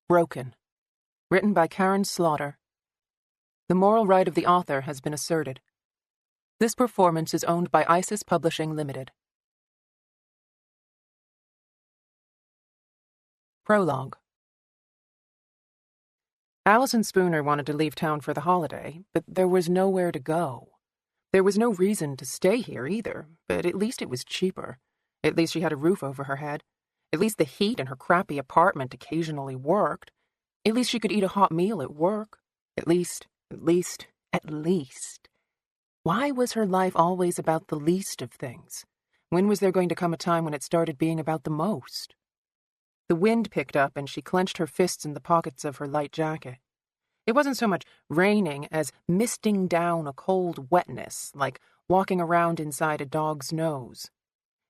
Broken. Written by Karin. The moral right of the author has been asserted. This performance is owned by Isis Publishing Limited. Prologue. Allison Spooner wanted to leave town for the holiday, but there was nowhere to go. There was no reason to stay here either, but at least it was cheaper. At least she had a roof over her head. At least the heat in her crappy apartment occasionally worked. At least she could eat a hot meal at work. At least. Why was her life always about the least of things? When was there going to come a time when it started being about the most? The wind picked up and she clenched her fists in the pockets of her light jacket. It wasn't so much raining as misting down a cold wetness, like walking around inside a dog's nose.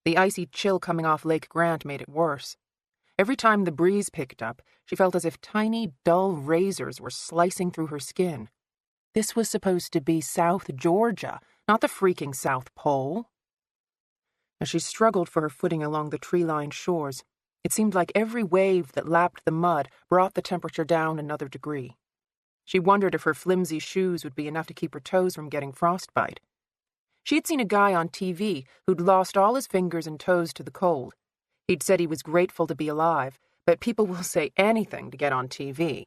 The icy chill coming off Lake Grant made it worse. Every time the breeze picked up, she felt as if tiny, dull razors were slicing through her skin. This was supposed to be South Georgia, not the freaking South Pole. As she struggled for her footing along the tree-lined shores, it seemed like every wave that lapped the mud brought the temperature down another degree. She wondered if her flimsy shoes would be enough to keep her toes from getting frostbite. She had seen a guy on TV who'd lost all his fingers and toes to the cold. He'd said he was grateful to be alive, but people will say anything to get on TV.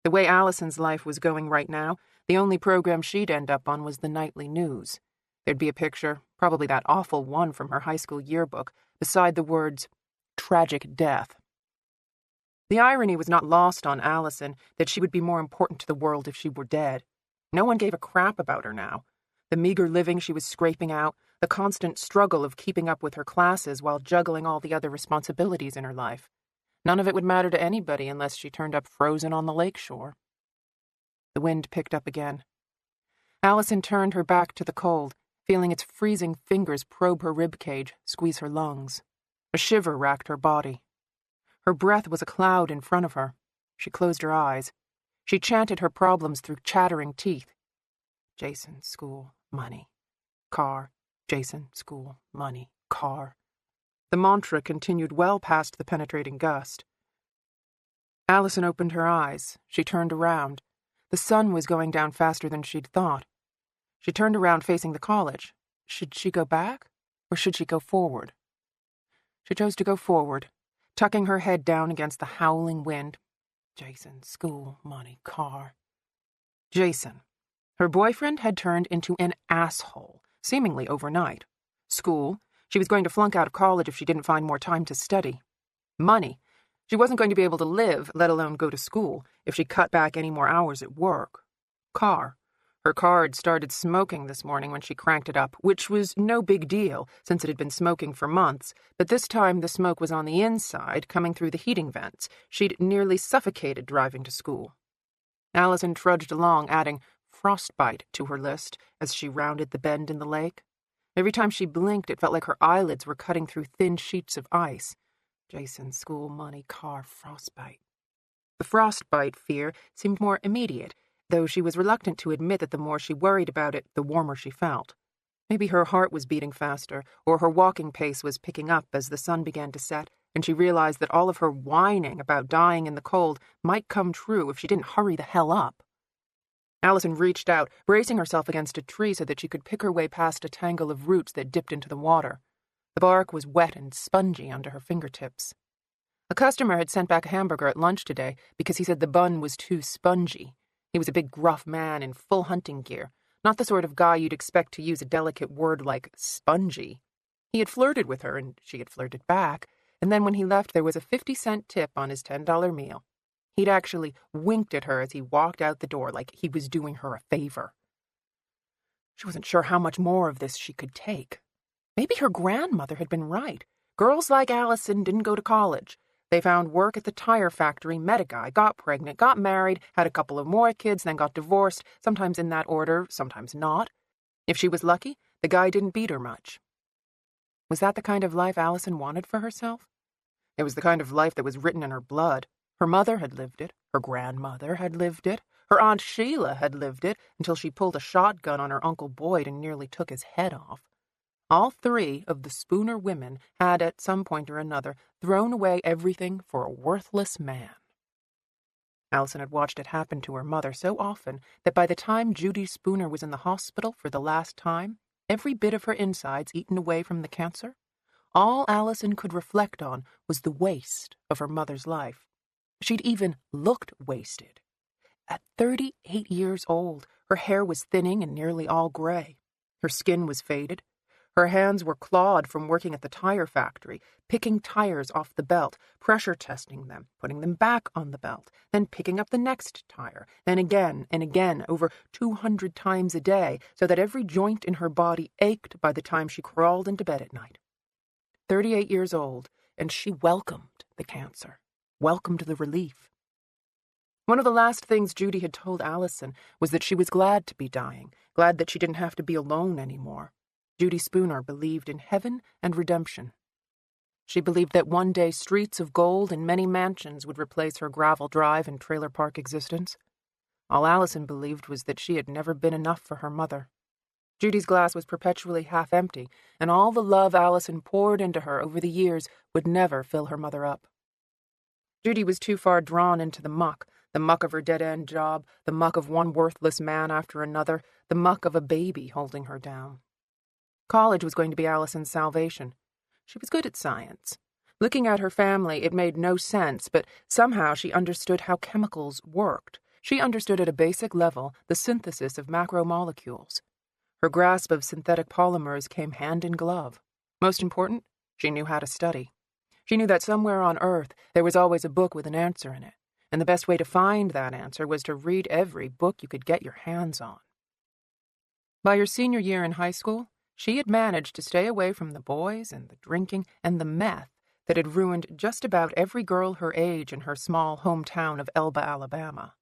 The way Allison's life was going right now, the only program she'd end up on was the nightly news. There'd be a picture, probably that awful one from her high school yearbook, beside the words, "Tragic Death." The irony was not lost on Allison that she would be more important to the world if she were dead. No one gave a crap about her now. The meager living she was scraping out, the constant struggle of keeping up with her classes while juggling all the other responsibilities in her life. None of it would matter to anybody unless she turned up frozen on the lakeshore. The wind picked up again. Allison turned her back to the cold, feeling its freezing fingers probe her ribcage, squeeze her lungs. A shiver racked her body. Her breath was a cloud in front of her. She closed her eyes. She chanted her problems through chattering teeth. Jason, school, money, car. Jason, school, money, car. The mantra continued well past the penetrating gust. Allison opened her eyes. She turned around. The sun was going down faster than she'd thought. She turned around facing the college. Should she go back, or should she go forward? She chose to go forward, tucking her head down against the howling wind. Jason, school, money, car. Jason. Her boyfriend had turned into an asshole, seemingly overnight. School. She was going to flunk out of college if she didn't find more time to study. Money. She wasn't going to be able to live, let alone go to school, if she cut back any more hours at work. Car. Her car had started smoking this morning when she cranked it up, which was no big deal, since it had been smoking for months, but this time the smoke was on the inside, coming through the heating vents. She'd nearly suffocated driving to school. Allison trudged along, adding frostbite to her list as she rounded the bend in the lake. Every time she blinked, it felt like her eyelids were cutting through thin sheets of ice. Jason, school, money, car, frostbite. The frostbite fear seemed more immediate, though she was reluctant to admit that the more she worried about it, the warmer she felt. Maybe her heart was beating faster, or her walking pace was picking up as the sun began to set, and she realized that all of her whining about dying in the cold might come true if she didn't hurry the hell up. Allison reached out, bracing herself against a tree so that she could pick her way past a tangle of roots that dipped into the water. The bark was wet and spongy under her fingertips. A customer had sent back a hamburger at lunch today because he said the bun was too spongy. He was a big, gruff man in full hunting gear, not the sort of guy you'd expect to use a delicate word like spongy. He had flirted with her, and she had flirted back, and then when he left there was a 50-cent tip on his $10 meal. He'd actually winked at her as he walked out the door like he was doing her a favor. She wasn't sure how much more of this she could take. Maybe her grandmother had been right. Girls like Allison didn't go to college. They found work at the tire factory, met a guy, got pregnant, got married, had a couple of more kids, then got divorced, sometimes in that order, sometimes not. If she was lucky, the guy didn't beat her much. Was that the kind of life Allison wanted for herself? It was the kind of life that was written in her blood. Her mother had lived it. Her grandmother had lived it. Her Aunt Sheila had lived it until she pulled a shotgun on her Uncle Boyd and nearly took his head off. All three of the Spooner women had, at some point or another, thrown away everything for a worthless man. Allison had watched it happen to her mother so often that by the time Judy Spooner was in the hospital for the last time, every bit of her insides eaten away from the cancer, all Allison could reflect on was the waste of her mother's life. She'd even looked wasted. At 38 years old, her hair was thinning and nearly all gray. Her skin was faded. Her hands were clawed from working at the tire factory, picking tires off the belt, pressure testing them, putting them back on the belt, then picking up the next tire, then again and again, over 200 times a day, so that every joint in her body ached by the time she crawled into bed at night. 38 years old, and she welcomed the cancer, welcomed the relief. One of the last things Judy had told Allison was that she was glad to be dying, glad that she didn't have to be alone anymore. Judy Spooner believed in heaven and redemption. She believed that one day streets of gold and many mansions would replace her gravel drive and trailer park existence. All Allison believed was that she had never been enough for her mother. Judy's glass was perpetually half empty, and all the love Allison poured into her over the years would never fill her mother up. Judy was too far drawn into the muck of her dead-end job, the muck of one worthless man after another, the muck of a baby holding her down. College was going to be Allison's salvation. She was good at science. Looking at her family, it made no sense, but somehow she understood how chemicals worked. She understood at a basic level the synthesis of macromolecules. Her grasp of synthetic polymers came hand in glove. Most important, she knew how to study. She knew that somewhere on Earth there was always a book with an answer in it, and the best way to find that answer was to read every book you could get your hands on. By her senior year in high school, she had managed to stay away from the boys and the drinking and the meth that had ruined just about every girl her age in her small hometown of Elba, Alabama.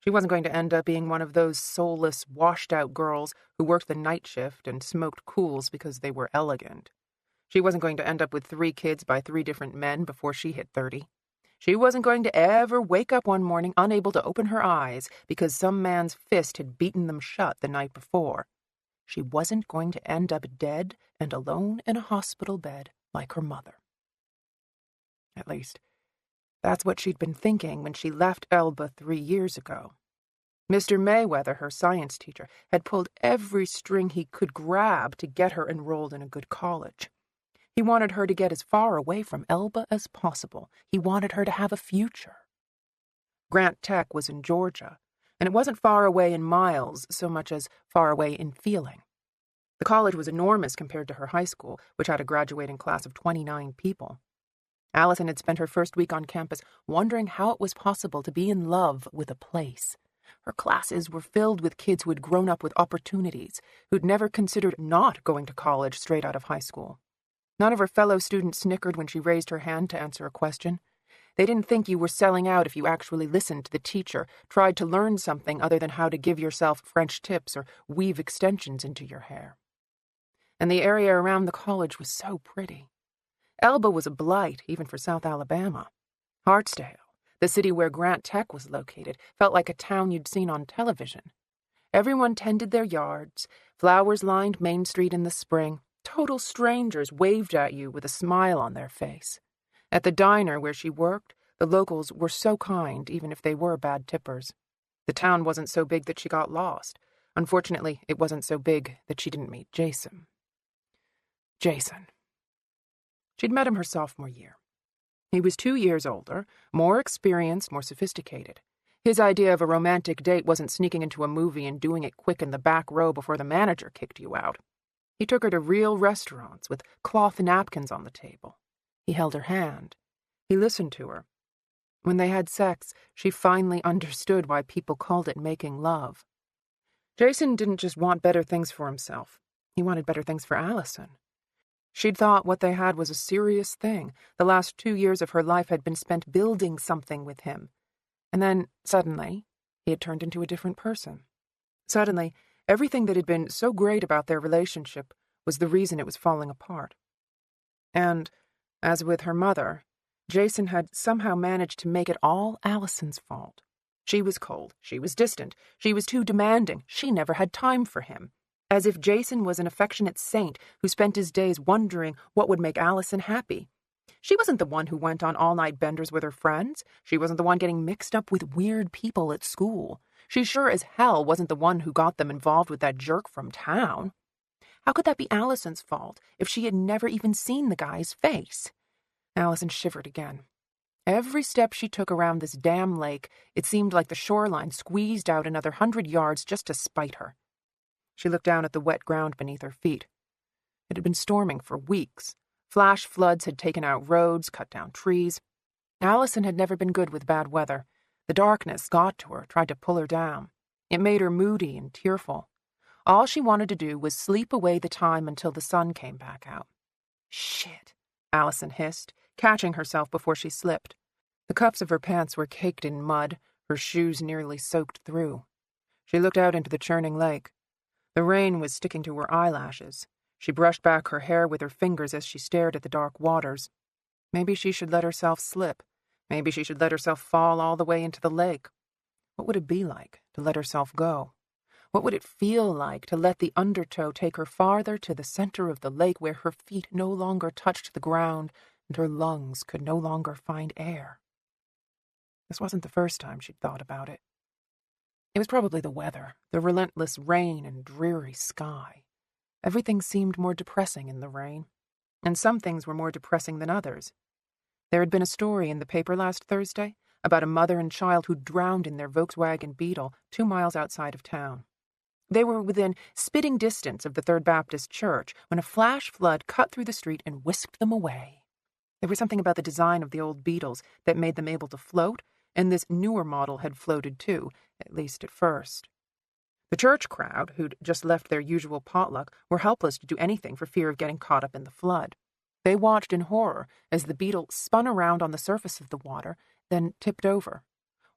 She wasn't going to end up being one of those soulless, washed-out girls who worked the night shift and smoked cools because they were elegant. She wasn't going to end up with 3 kids by 3 different men before she hit 30. She wasn't going to ever wake up one morning unable to open her eyes because some man's fist had beaten them shut the night before. She wasn't going to end up dead and alone in a hospital bed like her mother. At least, that's what she'd been thinking when she left Elba 3 years ago. Mr. Mayweather, her science teacher, had pulled every string he could grab to get her enrolled in a good college. He wanted her to get as far away from Elba as possible. He wanted her to have a future. Grant Tech was in Georgia, and it wasn't far away in miles so much as far away in feeling. The college was enormous compared to her high school, which had a graduating class of 29 people. Allison had spent her first week on campus wondering how it was possible to be in love with a place. Her classes were filled with kids who had grown up with opportunities, who'd never considered not going to college straight out of high school. None of her fellow students snickered when she raised her hand to answer a question. They didn't think you were selling out if you actually listened to the teacher, tried to learn something other than how to give yourself French tips or weave extensions into your hair. And the area around the college was so pretty. Elba was a blight, even for South Alabama. Hartsdale, the city where Grant Tech was located, felt like a town you'd seen on television. Everyone tended their yards, flowers lined Main Street in the spring, total strangers waved at you with a smile on their face. At the diner where she worked, the locals were so kind, even if they were bad tippers. The town wasn't so big that she got lost. Unfortunately, it wasn't so big that she didn't meet Jason. She'd met him her sophomore year. He was 2 years older, more experienced, more sophisticated. His idea of a romantic date wasn't sneaking into a movie and doing it quick in the back row before the manager kicked you out. He took her to real restaurants with cloth napkins on the table. He held her hand. He listened to her. When they had sex, she finally understood why people called it making love. Jason didn't just want better things for himself. He wanted better things for Allison. She'd thought what they had was a serious thing. The last 2 years of her life had been spent building something with him. And then, suddenly, he had turned into a different person. Suddenly, everything that had been so great about their relationship was the reason it was falling apart. And, as with her mother, Jason had somehow managed to make it all Allison's fault. She was cold. She was distant. She was too demanding. She never had time for him. As if Jason was an affectionate saint who spent his days wondering what would make Allison happy. She wasn't the one who went on all-night benders with her friends. She wasn't the one getting mixed up with weird people at school. She sure as hell wasn't the one who got them involved with that jerk from town. How could that be Allison's fault if she had never even seen the guy's face? Allison shivered again. Every step she took around this damn lake, it seemed like the shoreline squeezed out another 100 yards just to spite her. She looked down at the wet ground beneath her feet. It had been storming for weeks. Flash floods had taken out roads, cut down trees. Allison had never been good with bad weather. The darkness got to her, tried to pull her down. It made her moody and tearful. All she wanted to do was sleep away the time until the sun came back out. Shit, Allison hissed, catching herself before she slipped. The cuffs of her pants were caked in mud, her shoes nearly soaked through. She looked out into the churning lake. The rain was sticking to her eyelashes. She brushed back her hair with her fingers as she stared at the dark waters. Maybe she should let herself slip. Maybe she should let herself fall all the way into the lake. What would it be like to let herself go? What would it feel like to let the undertow take her farther to the center of the lake where her feet no longer touched the ground and her lungs could no longer find air? This wasn't the first time she'd thought about it. It was probably the weather, the relentless rain and dreary sky. Everything seemed more depressing in the rain, and some things were more depressing than others. There had been a story in the paper last Thursday about a mother and child who drowned in their Volkswagen Beetle 2 miles outside of town. They were within spitting distance of the Third Baptist Church when a flash flood cut through the street and whisked them away. There was something about the design of the old Beetles that made them able to float, and this newer model had floated too, at least at first. The church crowd, who'd just left their usual potluck, were helpless to do anything for fear of getting caught up in the flood. They watched in horror as the Beetle spun around on the surface of the water, then tipped over.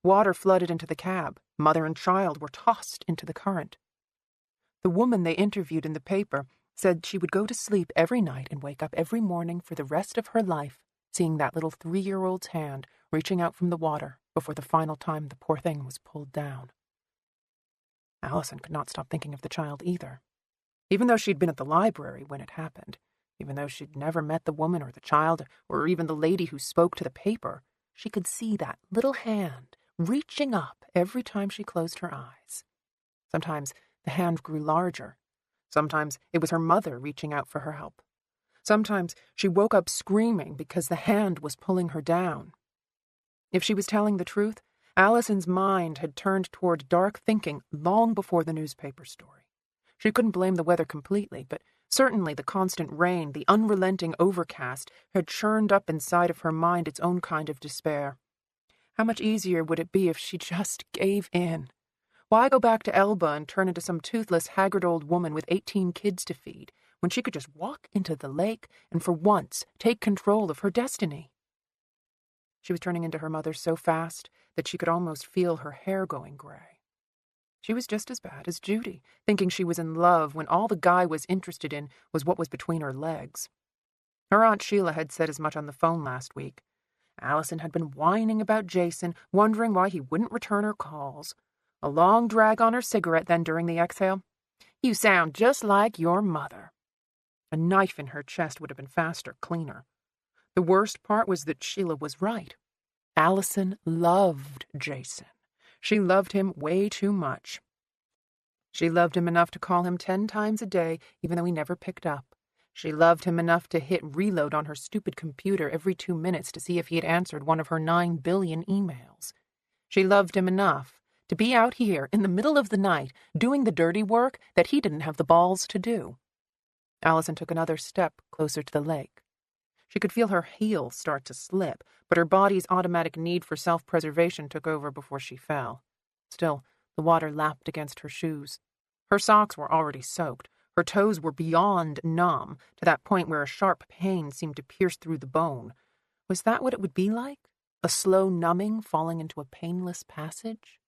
Water flooded into the cab. Mother and child were tossed into the current. The woman they interviewed in the paper said she would go to sleep every night and wake up every morning for the rest of her life, seeing that little 3-year-old's hand reaching out from the water before the final time the poor thing was pulled down. Allison could not stop thinking of the child either. Even though she'd been at the library when it happened, even though she'd never met the woman or the child or even the lady who spoke to the paper, she could see that little hand reaching up every time she closed her eyes. Sometimes the hand grew larger. Sometimes it was her mother reaching out for her help. Sometimes she woke up screaming because the hand was pulling her down. If she was telling the truth, Allison's mind had turned toward dark thinking long before the newspaper story. She couldn't blame the weather completely, but certainly the constant rain, the unrelenting overcast, had churned up inside of her mind its own kind of despair. How much easier would it be if she just gave in? Why go back to Elba and turn into some toothless, haggard old woman with 18 kids to feed, when she could just walk into the lake and for once take control of her destiny? She was turning into her mother so fast that she could almost feel her hair going gray. She was just as bad as Judy, thinking she was in love when all the guy was interested in was what was between her legs. Her Aunt Sheila had said as much on the phone last week. Allison had been whining about Jason, wondering why he wouldn't return her calls. A long drag on her cigarette then during the exhale. "You sound just like your mother." A knife in her chest would have been faster, cleaner. The worst part was that Sheila was right. Allison loved Jason. She loved him way too much. She loved him enough to call him 10 times a day, even though he never picked up. She loved him enough to hit reload on her stupid computer every 2 minutes to see if he had answered one of her 9 billion emails. She loved him enough to be out here in the middle of the night doing the dirty work that he didn't have the balls to do. Allison took another step closer to the lake. She could feel her heel start to slip, but her body's automatic need for self-preservation took over before she fell. Still, the water lapped against her shoes. Her socks were already soaked. Her toes were beyond numb, to that point where a sharp pain seemed to pierce through the bone. Was that what it would be like? A slow numbing falling into a painless passage?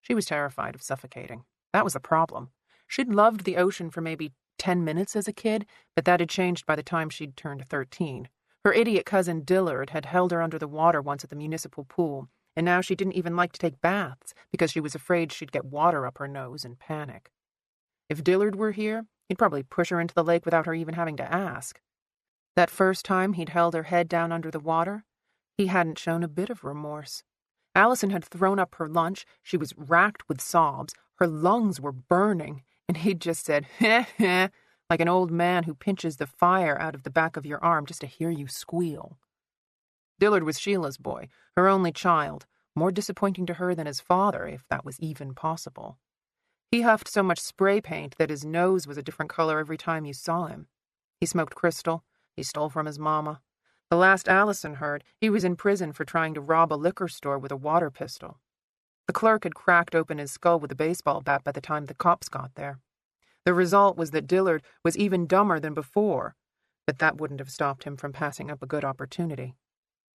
She was terrified of suffocating. That was the problem. She'd loved the ocean for maybe 10 minutes as a kid, but that had changed by the time she'd turned 13. Her idiot cousin Dillard had held her under the water once at the municipal pool, and now she didn't even like to take baths because she was afraid she'd get water up her nose and panic. If Dillard were here, he'd probably push her into the lake without her even having to ask. That first time he'd held her head down under the water, he hadn't shown a bit of remorse. Allison had thrown up her lunch, she was racked with sobs, her lungs were burning, and he'd just said, heh heh, like an old man who pinches the fire out of the back of your arm just to hear you squeal. Dillard was Sheila's boy, her only child, more disappointing to her than his father, if that was even possible. He huffed so much spray paint that his nose was a different color every time you saw him. He smoked crystal, he stole from his mama. The last Allison heard, he was in prison for trying to rob a liquor store with a water pistol. The clerk had cracked open his skull with a baseball bat by the time the cops got there. The result was that Dillard was even dumber than before, but that wouldn't have stopped him from passing up a good opportunity.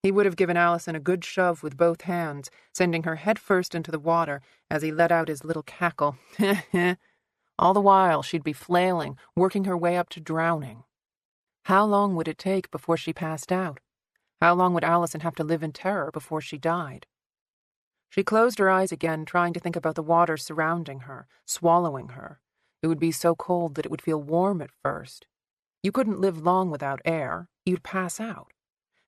He would have given Allison a good shove with both hands, sending her headfirst into the water as he let out his little cackle. All the while she'd be flailing, working her way up to drowning. How long would it take before she passed out? How long would Allison have to live in terror before she died? She closed her eyes again, trying to think about the water surrounding her, swallowing her. It would be so cold that it would feel warm at first. You couldn't live long without air. You'd pass out.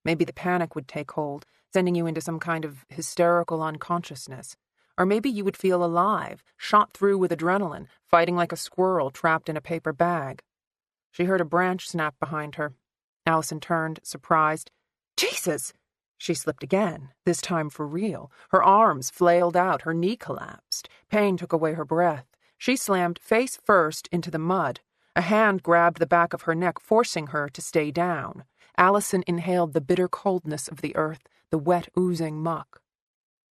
Maybe the panic would take hold, sending you into some kind of hysterical unconsciousness. Or maybe you would feel alive, shot through with adrenaline, fighting like a squirrel trapped in a paper bag. She heard a branch snap behind her. Allison turned, surprised. Jesus! She slipped again, this time for real. Her arms flailed out, her knee collapsed. Pain took away her breath. She slammed face first into the mud. A hand grabbed the back of her neck, forcing her to stay down. Allison inhaled the bitter coldness of the earth, the wet, oozing muck.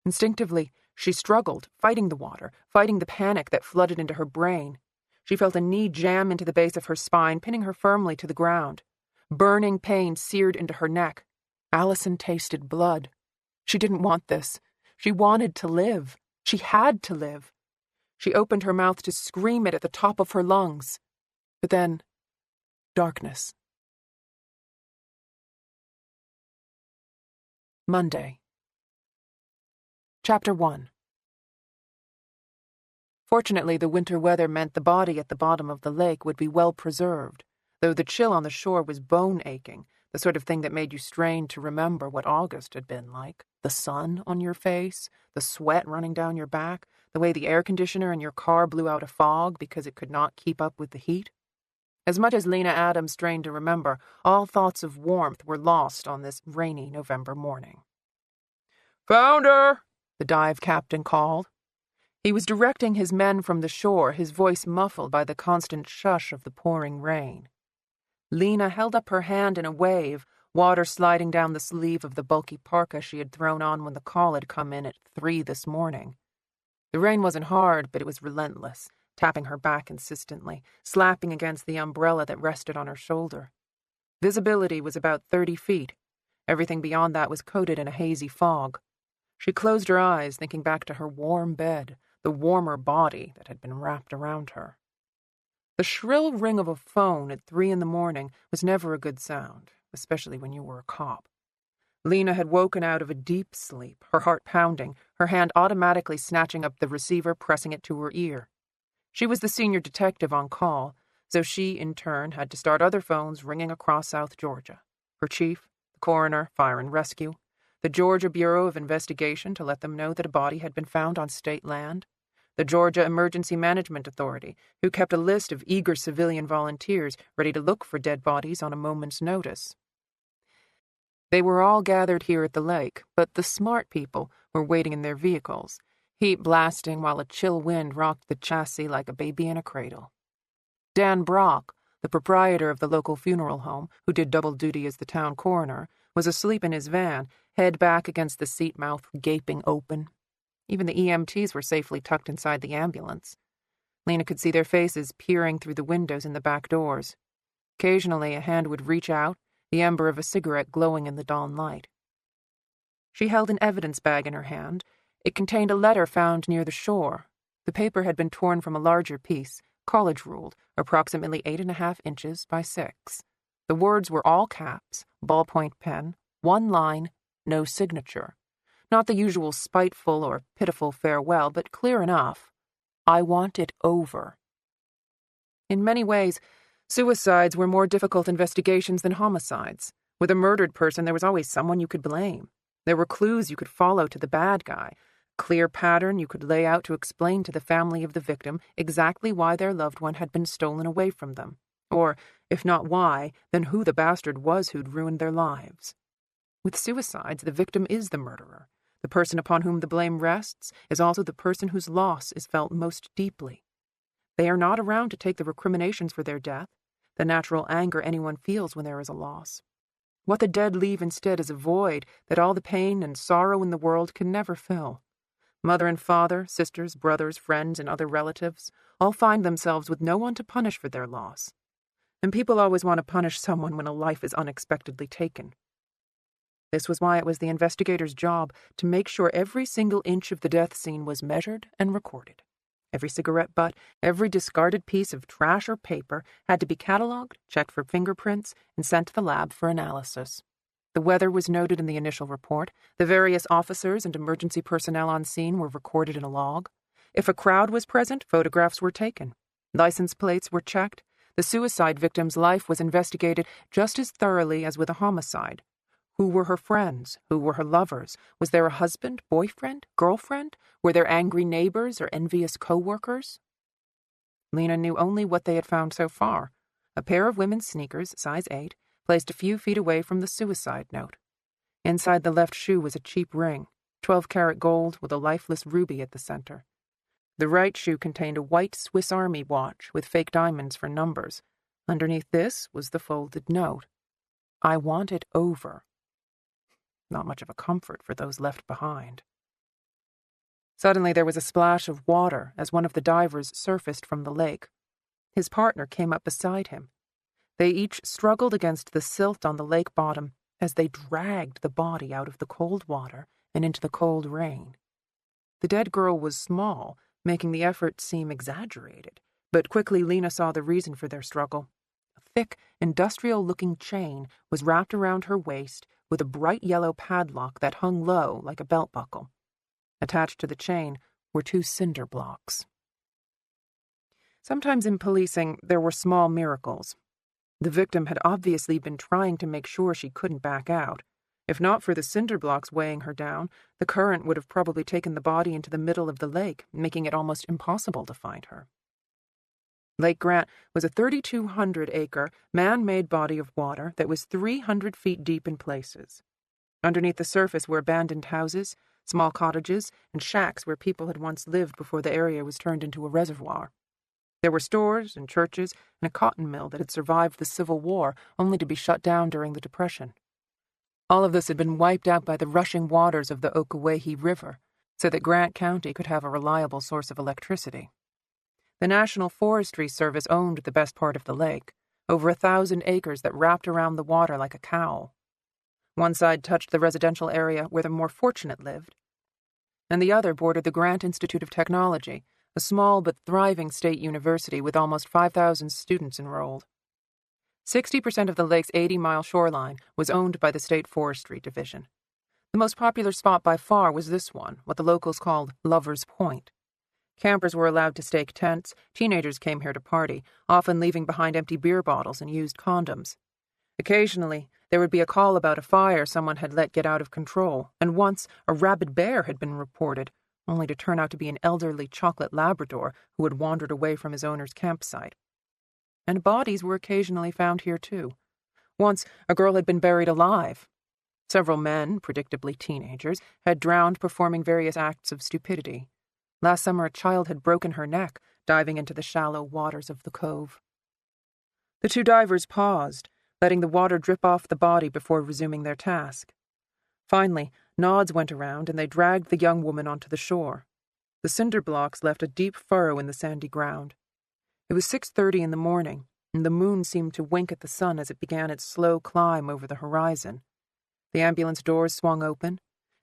Instinctively, she struggled, fighting the water, fighting the panic that flooded into her brain. She felt a knee jam into the base of her spine, pinning her firmly to the ground. Burning pain seared into her neck. Allison tasted blood. She didn't want this. She wanted to live. She had to live. She opened her mouth to scream it at the top of her lungs. But then, darkness. Monday. Chapter 1. Fortunately, the winter weather meant the body at the bottom of the lake would be well preserved, though the chill on the shore was bone-aching, the sort of thing that made you strain to remember what August had been like. The sun on your face, the sweat running down your back, the way the air conditioner in your car blew out a fog because it could not keep up with the heat. As much as Lena Adams strained to remember, all thoughts of warmth were lost on this rainy November morning. "Found her!" the dive captain called. He was directing his men from the shore, his voice muffled by the constant shush of the pouring rain. Lena held up her hand in a wave, water sliding down the sleeve of the bulky parka she had thrown on when the call had come in at 3 this morning. The rain wasn't hard, but it was relentless, tapping her back insistently, slapping against the umbrella that rested on her shoulder. Visibility was about 30 feet. Everything beyond that was coated in a hazy fog. She closed her eyes, thinking back to her warm bed, the warmer body that had been wrapped around her. The shrill ring of a phone at 3 a.m. was never a good sound, especially when you were a cop. Lena had woken out of a deep sleep, her heart pounding, her hand automatically snatching up the receiver, pressing it to her ear. She was the senior detective on call, so she, in turn, had to start other phones ringing across South Georgia. Her chief, the coroner, fire and rescue, the Georgia Bureau of Investigation to let them know that a body had been found on state land, the Georgia Emergency Management Authority, who kept a list of eager civilian volunteers ready to look for dead bodies on a moment's notice. They were all gathered here at the lake, but the smart people were waiting in their vehicles, heat blasting while a chill wind rocked the chassis like a baby in a cradle. Dan Brock, the proprietor of the local funeral home, who did double duty as the town coroner, was asleep in his van, head back against the seat mouth gaping open. Even the EMTs were safely tucked inside the ambulance. Lena could see their faces peering through the windows in the back doors. Occasionally, a hand would reach out, the ember of a cigarette glowing in the dawn light. She held an evidence bag in her hand. It contained a letter found near the shore. The paper had been torn from a larger piece, college-ruled, approximately 8.5 inches by 6. The words were all caps, ballpoint pen, one line, no signature. Not the usual spiteful or pitiful farewell, but clear enough. I want it over. In many ways, Suicides were more difficult investigations than homicides. With a murdered person, there was always someone you could blame. There were clues you could follow to the bad guy, a clear pattern you could lay out to explain to the family of the victim exactly why their loved one had been stolen away from them. Or, if not why, then who the bastard was who'd ruined their lives. With suicides, the victim is the murderer. The person upon whom the blame rests is also the person whose loss is felt most deeply. They are not around to take the recriminations for their death, the natural anger anyone feels when there is a loss. What the dead leave instead is a void that all the pain and sorrow in the world can never fill. Mother and father, sisters, brothers, friends, and other relatives all find themselves with no one to punish for their loss. And people always want to punish someone when a life is unexpectedly taken. This was why it was the investigator's job to make sure every single inch of the death scene was measured and recorded. Every cigarette butt, every discarded piece of trash or paper had to be catalogued, checked for fingerprints, and sent to the lab for analysis. The weather was noted in the initial report. The various officers and emergency personnel on scene were recorded in a log. If a crowd was present, photographs were taken. License plates were checked. The suicide victim's life was investigated just as thoroughly as with a homicide. Who were her friends? Who were her lovers? Was there a husband, boyfriend, girlfriend? Were there angry neighbors or envious co-workers? Lena knew only what they had found so far. A pair of women's sneakers, size 8, placed a few feet away from the suicide note. Inside the left shoe was a cheap ring, 12-karat gold with a lifeless ruby at the center. The right shoe contained a white Swiss Army watch with fake diamonds for numbers. Underneath this was the folded note. I want it over. Not much of a comfort for those left behind. Suddenly there was a splash of water as one of the divers surfaced from the lake. His partner came up beside him. They each struggled against the silt on the lake bottom as they dragged the body out of the cold water and into the cold rain. The dead girl was small, making the effort seem exaggerated, but quickly Lena saw the reason for their struggle. A thick, industrial-looking chain was wrapped around her waist with a bright yellow padlock that hung low like a belt buckle. Attached to the chain were 2 cinder blocks. Sometimes in policing, there were small miracles. The victim had obviously been trying to make sure she couldn't back out. If not for the cinder blocks weighing her down, the current would have probably taken the body into the middle of the lake, making it almost impossible to find her. Lake Grant was a 3,200-acre, man-made body of water that was 300 feet deep in places. Underneath the surface were abandoned houses, small cottages, and shacks where people had once lived before the area was turned into a reservoir. There were stores and churches and a cotton mill that had survived the Civil War, only to be shut down during the Depression. All of this had been wiped out by the rushing waters of the Ocowahe River, so that Grant County could have a reliable source of electricity. The National Forestry Service owned the best part of the lake, over 1,000 acres that wrapped around the water like a cowl. One side touched the residential area where the more fortunate lived, and the other bordered the Grant Institute of Technology, a small but thriving state university with almost 5,000 students enrolled. 60% of the lake's 80-mile shoreline was owned by the State Forestry Division. The most popular spot by far was this one, what the locals called Lover's Point. Campers were allowed to stake tents, teenagers came here to party, often leaving behind empty beer bottles and used condoms. Occasionally, there would be a call about a fire someone had let get out of control, and once a rabid bear had been reported, only to turn out to be an elderly chocolate Labrador who had wandered away from his owner's campsite. And bodies were occasionally found here too. Once, a girl had been buried alive. Several men, predictably teenagers, had drowned performing various acts of stupidity. Last summer, a child had broken her neck, diving into the shallow waters of the cove. The 2 divers paused, letting the water drip off the body before resuming their task. Finally, nods went around and they dragged the young woman onto the shore. The cinder blocks left a deep furrow in the sandy ground. It was 6:30 in the morning, and the moon seemed to wink at the sun as it began its slow climb over the horizon. The ambulance doors swung open.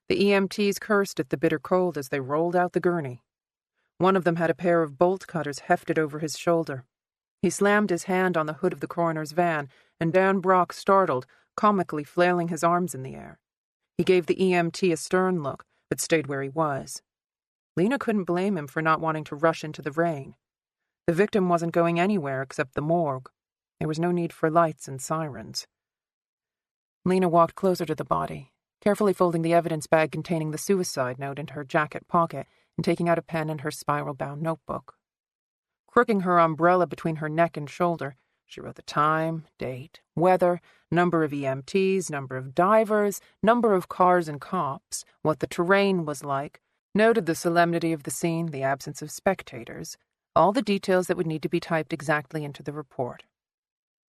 The EMTs cursed at the bitter cold as they rolled out the gurney. One of them had a pair of bolt cutters hefted over his shoulder. He slammed his hand on the hood of the coroner's van, and Dan Brock startled, comically flailing his arms in the air. He gave the EMT a stern look, but stayed where he was. Lena couldn't blame him for not wanting to rush into the rain. The victim wasn't going anywhere except the morgue. There was no need for lights and sirens. Lena walked closer to the body, carefully folding the evidence bag containing the suicide note into her jacket pocket and taking out a pen and her spiral-bound notebook. Crooking her umbrella between her neck and shoulder, she wrote the time, date, weather, number of EMTs, number of divers, number of cars and cops, what the terrain was like, noted the solemnity of the scene, the absence of spectators, all the details that would need to be typed exactly into the report.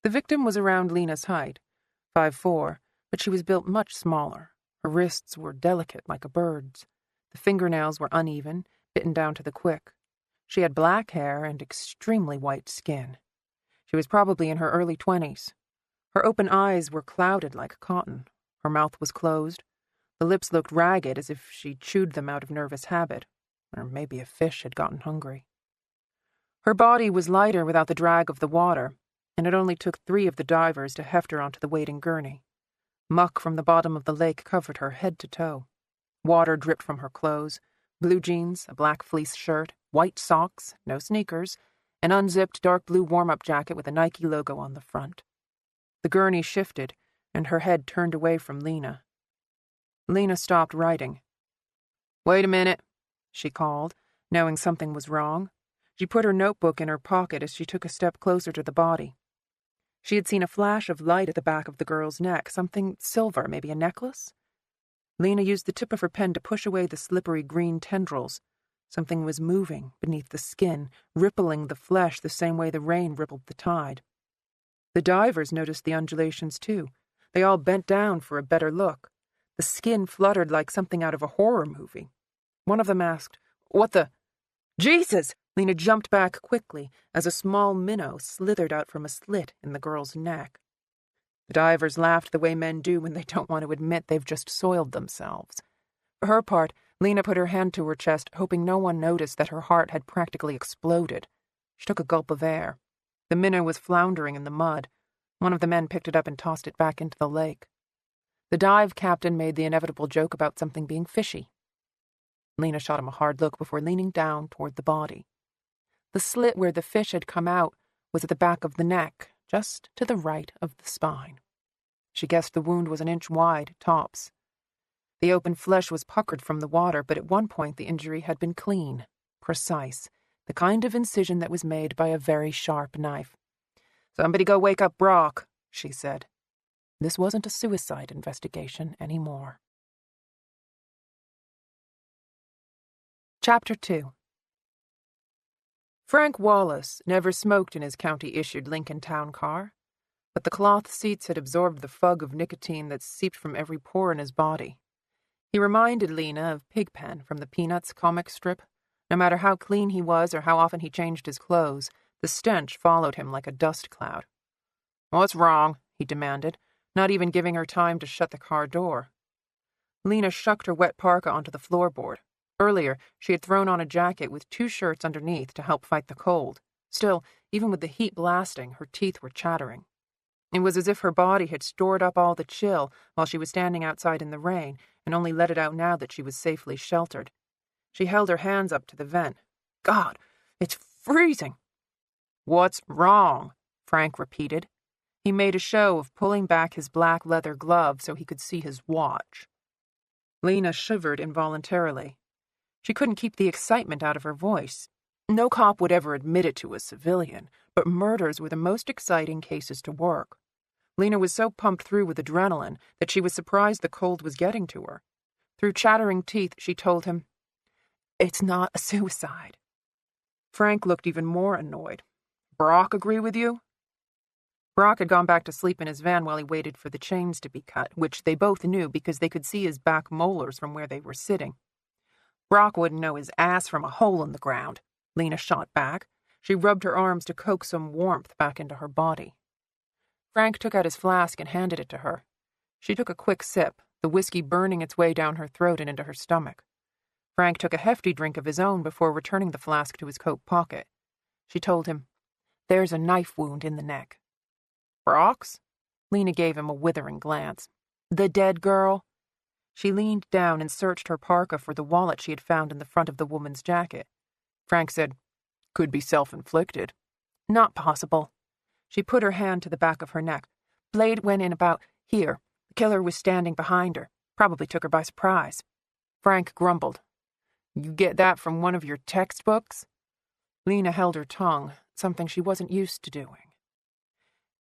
The victim was around Lena's height, 5'4", but she was built much smaller. Her wrists were delicate like a bird's. The fingernails were uneven, bitten down to the quick. She had black hair and extremely white skin. She was probably in her early 20s. Her open eyes were clouded like cotton. Her mouth was closed. The lips looked ragged, as if she chewed them out of nervous habit. Or maybe a fish had gotten hungry. Her body was lighter without the drag of the water, and it only took 3 of the divers to heft her onto the waiting gurney. Muck from the bottom of the lake covered her head to toe. Water dripped from her clothes, blue jeans, a black fleece shirt, white socks, no sneakers, an unzipped dark blue warm-up jacket with a Nike logo on the front. The gurney shifted, and her head turned away from Lena. Lena stopped writing. "Wait a minute," she called, knowing something was wrong. She put her notebook in her pocket as she took a step closer to the body. She had seen a flash of light at the back of the girl's neck, something silver, maybe a necklace. Lena used the tip of her pen to push away the slippery green tendrils. Something was moving beneath the skin, rippling the flesh the same way the rain rippled the tide. The divers noticed the undulations too. They all bent down for a better look. The skin fluttered like something out of a horror movie. One of them asked, "What the—" "Jesus!" Lena jumped back quickly as a small minnow slithered out from a slit in the girl's neck. The divers laughed the way men do when they don't want to admit they've just soiled themselves. For her part, Lena put her hand to her chest, hoping no one noticed that her heart had practically exploded. She took a gulp of air. The minnow was floundering in the mud. One of the men picked it up and tossed it back into the lake. The dive captain made the inevitable joke about something being fishy. Lena shot him a hard look before leaning down toward the body. The slit where the fish had come out was at the back of the neck, just to the right of the spine. She guessed the wound was an inch wide, tops. The open flesh was puckered from the water, but at one point the injury had been clean, precise, the kind of incision that was made by a very sharp knife. "Somebody go wake up Brock," she said. This wasn't a suicide investigation anymore. Chapter 2. Frank Wallace never smoked in his county-issued Lincoln Town car, but the cloth seats had absorbed the fug of nicotine that seeped from every pore in his body. He reminded Lena of Pigpen from the Peanuts comic strip. No matter how clean he was or how often he changed his clothes, the stench followed him like a dust cloud. "What's wrong?" he demanded, not even giving her time to shut the car door. Lena shucked her wet parka onto the floorboard. Earlier, she had thrown on a jacket with 2 shirts underneath to help fight the cold. Still, even with the heat blasting, her teeth were chattering. It was as if her body had stored up all the chill while she was standing outside in the rain and only let it out now that she was safely sheltered. She held her hands up to the vent. "God, it's freezing!" "What's wrong?" Frank repeated. He made a show of pulling back his black leather glove so he could see his watch. Lena shivered involuntarily. She couldn't keep the excitement out of her voice. No cop would ever admit it to a civilian, but murders were the most exciting cases to work. Lena was so pumped through with adrenaline that she was surprised the cold was getting to her. Through chattering teeth, she told him, "It's not a suicide." Frank looked even more annoyed. "Brock agree with you?" Brock had gone back to sleep in his van while he waited for the chains to be cut, which they both knew because they could see his back molars from where they were sitting. "Brock wouldn't know his ass from a hole in the ground," Lena shot back. She rubbed her arms to coax some warmth back into her body. Frank took out his flask and handed it to her. She took a quick sip, the whiskey burning its way down her throat and into her stomach. Frank took a hefty drink of his own before returning the flask to his coat pocket. She told him, "There's a knife wound in the neck." "Brock's?" Lena gave him a withering glance. "The dead girl?" She leaned down and searched her parka for the wallet she had found in the front of the woman's jacket. Frank said, "Could be self-inflicted." "Not possible." She put her hand to the back of her neck. Blade went in about here. The killer was standing behind her. Probably took her by surprise. Frank grumbled. You get that from one of your textbooks? Lena held her tongue, something she wasn't used to doing.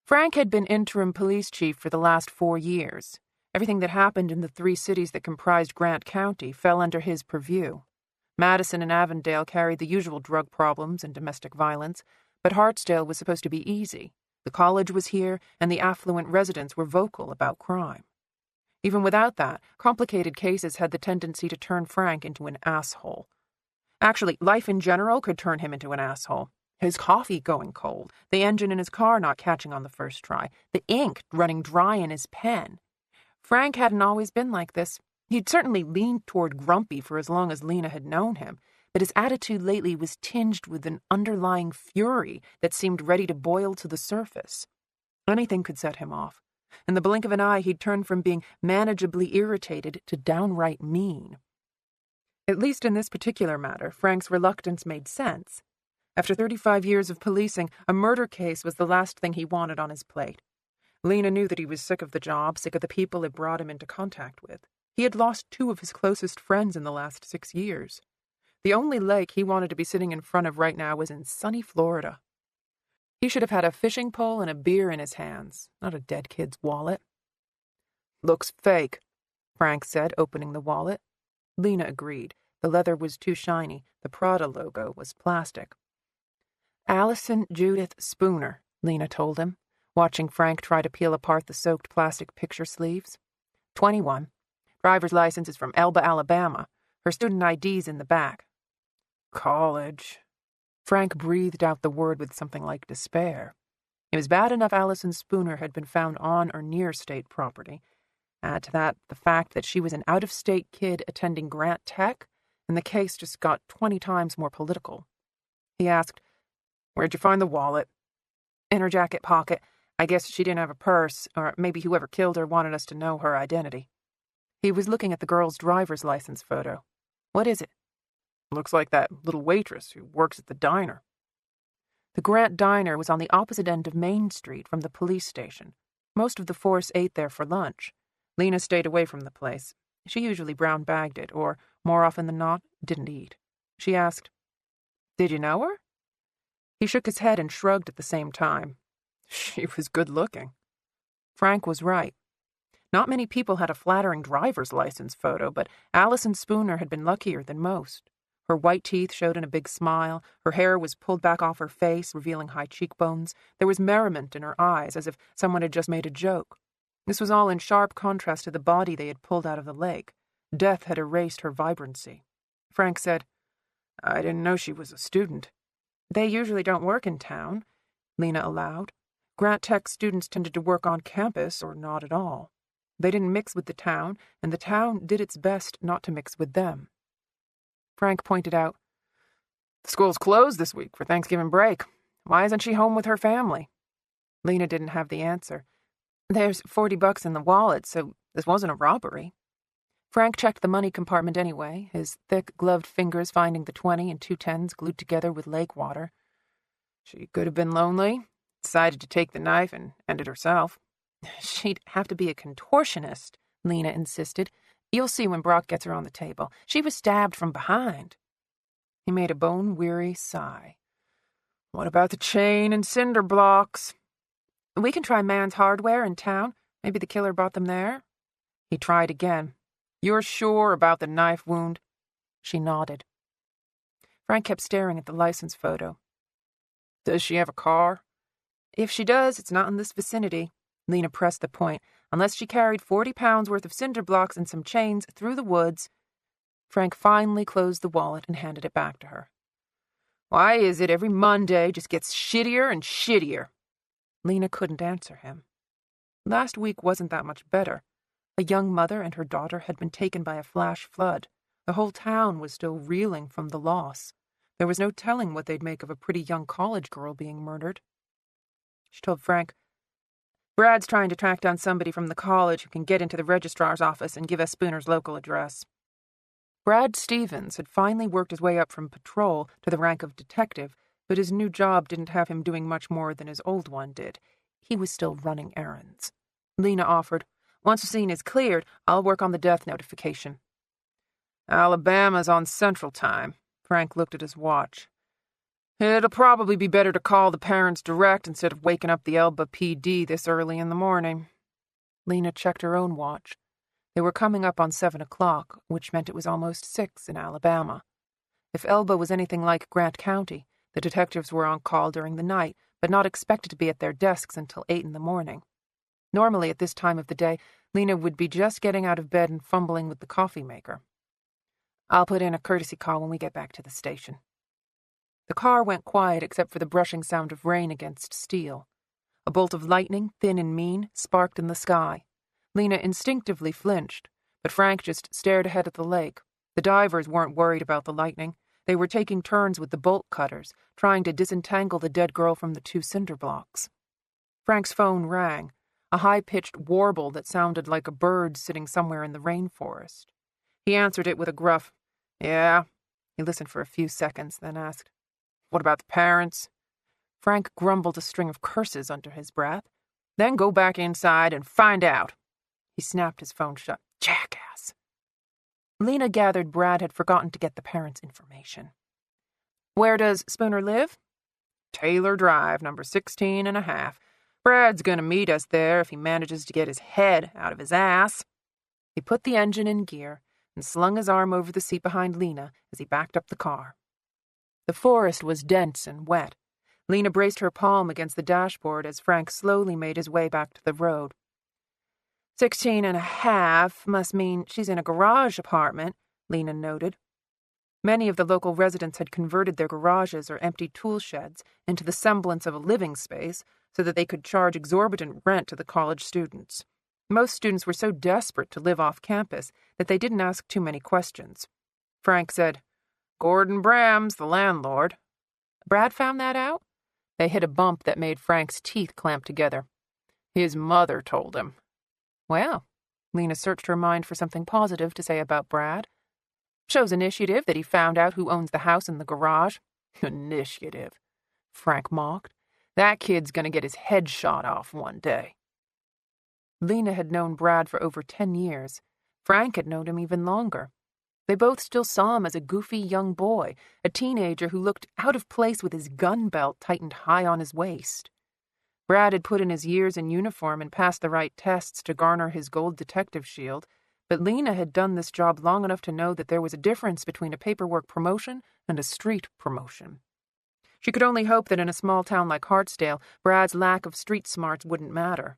Frank had been interim police chief for the last 4 years. Everything that happened in the 3 cities that comprised Grant County fell under his purview. Madison and Avondale carried the usual drug problems and domestic violence, but Hartsdale was supposed to be easy. The college was here, and the affluent residents were vocal about crime. Even without that, complicated cases had the tendency to turn Frank into an asshole. Actually, life in general could turn him into an asshole. His coffee going cold, the engine in his car not catching on the first try, the ink running dry in his pen. Frank hadn't always been like this. He'd certainly leaned toward grumpy for as long as Lena had known him, but his attitude lately was tinged with an underlying fury that seemed ready to boil to the surface. Anything could set him off. In the blink of an eye, he'd turned from being manageably irritated to downright mean. At least in this particular matter, Frank's reluctance made sense. After 35 years of policing, a murder case was the last thing he wanted on his plate. Lena knew that he was sick of the job, sick of the people it brought him into contact with. He had lost 2 of his closest friends in the last 6 years. The only lake he wanted to be sitting in front of right now was in sunny Florida. He should have had a fishing pole and a beer in his hands, not a dead kid's wallet. Looks fake, Frank said, opening the wallet. Lena agreed. The leather was too shiny. The Prada logo was plastic. Allison Judith Spooner, Lena told him, watching Frank try to peel apart the soaked plastic picture sleeves. 21. Driver's license is from Elba, Alabama. Her student ID's in the back. College. Frank breathed out the word with something like despair. It was bad enough Allison Spooner had been found on or near state property. Add to that the fact that she was an out-of-state kid attending Grant Tech, and the case just got 20 times more political. He asked, Where'd you find the wallet? In her jacket pocket. I guess she didn't have a purse, or maybe whoever killed her wanted us to know her identity. He was looking at the girl's driver's license photo. What is it? Looks like that little waitress who works at the diner. The Grant Diner was on the opposite end of Main Street from the police station. Most of the force ate there for lunch. Lena stayed away from the place. She usually brown-bagged it, or, more often than not, didn't eat. She asked, Did you know her? He shook his head and shrugged at the same time. She was good-looking. Frank was right. Not many people had a flattering driver's license photo, but Allison Spooner had been luckier than most. Her white teeth showed in a big smile. Her hair was pulled back off her face, revealing high cheekbones. There was merriment in her eyes, as if someone had just made a joke. This was all in sharp contrast to the body they had pulled out of the lake. Death had erased her vibrancy. Frank said, I didn't know she was a student. They usually don't work in town, Lena allowed. Grant Tech students tended to work on campus or not at all. They didn't mix with the town, and the town did its best not to mix with them. Frank pointed out, The school's closed this week for Thanksgiving break. Why isn't she home with her family? Lena didn't have the answer. There's $40 in the wallet, so this wasn't a robbery. Frank checked the money compartment anyway, his thick, gloved fingers finding the 20 and 2 10s glued together with lake water. She could have been lonely, decided to take the knife and end it herself. She'd have to be a contortionist, Lena insisted. You'll see when Brock gets her on the table. She was stabbed from behind. He made a bone-weary sigh. What about the chain and cinder blocks? We can try Man's Hardware in town. Maybe the killer bought them there. He tried again. You're sure about the knife wound? She nodded. Frank kept staring at the license photo. Does she have a car? If she does, it's not in this vicinity. Lena pressed the point. Unless she carried 40 pounds worth of cinder blocks and some chains through the woods. Frank finally closed the wallet and handed it back to her. Why is it every Monday just gets shittier and shittier? Lena couldn't answer him. Last week wasn't that much better. A young mother and her daughter had been taken by a flash flood. The whole town was still reeling from the loss. There was no telling what they'd make of a pretty young college girl being murdered. She told Frank, Brad's trying to track down somebody from the college who can get into the registrar's office and give us Spooner's local address. Brad Stevens had finally worked his way up from patrol to the rank of detective, but his new job didn't have him doing much more than his old one did. He was still running errands. Lena offered, "Once the scene is cleared, I'll work on the death notification." "Alabama's on Central Time." Frank looked at his watch. "It'll probably be better to call the parents direct instead of waking up the Elba PD this early in the morning." Lena checked her own watch. They were coming up on 7 o'clock, which meant it was almost 6 in Alabama. If Elba was anything like Grant County, the detectives were on call during the night, but not expected to be at their desks until 8 in the morning. Normally, at this time of the day, Lena would be just getting out of bed and fumbling with the coffee maker. "I'll put in a courtesy call when we get back to the station." The car went quiet except for the brushing sound of rain against steel. A bolt of lightning, thin and mean, sparked in the sky. Lena instinctively flinched, but Frank just stared ahead at the lake. The divers weren't worried about the lightning. They were taking turns with the bolt cutters, trying to disentangle the dead girl from the 2 cinder blocks. Frank's phone rang, a high-pitched warble that sounded like a bird sitting somewhere in the rainforest. He answered it with a gruff, "Yeah." He listened for a few seconds, then asked, "What about the parents?" Frank grumbled a string of curses under his breath. "Then go back inside and find out." He snapped his phone shut. "Jackass." Lena gathered Brad had forgotten to get the parents' information. "Where does Spooner live?" "Taylor Drive, number 16 and a half. Brad's gonna meet us there if he manages to get his head out of his ass." He put the engine in gear and slung his arm over the seat behind Lena as he backed up the car. The forest was dense and wet. Lena braced her palm against the dashboard as Frank slowly made his way back to the road. 16 and a half must mean she's in a garage apartment, Lena noted. Many of the local residents had converted their garages or empty tool sheds into the semblance of a living space so that they could charge exorbitant rent to the college students. Most students were so desperate to live off campus that they didn't ask too many questions. Frank said, "Gordon Bram's the landlord." Brad found that out? They hit a bump that made Frank's teeth clamp together. "His mother told him." Well, Lena searched her mind for something positive to say about Brad. "Shows initiative that he found out who owns the house and the garage." "Initiative," Frank mocked. "That kid's gonna get his head shot off one day." Lena had known Brad for over 10 years. Frank had known him even longer. They both still saw him as a goofy young boy, a teenager who looked out of place with his gun belt tightened high on his waist. Brad had put in his years in uniform and passed the right tests to garner his gold detective shield, but Lena had done this job long enough to know that there was a difference between a paperwork promotion and a street promotion. She could only hope that in a small town like Hartsdale, Brad's lack of street smarts wouldn't matter.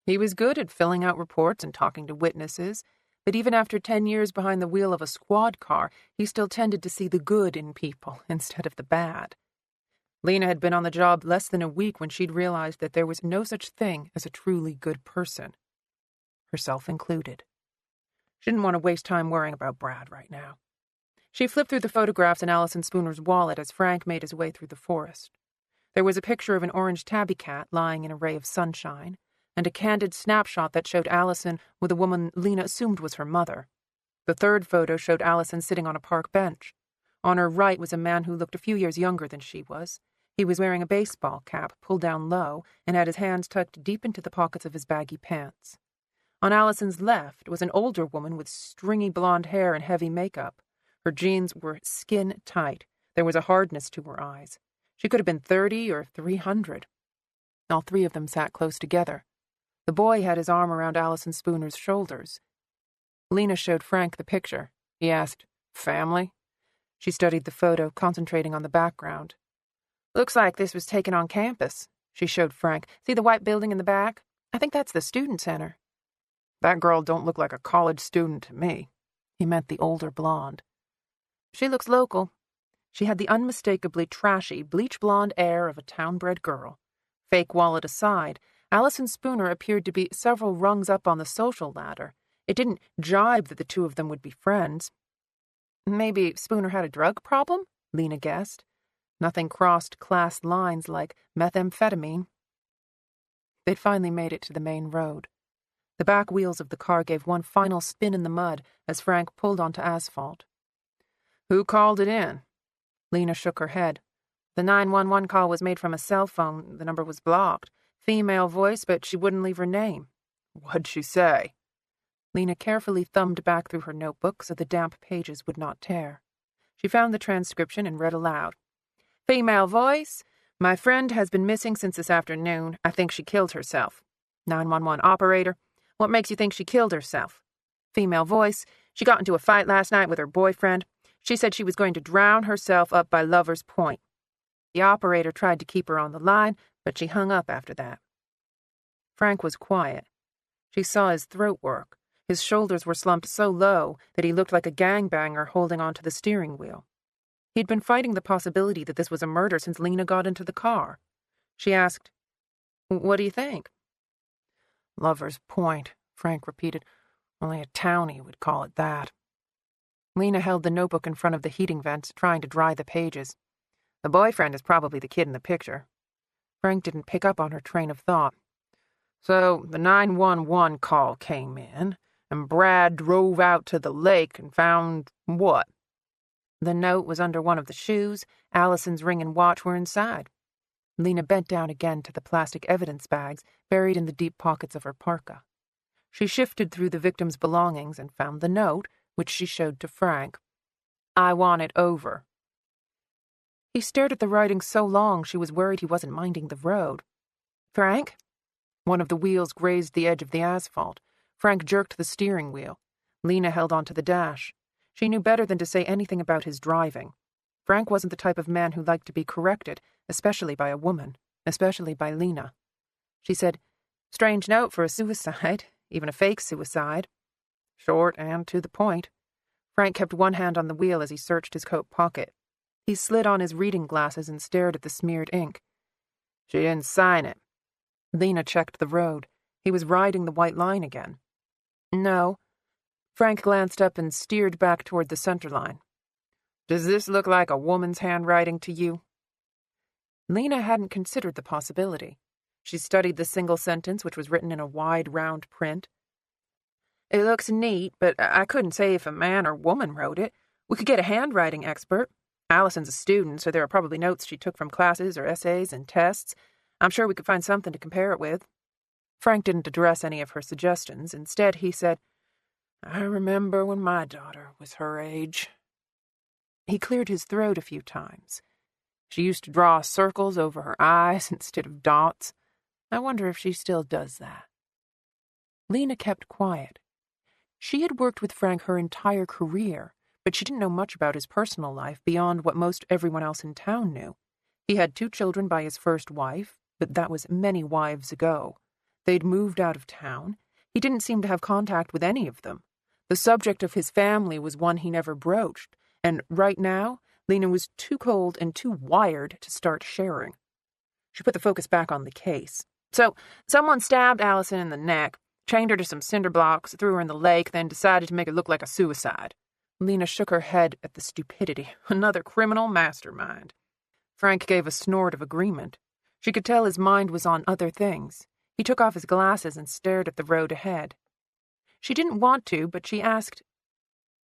He was good at filling out reports and talking to witnesses, but even after 10 years behind the wheel of a squad car, he still tended to see the good in people instead of the bad. Lena had been on the job less than a week when she'd realized that there was no such thing as a truly good person, herself included. She didn't want to waste time worrying about Brad right now. She flipped through the photographs in Allison Spooner's wallet as Frank made his way through the forest. There was a picture of an orange tabby cat lying in a ray of sunshine, and a candid snapshot that showed Allison with a woman Lena assumed was her mother. The third photo showed Allison sitting on a park bench. On her right was a man who looked a few years younger than she was. He was wearing a baseball cap pulled down low and had his hands tucked deep into the pockets of his baggy pants. On Allison's left was an older woman with stringy blonde hair and heavy makeup. Her jeans were skin tight. There was a hardness to her eyes. She could have been 30 or 300. All three of them sat close together. The boy had his arm around Allison Spooner's shoulders. Lena showed Frank the picture. He asked, "Family?" She studied the photo, concentrating on the background. "Looks like this was taken on campus," she showed Frank. "See the white building in the back? I think that's the student center." "That girl don't look like a college student to me." He meant the older blonde. "She looks local." She had the unmistakably trashy, bleach-blonde air of a town-bred girl. Fake wallet aside, Allison Spooner appeared to be several rungs up on the social ladder. It didn't jibe that the two of them would be friends. Maybe Spooner had a drug problem? Lena guessed. Nothing crossed class lines like methamphetamine. They'd finally made it to the main road. The back wheels of the car gave one final spin in the mud as Frank pulled onto asphalt. "Who called it in?" Lena shook her head. The 911 call was made from a cell phone. The number was blocked. Female voice, but she wouldn't leave her name. What'd she say? Lena carefully thumbed back through her notebook so the damp pages would not tear. She found the transcription and read aloud. Female voice. My friend has been missing since this afternoon. I think she killed herself. 911 operator. What makes you think she killed herself? Female voice. She got into a fight last night with her boyfriend. She said she was going to drown herself up by Lover's Point. The operator tried to keep her on the line, but she hung up after that. Frank was quiet. She saw his throat work. His shoulders were slumped so low that he looked like a gangbanger holding onto the steering wheel. He'd been fighting the possibility that this was a murder since Lena got into the car. She asked, What do you think? Lover's Point, Frank repeated. Only a townie would call it that. Lena held the notebook in front of the heating vents, trying to dry the pages. The boyfriend is probably the kid in the picture. Frank didn't pick up on her train of thought. So the 911 call came in, and Brad drove out to the lake and found what? The note was under one of the shoes. Allison's ring and watch were inside. Lena bent down again to the plastic evidence bags buried in the deep pockets of her parka. She shifted through the victim's belongings and found the note, which she showed to Frank. I want it over. He stared at the writing so long she was worried he wasn't minding the road. Frank? One of the wheels grazed the edge of the asphalt. Frank jerked the steering wheel. Lena held onto the dash. She knew better than to say anything about his driving. Frank wasn't the type of man who liked to be corrected, especially by a woman, especially by Lena. She said, Strange note for a suicide, even a fake suicide. Short and to the point. Frank kept one hand on the wheel as he searched his coat pocket. He slid on his reading glasses and stared at the smeared ink. She didn't sign it. Lena checked the road. He was riding the white line again. No. Frank glanced up and steered back toward the center line. Does this look like a woman's handwriting to you? Lena hadn't considered the possibility. She studied the single sentence, which was written in a wide, round print. It looks neat, but I couldn't say if a man or woman wrote it. We could get a handwriting expert. Allison's a student, so there are probably notes she took from classes or essays and tests. I'm sure we could find something to compare it with. Frank didn't address any of her suggestions. Instead, he said, I remember when my daughter was her age. He cleared his throat a few times. She used to draw circles over her eyes instead of dots. I wonder if she still does that. Lena kept quiet. She had worked with Frank her entire career, but she didn't know much about his personal life beyond what most everyone else in town knew. He had 2 children by his first wife, but that was many wives ago. They'd moved out of town. He didn't seem to have contact with any of them. The subject of his family was one he never broached, and right now, Lena was too cold and too wired to start sharing. She put the focus back on the case. So, someone stabbed Allison in the neck, chained her to some cinder blocks, threw her in the lake, then decided to make it look like a suicide. Lena shook her head at the stupidity. Another criminal mastermind. Frank gave a snort of agreement. She could tell his mind was on other things. He took off his glasses and stared at the road ahead. She didn't want to, but she asked,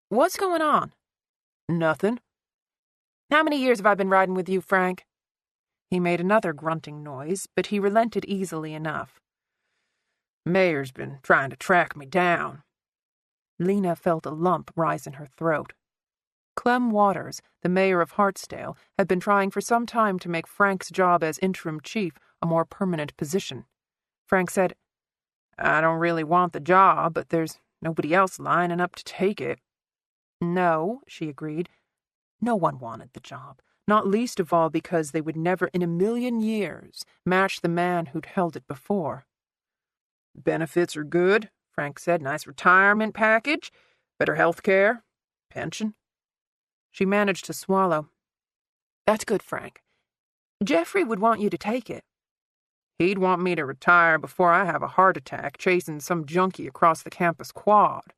What's going on? Nothing. How many years have I been riding with you, Frank? He made another grunting noise, but he relented easily enough. Mayor's been trying to track me down. Lena felt a lump rise in her throat. Clem Waters, the mayor of Hartsdale, had been trying for some time to make Frank's job as interim chief a more permanent position. Frank said, I don't really want the job, but there's nobody else lining up to take it. No, she agreed. No one wanted the job, not least of all because they would never in a million years match the man who'd held it before. Benefits are good, Frank said. Nice retirement package, better health care, pension. She managed to swallow. That's good, Frank. Jeffrey would want you to take it. He'd want me to retire before I have a heart attack chasing some junkie across the campus quad.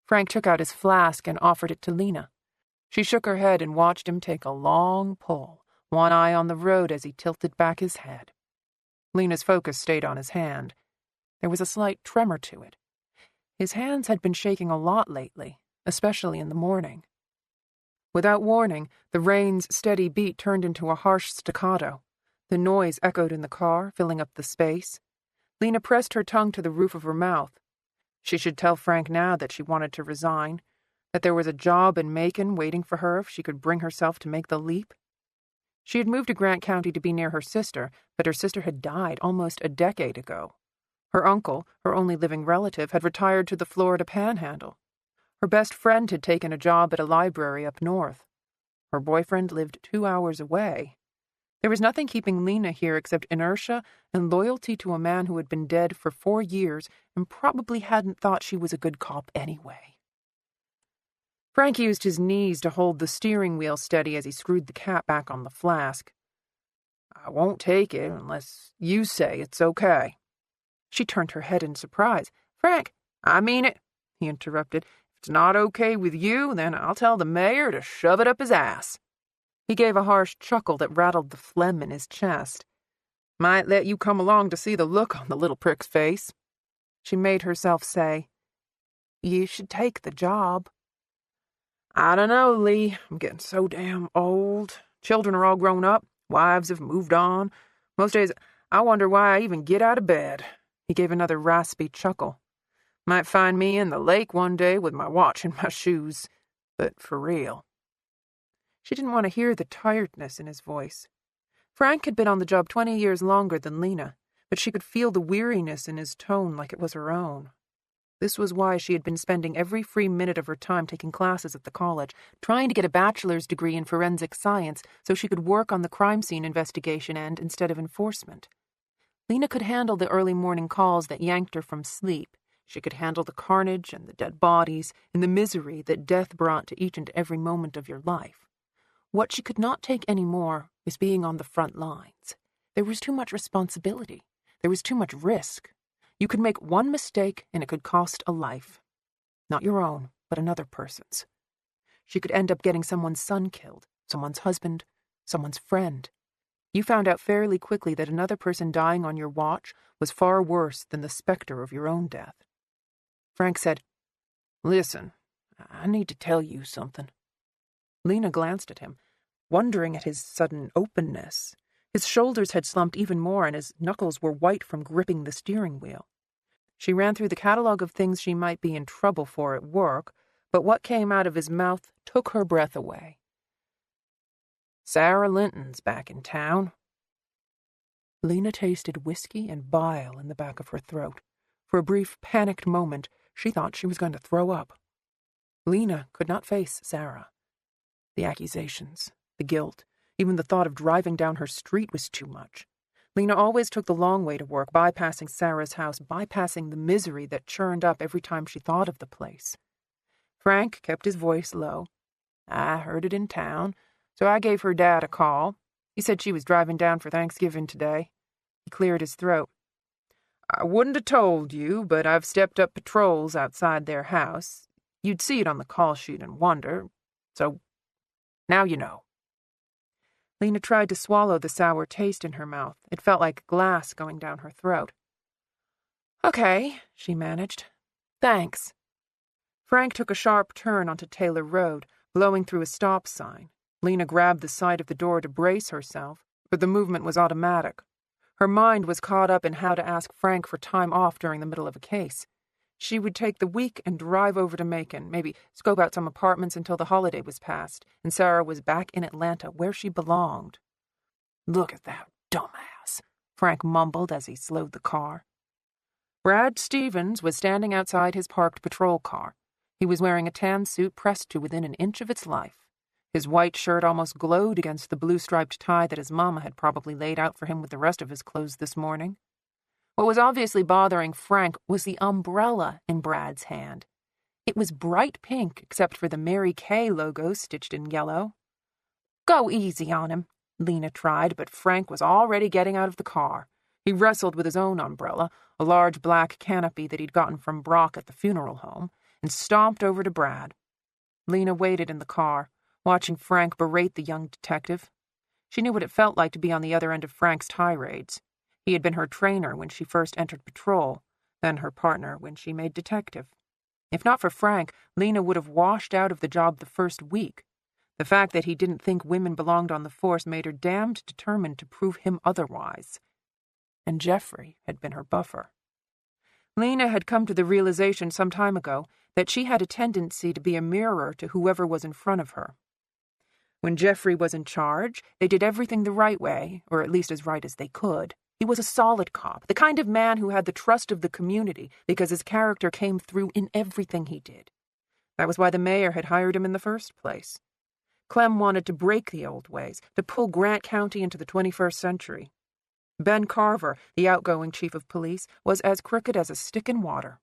Frank took out his flask and offered it to Lena. She shook her head and watched him take a long pull, one eye on the road as he tilted back his head. Lena's focus stayed on his hand. There was a slight tremor to it. His hands had been shaking a lot lately, especially in the morning. Without warning, the rain's steady beat turned into a harsh staccato. The noise echoed in the car, filling up the space. Lena pressed her tongue to the roof of her mouth. She should tell Frank now that she wanted to resign, that there was a job in Macon waiting for her if she could bring herself to make the leap. She had moved to Grant County to be near her sister, but her sister had died almost a decade ago. Her uncle, her only living relative, had retired to the Florida Panhandle. Her best friend had taken a job at a library up north. Her boyfriend lived 2 hours away. There was nothing keeping Lena here except inertia and loyalty to a man who had been dead for 4 years and probably hadn't thought she was a good cop anyway. Frank used his knees to hold the steering wheel steady as he screwed the cap back on the flask. "I won't take it unless you say it's okay." She turned her head in surprise. "Frank, I mean it," he interrupted. "If it's not okay with you, then I'll tell the mayor to shove it up his ass." He gave a harsh chuckle that rattled the phlegm in his chest. "Might let you come along to see the look on the little prick's face." She made herself say, "You should take the job." "I don't know, Lee. I'm getting so damn old. Children are all grown up. Wives have moved on. Most days, I wonder why I even get out of bed." He gave another raspy chuckle. "Might find me in the lake one day with my watch in my shoes. But for real." She didn't want to hear the tiredness in his voice. Frank had been on the job 20 years longer than Lena, but she could feel the weariness in his tone like it was her own. This was why she had been spending every free minute of her time taking classes at the college, trying to get a bachelor's degree in forensic science so she could work on the crime scene investigation end instead of enforcement. Lena could handle the early morning calls that yanked her from sleep. She could handle the carnage and the dead bodies and the misery that death brought to each and every moment of your life. What she could not take any more was being on the front lines. There was too much responsibility. There was too much risk. You could make one mistake and it could cost a life. Not your own, but another person's. She could end up getting someone's son killed, someone's husband, someone's friend. You found out fairly quickly that another person dying on your watch was far worse than the specter of your own death. Frank said, "Listen, I need to tell you something." Lena glanced at him, wondering at his sudden openness. His shoulders had slumped even more, and his knuckles were white from gripping the steering wheel. She ran through the catalog of things she might be in trouble for at work, but what came out of his mouth took her breath away. "Sarah Linton's back in town." Lena tasted whiskey and bile in the back of her throat. For a brief, panicked moment, she thought she was going to throw up. Lena could not face Sarah. The accusations, the guilt, even the thought of driving down her street was too much. Lena always took the long way to work, bypassing Sarah's house, bypassing the misery that churned up every time she thought of the place. Frank kept his voice low. "I heard it in town, so I gave her dad a call. He said she was driving down for Thanksgiving today." He cleared his throat. "I wouldn't have told you, but I've stepped up patrols outside their house. You'd see it on the call sheet and wonder. So, now you know." Lena tried to swallow the sour taste in her mouth. It felt like glass going down her throat. "Okay," she managed. "Thanks." Frank took a sharp turn onto Taylor Road, blowing through a stop sign. Lena grabbed the side of the door to brace herself, but the movement was automatic. Her mind was caught up in how to ask Frank for time off during the middle of a case. She would take the week and drive over to Macon, maybe scope out some apartments until the holiday was past, and Sarah was back in Atlanta, where she belonged. "Look at that dumbass," Frank mumbled as he slowed the car. Brad Stevens was standing outside his parked patrol car. He was wearing a tan suit pressed to within an inch of its life. His white shirt almost glowed against the blue-striped tie that his mama had probably laid out for him with the rest of his clothes this morning. What was obviously bothering Frank was the umbrella in Brad's hand. It was bright pink except for the Mary Kay logo stitched in yellow. "Go easy on him," Lena tried, but Frank was already getting out of the car. He wrestled with his own umbrella, a large black canopy that he'd gotten from Brock at the funeral home, and stomped over to Brad. Lena waited in the car, watching Frank berate the young detective. She knew what it felt like to be on the other end of Frank's tirades. He had been her trainer when she first entered patrol, then her partner when she made detective. If not for Frank, Lena would have washed out of the job the first week. The fact that he didn't think women belonged on the force made her damned determined to prove him otherwise. And Jeffrey had been her buffer. Lena had come to the realization some time ago that she had a tendency to be a mirror to whoever was in front of her. When Jeffrey was in charge, they did everything the right way, or at least as right as they could. He was a solid cop, the kind of man who had the trust of the community because his character came through in everything he did. That was why the mayor had hired him in the first place. Clem wanted to break the old ways, to pull Grant County into the 21st century. Ben Carver, the outgoing chief of police, was as crooked as a stick in water.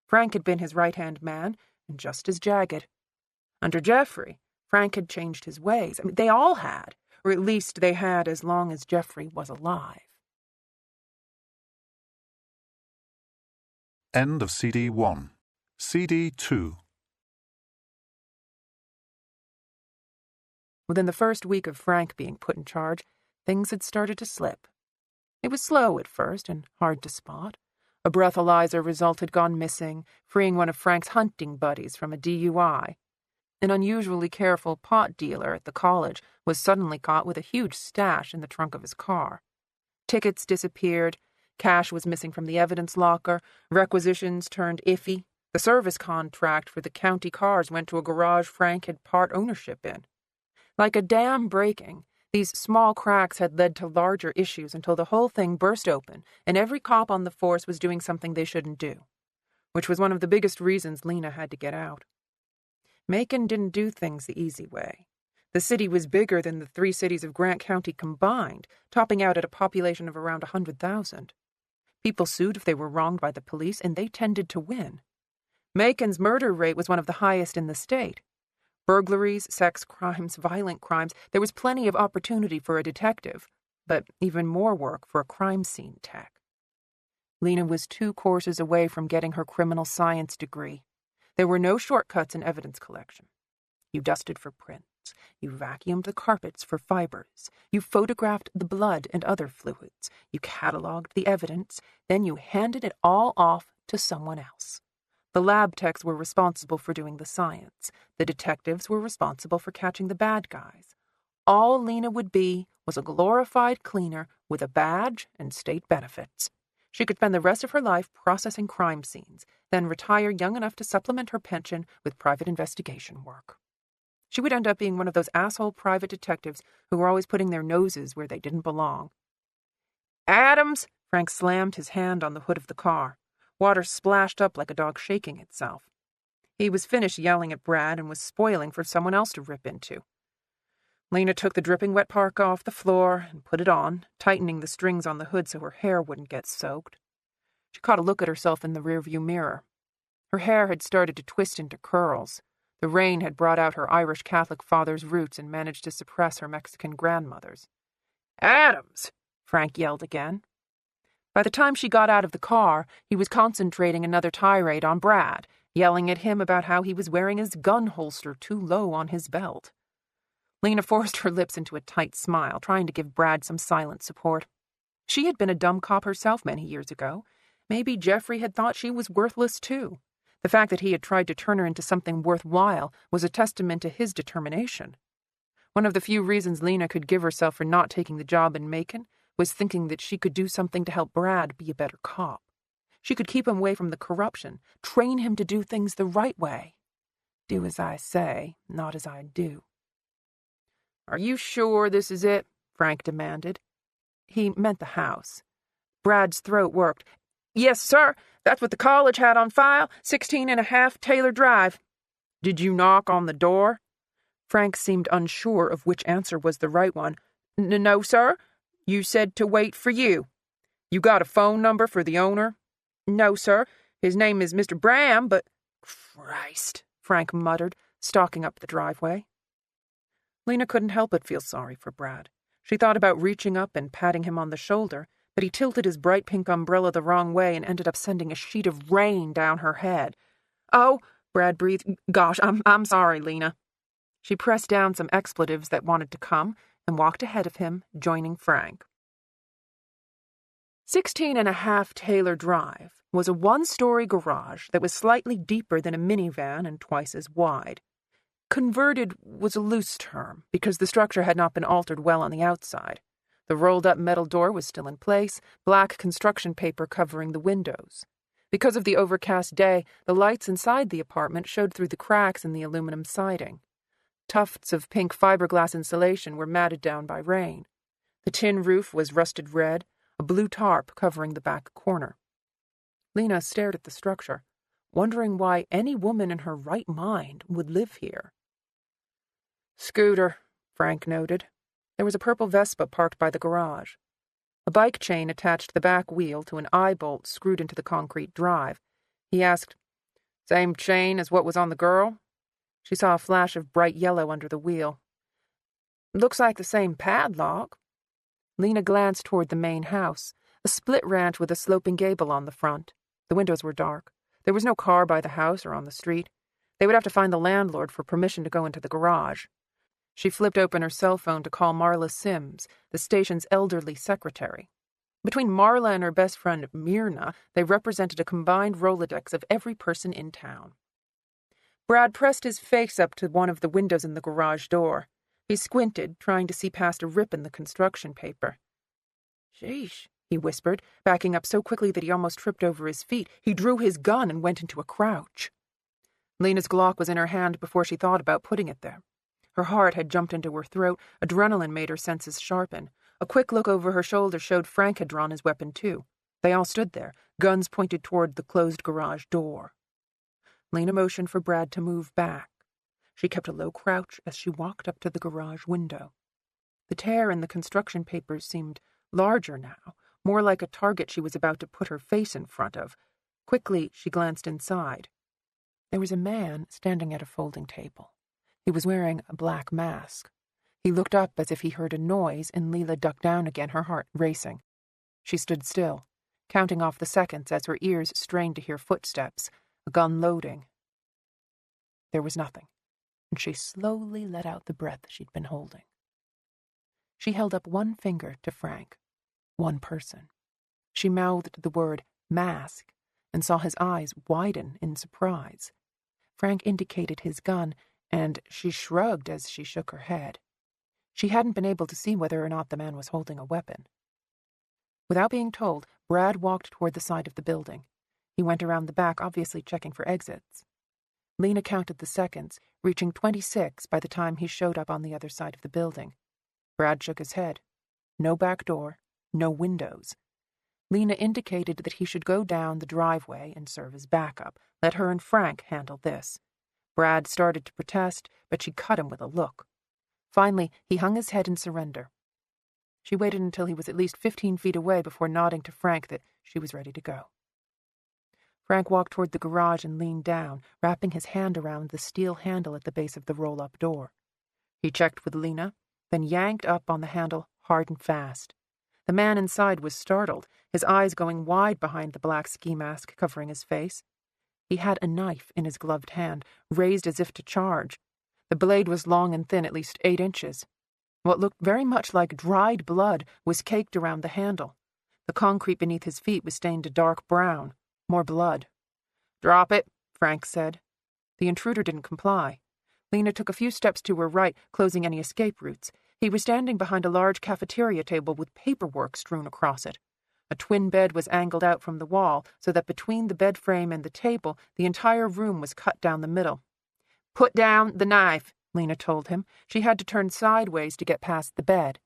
Frank had been his right-hand man, and just as jagged. Under Jeffrey, Frank had changed his ways. They all had, or at least they had as long as Jeffrey was alive. End of CD 1. CD 2. Within the first week of Frank being put in charge, things had started to slip. It was slow at first and hard to spot. A breathalyzer result had gone missing, freeing one of Frank's hunting buddies from a DUI. An unusually careful pot dealer at the college was suddenly caught with a huge stash in the trunk of his car. Tickets disappeared, cash was missing from the evidence locker, requisitions turned iffy. The service contract for the county cars went to a garage Frank had part ownership in. Like a dam breaking, these small cracks had led to larger issues until the whole thing burst open and every cop on the force was doing something they shouldn't do, which was one of the biggest reasons Lena had to get out. Macon didn't do things the easy way. The city was bigger than the 3 cities of Grant County combined, topping out at a population of around 100,000. People sued if they were wronged by the police, and they tended to win. Macon's murder rate was one of the highest in the state. Burglaries, sex crimes, violent crimes, there was plenty of opportunity for a detective, but even more work for a crime scene tech. Lena was 2 courses away from getting her criminal science degree. There were no shortcuts in evidence collection. You dusted for prints. You vacuumed the carpets for fibers. You photographed the blood and other fluids. You cataloged the evidence. Then you handed it all off to someone else. The lab techs were responsible for doing the science. The detectives were responsible for catching the bad guys. All Lena would be was a glorified cleaner with a badge and state benefits. She could spend the rest of her life processing crime scenes, then retire young enough to supplement her pension with private investigation work. She would end up being one of those asshole private detectives who were always putting their noses where they didn't belong. "Adams!" Frank slammed his hand on the hood of the car. Water splashed up like a dog shaking itself. He was finished yelling at Brad and was spoiling for someone else to rip into. Lena took the dripping wet parka off the floor and put it on, tightening the strings on the hood so her hair wouldn't get soaked. She caught a look at herself in the rearview mirror. Her hair had started to twist into curls. The rain had brought out her Irish Catholic father's roots and managed to suppress her Mexican grandmother's. "Adams!" Frank yelled again. By the time she got out of the car, he was concentrating another tirade on Brad, yelling at him about how he was wearing his gun holster too low on his belt. Lena forced her lips into a tight smile, trying to give Brad some silent support. She had been a dumb cop herself many years ago. Maybe Jeffrey had thought she was worthless too. The fact that he had tried to turn her into something worthwhile was a testament to his determination. One of the few reasons Lena could give herself for not taking the job in Macon was thinking that she could do something to help Brad be a better cop. She could keep him away from the corruption, train him to do things the right way. Do as I say, not as I do. "Are you sure this is it?" Frank demanded. He meant the house. Brad's throat worked. "Yes, sir. That's what the college had on file, 16.5 Taylor Drive." "Did you knock on the door?" Frank seemed unsure of which answer was the right one. No, sir. You said to wait for you. You got a phone number for the owner?" "No, sir. His name is Mr. Bram, but—" "Christ," Frank muttered, stalking up the driveway. Lena couldn't help but feel sorry for Brad. She thought about reaching up and patting him on the shoulder, but he tilted his bright pink umbrella the wrong way and ended up sending a sheet of rain down her head. "Oh," Brad breathed. "Gosh, I'm sorry, Lena." She pressed down some expletives that wanted to come and walked ahead of him, joining Frank. 16.5 Taylor Drive was a 1-story garage that was slightly deeper than a minivan and twice as wide. Converted was a loose term, because the structure had not been altered well on the outside. The rolled-up metal door was still in place, black construction paper covering the windows. Because of the overcast day, the lights inside the apartment showed through the cracks in the aluminum siding. Tufts of pink fiberglass insulation were matted down by rain. The tin roof was rusted red, a blue tarp covering the back corner. Lena stared at the structure, wondering why any woman in her right mind would live here. "Scooter," Frank noted. There was a purple Vespa parked by the garage. A bike chain attached the back wheel to an eye bolt screwed into the concrete drive. He asked, "Same chain as what was on the girl?" She saw a flash of bright yellow under the wheel. "Looks like the same padlock." Lena glanced toward the main house, a split ranch with a sloping gable on the front. The windows were dark. There was no car by the house or on the street. They would have to find the landlord for permission to go into the garage. She flipped open her cell phone to call Marla Sims, the station's elderly secretary. Between Marla and her best friend, Myrna, they represented a combined Rolodex of every person in town. Brad pressed his face up to one of the windows in the garage door. He squinted, trying to see past a rip in the construction paper. "Sheesh," he whispered, backing up so quickly that he almost tripped over his feet. He drew his gun and went into a crouch. Lena's Glock was in her hand before she thought about putting it there. Her heart had jumped into her throat. Adrenaline made her senses sharpen. A quick look over her shoulder showed Frank had drawn his weapon too. They all stood there, guns pointed toward the closed garage door. Lena motioned for Brad to move back. She kept a low crouch as she walked up to the garage window. The tear in the construction papers seemed larger now, more like a target she was about to put her face in front of. Quickly, she glanced inside. There was a man standing at a folding table. He was wearing a black mask. He looked up as if he heard a noise, and Leela ducked down again, her heart racing. She stood still, counting off the seconds as her ears strained to hear footsteps, a gun loading. There was nothing, and she slowly let out the breath she'd been holding. She held up one finger to Frank. One person. She mouthed the word mask and saw his eyes widen in surprise. Frank indicated his gun, and she shrugged as she shook her head. She hadn't been able to see whether or not the man was holding a weapon. Without being told, Brad walked toward the side of the building. He went around the back, obviously checking for exits. Lena counted the seconds, reaching 26 by the time he showed up on the other side of the building. Brad shook his head. No back door, no windows. Lena indicated that he should go down the driveway and serve as backup. Let her and Frank handle this. Brad started to protest, but she cut him with a look. Finally, he hung his head in surrender. She waited until he was at least 15 feet away before nodding to Frank that she was ready to go. Frank walked toward the garage and leaned down, wrapping his hand around the steel handle at the base of the roll-up door. He checked with Lena, then yanked up on the handle hard and fast. The man inside was startled, his eyes going wide behind the black ski mask covering his face. He had a knife in his gloved hand, raised as if to charge. The blade was long and thin, at least 8 inches. What looked very much like dried blood was caked around the handle. The concrete beneath his feet was stained a dark brown. More blood. "Drop it," Frank said. The intruder didn't comply. Lena took a few steps to her right, closing any escape routes. He was standing behind a large cafeteria table with paperwork strewn across it. A twin bed was angled out from the wall, so that between the bed frame and the table, the entire room was cut down the middle. "Put down the knife," Lena told him. She had to turn sideways to get past the bed.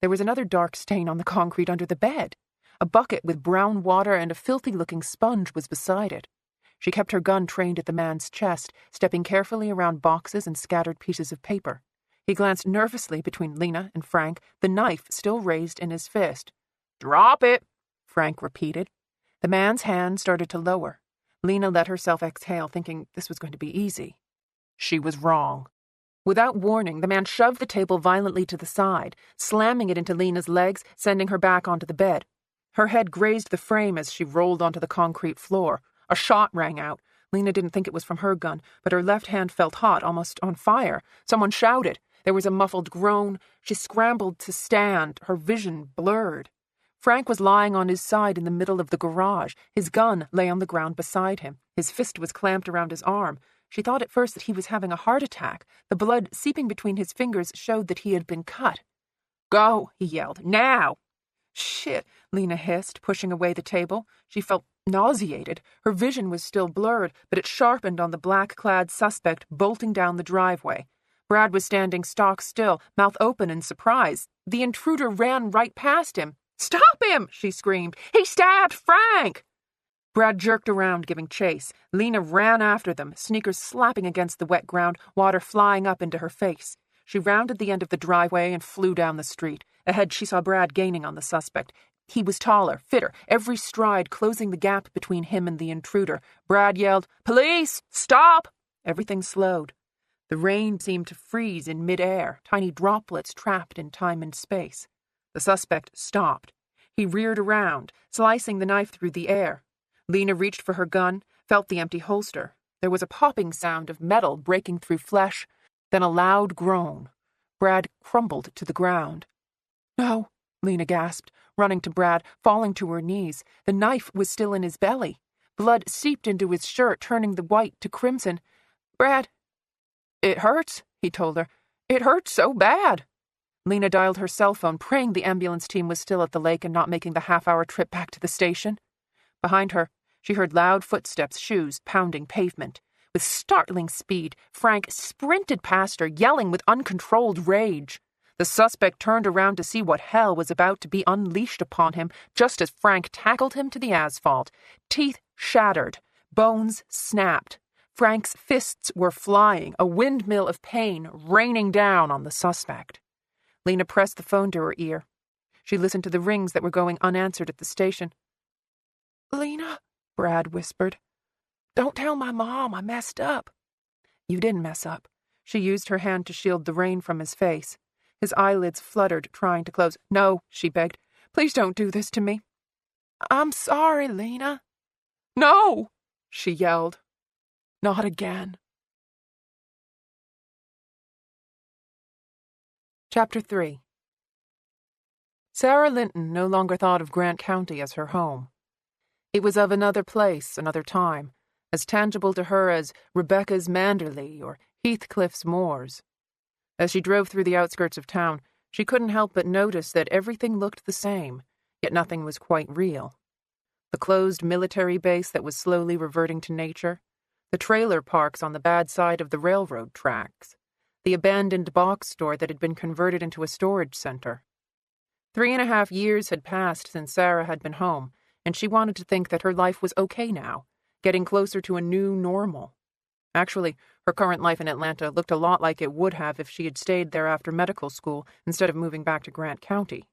There was another dark stain on the concrete under the bed. A bucket with brown water and a filthy-looking sponge was beside it. She kept her gun trained at the man's chest, stepping carefully around boxes and scattered pieces of paper. He glanced nervously between Lena and Frank, the knife still raised in his fist. "Drop it," Frank repeated. The man's hand started to lower. Lena let herself exhale, thinking this was going to be easy. She was wrong. Without warning, the man shoved the table violently to the side, slamming it into Lena's legs, sending her back onto the bed. Her head grazed the frame as she rolled onto the concrete floor. A shot rang out. Lena didn't think it was from her gun, but her left hand felt hot, almost on fire. Someone shouted. There was a muffled groan. She scrambled to stand, her vision blurred. Frank was lying on his side in the middle of the garage. His gun lay on the ground beside him. His fist was clamped around his arm. She thought at first that he was having a heart attack. The blood seeping between his fingers showed that he had been cut. "Go," he yelled. "Now!" "Shit," Lena hissed, pushing away the table. She felt nauseated. Her vision was still blurred, but it sharpened on the black-clad suspect bolting down the driveway. Brad was standing stock still, mouth open in surprise. The intruder ran right past him. "Stop him!" she screamed. "He stabbed Frank!" Brad jerked around, giving chase. Lena ran after them, sneakers slapping against the wet ground, water flying up into her face. She rounded the end of the driveway and flew down the street. Ahead, she saw Brad gaining on the suspect. He was taller, fitter, every stride closing the gap between him and the intruder. Brad yelled, "Police! Stop!" Everything slowed. The rain seemed to freeze in midair, tiny droplets trapped in time and space. The suspect stopped. He reared around, slicing the knife through the air. Lena reached for her gun, felt the empty holster. There was a popping sound of metal breaking through flesh, then a loud groan. Brad crumbled to the ground. "No," Lena gasped, running to Brad, falling to her knees. The knife was still in his belly. Blood seeped into his shirt, turning the white to crimson. "Brad." "It hurts," he told her. "It hurts so bad." Lena dialed her cell phone, praying the ambulance team was still at the lake and not making the half-hour trip back to the station. Behind her, she heard loud footsteps, shoes pounding pavement. With startling speed, Frank sprinted past her, yelling with uncontrolled rage. The suspect turned around to see what hell was about to be unleashed upon him just as Frank tackled him to the asphalt. Teeth shattered, bones snapped. Frank's fists were flying, a windmill of pain raining down on the suspect. Lena pressed the phone to her ear. She listened to the rings that were going unanswered at the station. "Lena," Brad whispered. "Don't tell my mom I messed up." "You didn't mess up." She used her hand to shield the rain from his face. His eyelids fluttered, trying to close. "No," she begged. "Please don't do this to me." "I'm sorry, Lena." "No!" she yelled. "Not again." Chapter 3. Sarah Linton no longer thought of Grant County as her home. It was of another place, another time, as tangible to her as Rebecca's Manderley or Heathcliff's moors. As she drove through the outskirts of town, she couldn't help but notice that everything looked the same, yet nothing was quite real. The closed military base that was slowly reverting to nature, the trailer parks on the bad side of the railroad tracks, the abandoned box store that had been converted into a storage center. 3.5 years had passed since Sarah had been home, and she wanted to think that her life was okay now, getting closer to a new normal. Actually, her current life in Atlanta looked a lot like it would have if she had stayed there after medical school instead of moving back to Grant County.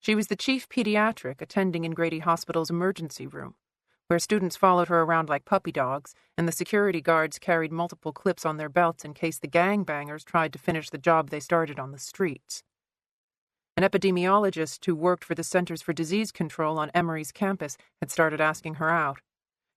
She was the chief pediatric attending in Grady Hospital's emergency room, where students followed her around like puppy dogs, and the security guards carried multiple clips on their belts in case the gangbangers tried to finish the job they started on the streets. An epidemiologist who worked for the Centers for Disease Control on Emory's campus had started asking her out.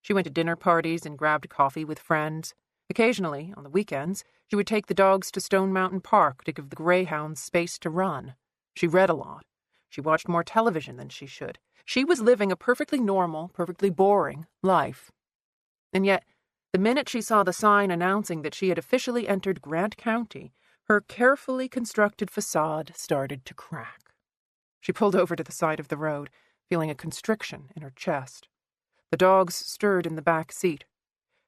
She went to dinner parties and grabbed coffee with friends. Occasionally, on the weekends, she would take the dogs to Stone Mountain Park to give the greyhounds space to run. She read a lot. She watched more television than she should. She was living a perfectly normal, perfectly boring life. And yet, the minute she saw the sign announcing that she had officially entered Grant County, her carefully constructed facade started to crack. She pulled over to the side of the road, feeling a constriction in her chest. The dogs stirred in the back seat.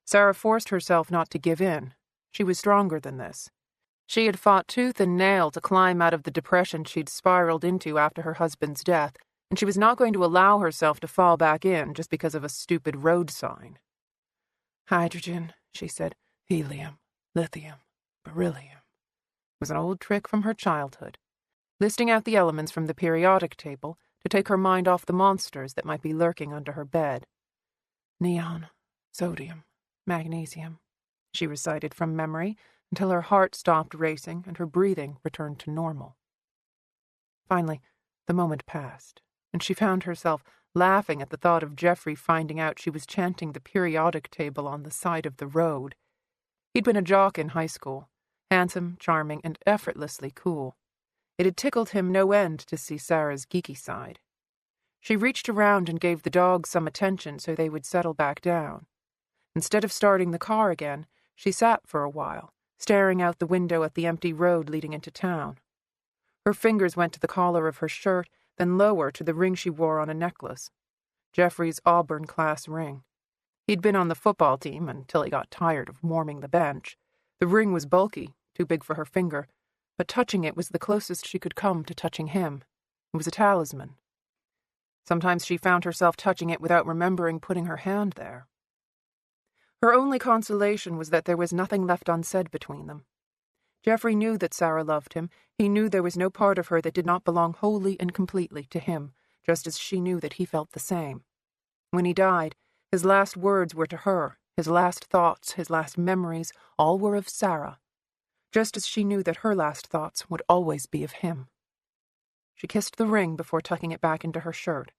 Sarah forced herself not to give in. She was stronger than this. She had fought tooth and nail to climb out of the depression she'd spiraled into after her husband's death, and she was not going to allow herself to fall back in just because of a stupid road sign. "Hydrogen," she said, "helium, lithium, beryllium." It was an old trick from her childhood, listing out the elements from the periodic table to take her mind off the monsters that might be lurking under her bed. "Neon, sodium, magnesium," she recited from memory until her heart stopped racing and her breathing returned to normal. Finally, the moment passed, and she found herself laughing at the thought of Jeffrey finding out she was chanting the periodic table on the side of the road. He'd been a jock in high school, handsome, charming, and effortlessly cool. It had tickled him no end to see Sarah's geeky side. She reached around and gave the dogs some attention so they would settle back down. Instead of starting the car again, She sat for a while, staring out the window at the empty road leading into town. Her fingers went to the collar of her shirt, then lower to the ring she wore on a necklace. Jeffrey's Auburn class ring. He'd been on the football team until he got tired of warming the bench. The ring was bulky, too big for her finger, but touching it was the closest she could come to touching him. It was a talisman. Sometimes she found herself touching it without remembering putting her hand there. Her only consolation was that there was nothing left unsaid between them. Jeffrey knew that Sarah loved him. He knew there was no part of her that did not belong wholly and completely to him, just as she knew that he felt the same. When he died, his last words were to her, his last thoughts, his last memories, all were of Sarah, just as she knew that her last thoughts would always be of him. She kissed the ring before tucking it back into her shirt.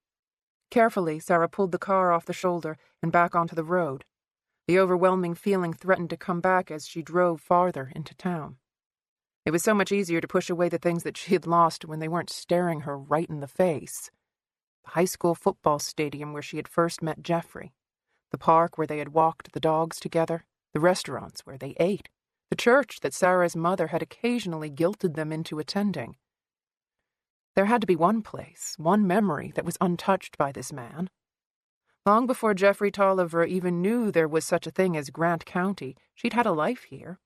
Carefully, Sarah pulled the car off the shoulder and back onto the road. The overwhelming feeling threatened to come back as she drove farther into town. It was so much easier to push away the things that she had lost when they weren't staring her right in the face. The high school football stadium where she had first met Jeffrey, the park where they had walked the dogs together, the restaurants where they ate, the church that Sarah's mother had occasionally guilted them into attending. There had to be one place, one memory that was untouched by this man. Long before Jeffrey Tolliver even knew there was such a thing as Grant County, she'd had a life here.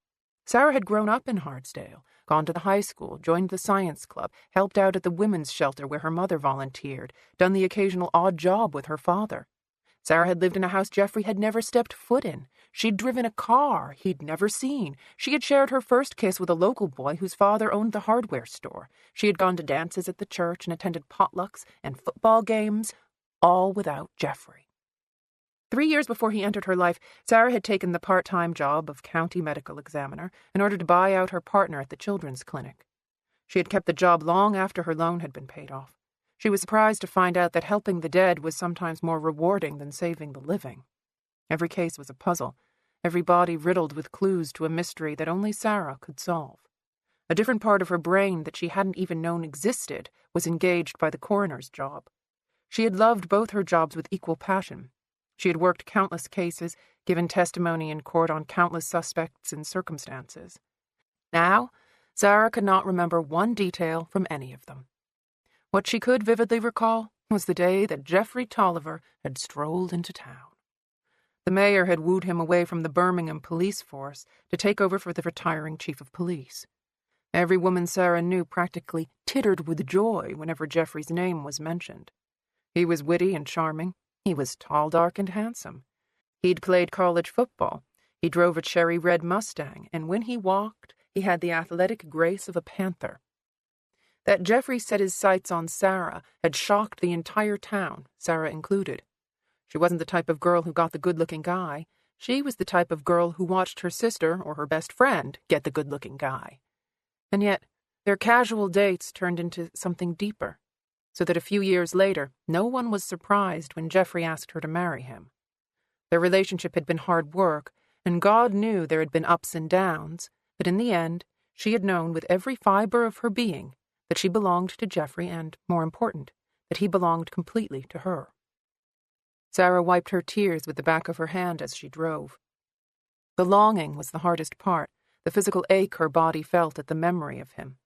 Sarah had grown up in Hartsdale, gone to the high school, joined the science club, helped out at the women's shelter where her mother volunteered, done the occasional odd job with her father. Sarah had lived in a house Jeffrey had never stepped foot in. She'd driven a car he'd never seen. She had shared her first kiss with a local boy whose father owned the hardware store. She had gone to dances at the church and attended potlucks and football games, all without Jeffrey. 3 years before he entered her life, Sarah had taken the part-time job of county medical examiner in order to buy out her partner at the children's clinic. She had kept the job long after her loan had been paid off. She was surprised to find out that helping the dead was sometimes more rewarding than saving the living. Every case was a puzzle, every body riddled with clues to a mystery that only Sarah could solve. A different part of her brain that she hadn't even known existed was engaged by the coroner's job. She had loved both her jobs with equal passion. She had worked countless cases, given testimony in court on countless suspects and circumstances. Now, Sarah could not remember one detail from any of them. What she could vividly recall was the day that Jeffrey Tolliver had strolled into town. The mayor had wooed him away from the Birmingham police force to take over for the retiring chief of police. Every woman Sarah knew practically tittered with joy whenever Jeffrey's name was mentioned. He was witty and charming. He was tall, dark, and handsome. He'd played college football. He drove a cherry red Mustang, and when he walked, he had the athletic grace of a panther. That Jeffrey set his sights on Sarah had shocked the entire town, Sarah included. She wasn't the type of girl who got the good-looking guy. She was the type of girl who watched her sister or her best friend get the good-looking guy. And yet, their casual dates turned into something deeper, so that a few years later, no one was surprised when Jeffrey asked her to marry him. Their relationship had been hard work, and God knew there had been ups and downs, but in the end, she had known with every fiber of her being that she belonged to Jeffrey and, more important, that he belonged completely to her. Sarah wiped her tears with the back of her hand as she drove. The longing was the hardest part, the physical ache her body felt at the memory of him.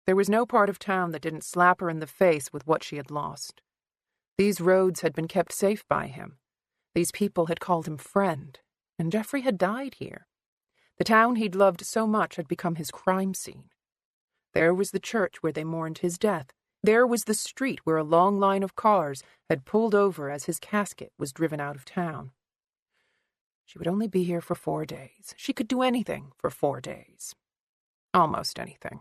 There was no part of town that didn't slap her in the face with what she had lost. These roads had been kept safe by him. These people had called him friend, and Jeffrey had died here. The town he'd loved so much had become his crime scene. There was the church where they mourned his death. There was the street where a long line of cars had pulled over as his casket was driven out of town. She would only be here for 4 days. She could do anything for 4 days. Almost anything.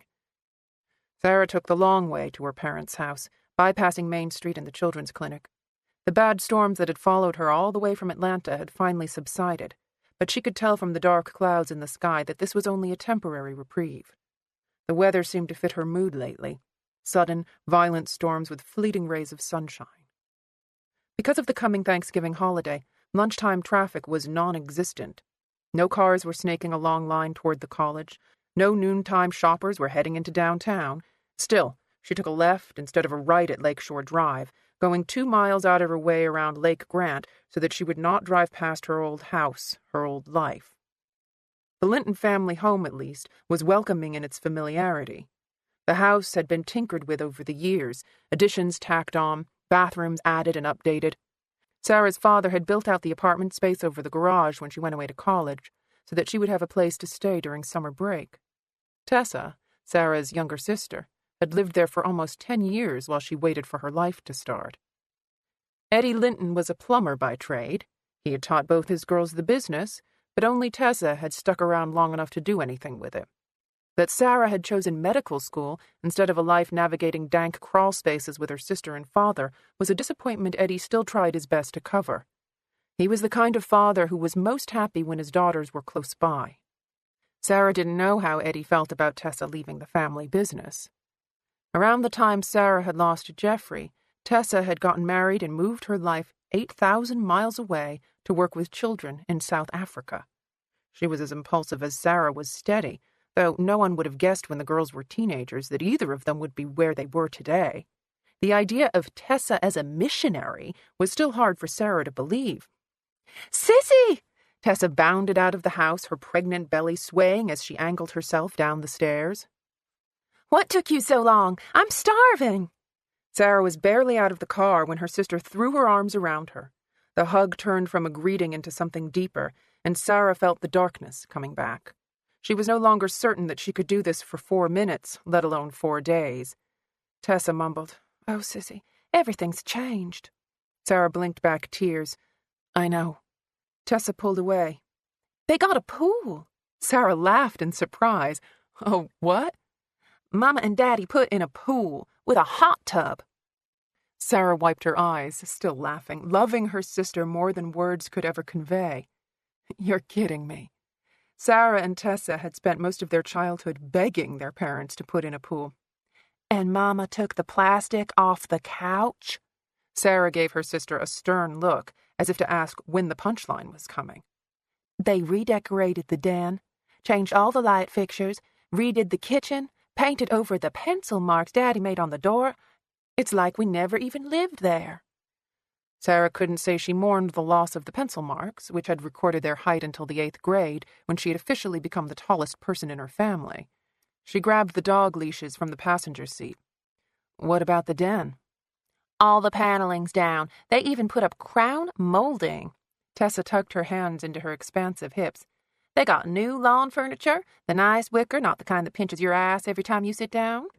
Sarah took the long way to her parents' house, bypassing Main Street and the children's clinic. The bad storms that had followed her all the way from Atlanta had finally subsided, but she could tell from the dark clouds in the sky that this was only a temporary reprieve. The weather seemed to fit her mood lately, sudden, violent storms with fleeting rays of sunshine. Because of the coming Thanksgiving holiday, lunchtime traffic was non-existent. No cars were snaking a long line toward the college. No noontime shoppers were heading into downtown. Still, she took a left instead of a right at Lakeshore Drive, going 2 miles out of her way around Lake Grant so that she would not drive past her old house, her old life. The Linton family home, at least, was welcoming in its familiarity. The house had been tinkered with over the years, additions tacked on, bathrooms added and updated. Sarah's father had built out the apartment space over the garage when she went away to college, so that she would have a place to stay during summer break. Tessa, Sarah's younger sister, had lived there for almost 10 years while she waited for her life to start. Eddie Linton was a plumber by trade. He had taught both his girls the business, but only Tessa had stuck around long enough to do anything with it. That Sarah had chosen medical school instead of a life navigating dank crawl spaces with her sister and father was a disappointment Eddie still tried his best to cover. He was the kind of father who was most happy when his daughters were close by. Sarah didn't know how Eddie felt about Tessa leaving the family business. Around the time Sarah had lost Jeffrey, Tessa had gotten married and moved her life 8,000 miles away to work with children in South Africa. She was as impulsive as Sarah was steady, though no one would have guessed when the girls were teenagers that either of them would be where they were today. The idea of Tessa as a missionary was still hard for Sarah to believe. "Sissy!" Tessa bounded out of the house, her pregnant belly swaying as she angled herself down the stairs. "What took you so long? I'm starving!" Sarah was barely out of the car when her sister threw her arms around her. The hug turned from a greeting into something deeper, and Sarah felt the darkness coming back. She was no longer certain that she could do this for 4 minutes, let alone 4 days. Tessa mumbled, "Oh, Sissy, everything's changed." Sarah blinked back tears. "I know." Tessa pulled away. "They got a pool." Sarah laughed in surprise. "Oh, what?" "Mama and Daddy put in a pool with a hot tub." Sarah wiped her eyes, still laughing, loving her sister more than words could ever convey. "You're kidding me." Sarah and Tessa had spent most of their childhood begging their parents to put in a pool. "And Mama took the plastic off the couch?" Sarah gave her sister a stern look, as if to ask when the punchline was coming. "They redecorated the den, changed all the light fixtures, redid the kitchen, painted over the pencil marks Daddy made on the door. It's like we never even lived there." Sarah couldn't say she mourned the loss of the pencil marks, which had recorded their height until the 8th grade, when she had officially become the tallest person in her family. She grabbed the dog leashes from the passenger seat. "What about the den?" "All the paneling's down. They even put up crown molding." Tessa tucked her hands into her expansive hips. "They got new lawn furniture, the nice wicker, not the kind that pinches your ass every time you sit down."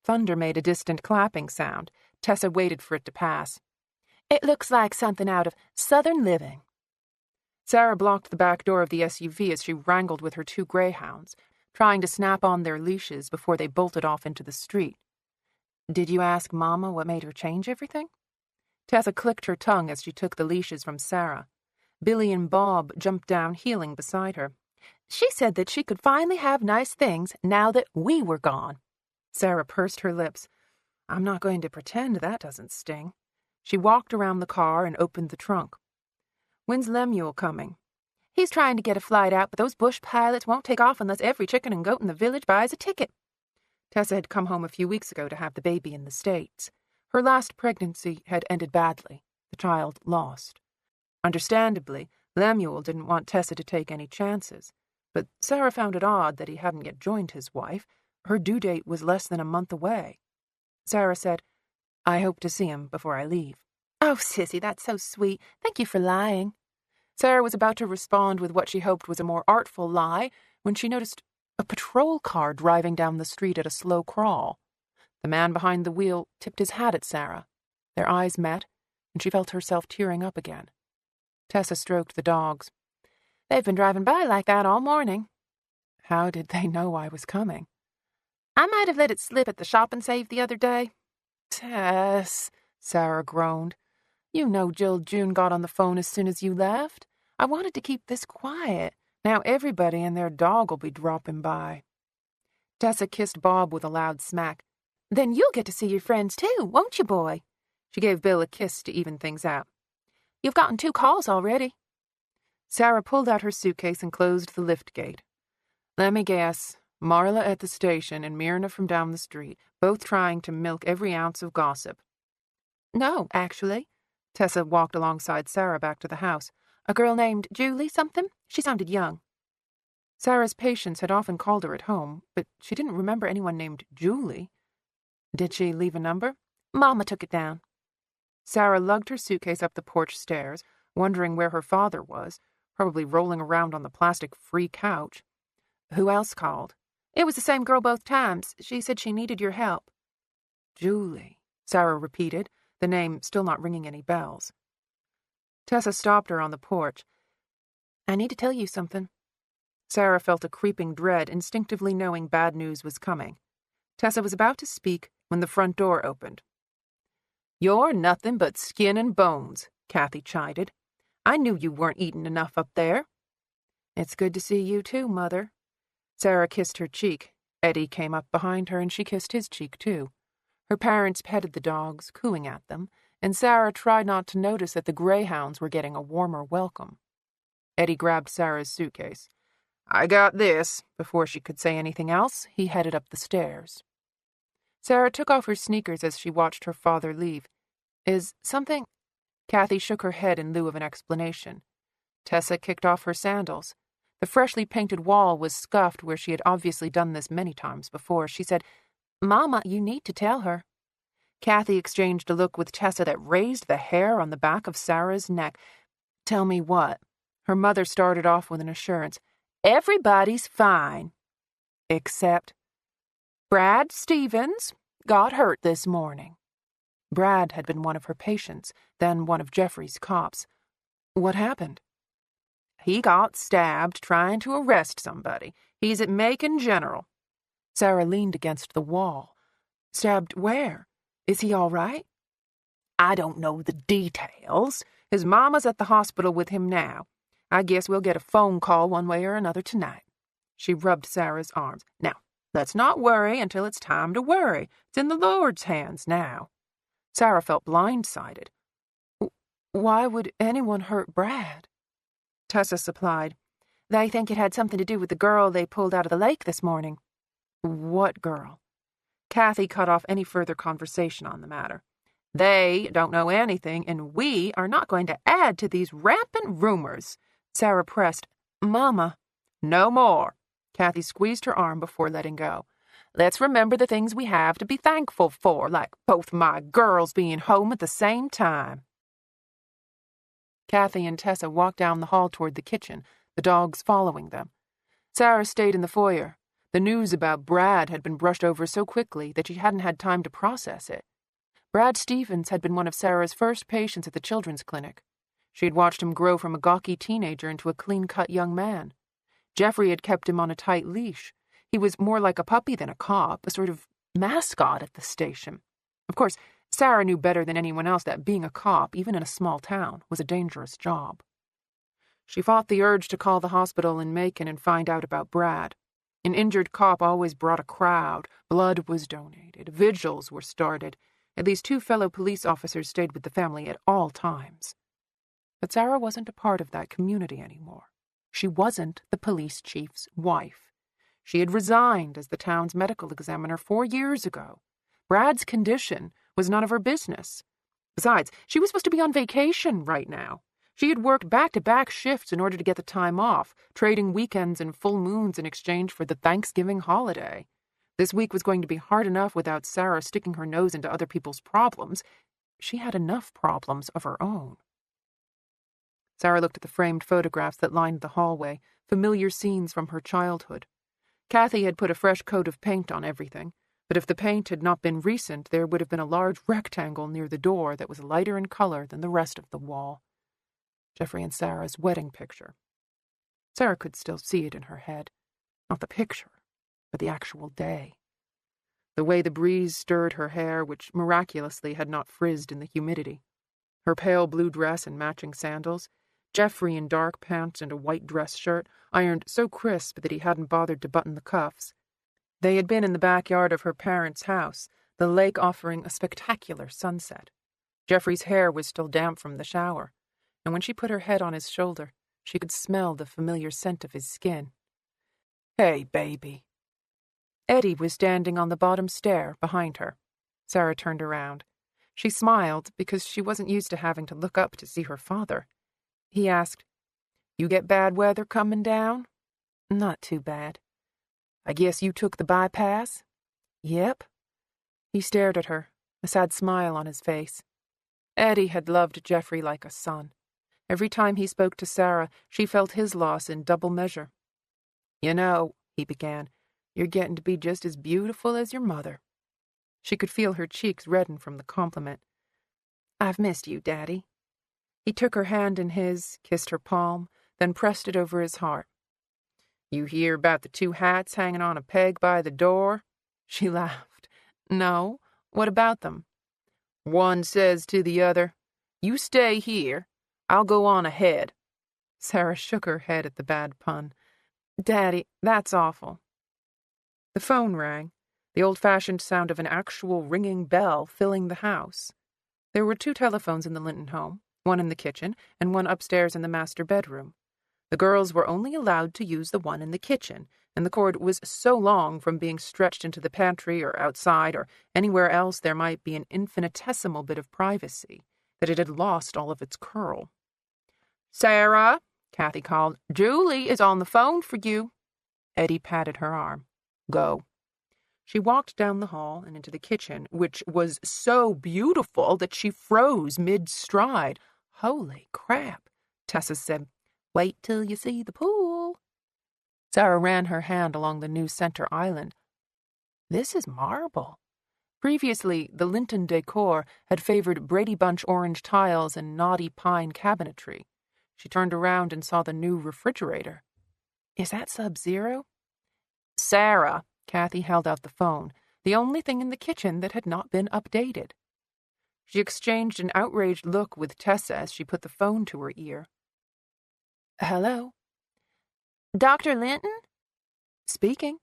Thunder made a distant clapping sound. Tessa waited for it to pass. "It looks like something out of Southern Living." Sarah blocked the back door of the SUV as she wrangled with her 2 greyhounds, trying to snap on their leashes before they bolted off into the street. "Did you ask Mama what made her change everything?" Tessa clicked her tongue as she took the leashes from Sarah. Billy and Bob jumped down, heeling beside her. "She said that she could finally have nice things now that we were gone." Sarah pursed her lips. "I'm not going to pretend that doesn't sting." She walked around the car and opened the trunk. "When's Lemuel coming?" "He's trying to get a flight out, but those bush pilots won't take off unless every chicken and goat in the village buys a ticket." Tessa had come home a few weeks ago to have the baby in the States. Her last pregnancy had ended badly, the child lost. Understandably, Lemuel didn't want Tessa to take any chances, but Sarah found it odd that he hadn't yet joined his wife. Her due date was less than a month away. Sarah said, "I hope to see him before I leave." "Oh, Sissy, that's so sweet. Thank you for lying." Sarah was about to respond with what she hoped was a more artful lie when she noticed a patrol car driving down the street at a slow crawl. The man behind the wheel tipped his hat at Sarah. Their eyes met, and she felt herself tearing up again. Tessa stroked the dogs. "They've been driving by like that all morning." "How did they know I was coming?" "I might have let it slip at the shop and save the other day." "Tess," Sarah groaned. "You know Jill June got on the phone as soon as you left. I wanted to keep this quiet. Now everybody and their dog will be dropping by." Tessa kissed Bob with a loud smack. "Then you'll get to see your friends too, won't you, boy?" She gave Bill a kiss to even things out. "You've gotten 2 calls already." Sarah pulled out her suitcase and closed the lift gate. "Let me guess. Marla at the station and Myrna from down the street, both trying to milk every ounce of gossip." "No, actually." Tessa walked alongside Sarah back to the house. "A girl named Julie something? She sounded young." Sarah's patients had often called her at home, but she didn't remember anyone named Julie. Did she leave a number? Mama took it down. Sarah lugged her suitcase up the porch stairs, wondering where her father was, probably rolling around on the plastic-free couch. Who else called? It was the same girl both times. She said she needed your help. Julie, Sarah repeated, the name still not ringing any bells. Tessa stopped her on the porch. I need to tell you something. Sarah felt a creeping dread, instinctively knowing bad news was coming. Tessa was about to speak when the front door opened. You're nothing but skin and bones, Kathy chided. I knew you weren't eating enough up there. It's good to see you too, Mother. Sarah kissed her cheek. Eddie came up behind her and she kissed his cheek too. Her parents petted the dogs, cooing at them, and Sarah tried not to notice that the greyhounds were getting a warmer welcome. Eddie grabbed Sarah's suitcase. I got this. Before she could say anything else, he headed up the stairs. Sarah took off her sneakers as she watched her father leave. Is something... Kathy shook her head in lieu of an explanation. Tessa kicked off her sandals. The freshly painted wall was scuffed where she had obviously done this many times before. She said, Mama, you need to tell her. Kathy exchanged a look with Tessa that raised the hair on the back of Sarah's neck. Tell me what? Her mother started off with an assurance. Everybody's fine. Except Brad Stevens got hurt this morning. Brad had been one of her patients, then one of Jeffrey's cops. What happened? He got stabbed trying to arrest somebody. He's at Macon General. Sarah leaned against the wall. Stabbed where? Is he all right? I don't know the details. His mama's at the hospital with him now. I guess we'll get a phone call one way or another tonight. She rubbed Sarah's arms. Now, let's not worry until it's time to worry. It's in the Lord's hands now. Sarah felt blindsided. Why would anyone hurt Brad? Tessa supplied. They think it had something to do with the girl they pulled out of the lake this morning. What girl? Kathy cut off any further conversation on the matter. They don't know anything, and we are not going to add to these rampant rumors. Sarah pressed. Mama. No more. Kathy squeezed her arm before letting go. Let's remember the things we have to be thankful for, like both my girls being home at the same time. Kathy and Tessa walked down the hall toward the kitchen, the dogs following them. Sarah stayed in the foyer. The news about Brad had been brushed over so quickly that she hadn't had time to process it. Brad Stevens had been one of Sarah's first patients at the children's clinic. She had watched him grow from a gawky teenager into a clean-cut young man. Jeffrey had kept him on a tight leash. He was more like a puppy than a cop, a sort of mascot at the station. Of course, Sarah knew better than anyone else that being a cop, even in a small town, was a dangerous job. She fought the urge to call the hospital in Macon and find out about Brad. An injured cop always brought a crowd. Blood was donated. Vigils were started. At least 2 fellow police officers stayed with the family at all times. But Sarah wasn't a part of that community anymore. She wasn't the police chief's wife. She had resigned as the town's medical examiner 4 years ago. Brad's condition was none of her business. Besides, she was supposed to be on vacation right now. She had worked back-to-back shifts in order to get the time off, trading weekends and full moons in exchange for the Thanksgiving holiday. This week was going to be hard enough without Sarah sticking her nose into other people's problems. She had enough problems of her own. Sarah looked at the framed photographs that lined the hallway, familiar scenes from her childhood. Kathy had put a fresh coat of paint on everything, but if the paint had not been recent, there would have been a large rectangle near the door that was lighter in color than the rest of the wall. Jeffrey and Sarah's wedding picture. Sarah could still see it in her head. Not the picture, but the actual day. The way the breeze stirred her hair, which miraculously had not frizzed in the humidity. Her pale blue dress and matching sandals. Jeffrey in dark pants and a white dress shirt, ironed so crisp that he hadn't bothered to button the cuffs. They had been in the backyard of her parents' house, the lake offering a spectacular sunset. Jeffrey's hair was still damp from the shower, and when she put her head on his shoulder, she could smell the familiar scent of his skin. Hey, baby. Eddie was standing on the bottom stair behind her. Sarah turned around. She smiled because she wasn't used to having to look up to see her father. He asked, You get bad weather coming down? Not too bad. I guess you took the bypass? Yep. He stared at her, a sad smile on his face. Eddie had loved Jeffrey like a son. Every time he spoke to Sarah, she felt his loss in double measure. You know, he began, you're getting to be just as beautiful as your mother. She could feel her cheeks redden from the compliment. I've missed you, Daddy. He took her hand in his, kissed her palm, then pressed it over his heart. You hear about the 2 hats hanging on a peg by the door? She laughed. No, what about them? One says to the other, you stay here, I'll go on ahead. Sarah shook her head at the bad pun. Daddy, that's awful. The phone rang, the old-fashioned sound of an actual ringing bell filling the house. There were 2 telephones in the Linton home, one in the kitchen and one upstairs in the master bedroom. The girls were only allowed to use the one in the kitchen, and the cord was so long from being stretched into the pantry or outside or anywhere else there might be an infinitesimal bit of privacy that it had lost all of its curl. Sarah, Kathy called, Julie is on the phone for you. Eddie patted her arm. Go. She walked down the hall and into the kitchen, which was so beautiful that she froze mid-stride. Holy crap, Tessa said. Wait till you see the pool. Sarah ran her hand along the new center island. This is marble. Previously, the Linton decor had favored Brady Bunch orange tiles and naughty pine cabinetry. She turned around and saw the new refrigerator. Is that Sub-Zero? Sarah, Kathy held out the phone, the only thing in the kitchen that had not been updated. She exchanged an outraged look with Tessa as she put the phone to her ear. Hello? Dr. Linton? Speaking.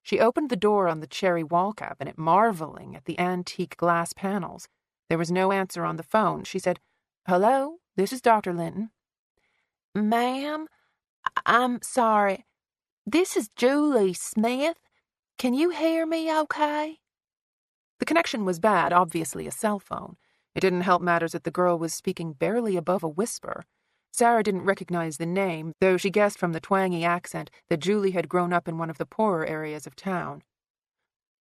She opened the door on the cherry wall cabinet, marveling at the antique glass panels. There was no answer on the phone. She said, Hello, this is Dr. Linton. Ma'am, I'm sorry. This is Julie Smith. Can you hear me okay? The connection was bad, obviously a cell phone. It didn't help matters that the girl was speaking barely above a whisper. Sarah didn't recognize the name, though she guessed from the twangy accent that Julie had grown up in one of the poorer areas of town.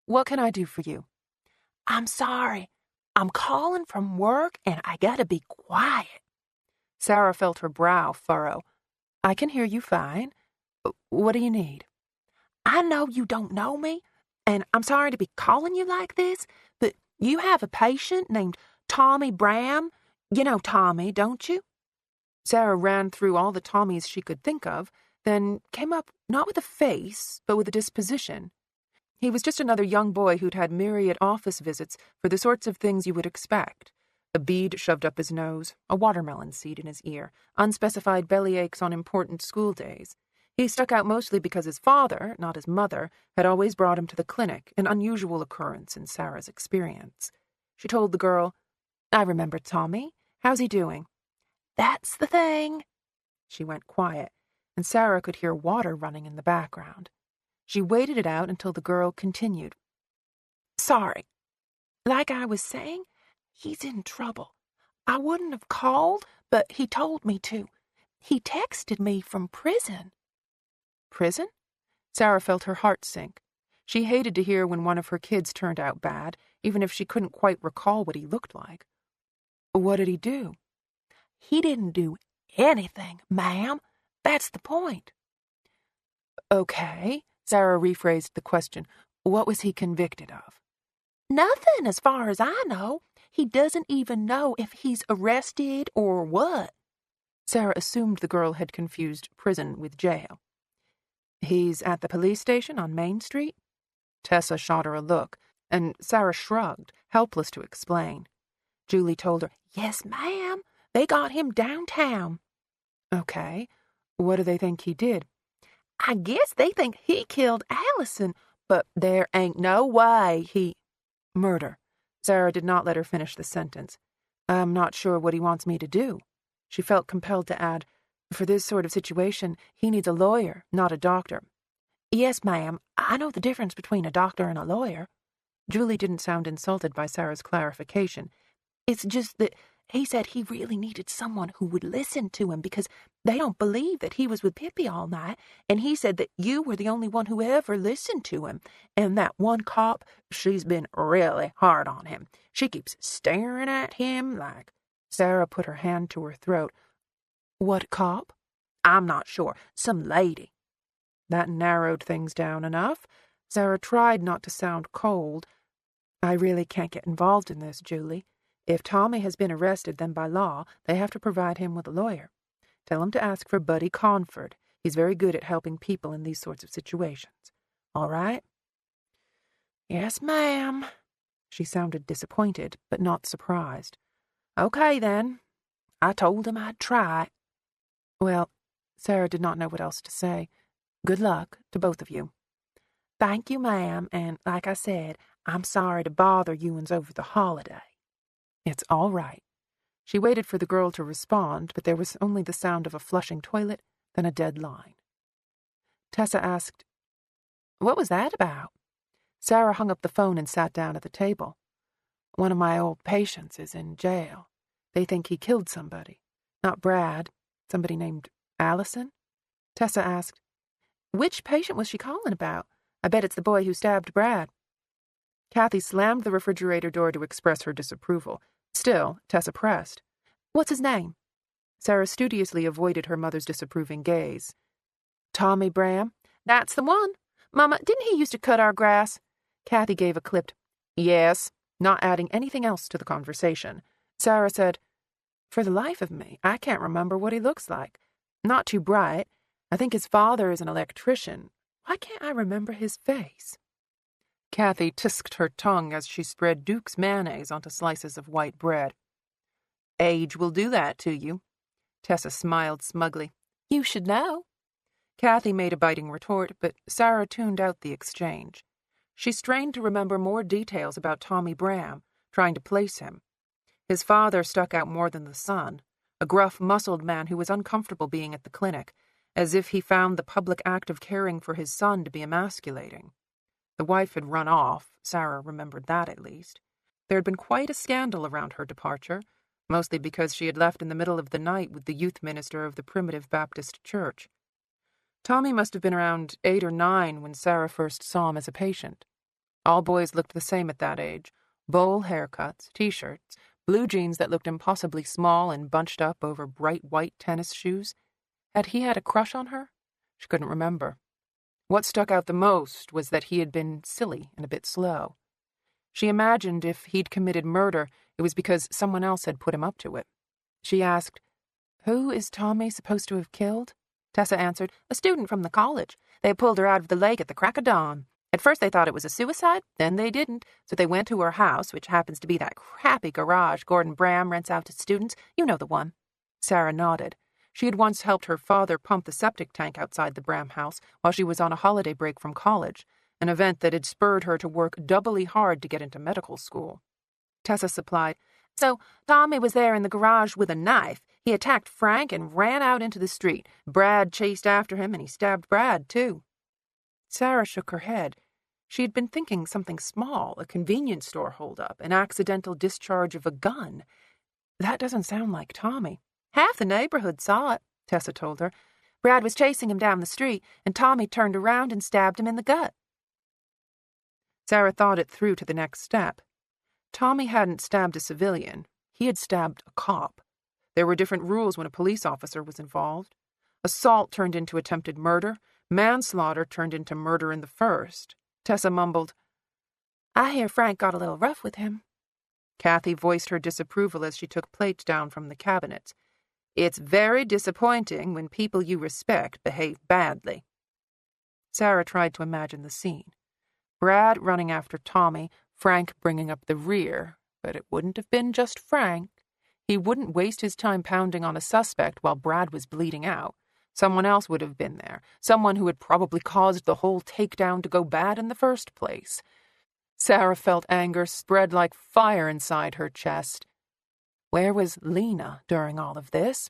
What can I do for you? I'm sorry. I'm calling from work and I gotta be quiet. Sarah felt her brow furrow. I can hear you fine. What do you need? I know you don't know me, and I'm sorry to be calling you like this, but you have a patient named Tommy Bram. You know Tommy, don't you? Sarah ran through all the Tommies she could think of, then came up not with a face, but with a disposition. He was just another young boy who'd had myriad office visits for the sorts of things you would expect. A bead shoved up his nose, a watermelon seed in his ear, unspecified bellyaches on important school days. He stuck out mostly because his father, not his mother, had always brought him to the clinic, an unusual occurrence in Sarah's experience. She told the girl, I remember Tommy. How's he doing? That's the thing. She went quiet, and Sarah could hear water running in the background. She waited it out until the girl continued. Sorry. Like I was saying, he's in trouble. I wouldn't have called, but he told me to. He texted me from prison. Prison? Sarah felt her heart sink. She hated to hear when one of her kids turned out bad, even if she couldn't quite recall what he looked like. What did he do? He didn't do anything, ma'am. That's the point. Okay, Sarah rephrased the question. What was he convicted of? Nothing, as far as I know. He doesn't even know if he's arrested or what. Sarah assumed the girl had confused prison with jail. He's at the police station on Main Street? Tessa shot her a look, and Sarah shrugged, helpless to explain. Julie told her, Yes, ma'am. They got him downtown. Okay. What do they think he did? I guess they think he killed Allison, but there ain't no way he... Murder. Sarah did not let her finish the sentence. I'm not sure what he wants me to do. She felt compelled to add, For this sort of situation, he needs a lawyer, not a doctor. Yes, ma'am. I know the difference between a doctor and a lawyer. Julie didn't sound insulted by Sarah's clarification. It's just that He said he really needed someone who would listen to him because they don't believe that he was with Pippi all night, and he said that you were the only one who ever listened to him. And that one cop, she's been really hard on him. She keeps staring at him like—" Sarah put her hand to her throat. "What cop?" "I'm not sure. Some lady." That narrowed things down enough. Sarah tried not to sound cold. "I really can't get involved in this, Julie. If Tommy has been arrested, then by law, they have to provide him with a lawyer. Tell him to ask for Buddy Conford. He's very good at helping people in these sorts of situations. All right?" "Yes, ma'am." She sounded disappointed, but not surprised. "Okay, then. I told him I'd try." Well, Sarah did not know what else to say. Good luck to both of you. "Thank you, ma'am, and like I said, I'm sorry to bother you-uns over the holiday." "It's all right." She waited for the girl to respond, but there was only the sound of a flushing toilet, then a dead line. Tessa asked, "What was that about?" Sarah hung up the phone and sat down at the table. "One of my old patients is in jail. They think he killed somebody. Not Brad, somebody named Allison." Tessa asked, "Which patient was she calling about? I bet it's the boy who stabbed Brad." Kathy slammed the refrigerator door to express her disapproval. Still, Tessa pressed. "What's his name?" Sarah studiously avoided her mother's disapproving gaze. "Tommy Bram." "That's the one. Mama, didn't he used to cut our grass?" Kathy gave a clipped "yes," not adding anything else to the conversation. Sarah said, "For the life of me, I can't remember what he looks like. Not too bright. I think his father is an electrician. Why can't I remember his face?" Kathy tisked her tongue as she spread Duke's mayonnaise onto slices of white bread. "Age will do that to you." Tessa smiled smugly. "You should know." Kathy made a biting retort, but Sarah tuned out the exchange. She strained to remember more details about Tommy Bram, trying to place him. His father stuck out more than the son, a gruff, muscled man who was uncomfortable being at the clinic, as if he found the public act of caring for his son to be emasculating. The wife had run off, Sarah remembered that at least. There had been quite a scandal around her departure, mostly because she had left in the middle of the night with the youth minister of the Primitive Baptist Church. Tommy must have been around 8 or 9 when Sarah first saw him as a patient. All boys looked the same at that age, bowl haircuts, T-shirts, blue jeans that looked impossibly small and bunched up over bright white tennis shoes. Had he had a crush on her? She couldn't remember. What stuck out the most was that he had been silly and a bit slow. She imagined if he'd committed murder, it was because someone else had put him up to it. She asked, "Who is Tommy supposed to have killed?" Tessa answered, "A student from the college. They pulled her out of the lake at the crack of dawn. At first they thought it was a suicide, then they didn't, so they went to her house, which happens to be that crappy garage Gordon Bram rents out to students. You know the one." Sarah nodded. She had once helped her father pump the septic tank outside the Bram house while she was on a holiday break from college, an event that had spurred her to work doubly hard to get into medical school. Tessa supplied, "So Tommy was there in the garage with a knife. He attacked Frank and ran out into the street. Brad chased after him and he stabbed Brad, too." Sarah shook her head. She had been thinking something small, a convenience store holdup, an accidental discharge of a gun. That doesn't sound like Tommy. "Half the neighborhood saw it," Tessa told her. "Brad was chasing him down the street, and Tommy turned around and stabbed him in the gut." Sarah thought it through to the next step. Tommy hadn't stabbed a civilian. He had stabbed a cop. There were different rules when a police officer was involved. Assault turned into attempted murder. Manslaughter turned into murder in the first. Tessa mumbled, "I hear Frank got a little rough with him." Kathy voiced her disapproval as she took plates down from the cabinets. "It's very disappointing when people you respect behave badly." Sarah tried to imagine the scene. Brad running after Tommy, Frank bringing up the rear, but it wouldn't have been just Frank. He wouldn't waste his time pounding on a suspect while Brad was bleeding out. Someone else would have been there, someone who had probably caused the whole takedown to go bad in the first place. Sarah felt anger spread like fire inside her chest. Where was Lena during all of this?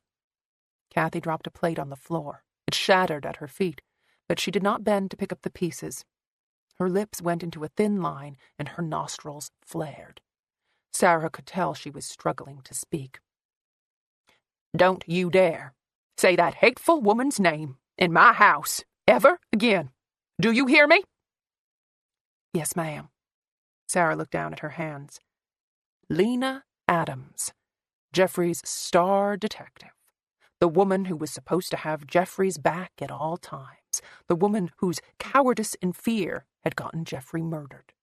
Kathy dropped a plate on the floor. It shattered at her feet, but she did not bend to pick up the pieces. Her lips went into a thin line, and her nostrils flared. Sarah could tell she was struggling to speak. Don't you dare say that hateful woman's name in my house ever again. Do you hear me?" "Yes, ma'am." Sarah looked down at her hands. Lena Adams, Jeffrey's star detective. The woman who was supposed to have Jeffrey's back at all times. The woman whose cowardice and fear had gotten Jeffrey murdered.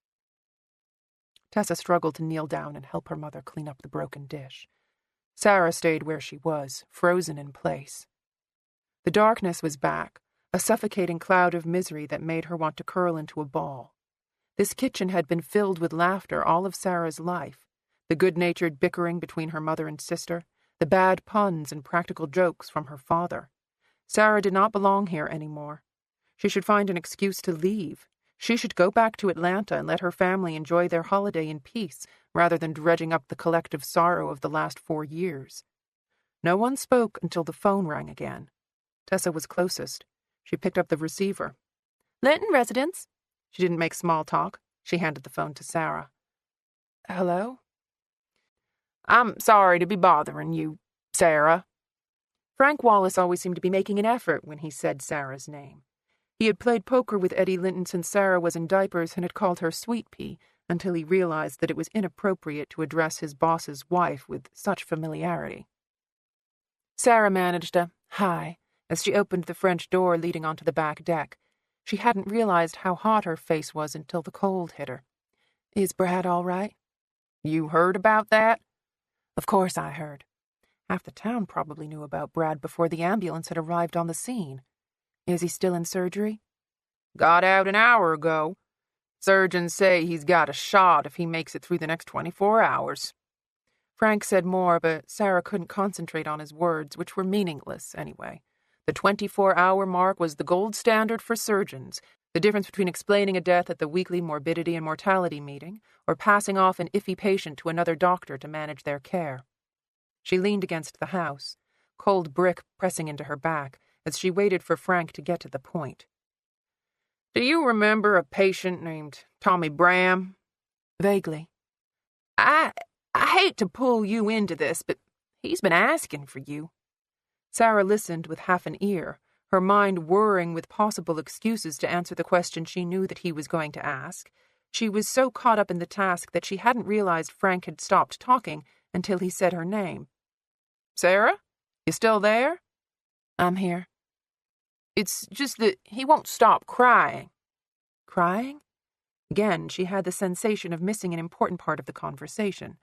Tessa struggled to kneel down and help her mother clean up the broken dish. Sarah stayed where she was, frozen in place. The darkness was back, a suffocating cloud of misery that made her want to curl into a ball. This kitchen had been filled with laughter all of Sarah's life, the good-natured bickering between her mother and sister, the bad puns and practical jokes from her father. Sarah did not belong here anymore. She should find an excuse to leave. She should go back to Atlanta and let her family enjoy their holiday in peace, rather than dredging up the collective sorrow of the last 4 years. No one spoke until the phone rang again. Tessa was closest. She picked up the receiver. "Linton residence." She didn't make small talk. She handed the phone to Sarah. "Hello?" "I'm sorry to be bothering you, Sarah." Frank Wallace always seemed to be making an effort when he said Sarah's name. He had played poker with Eddie Linton since Sarah was in diapers and had called her Sweet Pea until he realized that it was inappropriate to address his boss's wife with such familiarity. Sarah managed a "hi" as she opened the French door leading onto the back deck. She hadn't realized how hot her face was until the cold hit her. "Is Brad all right?" "You heard about that?" "Of course I heard. Half the town probably knew about Brad before the ambulance had arrived on the scene. Is he still in surgery?" "Got out an hour ago. Surgeons say he's got a shot if he makes it through the next 24 hours. Frank said more, but Sarah couldn't concentrate on his words, which were meaningless anyway. The 24-hour mark was the gold standard for surgeons, the difference between explaining a death at the weekly morbidity and mortality meeting or passing off an iffy patient to another doctor to manage their care. She leaned against the house, cold brick pressing into her back, as she waited for Frank to get to the point. "Do you remember a patient named Tommy Bram?" "Vaguely." I hate to pull you into this, but he's been asking for you." Sarah listened with half an ear, her mind whirring with possible excuses to answer the question she knew that he was going to ask. She was so caught up in the task that she hadn't realized Frank had stopped talking until he said her name. "Sarah? You still there?" "I'm here." "It's just that he won't stop crying." "Crying?" Again, she had the sensation of missing an important part of the conversation.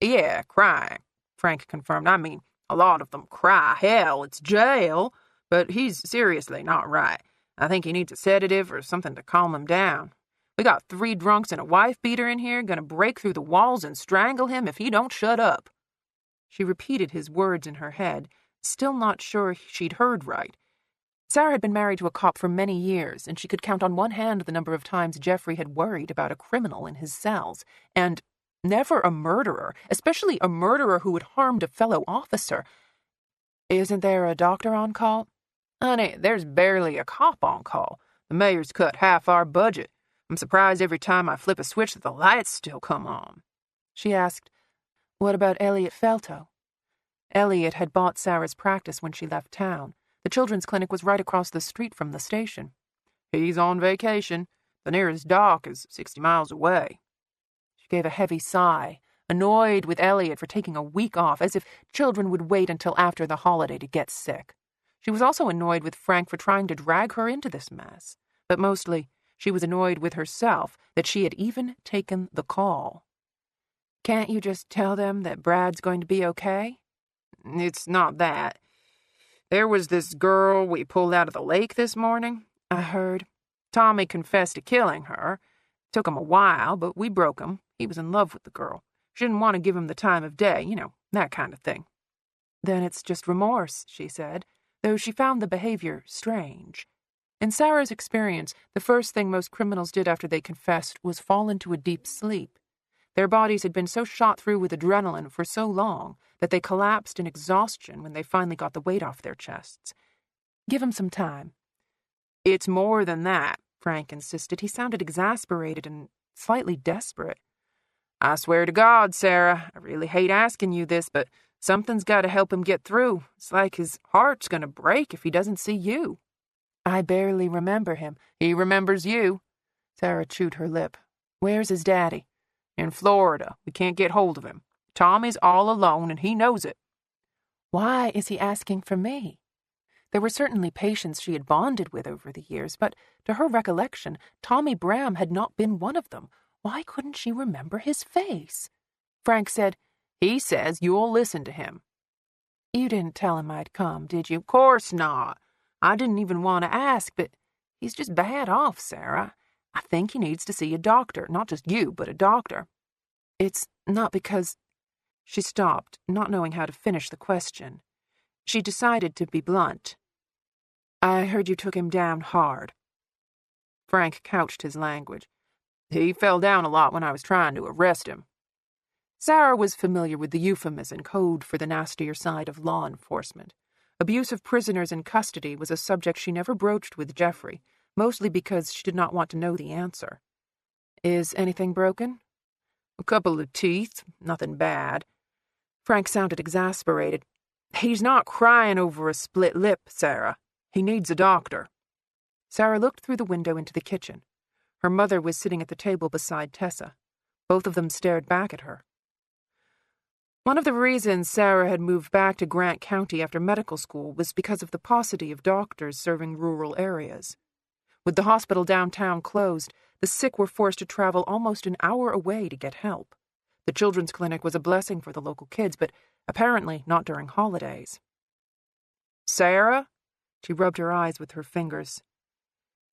"Yeah, crying," Frank confirmed. "I mean, a lot of them cry. Hell, it's jail. But he's seriously not right. I think he needs a sedative or something to calm him down. We got 3 drunks and a wife-beater in here gonna break through the walls and strangle him if he don't shut up." She repeated his words in her head, still not sure she'd heard right. Sarah had been married to a cop for many years, and she could count on one hand the number of times Jeffrey had worried about a criminal in his cells, and never a murderer, especially a murderer who had harmed a fellow officer. "Isn't there a doctor on call?" "Honey, there's barely a cop on call. The mayor's cut half our budget. I'm surprised every time I flip a switch that the lights still come on." She asked, "What about Elliot Felto?" Elliot had bought Sarah's practice when she left town. The children's clinic was right across the street from the station. "He's on vacation. The nearest dock is 60 miles away." She gave a heavy sigh, annoyed with Elliot for taking a week off, as if children would wait until after the holiday to get sick. She was also annoyed with Frank for trying to drag her into this mess. But mostly, she was annoyed with herself that she had even taken the call. "Can't you just tell them that Brad's going to be okay?" "It's not that. There was this girl we pulled out of the lake this morning." "I heard." "Tommy confessed to killing her. Took him a while, but we broke him. He was in love with the girl. She didn't want to give him the time of day, that kind of thing." "Then it's just remorse," she said, though she found the behavior strange. In Sarah's experience, the first thing most criminals did after they confessed was fall into a deep sleep. Their bodies had been so shot through with adrenaline for so long that they collapsed in exhaustion when they finally got the weight off their chests. "Give him some time." "It's more than that," Frank insisted. He sounded exasperated and slightly desperate. "I swear to God, Sarah, I really hate asking you this, but Something's got to help him get through. It's like his heart's going to break if he doesn't see you. I barely remember him. He remembers you. Sarah chewed her lip. Where's his daddy? In Florida. We can't get hold of him. Tommy's all alone, and he knows it. Why is he asking for me? There were certainly patients she had bonded with over the years, but to her recollection, Tommy Bram had not been one of them. Why couldn't she remember his face? Frank said, He says you'll listen to him. You didn't tell him I'd come, did you? Course not. I didn't even want to ask, but he's just bad off, Sarah. I think he needs to see a doctor, not just you, but a doctor. It's not because... She stopped, not knowing how to finish the question. She decided to be blunt. I heard you took him down hard. Frank couched his language. He fell down a lot when I was trying to arrest him. Sarah was familiar with the euphemism code for the nastier side of law enforcement. Abuse of prisoners in custody was a subject she never broached with Jeffrey, mostly because she did not want to know the answer. Is anything broken? A couple of teeth, nothing bad. Frank sounded exasperated. He's not crying over a split lip, Sarah. He needs a doctor. Sarah looked through the window into the kitchen. Her mother was sitting at the table beside Tessa. Both of them stared back at her. One of the reasons Sarah had moved back to Grant County after medical school was because of the paucity of doctors serving rural areas. With the hospital downtown closed, the sick were forced to travel almost an hour away to get help. The children's clinic was a blessing for the local kids, but apparently not during holidays. Sarah? She rubbed her eyes with her fingers.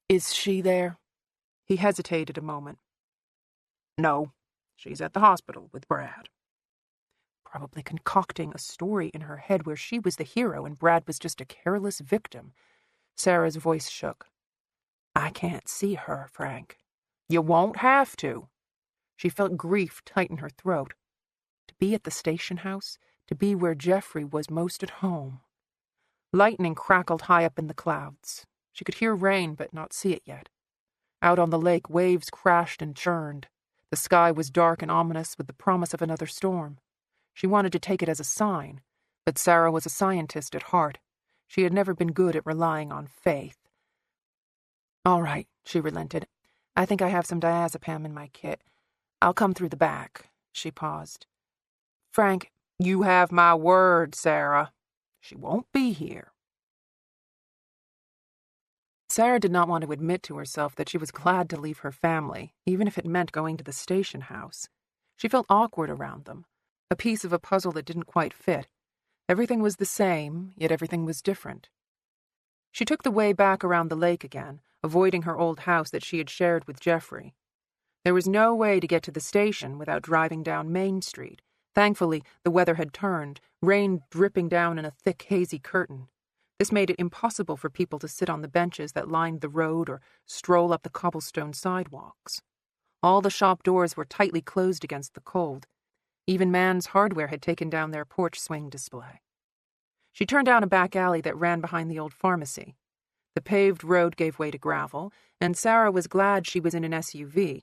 Is she there? He hesitated a moment. No, she's at the hospital with Brad. Probably concocting a story in her head where she was the hero and Brad was just a careless victim. Sarah's voice shook. I can't see her, Frank. You won't have to. She felt grief tighten her throat. To be at the station house, to be where Jeffrey was most at home. Lightning crackled high up in the clouds. She could hear rain, but not see it yet. Out on the lake, waves crashed and churned. The sky was dark and ominous with the promise of another storm. She wanted to take it as a sign, but Sarah was a scientist at heart. She had never been good at relying on faith. All right, she relented. I think I have some diazepam in my kit. I'll come through the back. She paused. Frank, you have my word, Sarah. She won't be here. Sarah did not want to admit to herself that she was glad to leave her family, even if it meant going to the station house. She felt awkward around them, a piece of a puzzle that didn't quite fit. Everything was the same, yet everything was different. She took the way back around the lake again, avoiding her old house that she had shared with Jeffrey. There was no way to get to the station without driving down Main Street. Thankfully, the weather had turned, rain dripping down in a thick, hazy curtain. This made it impossible for people to sit on the benches that lined the road or stroll up the cobblestone sidewalks. All the shop doors were tightly closed against the cold. Even Mann's Hardware had taken down their porch swing display. She turned down a back alley that ran behind the old pharmacy. The paved road gave way to gravel, and Sarah was glad she was in an SUV.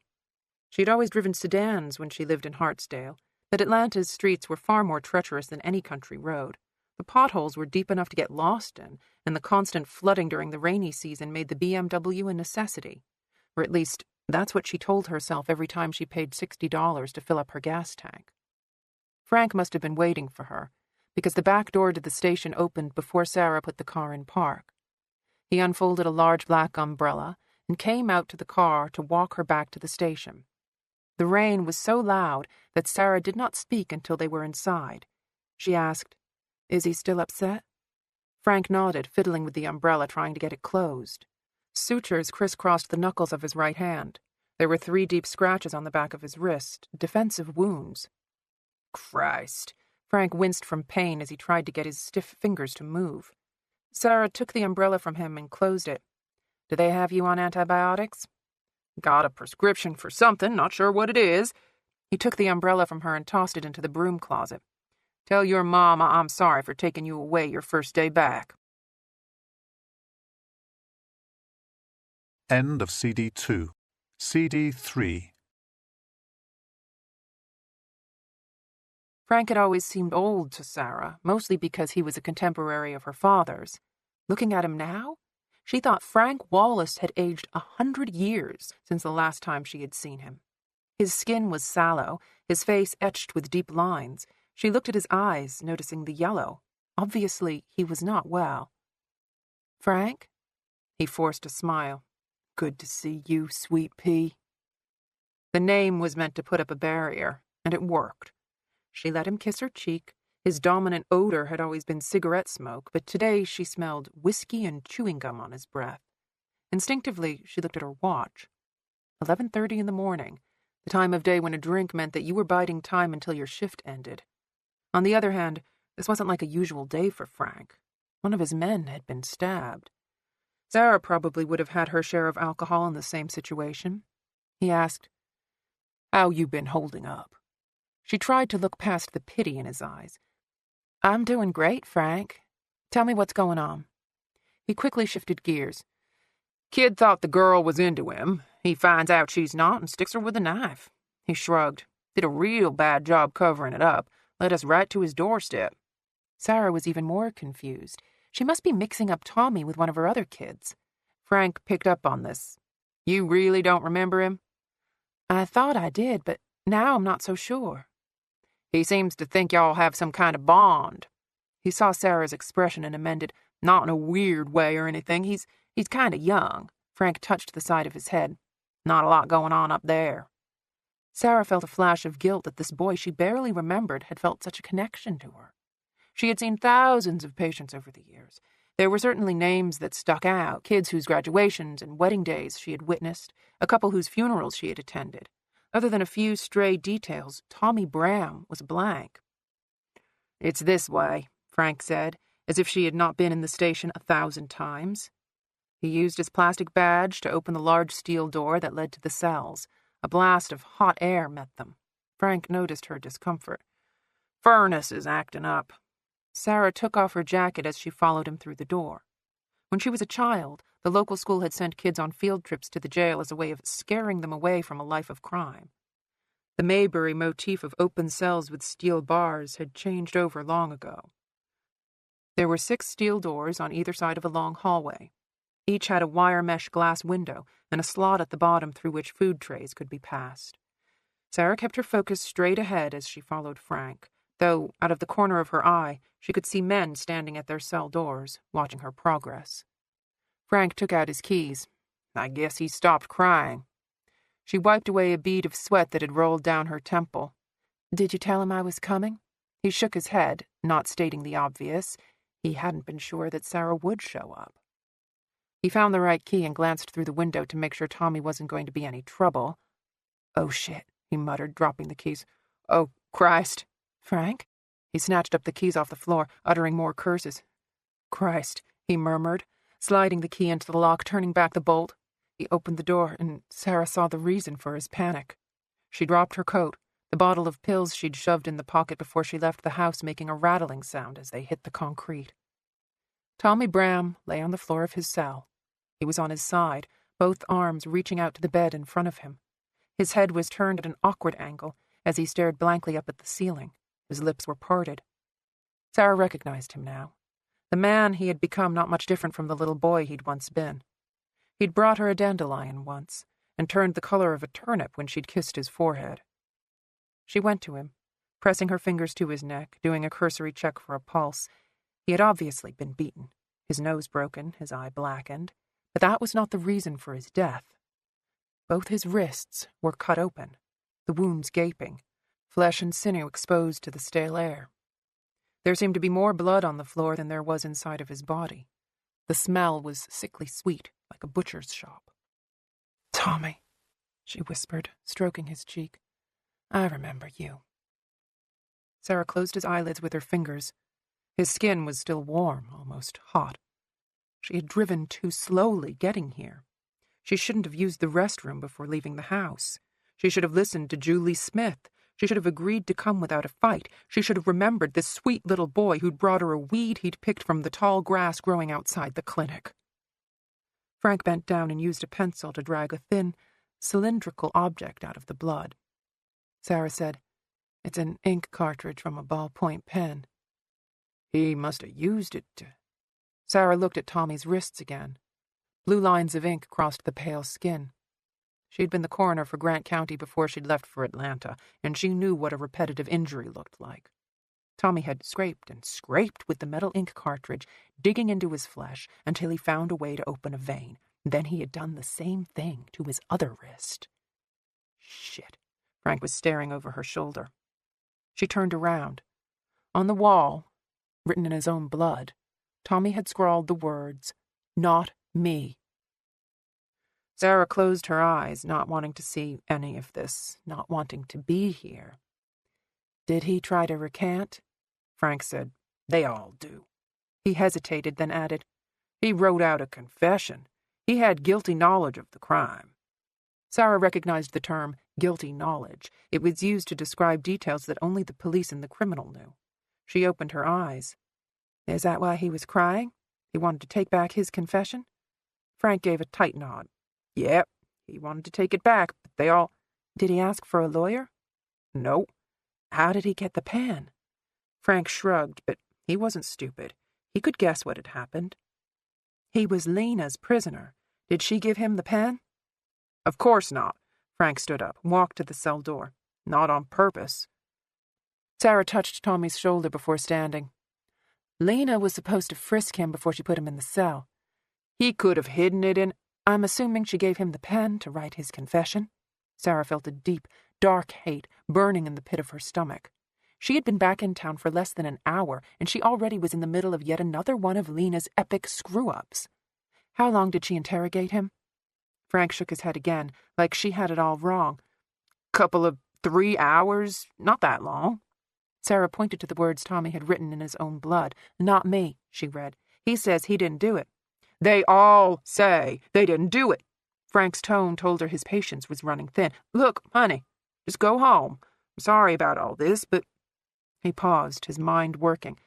She had always driven sedans when she lived in Hartsdale, but Atlanta's streets were far more treacherous than any country road. The potholes were deep enough to get lost in, and the constant flooding during the rainy season made the BMW a necessity. Or at least, that's what she told herself every time she paid $60 to fill up her gas tank. Frank must have been waiting for her, because the back door to the station opened before Sarah put the car in park. He unfolded a large black umbrella and came out to the car to walk her back to the station. The rain was so loud that Sarah did not speak until they were inside. She asked, Is he still upset? Frank nodded, fiddling with the umbrella, trying to get it closed. Sutures crisscrossed the knuckles of his right hand. There were 3 deep scratches on the back of his wrist, defensive wounds. Christ! Frank winced from pain as he tried to get his stiff fingers to move. Sarah took the umbrella from him and closed it. Do they have you on antibiotics? Got a prescription for something, not sure what it is. He took the umbrella from her and tossed it into the broom closet. Tell your mama I'm sorry for taking you away your first day back. End of CD 2. CD 3. Frank had always seemed old to Sarah, mostly because he was a contemporary of her father's. Looking at him now, she thought Frank Wallace had aged 100 years since the last time she had seen him. His skin was sallow, his face etched with deep lines. She looked at his eyes, noticing the yellow. Obviously, he was not well. "Frank?" He forced a smile. "Good to see you, sweet pea." The name was meant to put up a barrier, and it worked. She let him kiss her cheek. His dominant odor had always been cigarette smoke, but today she smelled whiskey and chewing gum on his breath. Instinctively, she looked at her watch. 11:30 in the morning, the time of day when a drink meant that you were biding time until your shift ended. On the other hand, this wasn't like a usual day for Frank. One of his men had been stabbed. Sarah probably would have had her share of alcohol in the same situation. He asked, "How you been holding up?" She tried to look past the pity in his eyes. "I'm doing great, Frank. Tell me what's going on." He quickly shifted gears. "Kid thought the girl was into him. He finds out she's not and sticks her with a knife." He shrugged. "Did a real bad job covering it up. Led us right to his doorstep." Sarah was even more confused. She must be mixing up Tommy with one of her other kids. Frank picked up on this. "You really don't remember him?" "I thought I did, but now I'm not so sure." "He seems to think y'all have some kind of bond." He saw Sarah's expression and amended, "Not in a weird way or anything. He's kind of young." Frank touched the side of his head. "Not a lot going on up there." Sarah felt a flash of guilt that this boy she barely remembered had felt such a connection to her. She had seen thousands of patients over the years. There were certainly names that stuck out, kids whose graduations and wedding days she had witnessed, a couple whose funerals she had attended. Other than a few stray details, Tommy Bram was blank. "It's this way," Frank said, as if she had not been in the station 1,000 times. He used his plastic badge to open the large steel door that led to the cells. A blast of hot air met them. Frank noticed her discomfort. "Furnace is acting up." Sarah took off her jacket as she followed him through the door. When she was a child, the local school had sent kids on field trips to the jail as a way of scaring them away from a life of crime. The Maybury motif of open cells with steel bars had changed over long ago. There were 6 steel doors on either side of a long hallway. Each had a wire mesh glass window and a slot at the bottom through which food trays could be passed. Sarah kept her focus straight ahead as she followed Frank, though, out of the corner of her eye, she could see men standing at their cell doors, watching her progress. Frank took out his keys. "I guess he stopped crying." She wiped away a bead of sweat that had rolled down her temple. "Did you tell him I was coming?" He shook his head, not stating the obvious. He hadn't been sure that Sarah would show up. He found the right key and glanced through the window to make sure Tommy wasn't going to be any trouble. "Oh, shit," he muttered, dropping the keys. "Oh, Christ." "Frank?" He snatched up the keys off the floor, uttering more curses. "Christ," he murmured, sliding the key into the lock, turning back the bolt. He opened the door, and Sarah saw the reason for his panic. She dropped her coat, the bottle of pills she'd shoved in the pocket before she left the house making a rattling sound as they hit the concrete. Tommy Bram lay on the floor of his cell. He was on his side, both arms reaching out to the bed in front of him. His head was turned at an awkward angle as he stared blankly up at the ceiling. His lips were parted. Sarah recognized him now. The man he had become not much different from the little boy he'd once been. He'd brought her a dandelion once, and turned the color of a turnip when she'd kissed his forehead. She went to him, pressing her fingers to his neck, doing a cursory check for a pulse. He had obviously been beaten, his nose broken, his eye blackened, but that was not the reason for his death. Both his wrists were cut open, the wounds gaping, flesh and sinew exposed to the stale air. There seemed to be more blood on the floor than there was inside of his body. The smell was sickly sweet, like a butcher's shop. "Tommy," she whispered, stroking his cheek. "I remember you." Sarah closed his eyelids with her fingers. His skin was still warm, almost hot. She had driven too slowly getting here. She shouldn't have used the restroom before leaving the house. She should have listened to Julie Smith. She should have agreed to come without a fight. She should have remembered this sweet little boy who'd brought her a weed he'd picked from the tall grass growing outside the clinic. Frank bent down and used a pencil to drag a thin, cylindrical object out of the blood. Sarah said, It's an ink cartridge from a ballpoint pen. He must have used it to... Sarah looked at Tommy's wrists again. Blue lines of ink crossed the pale skin. She'd been the coroner for Grant County before she'd left for Atlanta, and she knew what a repetitive injury looked like. Tommy had scraped and scraped with the metal ink cartridge, digging into his flesh until he found a way to open a vein. Then he had done the same thing to his other wrist. Shit. Frank was staring over her shoulder. She turned around. On the wall, written in his own blood, Tommy had scrawled the words, "Not me." Sarah closed her eyes, not wanting to see any of this, not wanting to be here. Did he try to recant? Frank said, "They all do." He hesitated, then added, "He wrote out a confession. He had guilty knowledge of the crime." Sarah recognized the term guilty knowledge. It was used to describe details that only the police and the criminal knew. She opened her eyes. Is that why he was crying? He wanted to take back his confession? Frank gave a tight nod. Yep, he wanted to take it back, but they all... Did he ask for a lawyer? No. How did he get the pen? Frank shrugged, but he wasn't stupid. He could guess what had happened. He was Lena's prisoner. Did she give him the pen? Of course not. Frank stood up, walked to the cell door. Not on purpose. Sarah touched Tommy's shoulder before standing. Lena was supposed to frisk him before she put him in the cell. He could have hidden it in... I'm assuming she gave him the pen to write his confession. Sarah felt a deep, dark hate burning in the pit of her stomach. She had been back in town for less than an hour, and she already was in the middle of yet another one of Lena's epic screw-ups. How long did she interrogate him? Frank shook his head again, like she had it all wrong. Couple of 3 hours, not that long. Sarah pointed to the words Tommy had written in his own blood. Not me, she read. He says he didn't do it. They all say they didn't do it. Frank's tone told her his patience was running thin. Look, honey, just go home. I'm sorry about all this, but... He paused, his mind working.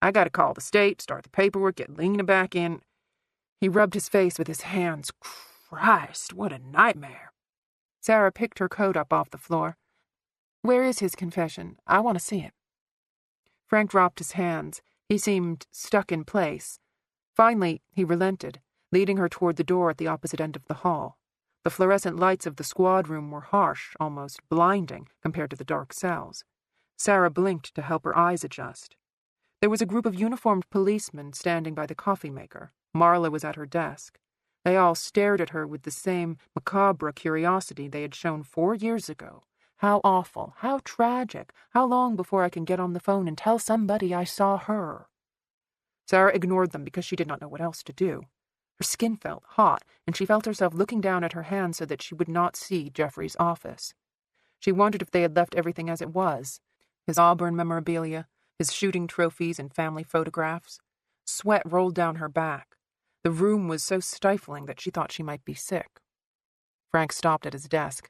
I gotta call the state, start the paperwork, get Lena back in. He rubbed his face with his hands. Christ, what a nightmare. Sarah picked her coat up off the floor. Where is his confession? I want to see it. Frank dropped his hands. He seemed stuck in place. Finally, he relented, leading her toward the door at the opposite end of the hall. The fluorescent lights of the squad room were harsh, almost blinding, compared to the dark cells. Sarah blinked to help her eyes adjust. There was a group of uniformed policemen standing by the coffee maker. Marla was at her desk. They all stared at her with the same macabre curiosity they had shown 4 years ago. How awful, how tragic, how long before I can get on the phone and tell somebody I saw her? Sarah ignored them because she did not know what else to do. Her skin felt hot, and she felt herself looking down at her hand so that she would not see Jeffrey's office. She wondered if they had left everything as it was. His Auburn memorabilia, his shooting trophies and family photographs. Sweat rolled down her back. The room was so stifling that she thought she might be sick. Frank stopped at his desk.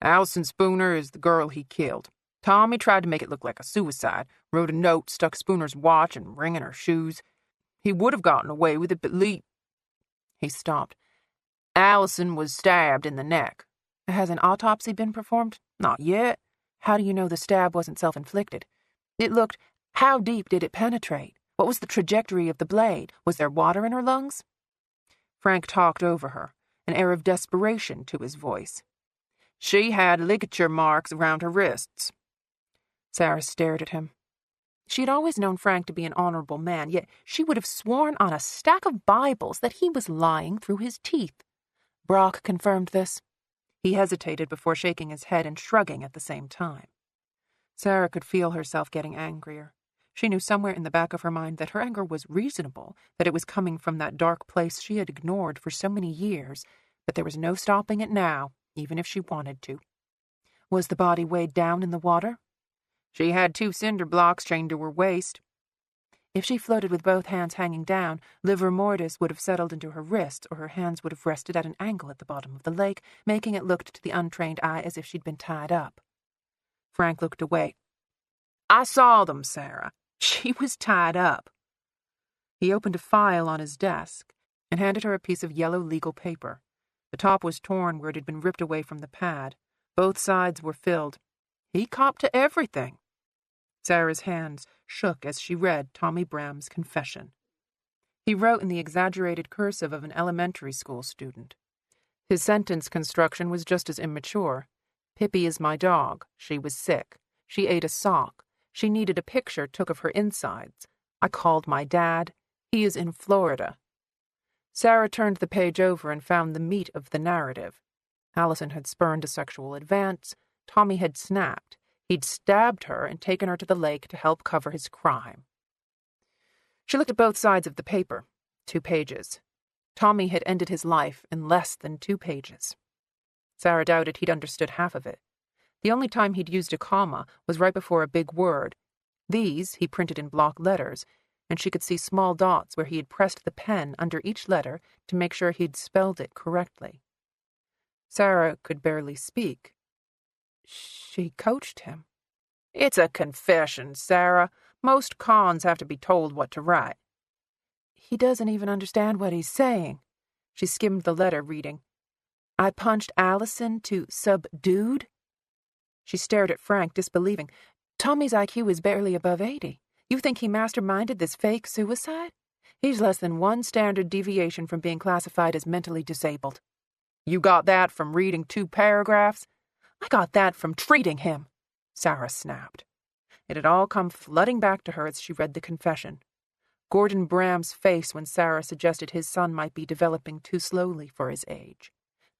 Allison Spooner is the girl he killed. Tommy tried to make it look like a suicide, wrote a note, stuck Spooner's watch and ring in her shoes. He would have gotten away with it, but He stopped. Allison was stabbed in the neck. Has an autopsy been performed? Not yet. How do you know the stab wasn't self-inflicted? It looked... How deep did it penetrate? What was the trajectory of the blade? Was there water in her lungs? Frank talked over her, an air of desperation to his voice. She had ligature marks around her wrists. Sarah stared at him. She had always known Frank to be an honorable man, yet she would have sworn on a stack of Bibles that he was lying through his teeth. Brock confirmed this. He hesitated before shaking his head and shrugging at the same time. Sarah could feel herself getting angrier. She knew somewhere in the back of her mind that her anger was reasonable, that it was coming from that dark place she had ignored for so many years, but there was no stopping it now, even if she wanted to. Was the body weighed down in the water? She had 2 cinder blocks chained to her waist. If she floated with both hands hanging down, livor mortis would have settled into her wrists, or her hands would have rested at an angle at the bottom of the lake, making it look to the untrained eye as if she'd been tied up. Frank looked away. I saw them, Sarah. She was tied up. He opened a file on his desk and handed her a piece of yellow legal paper. The top was torn where it had been ripped away from the pad. Both sides were filled. He copped to everything. Sarah's hands shook as she read Tommy Bram's confession. He wrote in the exaggerated cursive of an elementary school student. His sentence construction was just as immature. Pippi is my dog. She was sick. She ate a sock. She needed a picture took of her insides. I called my dad. He is in Florida. Sarah turned the page over and found the meat of the narrative. Allison had spurned a sexual advance. Tommy had snapped. He'd stabbed her and taken her to the lake to help cover his crime. She looked at both sides of the paper. 2 pages. Tommy had ended his life in less than 2 pages. Sarah doubted he'd understood half of it. The only time he'd used a comma was right before a big word. These he printed in block letters, and she could see small dots where he had pressed the pen under each letter to make sure he'd spelled it correctly. Sarah could barely speak. She coached him. It's a confession, Sarah. Most cons have to be told what to write. He doesn't even understand what he's saying. She skimmed the letter, reading, I punched Allison to subdued. She stared at Frank, disbelieving. Tommy's IQ is barely above 80. You think he masterminded this fake suicide? He's less than 1 standard deviation from being classified as mentally disabled. You got that from reading 2 paragraphs? I got that from treating him, Sarah snapped. It had all come flooding back to her as she read the confession. Gordon Bram's face when Sarah suggested his son might be developing too slowly for his age.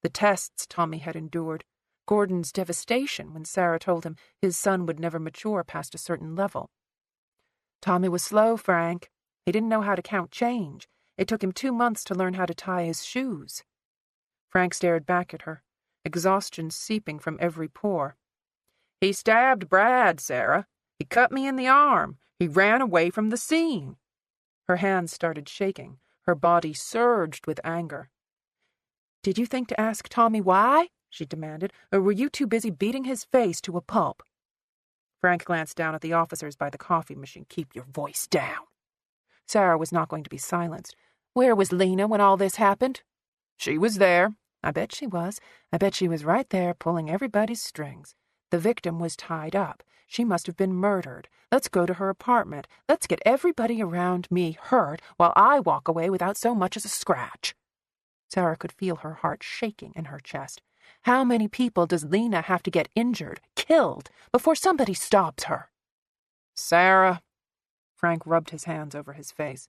The tests Tommy had endured. Gordon's devastation when Sarah told him his son would never mature past a certain level. Tommy was slow, Frank. He didn't know how to count change. It took him 2 months to learn how to tie his shoes. Frank stared back at her, exhaustion seeping from every pore. He stabbed Brad, Sarah. He cut me in the arm. He ran away from the scene. Her hands started shaking. Her body surged with anger. Did you think to ask Tommy why? She demanded, or were you too busy beating his face to a pulp? Frank glanced down at the officers by the coffee machine. Keep your voice down. Sarah was not going to be silenced. Where was Lena when all this happened? She was there. I bet she was. I bet she was right there pulling everybody's strings. The victim was tied up. She must have been murdered. Let's go to her apartment. Let's get everybody around me hurt while I walk away without so much as a scratch. Sarah could feel her heart shaking in her chest. How many people does Lena have to get injured, killed, before somebody stops her? Sarah, Frank rubbed his hands over his face.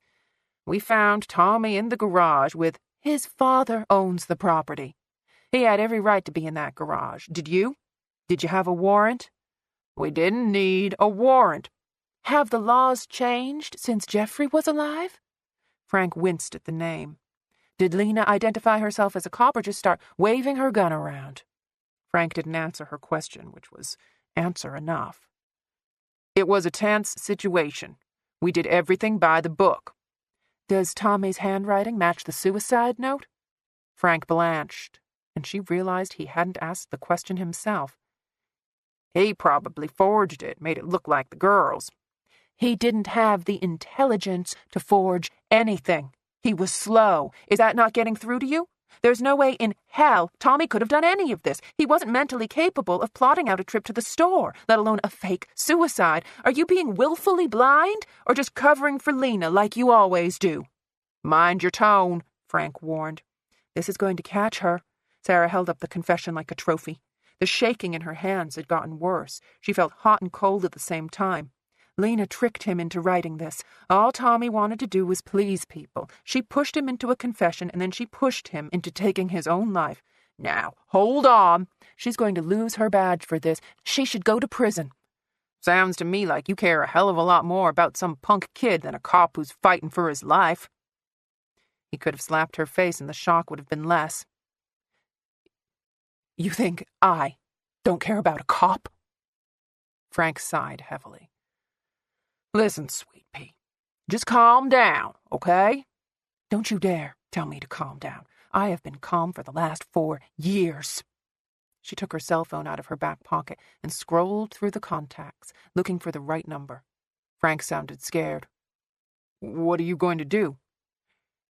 We found Tommy in the garage with his father owns the property. He had every right to be in that garage. Did you? Did you have a warrant? We didn't need a warrant. Have the laws changed since Jeffrey was alive? Frank winced at the name. Did Lena identify herself as a cop or just start waving her gun around? Frank didn't answer her question, which was answer enough. It was a tense situation. We did everything by the book. Does Tommy's handwriting match the suicide note? Frank blanched, and she realized he hadn't asked the question himself. He probably forged it, made it look like the girl's. He didn't have the intelligence to forge anything. He was slow. Is that not getting through to you? There's no way in hell Tommy could have done any of this. He wasn't mentally capable of plotting out a trip to the store, let alone a fake suicide. Are you being willfully blind, or just covering for Lena like you always do? Mind your tone, Frank warned. This is going to catch her. Sarah held up the confession like a trophy. The shaking in her hands had gotten worse. She felt hot and cold at the same time. Lena tricked him into writing this. All Tommy wanted to do was please people. She pushed him into a confession, and then she pushed him into taking his own life. Now, hold on. She's going to lose her badge for this. She should go to prison. Sounds to me like you care a hell of a lot more about some punk kid than a cop who's fighting for his life. He could have slapped her face, and the shock would have been less. You think I don't care about a cop? Frank sighed heavily. Listen, sweet pea, just calm down, okay? Don't you dare tell me to calm down. I have been calm for the last 4 years. She took her cell phone out of her back pocket and scrolled through the contacts, looking for the right number. Frank sounded scared. What are you going to do?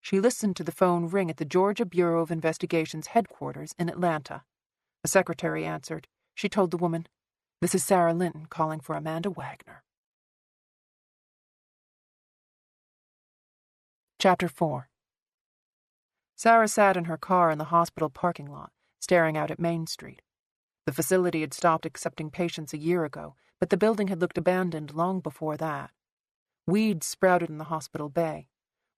She listened to the phone ring at the Georgia Bureau of Investigation's headquarters in Atlanta. A secretary answered. She told the woman, This is Sarah Linton calling for Amanda Wagner. Chapter 4. Sarah sat in her car in the hospital parking lot, staring out at Main Street. The facility had stopped accepting patients a year ago, but the building had looked abandoned long before that. Weeds sprouted in the hospital bay.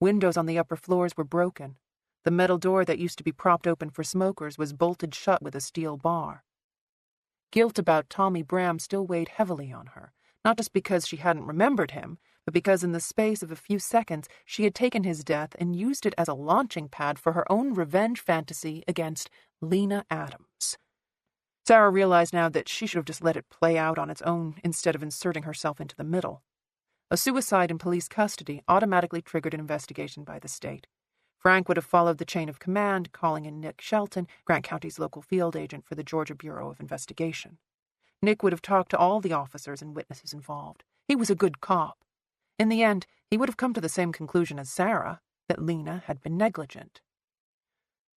Windows on the upper floors were broken. The metal door that used to be propped open for smokers was bolted shut with a steel bar. Guilt about Tommy Bram still weighed heavily on her, not just because she hadn't remembered him, but because in the space of a few seconds she had taken his death and used it as a launching pad for her own revenge fantasy against Lena Adams. Sarah realized now that she should have just let it play out on its own instead of inserting herself into the middle. A suicide in police custody automatically triggered an investigation by the state. Frank would have followed the chain of command, calling in Nick Shelton, Grant County's local field agent for the Georgia Bureau of Investigation. Nick would have talked to all the officers and witnesses involved. He was a good cop. In the end, he would have come to the same conclusion as Sarah, that Lena had been negligent.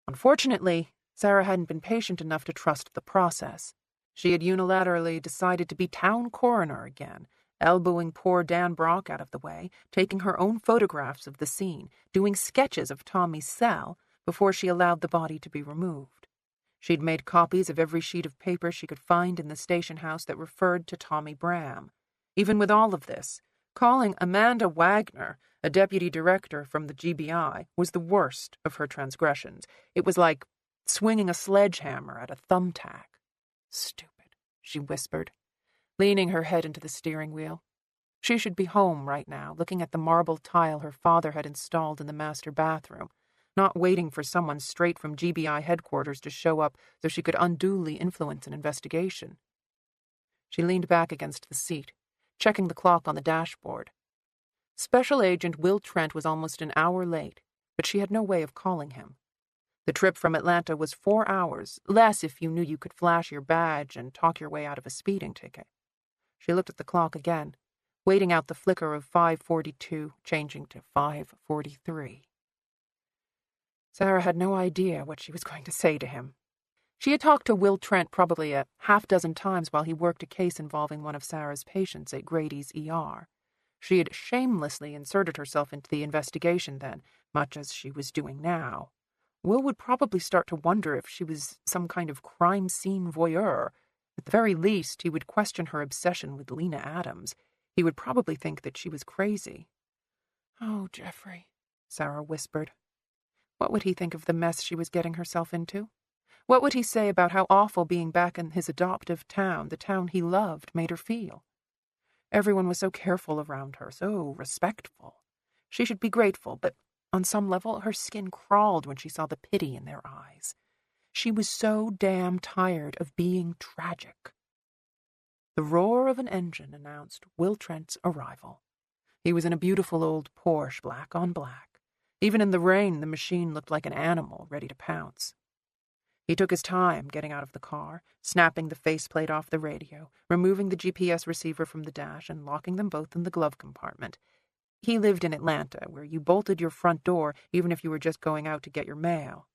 Unfortunately, Sarah hadn't been patient enough to trust the process. She had unilaterally decided to be town coroner again, elbowing poor Dan Brock out of the way, taking her own photographs of the scene, doing sketches of Tommy's cell before she allowed the body to be removed. She'd made copies of every sheet of paper she could find in the station house that referred to Tommy Bram. Even with all of this, calling Amanda Wagner, a deputy director from the GBI, was the worst of her transgressions. It was like swinging a sledgehammer at a thumbtack. Stupid, she whispered, leaning her head into the steering wheel. She should be home right now, looking at the marble tile her father had installed in the master bathroom, not waiting for someone straight from GBI headquarters to show up so she could unduly influence an investigation. She leaned back against the seat, checking the clock on the dashboard. Special Agent Will Trent was almost an hour late, but she had no way of calling him. The trip from Atlanta was 4 hours, less if you knew you could flash your badge and talk your way out of a speeding ticket. She looked at the clock again, waiting out the flicker of 5:42, changing to 5:43. Sarah had no idea what she was going to say to him. She had talked to Will Trent probably a half-dozen times while he worked a case involving one of Sarah's patients at Grady's ER. She had shamelessly inserted herself into the investigation then, much as she was doing now. Will would probably start to wonder if she was some kind of crime scene voyeur. At the very least, he would question her obsession with Lena Adams. He would probably think that she was crazy. "Oh, Jeffrey," Sarah whispered. What would he think of the mess she was getting herself into? What would he say about how awful being back in his adoptive town, the town he loved, made her feel? Everyone was so careful around her, so respectful. She should be grateful, but on some level her skin crawled when she saw the pity in their eyes. She was so damn tired of being tragic. The roar of an engine announced Will Trent's arrival. He was in a beautiful old Porsche, black on black. Even in the rain, the machine looked like an animal ready to pounce. He took his time getting out of the car, snapping the faceplate off the radio, removing the GPS receiver from the dash, and locking them both in the glove compartment. He lived in Atlanta, where you bolted your front door even if you were just going out to get your mail.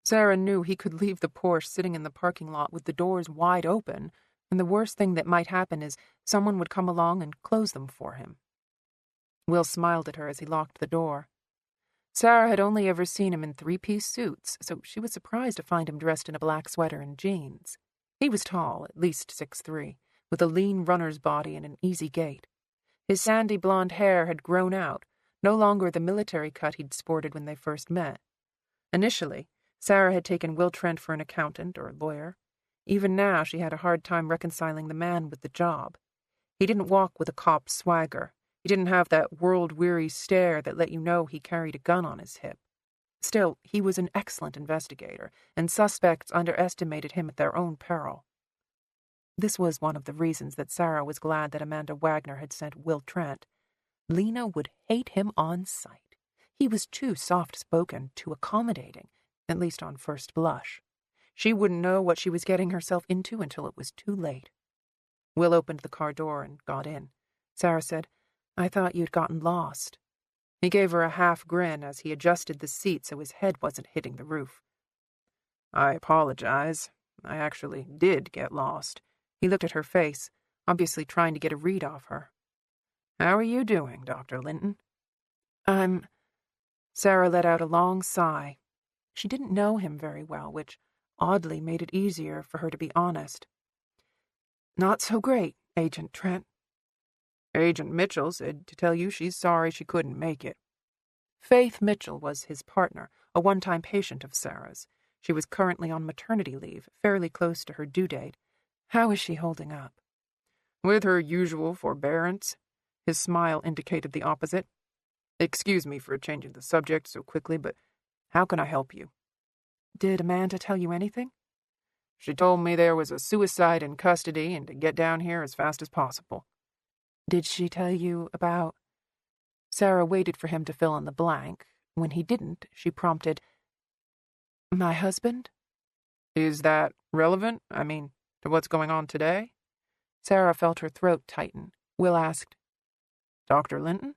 Sarah knew he could leave the Porsche sitting in the parking lot with the doors wide open, and the worst thing that might happen is someone would come along and close them for him. Will smiled at her as he locked the door. Sarah had only ever seen him in three-piece suits, so she was surprised to find him dressed in a black sweater and jeans. He was tall, at least 6'3", with a lean runner's body and an easy gait. His sandy blonde hair had grown out, no longer the military cut he'd sported when they first met. Initially, Sarah had taken Will Trent for an accountant or lawyer. Even now, she had a hard time reconciling the man with the job. He didn't walk with a cop's swagger. He didn't have that world-weary stare that let you know he carried a gun on his hip. Still, he was an excellent investigator, and suspects underestimated him at their own peril. This was one of the reasons that Sarah was glad that Amanda Wagner had sent Will Trent. Lena would hate him on sight. He was too soft-spoken, too accommodating, at least on first blush. She wouldn't know what she was getting herself into until it was too late. Will opened the car door and got in. Sarah said, "I thought you'd gotten lost." He gave her a half grin as he adjusted the seat so his head wasn't hitting the roof. "I apologize. I actually did get lost. He looked at her face, obviously trying to get a read off her. "How are you doing, Dr. Linton?" "I'm—" Sarah let out a long sigh. She didn't know him very well, which oddly made it easier for her to be honest. "Not so great, Agent Trent." "Agent Mitchell said to tell you she's sorry she couldn't make it." Faith Mitchell was his partner, a one-time patient of Sarah's. She was currently on maternity leave, fairly close to her due date. "How is she holding up?" "With her usual forbearance." His smile indicated the opposite. "Excuse me for changing the subject so quickly, but how can I help you?" "Did Amanda tell you anything?" "She told me there was a suicide in custody and to get down here as fast as possible." "Did she tell you about—" Sarah waited for him to fill in the blank. When he didn't, she prompted, "My husband?" "Is that relevant? I mean, to what's going on today?" Sarah felt her throat tighten. Will asked, "Dr. Linton?"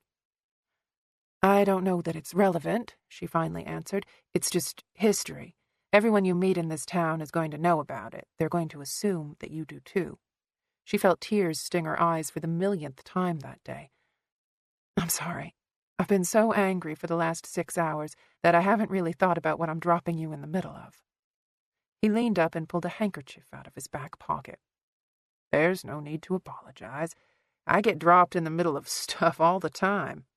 "I don't know that it's relevant," she finally answered. "It's just history. Everyone you meet in this town is going to know about it. They're going to assume that you do too." She felt tears sting her eyes for the millionth time that day. "I'm sorry. I've been so angry for the last 6 hours that I haven't really thought about what I'm dropping you in the middle of." He leaned up and pulled a handkerchief out of his back pocket. "There's no need to apologize. I get dropped in the middle of stuff all the time."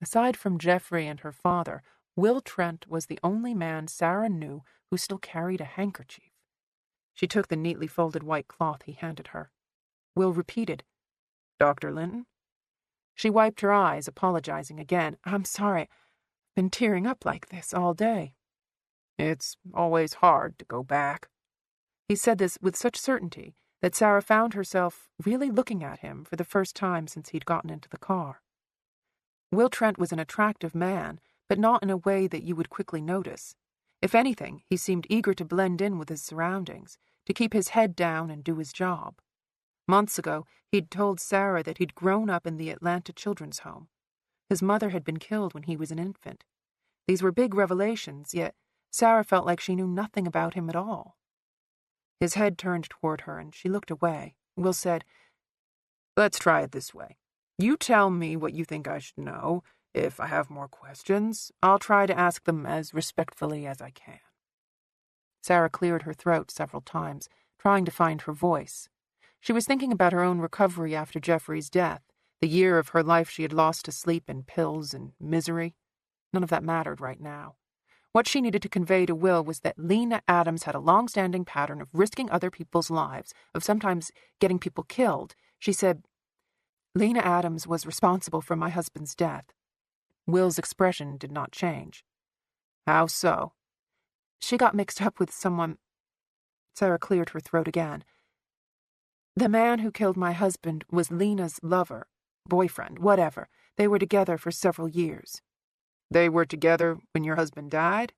Aside from Jeffrey and her father, Will Trent was the only man Sarah knew who still carried a handkerchief. She took the neatly folded white cloth he handed her. Will repeated, "Dr. Linton?" She wiped her eyes, apologizing again. "I'm sorry. I've been tearing up like this all day." "It's always hard to go back." He said this with such certainty that Sarah found herself really looking at him for the first time since he'd gotten into the car. Will Trent was an attractive man, but not in a way that you would quickly notice. If anything, he seemed eager to blend in with his surroundings, to keep his head down and do his job. Months ago, he'd told Sarah that he'd grown up in the Atlanta Children's Home. His mother had been killed when he was an infant. These were big revelations, yet Sarah felt like she knew nothing about him at all. His head turned toward her, and she looked away. Will said, "Let's try it this way. You tell me what you think I should know. If I have more questions, I'll try to ask them as respectfully as I can." Sarah cleared her throat several times, trying to find her voice. She was thinking about her own recovery after Jeffrey's death, the year of her life she had lost to sleep and pills and misery. None of that mattered right now. What she needed to convey to Will was that Lena Adams had a long-standing pattern of risking other people's lives, of sometimes getting people killed. She said, "Lena Adams was responsible for my husband's death." Will's expression did not change. "How so?" "She got mixed up with someone—" Sarah cleared her throat again. "The man who killed my husband was Lena's lover, boyfriend, whatever. They were together for several years." "They were together when your husband died?"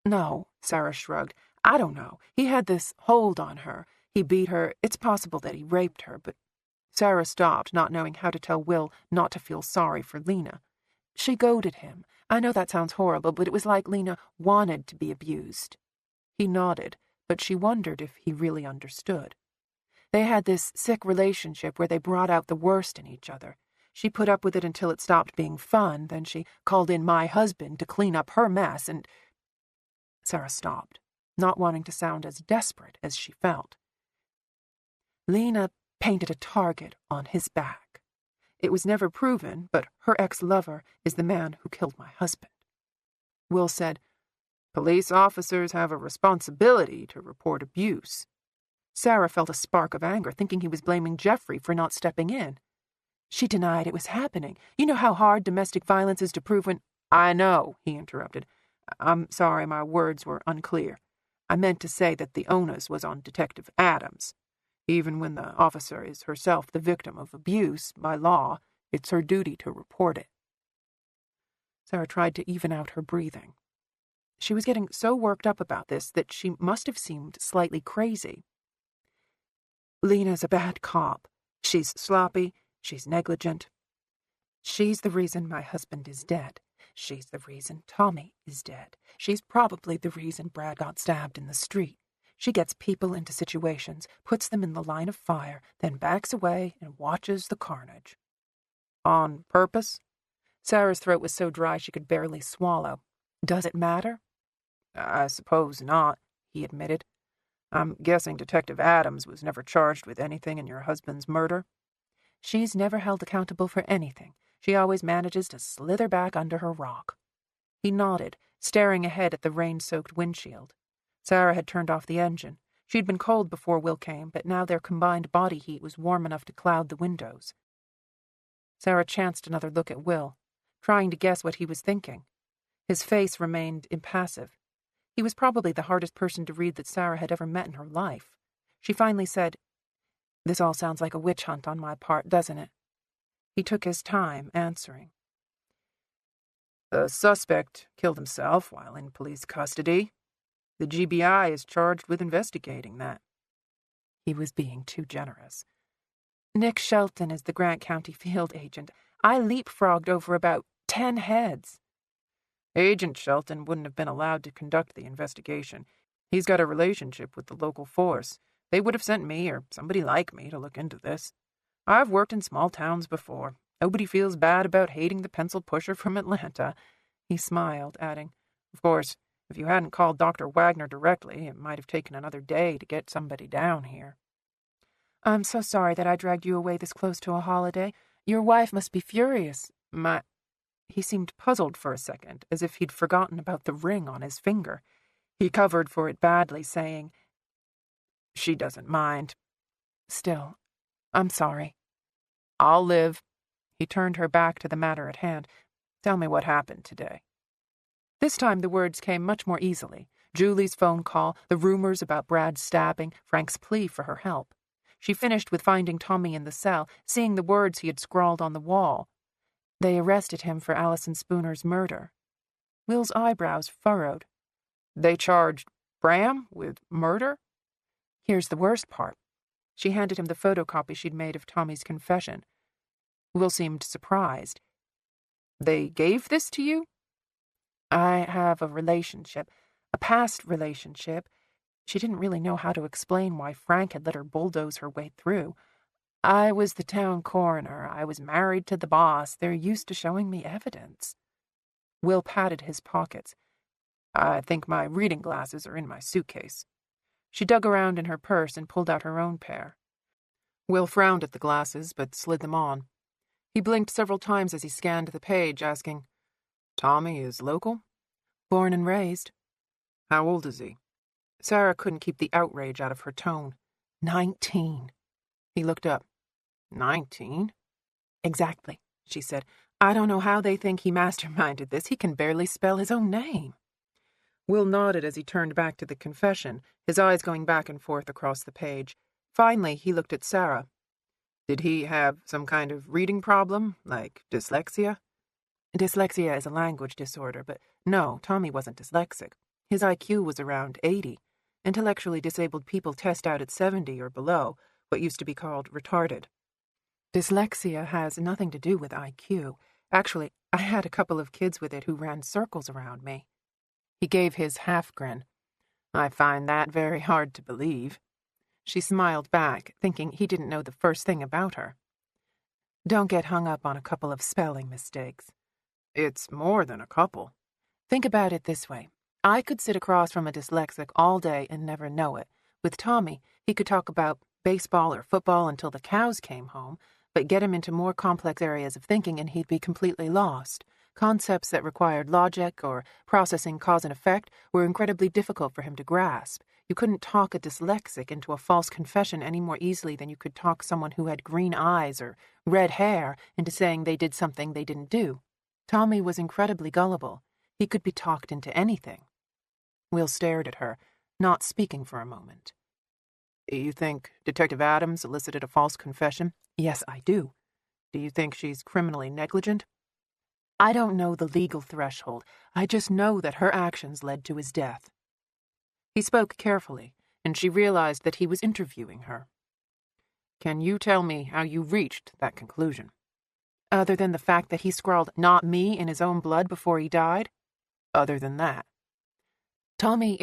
"No," Sarah shrugged. "I don't know. He had this hold on her. He beat her. It's possible that he raped her, but—" Sarah stopped, not knowing how to tell Will not to feel sorry for Lena. "She goaded him. I know that sounds horrible, but it was like Lena wanted to be abused." He nodded, but she wondered if he really understood. They had this sick relationship where they brought out the worst in each other. She put up with it until it stopped being fun, then she called in my husband to clean up her mess, and— Sarah stopped, not wanting to sound as desperate as she felt. "Lena painted a target on his back. It was never proven, but her ex-lover is the man who killed my husband." Will said, "Police officers have a responsibility to report abuse." Sarah felt a spark of anger, thinking he was blaming Jeffrey for not stepping in. She denied it was happening. You know how hard domestic violence is to prove when— "I know," he interrupted. "I'm sorry my words were unclear. I meant to say that the onus was on Detective Adams. Even when the officer is herself the victim of abuse, by law, it's her duty to report it." Sarah tried to even out her breathing. She was getting so worked up about this that she must have seemed slightly crazy. "Lena's a bad cop. She's sloppy. She's negligent. She's the reason my husband is dead. She's the reason Tommy is dead. She's probably the reason Brad got stabbed in the street. She gets people into situations, puts them in the line of fire, then backs away and watches the carnage. On purpose? Sarah's throat was so dry she could barely swallow. Does it matter? I suppose not, he admitted. I'm guessing Detective Adams was never charged with anything in your husband's murder. She's never held accountable for anything. She always manages to slither back under her rock. He nodded, staring ahead at the rain-soaked windshield. Sarah had turned off the engine. She'd been cold before Will came, but now their combined body heat was warm enough to cloud the windows. Sarah chanced another look at Will, trying to guess what he was thinking. His face remained impassive. He was probably the hardest person to read that Sarah had ever met in her life. She finally said, "This all sounds like a witch hunt on my part, doesn't it?" He took his time answering. The suspect killed himself while in police custody. The GBI is charged with investigating that. He was being too generous. Nick Shelton is the Grant County field agent. I leapfrogged over about 10 heads. Agent Shelton wouldn't have been allowed to conduct the investigation. He's got a relationship with the local force. They would have sent me or somebody like me to look into this. I've worked in small towns before. Nobody feels bad about hating the pencil pusher from Atlanta. He smiled, adding, Of course, if you hadn't called Dr. Wagner directly, it might have taken another day to get somebody down here. I'm so sorry that I dragged you away this close to a holiday. Your wife must be furious. He seemed puzzled for a second, as if he'd forgotten about the ring on his finger. He covered for it badly, saying, She doesn't mind. Still, I'm sorry. I'll live. He turned her back to the matter at hand. Tell me what happened today. This time the words came much more easily. Julie's phone call, the rumors about Brad's stabbing, Frank's plea for her help. She finished with finding Tommy in the cell, seeing the words he had scrawled on the wall. They arrested him for Allison Spooner's murder. Will's eyebrows furrowed. They charged Bram with murder? Here's the worst part. She handed him the photocopy she'd made of Tommy's confession. Will seemed surprised. They gave this to you? I have a relationship, a past relationship. She didn't really know how to explain why Frank had let her bulldoze her way through. I was the town coroner. I was married to the boss. They're used to showing me evidence. Will patted his pockets. I think my reading glasses are in my suitcase. She dug around in her purse and pulled out her own pair. Will frowned at the glasses, but slid them on. He blinked several times as he scanned the page, asking, Tommy is local? Born and raised. How old is he? Sarah couldn't keep the outrage out of her tone. 19. He looked up. 19? Exactly, she said. I don't know how they think he masterminded this. He can barely spell his own name. Will nodded as he turned back to the confession, his eyes going back and forth across the page. Finally, he looked at Sarah. Did he have some kind of reading problem, like dyslexia? Dyslexia is a language disorder, but no, Tommy wasn't dyslexic. His IQ was around 80. Intellectually disabled people test out at 70 or below, what used to be called retarded. Dyslexia has nothing to do with IQ. Actually, I had a couple of kids with it who ran circles around me. He gave his half-grin. I find that very hard to believe. She smiled back, thinking he didn't know the first thing about her. Don't get hung up on a couple of spelling mistakes. It's more than a couple. Think about it this way. I could sit across from a dyslexic all day and never know it. With Tommy, he could talk about baseball or football until the cows came home, but get him into more complex areas of thinking and he'd be completely lost. Concepts that required logic or processing cause and effect were incredibly difficult for him to grasp. You couldn't talk a dyslexic into a false confession any more easily than you could talk someone who had green eyes or red hair into saying they did something they didn't do. Tommy was incredibly gullible. He could be talked into anything. Will stared at her, not speaking for a moment. You think Detective Adams elicited a false confession? Yes, I do. Do you think she's criminally negligent? I don't know the legal threshold. I just know that her actions led to his death. He spoke carefully, and she realized that he was interviewing her. Can you tell me how you reached that conclusion? Other than the fact that he scrawled "not me" in his own blood before he died? Other than that. Tommy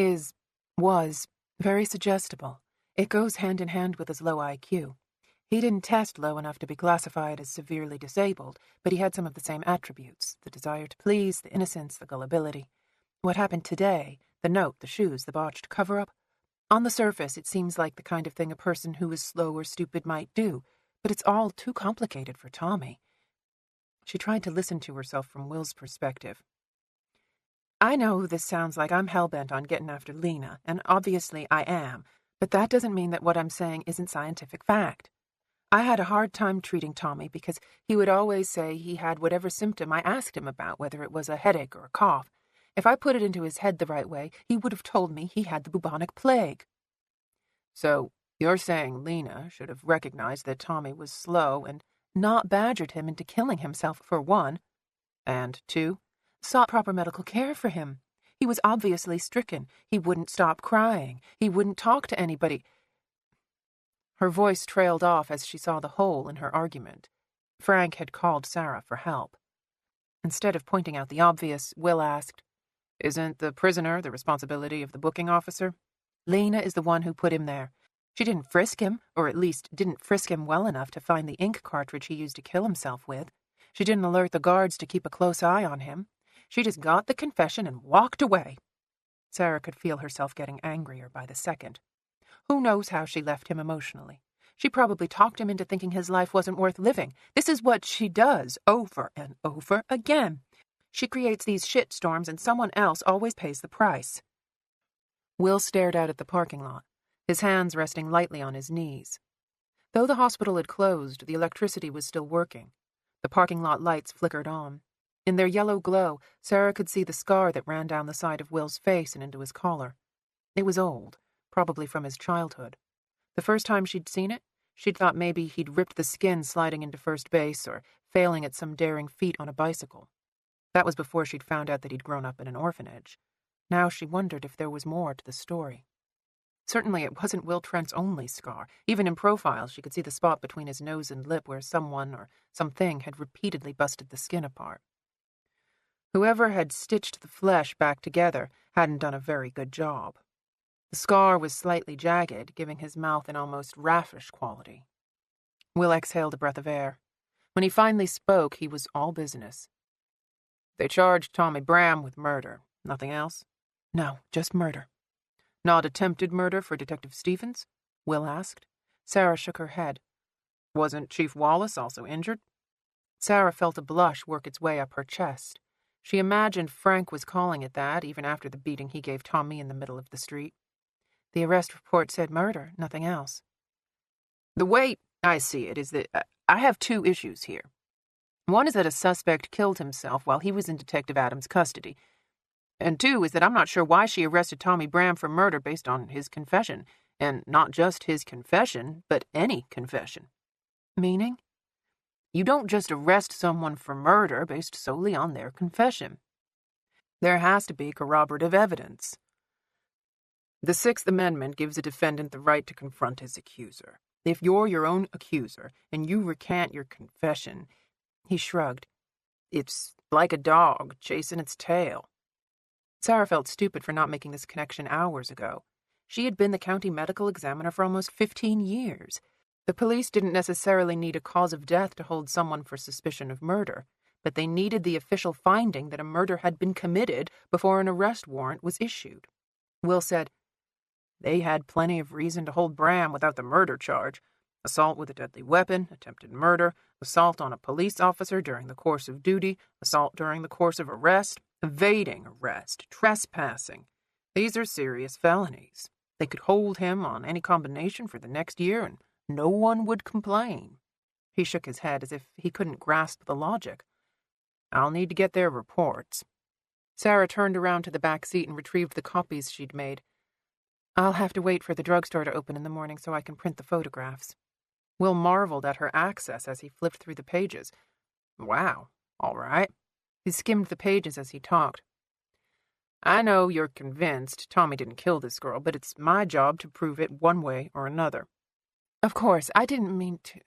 was Very suggestible. It goes hand in hand with his low IQ. He didn't test low enough to be classified as severely disabled, but he had some of the same attributes: the desire to please, the innocence, the gullibility. What happened today, the note, the shoes, the botched cover-up, on the surface it seems like the kind of thing a person who is slow or stupid might do, but it's all too complicated for Tommy. She tried to listen to herself from Will's perspective. I know this sounds like I'm hell-bent on getting after Lena, and obviously I am, but that doesn't mean that what I'm saying isn't scientific fact. I had a hard time treating Tommy because he would always say he had whatever symptom I asked him about, whether it was a headache or a cough. If I put it into his head the right way, he would have told me he had the bubonic plague. So, you're saying Lena should have recognized that Tommy was slow and not badgered him into killing himself, for one, and two, sought proper medical care for him. He was obviously stricken. He wouldn't stop crying. He wouldn't talk to anybody. Her voice trailed off as she saw the hole in her argument. Frank had called Sarah for help. Instead of pointing out the obvious, Will asked, "Isn't the prisoner the responsibility of the booking officer? Lena is the one who put him there. She didn't frisk him, or at least didn't frisk him well enough to find the ink cartridge he used to kill himself with. She didn't alert the guards to keep a close eye on him. She just got the confession and walked away." Sarah could feel herself getting angrier by the second. Who knows how she left him emotionally? She probably talked him into thinking his life wasn't worth living. This is what she does over and over again. She creates these shitstorms and someone else always pays the price. Will stared out at the parking lot, his hands resting lightly on his knees. Though the hospital had closed, the electricity was still working. The parking lot lights flickered on. In their yellow glow, Sarah could see the scar that ran down the side of Will's face and into his collar. It was old, probably from his childhood. The first time she'd seen it, she'd thought maybe he'd ripped the skin sliding into first base or failing at some daring feat on a bicycle. That was before she'd found out that he'd grown up in an orphanage. Now she wondered if there was more to the story. Certainly it wasn't Will Trent's only scar. Even in profile, she could see the spot between his nose and lip where someone or something had repeatedly busted the skin apart. Whoever had stitched the flesh back together hadn't done a very good job. The scar was slightly jagged, giving his mouth an almost raffish quality. Will exhaled a breath of air. When he finally spoke, he was all business. "They charged Tommy Bram with murder. Nothing else?" "No, just murder." "Not attempted murder for Detective Stevens?" Will asked. Sarah shook her head. "Wasn't Chief Wallace also injured?" Sarah felt a blush work its way up her chest. She imagined Frank was calling it that, even after the beating he gave Tommy in the middle of the street. The arrest report said murder, nothing else. "The way I see it is that I have two issues here. One is that a suspect killed himself while he was in Detective Adams' custody. And two is that I'm not sure why she arrested Tommy Bram for murder based on his confession. And not just his confession, but any confession." "Meaning?" "You don't just arrest someone for murder based solely on their confession. There has to be corroborative evidence. The Sixth Amendment gives a defendant the right to confront his accuser. If you're your own accuser and you recant your confession," he shrugged, "it's like a dog chasing its tail." Sarah felt stupid for not making this connection hours ago. She had been the county medical examiner for almost 15 years. The police didn't necessarily need a cause of death to hold someone for suspicion of murder, but they needed the official finding that a murder had been committed before an arrest warrant was issued. Will said, "They had plenty of reason to hold Bram without the murder charge. Assault with a deadly weapon, attempted murder, assault on a police officer during the course of duty, assault during the course of arrest, evading arrest, trespassing. These are serious felonies. They could hold him on any combination for the next year and no one would complain." He shook his head as if he couldn't grasp the logic. "I'll need to get their reports." Sarah turned around to the back seat and retrieved the copies she'd made. "I'll have to wait for the drugstore to open in the morning so I can print the photographs." Will marveled at her access as he flipped through the pages. "Wow, all right." He skimmed the pages as he talked. "I know you're convinced Tommy didn't kill this girl, but it's my job to prove it one way or another." "Of course, I didn't mean to—"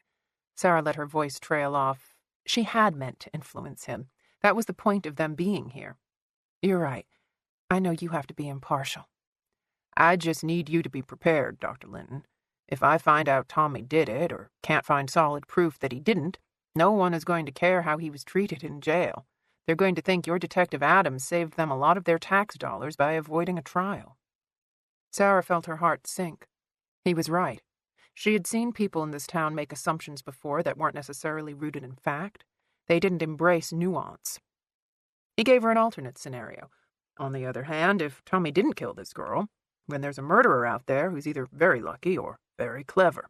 Sarah let her voice trail off. She had meant to influence him. That was the point of them being here. "You're right. I know you have to be impartial." I just need you to be prepared, Dr. Linton. If I find out Tommy did it, or can't find solid proof that he didn't, no one is going to care how he was treated in jail. They're going to think your Detective Adams saved them a lot of their tax dollars by avoiding a trial. Sarah felt her heart sink. He was right. She had seen people in this town make assumptions before that weren't necessarily rooted in fact. They didn't embrace nuance. He gave her an alternate scenario. On the other hand, if Tommy didn't kill this girl, then there's a murderer out there who's either very lucky or very clever.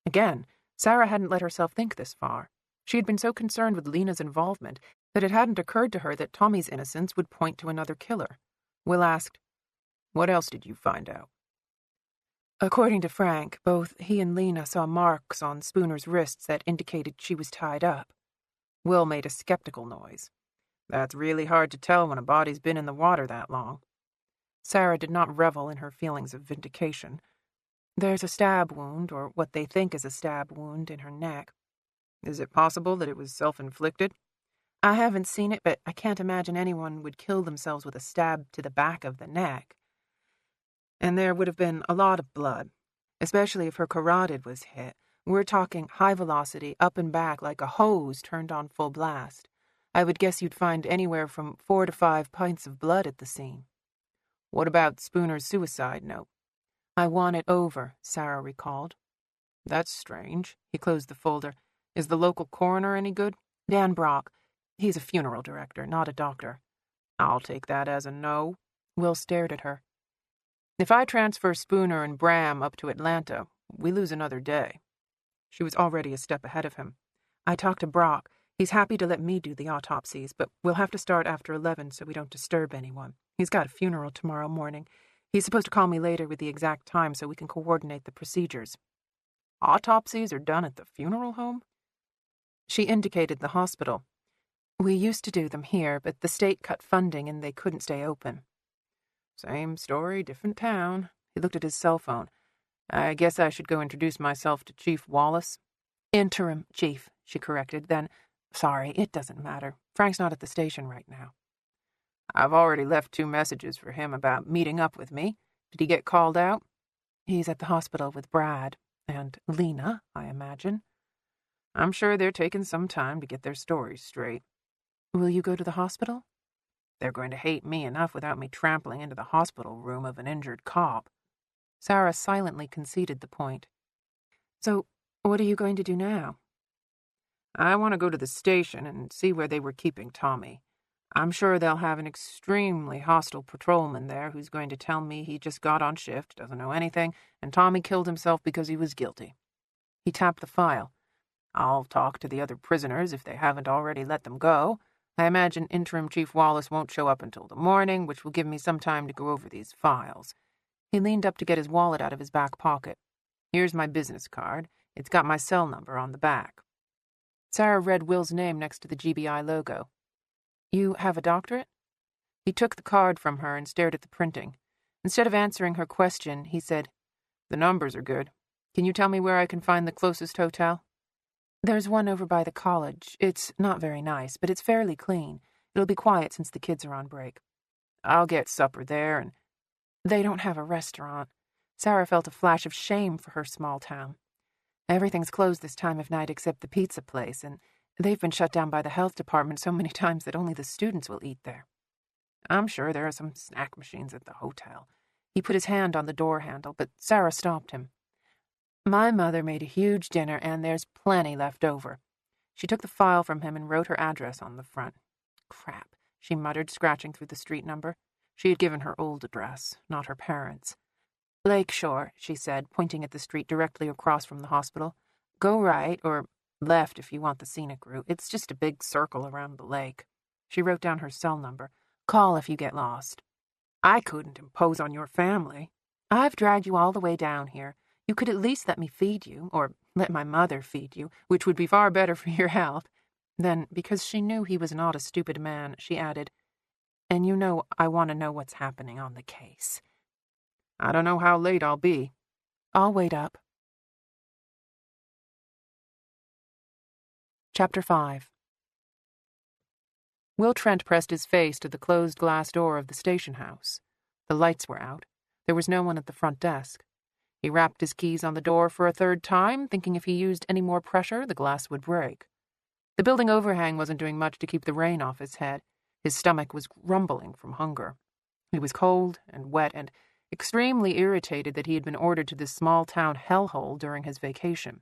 Again, Sarah hadn't let herself think this far. She had been so concerned with Lena's involvement that it hadn't occurred to her that Tommy's innocence would point to another killer. Will asked, "What else did you find out?" According to Frank, both he and Lena saw marks on Spooner's wrists that indicated she was tied up. Will made a skeptical noise. That's really hard to tell when a body's been in the water that long. Sarah did not revel in her feelings of vindication. There's a stab wound, or what they think is a stab wound, in her neck. Is it possible that it was self-inflicted? I haven't seen it, but I can't imagine anyone would kill themselves with a stab to the back of the neck. And there would have been a lot of blood, especially if her carotid was hit. We're talking high velocity, up and back, like a hose turned on full blast. I would guess you'd find anywhere from 4 to 5 pints of blood at the scene. What about Spooner's suicide note? I want it over, Sarah recalled. That's strange. He closed the folder. Is the local coroner any good? Dan Brock. He's a funeral director, not a doctor. I'll take that as a no. Will stared at her. If I transfer Spooner and Bram up to Atlanta, we lose another day. She was already a step ahead of him. I talked to Brock. He's happy to let me do the autopsies, but we'll have to start after 11 so we don't disturb anyone. He's got a funeral tomorrow morning. He's supposed to call me later with the exact time so we can coordinate the procedures. Autopsies are done at the funeral home? She indicated the hospital. We used to do them here, but the state cut funding and they couldn't stay open. Same story, different town. He looked at his cell phone. I guess I should go introduce myself to Chief Wallace. Interim chief, she corrected. Then, sorry, it doesn't matter. Frank's not at the station right now. I've already left 2 messages for him about meeting up with me. Did he get called out? He's at the hospital with Brad. And Lena, I imagine. I'm sure they're taking some time to get their stories straight. Will you go to the hospital? They're going to hate me enough without me trampling into the hospital room of an injured cop. Sarah silently conceded the point. So, what are you going to do now? I want to go to the station and see where they were keeping Tommy. I'm sure they'll have an extremely hostile patrolman there who's going to tell me he just got on shift, doesn't know anything, and Tommy killed himself because he was guilty. He tapped the file. I'll talk to the other prisoners if they haven't already let them go. I imagine Interim Chief Wallace won't show up until the morning, which will give me some time to go over these files. He leaned up to get his wallet out of his back pocket. Here's my business card. It's got my cell number on the back. Sarah read Will's name next to the GBI logo. You have a doctorate? He took the card from her and stared at the printing. Instead of answering her question, he said, The numbers are good. Can you tell me where I can find the closest hotel? There's one over by the college. It's not very nice, but it's fairly clean. It'll be quiet since the kids are on break. I'll get supper there and... They don't have a restaurant. Sarah felt a flash of shame for her small town. Everything's closed this time of night except the pizza place, and they've been shut down by the health department so many times that only the students will eat there. I'm sure there are some snack machines at the hotel. He put his hand on the door handle, but Sarah stopped him. My mother made a huge dinner, and there's plenty left over. She took the file from him and wrote her address on the front. Crap, she muttered, scratching through the street number. She had given her old address, not her parents'. Lakeshore, she said, pointing at the street directly across from the hospital. Go right, or left if you want the scenic route. It's just a big circle around the lake. She wrote down her cell number. Call if you get lost. I couldn't impose on your family. I've dragged you all the way down here. You could at least let me feed you, or let my mother feed you, which would be far better for your health. Then, because she knew he was not a stupid man, she added, And you know I want to know what's happening on the case. I don't know how late I'll be. I'll wait up. Chapter 5. Will Trent pressed his face to the closed glass door of the station house. The lights were out. There was no one at the front desk. He rapped his keys on the door for a third time, thinking if he used any more pressure, the glass would break. The building overhang wasn't doing much to keep the rain off his head. His stomach was rumbling from hunger. He was cold and wet and extremely irritated that he had been ordered to this small-town hellhole during his vacation.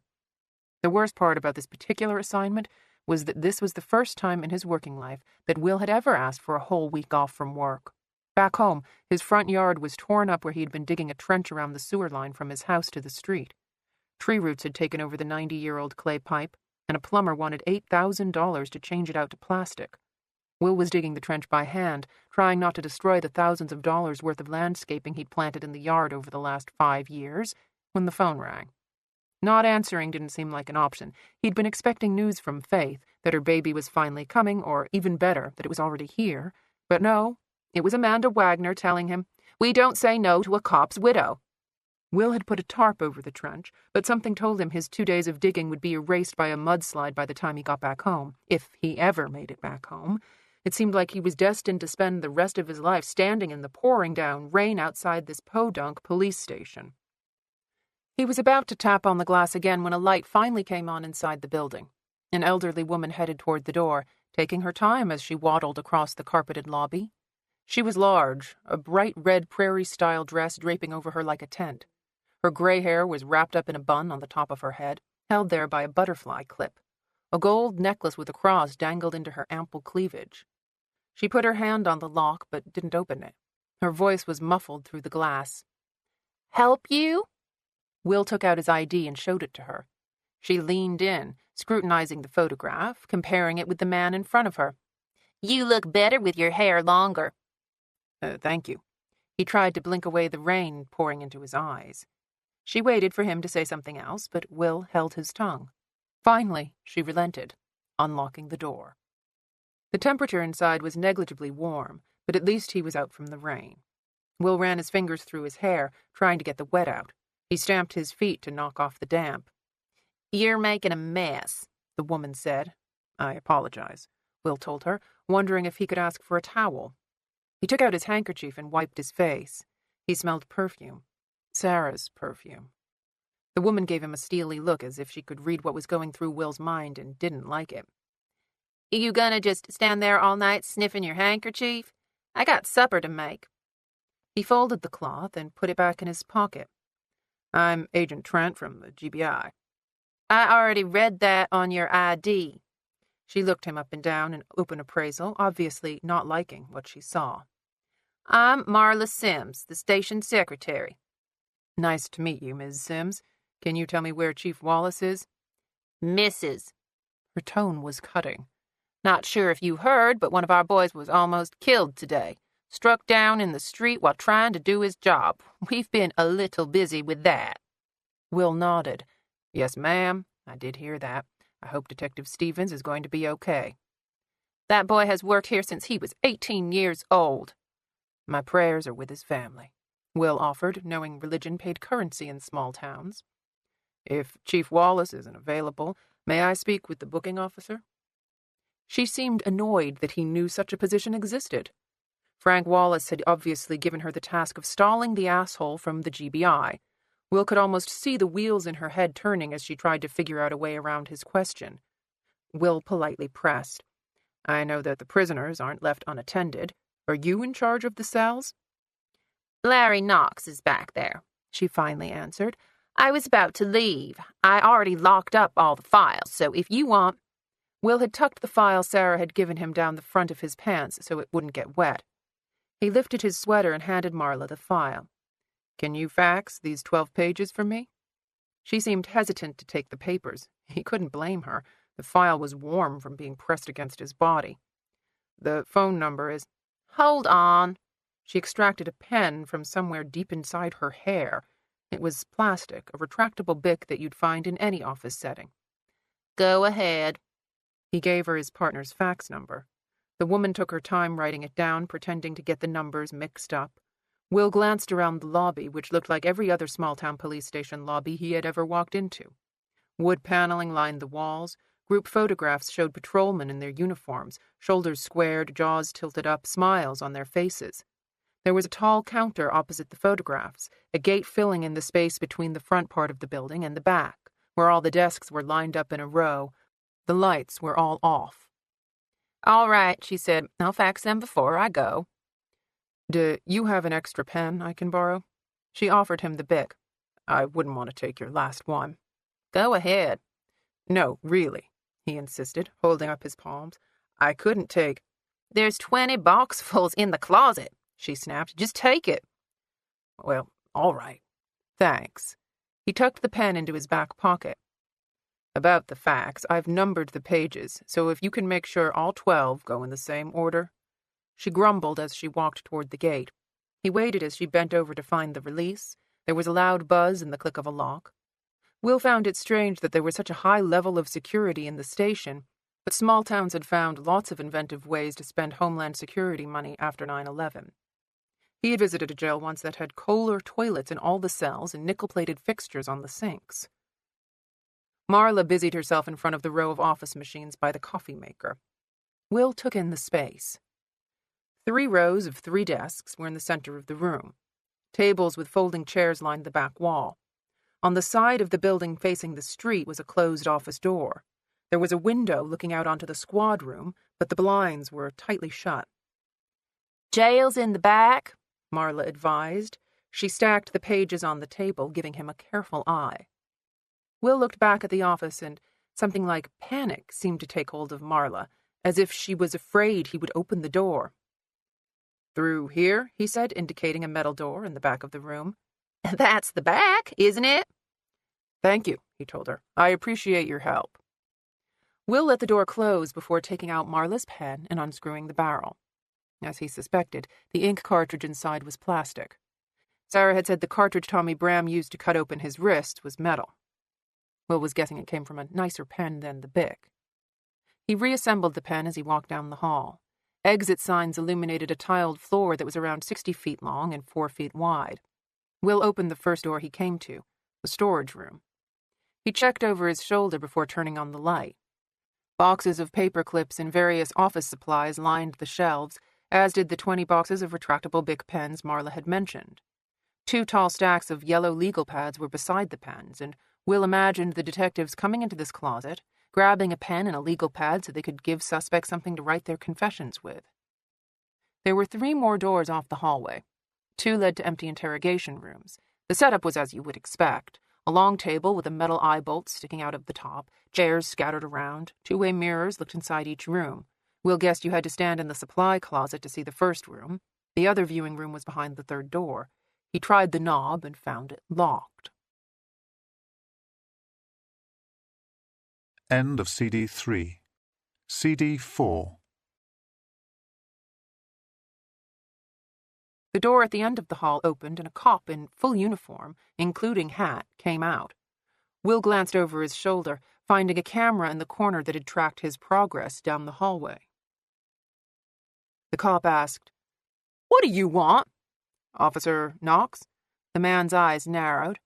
The worst part about this particular assignment was that this was the first time in his working life that Will had ever asked for a whole week off from work. Back home, his front yard was torn up where he had been digging a trench around the sewer line from his house to the street. Tree roots had taken over the 90-year-old clay pipe, and a plumber wanted $8,000 to change it out to plastic. Will was digging the trench by hand, trying not to destroy the thousands of dollars worth of landscaping he'd planted in the yard over the last 5 years, when the phone rang. Not answering didn't seem like an option. He'd been expecting news from Faith, that her baby was finally coming, or even better, that it was already here. But no, it was Amanda Wagner telling him, "We don't say no to a cop's widow." Will had put a tarp over the trench, but something told him his 2 days of digging would be erased by a mudslide by the time he got back home, if he ever made it back home. It seemed like he was destined to spend the rest of his life standing in the pouring down rain outside this podunk police station. He was about to tap on the glass again when a light finally came on inside the building. An elderly woman headed toward the door, taking her time as she waddled across the carpeted lobby. She was large, a bright red prairie-style dress draping over her like a tent. Her gray hair was wrapped up in a bun on the top of her head, held there by a butterfly clip. A gold necklace with a cross dangled into her ample cleavage. She put her hand on the lock, but didn't open it. Her voice was muffled through the glass. "Help you?" Will took out his ID and showed it to her. She leaned in, scrutinizing the photograph, comparing it with the man in front of her. "You look better with your hair longer." Thank you." He tried to blink away the rain pouring into his eyes. She waited for him to say something else, but Will held his tongue. Finally, she relented, unlocking the door. The temperature inside was negligibly warm, but at least he was out from the rain. Will ran his fingers through his hair, trying to get the wet out. He stamped his feet to knock off the damp. "You're making a mess," the woman said. "I apologize," Will told her, wondering if he could ask for a towel. He took out his handkerchief and wiped his face. He smelled perfume. Sarah's perfume. The woman gave him a steely look as if she could read what was going through Will's mind and didn't like it. "You gonna just stand there all night sniffing your handkerchief? I got supper to make." He folded the cloth and put it back in his pocket. "I'm Agent Trent from the GBI. "I already read that on your ID." She looked him up and down in open appraisal, obviously not liking what she saw. "I'm Marla Sims, the station secretary." "Nice to meet you, Ms. Sims. Can you tell me where Chief Wallace is?" "Mrs." Her tone was cutting. "Not sure if you heard, but one of our boys was almost killed today. Struck down in the street while trying to do his job. We've been a little busy with that." Will nodded. "Yes, ma'am. I did hear that. I hope Detective Stevens is going to be okay." "That boy has worked here since he was 18 years old." "My prayers are with his family," Will offered, knowing religion paid currency in small towns. "If Chief Wallace isn't available, may I speak with the booking officer?" She seemed annoyed that he knew such a position existed. Frank Wallace had obviously given her the task of stalling the asshole from the GBI. Will could almost see the wheels in her head turning as she tried to figure out a way around his question. Will politely pressed. "I know that the prisoners aren't left unattended. Are you in charge of the cells?" "Larry Knox is back there," she finally answered. "I was about to leave. I already locked up all the files, so if you want—" Will had tucked the file Sarah had given him down the front of his pants so it wouldn't get wet. He lifted his sweater and handed Marla the file. "Can you fax these 12 pages for me?" She seemed hesitant to take the papers. He couldn't blame her. The file was warm from being pressed against his body. "The phone number is—" "Hold on." She extracted a pen from somewhere deep inside her hair. It was plastic, a retractable bic that you'd find in any office setting. "Go ahead." He gave her his partner's fax number. The woman took her time writing it down, pretending to get the numbers mixed up. Will glanced around the lobby, which looked like every other small-town police station lobby he had ever walked into. Wood paneling lined the walls. Group photographs showed patrolmen in their uniforms, shoulders squared, jaws tilted up, smiles on their faces. There was a tall counter opposite the photographs, a gate filling in the space between the front part of the building and the back, where all the desks were lined up in a row. The lights were all off. "All right," she said. "I'll fax them before I go." "Do you have an extra pen I can borrow?" She offered him the Bic. "I wouldn't want to take your last one." "Go ahead." "No, really," he insisted, holding up his palms. "I couldn't take—" "There's 20 boxfuls in the closet," she snapped. "Just take it." "Well, all right. Thanks." He tucked the pen into his back pocket. "About the fax, I've numbered the pages, so if you can make sure all 12 go in the same order." She grumbled as she walked toward the gate. He waited as she bent over to find the release. There was a loud buzz and the click of a lock. Will found it strange that there was such a high level of security in the station, but small towns had found lots of inventive ways to spend Homeland Security money after 9/11. He had visited a jail once that had Kohler toilets in all the cells and nickel-plated fixtures on the sinks. Marla busied herself in front of the row of office machines by the coffee maker. Will took in the space. 3 rows of 3 desks were in the center of the room. Tables with folding chairs lined the back wall. On the side of the building facing the street was a closed office door. There was a window looking out onto the squad room, but the blinds were tightly shut. "Jail's in the back," Marla advised. She stacked the pages on the table, giving him a careful eye. Will looked back at the office, and something like panic seemed to take hold of Marla, as if she was afraid he would open the door. "Through here," he said, indicating a metal door in the back of the room. "That's the back, isn't it?" "Thank you," he told her. "I appreciate your help." Will let the door close before taking out Marla's pen and unscrewing the barrel. As he suspected, the ink cartridge inside was plastic. Sarah had said the cartridge Tommy Bram used to cut open his wrist was metal. Will was guessing it came from a nicer pen than the Bic. He reassembled the pen as he walked down the hall. Exit signs illuminated a tiled floor that was around 60 feet long and 4 feet wide. Will opened the first door he came to, the storage room. He checked over his shoulder before turning on the light. Boxes of paper clips and various office supplies lined the shelves, as did the 20 boxes of retractable Bic pens Marla had mentioned. 2 tall stacks of yellow legal pads were beside the pens, and Will imagined the detectives coming into this closet, grabbing a pen and a legal pad so they could give suspects something to write their confessions with. There were 3 more doors off the hallway. 2 led to empty interrogation rooms. The setup was as you would expect. A long table with a metal eye bolt sticking out of the top, chairs scattered around, 2-way mirrors looked inside each room. Will guessed you had to stand in the supply closet to see the first room. The other viewing room was behind the 3rd door. He tried the knob and found it locked. End of CD 3. CD 4. The door at the end of the hall opened and a cop in full uniform, including hat, came out. Will glanced over his shoulder, finding a camera in the corner that had tracked his progress down the hallway. The cop asked, "What do you want?" "Officer Knox?" The man's eyes narrowed.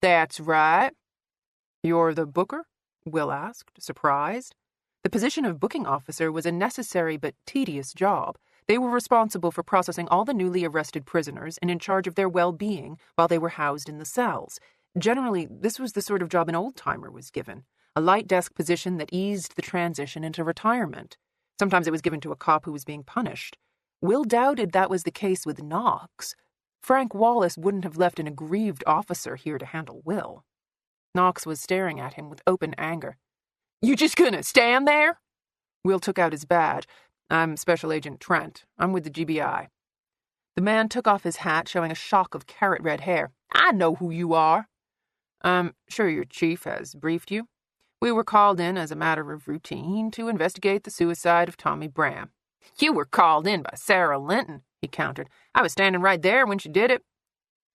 "That's right." "You're the booker?" Will asked, surprised. The position of booking officer was a necessary but tedious job. They were responsible for processing all the newly arrested prisoners and in charge of their well-being while they were housed in the cells. Generally, this was the sort of job an old-timer was given, a light desk position that eased the transition into retirement. Sometimes it was given to a cop who was being punished. Will doubted that was the case with Knox. Frank Wallace wouldn't have left an aggrieved officer here to handle Will. Knox was staring at him with open anger. "You just gonna stand there?" Will took out his badge. "I'm Special Agent Trent. I'm with the GBI." The man took off his hat, showing a shock of carrot-red hair. "I know who you are." "I'm sure your chief has briefed you. We were called in as a matter of routine to investigate the suicide of Tommy Bram." "You were called in by Sarah Linton," he countered. "I was standing right there when she did it."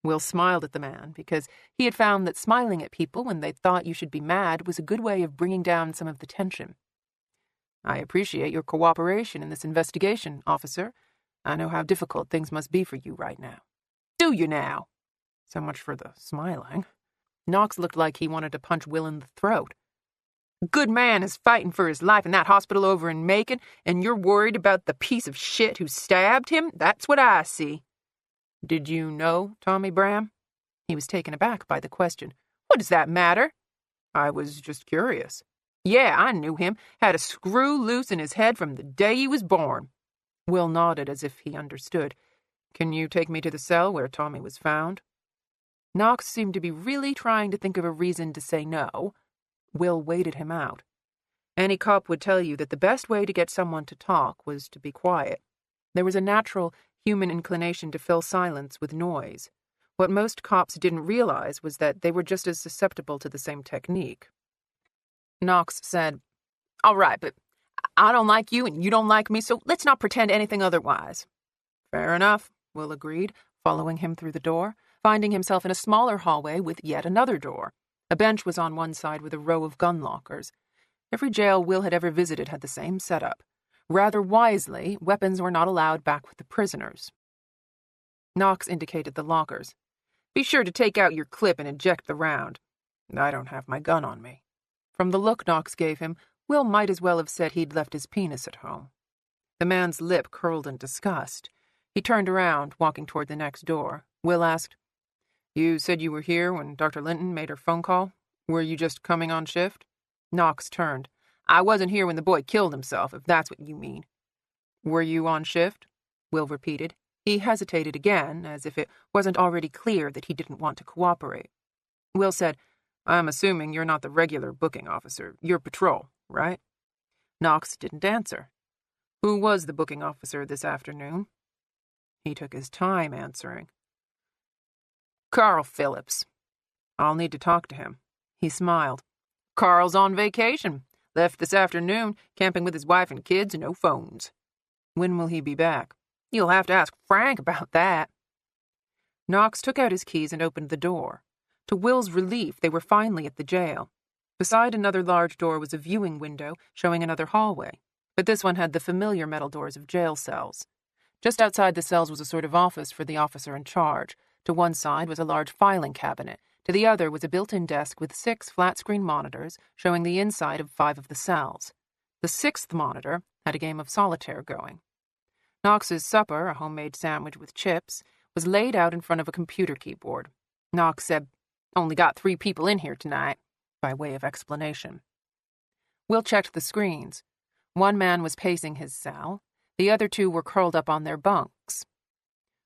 Will smiled at the man, because he had found that smiling at people when they thought you should be mad was a good way of bringing down some of the tension. "I appreciate your cooperation in this investigation, officer. I know how difficult things must be for you right now." "Do you now?" So much for the smiling. Knox looked like he wanted to punch Will in the throat. "A good man is fighting for his life in that hospital over in Macon, and you're worried about the piece of shit who stabbed him? That's what I see." Did you know Tommy Bram? He was taken aback by the question. What does that matter? I was just curious. Yeah, I knew him. Had a screw loose in his head from the day he was born. Will nodded as if he understood. Can you take me to the cell where Tommy was found? Knox seemed to be really trying to think of a reason to say no. Will waited him out. Any cop would tell you that the best way to get someone to talk was to be quiet. There was a natural human inclination to fill silence with noise. What most cops didn't realize was that they were just as susceptible to the same technique. Knox said, All right, but I don't like you and you don't like me, so let's not pretend anything otherwise. Fair enough, Will agreed, following him through the door, finding himself in a smaller hallway with yet another door. A bench was on one side with a row of gun lockers. Every jail Will had ever visited had the same setup. Rather wisely, weapons were not allowed back with the prisoners. Knox indicated the lockers. Be sure to take out your clip and eject the round. I don't have my gun on me. From the look Knox gave him, Will might as well have said he'd left his penis at home. The man's lip curled in disgust. He turned around, walking toward the next door. Will asked, You said you were here when Dr. Linton made her phone call? Were you just coming on shift? Knox turned. I wasn't here when the boy killed himself, if that's what you mean. Were you on shift? Will repeated. He hesitated again, as if it wasn't already clear that he didn't want to cooperate. Will said, I'm assuming you're not the regular booking officer. You're patrol, right? Knox didn't answer. Who was the booking officer this afternoon? He took his time answering. Carl Phillips. I'll need to talk to him. He smiled. Carl's on vacation. Left this afternoon, camping with his wife and kids, no phones. When will he be back? You'll have to ask Frank about that. Knox took out his keys and opened the door. To Will's relief, they were finally at the jail. Beside another large door was a viewing window showing another hallway, but this one had the familiar metal doors of jail cells. Just outside the cells was a sort of office for the officer in charge. To one side was a large filing cabinet. To the other was a built-in desk with 6 flat-screen monitors showing the inside of 5 of the cells. The 6th monitor had a game of solitaire going. Knox's supper, a homemade sandwich with chips, was laid out in front of a computer keyboard. Knox said, Only got 3 people in here tonight, by way of explanation. Will checked the screens. One man was pacing his cell. The other 2 were curled up on their bunks.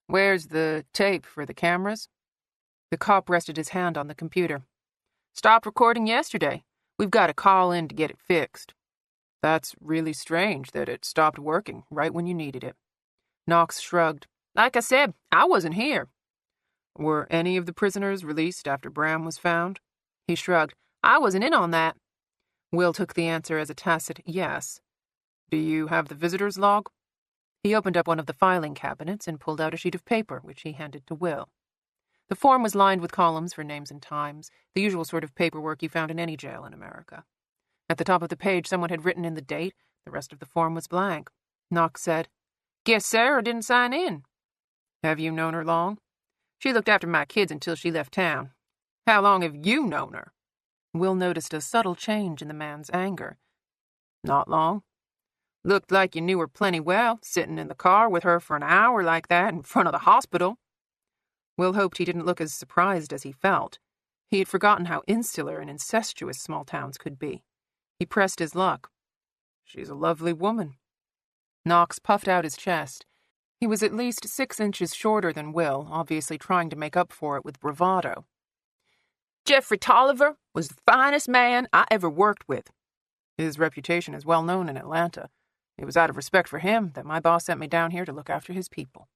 Where's the tape for the cameras? The cop rested his hand on the computer. Stopped recording yesterday. We've got to call in to get it fixed. That's really strange that it stopped working right when you needed it. Knox shrugged. Like I said, I wasn't here. Were any of the prisoners released after Bram was found? He shrugged. I wasn't in on that. Will took the answer as a tacit yes. Do you have the visitor's log? He opened up one of the filing cabinets and pulled out a sheet of paper, which he handed to Will. The form was lined with columns for names and times, the usual sort of paperwork you found in any jail in America. At the top of the page, someone had written in the date. The rest of the form was blank. Knox said, Guess Sarah didn't sign in. Have you known her long? She looked after my kids until she left town. How long have you known her? Will noticed a subtle change in the man's anger. Not long. Looked like you knew her plenty well, sitting in the car with her for an hour like that in front of the hospital. Will hoped he didn't look as surprised as he felt. He had forgotten how insular and incestuous small towns could be. He pressed his luck. She's a lovely woman. Knox puffed out his chest. He was at least 6 inches shorter than Will, obviously trying to make up for it with bravado. Jeffrey Tolliver was the finest man I ever worked with. His reputation is well known in Atlanta. It was out of respect for him that my boss sent me down here to look after his people.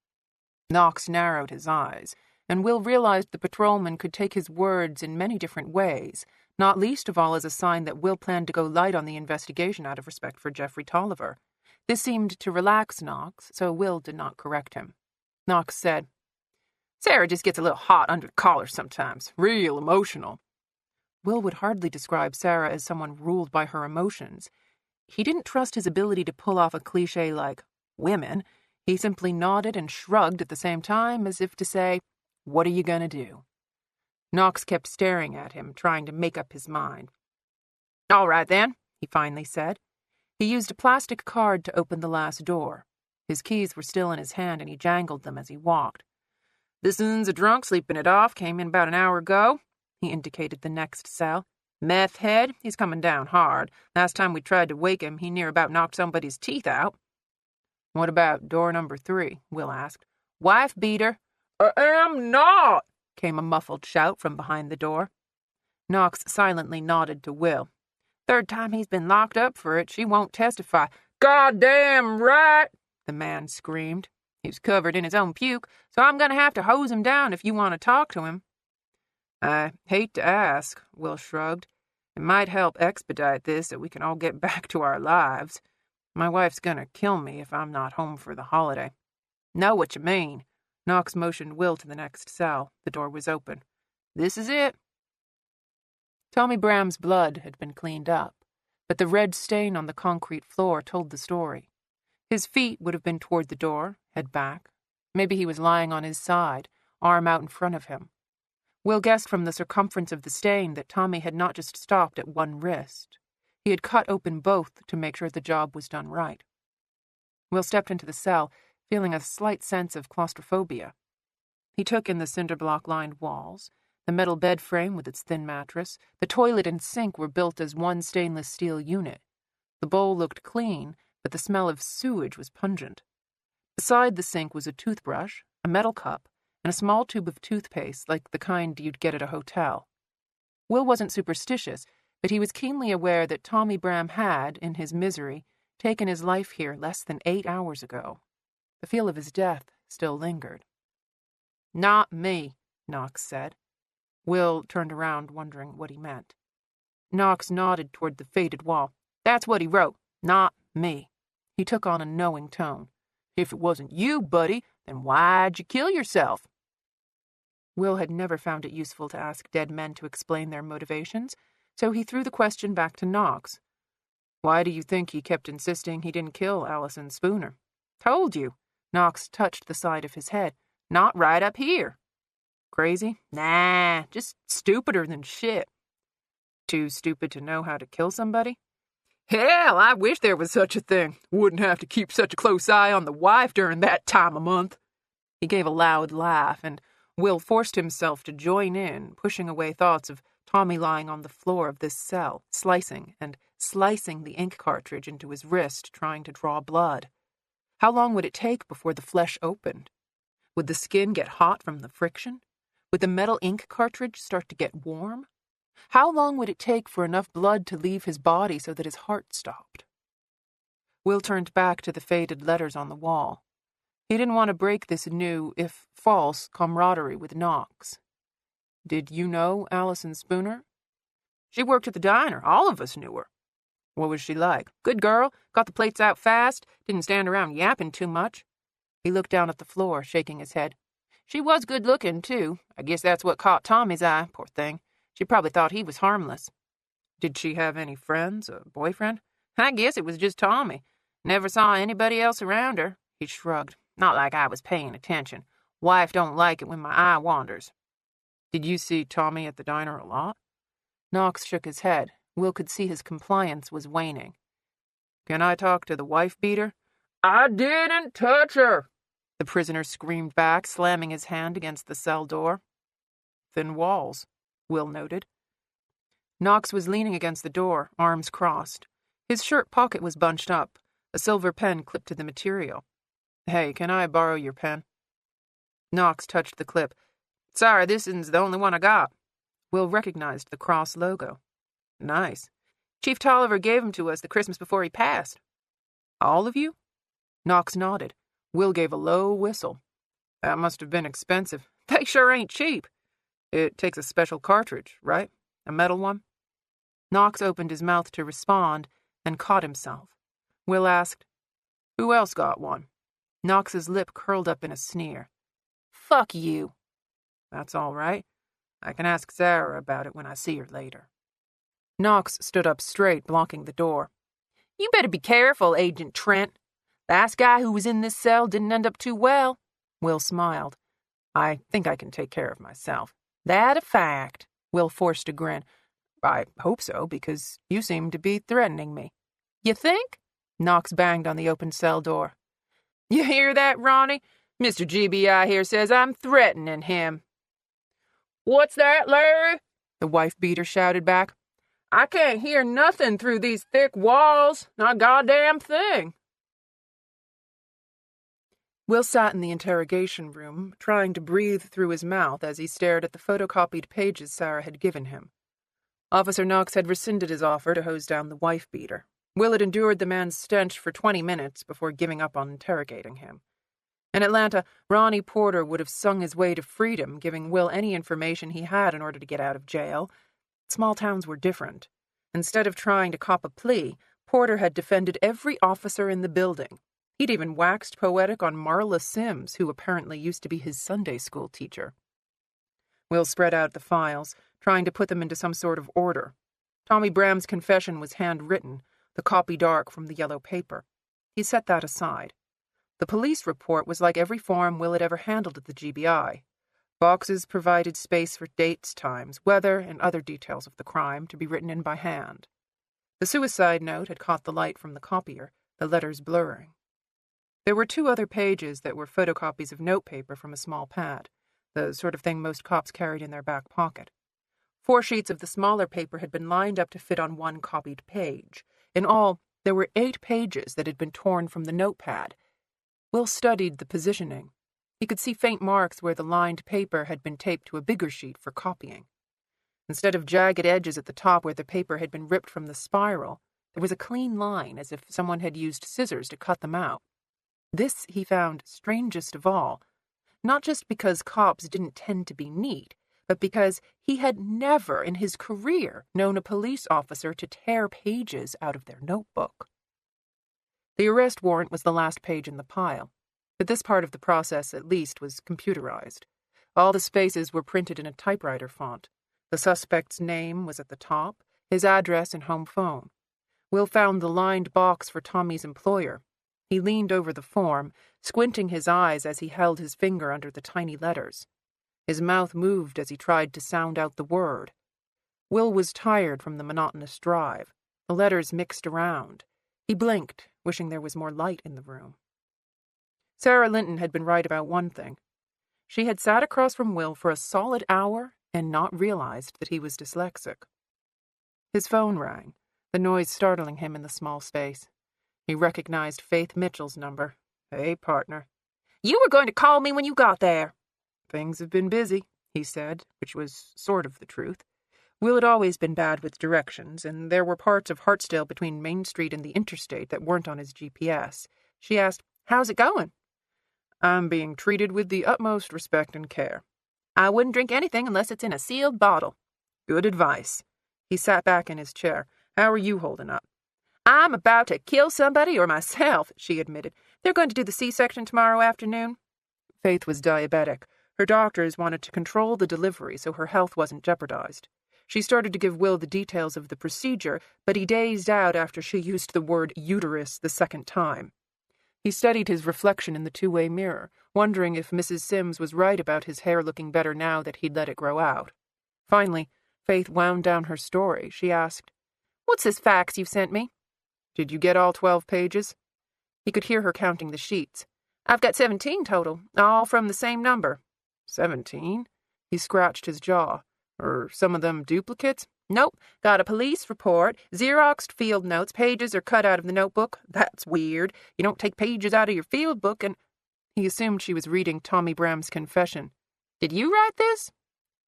Knox narrowed his eyes, and Will realized the patrolman could take his words in many different ways, not least of all as a sign that Will planned to go light on the investigation out of respect for Jeffrey Tolliver. This seemed to relax Knox, so Will did not correct him. Knox said, Sarah just gets a little hot under the collar sometimes, real emotional. Will would hardly describe Sarah as someone ruled by her emotions. He didn't trust his ability to pull off a cliché like women. He simply nodded and shrugged at the same time as if to say, What are you going to do? Knox kept staring at him, trying to make up his mind. All right, then, he finally said. He used a plastic card to open the last door. His keys were still in his hand, and he jangled them as he walked. "This one's a drunk sleeping it off, came in about an hour ago." He indicated the next cell. "Meth head, he's coming down hard. Last time we tried to wake him, he near about knocked somebody's teeth out." "What about door number 3?" Will asked. "Wife beater." "I am not!" came a muffled shout from behind the door. Knox silently nodded to Will. "Third time he's been locked up for it, she won't testify." "Goddamn right!" the man screamed. "He's covered in his own puke, so I'm going to have to hose him down if you want to talk to him." "I hate to ask," Will shrugged. "It might help expedite this so we can all get back to our lives. My wife's going to kill me if I'm not home for the holiday." "Know what you mean." Knox motioned Will to the next cell. The door was open. "This is it." Tommy Bram's blood had been cleaned up, but the red stain on the concrete floor told the story. His feet would have been toward the door, head back. Maybe he was lying on his side, arm out in front of him. Will guessed from the circumference of the stain that Tommy had not just stopped at one wrist. He had cut open both to make sure the job was done right. Will stepped into the cell, feeling a slight sense of claustrophobia. He took in the cinder-block-lined walls, the metal bed frame with its thin mattress. The toilet and sink were built as one stainless steel unit. The bowl looked clean, but the smell of sewage was pungent. Beside the sink was a toothbrush, a metal cup, and a small tube of toothpaste like the kind you'd get at a hotel. Will wasn't superstitious, but he was keenly aware that Tommy Bram had, in his misery, taken his life here less than 8 hours ago. The feel of his death still lingered. "Not me," Knox said. Will turned around, wondering what he meant. Knox nodded toward the faded wall. "That's what he wrote. Not me." He took on a knowing tone. "If it wasn't you, buddy, then why'd you kill yourself?" Will had never found it useful to ask dead men to explain their motivations, so he threw the question back to Knox. "Why do you think he kept insisting he didn't kill Allison Spooner?" "Told you." Knox touched the side of his head. "Not right up here." "Crazy?" "Nah, just stupider than shit." "Too stupid to know how to kill somebody?" "Hell, I wish there was such a thing. Wouldn't have to keep such a close eye on the wife during that time of month." He gave a loud laugh, and Will forced himself to join in, pushing away thoughts of Tommy lying on the floor of this cell, slicing and slicing the ink cartridge into his wrist, trying to draw blood. How long would it take before the flesh opened? Would the skin get hot from the friction? Would the metal ink cartridge start to get warm? How long would it take for enough blood to leave his body so that his heart stopped? Will turned back to the faded letters on the wall. He didn't want to break this new, if false, camaraderie with Knox. "Did you know Allison Spooner?" "She worked at the diner. All of us knew her." "What was she like?" "Good girl. Got the plates out fast. Didn't stand around yapping too much." He looked down at the floor, shaking his head. "She was good-looking, too. I guess that's what caught Tommy's eye, poor thing. She probably thought he was harmless." "Did she have any friends, a boyfriend?" "I guess it was just Tommy. Never saw anybody else around her." He shrugged. "Not like I was paying attention. Wife don't like it when my eye wanders." "Did you see Tommy at the diner a lot?" Knox shook his head. Will could see his compliance was waning. "Can I talk to the wife-beater?" "I didn't touch her," the prisoner screamed back, slamming his hand against the cell door. "Thin walls," Will noted. Knox was leaning against the door, arms crossed. His shirt pocket was bunched up, a silver pen clipped to the material. "Hey, can I borrow your pen?" Knox touched the clip. "Sorry, this isn't the only one I got." Will recognized the cross logo. "Nice. Chief Tolliver gave 'em to us the Christmas before he passed." "All of you?" Knox nodded. Will gave a low whistle. "That must have been expensive." "They sure ain't cheap." "It takes a special cartridge, right? A metal one?" Knox opened his mouth to respond and caught himself. Will asked, "Who else got one?" Knox's lip curled up in a sneer. "Fuck you." "That's all right. I can ask Sarah about it when I see her later." Knox stood up straight, blocking the door. "You better be careful, Agent Trent. Last guy who was in this cell didn't end up too well." Will smiled. "I think I can take care of myself." "That a fact." Will forced a grin. "I hope so, because you seem to be threatening me." "You think?" Knox banged on the open cell door. "You hear that, Ronnie? Mr. GBI here says I'm threatening him." "What's that, Larry?" the wife-beater shouted back. "I can't hear nothing through these thick walls, not a goddamn thing." Will sat in the interrogation room, trying to breathe through his mouth as he stared at the photocopied pages Sarah had given him. Officer Knox had rescinded his offer to hose down the wife-beater. Will had endured the man's stench for 20 minutes before giving up on interrogating him. In Atlanta, Ronnie Porter would have sung his way to freedom, giving Will any information he had in order to get out of jail. Small towns were different. Instead of trying to cop a plea, Porter had defended every officer in the building. He'd even waxed poetic on Marla Sims, who apparently used to be his Sunday school teacher. Will spread out the files, trying to put them into some sort of order. Tommy Bram's confession was handwritten, the copy dark from the yellow paper. He set that aside. The police report was like every form Will had ever handled at the GBI. Boxes provided space for dates, times, weather, and other details of the crime to be written in by hand. The suicide note had caught the light from the copier, the letters blurring. There were 2 other pages that were photocopies of notepaper from a small pad, the sort of thing most cops carried in their back pocket. 4 sheets of the smaller paper had been lined up to fit on one copied page. In all, there were 8 pages that had been torn from the notepad. Will studied the positioning. He could see faint marks where the lined paper had been taped to a bigger sheet for copying. Instead of jagged edges at the top where the paper had been ripped from the spiral, there was a clean line as if someone had used scissors to cut them out. This he found strangest of all, not just because cops didn't tend to be neat, but because he had never in his career known a police officer to tear pages out of their notebook. The arrest warrant was the last page in the pile, but this part of the process at least was computerized. All the spaces were printed in a typewriter font. The suspect's name was at the top, his address and home phone. Will found the lined box for Tommy's employer. He leaned over the form, squinting his eyes as he held his finger under the tiny letters. His mouth moved as he tried to sound out the word. Will was tired from the monotonous drive. The letters mixed around. He blinked, wishing there was more light in the room. Sarah Linton had been right about one thing. She had sat across from Will for a solid hour and not realized that he was dyslexic. His phone rang, the noise startling him in the small space. He recognized Faith Mitchell's number. "Hey, partner." "You were going to call me when you got there." "Things have been busy," he said, which was sort of the truth. Will had always been bad with directions, and there were parts of Hartsdale between Main Street and the interstate that weren't on his GPS. She asked, "How's it going?" "I'm being treated with the utmost respect and care." "I wouldn't drink anything unless it's in a sealed bottle." "Good advice." He sat back in his chair. "How are you holding up?" "I'm about to kill somebody or myself," she admitted. "They're going to do the C-section tomorrow afternoon." Faith was diabetic. Her doctors wanted to control the delivery so her health wasn't jeopardized. She started to give Will the details of the procedure, but he dazed out after she used the word uterus the second time. He studied his reflection in the 2-way mirror, wondering if Mrs. Sims was right about his hair looking better now that he'd let it grow out. Finally, Faith wound down her story. She asked, "What's this fax you've sent me?" "Did you get all 12 pages?" He could hear her counting the sheets. "I've got 17 total, all from the same number." 17? He scratched his jaw. "Are some of them duplicates?" "Nope. Got a police report, Xeroxed field notes, pages are cut out of the notebook. That's weird. You don't take pages out of your field book and—" He assumed she was reading Tommy Bram's confession. "Did you write this?"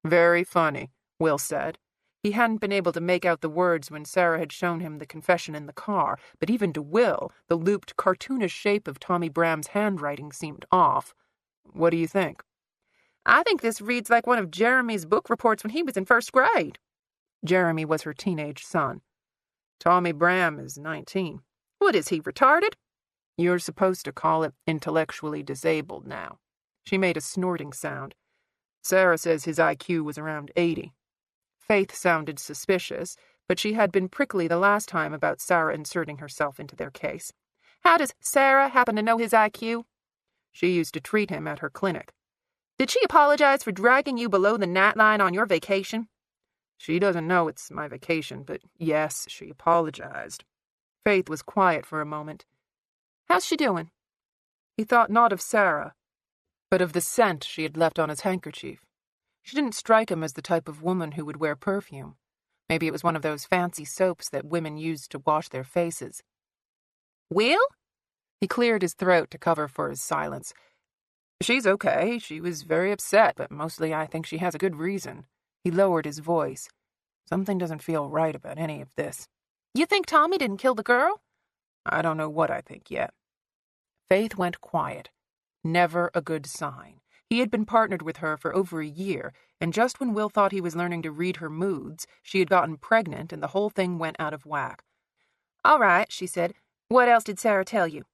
"Very funny," Will said. He hadn't been able to make out the words when Sarah had shown him the confession in the car, but even to Will, the looped, cartoonish shape of Tommy Bram's handwriting seemed off. "What do you think?" "I think this reads like one of Jeremy's book reports when he was in first grade." Jeremy was her teenage son. "Tommy Bram is 19. "What is he, retarded?" "You're supposed to call it intellectually disabled now." She made a snorting sound. "Sarah says his IQ was around 80. Faith sounded suspicious, but she had been prickly the last time about Sarah inserting herself into their case. "How does Sarah happen to know his IQ?" "She used to treat him at her clinic." "Did she apologize for dragging you below the gnat line on your vacation?" "She doesn't know it's my vacation, but yes, she apologized." Faith was quiet for a moment. "How's she doing?" He thought not of Sarah. but of the scent she had left on his handkerchief. She didn't strike him as the type of woman who would wear perfume. Maybe it was one of those fancy soaps that women use to wash their faces. "Will?" He cleared his throat to cover for his silence. "She's okay. She was very upset, but mostly I think she has a good reason." He lowered his voice. "Something doesn't feel right about any of this." "You think Tommy didn't kill the girl?" "I don't know what I think yet." Faith went quiet. Never a good sign. He had been partnered with her for over a year, and just when Will thought he was learning to read her moods, she had gotten pregnant and the whole thing went out of whack. "All right," she said. "What else did Sarah tell you?"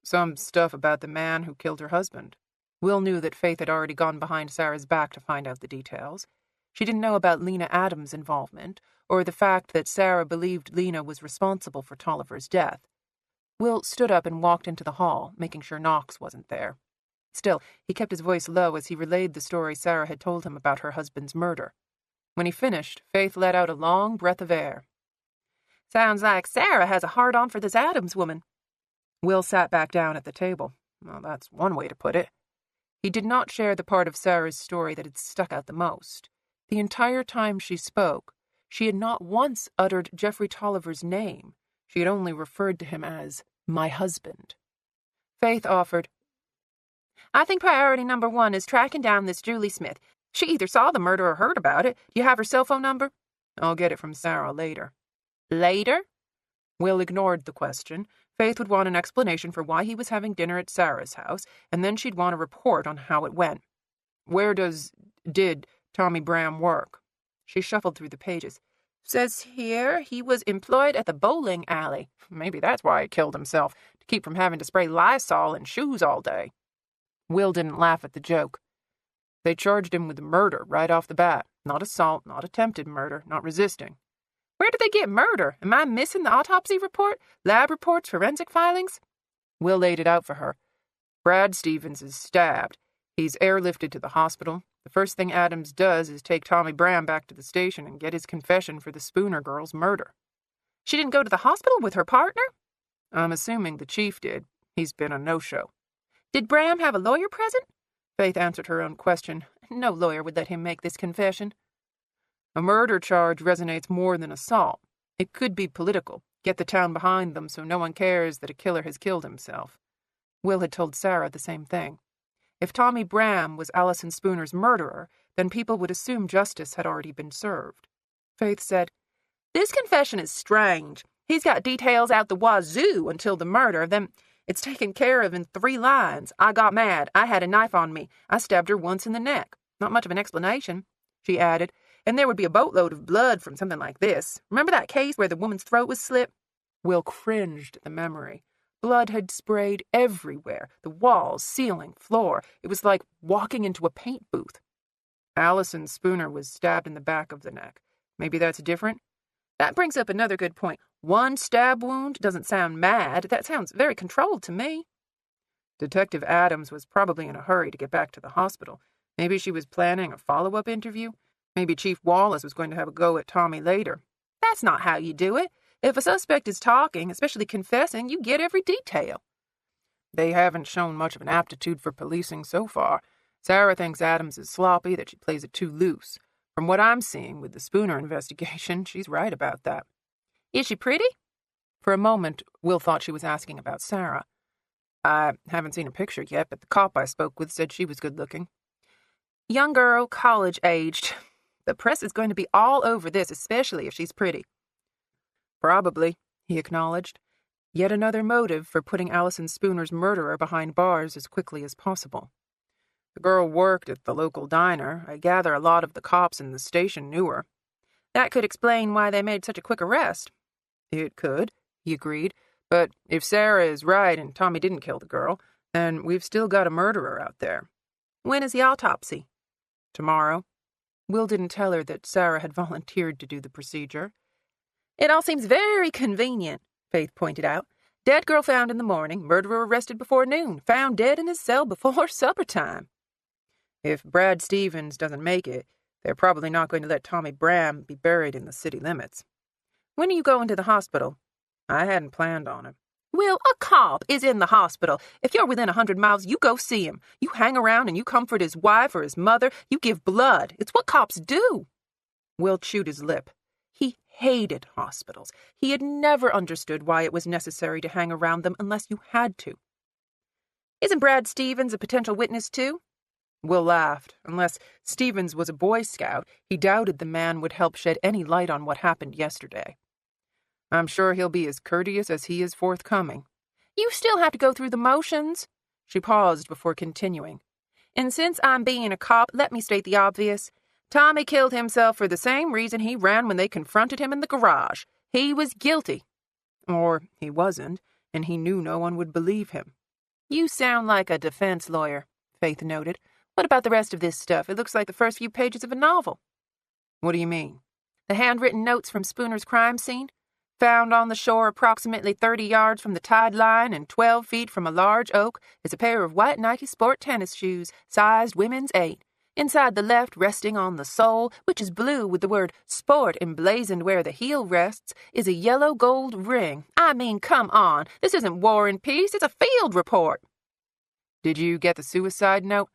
"Some stuff about the man who killed her husband." Will knew that Faith had already gone behind Sarah's back to find out the details. She didn't know about Lena Adams' involvement, or the fact that Sarah believed Lena was responsible for Tolliver's death. Will stood up and walked into the hall, making sure Knox wasn't there. Still, he kept his voice low as he relayed the story Sarah had told him about her husband's murder. When he finished, Faith let out a long breath of air. "Sounds like Sarah has a hard-on for this Adams woman." Will sat back down at the table. Well, that's one way to put it. He did not share the part of Sarah's story that had stuck out the most. The entire time she spoke, she had not once uttered Jeffrey Tolliver's name. She had only referred to him as my husband. Faith offered, "I think priority number 1 is tracking down this Julie Smith. She either saw the murder or heard about it. Do you have her cell phone number?" "I'll get it from Sarah later." "Later?" Will ignored the question. Faith would want an explanation for why he was having dinner at Sarah's house, and then she'd want a report on how it went. Did Tommy Bram work?" She shuffled through the pages. "Says here he was employed at the bowling alley. Maybe that's why he killed himself, to keep from having to spray Lysol in shoes all day." Will didn't laugh at the joke. "They charged him with murder right off the bat. Not assault, not attempted murder, not resisting." "Where did they get murder? Am I missing the autopsy report? Lab reports, forensic filings?" Will laid it out for her. "Brad Stevens is stabbed. He's airlifted to the hospital. The first thing Adams does is take Tommy Bram back to the station and get his confession for the Spooner girl's murder." "She didn't go to the hospital with her partner?" "I'm assuming the chief did. He's been a no-show." "Did Bram have a lawyer present?" Faith answered her own question. No lawyer would let him make this confession. "A murder charge resonates more than assault. It could be political. Get the town behind them so no one cares that a killer has killed himself." Will had told Sarah the same thing. If Tommy Bram was Allison Spooner's murderer, then people would assume justice had already been served. Faith said, "This confession is strange. He's got details out the wazoo until the murder, then it's taken care of in 3 lines. I got mad. I had a knife on me. I stabbed her once in the neck. Not much of an explanation," she added, "and there would be a boatload of blood from something like this. Remember that case where the woman's throat was slit?" Will cringed at the memory. Blood had sprayed everywhere, the walls, ceiling, floor. It was like walking into a paint booth. "Allison Spooner was stabbed in the back of the neck. Maybe that's different?" "That brings up another good point. 1 stab wound doesn't sound mad. That sounds very controlled to me." "Detective Adams was probably in a hurry to get back to the hospital. Maybe she was planning a follow-up interview. Maybe Chief Wallace was going to have a go at Tommy later." "That's not how you do it. If a suspect is talking, especially confessing, you get every detail." "They haven't shown much of an aptitude for policing so far. Sarah thinks Adams is sloppy, that she plays it too loose. From what I'm seeing with the Spooner investigation, she's right about that." "Is she pretty?" For a moment, Will thought she was asking about Sarah. "I haven't seen a picture yet, but the cop I spoke with said she was good-looking." "Young girl, college-aged. The press is going to be all over this, especially if she's pretty." "Probably," he acknowledged. Yet another motive for putting Allison Spooner's murderer behind bars as quickly as possible. "The girl worked at the local diner. I gather a lot of the cops in the station knew her." "That could explain why they made such a quick arrest." "It could," he agreed. "But if Sarah is right and Tommy didn't kill the girl, then we've still got a murderer out there." "When is the autopsy?" "Tomorrow." Will didn't tell her that Sarah had volunteered to do the procedure. "It all seems very convenient," Faith pointed out. "Dead girl found in the morning, murderer arrested before noon, found dead in his cell before supper time." "If Brad Stevens doesn't make it, they're probably not going to let Tommy Bram be buried in the city limits." "When are you going to the hospital?" "I hadn't planned on it." Will, a cop is in the hospital. If you're within 100 miles, you go see him. You hang around and you comfort his wife or his mother. You give blood. It's what cops do. Will chewed his lip. He hated hospitals. He had never understood why it was necessary to hang around them unless you had to. Isn't Brad Stevens a potential witness, too? Will laughed. Unless Stevens was a Boy Scout, he doubted the man would help shed any light on what happened yesterday. I'm sure he'll be as courteous as he is forthcoming. You still have to go through the motions. She paused before continuing. And since I'm being a cop, let me state the obvious. Tommy killed himself for the same reason he ran when they confronted him in the garage. He was guilty. Or he wasn't, and he knew no one would believe him. You sound like a defense lawyer, Faith noted. What about the rest of this stuff? It looks like the first few pages of a novel. What do you mean? The handwritten notes from Spooner's crime scene? Found on the shore approximately 30 yards from the tide line and 12 feet from a large oak is a pair of white Nike Sport tennis shoes, sized women's 8. Inside the left, resting on the sole, which is blue with the word sport emblazoned where the heel rests, is a yellow gold ring. I mean, come on. This isn't War and Peace. It's a field report. Did you get the suicide note?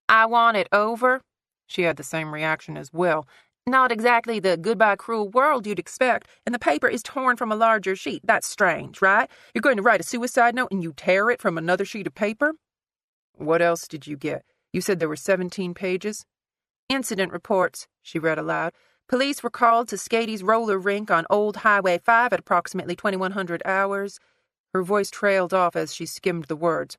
I want it over. She had the same reaction as Will. Not exactly the goodbye cruel world you'd expect, and the paper is torn from a larger sheet. That's strange, right? You're going to write a suicide note and you tear it from another sheet of paper? What else did you get? You said there were 17 pages? Incident reports, she read aloud. Police were called to Skatey's roller rink on Old Highway 5 at approximately 2100 hours. Her voice trailed off as she skimmed the words.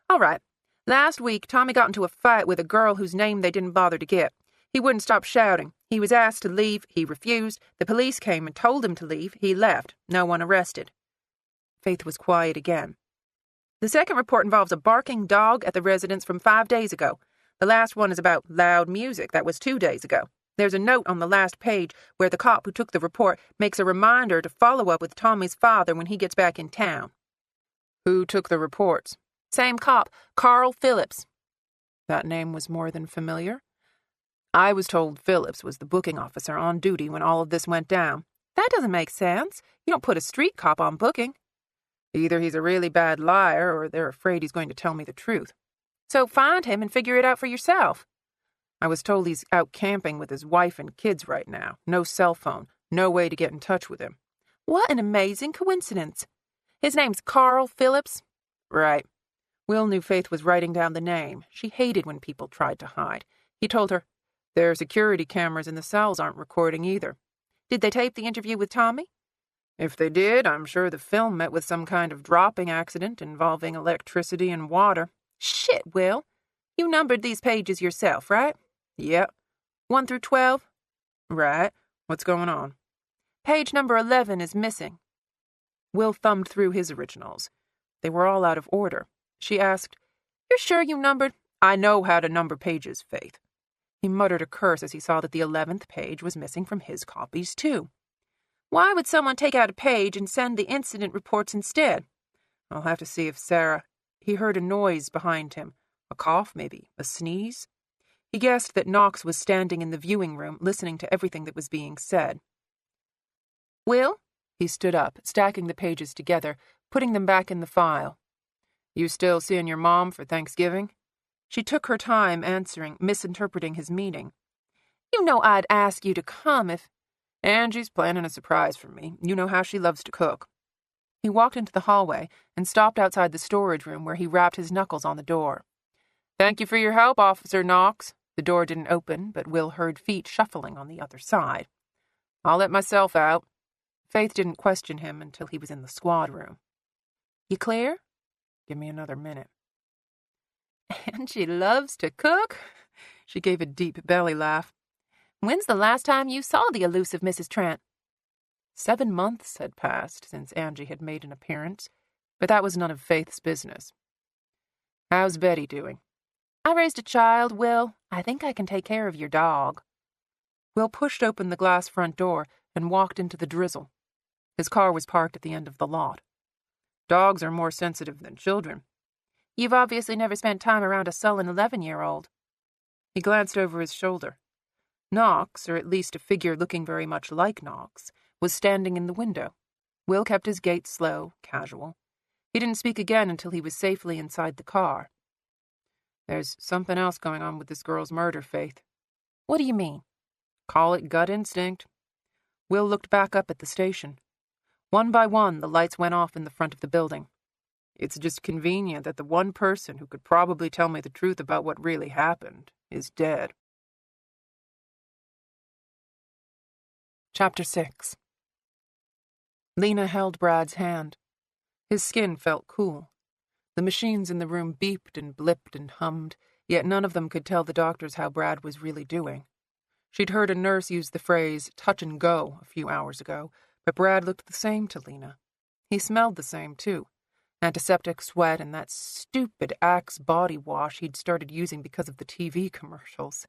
All right. Last week, Tommy got into a fight with a girl whose name they didn't bother to get. He wouldn't stop shouting. He was asked to leave. He refused. The police came and told him to leave. He left. No one arrested. Faith was quiet again. The second report involves a barking dog at the residence from 5 days ago. The last one is about loud music. That was 2 days ago. There's a note on the last page where the cop who took the report makes a reminder to follow up with Tommy's father when he gets back in town. Who took the reports? Same cop, Carl Phillips. That name was more than familiar. I was told Phillips was the booking officer on duty when all of this went down. That doesn't make sense. You don't put a street cop on booking. Either he's a really bad liar or they're afraid he's going to tell me the truth. So find him and figure it out for yourself. I was told he's out camping with his wife and kids right now. No cell phone. No way to get in touch with him. What an amazing coincidence. His name's Carl Phillips? Right. Will knew Faith was writing down the name. She hated when people tried to hide. He told her, their security cameras in the cells aren't recording either. Did they tape the interview with Tommy? If they did, I'm sure the film met with some kind of dropping accident involving electricity and water. Shit, Will. You numbered these pages yourself, right? Yep. 1 through 12? Right. What's going on? Page number 11 is missing. Will thumbed through his originals. They were all out of order. She asked, You're sure you numbered? I know how to number pages, Faith. He muttered a curse as he saw that the 11th page was missing from his copies, too. Why would someone take out a page and send the incident reports instead? I'll have to see if Sarah... He heard a noise behind him. A cough, maybe. A sneeze. He guessed that Knox was standing in the viewing room, listening to everything that was being said. Will? He stood up, stacking the pages together, putting them back in the file. You still seeing your mom for Thanksgiving? She took her time answering, misinterpreting his meaning. You know I'd ask you to come if... Angie's planning a surprise for me. You know how she loves to cook. He walked into the hallway and stopped outside the storage room where he rapped his knuckles on the door. Thank you for your help, Officer Knox. The door didn't open, but Will heard feet shuffling on the other side. I'll let myself out. Faith didn't question him until he was in the squad room. You clear? Give me another minute. Angie loves to cook? She gave a deep belly laugh. When's the last time you saw the elusive Mrs. Trent? 7 months had passed since Angie had made an appearance, but that was none of Faith's business. How's Betty doing? I raised a child, Will. I think I can take care of your dog. Will pushed open the glass front door and walked into the drizzle. His car was parked at the end of the lot. Dogs are more sensitive than children. You've obviously never spent time around a sullen 11-year-old. He glanced over his shoulder. Knox, or at least a figure looking very much like Knox, was standing in the window. Will kept his gait slow, casual. He didn't speak again until he was safely inside the car. "There's something else going on with this girl's murder, Faith." "What do you mean?" "Call it gut instinct." Will looked back up at the station. One by one, the lights went off in the front of the building. "It's just convenient that the one person who could probably tell me the truth about what really happened is dead." Chapter 6. Lena held Brad's hand. His skin felt cool. The machines in the room beeped and blipped and hummed, yet none of them could tell the doctors how Brad was really doing. She'd heard a nurse use the phrase touch and go a few hours ago, but Brad looked the same to Lena. He smelled the same, too. Antiseptic sweat and that stupid Axe body wash he'd started using because of the TV commercials.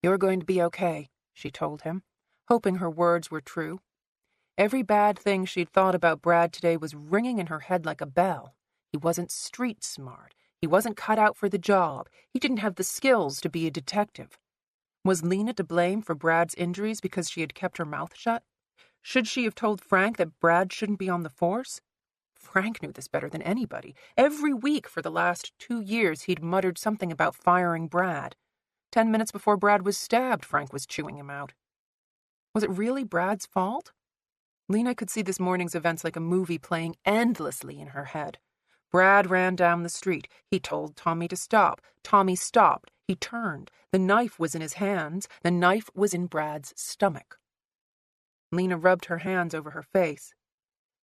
"You're going to be okay," she told him, hoping her words were true. Every bad thing she'd thought about Brad today was ringing in her head like a bell. He wasn't street smart. He wasn't cut out for the job. He didn't have the skills to be a detective. Was Lena to blame for Brad's injuries because she had kept her mouth shut? Should she have told Frank that Brad shouldn't be on the force? Frank knew this better than anybody. Every week for the last 2 years he'd muttered something about firing Brad. 10 minutes before Brad was stabbed, Frank was chewing him out. Was it really Brad's fault? Lena could see this morning's events like a movie playing endlessly in her head. Brad ran down the street. He told Tommy to stop. Tommy stopped. He turned. The knife was in his hands. The knife was in Brad's stomach. Lena rubbed her hands over her face.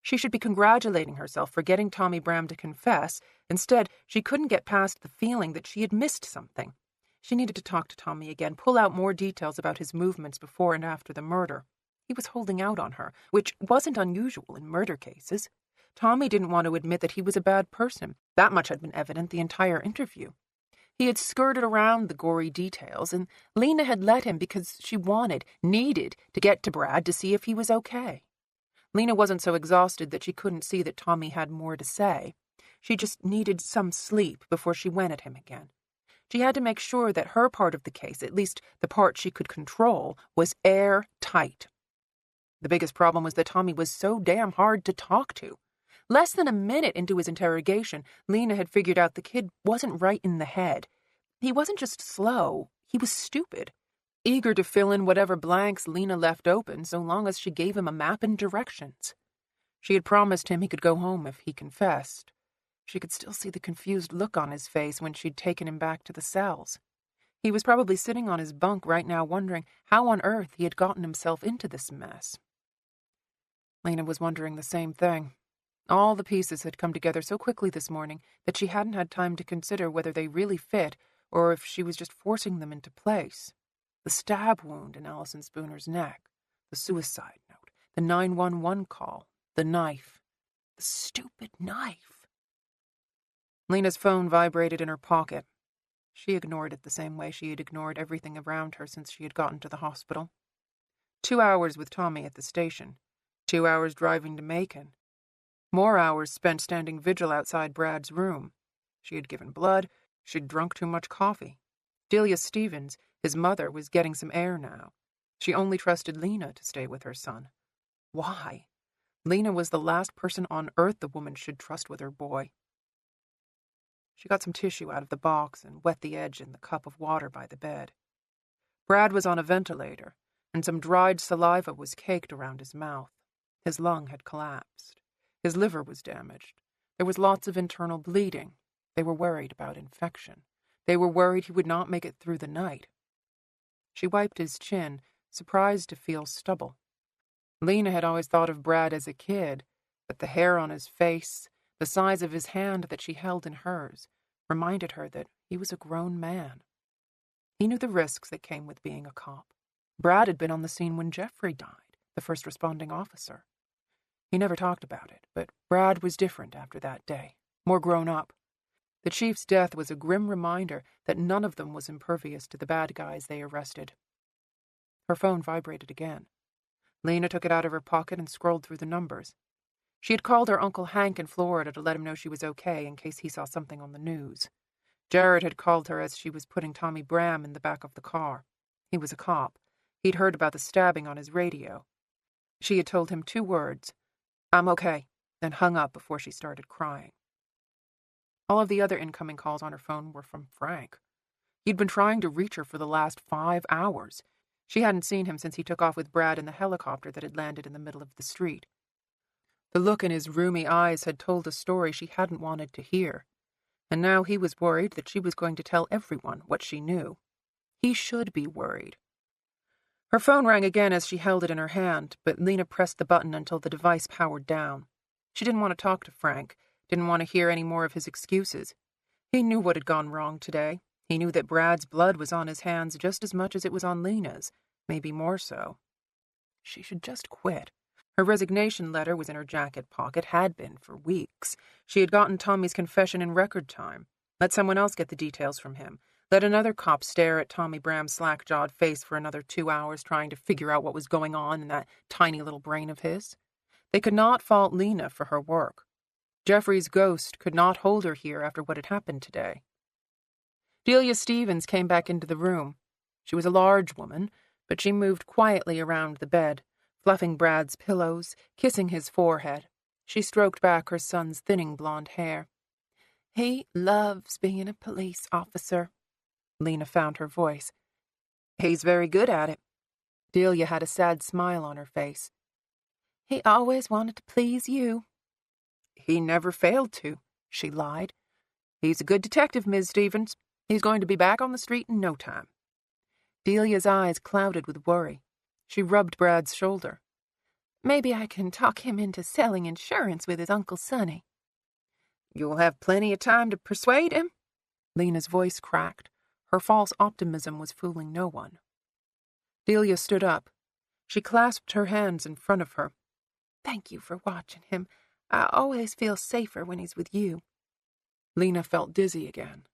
She should be congratulating herself for getting Tommy Bram to confess. Instead, she couldn't get past the feeling that she had missed something. She needed to talk to Tommy again, pull out more details about his movements before and after the murder. He was holding out on her, which wasn't unusual in murder cases. Tommy didn't want to admit that he was a bad person. That much had been evident the entire interview. He had skirted around the gory details, and Lena had let him because she needed to get to Brad to see if he was okay. Lena wasn't so exhausted that she couldn't see that Tommy had more to say. She just needed some sleep before she went at him again. She had to make sure that her part of the case, at least the part she could control, was airtight. The biggest problem was that Tommy was so damn hard to talk to. Less than a minute into his interrogation, Lena had figured out the kid wasn't right in the head. He wasn't just slow, he was stupid. Eager to fill in whatever blanks Lena left open so long as she gave him a map and directions. She had promised him he could go home if he confessed. She could still see the confused look on his face when she'd taken him back to the cells. He was probably sitting on his bunk right now wondering how on earth he had gotten himself into this mess. Lena was wondering the same thing. All the pieces had come together so quickly this morning that she hadn't had time to consider whether they really fit or if she was just forcing them into place. The stab wound in Allison Spooner's neck, the suicide note, the 911 call, the knife. The stupid knife. Lena's phone vibrated in her pocket. She ignored it the same way she had ignored everything around her since she had gotten to the hospital. 2 hours with Tommy at the station. 2 hours driving to Macon. More hours spent standing vigil outside Brad's room. She had given blood. She'd drunk too much coffee. Delia Stevens, his mother, was getting some air now. She only trusted Lena to stay with her son. Why? Lena was the last person on earth the woman should trust with her boy. She got some tissue out of the box and wet the edge in the cup of water by the bed. Brad was on a ventilator, and some dried saliva was caked around his mouth. His lung had collapsed. His liver was damaged. There was lots of internal bleeding. They were worried about infection. They were worried he would not make it through the night. She wiped his chin, surprised to feel stubble. Lena had always thought of Brad as a kid, but the hair on his face, the size of his hand that she held in hers, reminded her that he was a grown man. He knew the risks that came with being a cop. Brad had been on the scene when Jeffrey died, the first responding officer. He never talked about it, but Brad was different after that day, more grown up. The chief's death was a grim reminder that none of them was impervious to the bad guys they arrested. Her phone vibrated again. Lena took it out of her pocket and scrolled through the numbers. She had called her Uncle Hank in Florida to let him know she was okay in case he saw something on the news. Jared had called her as she was putting Tommy Bram in the back of the car. He was a cop. He'd heard about the stabbing on his radio. She had told him 2 words. "I'm okay." then hung up before she started crying. All of the other incoming calls on her phone were from Frank. He'd been trying to reach her for the last 5 hours. She hadn't seen him since he took off with Brad in the helicopter that had landed in the middle of the street. The look in his rheumy eyes had told a story she hadn't wanted to hear, and now he was worried that she was going to tell everyone what she knew. He should be worried. Her phone rang again as she held it in her hand, but Lena pressed the button until the device powered down. She didn't want to talk to Frank, didn't want to hear any more of his excuses. He knew what had gone wrong today. He knew that Brad's blood was on his hands just as much as it was on Lena's, maybe more so. She should just quit. Her resignation letter was in her jacket pocket, had been for weeks. She had gotten Tommy's confession in record time. Let someone else get the details from him. Let another cop stare at Tommy Bram's slack-jawed face for another 2 hours trying to figure out what was going on in that tiny little brain of his. They could not fault Lena for her work. Jeffrey's ghost could not hold her here after what had happened today. Delia Stevens came back into the room. She was a large woman, but she moved quietly around the bed, fluffing Brad's pillows, kissing his forehead. She stroked back her son's thinning blonde hair. "He loves being a police officer." Lena found her voice. "He's very good at it." Delia had a sad smile on her face. "He always wanted to please you." "He never failed to," she lied. "He's a good detective, Ms. Stevens. He's going to be back on the street in no time." Delia's eyes clouded with worry. She rubbed Brad's shoulder. "Maybe I can talk him into selling insurance with his Uncle Sonny." "You'll have plenty of time to persuade him." Lena's voice cracked. Her false optimism was fooling no one. Delia stood up. She clasped her hands in front of her. "Thank you for watching him. I always feel safer when he's with you." Lena felt dizzy again.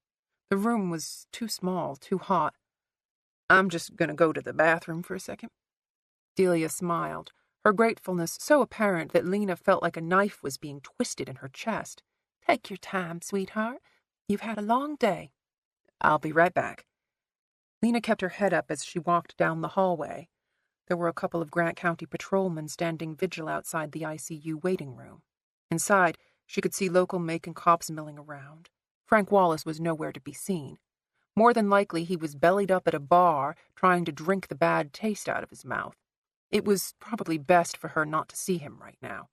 The room was too small, too hot. "I'm just going to go to the bathroom for a second." Delia smiled, her gratefulness so apparent that Lena felt like a knife was being twisted in her chest. "Take your time, sweetheart. You've had a long day." "I'll be right back." Lena kept her head up as she walked down the hallway. There were a couple of Grant County patrolmen standing vigil outside the ICU waiting room. Inside, she could see local Macon cops milling around. Frank Wallace was nowhere to be seen. More than likely, he was bellied up at a bar, trying to drink the bad taste out of his mouth. It was probably best for her not to see him right now.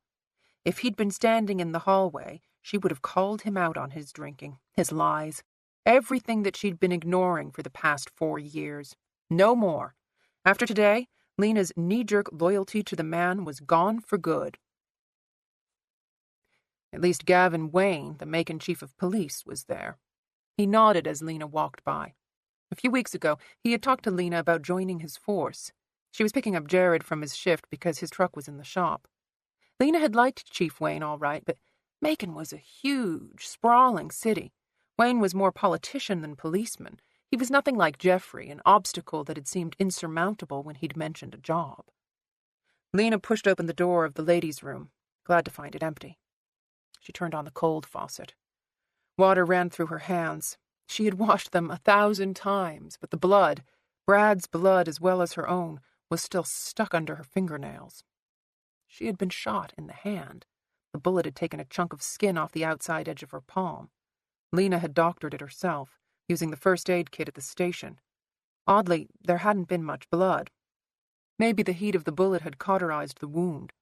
If he'd been standing in the hallway, she would have called him out on his drinking, his lies, everything that she'd been ignoring for the past 4 years. No more. After today, Lena's knee-jerk loyalty to the man was gone for good. At least Gavin Wayne, the Macon chief of police, was there. He nodded as Lena walked by. A few weeks ago, he had talked to Lena about joining his force. She was picking up Jared from his shift because his truck was in the shop. Lena had liked Chief Wayne all right, but Macon was a huge, sprawling city. Wayne was more politician than policeman. He was nothing like Jeffrey, an obstacle that had seemed insurmountable when he'd mentioned a job. Lena pushed open the door of the ladies' room, glad to find it empty. She turned on the cold faucet. Water ran through her hands. She had washed them 1,000 times, but the blood, Brad's blood as well as her own, was still stuck under her fingernails. She had been shot in the hand. The bullet had taken a chunk of skin off the outside edge of her palm. Lena had doctored it herself, using the first aid kit at the station. Oddly, there hadn't been much blood. Maybe the heat of the bullet had cauterized the wound.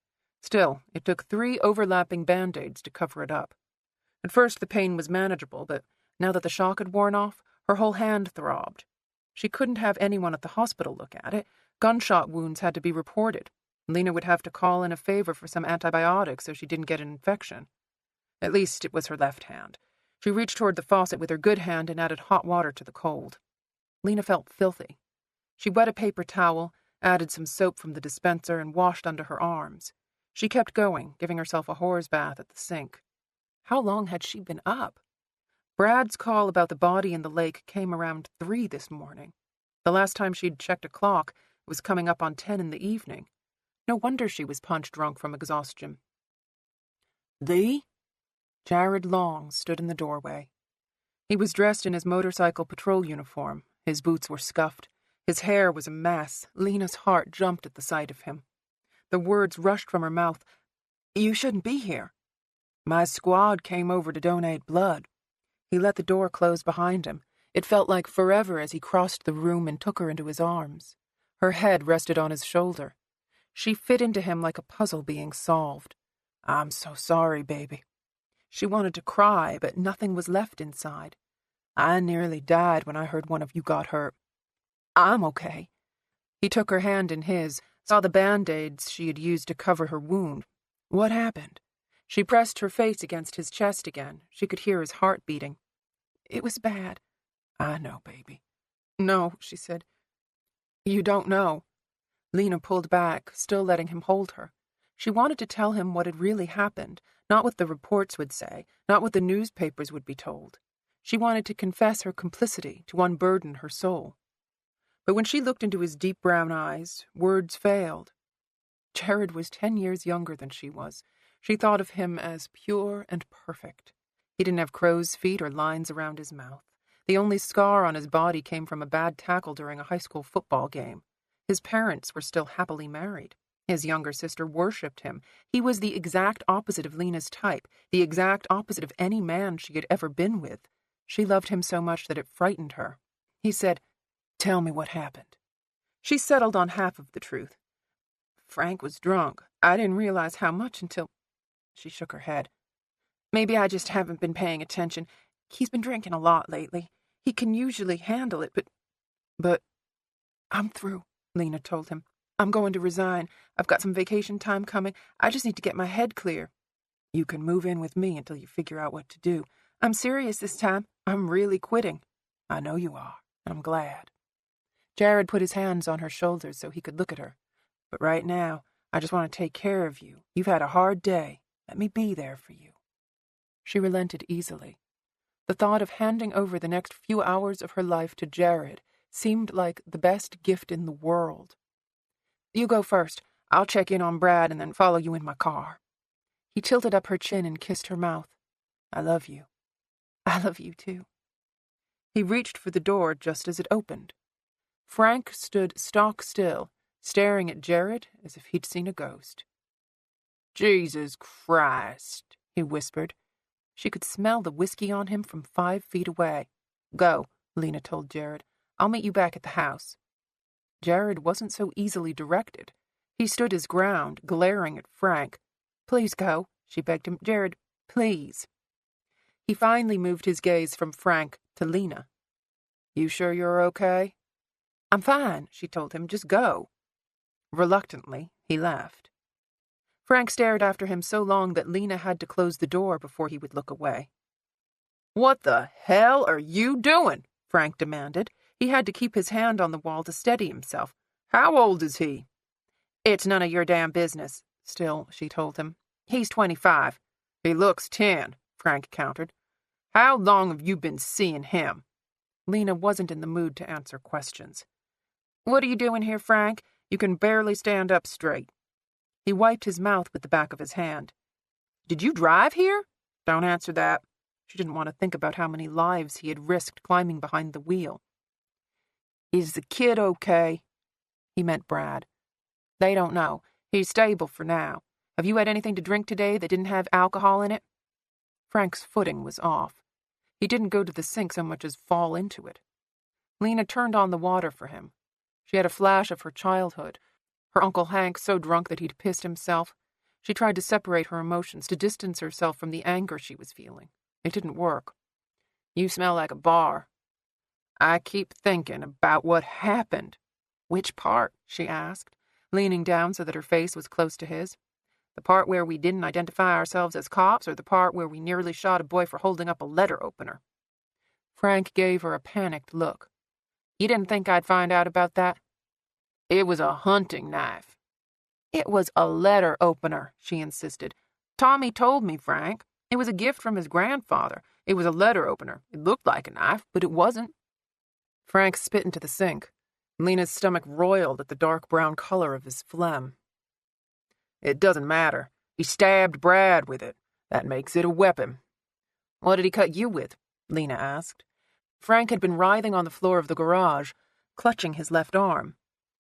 Still, it took 3 overlapping band-aids to cover it up. At first the pain was manageable, but now that the shock had worn off, her whole hand throbbed. She couldn't have anyone at the hospital look at it. Gunshot wounds had to be reported. Lena would have to call in a favor for some antibiotics so she didn't get an infection. At least it was her left hand. She reached toward the faucet with her good hand and added hot water to the cold. Lena felt filthy. She wet a paper towel, added some soap from the dispenser, and washed under her arms. She kept going, giving herself a horse bath at the sink. How long had she been up? Brad's call about the body in the lake came around 3 this morning. The last time she'd checked a clock, it was coming up on 10 in the evening. No wonder she was punch-drunk from exhaustion. "Thee?" Jared Long stood in the doorway. He was dressed in his motorcycle patrol uniform. His boots were scuffed. His hair was a mess. Lena's heart jumped at the sight of him. The words rushed from her mouth. "You shouldn't be here." My squad came over to donate blood. He let the door close behind him. It felt like forever as he crossed the room and took her into his arms. Her head rested on his shoulder. She fit into him like a puzzle being solved. I'm so sorry, baby. She wanted to cry, but nothing was left inside. I nearly died when I heard one of you got hurt. I'm okay. He took her hand in his, saw the Band-Aids she had used to cover her wound. What happened? She pressed her face against his chest again. She could hear his heart beating. It was bad. I know, baby. No, she said. You don't know. Lena pulled back, still letting him hold her. She wanted to tell him what had really happened, not what the reports would say, not what the newspapers would be told. She wanted to confess her complicity, to unburden her soul. But when she looked into his deep brown eyes, words failed. Jared was 10 years younger than she was. She thought of him as pure and perfect. He didn't have crow's feet or lines around his mouth. The only scar on his body came from a bad tackle during a high school football game. His parents were still happily married. His younger sister worshipped him. He was the exact opposite of Lena's type, the exact opposite of any man she had ever been with. She loved him so much that it frightened her. He said, Tell me what happened. She settled on half of the truth. Frank was drunk. I didn't realize how much until... She shook her head. Maybe I just haven't been paying attention. He's been drinking a lot lately. He can usually handle it, but... I'm through, Lena told him. I'm going to resign. I've got some vacation time coming. I just need to get my head clear. You can move in with me until you figure out what to do. I'm serious this time. I'm really quitting. I know you are. I'm glad. Jared put his hands on her shoulders so he could look at her. But right now, I just want to take care of you. You've had a hard day. Let me be there for you. She relented easily. The thought of handing over the next few hours of her life to Jared seemed like the best gift in the world. You go first. I'll check in on Brad and then follow you in my car. He tilted up her chin and kissed her mouth. I love you. I love you too. He reached for the door just as it opened. Frank stood stock still, staring at Jared as if he'd seen a ghost. Jesus Christ, he whispered. She could smell the whiskey on him from 5 feet away. Go, Lena told Jared. I'll meet you back at the house. Jared wasn't so easily directed. He stood his ground, glaring at Frank. Please go, she begged him. Jared, please. He finally moved his gaze from Frank to Lena. You sure you're okay? I'm fine, she told him. Just go. Reluctantly, he left. Frank stared after him so long that Lena had to close the door before he would look away. What the hell are you doing? Frank demanded. He had to keep his hand on the wall to steady himself. How old is he? It's none of your damn business, still, she told him. He's 25. He looks 10, Frank countered. How long have you been seeing him? Lena wasn't in the mood to answer questions. What are you doing here, Frank? You can barely stand up straight. He wiped his mouth with the back of his hand. Did you drive here? Don't answer that. She didn't want to think about how many lives he had risked climbing behind the wheel. Is the kid okay? He meant Brad. They don't know. He's stable for now. Have you had anything to drink today that didn't have alcohol in it? Frank's footing was off. He didn't go to the sink so much as fall into it. Lena turned on the water for him. She had a flash of her childhood. Her Uncle Hank so drunk that he'd pissed himself. She tried to separate her emotions, to distance herself from the anger she was feeling. It didn't work. You smell like a bar. I keep thinking about what happened. Which part? She asked, leaning down so that her face was close to his. The part where we didn't identify ourselves as cops, or the part where we nearly shot a boy for holding up a letter opener? Frank gave her a panicked look. You didn't think I'd find out about that? It was a hunting knife. It was a letter opener, she insisted. Tommy told me, Frank. It was a gift from his grandfather. It was a letter opener. It looked like a knife, but it wasn't. Frank spit into the sink. Lena's stomach roiled at the dark brown color of his phlegm. It doesn't matter. He stabbed Brad with it. That makes it a weapon. What did he cut you with? Lena asked. Frank had been writhing on the floor of the garage, clutching his left arm.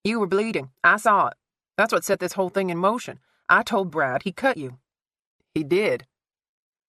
You were bleeding. I saw it. That's what set this whole thing in motion. I told Brad he cut you. He did.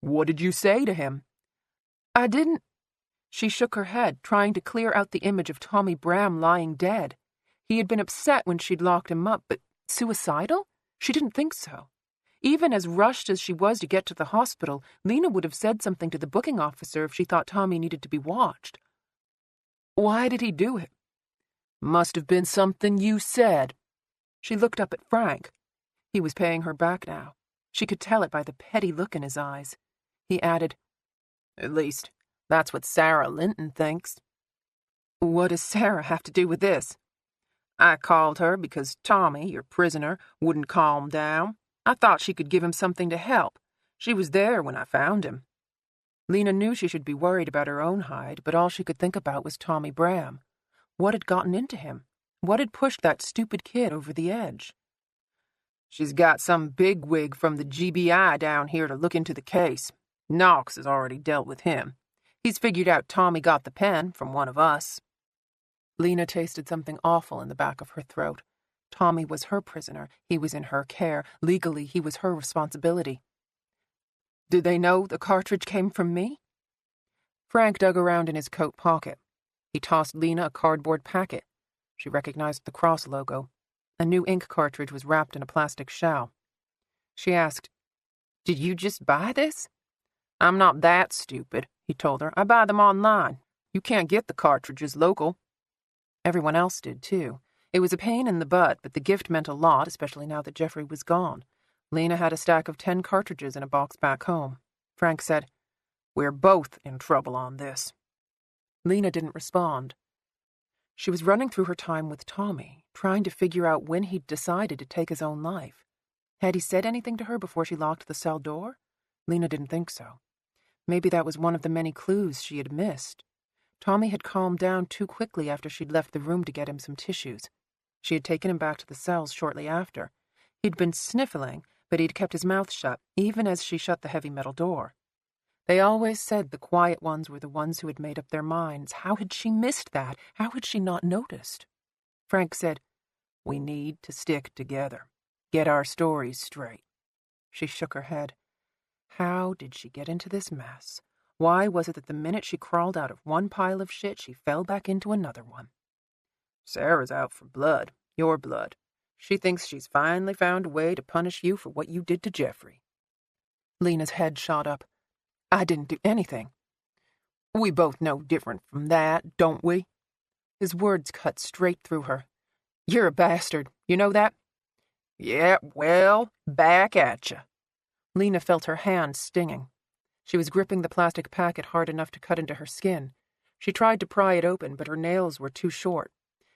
What did you say to him? I didn't. She shook her head, trying to clear out the image of Tommy Bram lying dead. He had been upset when she'd locked him up, but suicidal? She didn't think so. Even as rushed as she was to get to the hospital, Lena would have said something to the booking officer if she thought Tommy needed to be watched. Why did he do it? Must have been something you said. She looked up at Frank. He was paying her back now. She could tell it by the petty look in his eyes. He added, At least, that's what Sarah Linton thinks. What does Sarah have to do with this? I called her because Tommy, your prisoner, wouldn't calm down. I thought she could give him something to help. She was there when I found him. Lena knew she should be worried about her own hide, but all she could think about was Tommy Bram. What had gotten into him? What had pushed that stupid kid over the edge? She's got some bigwig from the GBI down here to look into the case. Knox has already dealt with him. He's figured out Tommy got the pen from one of us. Lena tasted something awful in the back of her throat. Tommy was her prisoner. He was in her care. Legally, he was her responsibility. Did they know the cartridge came from me? Frank dug around in his coat pocket. He tossed Lena a cardboard packet. She recognized the cross logo. A new ink cartridge was wrapped in a plastic shell. She asked, Did you just buy this? I'm not that stupid, he told her. I buy them online. You can't get the cartridges local. Everyone else did, too. It was a pain in the butt, but the gift meant a lot, especially now that Jeffrey was gone. Lena had a stack of 10 cartridges in a box back home. Frank said, We're both in trouble on this. Lena didn't respond. She was running through her time with Tommy, trying to figure out when he'd decided to take his own life. Had he said anything to her before she locked the cell door? Lena didn't think so. Maybe that was one of the many clues she had missed. Tommy had calmed down too quickly after she'd left the room to get him some tissues. She had taken him back to the cells shortly after. He'd been sniffling, but he'd kept his mouth shut, even as she shut the heavy metal door. They always said the quiet ones were the ones who had made up their minds. How had she missed that? How had she not noticed? Frank said, We need to stick together. Get our stories straight. She shook her head. How did she get into this mess? Why was it that the minute she crawled out of one pile of shit, she fell back into another one? Sarah's out for blood, your blood. She thinks she's finally found a way to punish you for what you did to Jeffrey. Lena's head shot up. I didn't do anything. We both know different from that, don't we? His words cut straight through her. You're a bastard, you know that? Yeah, well, back at ya. Lena felt her hand stinging. She was gripping the plastic packet hard enough to cut into her skin. She tried to pry it open, but her nails were too short.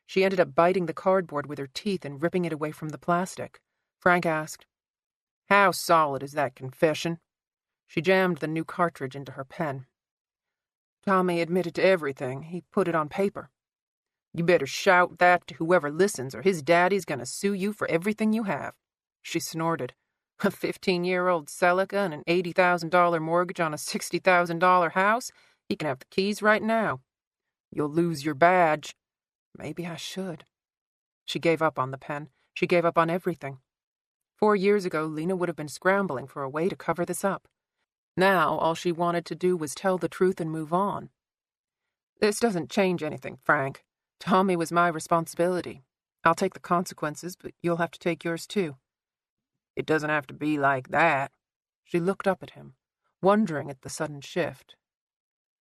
She ended up biting the cardboard with her teeth and ripping it away from the plastic. Frank asked, How solid is that confession? She jammed the new cartridge into her pen. Tommy admitted to everything. He put it on paper. You better shout that to whoever listens, or his daddy's gonna sue you for everything you have. She snorted. A 15-year-old Celica and an $80,000 mortgage on a $60,000 house? He can have the keys right now. You'll lose your badge. Maybe I should. She gave up on the pen. She gave up on everything. 4 years ago, Lena would have been scrambling for a way to cover this up. Now, all she wanted to do was tell the truth and move on. This doesn't change anything, Frank. Tommy was my responsibility. I'll take the consequences, but you'll have to take yours too. It doesn't have to be like that. She looked up at him, wondering at the sudden shift.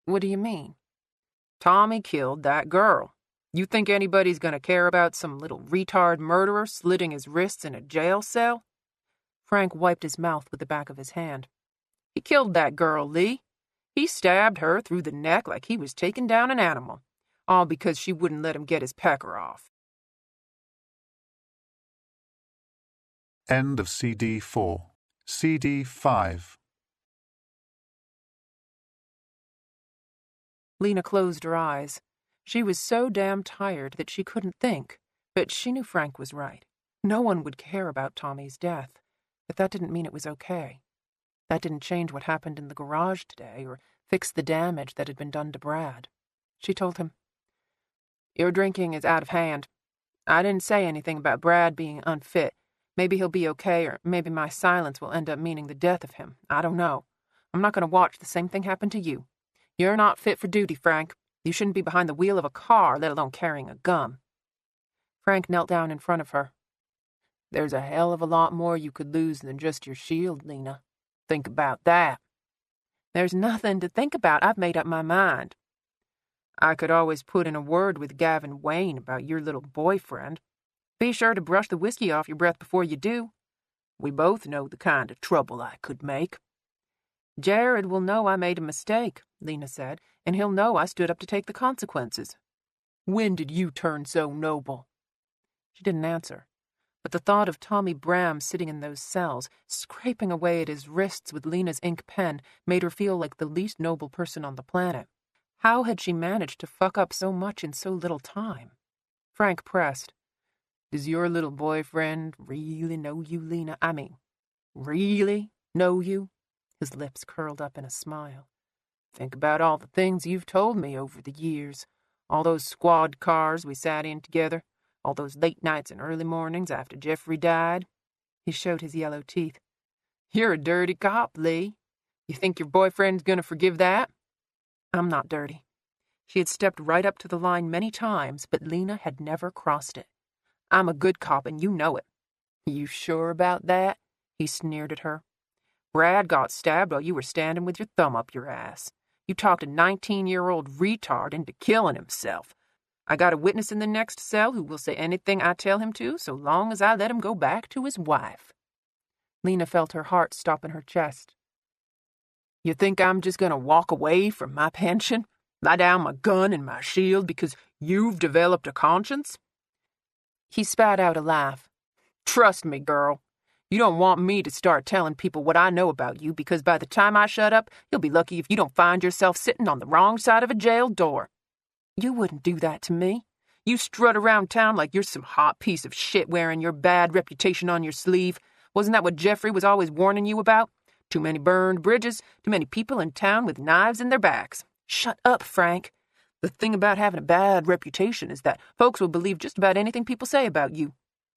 What do you mean? Tommy killed that girl. You think anybody's going to care about some little retard murderer slitting his wrists in a jail cell? Frank wiped his mouth with the back of his hand. He killed that girl, Lee. He stabbed her through the neck like he was taking down an animal, all because she wouldn't let him get his pecker off. End of CD 4. CD 5. Lena closed her eyes. She was so damn tired that she couldn't think, but she knew Frank was right. No one would care about Tommy's death, but that didn't mean it was okay. That didn't change what happened in the garage today or fix the damage that had been done to Brad. She told him, Your drinking is out of hand. I didn't say anything about Brad being unfit. Maybe he'll be okay, or maybe my silence will end up meaning the death of him. I don't know. I'm not going to watch the same thing happen to you. You're not fit for duty, Frank. You shouldn't be behind the wheel of a car, let alone carrying a gun. Frank knelt down in front of her. There's a hell of a lot more you could lose than just your shield, Lena. Think about that. There's nothing to think about. I've made up my mind. I could always put in a word with Gavin Wayne about your little boyfriend. Be sure to brush the whiskey off your breath before you do. We both know the kind of trouble I could make. Jared will know I made a mistake, Lena said, and he'll know I stood up to take the consequences. When did you turn so noble? She didn't answer, but the thought of Tommy Bram sitting in those cells, scraping away at his wrists with Lena's ink pen, made her feel like the least noble person on the planet. How had she managed to fuck up so much in so little time? Frank pressed. Does your little boyfriend really know you, Lena? I mean, really know you? His lips curled up in a smile. Think about all the things you've told me over the years. All those squad cars we sat in together. All those late nights and early mornings after Jeffrey died. He showed his yellow teeth. You're a dirty cop, Lee. You think your boyfriend's gonna forgive that? I'm not dirty. She had stepped right up to the line many times, but Lena had never crossed it. I'm a good cop, and you know it. You sure about that? He sneered at her. Brad got stabbed while you were standing with your thumb up your ass. You talked a 19-year-old retard into killing himself. I got a witness in the next cell who will say anything I tell him to, so long as I let him go back to his wife. Lena felt her heart stop in her chest. You think I'm just going to walk away from my pension? Lie down my gun and my shield because you've developed a conscience? He spat out a laugh. Trust me, girl. You don't want me to start telling people what I know about you because by the time I shut up, you'll be lucky if you don't find yourself sitting on the wrong side of a jail door. You wouldn't do that to me. You strut around town like you're some hot piece of shit wearing your bad reputation on your sleeve. Wasn't that what Jeffrey was always warning you about? Too many burned bridges, too many people in town with knives in their backs. Shut up, Frank. The thing about having a bad reputation is that folks will believe just about anything people say about you.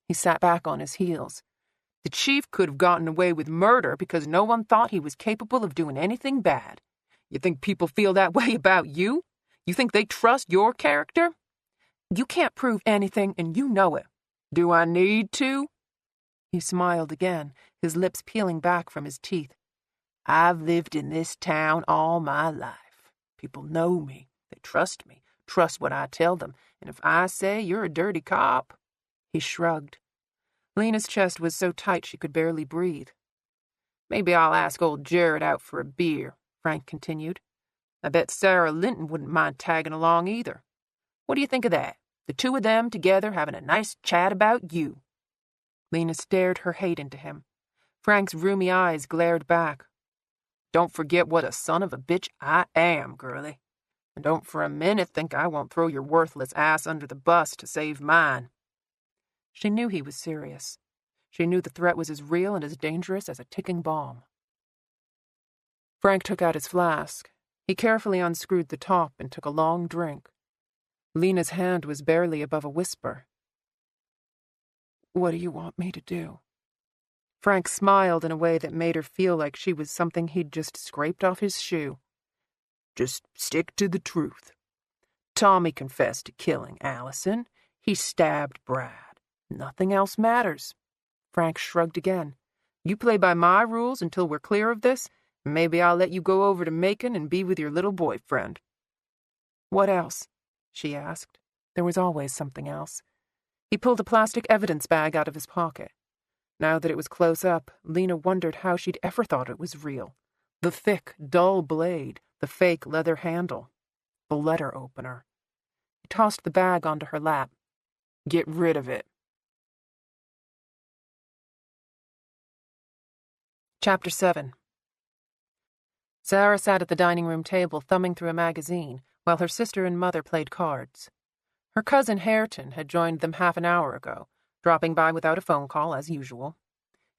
He sat back on his heels. The chief could have gotten away with murder because no one thought he was capable of doing anything bad. You think people feel that way about you? You think they trust your character? You can't prove anything, and you know it. Do I need to? He smiled again, his lips peeling back from his teeth. I've lived in this town all my life. People know me. They trust me, trust what I tell them, and if I say you're a dirty cop... He shrugged. Lena's chest was so tight she could barely breathe. Maybe I'll ask old Jared out for a beer, Frank continued. I bet Sarah Linton wouldn't mind tagging along either. What do you think of that? The two of them together having a nice chat about you. Lena stared her hate into him. Frank's roomy eyes glared back. Don't forget what a son of a bitch I am, girlie. And don't for a minute think I won't throw your worthless ass under the bus to save mine. She knew he was serious. She knew the threat was as real and as dangerous as a ticking bomb. Frank took out his flask. He carefully unscrewed the top and took a long drink. Lena's hand was barely above a whisper. What do you want me to do? Frank smiled in a way that made her feel like she was something he'd just scraped off his shoe. Just stick to the truth. Tommy confessed to killing Allison. He stabbed Brad. Nothing else matters. Frank shrugged again. You play by my rules until we're clear of this, and maybe I'll let you go over to Macon and be with your little boyfriend. What else? She asked. There was always something else. He pulled a plastic evidence bag out of his pocket. Now that it was close up, Lena wondered how she'd ever thought it was real. The thick, dull blade, the fake leather handle, the letter opener. He tossed the bag onto her lap. Get rid of it. Chapter 7. Sarah sat at the dining room table thumbing through a magazine while her sister and mother played cards. Her cousin Hareton had joined them half an hour ago, dropping by without a phone call as usual.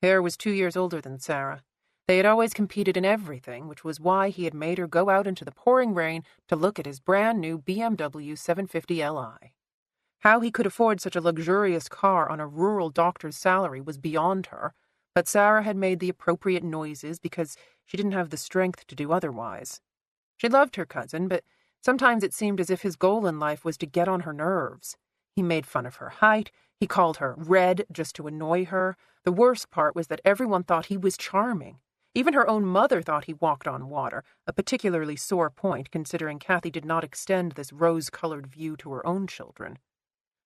Hare was 2 years older than Sarah. They had always competed in everything, which was why he had made her go out into the pouring rain to look at his brand-new BMW 750 Li. How he could afford such a luxurious car on a rural doctor's salary was beyond her, But Sarah had made the appropriate noises because she didn't have the strength to do otherwise. She loved her cousin, but sometimes it seemed as if his goal in life was to get on her nerves. He made fun of her height. He called her red just to annoy her. The worst part was that everyone thought he was charming. Even her own mother thought he walked on water, a particularly sore point considering Kathy did not extend this rose-colored view to her own children.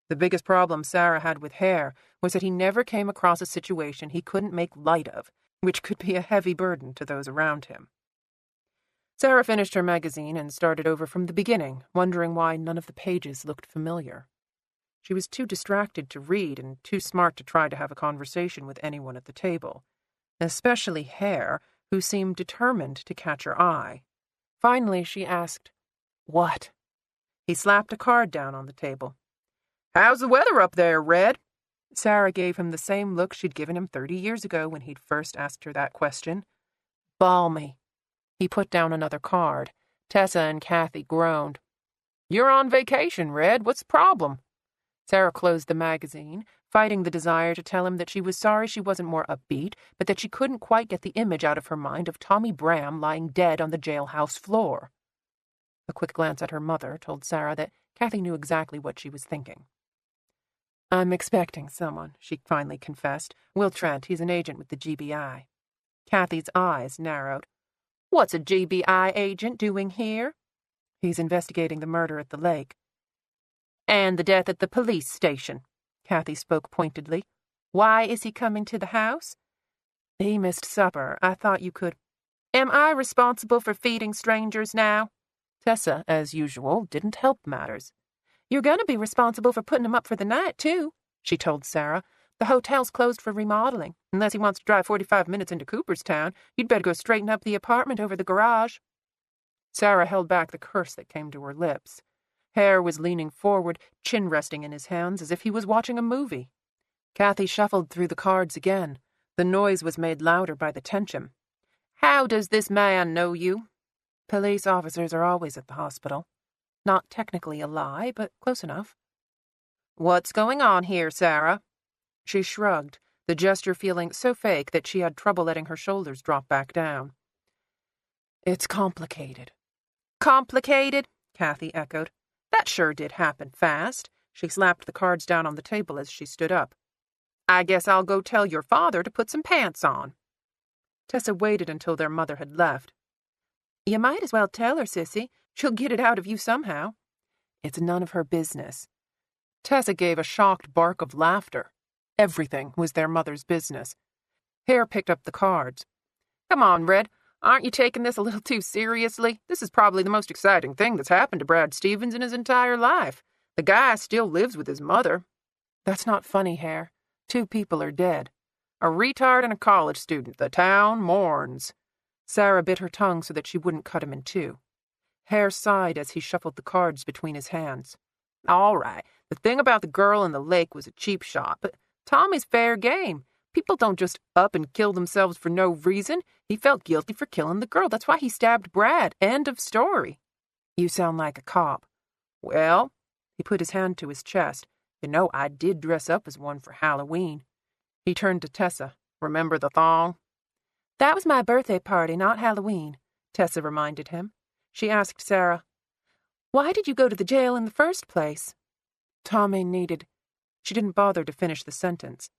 The biggest problem Sarah had with Hare was that he never came across a situation he couldn't make light of, which could be a heavy burden to those around him. Sarah finished her magazine and started over from the beginning, wondering why none of the pages looked familiar. She was too distracted to read and too smart to try to have a conversation with anyone at the table, especially Hare, who seemed determined to catch her eye. Finally, she asked, "What?" He slapped a card down on the table. "How's the weather up there, Red?" Sarah gave him the same look she'd given him 30 years ago when he'd first asked her that question. "Balmy." He put down another card. Tessa and Kathy groaned. "You're on vacation, Red. What's the problem?" Sarah closed the magazine, fighting the desire to tell him that she was sorry she wasn't more upbeat, but that she couldn't quite get the image out of her mind of Tommy Bram lying dead on the jailhouse floor. A quick glance at her mother told Sarah that Kathy knew exactly what she was thinking. "I'm expecting someone," she finally confessed. "Will Trent, he's an agent with the GBI. Kathy's eyes narrowed. "What's a GBI agent doing here?" "He's investigating the murder at the lake." "And the death at the police station." Kathy spoke pointedly. "Why is he coming to the house?" "He missed supper. I thought you could—" "Am I responsible for feeding strangers now?" Tessa, as usual, didn't help matters. "You're going to be responsible for putting him up for the night, too," she told Sarah. "The hotel's closed for remodeling. Unless he wants to drive 45 minutes into Cooperstown, you'd better go straighten up the apartment over the garage." Sarah held back the curse that came to her lips. Hare was leaning forward, chin resting in his hands, as if he was watching a movie. Kathy shuffled through the cards again. The noise was made louder by the tension. "How does this man know you?" "Police officers are always at the hospital. Not technically a lie, but close enough." "What's going on here, Sarah?" She shrugged, the gesture feeling so fake that she had trouble letting her shoulders drop back down. "It's complicated." "Complicated?" Kathy echoed. "That sure did happen fast." She slapped the cards down on the table as she stood up. "I guess I'll go tell your father to put some pants on." Tessa waited until their mother had left. "You might as well tell her, Sissy. She'll get it out of you somehow." "It's none of her business." Tessa gave a shocked bark of laughter. Everything was their mother's business. Hare picked up the cards. "Come on, Red. Aren't you taking this a little too seriously? This is probably the most exciting thing that's happened to Brad Stevens in his entire life. The guy still lives with his mother." "That's not funny, Hare. 2 people are dead." "A retard and a college student. The town mourns." Sarah bit her tongue so that she wouldn't cut him in two. Hare sighed as he shuffled the cards between his hands. "All right, the thing about the girl in the lake was a cheap shot, but Tommy's fair game. People don't just up and kill themselves for no reason. He felt guilty for killing the girl. That's why he stabbed Brad. End of story." "You sound like a cop." "Well," he put his hand to his chest, "you know I did dress up as one for Halloween." He turned to Tessa. "Remember the thong?" "That was my birthday party, not Halloween," Tessa reminded him. She asked Sarah, "Why did you go to the jail in the first place?" "Tommy needed—" She didn't bother to finish the sentence.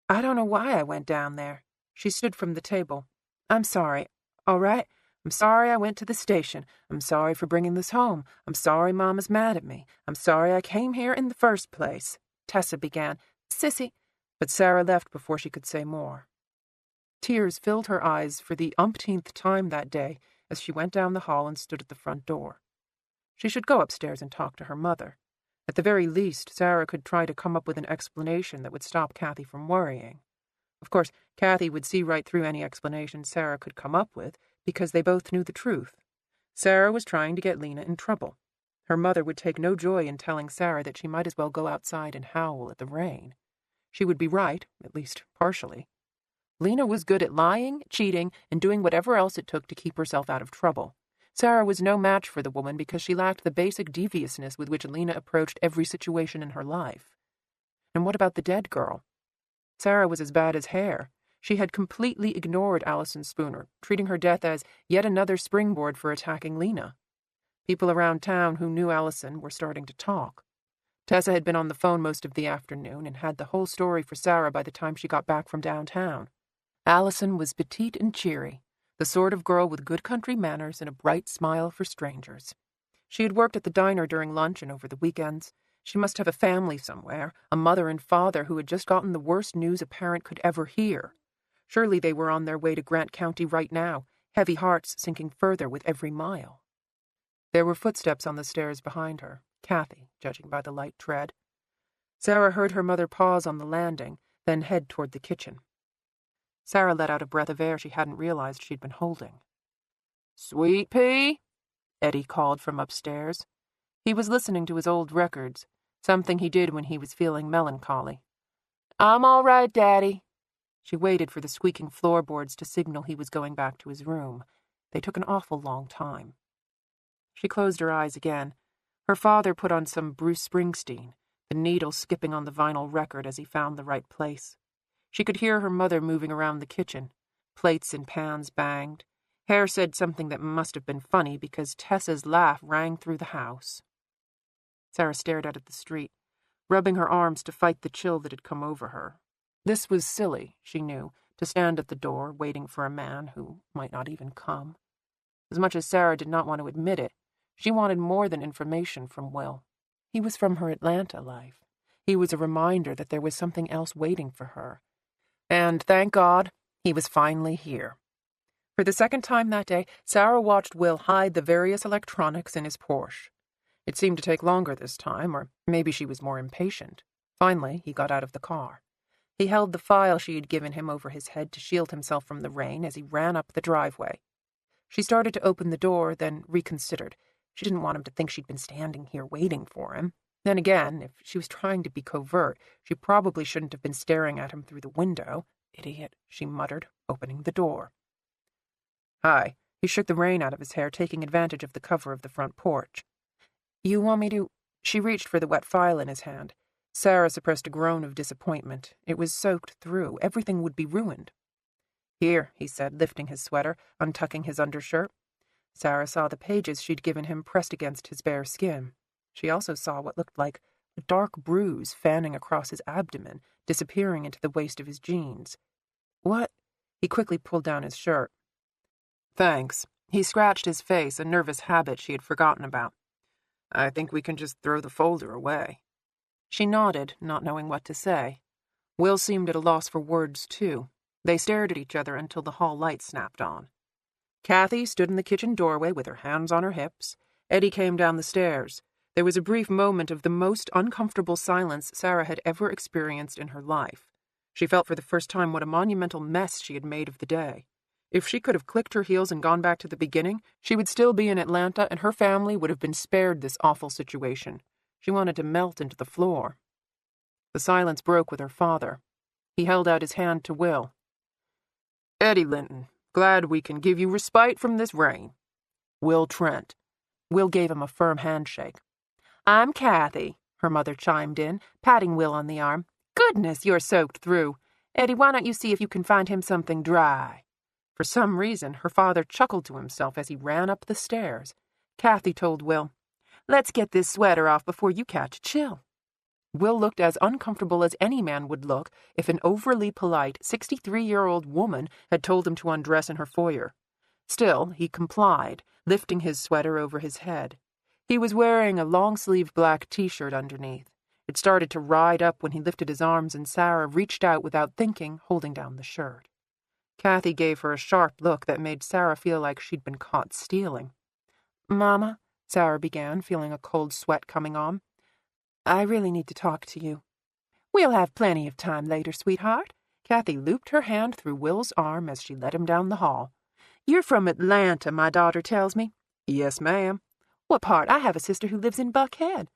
"I don't know why I went down there." She stood from the table. "I'm sorry, all right? I'm sorry I went to the station. I'm sorry for bringing this home. I'm sorry Mama's mad at me. I'm sorry I came here in the first place." Tessa began, "Sissy," but Sarah left before she could say more. Tears filled her eyes for the umpteenth time that day as she went down the hall and stood at the front door. She should go upstairs and talk to her mother. At the very least, Sarah could try to come up with an explanation that would stop Kathy from worrying. Of course, Kathy would see right through any explanation Sarah could come up with, because they both knew the truth. Sarah was trying to get Lena in trouble. Her mother would take no joy in telling Sarah that she might as well go outside and howl at the rain. She would be right, at least partially. Lena was good at lying, cheating, and doing whatever else it took to keep herself out of trouble. Sarah was no match for the woman because she lacked the basic deviousness with which Lena approached every situation in her life. And what about the dead girl? Sarah was as bad as hair. She had completely ignored Allison Spooner, treating her death as yet another springboard for attacking Lena. People around town who knew Allison were starting to talk. Tessa had been on the phone most of the afternoon and had the whole story for Sarah by the time she got back from downtown. Allison was petite and cheery, the sort of girl with good country manners and a bright smile for strangers. She had worked at the diner during lunch and over the weekends. She must have a family somewhere, a mother and father who had just gotten the worst news a parent could ever hear. Surely they were on their way to Grant County right now, heavy hearts sinking further with every mile. There were footsteps on the stairs behind her, Kathy, judging by the light tread. Sarah heard her mother pause on the landing, then head toward the kitchen. Sarah let out a breath of air she hadn't realized she'd been holding. "Sweet Pea?" Eddie called from upstairs. He was listening to his old records, something he did when he was feeling melancholy. "I'm all right, Daddy." She waited for the squeaking floorboards to signal he was going back to his room. They took an awful long time. She closed her eyes again. Her father put on some Bruce Springsteen, the needle skipping on the vinyl record as he found the right place. She could hear her mother moving around the kitchen. Plates and pans banged. Hare said something that must have been funny because Tessa's laugh rang through the house. Sarah stared out at the street, rubbing her arms to fight the chill that had come over her. This was silly, she knew, to stand at the door waiting for a man who might not even come. As much as Sarah did not want to admit it, she wanted more than information from Will. He was from her Atlanta life. He was a reminder that there was something else waiting for her. And, thank God, he was finally here. For the second time that day, Sarah watched Will hide the various electronics in his Porsche. It seemed to take longer this time, or maybe she was more impatient. Finally, he got out of the car. He held the file she had given him over his head to shield himself from the rain as he ran up the driveway. She started to open the door, then reconsidered. She didn't want him to think she'd been standing here waiting for him. Then again, if she was trying to be covert, she probably shouldn't have been staring at him through the window. Idiot, she muttered, opening the door. "Hi." He shook the rain out of his hair, taking advantage of the cover of the front porch. "You want me to—" She reached for the wet file in his hand. Sarah suppressed a groan of disappointment. It was soaked through. Everything would be ruined. "Here," he said, lifting his sweater, untucking his undershirt. Sarah saw the pages she'd given him pressed against his bare skin. She also saw what looked like a dark bruise fanning across his abdomen, disappearing into the waist of his jeans. "What?" He quickly pulled down his shirt. "Thanks." He scratched his face, a nervous habit she had forgotten about. "I think we can just throw the folder away." She nodded, not knowing what to say. Will seemed at a loss for words, too. They stared at each other until the hall light snapped on. Kathy stood in the kitchen doorway with her hands on her hips. Eddie came down the stairs. There was a brief moment of the most uncomfortable silence Sarah had ever experienced in her life. She felt for the first time what a monumental mess she had made of the day. If she could have clicked her heels and gone back to the beginning, she would still be in Atlanta and her family would have been spared this awful situation. She wanted to melt into the floor. The silence broke with her father. He held out his hand to Will. "Eddie Linton, glad we can give you respite from this rain. Will Trent." Will gave him a firm handshake. "I'm Kathy," her mother chimed in, patting Will on the arm. "Goodness, you're soaked through. Eddie, why don't you see if you can find him something dry?" For some reason, her father chuckled to himself as he ran up the stairs. Kathy told Will, "Let's get this sweater off before you catch a chill." Will looked as uncomfortable as any man would look if an overly polite 63-year-old woman had told him to undress in her foyer. Still, he complied, lifting his sweater over his head. He was wearing a long-sleeved black T-shirt underneath. It started to ride up when he lifted his arms and Sarah reached out without thinking, holding down the shirt. Kathy gave her a sharp look that made Sarah feel like she'd been caught stealing. "Mama," Sarah began, feeling a cold sweat coming on, "I really need to talk to you." "We'll have plenty of time later, sweetheart." Kathy looped her hand through Will's arm as she led him down the hall. "You're from Atlanta, my daughter tells me." "Yes, ma'am." "What part? I have a sister who lives in Buckhead."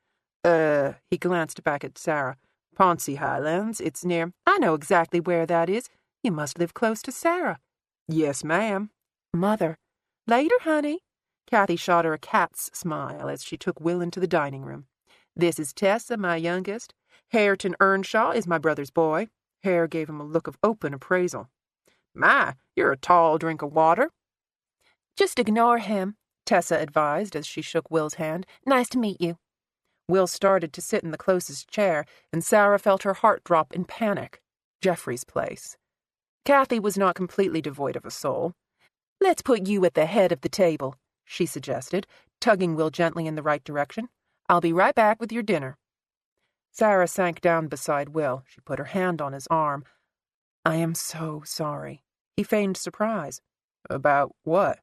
He glanced back at Sarah. "Ponce Highlands. It's near—" "I know exactly where that is. You must live close to Sarah." "Yes, ma'am." "Mother." "Later, honey." Kathy shot her a cat's smile as she took Will into the dining room. "This is Tessa, my youngest. Hareton Earnshaw is my brother's boy. Hare gave him a look of open appraisal. My, you're a tall drink of water. Just ignore him, Tessa advised as she shook Will's hand. Nice to meet you. Will started to sit in the closest chair, and Sarah felt her heart drop in panic. Jeffrey's place. Kathy was not completely devoid of a soul. Let's put you at the head of the table, she suggested, tugging Will gently in the right direction. I'll be right back with your dinner. Sarah sank down beside Will. She put her hand on his arm. I am so sorry. He feigned surprise. About what?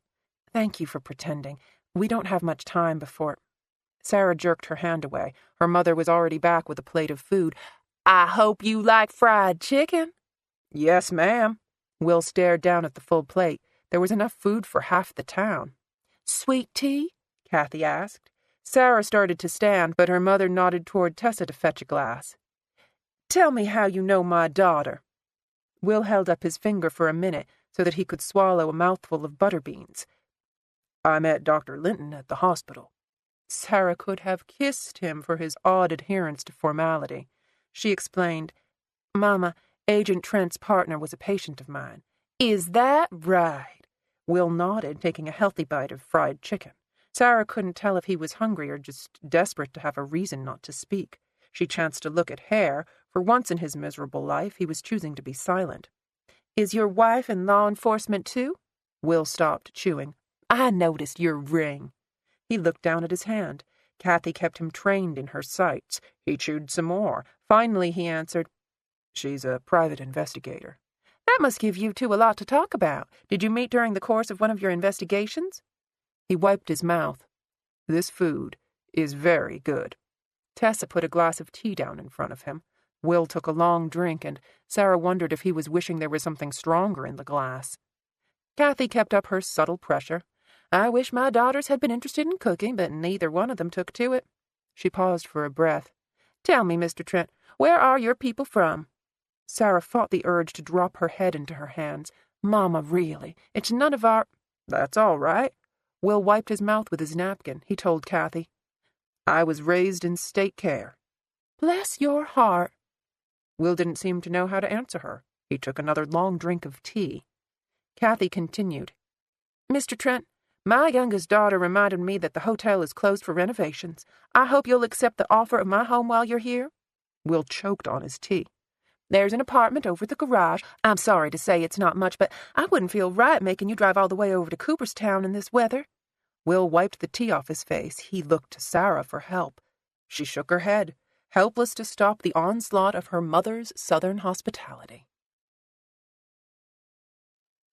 Thank you for pretending. We don't have much time before... Sarah jerked her hand away. Her mother was already back with a plate of food. I hope you like fried chicken. Yes, ma'am. Will stared down at the full plate. There was enough food for half the town. Sweet tea? Kathy asked. Sarah started to stand, but her mother nodded toward Tessa to fetch a glass. Tell me how you know my daughter. Will held up his finger for a minute so that he could swallow a mouthful of butter beans. I met Dr. Linton at the hospital. Sarah could have kissed him for his odd adherence to formality. She explained, Mama, Agent Trent's partner was a patient of mine. Is that right? Will nodded, taking a healthy bite of fried chicken. Sarah couldn't tell if he was hungry or just desperate to have a reason not to speak. She chanced to look at Hare. For once in his miserable life, he was choosing to be silent. Is your wife in law enforcement too? Will stopped chewing. I noticed your ring. He looked down at his hand. Kathy kept him trained in her sights. He chewed some more. Finally, he answered, She's a private investigator. That must give you two a lot to talk about. Did you meet during the course of one of your investigations? He wiped his mouth. This food is very good. Tessa put a glass of tea down in front of him. Will took a long drink, and Sarah wondered if he was wishing there was something stronger in the glass. Kathy kept up her subtle pressure. I wish my daughters had been interested in cooking, but neither one of them took to it. She paused for a breath. Tell me, Mr. Trent, where are your people from? Sarah fought the urge to drop her head into her hands. Mama, really, it's none of our... That's all right. Will wiped his mouth with his napkin. He told Kathy, I was raised in state care. Bless your heart. Will didn't seem to know how to answer her. He took another long drink of tea. Kathy continued, Mr. Trent, my youngest daughter reminded me that the hotel is closed for renovations. I hope you'll accept the offer of my home while you're here. Will choked on his tea. There's an apartment over the garage. I'm sorry to say it's not much, but I wouldn't feel right making you drive all the way over to Cooperstown in this weather. Will wiped the tea off his face. He looked to Sarah for help. She shook her head, helpless to stop the onslaught of her mother's southern hospitality.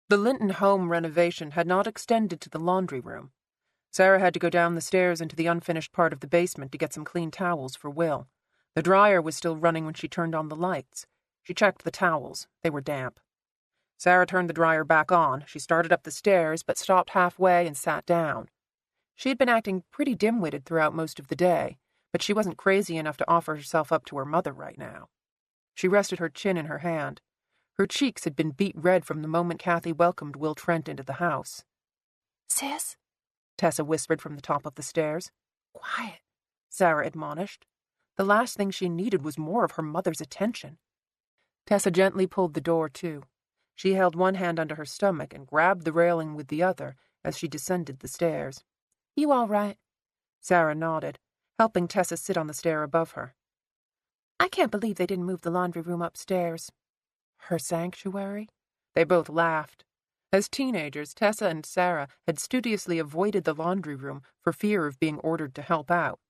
The Linton home renovation had not extended to the laundry room. Sarah had to go down the stairs into the unfinished part of the basement to get some clean towels for Will. The dryer was still running when she turned on the lights. She checked the towels. They were damp. Sarah turned the dryer back on. She started up the stairs, but stopped halfway and sat down. She had been acting pretty dim-witted throughout most of the day, but she wasn't crazy enough to offer herself up to her mother right now. She rested her chin in her hand. Her cheeks had been beet red from the moment Kathy welcomed Will Trent into the house. Sis? Tessa whispered from the top of the stairs. Quiet, Sarah admonished. The last thing she needed was more of her mother's attention. Tessa gently pulled the door to. She held one hand under her stomach and grabbed the railing with the other as she descended the stairs. You all right? Sarah nodded, helping Tessa sit on the stair above her. I can't believe they didn't move the laundry room upstairs. Her sanctuary? They both laughed. As teenagers, Tessa and Sarah had studiously avoided the laundry room for fear of being ordered to help out.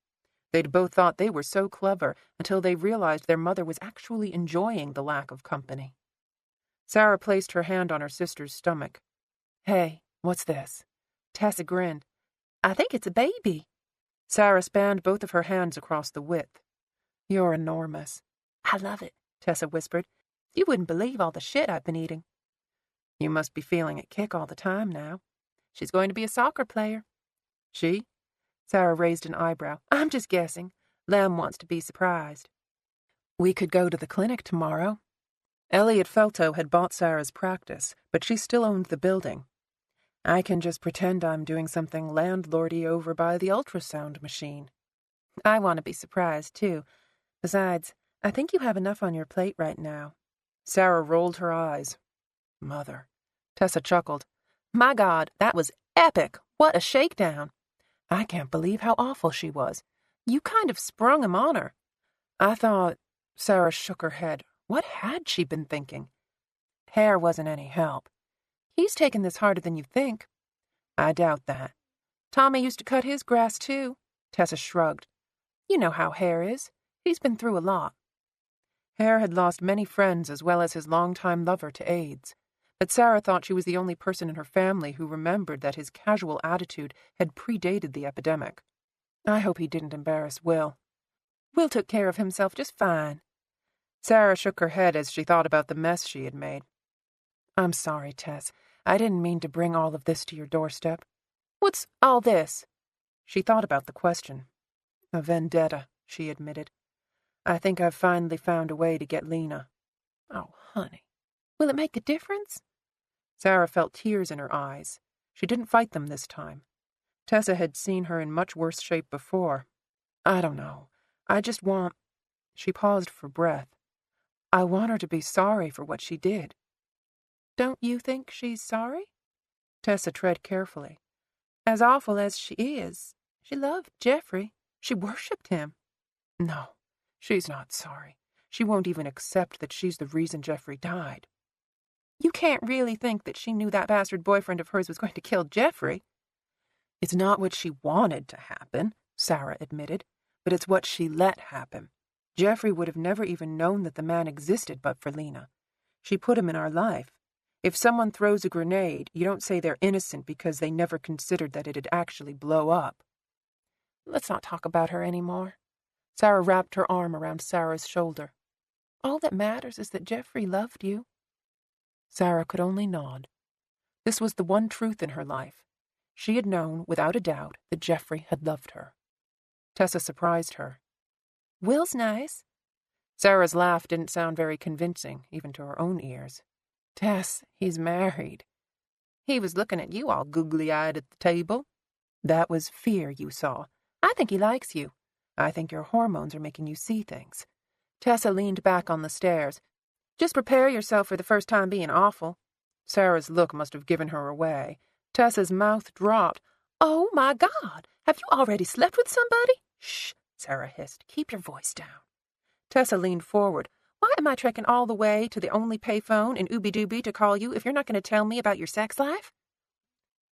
They'd both thought they were so clever until they realized their mother was actually enjoying the lack of company. Sarah placed her hand on her sister's stomach. Hey, what's this? Tessa grinned. I think it's a baby. Sarah spanned both of her hands across the width. You're enormous. I love it, Tessa whispered. You wouldn't believe all the shit I've been eating. You must be feeling it kick all the time now. She's going to be a soccer player. She? Sarah raised an eyebrow. I'm just guessing. Lem wants to be surprised. We could go to the clinic tomorrow. Elliot Felto had bought Sarah's practice, but she still owned the building. I can just pretend I'm doing something landlordy over by the ultrasound machine. I want to be surprised, too. Besides, I think you have enough on your plate right now. Sarah rolled her eyes. Mother. Tessa chuckled. My God, that was epic. What a shakedown. I can't believe how awful she was. You kind of sprung him on her. I thought... Sarah shook her head. What had she been thinking? Hair wasn't any help. He's taken this harder than you think. I doubt that. Tommy used to cut his grass, too. Tessa shrugged. You know how Hare is. He's been through a lot. Hare had lost many friends as well as his longtime lover to AIDS, but Sarah thought she was the only person in her family who remembered that his casual attitude had predated the epidemic. I hope he didn't embarrass Will. Will took care of himself just fine. Sarah shook her head as she thought about the mess she had made. I'm sorry, Tess. I didn't mean to bring all of this to your doorstep. What's all this? She thought about the question. A vendetta, she admitted. I think I've finally found a way to get Lena. Oh, honey. Will it make a difference? Sarah felt tears in her eyes. She didn't fight them this time. Tessa had seen her in much worse shape before. I don't know. I just want... She paused for breath. I want her to be sorry for what she did. Don't you think she's sorry? Tessa tread carefully. As awful as she is, she loved Jeffrey. She worshipped him. No, she's not sorry. She won't even accept that she's the reason Jeffrey died. You can't really think that she knew that bastard boyfriend of hers was going to kill Jeffrey. It's not what she wanted to happen, Sarah admitted, but it's what she let happen. Jeffrey would have never even known that the man existed but for Lena. She put him in our life. If someone throws a grenade, you don't say they're innocent because they never considered that it'd actually blow up. Let's not talk about her anymore. Sarah wrapped her arm around Sarah's shoulder. All that matters is that Jeffrey loved you. Sarah could only nod. This was the one truth in her life. She had known, without a doubt, that Jeffrey had loved her. Tessa surprised her. Will's nice. Sarah's laugh didn't sound very convincing, even to her own ears. Tess, he's married. He was looking at you all googly-eyed at the table. That was fear you saw. I think he likes you. I think your hormones are making you see things. Tessa leaned back on the stairs. Just prepare yourself for the first time being awful. Sarah's look must have given her away. Tessa's mouth dropped. Oh, my God! Have you already slept with somebody? Shh, Sarah hissed. Keep your voice down. Tessa leaned forward. Why am I trekking all the way to the only payphone in Ooby-Dooby to call you if you're not going to tell me about your sex life?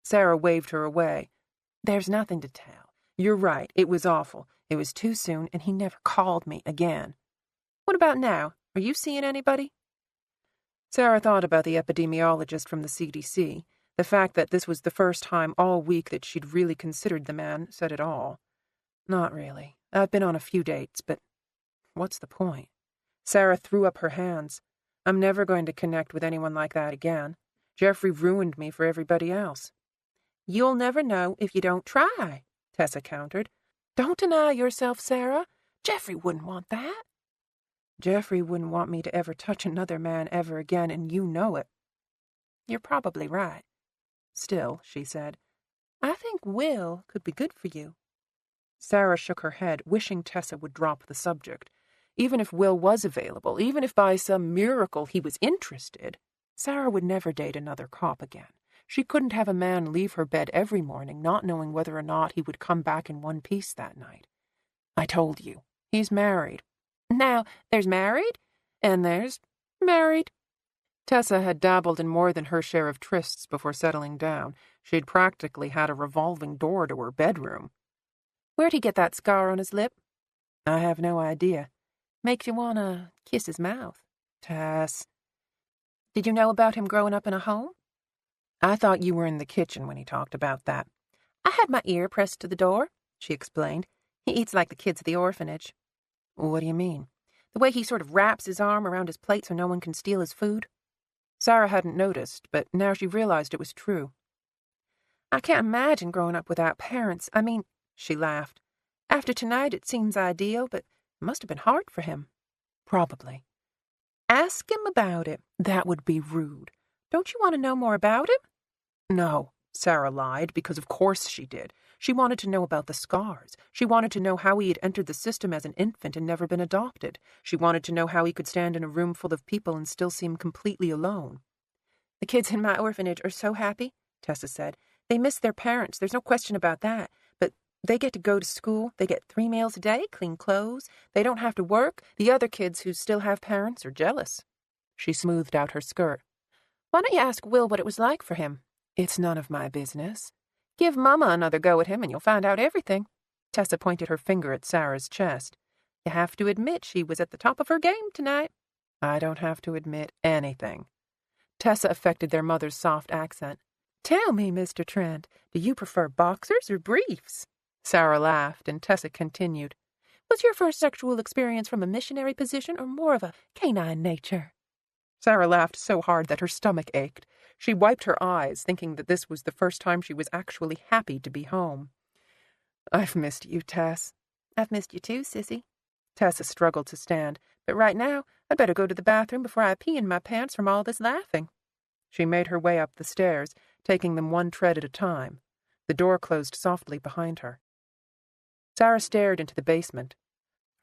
Sarah waved her away. There's nothing to tell. You're right, it was awful. It was too soon, and he never called me again. What about now? Are you seeing anybody? Sarah thought about the epidemiologist from the CDC. The fact that this was the first time all week that she'd really considered the man said it all. Not really. I've been on a few dates, but what's the point? Sarah threw up her hands. I'm never going to connect with anyone like that again. Jeffrey ruined me for everybody else. You'll never know if you don't try, Tessa countered. Don't deny yourself, Sarah. Jeffrey wouldn't want that. Jeffrey wouldn't want me to ever touch another man ever again, and you know it. You're probably right. Still, she said, I think Will could be good for you. Sarah shook her head, wishing Tessa would drop the subject. Even if Will was available, even if by some miracle he was interested, Sarah would never date another cop again. She couldn't have a man leave her bed every morning not knowing whether or not he would come back in one piece that night. I told you, he's married. Now, there's married, and there's married. Tessa had dabbled in more than her share of trysts before settling down. She'd practically had a revolving door to her bedroom. Where'd he get that scar on his lip? I have no idea. Makes you want to kiss his mouth. Tess. Did you know about him growing up in a home? I thought you were in the kitchen when he talked about that. I had my ear pressed to the door, she explained. He eats like the kids at the orphanage. What do you mean? The way he sort of wraps his arm around his plate so no one can steal his food. Sarah hadn't noticed, but now she realized it was true. I can't imagine growing up without parents. I mean, she laughed. After tonight it seems ideal, but it must have been hard for him. Probably. Ask him about it. That would be rude. Don't you want to know more about him? No, Sarah lied, because of course she did. She wanted to know about the scars. She wanted to know how he had entered the system as an infant and never been adopted. She wanted to know how he could stand in a room full of people and still seem completely alone. "The kids in my orphanage are so happy," Tessa said. "They miss their parents, there's no question about that. But they get to go to school, they get 3 meals a day, clean clothes, they don't have to work. The other kids who still have parents are jealous." She smoothed out her skirt. "Why don't you ask Will what it was like for him?" "It's none of my business." "Give Mama another go at him and you'll find out everything." Tessa pointed her finger at Sarah's chest. "You have to admit she was at the top of her game tonight." "I don't have to admit anything." Tessa affected their mother's soft accent. "Tell me, Mr. Trent, do you prefer boxers or briefs?" Sarah laughed, and Tessa continued. "Was your first sexual experience from a missionary position or more of a canine nature?" Sarah laughed so hard that her stomach ached. She wiped her eyes, thinking that this was the first time she was actually happy to be home. "I've missed you, Tess." "I've missed you too, sissy." Tessa struggled to stand. "But right now, I'd better go to the bathroom before I pee in my pants from all this laughing." She made her way up the stairs, taking them one tread at a time. The door closed softly behind her. Sarah stared into the basement.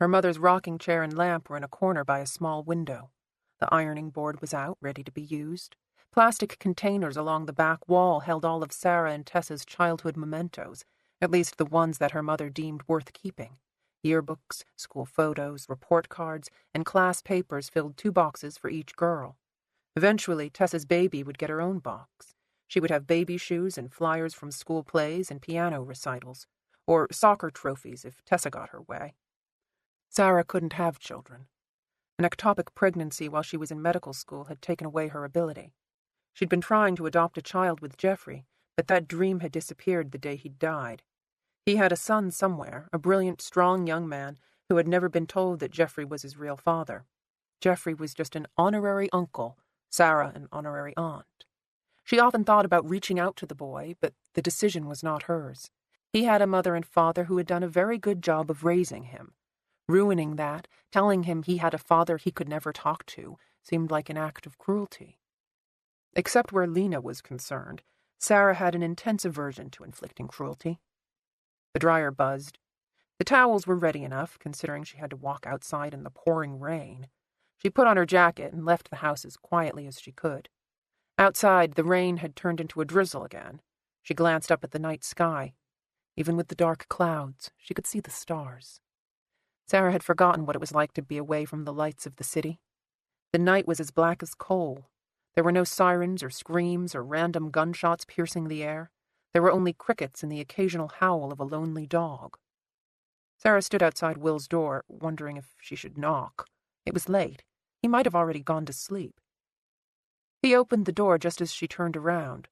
Her mother's rocking chair and lamp were in a corner by a small window. The ironing board was out, ready to be used. Plastic containers along the back wall held all of Sarah and Tessa's childhood mementos, at least the ones that her mother deemed worth keeping. Yearbooks, school photos, report cards, and class papers filled 2 boxes for each girl. Eventually, Tessa's baby would get her own box. She would have baby shoes and flyers from school plays and piano recitals, or soccer trophies if Tessa got her way. Sarah couldn't have children. An ectopic pregnancy while she was in medical school had taken away her ability. She'd been trying to adopt a child with Jeffrey, but that dream had disappeared the day he'd died. He had a son somewhere, a brilliant, strong young man who had never been told that Jeffrey was his real father. Jeffrey was just an honorary uncle, Sarah an honorary aunt. She often thought about reaching out to the boy, but the decision was not hers. He had a mother and father who had done a very good job of raising him. Ruining that, telling him he had a father he could never talk to, seemed like an act of cruelty. Except where Lena was concerned, Sarah had an intense aversion to inflicting cruelty. The dryer buzzed. The towels were ready enough, considering she had to walk outside in the pouring rain. She put on her jacket and left the house as quietly as she could. Outside, the rain had turned into a drizzle again. She glanced up at the night sky. Even with the dark clouds, she could see the stars. Sarah had forgotten what it was like to be away from the lights of the city. The night was as black as coal. There were no sirens or screams or random gunshots piercing the air. There were only crickets and the occasional howl of a lonely dog. Sarah stood outside Will's door, wondering if she should knock. It was late. He might have already gone to sleep. He opened the door just as she turned around.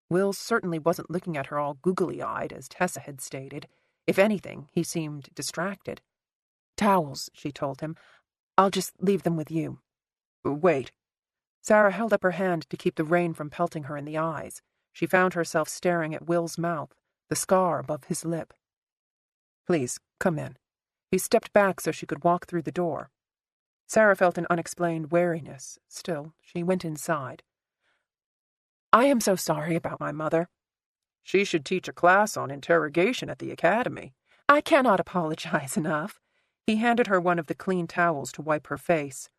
Will certainly wasn't looking at her all googly-eyed, as Tessa had stated. If anything, he seemed distracted. "Towels," she told him. "I'll just leave them with you." "Wait." Sarah held up her hand to keep the rain from pelting her in the eyes. She found herself staring at Will's mouth, the scar above his lip. "Please, come in." He stepped back so she could walk through the door. Sarah felt an unexplained wariness. Still, she went inside. "I am so sorry about my mother." "She should teach a class on interrogation at the academy." "I cannot apologize enough." He handed her one of the clean towels to wipe her face.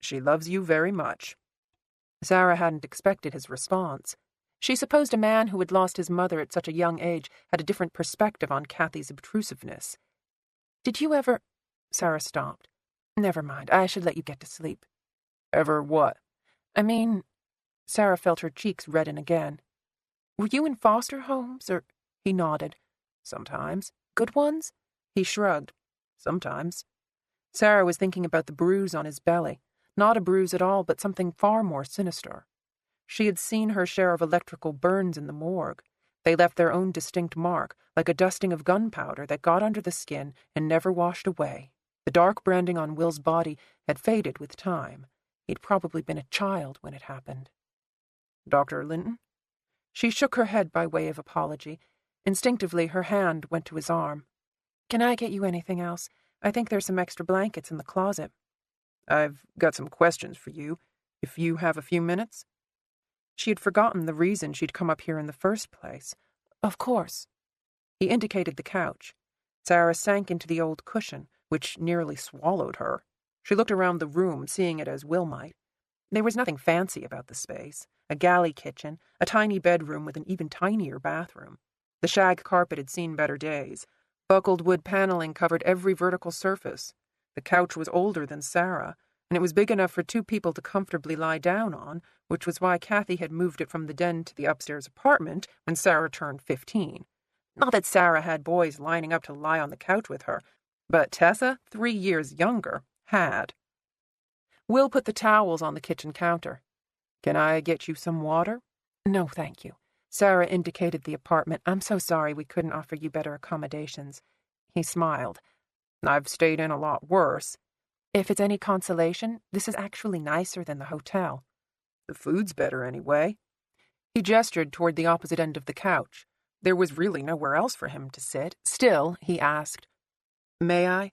"She loves you very much." Sarah hadn't expected his response. She supposed a man who had lost his mother at such a young age had a different perspective on Kathy's obtrusiveness. "Did you ever—" Sarah stopped. "Never mind, I should let you get to sleep." "Ever what?" "I mean—" Sarah felt her cheeks redden again. "Were you in foster homes, or—" He nodded. "Sometimes." "Good ones?" He shrugged. "Sometimes." Sarah was thinking about the bruise on his belly. Not a bruise at all, but something far more sinister. She had seen her share of electrical burns in the morgue. They left their own distinct mark, like a dusting of gunpowder that got under the skin and never washed away. The dark branding on Will's body had faded with time. He'd probably been a child when it happened. "Dr. Linton?" She shook her head by way of apology. Instinctively, her hand went to his arm. "Can I get you anything else? I think there's some extra blankets in the closet." "I've got some questions for you, if you have a few minutes." She had forgotten the reason she'd come up here in the first place. "Of course." He indicated the couch. Sarah sank into the old cushion, which nearly swallowed her. She looked around the room, seeing it as Will might. There was nothing fancy about the space. A galley kitchen, a tiny bedroom with an even tinier bathroom. The shag carpet had seen better days. Buckled wood paneling covered every vertical surface. The couch was older than Sarah, and it was big enough for two people to comfortably lie down on, which was why Kathy had moved it from the den to the upstairs apartment when Sarah turned 15. Not that Sarah had boys lining up to lie on the couch with her, but Tessa, 3 years younger, had. Will put the towels on the kitchen counter. "Can I get you some water?" "No, thank you." Sarah indicated the apartment. "I'm so sorry we couldn't offer you better accommodations." He smiled. "I've stayed in a lot worse." "If it's any consolation, this is actually nicer than the hotel." "The food's better anyway." He gestured toward the opposite end of the couch. There was really nowhere else for him to sit. Still, he asked, "May I?"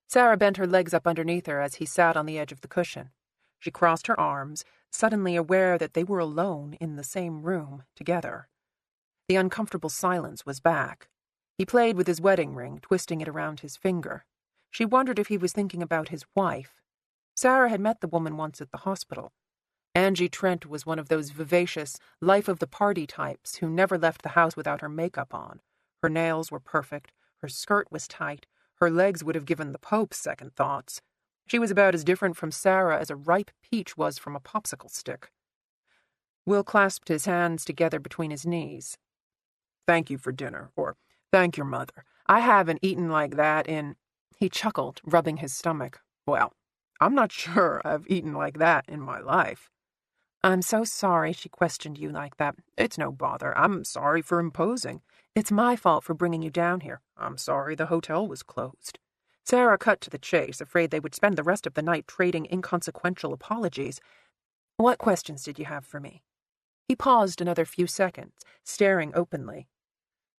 Sarah bent her legs up underneath her as he sat on the edge of the cushion. She crossed her arms, suddenly aware that they were alone in the same room together. The uncomfortable silence was back. He played with his wedding ring, twisting it around his finger. She wondered if he was thinking about his wife. Sarah had met the woman once at the hospital. Angie Trent was one of those vivacious, life-of-the-party types who never left the house without her makeup on. Her nails were perfect, her skirt was tight, her legs would have given the Pope second thoughts. She was about as different from Sarah as a ripe peach was from a popsicle stick. Will clasped his hands together between his knees. "Thank you for dinner," or "Thank your mother. I haven't eaten like that in—" He chuckled, rubbing his stomach. "Well, I'm not sure I've eaten like that in my life." "I'm so sorry she questioned you like that." "It's no bother. I'm sorry for imposing." "It's my fault for bringing you down here." "I'm sorry the hotel was closed." Sarah cut to the chase, afraid they would spend the rest of the night trading inconsequential apologies. "What questions did you have for me?" He paused another few seconds, staring openly.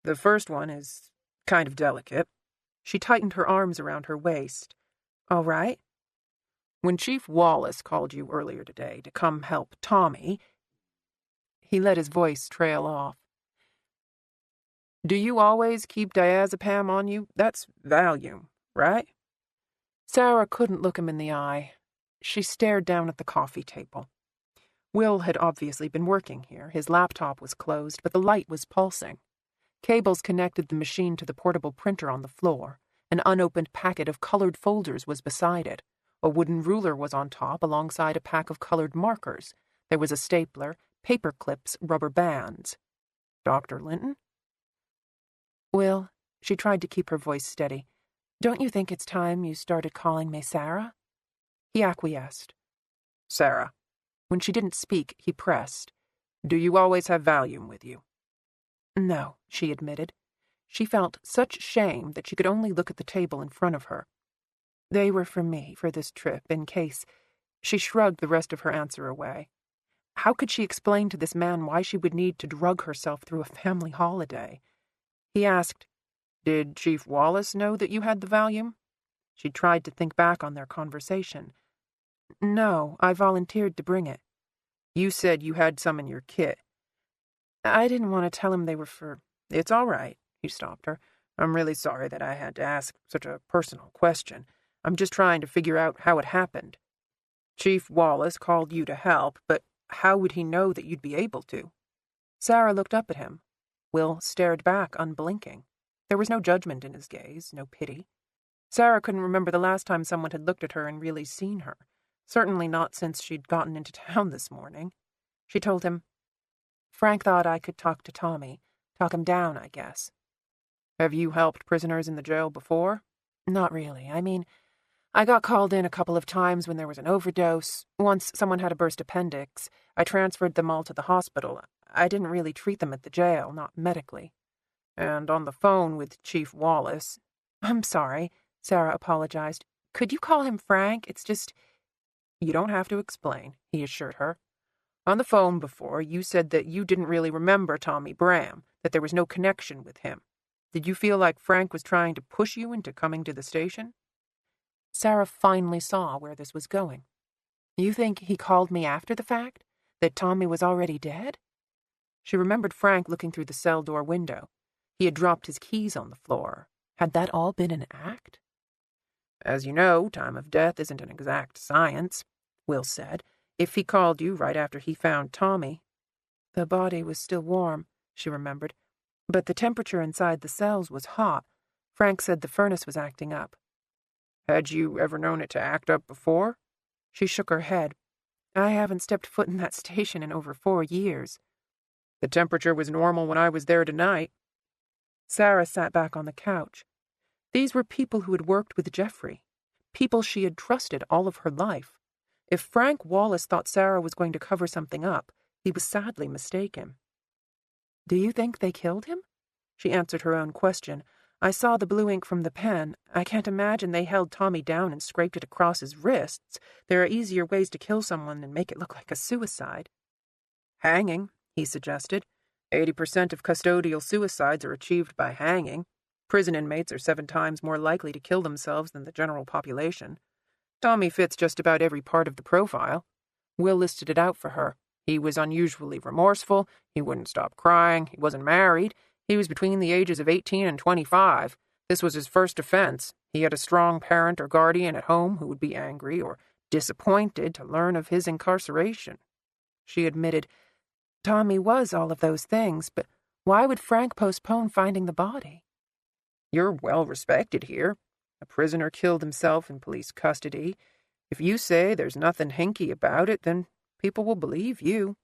"The first one is kind of delicate." She tightened her arms around her waist. "All right." "When Chief Wallace called you earlier today to come help Tommy," he let his voice trail off. "Do you always keep diazepam on you? That's Valium, right?" Sarah couldn't look him in the eye. She stared down at the coffee table. Will had obviously been working here. His laptop was closed, but the light was pulsing. Cables connected the machine to the portable printer on the floor. An unopened packet of colored folders was beside it. A wooden ruler was on top alongside a pack of colored markers. There was a stapler, paper clips, rubber bands. "Dr. Linton?" "Will," she tried to keep her voice steady, "don't you think it's time you started calling me Sarah?" He acquiesced. "Sarah." When she didn't speak, he pressed, "Do you always have Valium with you?" "No," she admitted. She felt such shame that she could only look at the table in front of her. "They were for me, for this trip, in case—" She shrugged the rest of her answer away. How could she explain to this man why she would need to drug herself through a family holiday? He asked, "Did Chief Wallace know that you had the Valium?" She tried to think back on their conversation. "No, I volunteered to bring it." "You said you had some in your kit." "I didn't want to tell him they were for—" "It's all right," he stopped her. "I'm really sorry that I had to ask such a personal question. I'm just trying to figure out how it happened. Chief Wallace called you to help, but how would he know that you'd be able to?" Sarah looked up at him. Will stared back, unblinking. There was no judgment in his gaze, no pity. Sarah couldn't remember the last time someone had looked at her and really seen her. Certainly not since she'd gotten into town this morning. She told him, "Frank thought I could talk to Tommy. Talk him down, I guess." "Have you helped prisoners in the jail before?" "Not really. I mean, I got called in a couple of times when there was an overdose. Once someone had a burst appendix. I transferred them all to the hospital. I didn't really treat them at the jail, not medically." "And on the phone with Chief Wallace—" "I'm sorry," Sarah apologized. "Could you call him Frank? It's just—" "You don't have to explain," he assured her. "On the phone before, you said that you didn't really remember Tommy Bram, that there was no connection with him. Did you feel like Frank was trying to push you into coming to the station?" Sarah finally saw where this was going. "You think he called me after the fact? That Tommy was already dead?" She remembered Frank looking through the cell door window. He had dropped his keys on the floor. Had that all been an act? "As you know, time of death isn't an exact science," Will said. "If he called you right after he found Tommy—" The body was still warm, she remembered, but the temperature inside the cells was hot. Frank said the furnace was acting up. "Had you ever known it to act up before?" She shook her head. "I haven't stepped foot in that station in over 4 years. The temperature was normal when I was there tonight." Sarah sat back on the couch. These were people who had worked with Jeffrey, people she had trusted all of her life. If Frank Wallace thought Sarah was going to cover something up, he was sadly mistaken. "Do you think they killed him?" She answered her own question. "I saw the blue ink from the pen. I can't imagine they held Tommy down and scraped it across his wrists. There are easier ways to kill someone and make it look like a suicide." "Hanging," he suggested. 80% of custodial suicides are achieved by hanging. Prison inmates are 7 times more likely to kill themselves than the general population. Tommy fits just about every part of the profile. Will listed it out for her. He was unusually remorseful. He wouldn't stop crying. He wasn't married. He was between the ages of 18 and 25. This was his first offense. He had a strong parent or guardian at home who would be angry or disappointed to learn of his incarceration. She admitted, "Tommy was all of those things, but why would Frank postpone finding the body?" "You're well respected here. A prisoner killed himself in police custody. If you say there's nothing hinky about it, then people will believe you."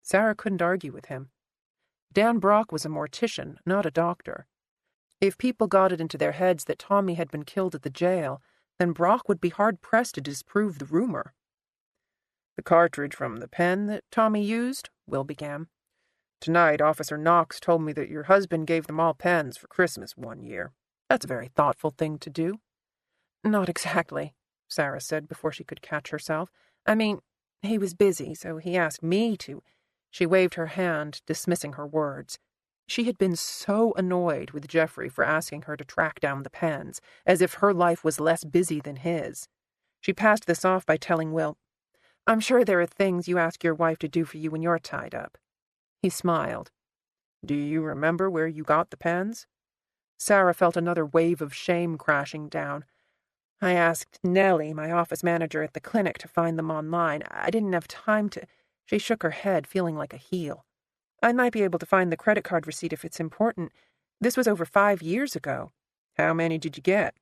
Sarah couldn't argue with him. Dan Brock was a mortician, not a doctor. If people got it into their heads that Tommy had been killed at the jail, then Brock would be hard-pressed to disprove the rumor. "The cartridge from the pen that Tommy used," Will began. "Tonight, Officer Knox told me that your husband gave them all pens for Christmas one year. That's a very thoughtful thing to do." "Not exactly," Sarah said before she could catch herself. "I mean, he was busy, so he asked me to—" She waved her hand, dismissing her words. She had been so annoyed with Jeffrey for asking her to track down the pens, as if her life was less busy than his. She passed this off by telling Will, "I'm sure there are things you ask your wife to do for you when you're tied up." He smiled. "Do you remember where you got the pens?" Sarah felt another wave of shame crashing down. "I asked Nellie, my office manager at the clinic, to find them online. I didn't have time to—" She shook her head, feeling like a heel. "I might be able to find the credit card receipt if it's important. This was over 5 years ago." "How many did you get?"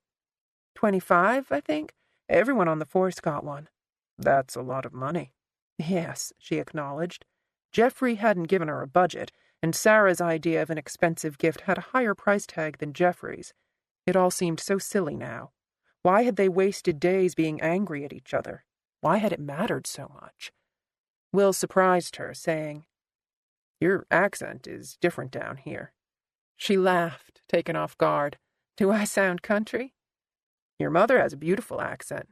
25, I think. Everyone on the force got one." "That's a lot of money." "Yes," she acknowledged. Jeffrey hadn't given her a budget, and Sarah's idea of an expensive gift had a higher price tag than Jeffrey's. It all seemed so silly now. Why had they wasted days being angry at each other? Why had it mattered so much? Will surprised her, saying, "Your accent is different down here." She laughed, taken off guard. "Do I sound country?" "Your mother has a beautiful accent."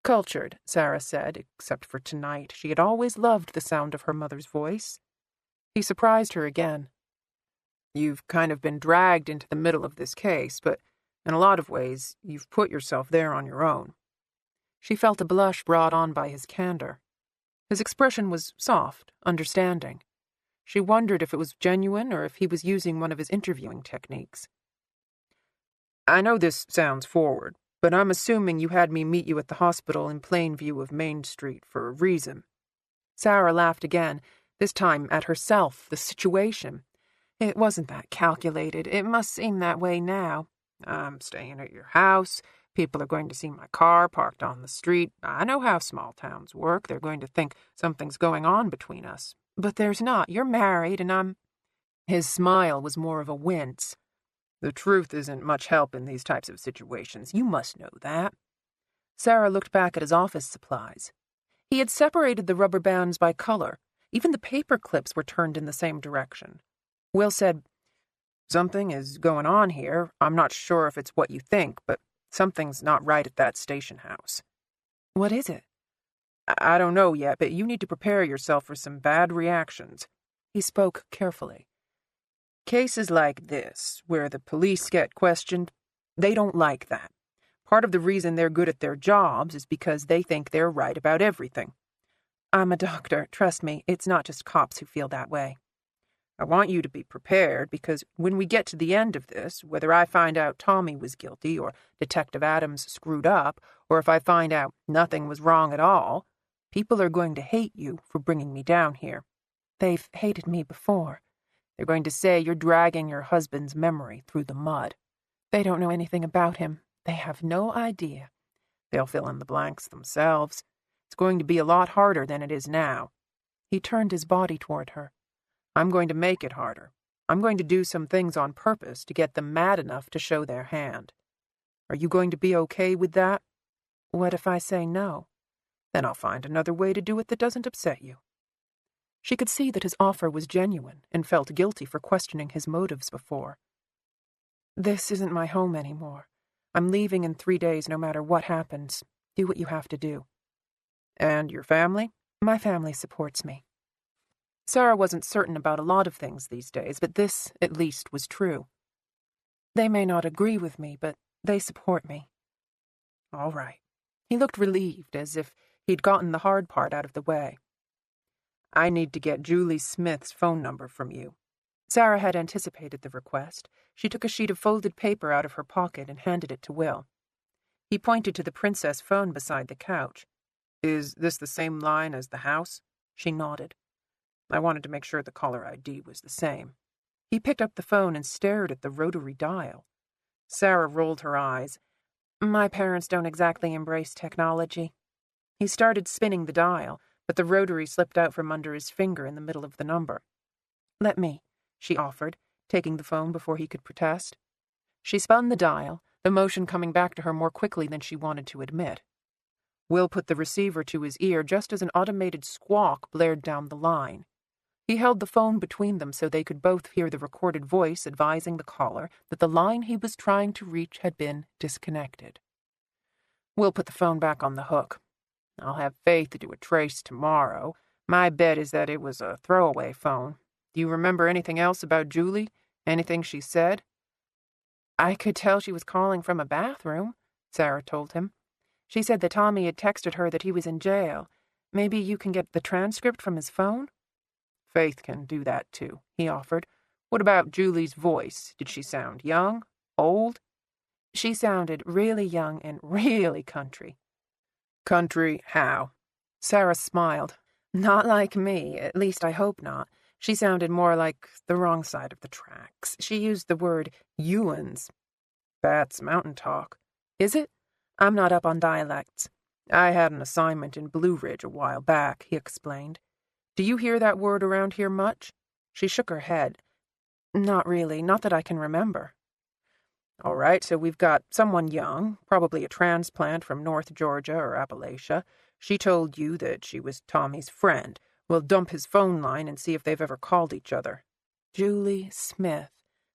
"Cultured," Sarah said, except for tonight. She had always loved the sound of her mother's voice. He surprised her again. "You've kind of been dragged into the middle of this case, but in a lot of ways, you've put yourself there on your own." She felt a blush brought on by his candor. His expression was soft, understanding. She wondered if it was genuine or if he was using one of his interviewing techniques. "I know this sounds forward, but I'm assuming you had me meet you at the hospital in plain view of Main Street for a reason." Sarah laughed again, this time at herself, the situation. "It wasn't that calculated. It must seem that way now. I'm staying at your house. People are going to see my car parked on the street. I know how small towns work. They're going to think something's going on between us. But there's not. You're married, and I'm—" His smile was more of a wince. "The truth isn't much help in these types of situations. You must know that." Sarah looked back at his office supplies. He had separated the rubber bands by color. Even the paper clips were turned in the same direction. Will said, "Something is going on here. I'm not sure if it's what you think, but something's not right at that station house." "What is it?" I don't know yet, but you need to prepare yourself for some bad reactions." He spoke carefully. "Cases like this, where the police get questioned, they don't like that. Part of the reason they're good at their jobs is because they think they're right about everything." "I'm a doctor. Trust me, it's not just cops who feel that way." I want you to be prepared because when we get to the end of this, whether I find out Tommy was guilty or Detective Adams screwed up, or if I find out nothing was wrong at all, people are going to hate you for bringing me down here. They've hated me before. They're going to say you're dragging your husband's memory through the mud. They don't know anything about him. They have no idea. They'll fill in the blanks themselves. It's going to be a lot harder than it is now. He turned his body toward her. I'm going to make it harder. I'm going to do some things on purpose to get them mad enough to show their hand. Are you going to be okay with that? What if I say no? Then I'll find another way to do it that doesn't upset you. She could see that his offer was genuine and felt guilty for questioning his motives before. This isn't my home anymore. I'm leaving in 3 days no matter what happens. Do what you have to do. And your family? My family supports me. Sarah wasn't certain about a lot of things these days, but this, at least, was true. They may not agree with me, but they support me. All right. He looked relieved, as if he'd gotten the hard part out of the way. I need to get Julie Smith's phone number from you. Sarah had anticipated the request. She took a sheet of folded paper out of her pocket and handed it to Will. He pointed to the princess phone beside the couch. Is this the same line as the house? She nodded. I wanted to make sure the caller ID was the same. He picked up the phone and stared at the rotary dial. Sarah rolled her eyes. My parents don't exactly embrace technology. He started spinning the dial, but the rotary slipped out from under his finger in the middle of the number. Let me, she offered, taking the phone before he could protest. She spun the dial, the motion coming back to her more quickly than she wanted to admit. Will put the receiver to his ear just as an automated squawk blared down the line. He held the phone between them so they could both hear the recorded voice advising the caller that the line he was trying to reach had been disconnected. Will put the phone back on the hook. I'll have Faith to do a trace tomorrow. My bet is that it was a throwaway phone. Do you remember anything else about Julie? Anything she said? I could tell she was calling from a bathroom, Sarah told him. She said that Tommy had texted her that he was in jail. Maybe you can get the transcript from his phone? Faith can do that, too, he offered. What about Julie's voice? Did she sound young? Old? She sounded really young and really country. Country how? Sarah smiled. Not like me, at least I hope not. She sounded more like the wrong side of the tracks. She used the word Ewans. That's mountain talk. Is it? I'm not up on dialects. I had an assignment in Blue Ridge a while back, he explained. Do you hear that word around here much? She shook her head. Not really, not that I can remember. All right, so we've got someone young, probably a transplant from North Georgia or Appalachia. She told you that she was Tommy's friend. We'll dump his phone line and see if they've ever called each other. Julie Smith,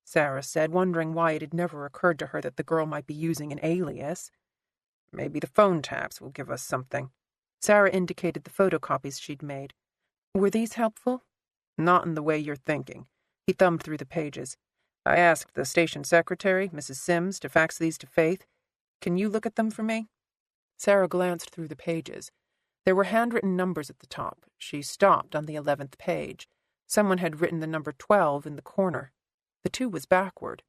Sarah said, wondering why it had never occurred to her that the girl might be using an alias. Maybe the phone taps will give us something. Sarah indicated the photocopies she'd made. Were these helpful? Not in the way you're thinking. He thumbed through the pages. I asked the station secretary, Mrs. Sims, to fax these to Faith. Can you look at them for me? Sarah glanced through the pages. There were handwritten numbers at the top. She stopped on the 11th page. Someone had written the number 12 in the corner. The 2 was backward.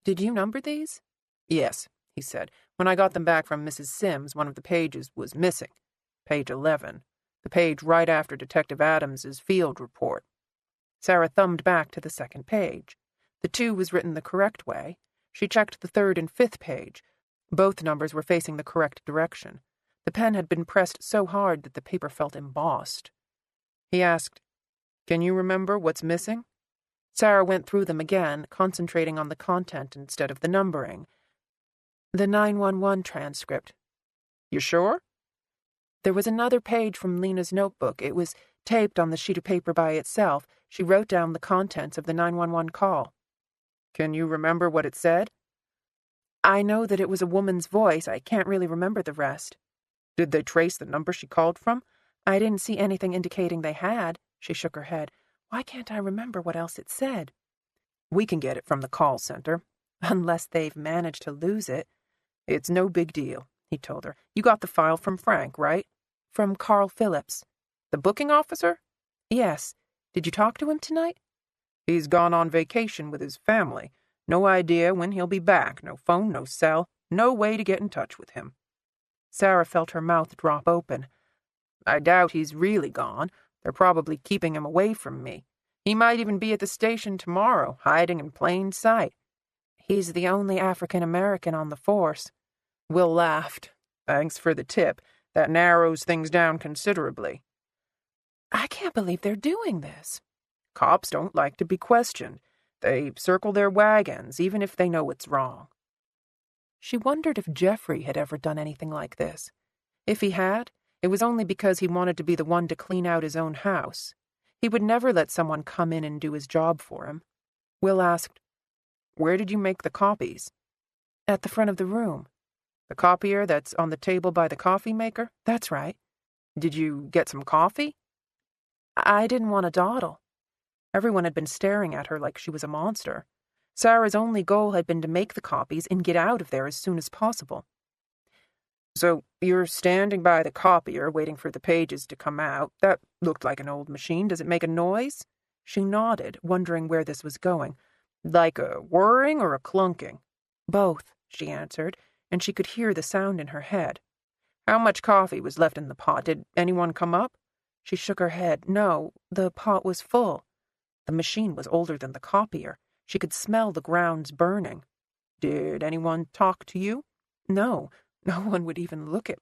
Did you number these? Yes, he said. When I got them back from Mrs. Sims, one of the pages was missing. Page 11. The page right after Detective Adams's field report. Sarah thumbed back to the 2nd page. The 2 was written the correct way. She checked the 3rd and 5th page. Both numbers were facing the correct direction. The pen had been pressed so hard that the paper felt embossed. He asked, Can you remember what's missing? Sarah went through them again, concentrating on the content instead of the numbering. The 911 transcript. You sure? There was another page from Lena's notebook. It was taped on the sheet of paper by itself. She wrote down the contents of the 911 call. Can you remember what it said? I know that it was a woman's voice. I can't really remember the rest. Did they trace the number she called from? I didn't see anything indicating they had. She shook her head. Why can't I remember what else it said? We can get it from the call center, unless they've managed to lose it. It's no big deal, he told her. You got the file from Frank, right? From Carl Phillips. The booking officer? Yes. Did you talk to him tonight? He's gone on vacation with his family. No idea when he'll be back. No phone, no cell, no way to get in touch with him." Sarah felt her mouth drop open. "I doubt he's really gone. They're probably keeping him away from me. He might even be at the station tomorrow, hiding in plain sight." "He's the only African-American on the force." Will laughed. "Thanks for the tip. That narrows things down considerably." "I can't believe they're doing this." "Cops don't like to be questioned. They circle their wagons, even if they know it's wrong." She wondered if Jeffrey had ever done anything like this. If he had, it was only because he wanted to be the one to clean out his own house. He would never let someone come in and do his job for him. Will asked, "Where did you make the copies?" "At the front of the room." "The copier that's on the table by the coffee maker?" "That's right." "Did you get some coffee?" "I didn't want to dawdle." Everyone had been staring at her like she was a monster. Sarah's only goal had been to make the copies and get out of there as soon as possible. "So you're standing by the copier waiting for the pages to come out. That looked like an old machine. Does it make a noise?" She nodded, wondering where this was going. "Like a whirring or a clunking?" "Both," she answered, and she could hear the sound in her head. "How much coffee was left in the pot? Did anyone come up?" She shook her head. No, the pot was full. The machine was older than the copier. She could smell the grounds burning. "Did anyone talk to you?" No, no one would even look at.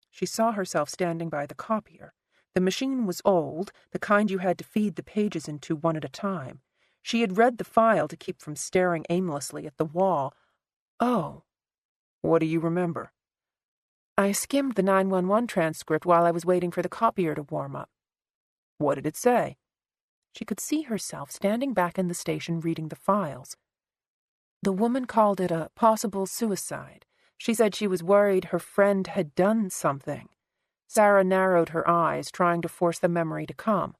She saw herself standing by the copier. The machine was old, the kind you had to feed the pages into one at a time. She had read the file to keep from staring aimlessly at the wall. Oh. "What do you remember?" "I skimmed the 911 transcript while I was waiting for the copier to warm up." "What did it say?" She could see herself standing back in the station reading the files. The woman called it a possible suicide. She said she was worried her friend had done something. Sarah narrowed her eyes, trying to force the memory to come.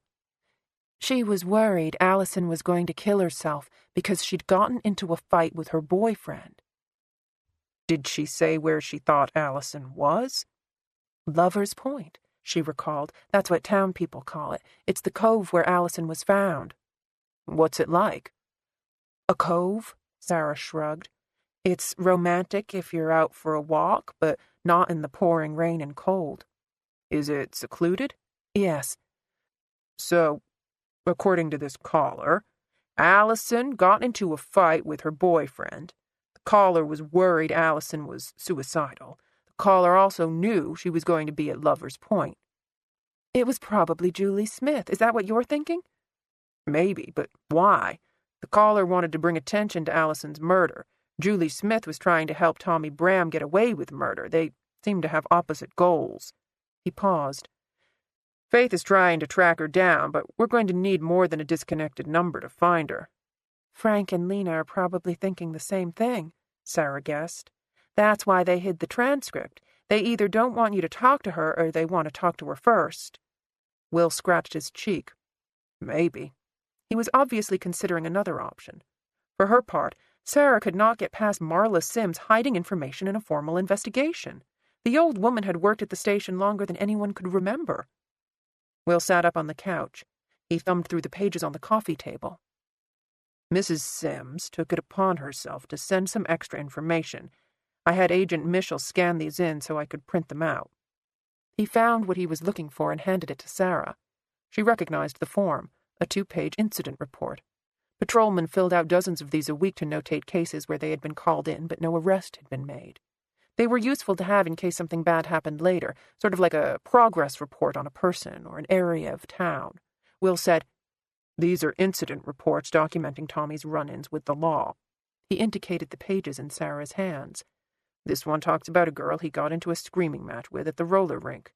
She was worried Allison was going to kill herself because she'd gotten into a fight with her boyfriend. "Did she say where she thought Allison was?" "Lover's Point," she recalled. "That's what town people call it. It's the cove where Allison was found." "What's it like?" "A cove?" Sarah shrugged. "It's romantic if you're out for a walk, but not in the pouring rain and cold." "Is it secluded?" "Yes." "So, according to this caller, Allison got into a fight with her boyfriend. The caller was worried Allison was suicidal. The caller also knew she was going to be at Lover's Point." "It was probably Julie Smith. Is that what you're thinking?" "Maybe, but why? The caller wanted to bring attention to Allison's murder. Julie Smith was trying to help Tommy Bram get away with murder. They seem to have opposite goals." He paused. "Faith is trying to track her down, but we're going to need more than a disconnected number to find her." "Frank and Lena are probably thinking the same thing," Sarah guessed. "That's why they hid the transcript. They either don't want you to talk to her or they want to talk to her first." Will scratched his cheek. "Maybe." He was obviously considering another option. For her part, Sarah could not get past Marla Sims hiding information in a formal investigation. The old woman had worked at the station longer than anyone could remember. Will sat up on the couch. He thumbed through the pages on the coffee table. "Mrs. Sims took it upon herself to send some extra information. I had Agent Mitchell scan these in so I could print them out." He found what he was looking for and handed it to Sarah. She recognized the form, a 2-page incident report. Patrolmen filled out dozens of these a week to notate cases where they had been called in but no arrest had been made. They were useful to have in case something bad happened later, sort of like a progress report on a person or an area of town. Will said, "These are incident reports documenting Tommy's run-ins with the law." He indicated the pages in Sarah's hands. "This one talks about a girl he got into a screaming match with at the roller rink."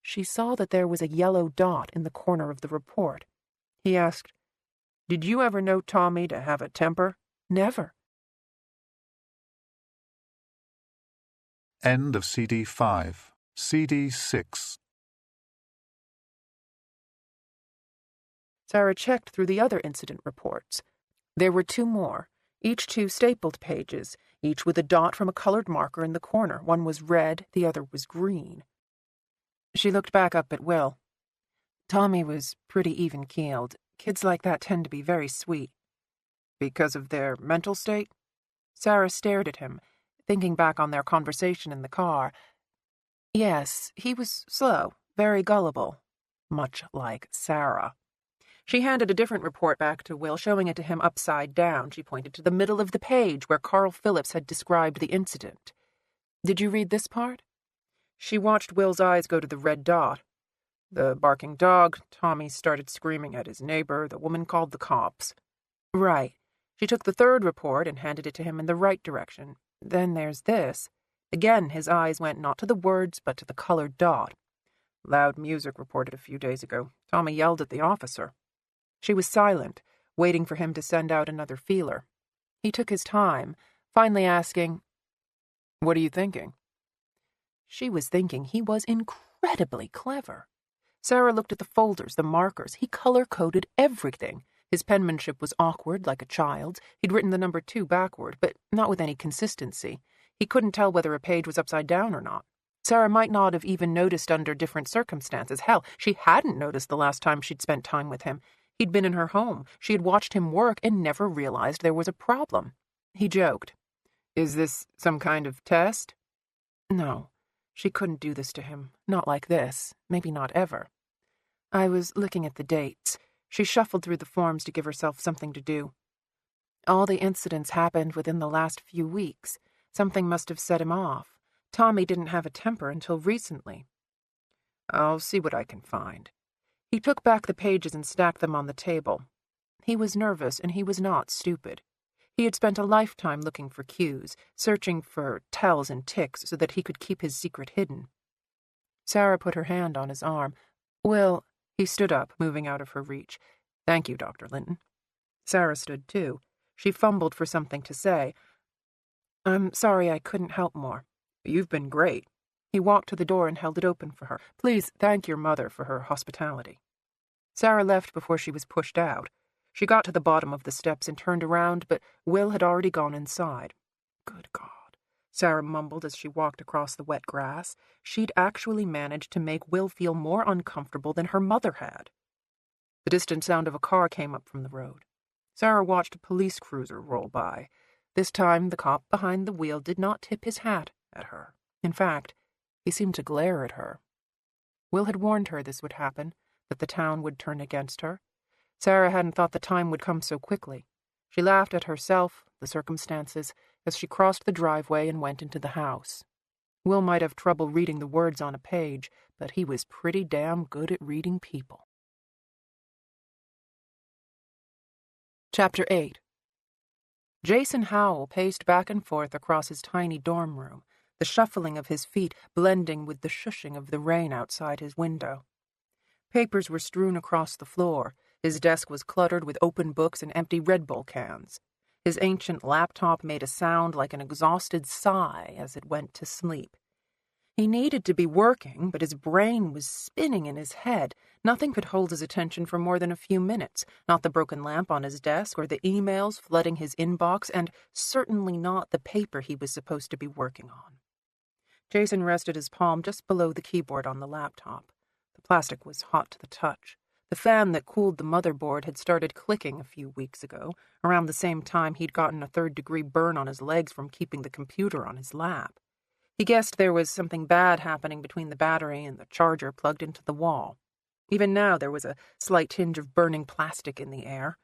She saw that there was a yellow dot in the corner of the report. He asked, "Did you ever know Tommy to have a temper?" "Never." End of CD 5. CD 6. Sarah checked through the other incident reports. There were 2 more, each 2 stapled pages, each with a dot from a colored marker in the corner. One was red, the other was green. She looked back up at Will. "Tommy was pretty even-keeled. Kids like that tend to be very sweet. Because of their mental state? Sarah stared at him, thinking back on their conversation in the car. Yes, he was slow, very gullible, much like Sarah. She handed a different report back to Will, showing it to him upside down. She pointed to the middle of the page where Carl Phillips had described the incident. Did you read this part? She watched Will's eyes go to the red dot. The barking dog, Tommy started screaming at his neighbor, the woman called the cops. Right. She took the third report and handed it to him in the right direction. Then there's this. Again, his eyes went not to the words, but to the colored dot. Loud music reported a few days ago. Tommy yelled at the officer. She was silent, waiting for him to send out another feeler. He took his time, finally asking, "What are you thinking?" She was thinking he was incredibly clever. Sarah looked at the folders, the markers. He color-coded everything. His penmanship was awkward, like a child's. He'd written the number 2 backward, but not with any consistency. He couldn't tell whether a page was upside down or not. Sarah might not have even noticed under different circumstances. Hell, she hadn't noticed the last time she'd spent time with him. He'd been in her home. She had watched him work and never realized there was a problem. He joked. Is this some kind of test? No, she couldn't do this to him. Not like this. Maybe not ever. I was looking at the dates. She shuffled through the forms to give herself something to do. All the incidents happened within the last few weeks. Something must have set him off. Tommy didn't have a temper until recently. I'll see what I can find. He took back the pages and stacked them on the table. He was nervous, and he was not stupid. He had spent a lifetime looking for cues, searching for tells and ticks so that he could keep his secret hidden. Sarah put her hand on his arm. Will, he stood up, moving out of her reach. Thank you, Dr. Linton. Sarah stood too. She fumbled for something to say. I'm sorry I couldn't help more. You've been great. He walked to the door and held it open for her. Please thank your mother for her hospitality. Sarah left before she was pushed out. She got to the bottom of the steps and turned around, but Will had already gone inside. Good God, Sarah mumbled as she walked across the wet grass. She'd actually managed to make Will feel more uncomfortable than her mother had. The distant sound of a car came up from the road. Sarah watched a police cruiser roll by. This time the cop behind the wheel did not tip his hat at her. In fact, he seemed to glare at her. Will had warned her this would happen, that the town would turn against her. Sarah hadn't thought the time would come so quickly. She laughed at herself, the circumstances, as she crossed the driveway and went into the house. Will might have trouble reading the words on a page, but he was pretty damn good at reading people. Chapter 8. Jason Howell paced back and forth across his tiny dorm room, the shuffling of his feet blending with the shushing of the rain outside his window. Papers were strewn across the floor. His desk was cluttered with open books and empty Red Bull cans. His ancient laptop made a sound like an exhausted sigh as it went to sleep. He needed to be working, but his brain was spinning in his head. Nothing could hold his attention for more than a few minutes, not the broken lamp on his desk or the emails flooding his inbox, and certainly not the paper he was supposed to be working on. Jason rested his palm just below the keyboard on the laptop. The plastic was hot to the touch. The fan that cooled the motherboard had started clicking a few weeks ago, around the same time he'd gotten a third-degree burn on his legs from keeping the computer on his lap. He guessed there was something bad happening between the battery and the charger plugged into the wall. Even now there was a slight tinge of burning plastic in the air.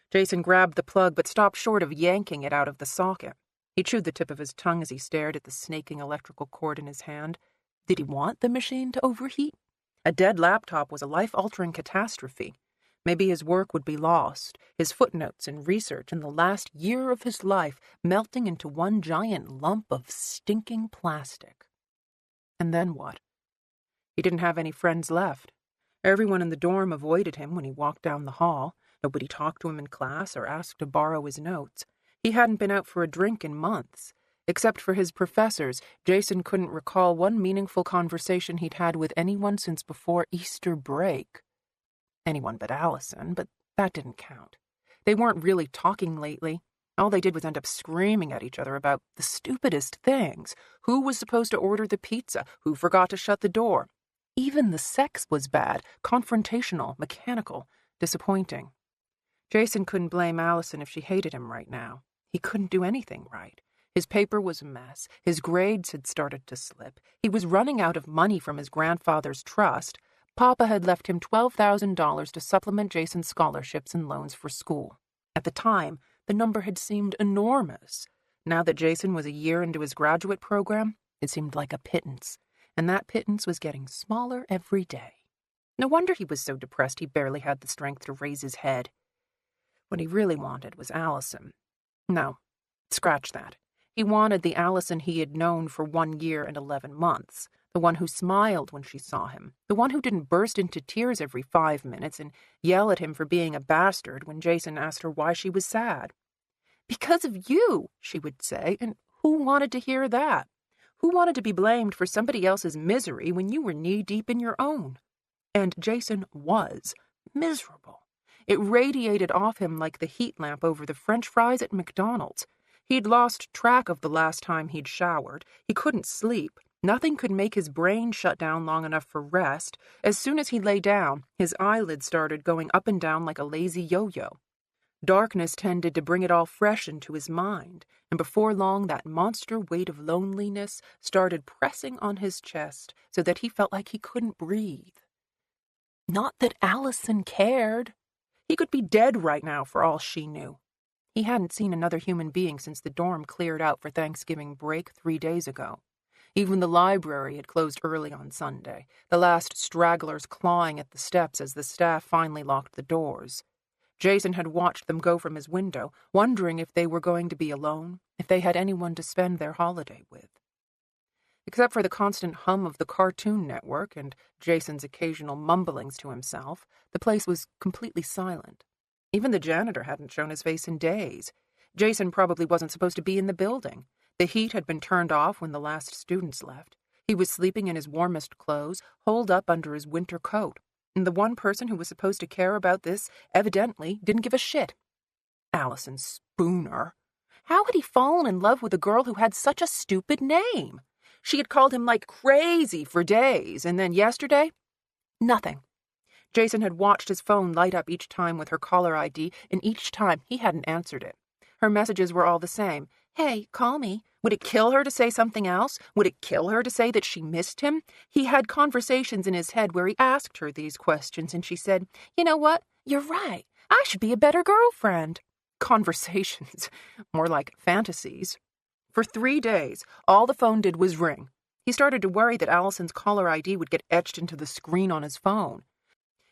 Jason grabbed the plug but stopped short of yanking it out of the socket. He chewed the tip of his tongue as he stared at the snaking electrical cord in his hand. Did he want the machine to overheat? A dead laptop was a life-altering catastrophe. Maybe his work would be lost, his footnotes and research in the last year of his life melting into one giant lump of stinking plastic. And then what? He didn't have any friends left. Everyone in the dorm avoided him when he walked down the hall. Nobody talked to him in class or asked to borrow his notes. He hadn't been out for a drink in months. Except for his professors, Jason couldn't recall one meaningful conversation he'd had with anyone since before Easter break. Anyone but Allison, but that didn't count. They weren't really talking lately. All they did was end up screaming at each other about the stupidest things. Who was supposed to order the pizza? Who forgot to shut the door? Even the sex was bad, confrontational, mechanical, disappointing. Jason couldn't blame Allison if she hated him right now. He couldn't do anything right. His paper was a mess. His grades had started to slip. He was running out of money from his grandfather's trust. Papa had left him $12,000 to supplement Jason's scholarships and loans for school. At the time, the number had seemed enormous. Now that Jason was a year into his graduate program, it seemed like a pittance, and that pittance was getting smaller every day. No wonder he was so depressed he barely had the strength to raise his head. What he really wanted was Allison. No, scratch that. He wanted the Allison he had known for 1 year and 11 months, the one who smiled when she saw him, the one who didn't burst into tears every 5 minutes and yell at him for being a bastard when Jason asked her why she was sad. "Because of you," she would say, and who wanted to hear that? Who wanted to be blamed for somebody else's misery when you were knee-deep in your own? And Jason was miserable. It radiated off him like the heat lamp over the French fries at McDonald's. He'd lost track of the last time he'd showered. He couldn't sleep. Nothing could make his brain shut down long enough for rest. As soon as he lay down, his eyelids started going up and down like a lazy yo-yo. Darkness tended to bring it all fresh into his mind, and before long that monster weight of loneliness started pressing on his chest so that he felt like he couldn't breathe. Not that Allison cared. He could be dead right now for all she knew. He hadn't seen another human being since the dorm cleared out for Thanksgiving break 3 days ago. Even the library had closed early on Sunday, the last stragglers clawing at the steps as the staff finally locked the doors. Jason had watched them go from his window, wondering if they were going to be alone, if they had anyone to spend their holiday with. Except for the constant hum of the Cartoon Network and Jason's occasional mumblings to himself, the place was completely silent. Even the janitor hadn't shown his face in days. Jason probably wasn't supposed to be in the building. The heat had been turned off when the last students left. He was sleeping in his warmest clothes, holed up under his winter coat. And the one person who was supposed to care about this evidently didn't give a shit. Allison Spooner. How had he fallen in love with a girl who had such a stupid name? She had called him like crazy for days, and then yesterday? Nothing. Jason had watched his phone light up each time with her caller ID, and each time he hadn't answered it. Her messages were all the same. Hey, call me. Would it kill her to say something else? Would it kill her to say that she missed him? He had conversations in his head where he asked her these questions, and she said, "You know what? You're right. I should be a better girlfriend." Conversations. More like fantasies. For 3 days, all the phone did was ring. He started to worry that Allison's caller ID would get etched into the screen on his phone.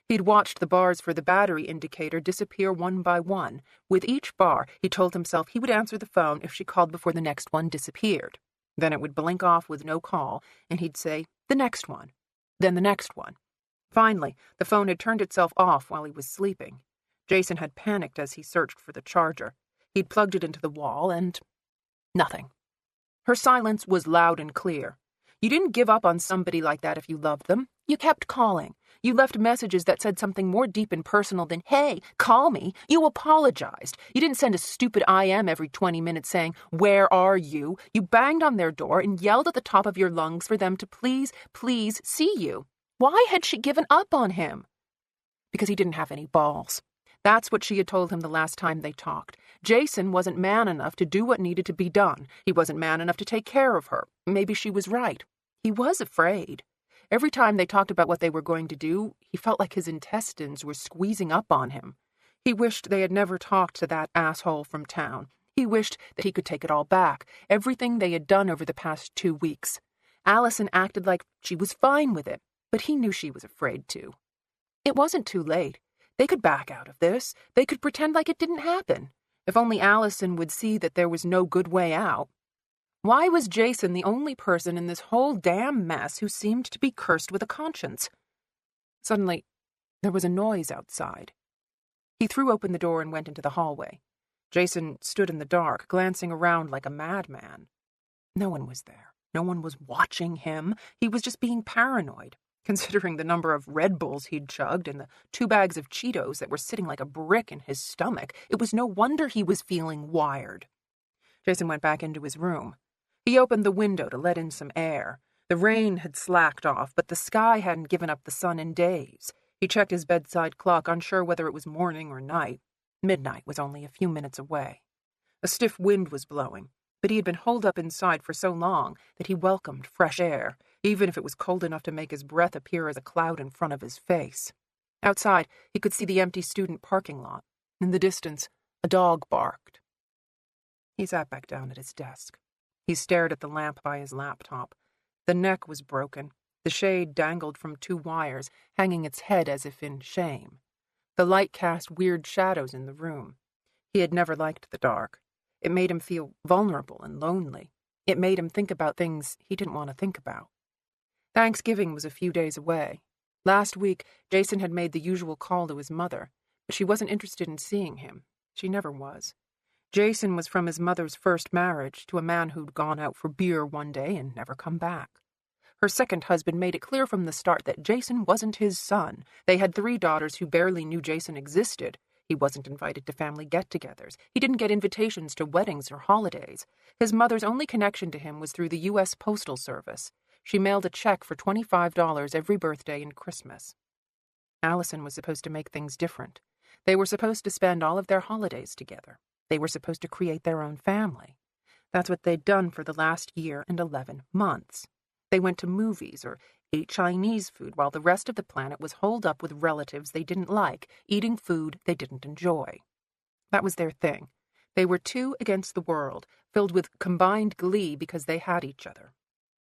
He'd watched the bars for the battery indicator disappear one by one. With each bar, he told himself he would answer the phone if she called before the next one disappeared. Then it would blink off with no call, and he'd say, "The next one." Then the next one. Finally, the phone had turned itself off while he was sleeping. Jason had panicked as he searched for the charger. He'd plugged it into the wall, and nothing. Her silence was loud and clear. You didn't give up on somebody like that if you loved them. You kept calling. You left messages that said something more deep and personal than, "Hey, call me." You apologized. You didn't send a stupid IM every 20 minutes saying, "Where are you?" You banged on their door and yelled at the top of your lungs for them to please, please see you. Why had she given up on him? Because he didn't have any balls. That's what she had told him the last time they talked. Jason wasn't man enough to do what needed to be done. He wasn't man enough to take care of her. Maybe she was right. He was afraid. Every time they talked about what they were going to do, he felt like his intestines were squeezing up on him. He wished they had never talked to that asshole from town. He wished that he could take it all back, everything they had done over the past 2 weeks. Allison acted like she was fine with it, but he knew she was afraid to. It wasn't too late. They could back out of this. They could pretend like it didn't happen. If only Allison would see that there was no good way out. Why was Jason the only person in this whole damn mess who seemed to be cursed with a conscience? Suddenly, there was a noise outside. He threw open the door and went into the hallway. Jason stood in the dark, glancing around like a madman. No one was there. No one was watching him. He was just being paranoid, considering the number of Red Bulls he'd chugged and the 2 bags of Cheetos that were sitting like a brick in his stomach. It was no wonder he was feeling wired. Jason went back into his room. He opened the window to let in some air. The rain had slacked off, but the sky hadn't given up the sun in days. He checked his bedside clock, unsure whether it was morning or night. Midnight was only a few minutes away. A stiff wind was blowing, but he had been holed up inside for so long that he welcomed fresh air, even if it was cold enough to make his breath appear as a cloud in front of his face. Outside, he could see the empty student parking lot. In the distance, a dog barked. He sat back down at his desk. He stared at the lamp by his laptop. The neck was broken. The shade dangled from 2 wires, hanging its head as if in shame. The light cast weird shadows in the room. He had never liked the dark. It made him feel vulnerable and lonely. It made him think about things he didn't want to think about. Thanksgiving was a few days away. Last week, Jason had made the usual call to his mother, but she wasn't interested in seeing him. She never was. Jason was from his mother's first marriage to a man who'd gone out for beer one day and never come back. Her second husband made it clear from the start that Jason wasn't his son. They had 3 daughters who barely knew Jason existed. He wasn't invited to family get-togethers. He didn't get invitations to weddings or holidays. His mother's only connection to him was through the U.S. Postal Service. She mailed a check for $25 every birthday and Christmas. Allison was supposed to make things different. They were supposed to spend all of their holidays together. They were supposed to create their own family. That's what they'd done for the last year and 11 months. They went to movies or ate Chinese food while the rest of the planet was holed up with relatives they didn't like, eating food they didn't enjoy. That was their thing. They were 2 against the world, filled with combined glee because they had each other.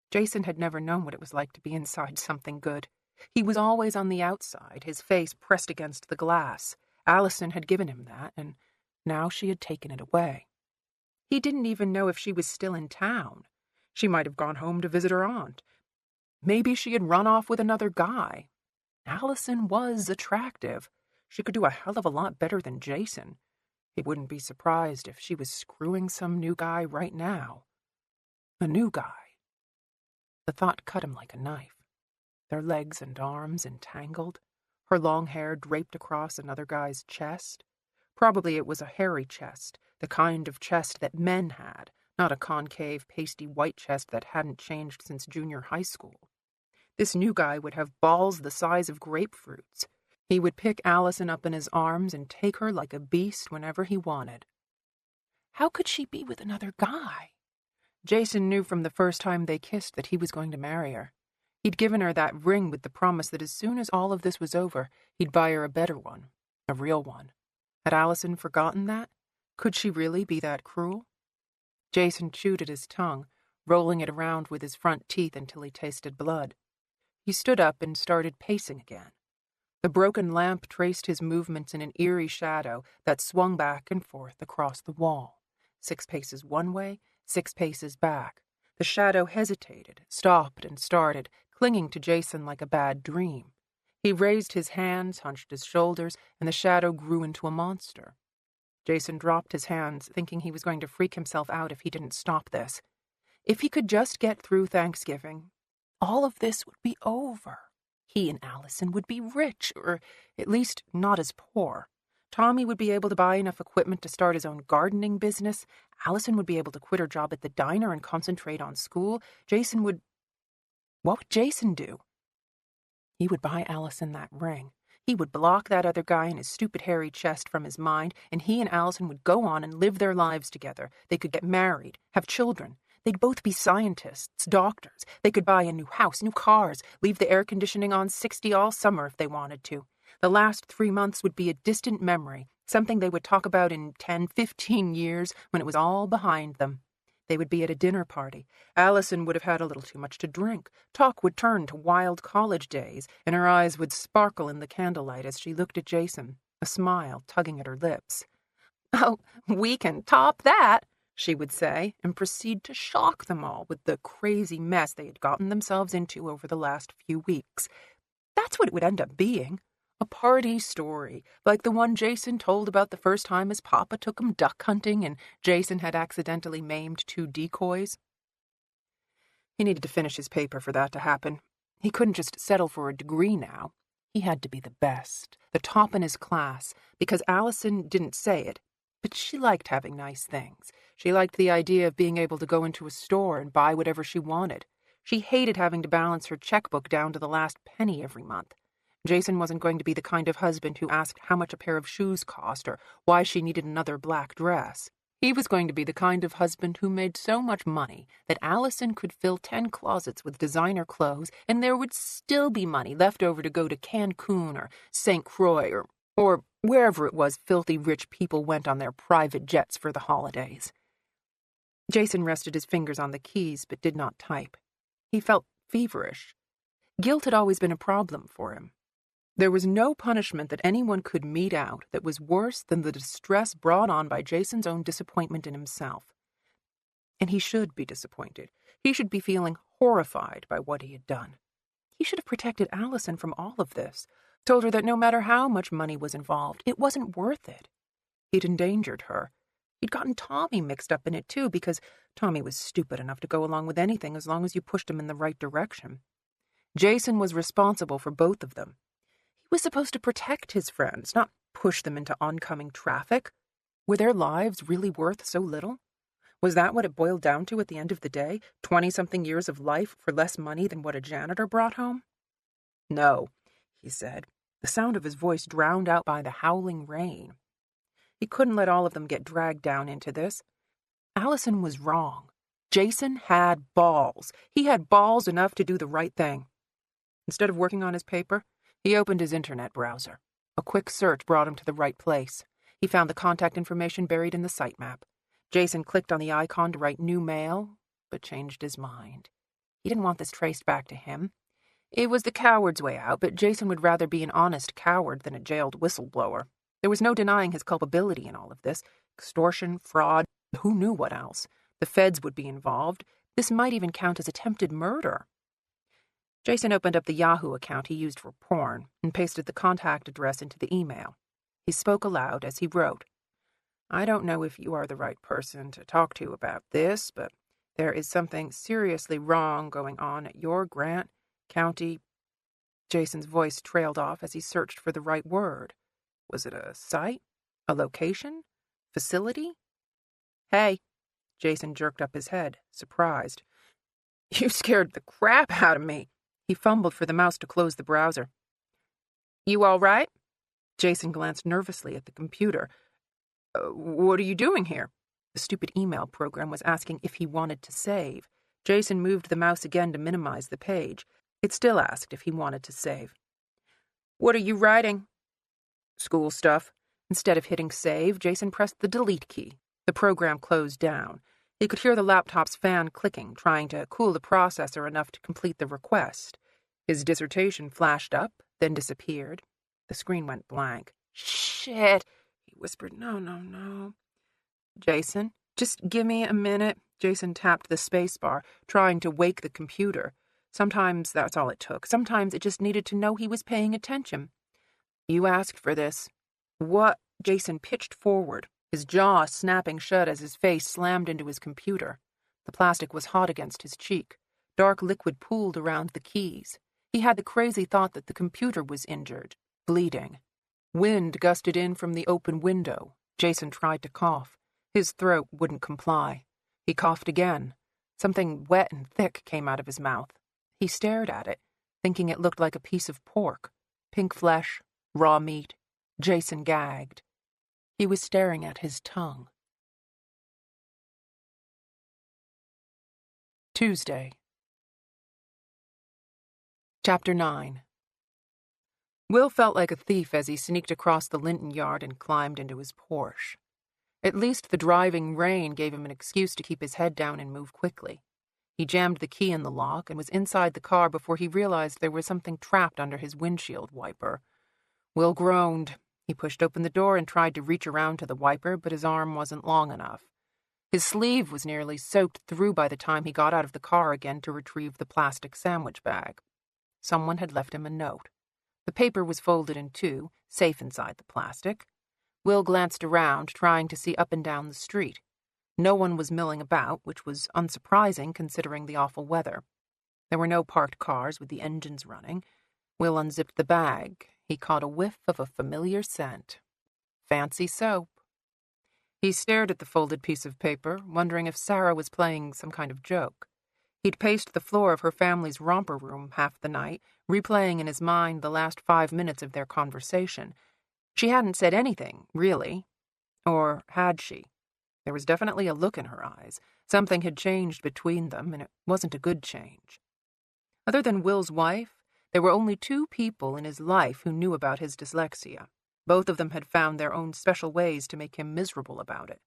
Jason had never known what it was like to be inside something good. He was always on the outside, his face pressed against the glass. Allison had given him that, and now she had taken it away. He didn't even know if she was still in town. She might have gone home to visit her aunt. Maybe she had run off with another guy. Allison was attractive. She could do a hell of a lot better than Jason. He wouldn't be surprised if she was screwing some new guy right now. A new guy. The thought cut him like a knife. Their legs and arms entangled, her long hair draped across another guy's chest. Probably it was a hairy chest, the kind of chest that men had, not a concave, pasty white chest that hadn't changed since junior high school. This new guy would have balls the size of grapefruits. He would pick Allison up in his arms and take her like a beast whenever he wanted. How could she be with another guy? Jason knew from the first time they kissed that he was going to marry her. He'd given her that ring with the promise that as soon as all of this was over, he'd buy her a better one, a real one. Had Allison forgotten that? Could she really be that cruel? Jason chewed at his tongue, rolling it around with his front teeth until he tasted blood. He stood up and started pacing again. The broken lamp traced his movements in an eerie shadow that swung back and forth across the wall. 6 paces one way, 6 paces back. The shadow hesitated, stopped, and started, clinging to Jason like a bad dream. He raised his hands, hunched his shoulders, and the shadow grew into a monster. Jason dropped his hands, thinking he was going to freak himself out if he didn't stop this. If he could just get through Thanksgiving, all of this would be over. He and Allison would be rich, or at least not as poor. Tommy would be able to buy enough equipment to start his own gardening business. Allison would be able to quit her job at the diner and concentrate on school. Jason would... What would Jason do? He would buy Allison that ring. He would block that other guy and his stupid hairy chest from his mind, and he and Allison would go on and live their lives together. They could get married, have children. They'd both be scientists, doctors. They could buy a new house, new cars, leave the air conditioning on 60 all summer if they wanted to. The last 3 months would be a distant memory, something they would talk about in 10, 15 years when it was all behind them. They would be at a dinner party. Allison would have had a little too much to drink. Talk would turn to wild college days, and her eyes would sparkle in the candlelight as she looked at Jason, a smile tugging at her lips. "Oh, we can top that," she would say, and proceed to shock them all with the crazy mess they had gotten themselves into over the last few weeks. That's what it would end up being. A party story, like the one Jason told about the first time his papa took him duck hunting and Jason had accidentally maimed 2 decoys. He needed to finish his paper for that to happen. He couldn't just settle for a degree now. He had to be the best, the top in his class, because Allison didn't say it, but she liked having nice things. She liked the idea of being able to go into a store and buy whatever she wanted. She hated having to balance her checkbook down to the last penny every month. Jason wasn't going to be the kind of husband who asked how much a pair of shoes cost or why she needed another black dress. He was going to be the kind of husband who made so much money that Allison could fill 10 closets with designer clothes and there would still be money left over to go to Cancun or St. Croix or wherever it was filthy rich people went on their private jets for the holidays. Jason rested his fingers on the keys but did not type. He felt feverish. Guilt had always been a problem for him. There was no punishment that anyone could mete out that was worse than the distress brought on by Jason's own disappointment in himself. And he should be disappointed. He should be feeling horrified by what he had done. He should have protected Allison from all of this, told her that no matter how much money was involved, it wasn't worth it. He'd endangered her. He'd gotten Tommy mixed up in it too, because Tommy was stupid enough to go along with anything as long as you pushed him in the right direction. Jason was responsible for both of them. He was supposed to protect his friends, not push them into oncoming traffic. Were their lives really worth so little? Was that what it boiled down to at the end of the day? 20-something years of life for less money than what a janitor brought home? No, he said, the sound of his voice drowned out by the howling rain. He couldn't let all of them get dragged down into this. Allison was wrong. Jason had balls. He had balls enough to do the right thing. Instead of working on his paper, he opened his internet browser. A quick search brought him to the right place. He found the contact information buried in the sitemap. Jason clicked on the icon to write new mail, but changed his mind. He didn't want this traced back to him. It was the coward's way out, but Jason would rather be an honest coward than a jailed whistleblower. There was no denying his culpability in all of this. Extortion, fraud, who knew what else? The feds would be involved. This might even count as attempted murder. Jason opened up the Yahoo account he used for porn and pasted the contact address into the email. He spoke aloud as he wrote, I don't know if you are the right person to talk to about this, but there is something seriously wrong going on at your Grant County. Jason's voice trailed off as he searched for the right word. Was it a site? A location? Facility? Hey, Jason jerked up his head, surprised. You scared the crap out of me. He fumbled for the mouse to close the browser. You all right? Jason glanced nervously at the computer. What are you doing here? The stupid email program was asking if he wanted to save. Jason moved the mouse again to minimize the page. It still asked if he wanted to save. What are you writing? School stuff. Instead of hitting save, Jason pressed the delete key. The program closed down. He could hear the laptop's fan clicking, trying to cool the processor enough to complete the request. His dissertation flashed up, then disappeared. The screen went blank. Shit, he whispered. No. Jason, just give me a minute. Jason tapped the spacebar, trying to wake the computer. Sometimes that's all it took. Sometimes it just needed to know he was paying attention. You asked for this. What? Jason pitched forward, his jaw snapping shut as his face slammed into his computer. The plastic was hot against his cheek. Dark liquid pooled around the keys. He had the crazy thought that the computer was injured, bleeding. Wind gusted in from the open window. Jason tried to cough. His throat wouldn't comply. He coughed again. Something wet and thick came out of his mouth. He stared at it, thinking it looked like a piece of pork. Pink flesh, raw meat. Jason gagged. He was staring at his tongue. Tuesday. Chapter 9. Will felt like a thief as he sneaked across the Linton yard and climbed into his Porsche. At least the driving rain gave him an excuse to keep his head down and move quickly. He jammed the key in the lock and was inside the car before he realized there was something trapped under his windshield wiper. Will groaned. He pushed open the door and tried to reach around to the wiper, but his arm wasn't long enough. His sleeve was nearly soaked through by the time he got out of the car again to retrieve the plastic sandwich bag. Someone had left him a note. The paper was folded in two, safe inside the plastic. Will glanced around, trying to see up and down the street. No one was milling about, which was unsurprising considering the awful weather. There were no parked cars with the engines running. Will unzipped the bag. He caught a whiff of a familiar scent. Fancy soap. He stared at the folded piece of paper, wondering if Sarah was playing some kind of joke. He'd paced the floor of her family's romper room half the night, replaying in his mind the last 5 minutes of their conversation. She hadn't said anything, really. Or had she? There was definitely a look in her eyes. Something had changed between them, and it wasn't a good change. Other than Will's wife, there were only 2 people in his life who knew about his dyslexia. Both of them had found their own special ways to make him miserable about it.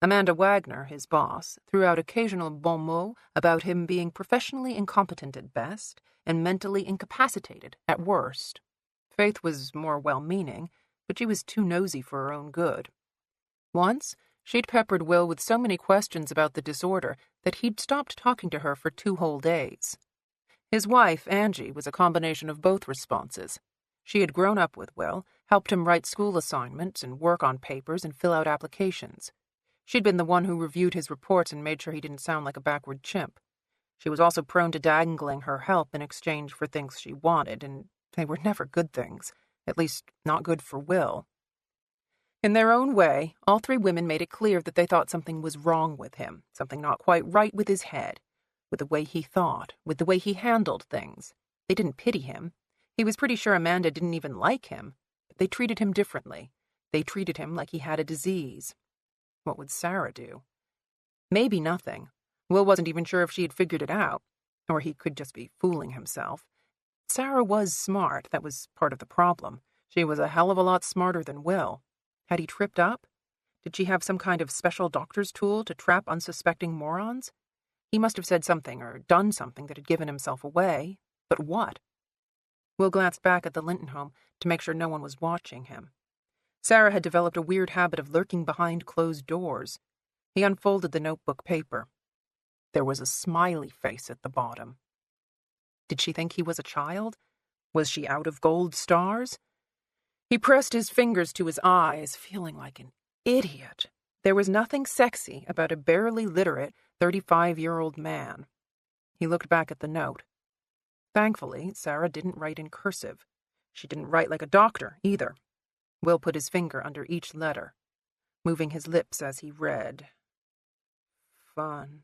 Amanda Wagner, his boss, threw out occasional bon mots about him being professionally incompetent at best and mentally incapacitated at worst. Faith was more well-meaning, but she was too nosy for her own good. Once, she'd peppered Will with so many questions about the disorder that he'd stopped talking to her for 2 whole days. His wife, Angie, was a combination of both responses. She had grown up with Will, helped him write school assignments and work on papers and fill out applications. She'd been the one who reviewed his reports and made sure he didn't sound like a backward chimp. She was also prone to dangling her help in exchange for things she wanted, and they were never good things, at least not good for Will. In their own way, all 3 women made it clear that they thought something was wrong with him, something not quite right with his head, with the way he thought, with the way he handled things. They didn't pity him. He was pretty sure Amanda didn't even like him, but they treated him differently. They treated him like he had a disease. What would Sarah do? Maybe nothing. Will wasn't even sure if she had figured it out, or he could just be fooling himself. Sarah was smart, that was part of the problem. She was a hell of a lot smarter than Will. Had he tripped up? Did she have some kind of special doctor's tool to trap unsuspecting morons? He must have said something or done something that had given himself away. But what? Will glanced back at the Linton home to make sure no one was watching him. Sarah had developed a weird habit of lurking behind closed doors. He unfolded the notebook paper. There was a smiley face at the bottom. Did she think he was a child? Was she out of gold stars? He pressed his fingers to his eyes, feeling like an idiot. There was nothing sexy about a barely literate 35-year-old man. He looked back at the note. Thankfully, Sarah didn't write in cursive. She didn't write like a doctor, either. Will put his finger under each letter, moving his lips as he read. Fun.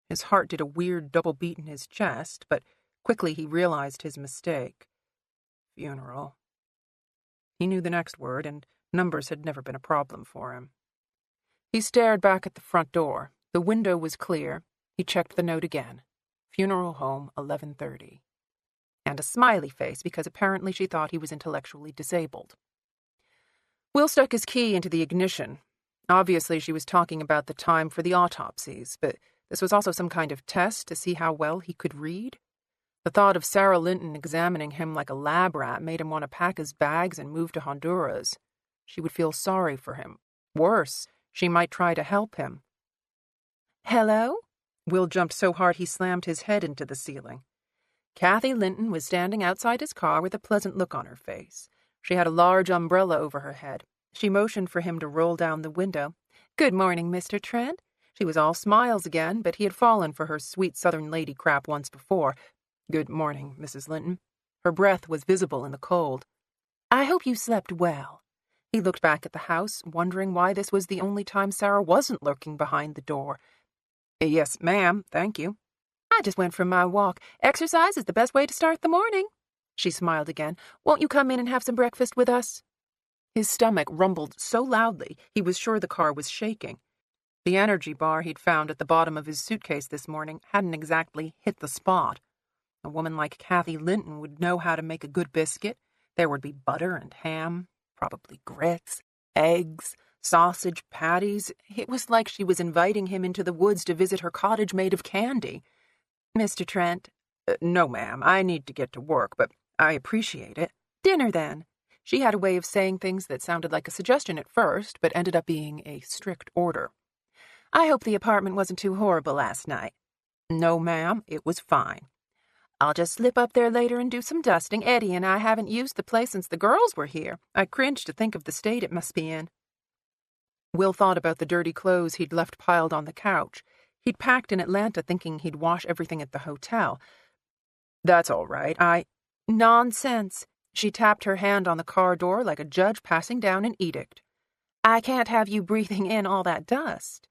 His heart did a weird double beat in his chest, but quickly he realized his mistake. Funeral. He knew the next word, and numbers had never been a problem for him. He stared back at the front door. The window was clear. He checked the note again. Funeral home, 11:30. And a smiley face, because apparently she thought he was intellectually disabled. Will stuck his key into the ignition. Obviously, she was talking about the time for the autopsies, but this was also some kind of test to see how well he could read. The thought of Sarah Linton examining him like a lab rat made him want to pack his bags and move to Honduras. She would feel sorry for him. Worse, she might try to help him. Hello? Will jumped so hard he slammed his head into the ceiling. Kathy Linton was standing outside his car with a pleasant look on her face. She had a large umbrella over her head. She motioned for him to roll down the window. Good morning, Mr. Trent. She was all smiles again, but he had fallen for her sweet Southern lady crap once before. Good morning, Mrs. Linton. Her breath was visible in the cold. I hope you slept well. He looked back at the house, wondering why this was the only time Sarah wasn't lurking behind the door. Yes, ma'am, thank you. I just went for my walk. Exercise is the best way to start the morning. She smiled again. Won't you come in and have some breakfast with us? His stomach rumbled so loudly he was sure the car was shaking. The energy bar he'd found at the bottom of his suitcase this morning hadn't exactly hit the spot. A woman like Kathy Linton would know how to make a good biscuit. There would be butter and ham, probably grits, eggs, sausage patties. It was like she was inviting him into the woods to visit her cottage made of candy. Mr. Trent? No, ma'am. I need to get to work, but I appreciate it. Dinner, then. She had a way of saying things that sounded like a suggestion at first, but ended up being a strict order. I hope the apartment wasn't too horrible last night. No, ma'am. It was fine. I'll just slip up there later and do some dusting. Eddie and I haven't used the place since the girls were here. I cringe to think of the state it must be in. Will thought about the dirty clothes he'd left piled on the couch. He'd packed in Atlanta thinking he'd wash everything at the hotel. That's all right. Nonsense. She tapped her hand on the car door like a judge passing down an edict. I can't have you breathing in all that dust.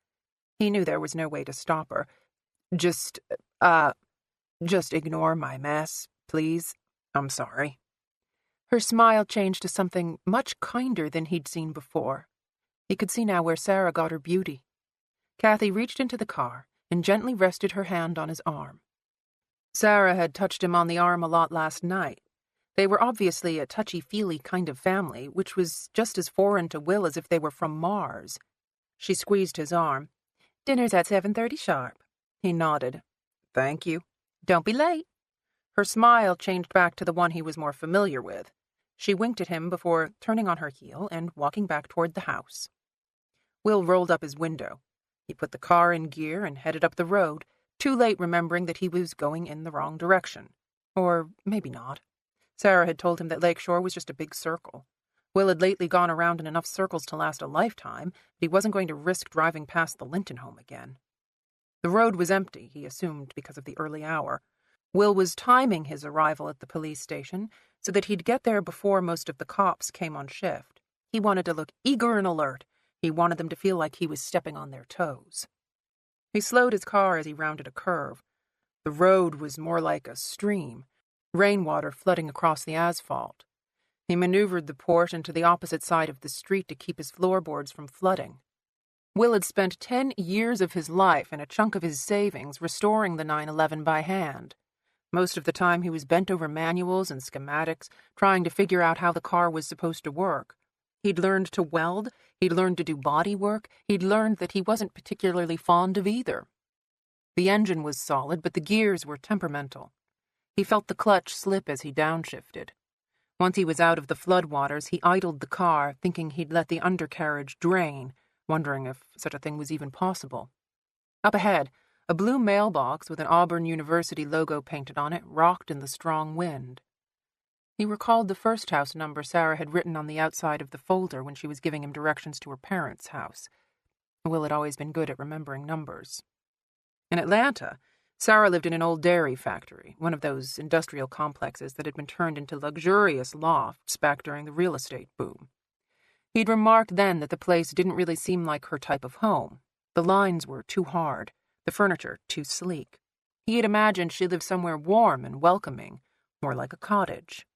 He knew there was no way to stop her. Just, Just ignore my mess, please. I'm sorry." Her smile changed to something much kinder than he'd seen before. He could see now where Sarah got her beauty. Kathy reached into the car and gently rested her hand on his arm. Sarah had touched him on the arm a lot last night. They were obviously a touchy-feely kind of family, which was just as foreign to Will as if they were from Mars. She squeezed his arm. "Dinner's at 7:30 sharp." He nodded. "Thank you. Don't be late." Her smile changed back to the one he was more familiar with. She winked at him before turning on her heel and walking back toward the house. Will rolled up his window. He put the car in gear and headed up the road, too late remembering that he was going in the wrong direction. Or maybe not. Sarah had told him that Lakeshore was just a big circle. Will had lately gone around in enough circles to last a lifetime, but he wasn't going to risk driving past the Linton home again. The road was empty, he assumed, because of the early hour. Will was timing his arrival at the police station so that he'd get there before most of the cops came on shift. He wanted to look eager and alert. He wanted them to feel like he was stepping on their toes. He slowed his car as he rounded a curve. The road was more like a stream, rainwater flooding across the asphalt. He maneuvered the Porsche into the opposite side of the street to keep his floorboards from flooding. Will had spent 10 years of his life and a chunk of his savings restoring the 911 by hand. Most of the time he was bent over manuals and schematics, trying to figure out how the car was supposed to work. He'd learned to weld, he'd learned to do body work, he'd learned that he wasn't particularly fond of either. The engine was solid, but the gears were temperamental. He felt the clutch slip as he downshifted. Once he was out of the floodwaters, he idled the car, thinking he'd let the undercarriage drain, wondering if such a thing was even possible. Up ahead, a blue mailbox with an Auburn University logo painted on it rocked in the strong wind. He recalled the first house number Sarah had written on the outside of the folder when she was giving him directions to her parents' house. Will had always been good at remembering numbers. In Atlanta, Sarah lived in an old dairy factory, one of those industrial complexes that had been turned into luxurious lofts back during the real estate boom. He'd remarked then that the place didn't really seem like her type of home. The lines were too hard, the furniture too sleek. He had imagined she lived somewhere warm and welcoming, more like a cottage.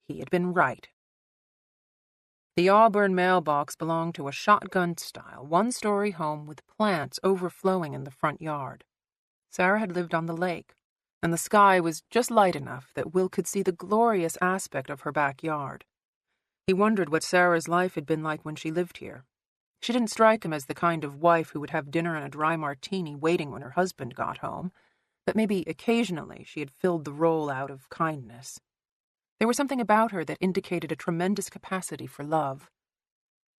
He had been right. The Auburn mailbox belonged to a shotgun-style, one-story home with plants overflowing in the front yard. Sarah had lived on the lake, and the sky was just light enough that Will could see the glorious aspect of her backyard. He wondered what Sarah's life had been like when she lived here. She didn't strike him as the kind of wife who would have dinner and a dry martini waiting when her husband got home, but maybe occasionally she had filled the role out of kindness. There was something about her that indicated a tremendous capacity for love.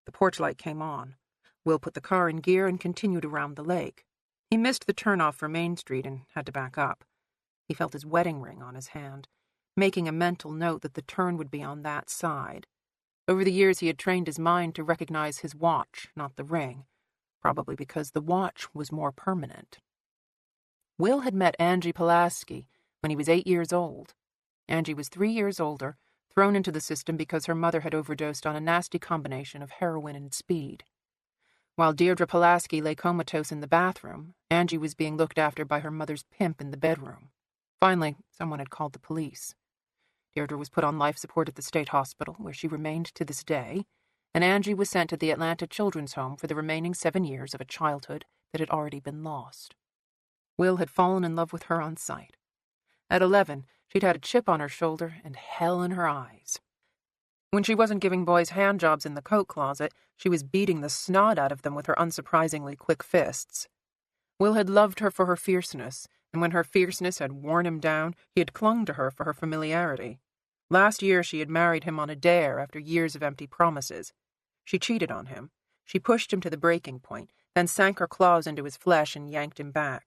The porch light came on. Will put the car in gear and continued around the lake. He missed the turnoff for Main Street and had to back up. He felt his wedding ring on his hand, making a mental note that the turn would be on that side. Over the years he had trained his mind to recognize his watch, not the ring, probably because the watch was more permanent. Will had met Angie Pulaski when he was 8 years old. Angie was 3 years older, thrown into the system because her mother had overdosed on a nasty combination of heroin and speed. While Deirdre Pulaski lay comatose in the bathroom, Angie was being looked after by her mother's pimp in the bedroom. Finally, someone had called the police. Deirdre was put on life support at the state hospital, where she remained to this day, and Angie was sent to the Atlanta Children's Home for the remaining 7 years of a childhood that had already been lost. Will had fallen in love with her on sight. At 11, she'd had a chip on her shoulder and hell in her eyes. When she wasn't giving boys handjobs in the coat closet, she was beating the snot out of them with her unsurprisingly quick fists. Will had loved her for her fierceness, and when her fierceness had worn him down, he had clung to her for her familiarity. Last year she had married him on a dare after years of empty promises. She cheated on him. She pushed him to the breaking point, then sank her claws into his flesh and yanked him back.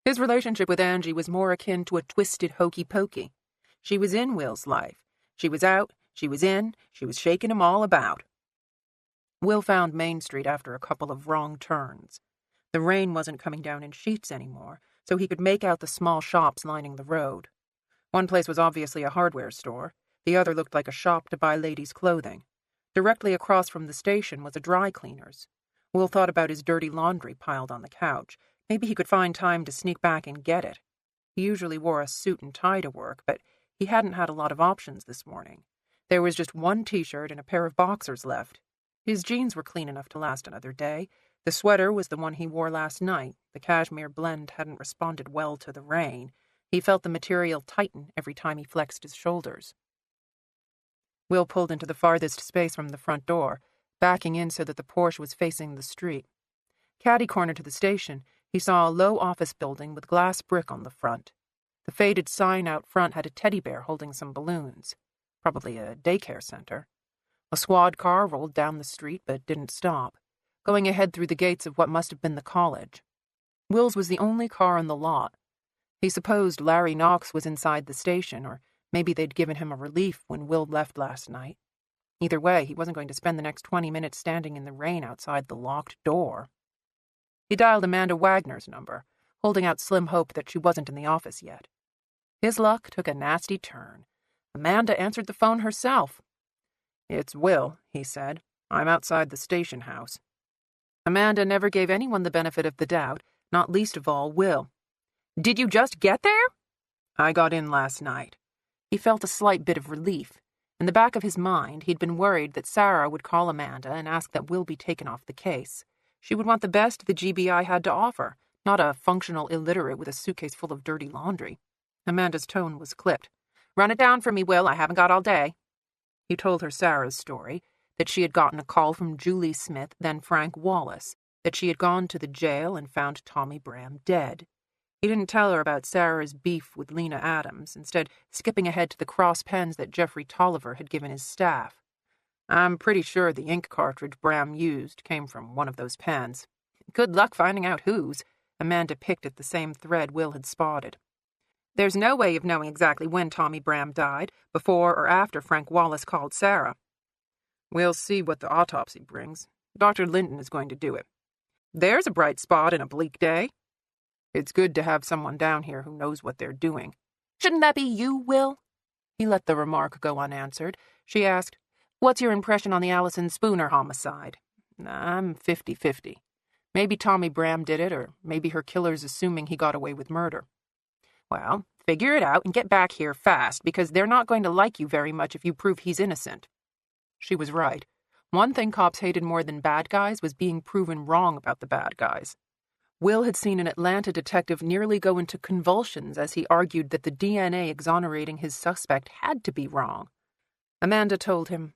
His relationship with Angie was more akin to a twisted hokey-pokey. She was in Will's life. She was out, she was in, she was shaking him all about. Will found Main Street after a couple of wrong turns. The rain wasn't coming down in sheets anymore, so he could make out the small shops lining the road. One place was obviously a hardware store. The other looked like a shop to buy ladies' clothing. Directly across from the station was a dry cleaner's. Will thought about his dirty laundry piled on the couch. Maybe he could find time to sneak back and get it. He usually wore a suit and tie to work, but he hadn't had a lot of options this morning. There was just one t-shirt and a pair of boxers left. His jeans were clean enough to last another day. The sweater was the one he wore last night. The cashmere blend hadn't responded well to the rain. He felt the material tighten every time he flexed his shoulders. Will pulled into the farthest space from the front door, backing in so that the Porsche was facing the street. Catty-corner to the station, he saw a low office building with glass brick on the front. The faded sign out front had a teddy bear holding some balloons. Probably a daycare center. A squad car rolled down the street but didn't stop, going ahead through the gates of what must have been the college. Will's was the only car on the lot. He supposed Larry Knox was inside the station, or maybe they'd given him a relief when Will left last night. Either way, he wasn't going to spend the next 20 minutes standing in the rain outside the locked door. He dialed Amanda Wagner's number, holding out slim hope that she wasn't in the office yet. His luck took a nasty turn. Amanda answered the phone herself. "It's Will," he said. "I'm outside the station house." Amanda never gave anyone the benefit of the doubt, not least of all Will. "Did you just get there?" "I got in last night." He felt a slight bit of relief. In the back of his mind, he'd been worried that Sarah would call Amanda and ask that Will be taken off the case. She would want the best the GBI had to offer, not a functional illiterate with a suitcase full of dirty laundry. Amanda's tone was clipped. "Run it down for me, Will. I haven't got all day." He told her Sarah's story, that she had gotten a call from Julie Smith, then Frank Wallace, that she had gone to the jail and found Tommy Bram dead. He didn't tell her about Sarah's beef with Lena Adams, instead skipping ahead to the cross pens that Jeffrey Tolliver had given his staff. "I'm pretty sure the ink cartridge Bram used came from one of those pens." "Good luck finding out whose." Amanda picked at the same thread Will had spotted. "There's no way of knowing exactly when Tommy Bram died, before or after Frank Wallace called Sarah." "We'll see what the autopsy brings. Dr. Linton is going to do it." "There's a bright spot in a bleak day." "It's good to have someone down here who knows what they're doing." "Shouldn't that be you, Will?" He let the remark go unanswered. She asked, "What's your impression on the Allison Spooner homicide?" "I'm 50-50. Maybe Tommy Bram did it, or maybe her killer's assuming he got away with murder." "Well, figure it out and get back here fast, because they're not going to like you very much if you prove he's innocent." She was right. One thing cops hated more than bad guys was being proven wrong about the bad guys. Will had seen an Atlanta detective nearly go into convulsions as he argued that the DNA exonerating his suspect had to be wrong. Amanda told him,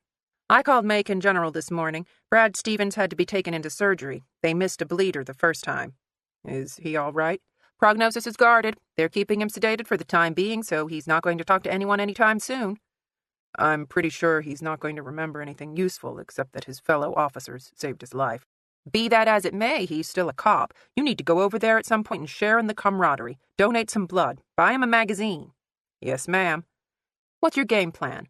"I called Macon General this morning. Brad Stevens had to be taken into surgery. They missed a bleeder the first time." "Is he all right?" "Prognosis is guarded. They're keeping him sedated for the time being, so he's not going to talk to anyone anytime soon." "I'm pretty sure he's not going to remember anything useful except that his fellow officers saved his life." "Be that as it may, he's still a cop. You need to go over there at some point and share in the camaraderie. Donate some blood. Buy him a magazine." "Yes, ma'am." "What's your game plan?"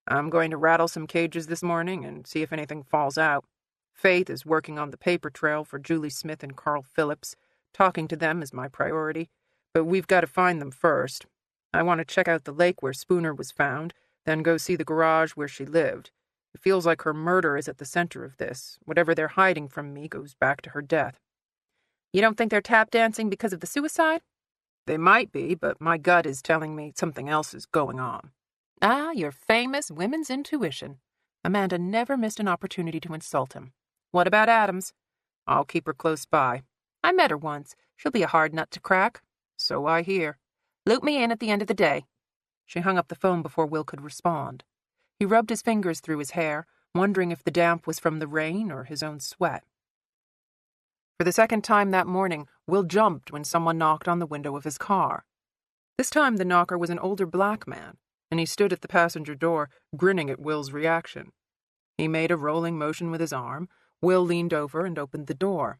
"I'm going to rattle some cages this morning and see if anything falls out. Faith is working on the paper trail for Julie Smith and Carl Phillips. Talking to them is my priority, but we've got to find them first. I want to check out the lake where Spooner was found, then go see the garage where she lived. It feels like her murder is at the center of this. Whatever they're hiding from me goes back to her death." "You don't think they're tap dancing because of the suicide?" "They might be, but my gut is telling me something else is going on." Ah, your famous women's intuition. Amanda never missed an opportunity to insult him. "What about Adams?" "I'll keep her close by." "I met her once. She'll be a hard nut to crack." "So I hear." "Loop me in at the end of the day." She hung up the phone before Will could respond. He rubbed his fingers through his hair, wondering if the damp was from the rain or his own sweat. For the second time that morning, Will jumped when someone knocked on the window of his car. This time the knocker was an older black man, and he stood at the passenger door, grinning at Will's reaction. He made a rolling motion with his arm. Will leaned over and opened the door.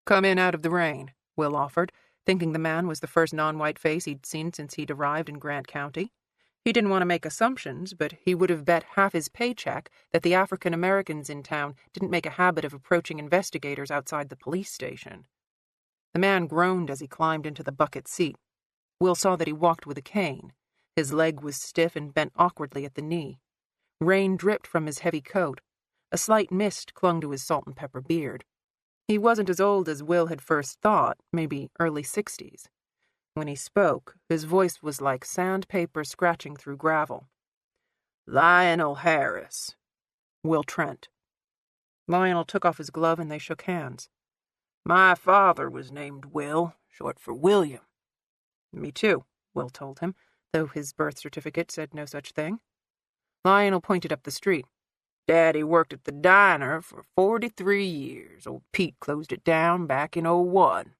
"Come in out of the rain," Will offered, thinking the man was the first non-white face he'd seen since he'd arrived in Grant County. He didn't want to make assumptions, but he would have bet half his paycheck that the African Americans in town didn't make a habit of approaching investigators outside the police station. The man groaned as he climbed into the bucket seat. Will saw that he walked with a cane. His leg was stiff and bent awkwardly at the knee. Rain dripped from his heavy coat. A slight mist clung to his salt and pepper beard. He wasn't as old as Will had first thought, maybe early 60s. When he spoke, his voice was like sandpaper scratching through gravel. Lionel Harris. Will Trent. Lionel took off his glove and they shook hands. My father was named Will, short for William. Me too, Will told him, though his birth certificate said no such thing. Lionel pointed up the street. Daddy worked at the diner for 43 years. Old Pete closed it down back in '01.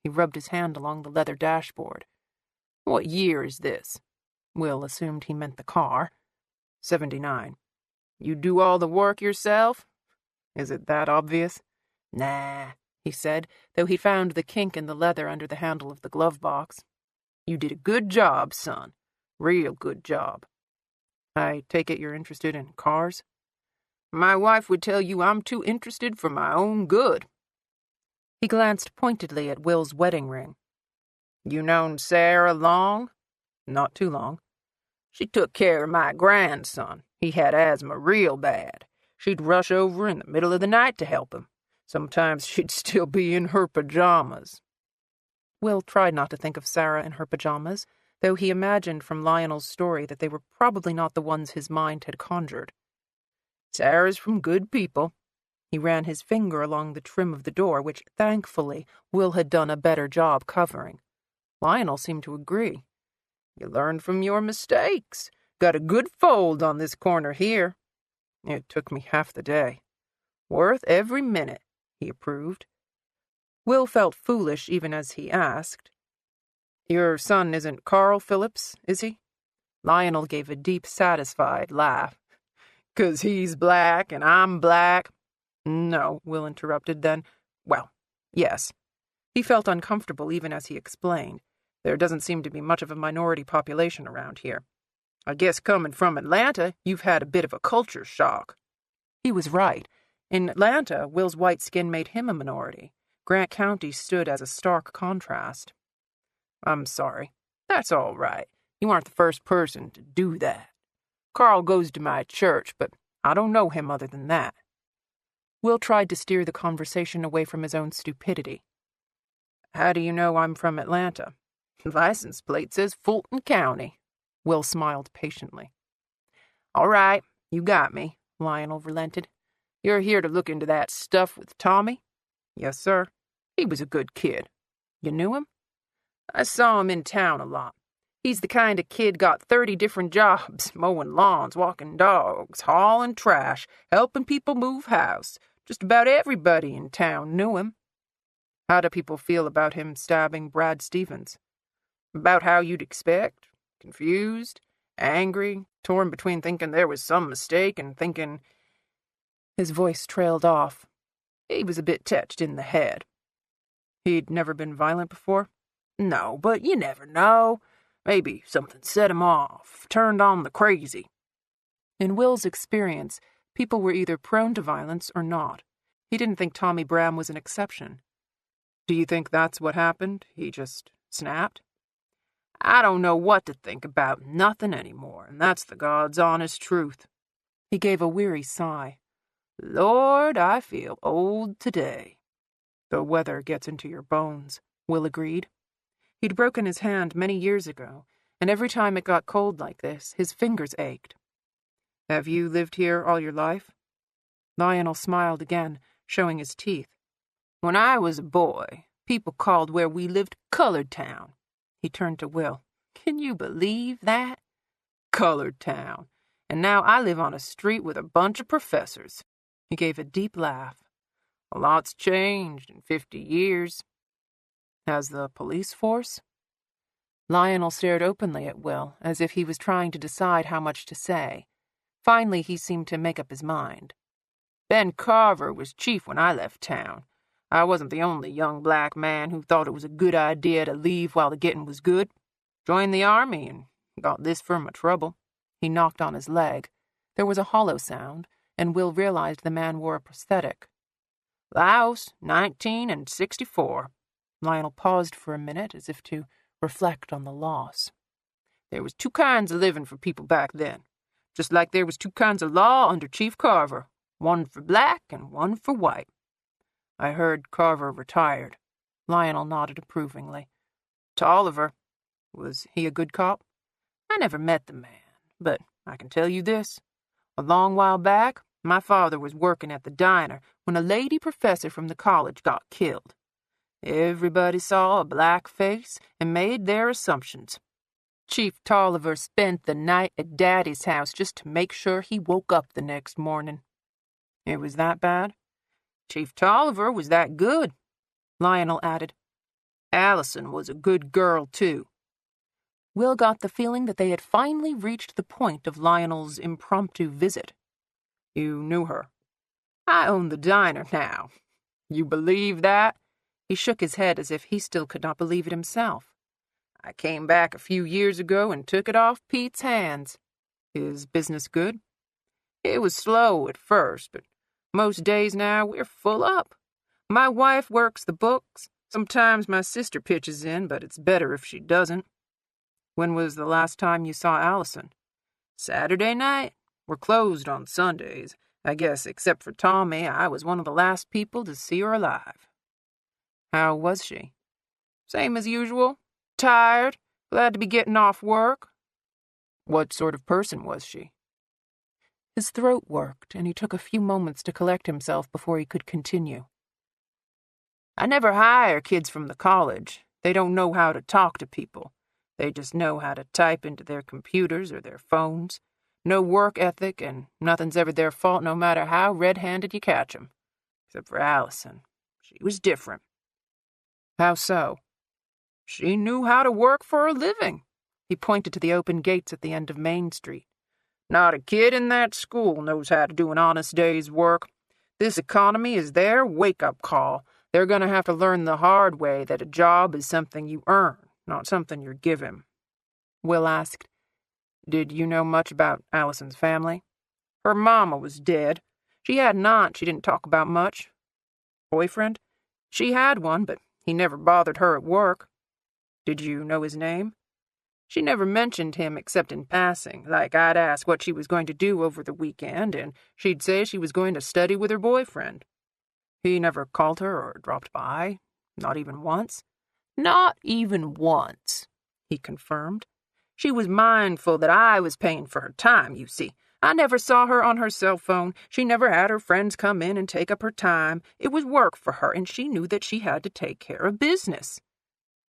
He rubbed his hand along the leather dashboard. What year is this? Will assumed he meant the car. 79. You do all the work yourself? Is it that obvious? Nah, he said, though he found the kink in the leather under the handle of the glove box. You did a good job, son. Real good job. I take it you're interested in cars? My wife would tell you I'm too interested for my own good. He glanced pointedly at Will's wedding ring. You known Sarah long? Not too long. She took care of my grandson. He had asthma real bad. She'd rush over in the middle of the night to help him. Sometimes she'd still be in her pajamas. Will tried not to think of Sarah in her pajamas, though he imagined from Lionel's story that they were probably not the ones his mind had conjured. Sarah's from good people. He ran his finger along the trim of the door, which, thankfully, Will had done a better job covering. Lionel seemed to agree. You learn from your mistakes. Got a good fold on this corner here. It took me half the day. Worth every minute, he approved. Will felt foolish even as he asked. Your son isn't Carl Phillips, is he? Lionel gave a deep, satisfied laugh. 'Cause he's black and I'm black. No, Will interrupted then. Well, yes. He felt uncomfortable even as he explained. There doesn't seem to be much of a minority population around here. I guess coming from Atlanta, you've had a bit of a culture shock. He was right. In Atlanta, Will's white skin made him a minority. Grant County stood as a stark contrast. I'm sorry. That's all right. You aren't the first person to do that. Carl goes to my church, but I don't know him other than that. Will tried to steer the conversation away from his own stupidity. How do you know I'm from Atlanta? License plate says Fulton County. Will smiled patiently. All right, you got me, Lionel relented. You're here to look into that stuff with Tommy? Yes, sir. He was a good kid. You knew him? I saw him in town a lot. He's the kind of kid got 30 different jobs, mowing lawns, walking dogs, hauling trash, helping people move house. Just about everybody in town knew him. How do people feel about him stabbing Brad Stevens? About how you'd expect. Confused, angry, torn between thinking there was some mistake and thinking... His voice trailed off. He was a bit touched in the head. He'd never been violent before? No, but you never know. Maybe something set him off, turned on the crazy. In Will's experience, people were either prone to violence or not. He didn't think Tommy Bram was an exception. Do you think that's what happened? He just snapped? I don't know what to think about nothing anymore, and that's the God's honest truth. He gave a weary sigh. Lord, I feel old today. The weather gets into your bones, Will agreed. He'd broken his hand many years ago, and every time it got cold like this, his fingers ached. Have you lived here all your life? Lionel smiled again, showing his teeth. When I was a boy, people called where we lived Colored Town. He turned to Will. Can you believe that? Colored Town. And now I live on a street with a bunch of professors. He gave a deep laugh. A lot's changed in 50 years. Has the police force? Lionel stared openly at Will, as if he was trying to decide how much to say. Finally, he seemed to make up his mind. Ben Carver was chief when I left town. I wasn't the only young black man who thought it was a good idea to leave while the getting was good. Joined the army and got this for my trouble. He knocked on his leg. There was a hollow sound, and Will realized the man wore a prosthetic. Laos, 19 and 64. Lionel paused for a minute, as if to reflect on the loss. There was two kinds of living for people back then, just like there was two kinds of law under Chief Carver, one for black and one for white. I heard Carver retired. Lionel nodded approvingly. Tolliver. Was he a good cop? I never met the man, but I can tell you this. A long while back, my father was working at the diner when a lady professor from the college got killed. Everybody saw a black face and made their assumptions. Chief Tolliver spent the night at Daddy's house just to make sure he woke up the next morning. It was that bad? Chief Tolliver was that good, Lionel added. Allison was a good girl, too. Will got the feeling that they had finally reached the point of Lionel's impromptu visit. You knew her. I own the diner now. You believe that? He shook his head as if he still could not believe it himself. I came back a few years ago and took it off Pete's hands. Is business good? It was slow at first, but most days now we're full up. My wife works the books. Sometimes my sister pitches in, but it's better if she doesn't. When was the last time you saw Allison? Saturday night. We're closed on Sundays. I guess except for Tommy, I was one of the last people to see her alive. How was she? Same as usual. Tired. Glad to be getting off work. What sort of person was she? His throat worked, and he took a few moments to collect himself before he could continue. I never hire kids from the college. They don't know how to talk to people. They just know how to type into their computers or their phones. No work ethic, and nothing's ever their fault no matter how red-handed you catch 'em. Except for Allison. She was different. How so? She knew how to work for a living. He pointed to the open gates at the end of Main Street. Not a kid in that school knows how to do an honest day's work. This economy is their wake-up call. They're going to have to learn the hard way that a job is something you earn, not something you're given. Will asked, Did you know much about Allison's family? Her mama was dead. She had an aunt she didn't talk about much. Boyfriend? She had one, but he never bothered her at work. Did you know his name? She never mentioned him except in passing, like I'd ask what she was going to do over the weekend, and she'd say she was going to study with her boyfriend. He never called her or dropped by, not even once? Not even once, he confirmed. She was mindful that I was paying for her time, you see. I never saw her on her cell phone. She never had her friends come in and take up her time. It was work for her, and she knew that she had to take care of business.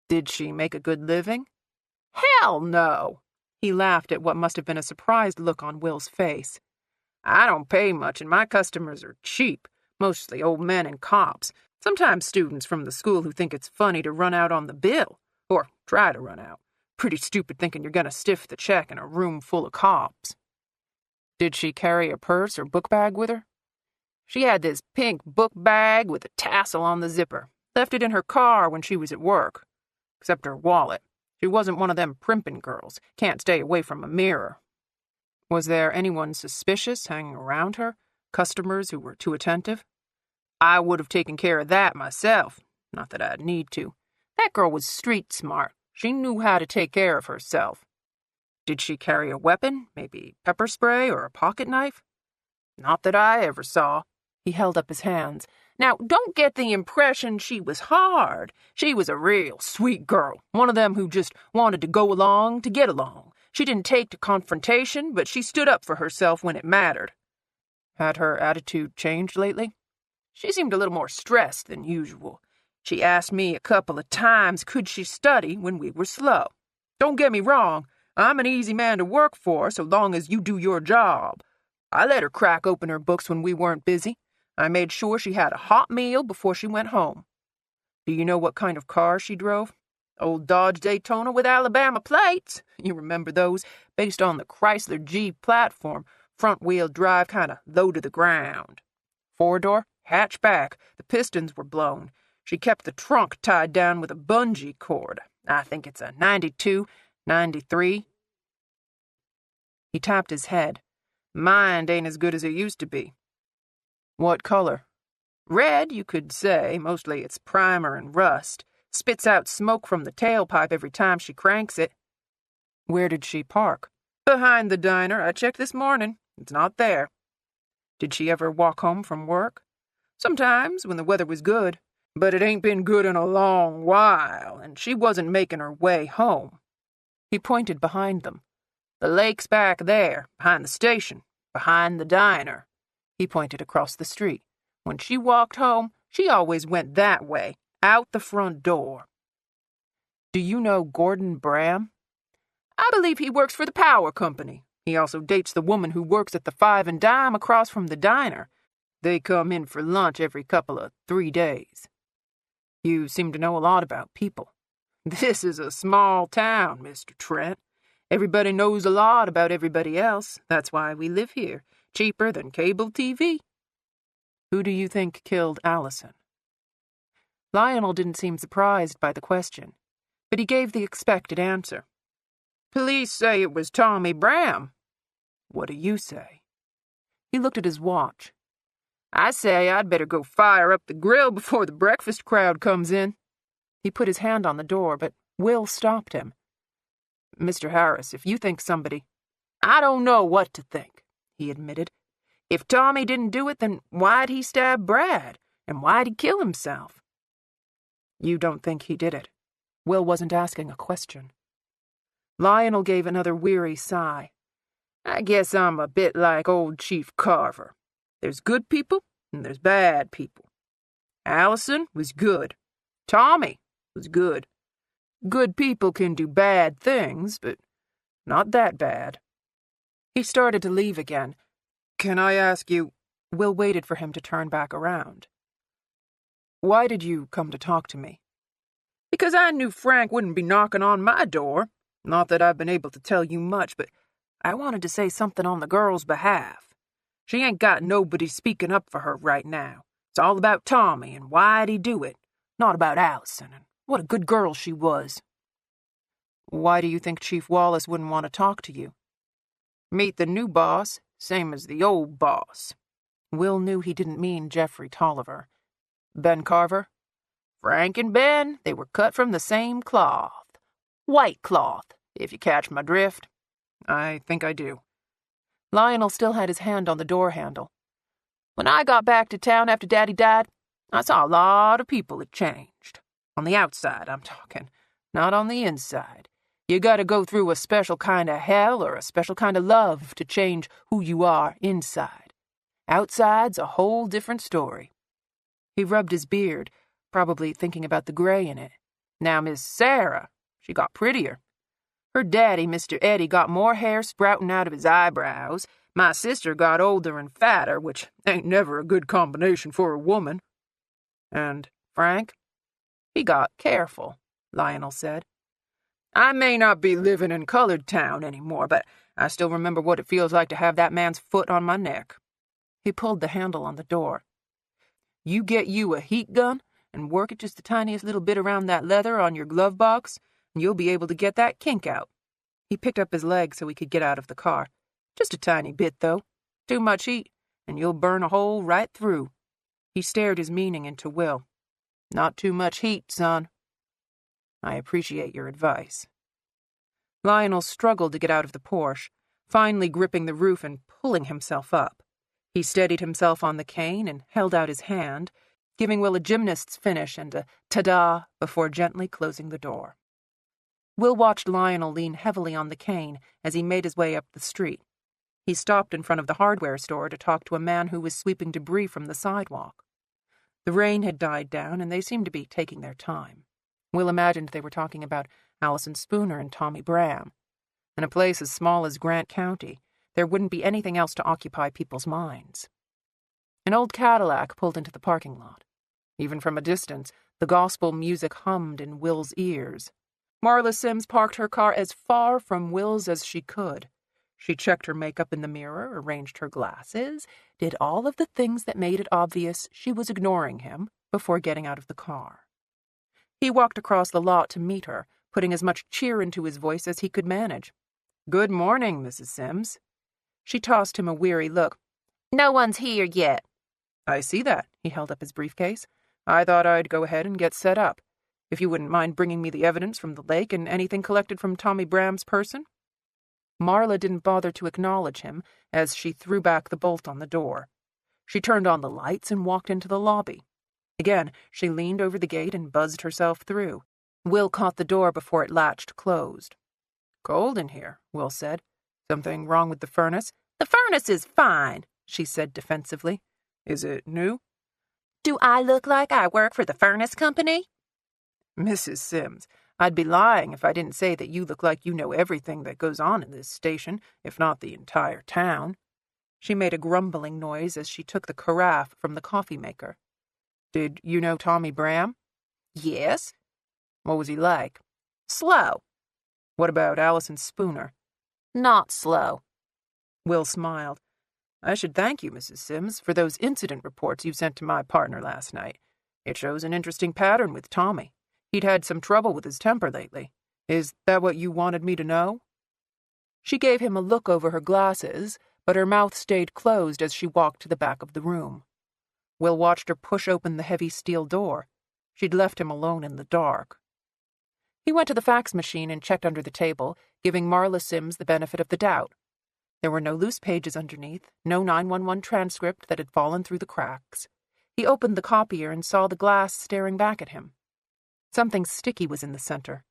Did she make a good living? Hell no! He laughed at what must have been a surprised look on Will's face. I don't pay much, and my customers are cheap, mostly old men and cops, sometimes students from the school who think it's funny to run out on the bill, or try to run out. Pretty stupid thinking you're going to stiff the check in a room full of cops. Did she carry a purse or book bag with her? She had this pink book bag with a tassel on the zipper. Left it in her car when she was at work. Except her wallet. She wasn't one of them primping girls. Can't stay away from a mirror. Was there anyone suspicious hanging around her? Customers who were too attentive? I would have taken care of that myself. Not that I'd need to. That girl was street smart. She knew how to take care of herself. Did she carry a weapon? Maybe pepper spray or a pocket knife? Not that I ever saw. He held up his hands. Now, don't get the impression she was hard. She was a real sweet girl, one of them who just wanted to go along to get along. She didn't take to confrontation, but she stood up for herself when it mattered. Had her attitude changed lately? She seemed a little more stressed than usual. She asked me a couple of times could she study when we were slow. Don't get me wrong, I'm an easy man to work for so long as you do your job. I let her crack open her books when we weren't busy. I made sure she had a hot meal before she went home. Do you know what kind of car she drove? Old Dodge Daytona with Alabama plates. You remember those? Based on the Chrysler G platform, front-wheel drive, kind of low to the ground. Four-door, hatchback. The pistons were blown. She kept the trunk tied down with a bungee cord. I think it's a 92, 93. He tapped his head. Mind ain't as good as it used to be. What color? Red, you could say. Mostly it's primer and rust. Spits out smoke from the tailpipe every time she cranks it. Where did she park? Behind the diner. I checked this morning. It's not there. Did she ever walk home from work? Sometimes, when the weather was good. But it ain't been good in a long while, and she wasn't making her way home." He pointed behind them. "The lake's back there, behind the station, behind the diner." He pointed across the street. "When she walked home, she always went that way, out the front door." "Do you know Gordon Bram?" "I believe he works for the power company. He also dates the woman who works at the Five and Dime across from the diner. They come in for lunch every couple of 3 days." "You seem to know a lot about people." "This is a small town, Mr. Trent. Everybody knows a lot about everybody else. That's why we live here. Cheaper than cable TV." "Who do you think killed Allison?" Lionel didn't seem surprised by the question, but he gave the expected answer. "Police say it was Tommy Bram." "What do you say?" He looked at his watch. "I say I'd better go fire up the grill before the breakfast crowd comes in." He put his hand on the door, but Will stopped him. "Mr. Harris, if you think somebody—" "I don't know what to think," he admitted. "If Tommy didn't do it, then why'd he stab Brad? And why'd he kill himself?" "You don't think he did it?" Will wasn't asking a question. Lionel gave another weary sigh. "I guess I'm a bit like old Chief Carver. There's good people and there's bad people. Allison was good. Tommy was good. Good people can do bad things, but not that bad." He started to leave again. "Can I ask you—" Will waited for him to turn back around. "Why did you come to talk to me?" "Because I knew Frank wouldn't be knocking on my door. Not that I've been able to tell you much, but I wanted to say something on the girl's behalf. She ain't got nobody speaking up for her right now. It's all about Tommy and why'd he do it, not about Allison and what a good girl she was." "Why do you think Chief Wallace wouldn't want to talk to you?" "Meet the new boss, same as the old boss." Will knew he didn't mean Jeffrey Tolliver. "Ben Carver?" "Frank and Ben, they were cut from the same cloth. White cloth, if you catch my drift." "I think I do." Lionel still had his hand on the door handle. "When I got back to town after Daddy died, I saw a lot of people had changed. On the outside, I'm talking, not on the inside. You gotta go through a special kind of hell or a special kind of love to change who you are inside. Outside's a whole different story." He rubbed his beard, probably thinking about the gray in it. "Now, Miss Sarah, she got prettier. Her daddy, Mr. Eddie, got more hair sprouting out of his eyebrows. My sister got older and fatter, which ain't never a good combination for a woman." "And Frank?" "He got careful," Lionel said. "I may not be living in Colored Town anymore, but I still remember what it feels like to have that man's foot on my neck." He pulled the handle on the door. "You get you a heat gun and work it just the tiniest little bit around that leather on your glove box, and you'll be able to get that kink out." He picked up his leg so he could get out of the car. "Just a tiny bit, though. Too much heat, and you'll burn a hole right through." He stared his meaning into Will. "Not too much heat, son." "I appreciate your advice." Lionel struggled to get out of the Porsche, finally gripping the roof and pulling himself up. He steadied himself on the cane and held out his hand, giving Will a gymnast's finish and a ta-da before gently closing the door. Will watched Lionel lean heavily on the cane as he made his way up the street. He stopped in front of the hardware store to talk to a man who was sweeping debris from the sidewalk. The rain had died down, and they seemed to be taking their time. Will imagined they were talking about Allison Spooner and Tommy Bram. In a place as small as Grant County, there wouldn't be anything else to occupy people's minds. An old Cadillac pulled into the parking lot. Even from a distance, the gospel music hummed in Will's ears. Marla Sims parked her car as far from Will's as she could. She checked her makeup in the mirror, arranged her glasses, did all of the things that made it obvious she was ignoring him before getting out of the car. He walked across the lot to meet her, putting as much cheer into his voice as he could manage. "Good morning, Mrs. Sims." She tossed him a weary look. "No one's here yet." "I see that." He held up his briefcase. "I thought I'd go ahead and get set up. If you wouldn't mind bringing me the evidence from the lake and anything collected from Tommy Bram's person." Marla didn't bother to acknowledge him as she threw back the bolt on the door. She turned on the lights and walked into the lobby. Again, she leaned over the gate and buzzed herself through. Will caught the door before it latched closed. "Cold in here," Will said. "Something wrong with the furnace?" "The furnace is fine," she said defensively. "Is it new?" "Do I look like I work for the furnace company?" "Mrs. Sims, I'd be lying if I didn't say that you look like you know everything that goes on in this station, if not the entire town." She made a grumbling noise as she took the carafe from the coffee maker. "Did you know Tommy Bram?" "Yes." "What was he like?" "Slow." "What about Allison Spooner?" "Not slow." Will smiled. "I should thank you, Mrs. Sims, for those incident reports you sent to my partner last night. It shows an interesting pattern with Tommy. He'd had some trouble with his temper lately. Is that what you wanted me to know?" She gave him a look over her glasses, but her mouth stayed closed as she walked to the back of the room. Will watched her push open the heavy steel door. She'd left him alone in the dark. He went to the fax machine and checked under the table, giving Marla Sims the benefit of the doubt. There were no loose pages underneath, no 911 transcript that had fallen through the cracks. He opened the copier and saw the glass staring back at him. Something sticky was in the center.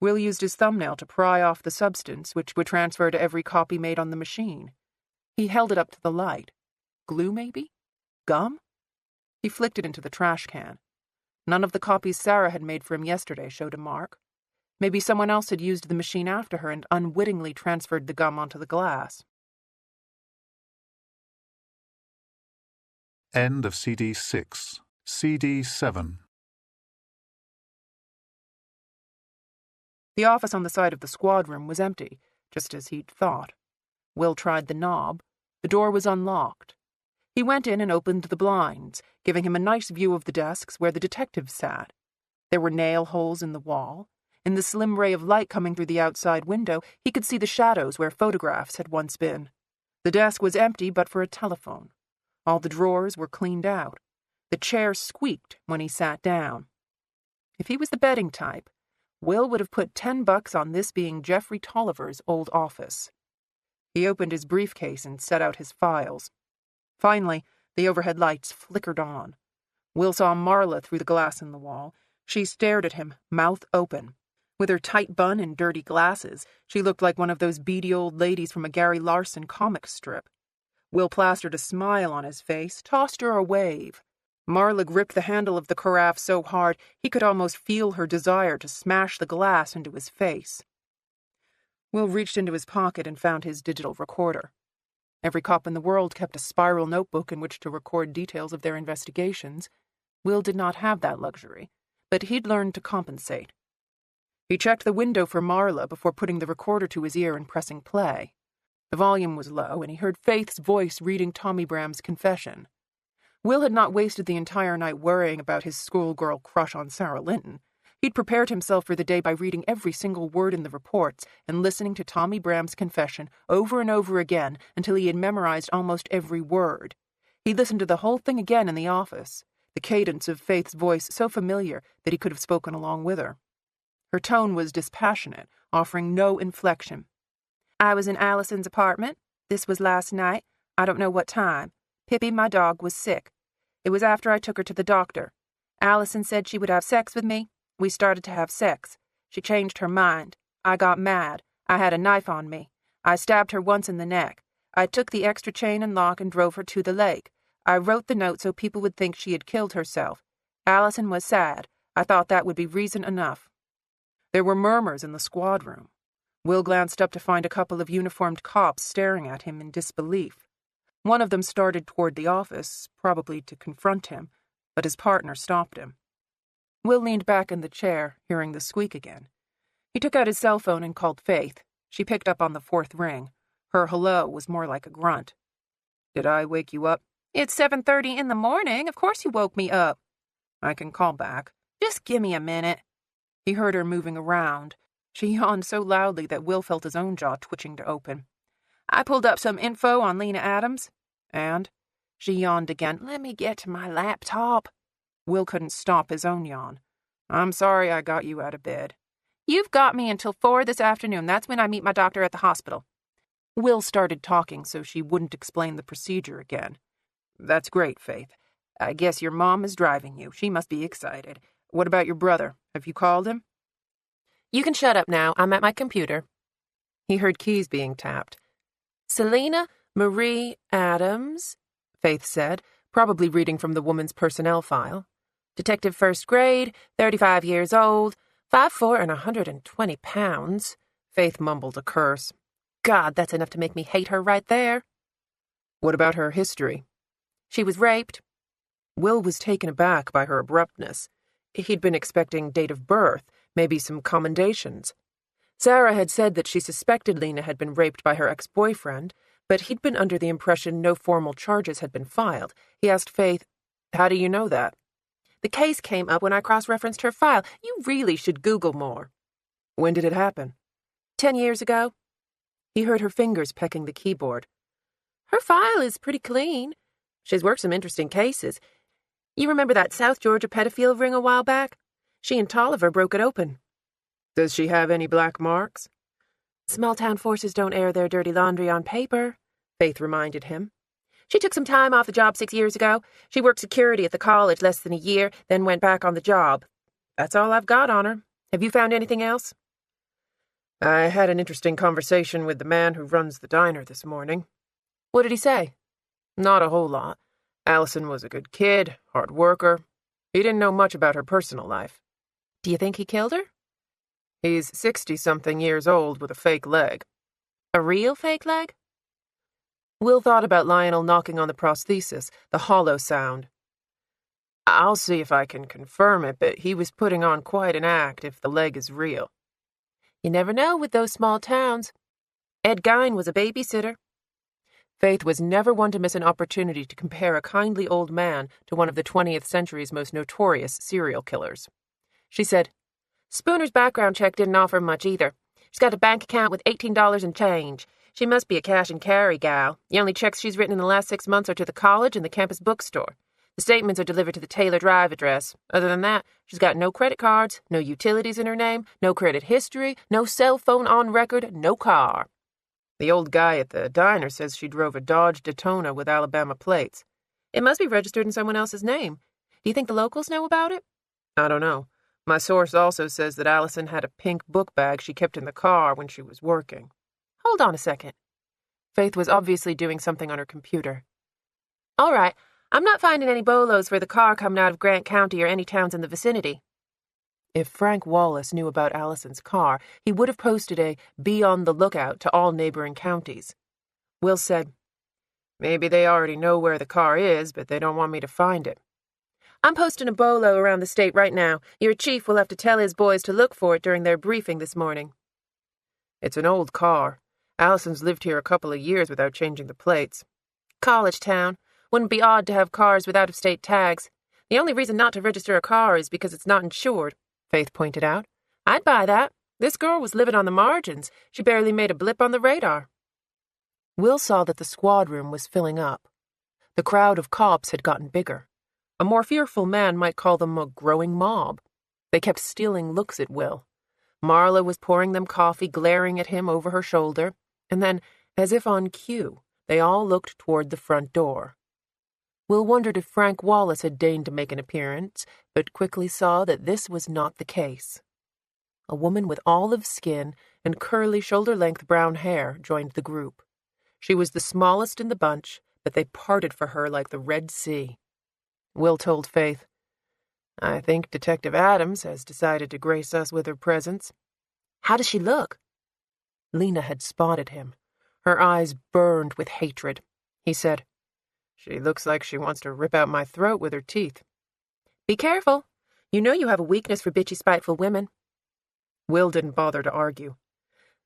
Will used his thumbnail to pry off the substance, which would transfer to every copy made on the machine. He held it up to the light. Glue, maybe? Gum? He flicked it into the trash can. None of the copies Sarah had made for him yesterday showed a mark. Maybe someone else had used the machine after her and unwittingly transferred the gum onto the glass. End of CD 6. CD 7. The office on the side of the squad room was empty, just as he'd thought. Will tried the knob. The door was unlocked. He went in and opened the blinds, giving him a nice view of the desks where the detectives sat. There were nail holes in the wall. In the slim ray of light coming through the outside window, he could see the shadows where photographs had once been. The desk was empty but for a telephone. All the drawers were cleaned out. The chair squeaked when he sat down. If he was the betting type, Will would have put $10 on this being Jeffrey Tolliver's old office. He opened his briefcase and set out his files. Finally, the overhead lights flickered on. Will saw Marla through the glass in the wall. She stared at him, mouth open. With her tight bun and dirty glasses, she looked like one of those beady old ladies from a Gary Larson comic strip. Will plastered a smile on his face, tossed her a wave. Marla gripped the handle of the carafe so hard he could almost feel her desire to smash the glass into his face. Will reached into his pocket and found his digital recorder. Every cop in the world kept a spiral notebook in which to record details of their investigations. Will did not have that luxury, but he'd learned to compensate. He checked the window for Marla before putting the recorder to his ear and pressing play. The volume was low, and he heard Faith's voice reading Tommy Bram's confession. Will had not wasted the entire night worrying about his schoolgirl crush on Sarah Linton. He'd prepared himself for the day by reading every single word in the reports and listening to Tommy Bram's confession over and over again until he had memorized almost every word. He listened to the whole thing again in the office, the cadence of Faith's voice so familiar that he could have spoken along with her. Her tone was dispassionate, offering no inflection. "I was in Allison's apartment. This was last night. I don't know what time. Pippi, my dog, was sick. It was after I took her to the doctor. Allison said she would have sex with me. We started to have sex. She changed her mind. I got mad. I had a knife on me. I stabbed her once in the neck. I took the extra chain and lock and drove her to the lake. I wrote the note so people would think she had killed herself. Allison was sad. I thought that would be reason enough." There were murmurs in the squad room. Will glanced up to find a couple of uniformed cops staring at him in disbelief. One of them started toward the office, probably to confront him, but his partner stopped him. Will leaned back in the chair, hearing the squeak again. He took out his cell phone and called Faith. She picked up on the fourth ring. Her hello was more like a grunt. "Did I wake you up?" "It's 7:30 in the morning. Of course you woke me up." "I can call back." "Just give me a minute." He heard her moving around. She yawned so loudly that Will felt his own jaw twitching to open. "I pulled up some info on Lena Adams." "And?" She yawned again. "Let me get to my laptop." Will couldn't stop his own yawn. "I'm sorry I got you out of bed." "You've got me until 4 this afternoon. That's when I meet my doctor at the hospital." Will started talking so she wouldn't explain the procedure again. "That's great, Faith. I guess your mom is driving you. She must be excited. What about your brother? Have you called him? You can shut up now. I'm at my computer. He heard keys being tapped. Selena Marie Adams, Faith said, probably reading from the woman's personnel file. Detective first grade, 35 years old, 5'4" and 120 pounds. Faith mumbled a curse. God, that's enough to make me hate her right there. What about her history? She was raped. Will was taken aback by her abruptness. He'd been expecting date of birth, maybe some commendations. Sarah had said that she suspected Lena had been raped by her ex-boyfriend, but he'd been under the impression no formal charges had been filed. He asked Faith, "How do you know that?" The case came up when I cross-referenced her file. You really should Google more. When did it happen? 10 years ago. He heard her fingers pecking the keyboard. Her file is pretty clean. She's worked some interesting cases. You remember that South Georgia pedophile ring a while back? She and Tolliver broke it open. Does she have any black marks? Small-town forces don't air their dirty laundry on paper, Faith reminded him. She took some time off the job 6 years ago. She worked security at the college less than a year, then went back on the job. That's all I've got on her. Have you found anything else? I had an interesting conversation with the man who runs the diner this morning. What did he say? Not a whole lot. Allison was a good kid, hard worker. He didn't know much about her personal life. Do you think he killed her? He's 60-something years old with a fake leg. A real fake leg? Will thought about Lionel knocking on the prosthesis, the hollow sound. I'll see if I can confirm it, but he was putting on quite an act if the leg is real. You never know with those small towns. Ed Gein was a babysitter. Faith was never one to miss an opportunity to compare a kindly old man to one of the 20th century's most notorious serial killers. She said, Spooner's background check didn't offer much either. She's got a bank account with $18 in change. She must be a cash and carry gal. The only checks she's written in the last 6 months are to the college and the campus bookstore. The statements are delivered to the Taylor Drive address. Other than that, she's got no credit cards, no utilities in her name, no credit history, no cell phone on record, no car. The old guy at the diner says she drove a Dodge Daytona with Alabama plates. It must be registered in someone else's name. Do you think the locals know about it? I don't know. My source also says that Allison had a pink book bag she kept in the car when she was working. Hold on a second. Faith was obviously doing something on her computer. All right, I'm not finding any bolos for the car coming out of Grant County or any towns in the vicinity. If Frank Wallace knew about Allison's car, he would have posted a "be on the lookout" to all neighboring counties. Will said, "Maybe they already know where the car is, but they don't want me to find it." I'm posting a bolo around the state right now. Your chief will have to tell his boys to look for it during their briefing this morning. It's an old car. Allison's lived here a couple of years without changing the plates. College town. Wouldn't be odd to have cars with out-of-state tags. The only reason not to register a car is because it's not insured, Faith pointed out. I'd buy that. This girl was living on the margins. She barely made a blip on the radar. Will saw that the squad room was filling up. The crowd of cops had gotten bigger. A more fearful man might call them a growing mob. They kept stealing looks at Will. Marla was pouring them coffee, glaring at him over her shoulder, and then, as if on cue, they all looked toward the front door. Will wondered if Frank Wallace had deigned to make an appearance, but quickly saw that this was not the case. A woman with olive skin and curly shoulder-length brown hair joined the group. She was the smallest in the bunch, but they parted for her like the Red Sea. Will told Faith, "I think Detective Adams has decided to grace us with her presence." How does she look? Lena had spotted him. Her eyes burned with hatred. He said, "She looks like she wants to rip out my throat with her teeth." Be careful. You know you have a weakness for bitchy, spiteful women. Will didn't bother to argue.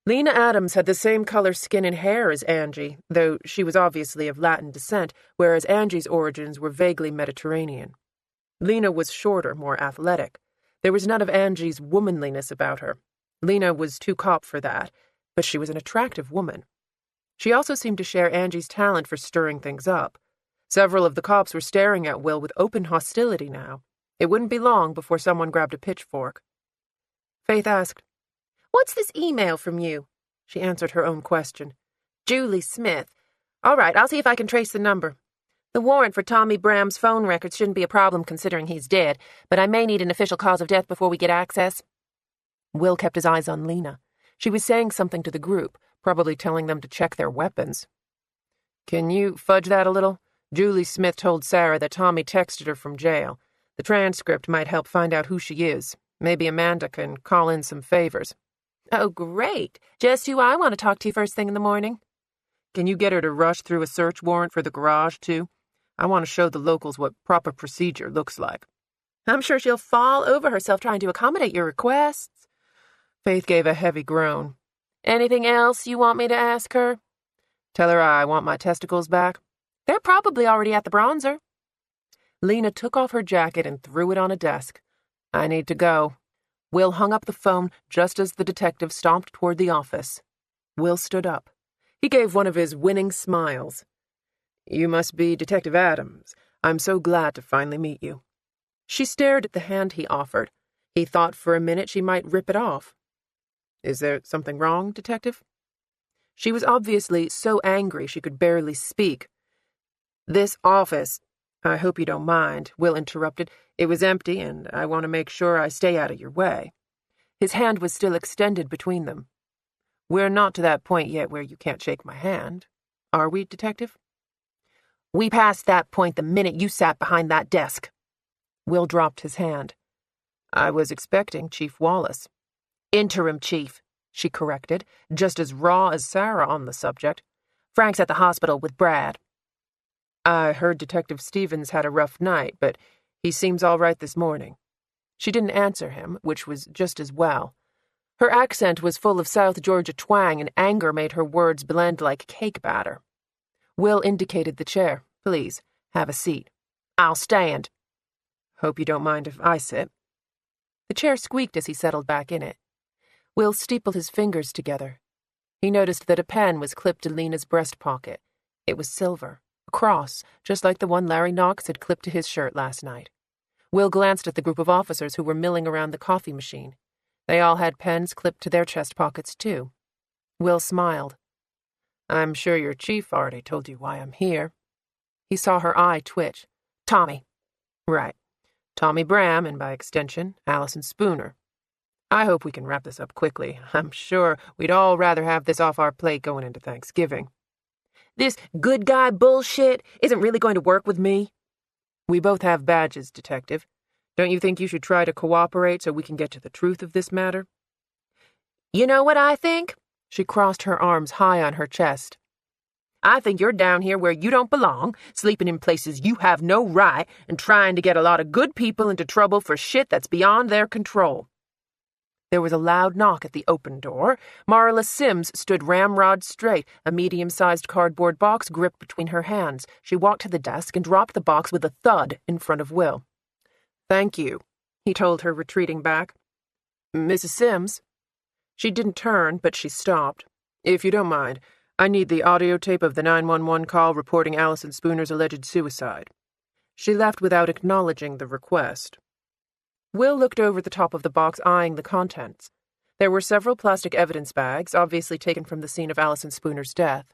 Lena Adams had the same color skin and hair as Angie, though she was obviously of Latin descent, whereas Angie's origins were vaguely Mediterranean. Lena was shorter, more athletic. There was none of Angie's womanliness about her. Lena was too cop for that, but she was an attractive woman. She also seemed to share Angie's talent for stirring things up. Several of the cops were staring at Will with open hostility now. It wouldn't be long before someone grabbed a pitchfork. Faith asked, "What's this email from you?" She answered her own question. Julie Smith. All right, I'll see if I can trace the number. The warrant for Tommy Bram's phone records shouldn't be a problem considering he's dead, but I may need an official cause of death before we get access. Will kept his eyes on Lena. She was saying something to the group, probably telling them to check their weapons. Can you fudge that a little? Julie Smith told Sarah that Tommy texted her from jail. The transcript might help find out who she is. Maybe Amanda can call in some favors. Oh, great. Just who I want to talk to first thing in the morning. Can you get her to rush through a search warrant for the garage, too? I want to show the locals what proper procedure looks like. I'm sure she'll fall over herself trying to accommodate your requests. Faith gave a heavy groan. Anything else you want me to ask her? Tell her I want my testicles back. They're probably already at the bronzer. Lena took off her jacket and threw it on a desk. I need to go. Will hung up the phone just as the detective stomped toward the office. Will stood up. He gave one of his winning smiles. You must be Detective Adams. I'm so glad to finally meet you. She stared at the hand he offered. He thought for a minute she might rip it off. Is there something wrong, Detective? She was obviously so angry she could barely speak. This office, I hope you don't mind, Will interrupted. It was empty, and I want to make sure I stay out of your way. His hand was still extended between them. We're not to that point yet where you can't shake my hand. Are we, Detective? We passed that point the minute you sat behind that desk. Will dropped his hand. I was expecting Chief Wallace. Interim chief, she corrected, just as raw as Sarah on the subject. Frank's at the hospital with Brad. I heard Detective Stevens had a rough night, but he seems all right this morning. She didn't answer him, which was just as well. Her accent was full of South Georgia twang, and anger made her words blend like cake batter. Will indicated the chair. Please, have a seat. I'll stand. Hope you don't mind if I sit. The chair squeaked as he settled back in it. Will steepled his fingers together. He noticed that a pen was clipped to Lena's breast pocket. It was silver, a cross, just like the one Larry Knox had clipped to his shirt last night. Will glanced at the group of officers who were milling around the coffee machine. They all had pens clipped to their chest pockets, too. Will smiled. I'm sure your chief already told you why I'm here. He saw her eye twitch. Tommy. Right. Tommy Bram, and by extension, Allison Spooner. I hope we can wrap this up quickly. I'm sure we'd all rather have this off our plate going into Thanksgiving. This good guy bullshit isn't really going to work with me. We both have badges, Detective. Don't you think you should try to cooperate so we can get to the truth of this matter? You know what I think? She crossed her arms high on her chest. I think you're down here where you don't belong, sleeping in places you have no right, and trying to get a lot of good people into trouble for shit that's beyond their control. There was a loud knock at the open door. Marla Sims stood ramrod straight, a medium-sized cardboard box gripped between her hands. She walked to the desk and dropped the box with a thud in front of Will. Thank you, he told her, retreating back. Mrs. Sims? She didn't turn, but she stopped. If you don't mind, I need the audio tape of the 911 call reporting Allison Spooner's alleged suicide. She left without acknowledging the request. Will looked over the top of the box, eyeing the contents. There were several plastic evidence bags, obviously taken from the scene of Allison Spooner's death.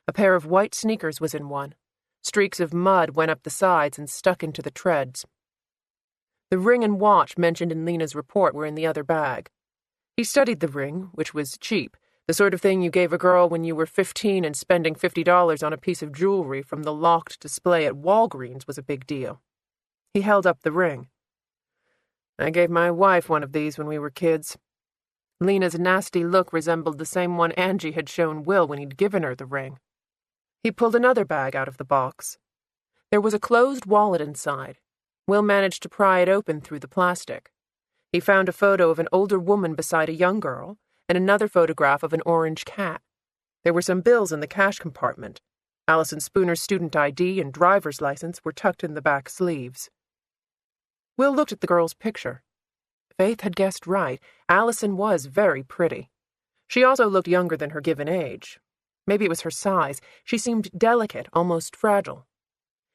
A pair of white sneakers was in one. Streaks of mud went up the sides and stuck into the treads. The ring and watch mentioned in Lena's report were in the other bag. He studied the ring, which was cheap, the sort of thing you gave a girl when you were 15 and spending $50 on a piece of jewelry from the locked display at Walgreens was a big deal. He held up the ring. I gave my wife one of these when we were kids. Lena's nasty look resembled the same one Angie had shown Will when he'd given her the ring. He pulled another bag out of the box. There was a closed wallet inside. Will managed to pry it open through the plastic. He found a photo of an older woman beside a young girl, and another photograph of an orange cat. There were some bills in the cash compartment. Allison Spooner's student ID and driver's license were tucked in the back sleeves. Will looked at the girl's picture. Faith had guessed right. Allison was very pretty. She also looked younger than her given age. Maybe it was her size. She seemed delicate, almost fragile.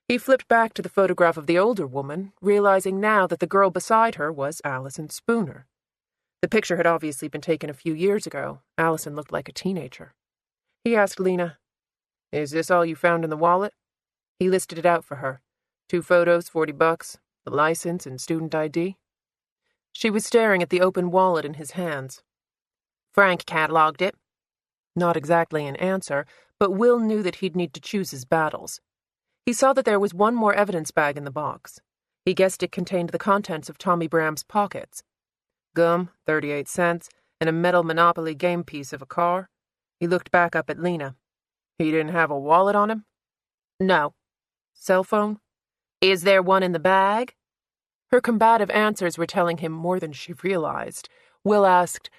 He flipped back to the photograph of the older woman, realizing now that the girl beside her was Allison Spooner. The picture had obviously been taken a few years ago. Allison looked like a teenager. He asked Lena, Is this all you found in the wallet? He listed it out for her. 2 photos, $40, the license and student ID. She was staring at the open wallet in his hands. Frank catalogued it. Not exactly an answer, but Will knew that he'd need to choose his battles. He saw that there was one more evidence bag in the box. He guessed it contained the contents of Tommy Bram's pockets. Gum, 38 cents, and a metal Monopoly game piece of a car. He looked back up at Lena. He didn't have a wallet on him? No. Cell phone? Is there one in the bag? Her combative answers were telling him more than she realized. Will asked,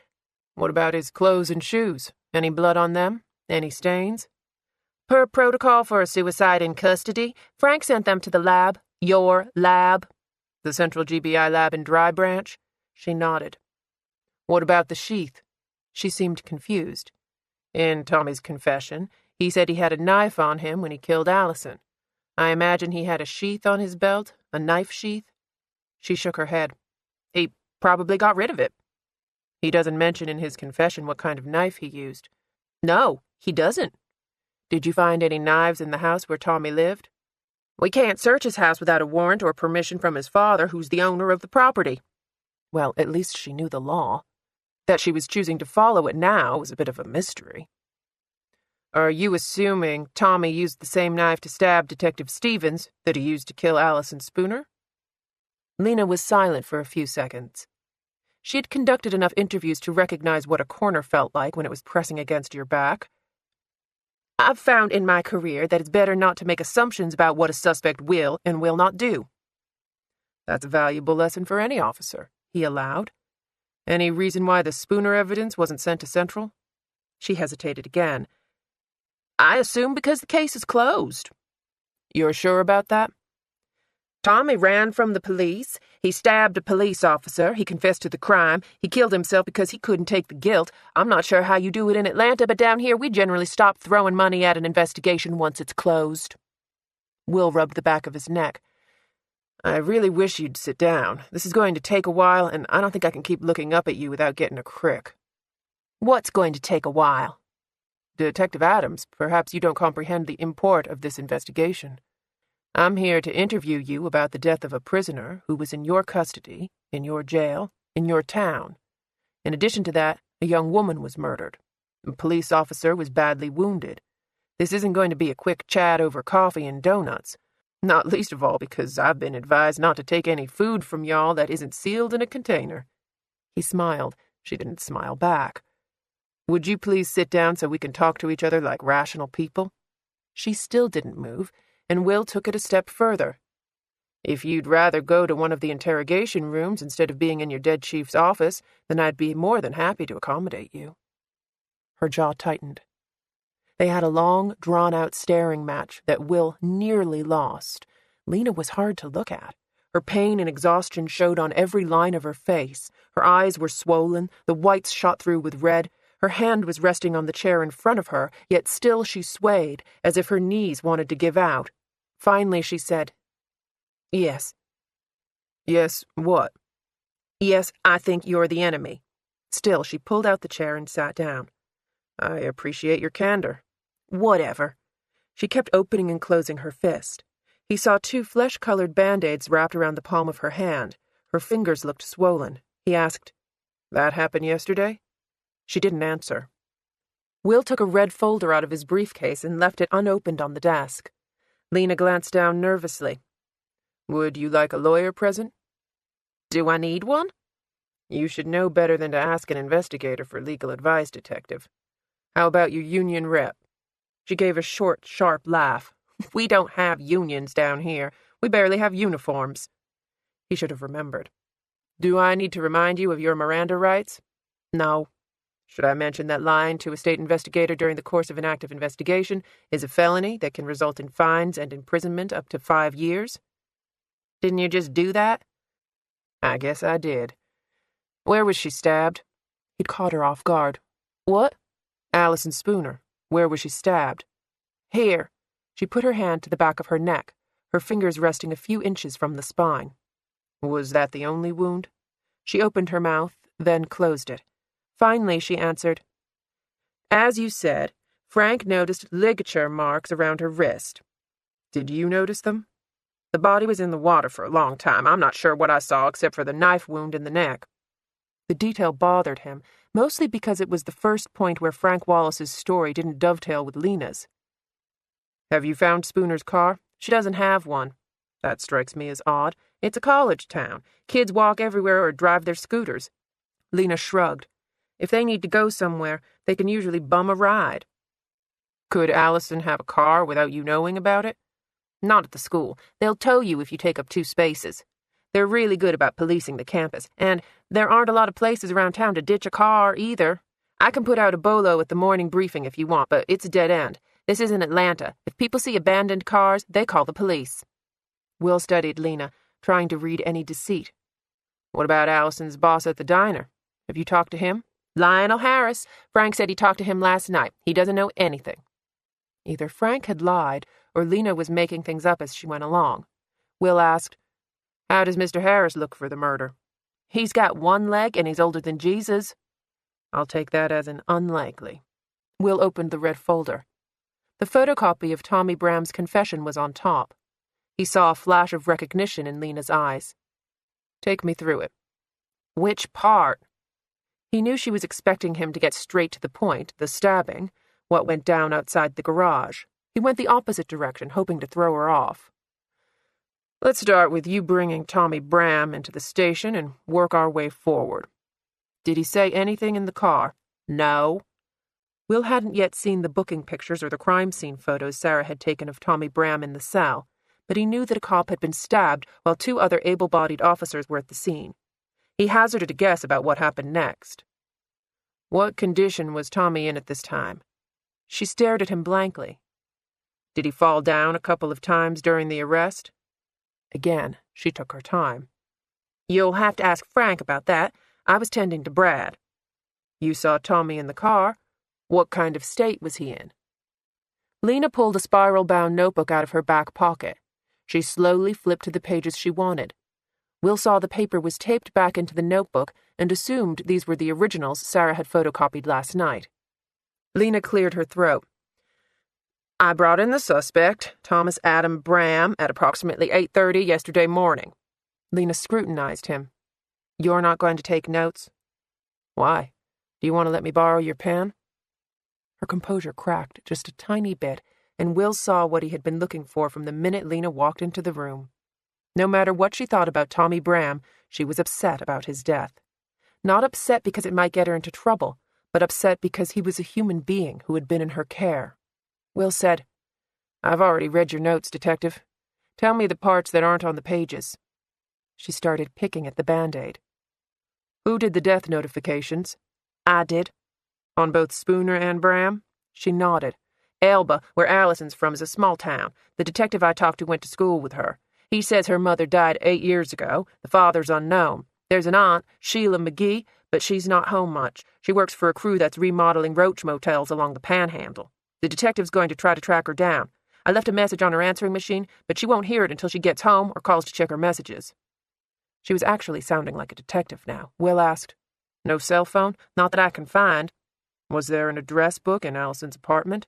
"What about his clothes and shoes? Any blood on them? Any stains?" Per protocol for a suicide in custody, Frank sent them to the lab. Your lab. The Central GBI lab in Dry Branch? She nodded. What about the sheath? She seemed confused. In Tommy's confession, he said he had a knife on him when he killed Allison. I imagine he had a sheath on his belt, a knife sheath. She shook her head. He probably got rid of it. He doesn't mention in his confession what kind of knife he used. No, he doesn't. Did you find any knives in the house where Tommy lived? We can't search his house without a warrant or permission from his father, who's the owner of the property. Well, at least she knew the law. That she was choosing to follow it now was a bit of a mystery. Are you assuming Tommy used the same knife to stab Detective Stevens that he used to kill Allison Spooner? Lena was silent for a few seconds. She had conducted enough interviews to recognize what a corner felt like when it was pressing against your back. I've found in my career that it's better not to make assumptions about what a suspect will and will not do. That's a valuable lesson for any officer, he allowed. Any reason why the Spooner evidence wasn't sent to Central? She hesitated again. I assume because the case is closed. You're sure about that? Tommy ran from the police. He stabbed a police officer. He confessed to the crime. He killed himself because he couldn't take the guilt. I'm not sure how you do it in Atlanta, but down here we generally stop throwing money at an investigation once it's closed. Will rubbed the back of his neck. I really wish you'd sit down. This is going to take a while, and I don't think I can keep looking up at you without getting a crick. What's going to take a while? Detective Adams, perhaps you don't comprehend the import of this investigation. I'm here to interview you about the death of a prisoner who was in your custody, in your jail, in your town. In addition to that, a young woman was murdered. A police officer was badly wounded. This isn't going to be a quick chat over coffee and donuts, not least of all because I've been advised not to take any food from y'all that isn't sealed in a container. He smiled. She didn't smile back. Would you please sit down so we can talk to each other like rational people? She still didn't move, and Will took it a step further. If you'd rather go to one of the interrogation rooms instead of being in your dead chief's office, then I'd be more than happy to accommodate you. Her jaw tightened. They had a long, drawn-out staring match that Will nearly lost. Lena was hard to look at. Her pain and exhaustion showed on every line of her face. Her eyes were swollen, the whites shot through with red. Her hand was resting on the chair in front of her, yet still she swayed, as if her knees wanted to give out. Finally she said, "Yes." "Yes, what?" "Yes, I think you're the enemy." Still, she pulled out the chair and sat down. "I appreciate your candor." "Whatever." She kept opening and closing her fist. He saw 2 flesh-colored Band-Aids wrapped around the palm of her hand. Her fingers looked swollen. He asked, "That happened yesterday?" She didn't answer. Will took a red folder out of his briefcase and left it unopened on the desk. Lena glanced down nervously. "Would you like a lawyer present?" "Do I need one?" "You should know better than to ask an investigator for legal advice, Detective. How about your union rep?" She gave a short, sharp laugh. "We don't have unions down here. We barely have uniforms." He should have remembered. "Do I need to remind you of your Miranda rights?" "No." "Should I mention that lying to a state investigator during the course of an active investigation is a felony that can result in fines and imprisonment up to 5 years?" "Didn't you just do that?" "I guess I did. Where was she stabbed?" He'd caught her off guard. "What?" "Allison Spooner. Where was she stabbed?" "Here." She put her hand to the back of her neck, her fingers resting a few inches from the spine. "Was that the only wound?" She opened her mouth, then closed it. Finally, she answered, "As you said, Frank noticed ligature marks around her wrist. Did you notice them? The body was in the water for a long time. I'm not sure what I saw except for the knife wound in the neck. The detail bothered him, mostly because it was the first point where Frank Wallace's story didn't dovetail with Lena's. Have you found Spooner's car? She doesn't have one. That strikes me as odd. It's a college town. Kids walk everywhere or drive their scooters. Lena shrugged. If they need to go somewhere, they can usually bum a ride. Could Allison have a car without you knowing about it? Not at the school. They'll tow you if you take up 2 spaces. They're really good about policing the campus, and there aren't a lot of places around town to ditch a car, either. I can put out a bolo at the morning briefing if you want, but it's a dead end. This isn't Atlanta. If people see abandoned cars, they call the police. Will studied Lena, trying to read any deceit. What about Allison's boss at the diner? Have you talked to him? Lionel Harris. Frank said he talked to him last night. He doesn't know anything. Either Frank had lied, or Lena was making things up as she went along. Will asked, How does Mr. Harris look for the murder? He's got 1 leg and he's older than Jesus. I'll take that as an unlikely. Will opened the red folder. The photocopy of Tommy Bram's confession was on top. He saw a flash of recognition in Lena's eyes. Take me through it. Which part? He knew she was expecting him to get straight to the point, the stabbing, what went down outside the garage. He went the opposite direction, hoping to throw her off. Let's start with you bringing Tommy Bram into the station and work our way forward. Did he say anything in the car? No. Will hadn't yet seen the booking pictures or the crime scene photos Sarah had taken of Tommy Bram in the cell, but he knew that a cop had been stabbed while 2 other able-bodied officers were at the scene. He hazarded a guess about what happened next. What condition was Tommy in at this time? She stared at him blankly. Did he fall down a couple of times during the arrest? Again, she took her time. You'll have to ask Frank about that. I was tending to Brad. You saw Tommy in the car. What kind of state was he in? Lena pulled a spiral-bound notebook out of her back pocket. She slowly flipped to the pages she wanted. Will saw the paper was taped back into the notebook and assumed these were the originals Sarah had photocopied last night. Lena cleared her throat. I brought in the suspect, Thomas Adam Bram, at approximately 8:30 yesterday morning. Lena scrutinized him. You're not going to take notes? Why? Do you want to let me borrow your pen? Her composure cracked just a tiny bit, and Will saw what he had been looking for from the minute Lena walked into the room. No matter what she thought about Tommy Bram, she was upset about his death. Not upset because it might get her into trouble, but upset because he was a human being who had been in her care. Will said, I've already read your notes, Detective. Tell me the parts that aren't on the pages. She started picking at the Band-Aid. Who did the death notifications? I did. On both Spooner and Bram? She nodded. Elba, where Allison's from, is a small town. The detective I talked to went to school with her. He says her mother died 8 years ago. The father's unknown. There's an aunt, Sheila McGee, but she's not home much. She works for a crew that's remodeling roach motels along the Panhandle. The detective's going to try to track her down. I left a message on her answering machine, but she won't hear it until she gets home or calls to check her messages. She was actually sounding like a detective now. Will asked, No cell phone? Not that I can find. Was there an address book in Allison's apartment?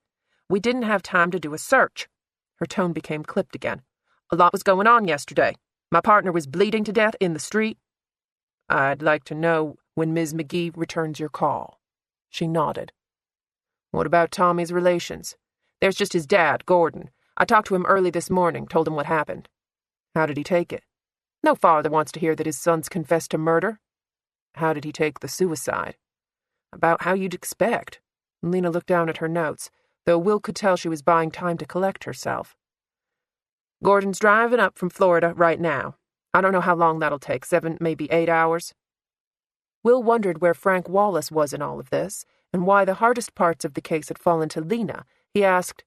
We didn't have time to do a search. Her tone became clipped again. A lot was going on yesterday. My partner was bleeding to death in the street. I'd like to know when Ms. McGee returns your call. She nodded. What about Tommy's relations? There's just his dad, Gordon. I talked to him early this morning, told him what happened. How did he take it? No father wants to hear that his son's confessed to murder. How did he take the suicide? About how you'd expect. Lena looked down at her notes, though Will could tell she was buying time to collect herself. Gordon's driving up from Florida right now. I don't know how long that'll take, 7, maybe 8 hours. Will wondered where Frank Wallace was in all of this, and why the hardest parts of the case had fallen to Lena. He asked,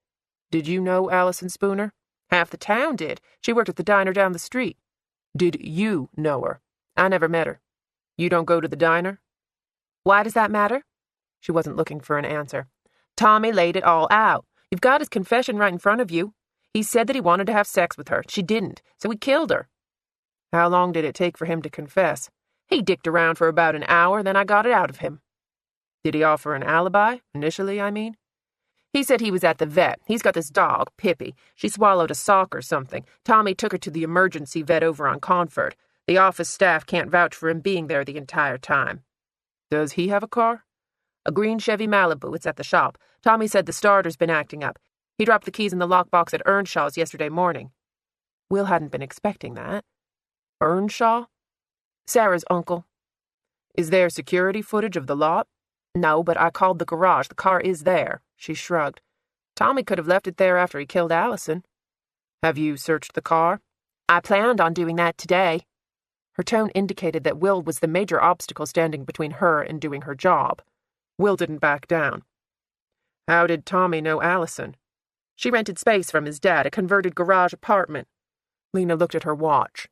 Did you know Allison Spooner? Half the town did. She worked at the diner down the street. Did you know her? I never met her. You don't go to the diner? Why does that matter? She wasn't looking for an answer. Tommy laid it all out. You've got his confession right in front of you. He said that he wanted to have sex with her. She didn't, so he killed her. How long did it take for him to confess? He dicked around for about an hour, then I got it out of him. Did he offer an alibi? Initially, I mean? He said he was at the vet. He's got this dog, Pippi. She swallowed a sock or something. Tommy took her to the emergency vet over on Concord. The office staff can't vouch for him being there the entire time. Does he have a car? A green Chevy Malibu. It's at the shop. Tommy said the starter's been acting up. He dropped the keys in the lockbox at Earnshaw's yesterday morning. Will hadn't been expecting that. Earnshaw? Sarah's uncle. Is there security footage of the lot? No, but I called the garage. The car is there. She shrugged. Tommy could have left it there after he killed Allison. Have you searched the car? I planned on doing that today. Her tone indicated that Will was the major obstacle standing between her and doing her job. Will didn't back down. How did Tommy know Allison? She rented space from his dad, a converted garage apartment. Lena looked at her watch.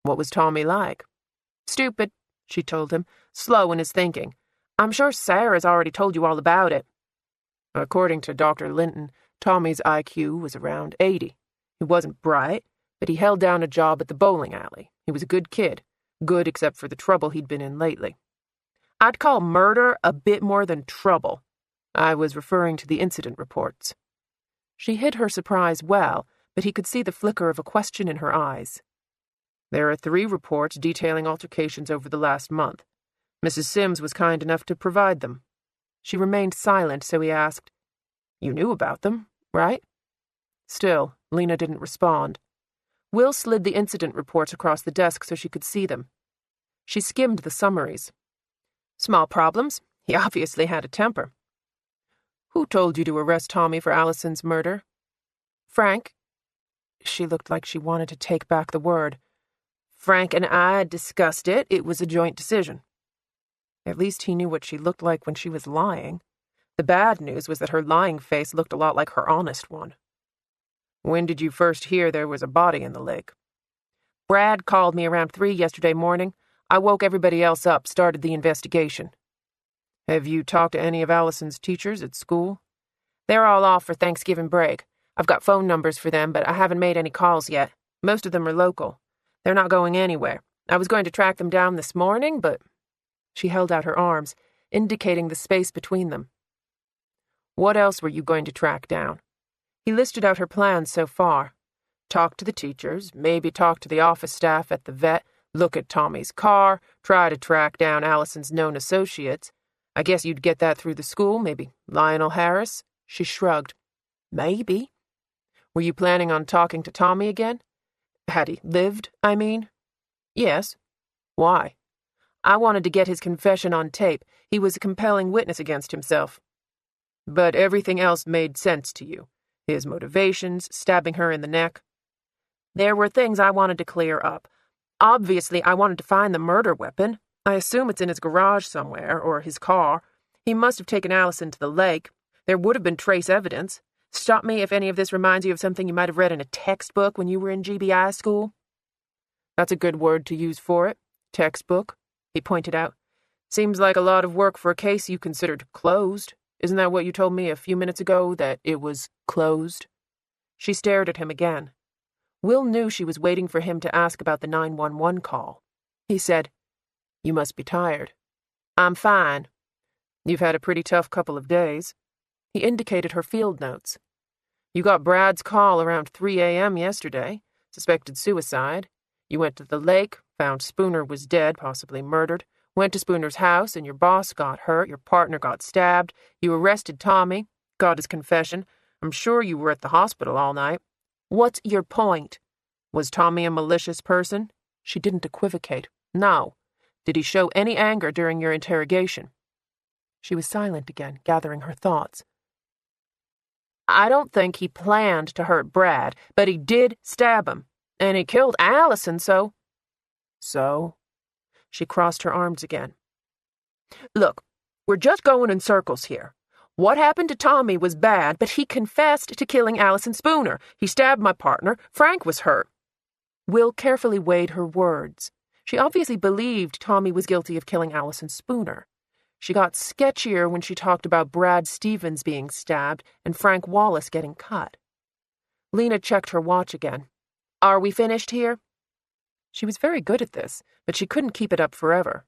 What was Tommy like? Stupid, she told him, slow in his thinking. I'm sure Sarah's already told you all about it. According to Dr. Linton, Tommy's IQ was around 80. He wasn't bright, but he held down a job at the bowling alley. He was a good kid, good except for the trouble he'd been in lately. I'd call murder a bit more than trouble. I was referring to the incident reports. She hid her surprise well, but he could see the flicker of a question in her eyes. There are 3 reports detailing altercations over the last month. Mrs. Sims was kind enough to provide them. She remained silent, so he asked, You knew about them, right? Still, Lena didn't respond. Will slid the incident reports across the desk so she could see them. She skimmed the summaries. Small problems. He obviously had a temper. Who told you to arrest Tommy for Allison's murder? Frank. She looked like she wanted to take back the word. Frank and I discussed it. It was a joint decision. At least he knew what she looked like when she was lying. The bad news was that her lying face looked a lot like her honest one. When did you first hear there was a body in the lake? Brad called me around 3 yesterday morning. I woke everybody else up, started the investigation. Have you talked to any of Allison's teachers at school? They're all off for Thanksgiving break. I've got phone numbers for them, but I haven't made any calls yet. Most of them are local. They're not going anywhere. I was going to track them down this morning, but... She held out her arms, indicating the space between them. What else were you going to track down? He listed out her plans so far. Talk to the teachers, maybe talk to the office staff at the vet, look at Tommy's car, try to track down Allison's known associates. I guess you'd get that through the school, maybe Lionel Harris? She shrugged. Maybe. Were you planning on talking to Tommy again? Had he lived, I mean? Yes. Why? I wanted to get his confession on tape. He was a compelling witness against himself. But everything else made sense to you. His motivations, stabbing her in the neck. There were things I wanted to clear up. Obviously, I wanted to find the murder weapon. I assume it's in his garage somewhere, or his car. He must have taken Allison to the lake. There would have been trace evidence. Stop me if any of this reminds you of something you might have read in a textbook when you were in GBI school. That's a good word to use for it. Textbook, he pointed out. Seems like a lot of work for a case you considered closed. Isn't that what you told me a few minutes ago, that it was closed? She stared at him again. Will knew she was waiting for him to ask about the 911 call. He said, You must be tired. I'm fine. You've had a pretty tough couple of days. He indicated her field notes. You got Brad's call around 3 a.m. yesterday. Suspected suicide. You went to the lake, found Spooner was dead, possibly murdered. Went to Spooner's house, and your boss got hurt. Your partner got stabbed. You arrested Tommy, got his confession. I'm sure you were at the hospital all night. What's your point? Was Tommy a malicious person? She didn't equivocate. No. Did he show any anger during your interrogation? She was silent again, gathering her thoughts. I don't think he planned to hurt Brad, but he did stab him. And he killed Allison, so... So? She crossed her arms again. Look, we're just going in circles here. What happened to Tommy was bad, but he confessed to killing Allison Spooner. He stabbed my partner. Frank was hurt. Will carefully weighed her words. She obviously believed Tommy was guilty of killing Allison Spooner. She got sketchier when she talked about Brad Stevens being stabbed and Frank Wallace getting cut. Lena checked her watch again. Are we finished here? She was very good at this, but she couldn't keep it up forever.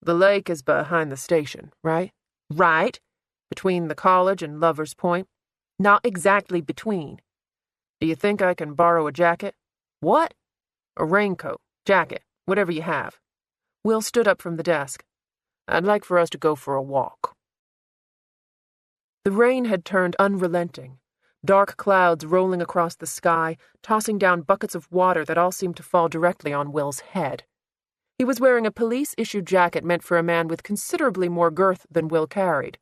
The lake is behind the station, right? Right. Between the college and Lover's Point. Not exactly between. Do you think I can borrow a jacket? What? A raincoat, jacket, whatever you have. Will stood up from the desk. I'd like for us to go for a walk. The rain had turned unrelenting, dark clouds rolling across the sky, tossing down buckets of water that all seemed to fall directly on Will's head. He was wearing a police-issued jacket meant for a man with considerably more girth than Will carried.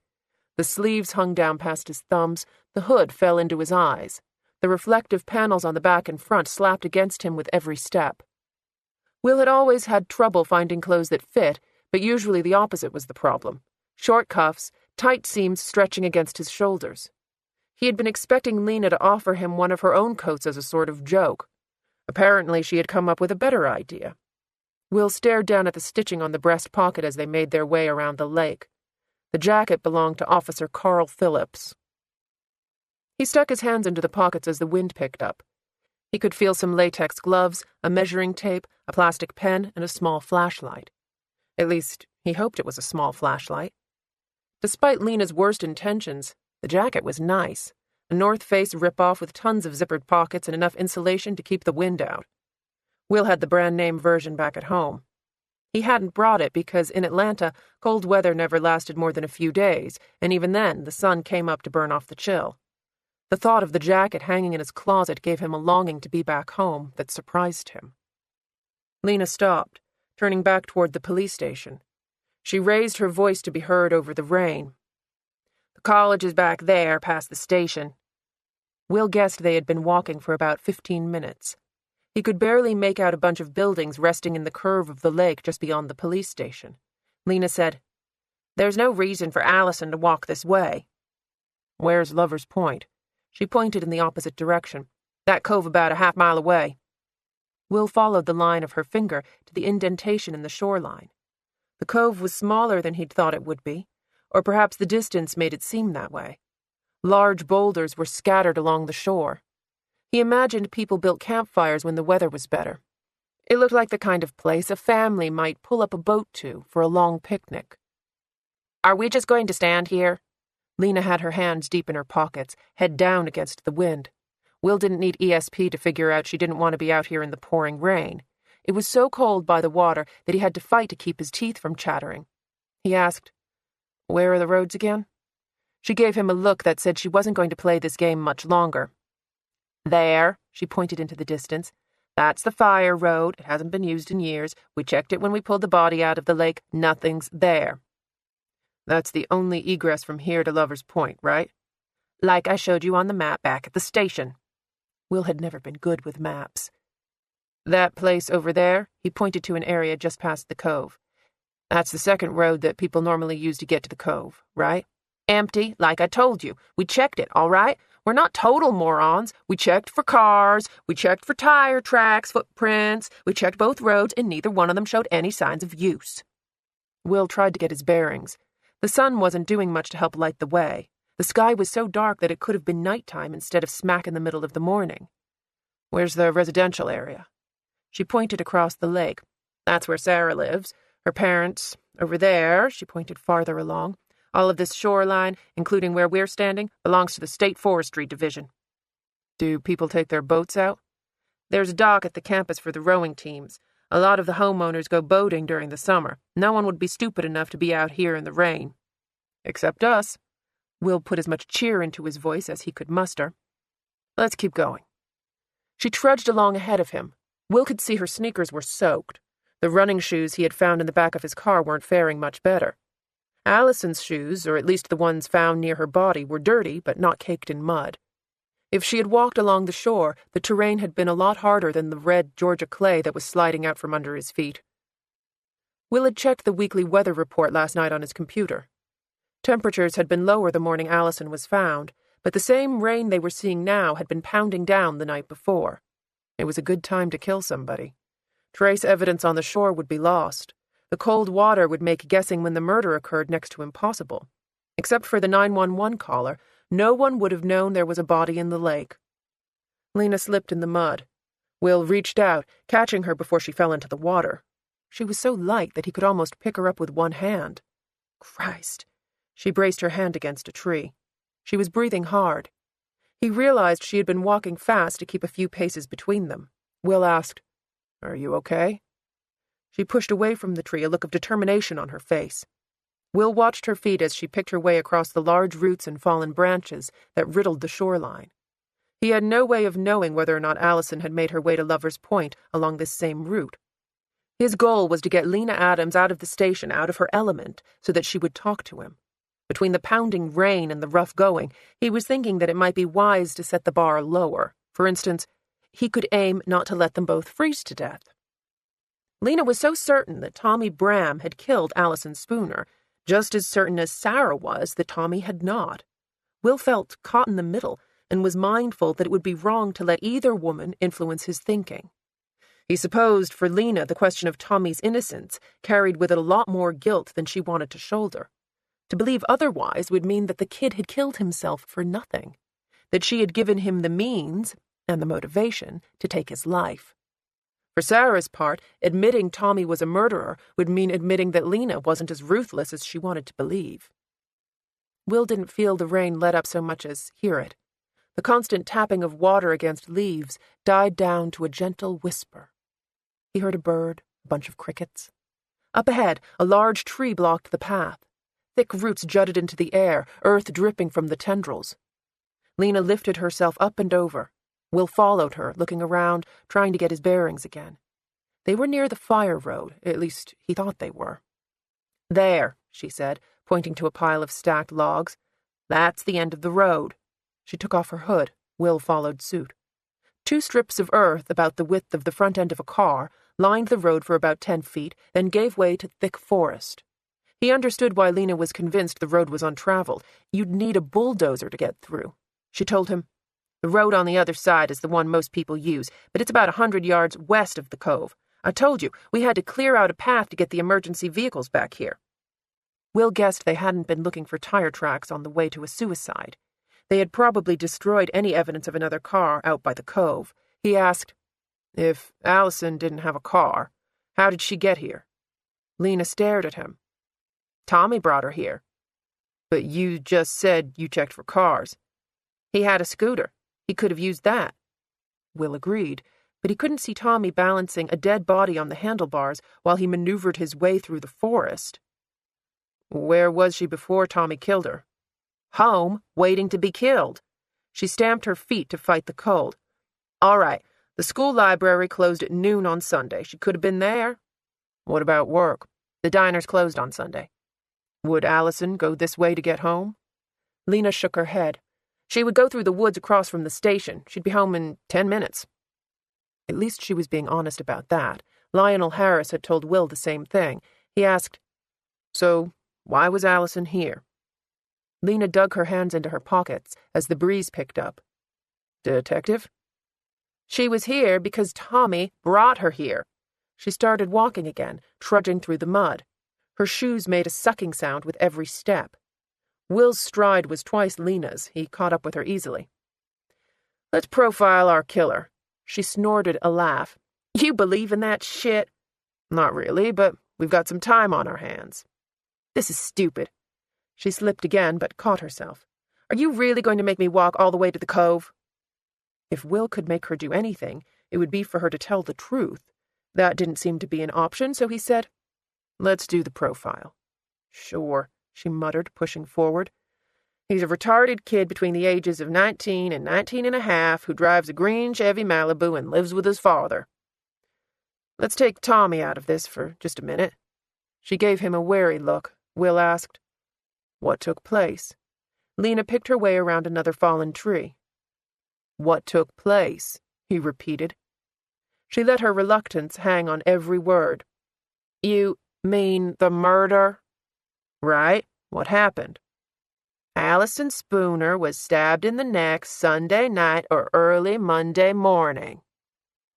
The sleeves hung down past his thumbs, the hood fell into his eyes. The reflective panels on the back and front slapped against him with every step. Will had always had trouble finding clothes that fit, but usually the opposite was the problem. Short cuffs, tight seams stretching against his shoulders. He had been expecting Lena to offer him one of her own coats as a sort of joke. Apparently she had come up with a better idea. Will stared down at the stitching on the breast pocket as they made their way around the lake. The jacket belonged to Officer Carl Phillips. He stuck his hands into the pockets as the wind picked up. He could feel some latex gloves, a measuring tape, a plastic pen, and a small flashlight. At least, he hoped it was a small flashlight. Despite Lena's worst intentions, the jacket was nice. A North Face rip-off with tons of zippered pockets and enough insulation to keep the wind out. Will had the brand-name version back at home. He hadn't brought it because in Atlanta, cold weather never lasted more than a few days, and even then, the sun came up to burn off the chill. The thought of the jacket hanging in his closet gave him a longing to be back home that surprised him. Lena stopped, turning back toward the police station. She raised her voice to be heard over the rain. The college is back there, past the station. Will guessed they had been walking for about 15 minutes. He could barely make out a bunch of buildings resting in the curve of the lake just beyond the police station. Lena said, "There's no reason for Allison to walk this way." "Where's Lover's Point?" She pointed in the opposite direction. "That cove about a half-mile away." Will followed the line of her finger to the indentation in the shoreline. The cove was smaller than he'd thought it would be, or perhaps the distance made it seem that way. Large boulders were scattered along the shore. He imagined people built campfires when the weather was better. It looked like the kind of place a family might pull up a boat to for a long picnic. "Are we just going to stand here?" Lena had her hands deep in her pockets, head down against the wind. Will didn't need ESP to figure out she didn't want to be out here in the pouring rain. It was so cold by the water that he had to fight to keep his teeth from chattering. He asked, "Where are the roads again?" She gave him a look that said she wasn't going to play this game much longer. "There," she pointed into the distance. "That's the fire road. It hasn't been used in years. We checked it when we pulled the body out of the lake. Nothing's there." "That's the only egress from here to Lover's Point, right?" "Like I showed you on the map back at the station." Will had never been good with maps. "That place over there," he pointed to an area just past the cove. "That's the second road that people normally use to get to the cove, right?" "Empty, like I told you. We checked it, all right? We're not total morons. We checked for cars, we checked for tire tracks, footprints, we checked both roads, and neither one of them showed any signs of use." Will tried to get his bearings. The sun wasn't doing much to help light the way. The sky was so dark that it could have been nighttime instead of smack in the middle of the morning. "Where's the residential area?" She pointed across the lake. "That's where Sarah lives. Her parents, over there," she pointed farther along. "All of this shoreline, including where we're standing, belongs to the State Forestry Division." "Do people take their boats out?" "There's a dock at the campus for the rowing teams. A lot of the homeowners go boating during the summer. No one would be stupid enough to be out here in the rain." "Except us." Will put as much cheer into his voice as he could muster. "Let's keep going." She trudged along ahead of him. Will could see her sneakers were soaked. The running shoes he had found in the back of his car weren't faring much better. Allison's shoes, or at least the ones found near her body, were dirty but not caked in mud. If she had walked along the shore, the terrain had been a lot harder than the red Georgia clay that was sliding out from under his feet. Will had checked the weekly weather report last night on his computer. Temperatures had been lower the morning Allison was found, but the same rain they were seeing now had been pounding down the night before. It was a good time to kill somebody. Trace evidence on the shore would be lost. The cold water would make guessing when the murder occurred next to impossible. Except for the 911 caller, no one would have known there was a body in the lake. Lena slipped in the mud. Will reached out, catching her before she fell into the water. She was so light that he could almost pick her up with one hand. Christ. She braced her hand against a tree. She was breathing hard. He realized she had been walking fast to keep a few paces between them. Will asked, "Are you okay?" She pushed away from the tree, a look of determination on her face. Will watched her feet as she picked her way across the large roots and fallen branches that riddled the shoreline. He had no way of knowing whether or not Allison had made her way to Lover's Point along this same route. His goal was to get Lena Adams out of the station, out of her element, so that she would talk to him. Between the pounding rain and the rough going, he was thinking that it might be wise to set the bar lower. For instance, he could aim not to let them both freeze to death. Lena was so certain that Tommy Bram had killed Allison Spooner, just as certain as Sarah was that Tommy had not. Will felt caught in the middle and was mindful that it would be wrong to let either woman influence his thinking. He supposed for Lena the question of Tommy's innocence carried with it a lot more guilt than she wanted to shoulder. To believe otherwise would mean that the kid had killed himself for nothing, that she had given him the means and the motivation to take his life. For Sarah's part, admitting Tommy was a murderer would mean admitting that Lena wasn't as ruthless as she wanted to believe. Will didn't feel the rain let up so much as hear it. The constant tapping of water against leaves died down to a gentle whisper. He heard a bird, a bunch of crickets. Up ahead, a large tree blocked the path. Thick roots jutted into the air, earth dripping from the tendrils. Lena lifted herself up and over. Will followed her, looking around, trying to get his bearings again. They were near the fire road, at least he thought they were. "There," she said, pointing to a pile of stacked logs. "That's the end of the road." She took off her hood. Will followed suit. 2 strips of earth, about the width of the front end of a car, lined the road for about 10 feet, then gave way to thick forest. He understood why Lena was convinced the road was untraveled. You'd need a bulldozer to get through. She told him, "The road on the other side is the one most people use, but it's about 100 yards west of the cove. I told you, we had to clear out a path to get the emergency vehicles back here." Will guessed they hadn't been looking for tire tracks on the way to a suicide. They had probably destroyed any evidence of another car out by the cove. He asked, "If Allison didn't have a car, how did she get here?" Lena stared at him. "Tommy brought her here." "But you just said you checked for cars." "He had a scooter. He could have used that." Will agreed, but he couldn't see Tommy balancing a dead body on the handlebars while he maneuvered his way through the forest. "Where was she before Tommy killed her?" "Home, waiting to be killed." She stamped her feet to fight the cold. "All right, the school library closed at noon on Sunday. She could have been there." "What about work?" "The diner's closed on Sunday." "Would Allison go this way to get home?" Lena shook her head. "She would go through the woods across from the station. She'd be home in 10 minutes. At least she was being honest about that. Lionel Harris had told Will the same thing. He asked, "So, why was Allison here?" Lena dug her hands into her pockets as the breeze picked up. "Detective?" "She was here because Tommy brought her here." She started walking again, trudging through the mud. Her shoes made a sucking sound with every step. Will's stride was twice Lena's. He caught up with her easily. "Let's profile our killer." She snorted a laugh. "You believe in that shit?" "Not really, but we've got some time on our hands." "This is stupid." She slipped again, but caught herself. "Are you really going to make me walk all the way to the cove?" If Will could make her do anything, it would be for her to tell the truth. That didn't seem to be an option, so he said, "Let's do the profile." "Sure," she muttered, pushing forward. "He's a retarded kid between the ages of 19 and 19 and a half who drives a green Chevy Malibu and lives with his father." "Let's take Tommy out of this for just a minute." She gave him a wary look. Will asked, "What took place?" Lena picked her way around another fallen tree. "What took place?" he repeated. She let her reluctance hang on every word. "You mean the murder?" "Right. What happened?" "Allison Spooner was stabbed in the neck Sunday night or early Monday morning."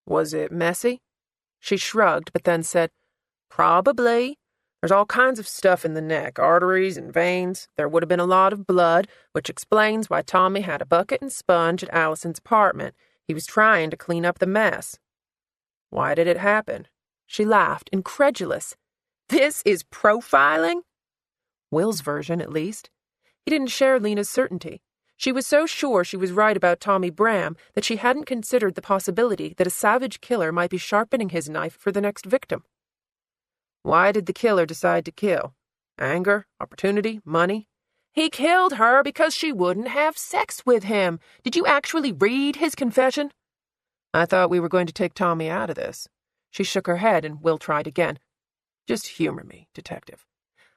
"Was it messy?" She shrugged, but then said, "Probably. There's all kinds of stuff in the neck, arteries and veins. There would have been a lot of blood, which explains why Tommy had a bucket and sponge at Allison's apartment. He was trying to clean up the mess." "Why did it happen?" She laughed, incredulous. "This is profiling?" Will's version, at least. He didn't share Lena's certainty. She was so sure she was right about Tommy Bram that she hadn't considered the possibility that a savage killer might be sharpening his knife for the next victim. Why did the killer decide to kill? Anger? Opportunity? Money? He killed her because she wouldn't have sex with him. Did you actually read his confession? I thought we were going to take Tommy out of this. She shook her head and Will tried again. Just humor me, detective.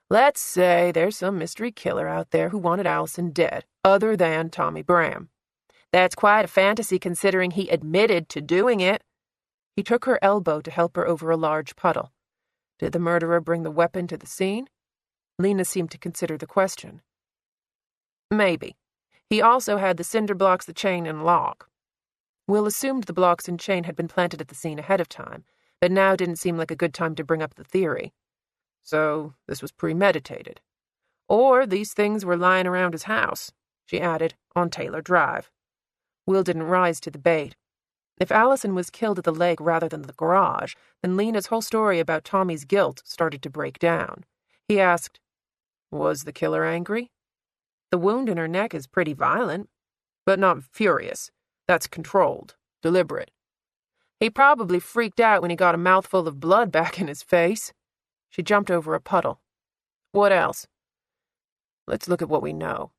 Let's say there's some mystery killer out there who wanted Allison dead, other than Tommy Bram. That's quite a fantasy considering he admitted to doing it. He took her elbow to help her over a large puddle. Did the murderer bring the weapon to the scene? Lena seemed to consider the question. Maybe. He also had the cinder blocks, the chain, and log. Will assumed the blocks and chain had been planted at the scene ahead of time, but now didn't seem like a good time to bring up the theory. So this was premeditated. Or these things were lying around his house, she added, on Taylor Drive. Will didn't rise to the bait. If Allison was killed at the lake rather than the garage, then Lena's whole story about Tommy's guilt started to break down. He asked, was the killer angry? The wound in her neck is pretty violent, but not furious. That's controlled, deliberate. He probably freaked out when he got a mouthful of blood back in his face. She jumped over a puddle. What else? Let's look at what we know.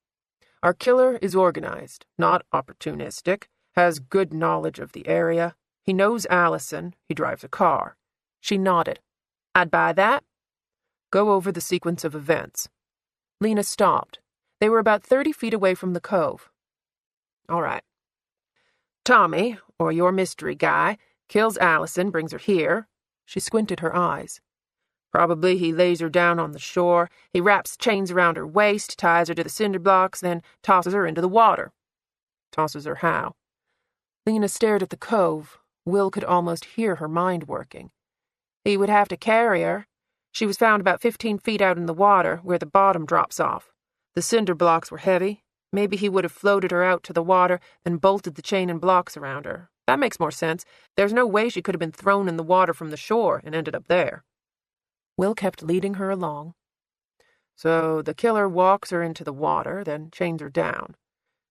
Our killer is organized, not opportunistic, has good knowledge of the area. He knows Allison. He drives a car. She nodded. I'd buy that. Go over the sequence of events. Lena stopped. They were about 30 feet away from the cove. All right. Tommy, or your mystery guy, kills Allison, brings her here. She squinted her eyes. Probably he lays her down on the shore. He wraps chains around her waist, ties her to the cinder blocks, then tosses her into the water. Tosses her how? Lena stared at the cove. Will could almost hear her mind working. He would have to carry her. She was found about 15 feet out in the water, where the bottom drops off. The cinder blocks were heavy. Maybe he would have floated her out to the water, then bolted the chain and blocks around her. That makes more sense. There's no way she could have been thrown in the water from the shore and ended up there. Will kept leading her along. So the killer walks her into the water, then chains her down.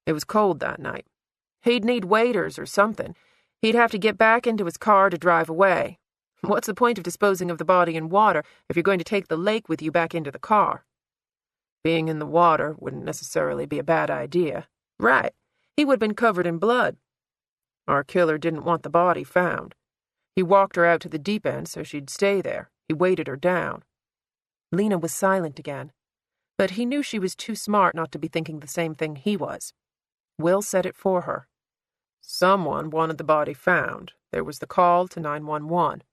It was cold that night. He'd need waders or something. He'd have to get back into his car to drive away. What's the point of disposing of the body in water if you're going to take the lake with you back into the car? Being in the water wouldn't necessarily be a bad idea. Right. He would have been covered in blood. Our killer didn't want the body found. He walked her out to the deep end so she'd stay there. He weighted her down. Lena was silent again, but he knew she was too smart not to be thinking the same thing he was. Will said it for her. Someone wanted the body found. There was the call to 911.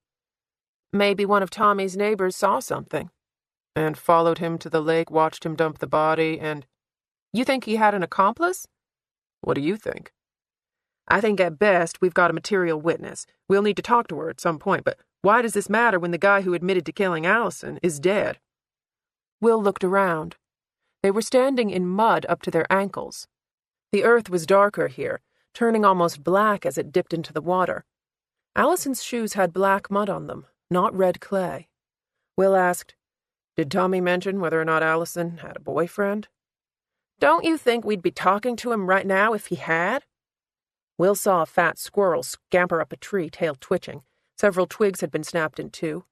Maybe one of Tommy's neighbors saw something and followed him to the lake, watched him dump the body, and... You think he had an accomplice? What do you think? I think at best we've got a material witness. We'll need to talk to her at some point, but why does this matter when the guy who admitted to killing Allison is dead? Will looked around. They were standing in mud up to their ankles. The earth was darker here, turning almost black as it dipped into the water. Allison's shoes had black mud on them, not red clay. Will asked, Did Tommy mention whether or not Allison had a boyfriend? Don't you think we'd be talking to him right now if he had? Will saw a fat squirrel scamper up a tree, tail twitching. Several twigs had been snapped in two.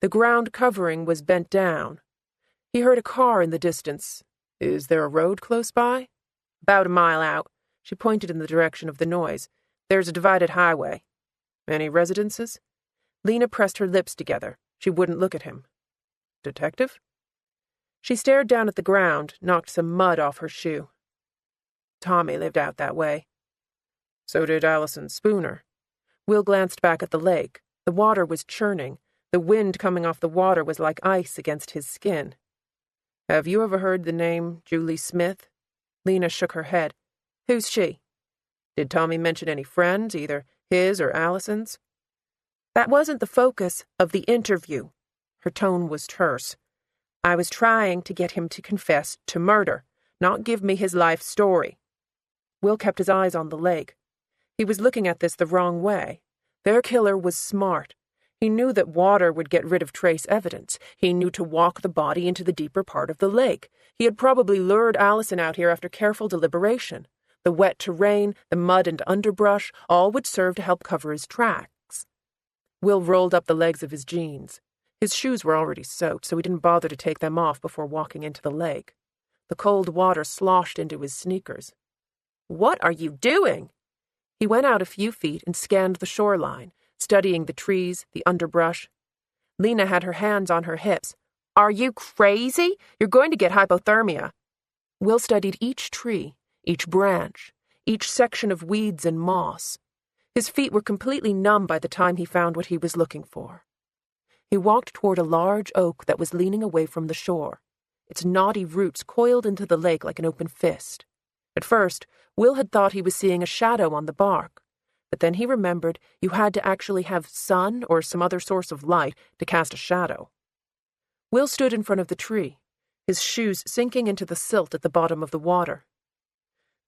The ground covering was bent down. He heard a car in the distance. Is there a road close by? About a mile out. She pointed in the direction of the noise. There's a divided highway. Any residences? Lena pressed her lips together. She wouldn't look at him. Detective? She stared down at the ground, knocked some mud off her shoe. Tommy lived out that way. So did Allison Spooner. Will glanced back at the lake. The water was churning. The wind coming off the water was like ice against his skin. Have you ever heard the name Julie Smith? Lena shook her head. Who's she? Did Tommy mention any friends, either his or Allison's? That wasn't the focus of the interview. Her tone was terse. I was trying to get him to confess to murder, not give me his life story. Will kept his eyes on the lake. He was looking at this the wrong way. Their killer was smart. He knew that water would get rid of trace evidence. He knew to walk the body into the deeper part of the lake. He had probably lured Allison out here after careful deliberation. The wet terrain, the mud and underbrush, all would serve to help cover his tracks. Will rolled up the legs of his jeans. His shoes were already soaked, so he didn't bother to take them off before walking into the lake. The cold water sloshed into his sneakers. "What are you doing?" He went out a few feet and scanned the shoreline, studying the trees, the underbrush. Lena had her hands on her hips. "Are you crazy? You're going to get hypothermia." Will studied each tree, each branch, each section of weeds and moss. His feet were completely numb by the time he found what he was looking for. He walked toward a large oak that was leaning away from the shore. Its knotty roots coiled into the lake like an open fist. At first, Will had thought he was seeing a shadow on the bark, but then he remembered you had to actually have sun or some other source of light to cast a shadow. Will stood in front of the tree, his shoes sinking into the silt at the bottom of the water.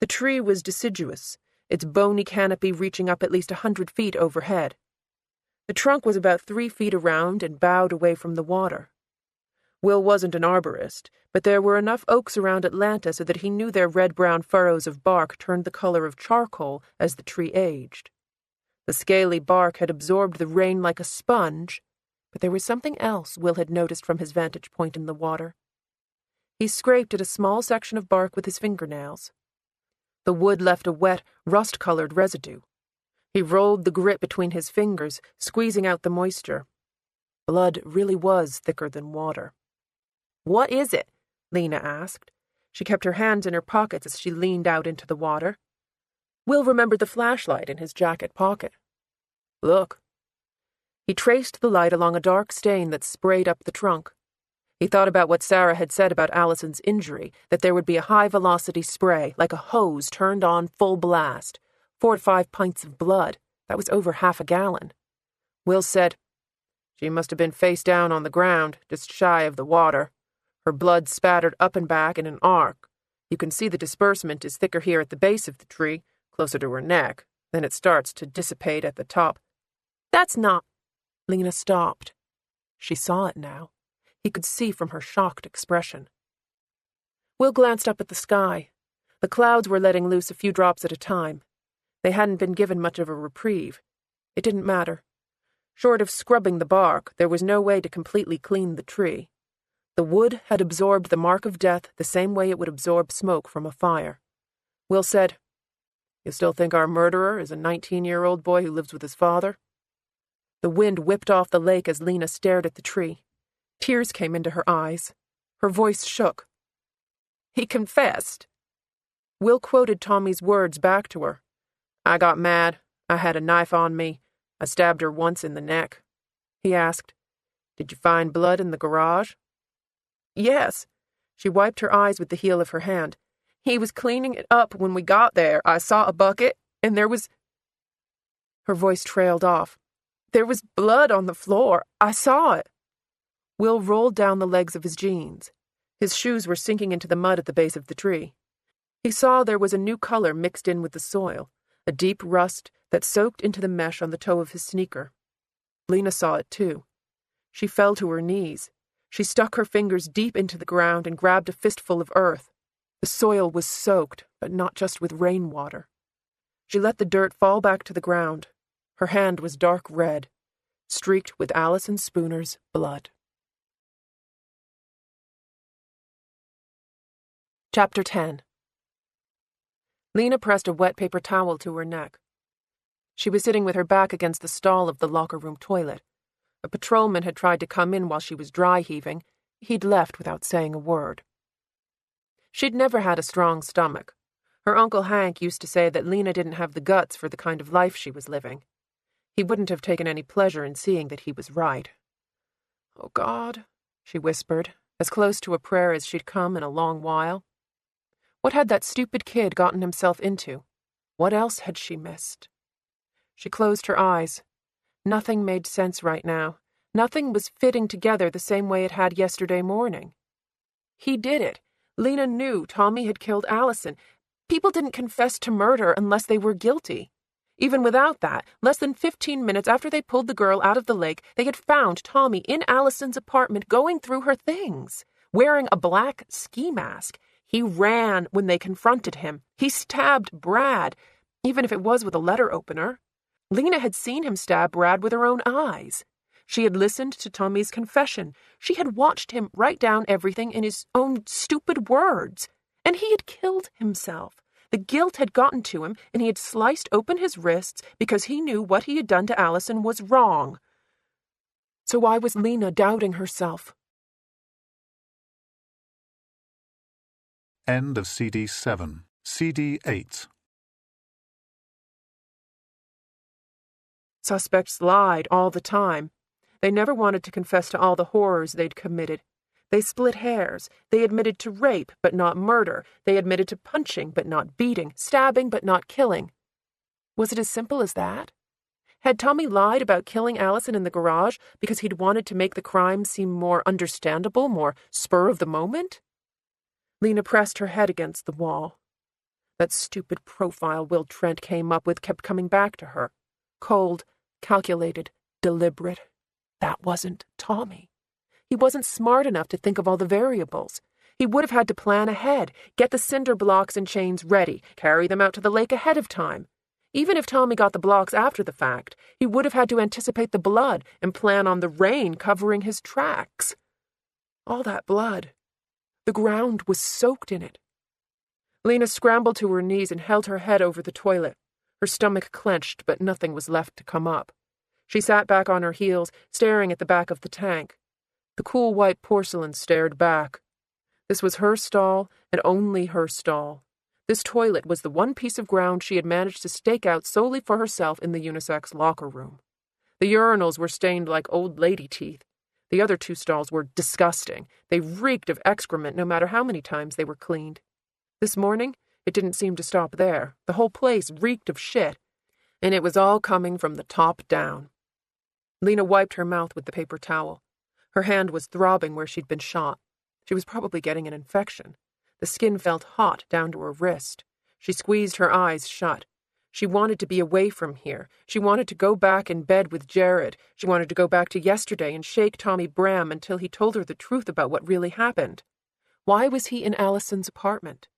The tree was deciduous, its bony canopy reaching up at least 100 feet overhead. The trunk was about 3 feet around and bowed away from the water. Will wasn't an arborist, but there were enough oaks around Atlanta so that he knew their red-brown furrows of bark turned the color of charcoal as the tree aged. The scaly bark had absorbed the rain like a sponge, but there was something else Will had noticed from his vantage point in the water. He scraped at a small section of bark with his fingernails. The wood left a wet, rust-colored residue. He rolled the grit between his fingers, squeezing out the moisture. Blood really was thicker than water. "What is it?" Lena asked. She kept her hands in her pockets as she leaned out into the water. Will remembered the flashlight in his jacket pocket. "Look." He traced the light along a dark stain that sprayed up the trunk. He thought about what Sarah had said about Allison's injury, that there would be a high-velocity spray, like a hose turned on full blast. 4 to 5 pints of blood. That was over half a gallon. Will said, "She must have been face down on the ground, just shy of the water. Her blood spattered up and back in an arc. You can see the disbursement is thicker here at the base of the tree, closer to her neck. Then it starts to dissipate at the top." "That's not—" Lena stopped. She saw it now. He could see from her shocked expression. Will glanced up at the sky. The clouds were letting loose a few drops at a time. They hadn't been given much of a reprieve. It didn't matter. Short of scrubbing the bark, there was no way to completely clean the tree. The wood had absorbed the mark of death the same way it would absorb smoke from a fire. Will said, "You still think our murderer is a 19-year-old boy who lives with his father?" The wind whipped off the lake as Lena stared at the tree. Tears came into her eyes. Her voice shook. "He confessed." Will quoted Tommy's words back to her. "I got mad. I had a knife on me. I stabbed her once in the neck." He asked, "Did you find blood in the garage?" "Yes." She wiped her eyes with the heel of her hand. "He was cleaning it up when we got there. I saw a bucket, and there was—" Her voice trailed off. "There was blood on the floor. I saw it." Will rolled down the legs of his jeans. His shoes were sinking into the mud at the base of the tree. He saw there was a new color mixed in with the soil, a deep rust that soaked into the mesh on the toe of his sneaker. Lena saw it too. She fell to her knees. She stuck her fingers deep into the ground and grabbed a fistful of earth. The soil was soaked, but not just with rainwater. She let the dirt fall back to the ground. Her hand was dark red, streaked with Allison Spooner's blood. Chapter 10. Lena pressed a wet paper towel to her neck. She was sitting with her back against the stall of the locker room toilet. A patrolman had tried to come in while she was dry heaving. He'd left without saying a word. She'd never had a strong stomach. Her Uncle Hank used to say that Lena didn't have the guts for the kind of life she was living. He wouldn't have taken any pleasure in seeing that he was right. "Oh, God," she whispered, as close to a prayer as she'd come in a long while. What had that stupid kid gotten himself into? What else had she missed? She closed her eyes. Nothing made sense right now. Nothing was fitting together the same way it had yesterday morning. He did it. Lena knew Tommy had killed Allison. People didn't confess to murder unless they were guilty. Even without that, less than 15 minutes after they pulled the girl out of the lake, they had found Tommy in Allison's apartment going through her things, wearing a black ski mask. He ran when they confronted him. He stabbed Brad, even if it was with a letter opener. Lena had seen him stab Brad with her own eyes. She had listened to Tommy's confession. She had watched him write down everything in his own stupid words. And he had killed himself. The guilt had gotten to him, and he had sliced open his wrists because he knew what he had done to Allison was wrong. So why was Lena doubting herself? End of CD 7. CD 8. Suspects lied all the time. They never wanted to confess to all the horrors they'd committed. They split hairs. They admitted to rape, but not murder. They admitted to punching, but not beating, stabbing, but not killing. Was it as simple as that? Had Tommy lied about killing Allison in the garage because he'd wanted to make the crime seem more understandable, more spur of the moment? Lena pressed her head against the wall. That stupid profile Will Trent came up with kept coming back to her. Cold, calculated, deliberate. That wasn't Tommy. He wasn't smart enough to think of all the variables. He would have had to plan ahead, get the cinder blocks and chains ready, carry them out to the lake ahead of time. Even if Tommy got the blocks after the fact, he would have had to anticipate the blood and plan on the rain covering his tracks. All that blood. The ground was soaked in it. Lena scrambled to her knees and held her head over the toilet. Her stomach clenched, but nothing was left to come up. She sat back on her heels, staring at the back of the tank. The cool white porcelain stared back. This was her stall, and only her stall. This toilet was the one piece of ground she had managed to stake out solely for herself in the unisex locker room. The urinals were stained like old lady teeth. The other two stalls were disgusting. They reeked of excrement no matter how many times they were cleaned. This morning, it didn't seem to stop there. The whole place reeked of shit, and it was all coming from the top down. Lena wiped her mouth with the paper towel. Her hand was throbbing where she'd been shot. She was probably getting an infection. The skin felt hot down to her wrist. She squeezed her eyes shut. She wanted to be away from here. She wanted to go back in bed with Jared. She wanted to go back to yesterday and shake Tommy Bram until he told her the truth about what really happened. Why was he in Allison's apartment?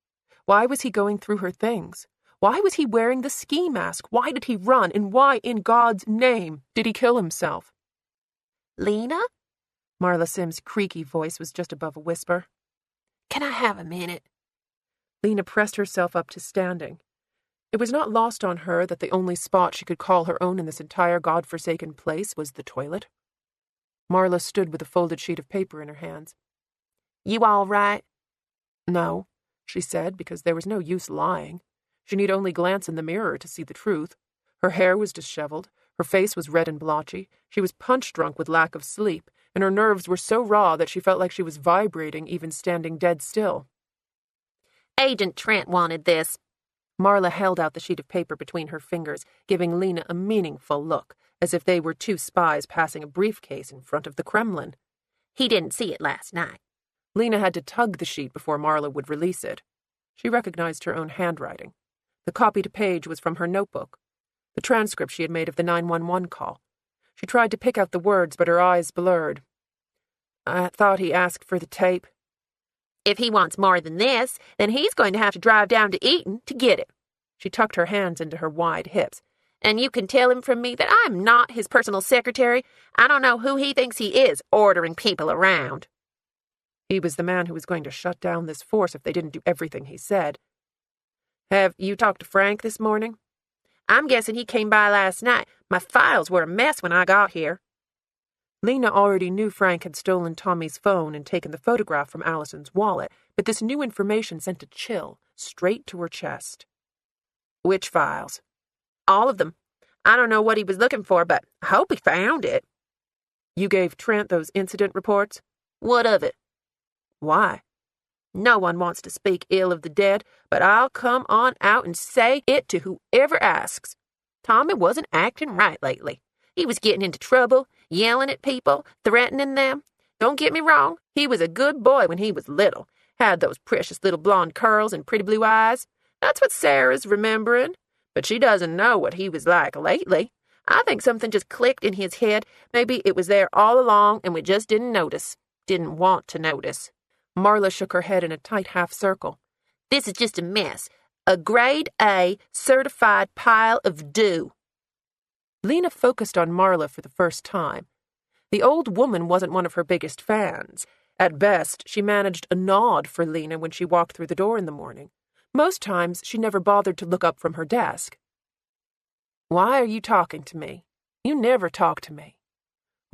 Why was he going through her things? Why was he wearing the ski mask? Why did he run? And why, in God's name, did he kill himself? Lena? Marla Sims' creaky voice was just above a whisper. Can I have a minute? Lena pressed herself up to standing. It was not lost on her that the only spot she could call her own in this entire God-forsaken place was the toilet. Marla stood with a folded sheet of paper in her hands. You all right? No, she said, because there was no use lying. She need only glance in the mirror to see the truth. Her hair was disheveled, her face was red and blotchy, she was punch-drunk with lack of sleep, and her nerves were so raw that she felt like she was vibrating even standing dead still. Agent Trent wanted this. Marla held out the sheet of paper between her fingers, giving Lena a meaningful look, as if they were two spies passing a briefcase in front of the Kremlin. He didn't see it last night. Lena had to tug the sheet before Marla would release it. She recognized her own handwriting. The copied page was from her notebook, the transcript she had made of the 911 call. She tried to pick out the words, but her eyes blurred. I thought he asked for the tape. If he wants more than this, then he's going to have to drive down to Eaton to get it. She tucked her hands into her wide hips. And you can tell him from me that I'm not his personal secretary. I don't know who he thinks he is, ordering people around. He was the man who was going to shut down this force if they didn't do everything he said. Have you talked to Frank this morning? I'm guessing he came by last night. My files were a mess when I got here. Lena already knew Frank had stolen Tommy's phone and taken the photograph from Allison's wallet, but this new information sent a chill straight to her chest. Which files? All of them. I don't know what he was looking for, but I hope he found it. You gave Trent those incident reports? What of it? Why? No one wants to speak ill of the dead, but I'll come on out and say it to whoever asks. Tommy wasn't acting right lately. He was getting into trouble, yelling at people, threatening them. Don't get me wrong, he was a good boy when he was little, had those precious little blonde curls and pretty blue eyes. That's what Sarah's remembering. But she doesn't know what he was like lately. I think something just clicked in his head. Maybe it was there all along and we just didn't notice. Didn't want to notice. Marla shook her head in a tight half circle. This is just a mess. A grade A certified pile of doo. Lena focused on Marla for the first time. The old woman wasn't one of her biggest fans. At best, she managed a nod for Lena when she walked through the door in the morning. Most times, she never bothered to look up from her desk. "Why are you talking to me? You never talk to me."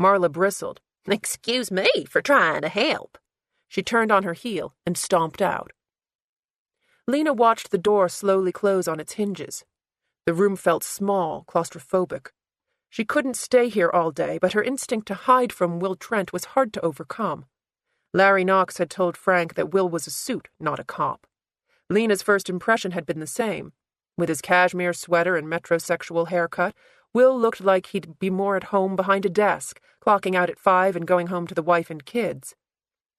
Marla bristled. Excuse me for trying to help. She turned on her heel and stomped out. Lena watched the door slowly close on its hinges. The room felt small, claustrophobic. She couldn't stay here all day, but her instinct to hide from Will Trent was hard to overcome. Larry Knox had told Frank that Will was a suit, not a cop. Lena's first impression had been the same. With his cashmere sweater and metrosexual haircut, Will looked like he'd be more at home behind a desk, clocking out at 5 and going home to the wife and kids.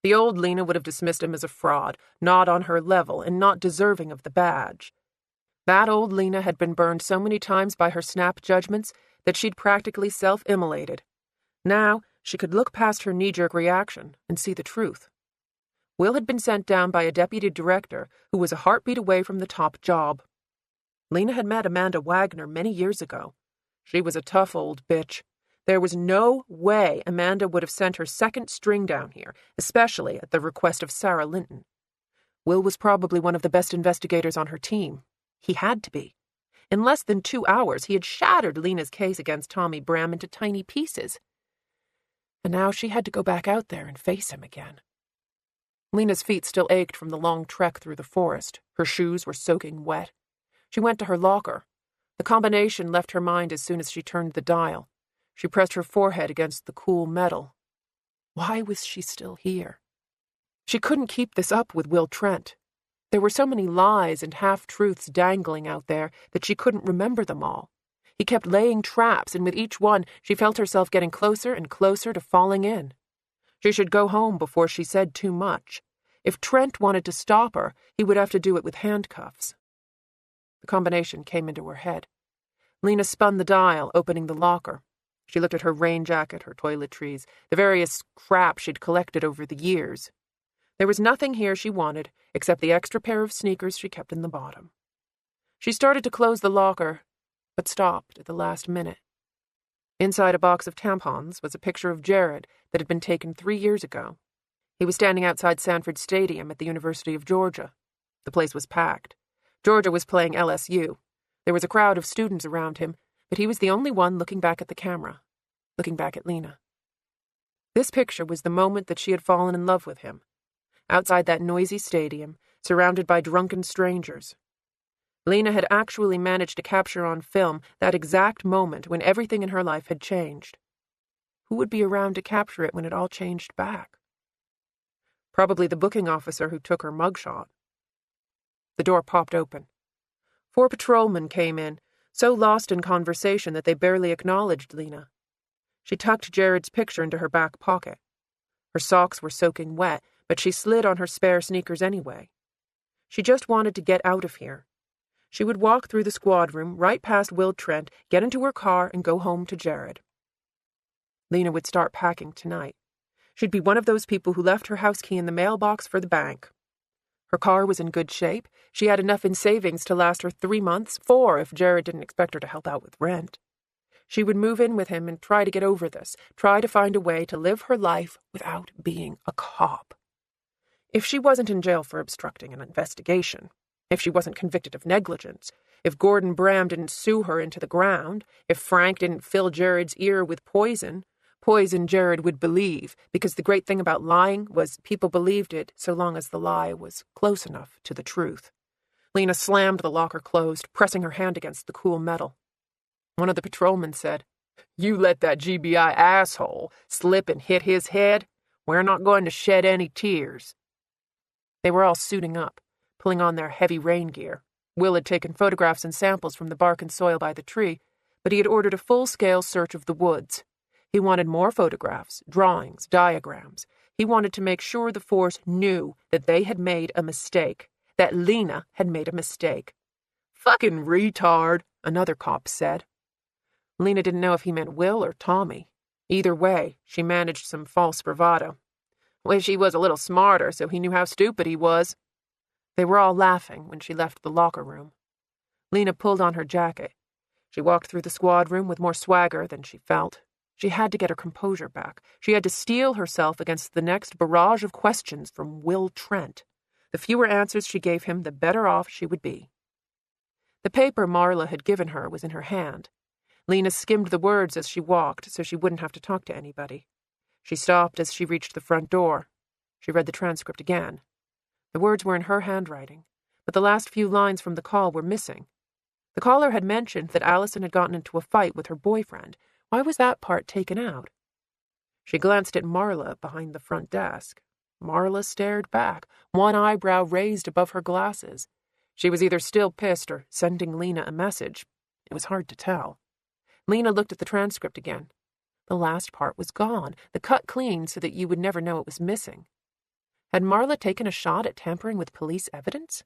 The old Lena would have dismissed him as a fraud, not on her level and not deserving of the badge. That old Lena had been burned so many times by her snap judgments that she'd practically self-immolated. Now, she could look past her knee-jerk reaction and see the truth. Will had been sent down by a deputy director who was a heartbeat away from the top job. Lena had met Amanda Wagner many years ago. She was a tough old bitch. There was no way Amanda would have sent her second string down here, especially at the request of Sarah Linton. Will was probably one of the best investigators on her team. He had to be. In less than 2 hours, he had shattered Lena's case against Tommy Bram into tiny pieces. And now she had to go back out there and face him again. Lena's feet still ached from the long trek through the forest. Her shoes were soaking wet. She went to her locker. The combination left her mind as soon as she turned the dial. She pressed her forehead against the cool metal. Why was she still here? She couldn't keep this up with Will Trent. There were so many lies and half-truths dangling out there that she couldn't remember them all. He kept laying traps, and with each one, she felt herself getting closer and closer to falling in. She should go home before she said too much. If Trent wanted to stop her, he would have to do it with handcuffs. The combination came into her head. Lena spun the dial, opening the locker. She looked at her rain jacket, her toiletries, the various crap she'd collected over the years. There was nothing here she wanted, except the extra pair of sneakers she kept in the bottom. She started to close the locker, but stopped at the last minute. Inside a box of tampons was a picture of Jared that had been taken 3 years ago. He was standing outside Sanford Stadium at the University of Georgia. The place was packed. Georgia was playing LSU. There was a crowd of students around him, but he was the only one looking back at the camera, looking back at Lena. This picture was the moment that she had fallen in love with him. Outside that noisy stadium, surrounded by drunken strangers. Lena had actually managed to capture on film that exact moment when everything in her life had changed. Who would be around to capture it when it all changed back? Probably the booking officer who took her mugshot. The door popped open. 4 patrolmen came in, so lost in conversation that they barely acknowledged Lena. She tucked Jared's picture into her back pocket. Her socks were soaking wet, but she slid on her spare sneakers anyway. She just wanted to get out of here. She would walk through the squad room, right past Will Trent, get into her car, and go home to Jared. Lena would start packing tonight. She'd be one of those people who left her house key in the mailbox for the bank. Her car was in good shape. She had enough in savings to last her 3 months, 4 if Jared didn't expect her to help out with rent. She would move in with him and try to get over this, try to find a way to live her life without being a cop. If she wasn't in jail for obstructing an investigation, if she wasn't convicted of negligence, if Gordon Bram didn't sue her into the ground, if Frank didn't fill Jared's ear with poison Jared would believe, because the great thing about lying was people believed it so long as the lie was close enough to the truth. Lena slammed the locker closed, pressing her hand against the cool metal. One of the patrolmen said, "You let that GBI asshole slip and hit his head? We're not going to shed any tears." They were all suiting up, pulling on their heavy rain gear. Will had taken photographs and samples from the bark and soil by the tree, but he had ordered a full-scale search of the woods. He wanted more photographs, drawings, diagrams. He wanted to make sure the force knew that they had made a mistake, that Lena had made a mistake. Fucking retard, another cop said. Lena didn't know if he meant Will or Tommy. Either way, she managed some false bravado. Wish he was a little smarter so he knew how stupid he was. They were all laughing when she left the locker room. Lena pulled on her jacket. She walked through the squad room with more swagger than she felt. She had to get her composure back. She had to steel herself against the next barrage of questions from Will Trent. The fewer answers she gave him, the better off she would be. The paper Marla had given her was in her hand. Lena skimmed the words as she walked so she wouldn't have to talk to anybody. She stopped as she reached the front door. She read the transcript again. The words were in her handwriting, but the last few lines from the call were missing. The caller had mentioned that Allison had gotten into a fight with her boyfriend. Why was that part taken out? She glanced at Marla behind the front desk. Marla stared back, one eyebrow raised above her glasses. She was either still pissed or sending Lena a message. It was hard to tell. Lena looked at the transcript again. The last part was gone, the cut clean so that you would never know it was missing. Had Marla taken a shot at tampering with police evidence?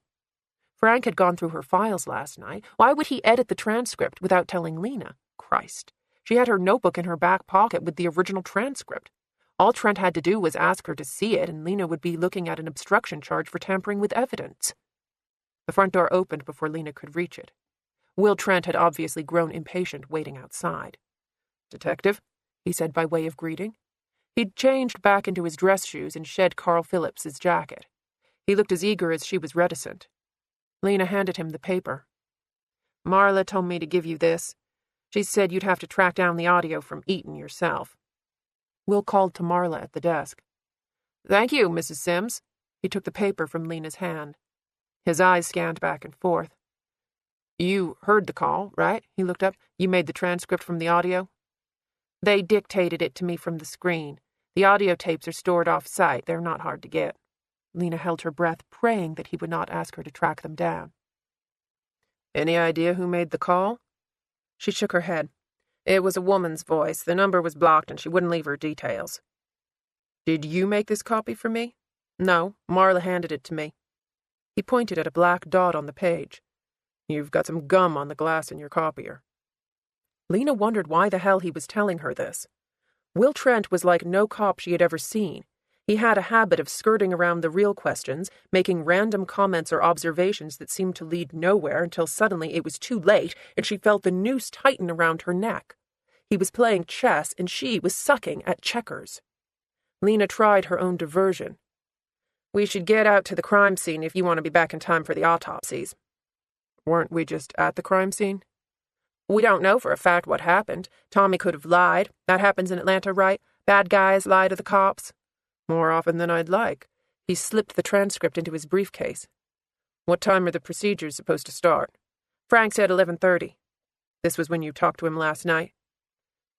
Frank had gone through her files last night. Why would he edit the transcript without telling Lena? Christ. She had her notebook in her back pocket with the original transcript. All Trent had to do was ask her to see it, and Lena would be looking at an obstruction charge for tampering with evidence. The front door opened before Lena could reach it. Will Trent had obviously grown impatient waiting outside. "Detective?" he said by way of greeting. He'd changed back into his dress shoes and shed Carl Phillips's jacket. He looked as eager as she was reticent. Lena handed him the paper. "Marla told me to give you this. She said you'd have to track down the audio from Eaton yourself." Will called to Marla at the desk. "Thank you, Mrs. Sims." He took the paper from Lena's hand. His eyes scanned back and forth. "You heard the call, right?" He looked up. "You made the transcript from the audio?" "They dictated it to me from the screen. The audio tapes are stored off-site. They're not hard to get." Lena held her breath, praying that he would not ask her to track them down. "Any idea who made the call?" She shook her head. "It was a woman's voice. The number was blocked and she wouldn't leave her details." "Did you make this copy for me?" "No, Marla handed it to me." He pointed at a black dot on the page. "You've got some gum on the glass in your copier." Lena wondered why the hell he was telling her this. Will Trent was like no cop she had ever seen. He had a habit of skirting around the real questions, making random comments or observations that seemed to lead nowhere until suddenly it was too late and she felt the noose tighten around her neck. He was playing chess and she was sucking at checkers. Lena tried her own diversion. "We should get out to the crime scene if you want to be back in time for the autopsies." "Weren't we just at the crime scene?" "We don't know for a fact what happened. Tommy could have lied. That happens in Atlanta, right? Bad guys lie to the cops." "More often than I'd like." He slipped the transcript into his briefcase. "What time are the procedures supposed to start?" "Frank said 11:30. "This was when you talked to him last night?"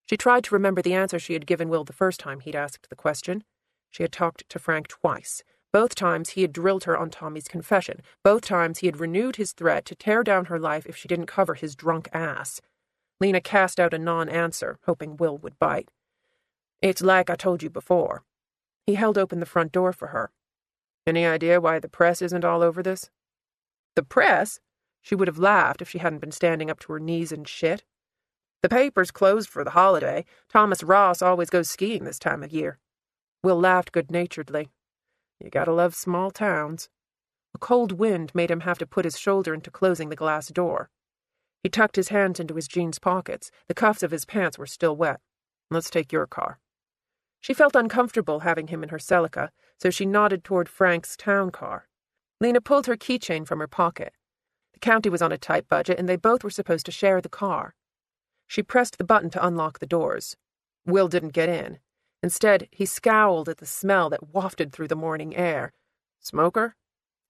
She tried to remember the answer she had given Will the first time he'd asked the question. She had talked to Frank twice. Both times he had drilled her on Tommy's confession. Both times he had renewed his threat to tear down her life if she didn't cover his drunk ass. Lena cast out a non-answer, hoping Will would bite. "It's like I told you before." He held open the front door for her. "Any idea why the press isn't all over this?" "The press?" She would have laughed if she hadn't been standing up to her knees in shit. "The paper's closed for the holiday. Thomas Ross always goes skiing this time of year." Will laughed good-naturedly. "You gotta love small towns." A cold wind made him have to put his shoulder into closing the glass door. He tucked his hands into his jeans pockets. The cuffs of his pants were still wet. "Let's take your car." She felt uncomfortable having him in her Celica, so she nodded toward Frank's town car. Lena pulled her keychain from her pocket. The county was on a tight budget, and they both were supposed to share the car. She pressed the button to unlock the doors. Will didn't get in. Instead, he scowled at the smell that wafted through the morning air. "Smoker?"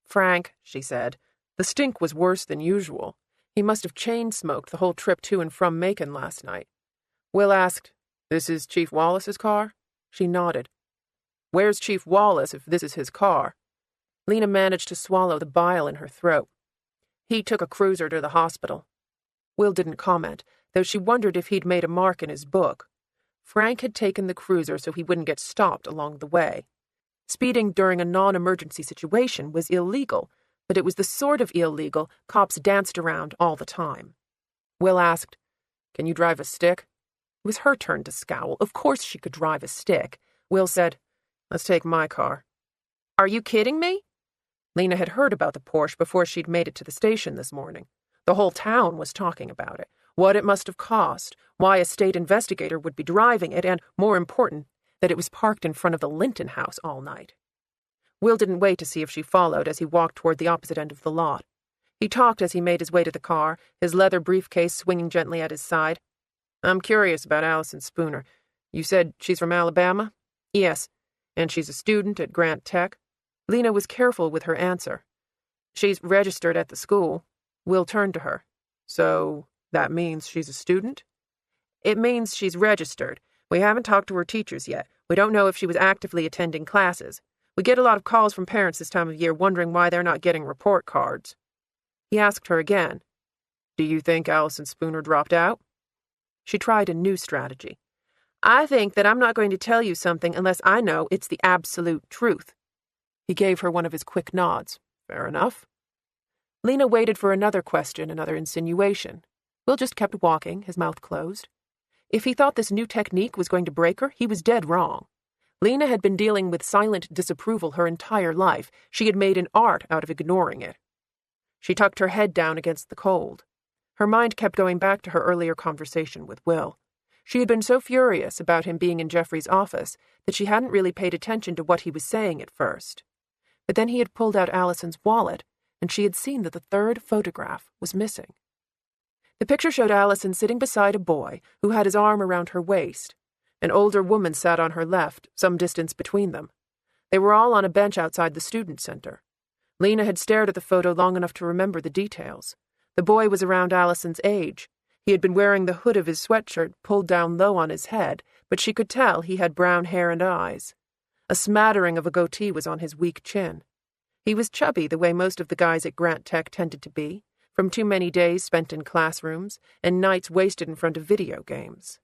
"Frank," she said. The stink was worse than usual. He must have chain-smoked the whole trip to and from Macon last night. Will asked, "This is Chief Wallace's car?" She nodded. "Where's Chief Wallace if this is his car?" Lena managed to swallow the bile in her throat. "He took a cruiser to the hospital." Will didn't comment, though she wondered if he'd made a mark in his book. Frank had taken the cruiser so he wouldn't get stopped along the way. Speeding during a non-emergency situation was illegal, but it was the sort of illegal cops danced around all the time. Will asked, "Can you drive a stick?" It was her turn to scowl. Of course she could drive a stick. Will said, "Let's take my car." "Are you kidding me?" Lena had heard about the Porsche before she'd made it to the station this morning. The whole town was talking about it, what it must have cost, why a state investigator would be driving it, and, more important, that it was parked in front of the Linton house all night. Will didn't wait to see if she followed as he walked toward the opposite end of the lot. He talked as he made his way to the car, his leather briefcase swinging gently at his side. "I'm curious about Allison Spooner. You said she's from Alabama?" "Yes, and she's a student at Grant Tech." Lena was careful with her answer. "She's registered at the school." Will turned to her. "So that means she's a student?" "It means she's registered. We haven't talked to her teachers yet. We don't know if she was actively attending classes. We get a lot of calls from parents this time of year wondering why they're not getting report cards." He asked her again, "Do you think Allison Spooner dropped out?" She tried a new strategy. "I think that I'm not going to tell you something unless I know it's the absolute truth." He gave her one of his quick nods. "Fair enough." Lena waited for another question, another insinuation. Will just kept walking, his mouth closed. If he thought this new technique was going to break her, he was dead wrong. Lena had been dealing with silent disapproval her entire life. She had made an art out of ignoring it. She tucked her head down against the cold. Her mind kept going back to her earlier conversation with Will. She had been so furious about him being in Jeffrey's office that she hadn't really paid attention to what he was saying at first. But then he had pulled out Allison's wallet, and she had seen that the third photograph was missing. The picture showed Allison sitting beside a boy who had his arm around her waist. An older woman sat on her left, some distance between them. They were all on a bench outside the student center. Lena had stared at the photo long enough to remember the details. The boy was around Allison's age. He had been wearing the hood of his sweatshirt pulled down low on his head, but she could tell he had brown hair and eyes. A smattering of a goatee was on his weak chin. He was chubby the way most of the guys at Grant Tech tended to be, from too many days spent in classrooms and nights wasted in front of video games.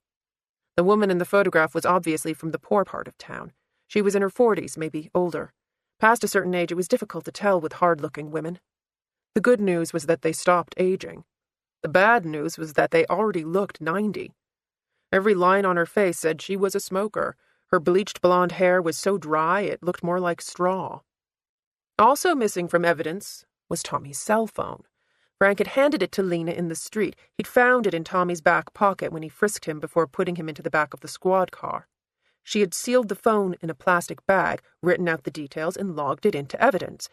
The woman in the photograph was obviously from the poor part of town. She was in her 40s, maybe older. Past a certain age, it was difficult to tell with hard-looking women. The good news was that they stopped aging. The bad news was that they already looked 90. Every line on her face said she was a smoker. Her bleached blonde hair was so dry it looked more like straw. Also missing from evidence was Tommy's cell phone. Frank had handed it to Lena in the street. He'd found it in Tommy's back pocket when he frisked him before putting him into the back of the squad car. She had sealed the phone in a plastic bag, written out the details, and logged it into evidence.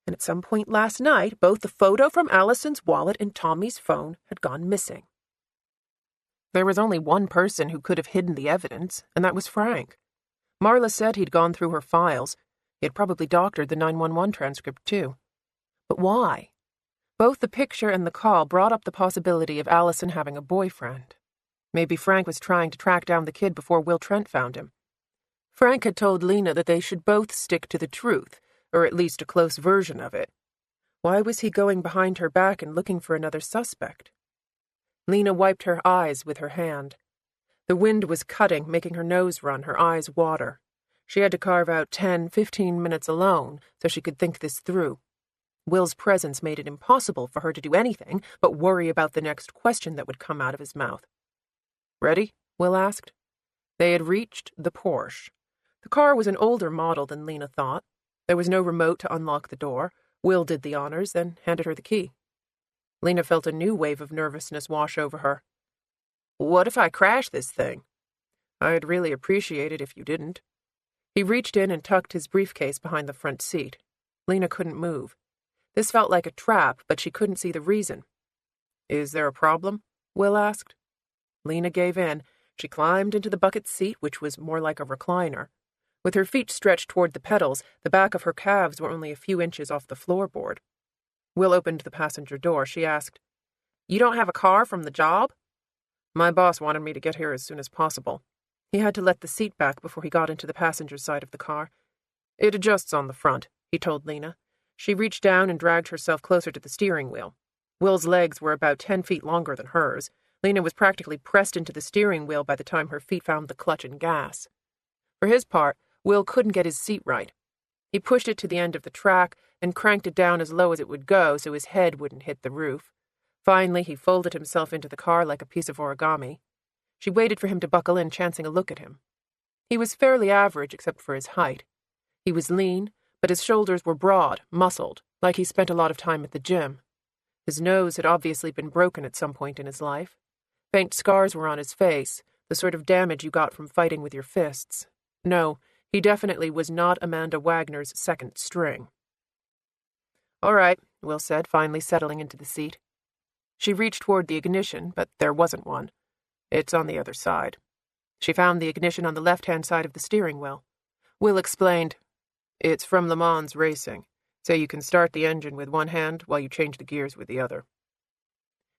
And at some point last night, both the photo from Allison's wallet and Tommy's phone had gone missing. There was only one person who could have hidden the evidence, and that was Frank. Marla said he'd gone through her files. He had probably doctored the 911 transcript, too. But why? Both the picture and the call brought up the possibility of Allison having a boyfriend. Maybe Frank was trying to track down the kid before Will Trent found him. Frank had told Lena that they should both stick to the truth, or at least a close version of it. Why was he going behind her back and looking for another suspect? Lena wiped her eyes with her hand. The wind was cutting, making her nose run, her eyes water. She had to carve out 10-15 minutes alone so she could think this through. Will's presence made it impossible for her to do anything but worry about the next question that would come out of his mouth. "Ready?" Will asked. They had reached the Porsche. The car was an older model than Lena thought. There was no remote to unlock the door. Will did the honors, then handed her the key. Lena felt a new wave of nervousness wash over her. "What if I crash this thing?" "I'd really appreciate it if you didn't." He reached in and tucked his briefcase behind the front seat. Lena couldn't move. This felt like a trap, but she couldn't see the reason. "Is there a problem?" Will asked. Lena gave in. She climbed into the bucket seat, which was more like a recliner. With her feet stretched toward the pedals, the back of her calves were only a few inches off the floorboard. Will opened the passenger door. She asked, "You don't have a car from the job?" "My boss wanted me to get here as soon as possible." He had to let the seat back before he got into the passenger side of the car. "It adjusts on the front," he told Lena. She reached down and dragged herself closer to the steering wheel. Will's legs were about 10 feet longer than hers. Lena was practically pressed into the steering wheel by the time her feet found the clutch and gas. For his part, Will couldn't get his seat right. He pushed it to the end of the track and cranked it down as low as it would go so his head wouldn't hit the roof. Finally, he folded himself into the car like a piece of origami. She waited for him to buckle in, chancing a look at him. He was fairly average except for his height. He was lean, but his shoulders were broad, muscled, like he spent a lot of time at the gym. His nose had obviously been broken at some point in his life. Faint scars were on his face, the sort of damage you got from fighting with your fists. No, he definitely was not Amanda Wagner's second string. "All right," Will said, finally settling into the seat. She reached toward the ignition, but there wasn't one. "It's on the other side." She found the ignition on the left-hand side of the steering wheel. Will explained, "It's from Le Mans racing, so you can start the engine with one hand while you change the gears with the other."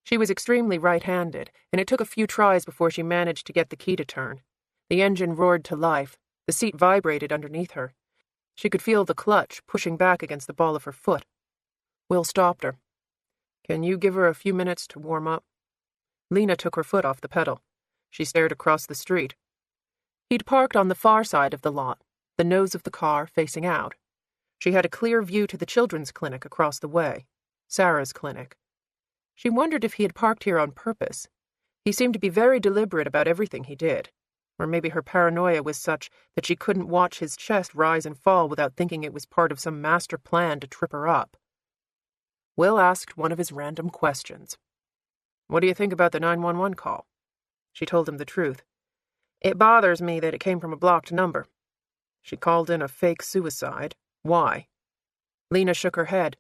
She was extremely right-handed, and it took a few tries before she managed to get the key to turn. The engine roared to life. The seat vibrated underneath her. She could feel the clutch pushing back against the ball of her foot. Will stopped her. "Can you give her a few minutes to warm up?" Lena took her foot off the pedal. She stared across the street. He'd parked on the far side of the lot, the nose of the car facing out. She had a clear view to the children's clinic across the way, Sarah's clinic. She wondered if he had parked here on purpose. He seemed to be very deliberate about everything he did. Or maybe her paranoia was such that she couldn't watch his chest rise and fall without thinking it was part of some master plan to trip her up. Will asked one of his random questions. "What do you think about the 911 call?" She told him the truth. "It bothers me that it came from a blocked number." "She called in a fake suicide. Why?" Lena shook her head.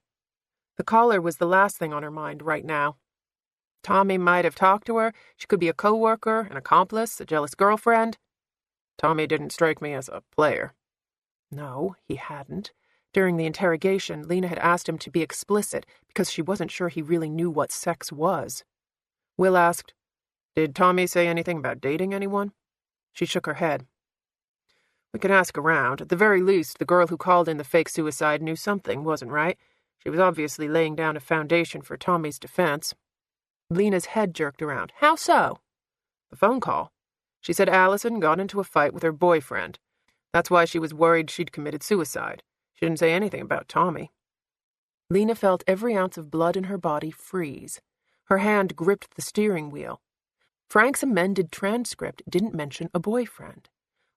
The caller was the last thing on her mind right now. Tommy might have talked to her. She could be a co-worker, an accomplice, a jealous girlfriend. Tommy didn't strike me as a player. No, he hadn't. During the interrogation, Lena had asked him to be explicit because she wasn't sure he really knew what sex was. Will asked, "Did Tommy say anything about dating anyone?" She shook her head. "We can ask around. At the very least, the girl who called in the fake suicide knew something wasn't right. She was obviously laying down a foundation for Tommy's defense." Lena's head jerked around. "How so?" "The phone call. She said Allison got into a fight with her boyfriend. That's why she was worried she'd committed suicide. She didn't say anything about Tommy." Lena felt every ounce of blood in her body freeze. Her hand gripped the steering wheel. Frank's amended transcript didn't mention a boyfriend.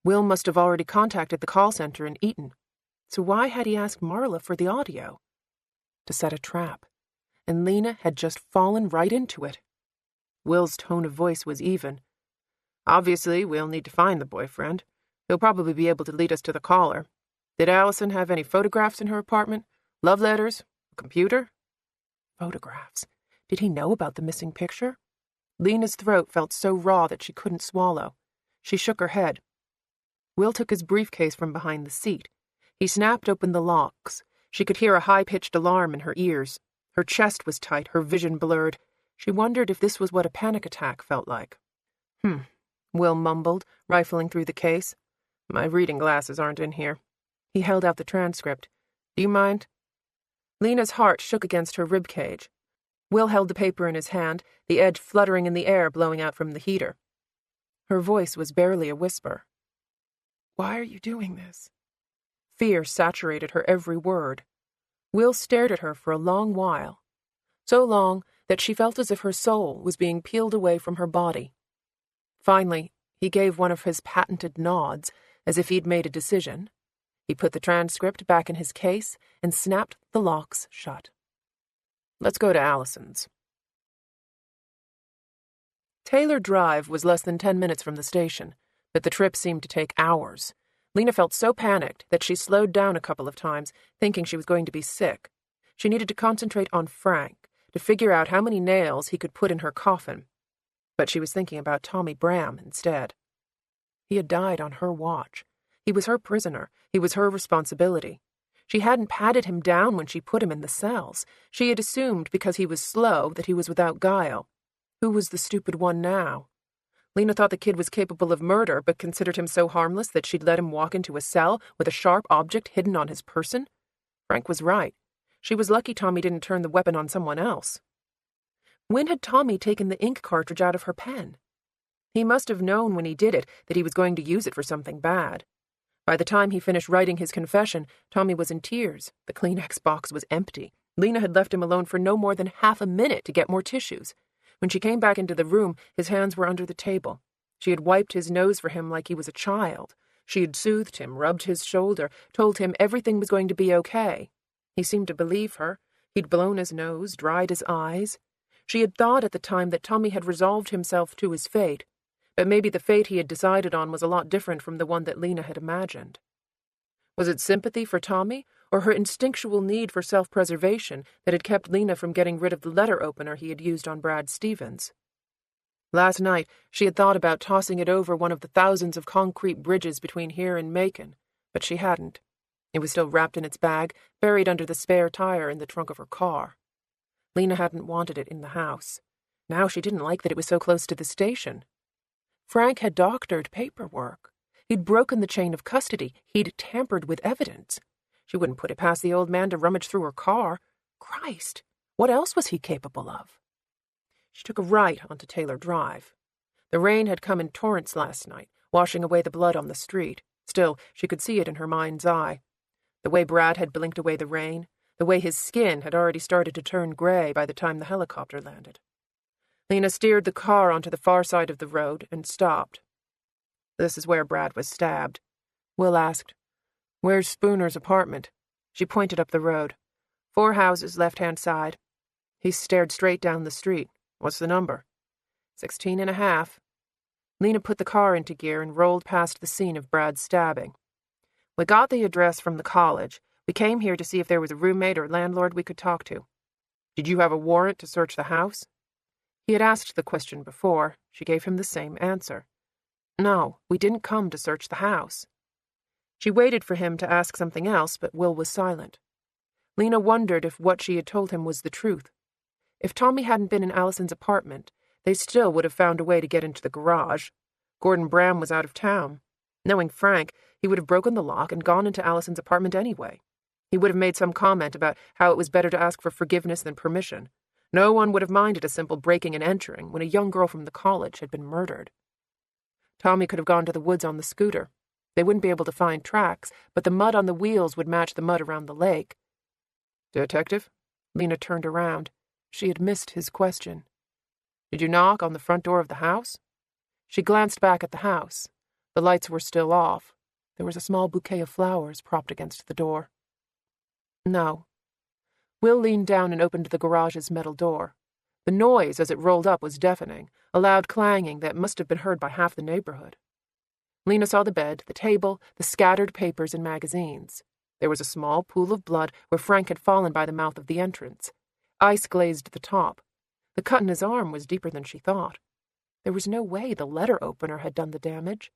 Will must have already contacted the call center in Eton. So why had he asked Marla for the audio? To set a trap. And Lena had just fallen right into it. Will's tone of voice was even. "Obviously, we'll need to find the boyfriend. He'll probably be able to lead us to the caller. Did Allison have any photographs in her apartment? Love letters? A computer?" Photographs. Did he know about the missing picture? Lena's throat felt so raw that she couldn't swallow. She shook her head. Will took his briefcase from behind the seat. He snapped open the locks. She could hear a high-pitched alarm in her ears. Her chest was tight, her vision blurred. She wondered if this was what a panic attack felt like. Will mumbled, rifling through the case. "My reading glasses aren't in here." He held out the transcript. "Do you mind?" Lena's heart shook against her ribcage. Will held the paper in his hand, the edge fluttering in the air blowing out from the heater. Her voice was barely a whisper. "Why are you doing this?" Fear saturated her every word. Will stared at her for a long while. So long that she felt as if her soul was being peeled away from her body. Finally, he gave one of his patented nods, as if he'd made a decision. He put the transcript back in his case and snapped the locks shut. "Let's go to Allison's." Taylor Drive was less than 10 minutes from the station, but the trip seemed to take hours. Lena felt so panicked that she slowed down a couple of times, thinking she was going to be sick. She needed to concentrate on Frank, to figure out how many nails he could put in her coffin. But she was thinking about Tommy Bram instead. He had died on her watch. He was her prisoner. He was her responsibility. She hadn't patted him down when she put him in the cells. She had assumed because he was slow that he was without guile. Who was the stupid one now? Lena thought the kid was capable of murder, but considered him so harmless that she'd let him walk into a cell with a sharp object hidden on his person? Frank was right. She was lucky Tommy didn't turn the weapon on someone else. When had Tommy taken the ink cartridge out of her pen? He must have known when he did it that he was going to use it for something bad. By the time he finished writing his confession, Tommy was in tears. The Kleenex box was empty. Lena had left him alone for no more than half a minute to get more tissues. When she came back into the room, his hands were under the table. She had wiped his nose for him like he was a child. She had soothed him, rubbed his shoulder, told him everything was going to be okay. He seemed to believe her. He'd blown his nose, dried his eyes. She had thought at the time that Tommy had resolved himself to his fate, but maybe the fate he had decided on was a lot different from the one that Lena had imagined. Was it sympathy for Tommy, or her instinctual need for self-preservation that had kept Lena from getting rid of the letter opener he had used on Brad Stevens? Last night, she had thought about tossing it over one of the thousands of concrete bridges between here and Macon, but she hadn't. It was still wrapped in its bag, buried under the spare tire in the trunk of her car. Lena hadn't wanted it in the house. Now she didn't like that it was so close to the station. Frank had doctored paperwork. He'd broken the chain of custody. He'd tampered with evidence. She wouldn't put it past the old man to rummage through her car. Christ, what else was he capable of? She took a right onto Taylor Drive. The rain had come in torrents last night, washing away the blood on the street. Still, she could see it in her mind's eye. The way Brad had blinked away the rain, the way his skin had already started to turn gray by the time the helicopter landed. Lena steered the car onto the far side of the road and stopped. This is where Brad was stabbed. Will asked, "Where's Spooner's apartment?" She pointed up the road. 4 houses, left-hand side. He stared straight down the street. What's the number? 16.5. Lena put the car into gear and rolled past the scene of Brad's stabbing. We got the address from the college. We came here to see if there was a roommate or landlord we could talk to. Did you have a warrant to search the house? He had asked the question before. She gave him the same answer. No, we didn't come to search the house. She waited for him to ask something else, but Will was silent. Lena wondered if what she had told him was the truth. If Tommy hadn't been in Allison's apartment, they still would have found a way to get into the garage. Gordon Bram was out of town. Knowing Frank, he would have broken the lock and gone into Allison's apartment anyway. He would have made some comment about how it was better to ask for forgiveness than permission. No one would have minded a simple breaking and entering when a young girl from the college had been murdered. Tommy could have gone to the woods on the scooter. They wouldn't be able to find tracks, but the mud on the wheels would match the mud around the lake. Detective? Lena turned around. She had missed his question. Did you knock on the front door of the house? She glanced back at the house. The lights were still off. There was a small bouquet of flowers propped against the door. No. Will leaned down and opened the garage's metal door. The noise as it rolled up was deafening, a loud clanging that must have been heard by half the neighborhood. Lena saw the bed, the table, the scattered papers and magazines. There was a small pool of blood where Frank had fallen by the mouth of the entrance. Ice glazed the top. The cut in his arm was deeper than she thought. There was no way the letter opener had done the damage.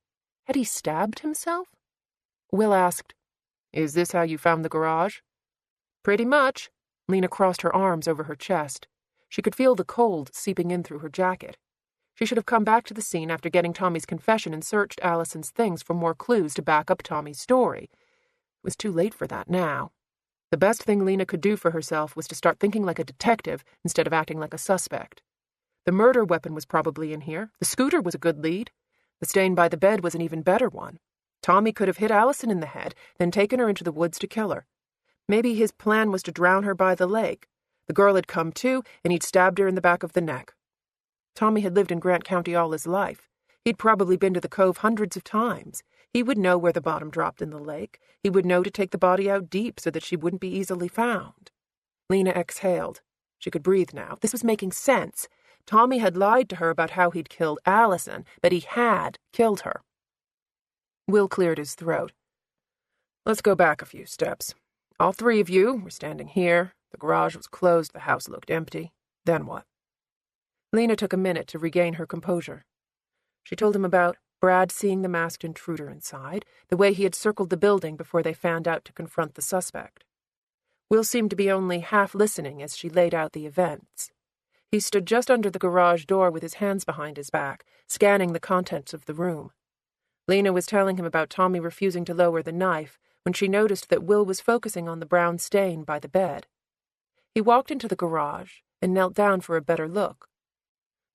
Had he stabbed himself? Will asked, Is this how you found the garage? Pretty much. Lena crossed her arms over her chest. She could feel the cold seeping in through her jacket. She should have come back to the scene after getting Tommy's confession and searched Allison's things for more clues to back up Tommy's story. It was too late for that now. The best thing Lena could do for herself was to start thinking like a detective instead of acting like a suspect. The murder weapon was probably in here. The scooter was a good lead. The stain by the bed was an even better one. Tommy could have hit Allison in the head, then taken her into the woods to kill her. Maybe his plan was to drown her by the lake. The girl had come to, and he'd stabbed her in the back of the neck. Tommy had lived in Grant County all his life. He'd probably been to the cove hundreds of times. He would know where the bottom dropped in the lake. He would know to take the body out deep so that she wouldn't be easily found. Lena exhaled. She could breathe now. This was making sense. Tommy had lied to her about how he'd killed Allison, but he had killed her. Will cleared his throat. Let's go back a few steps. All 3 of you were standing here. The garage was closed. The house looked empty. Then what? Lena took a minute to regain her composure. She told him about Brad seeing the masked intruder inside, the way he had circled the building before they fanned out to confront the suspect. Will seemed to be only half listening as she laid out the events. He stood just under the garage door with his hands behind his back, scanning the contents of the room. Lena was telling him about Tommy refusing to lower the knife when she noticed that Will was focusing on the brown stain by the bed. He walked into the garage and knelt down for a better look.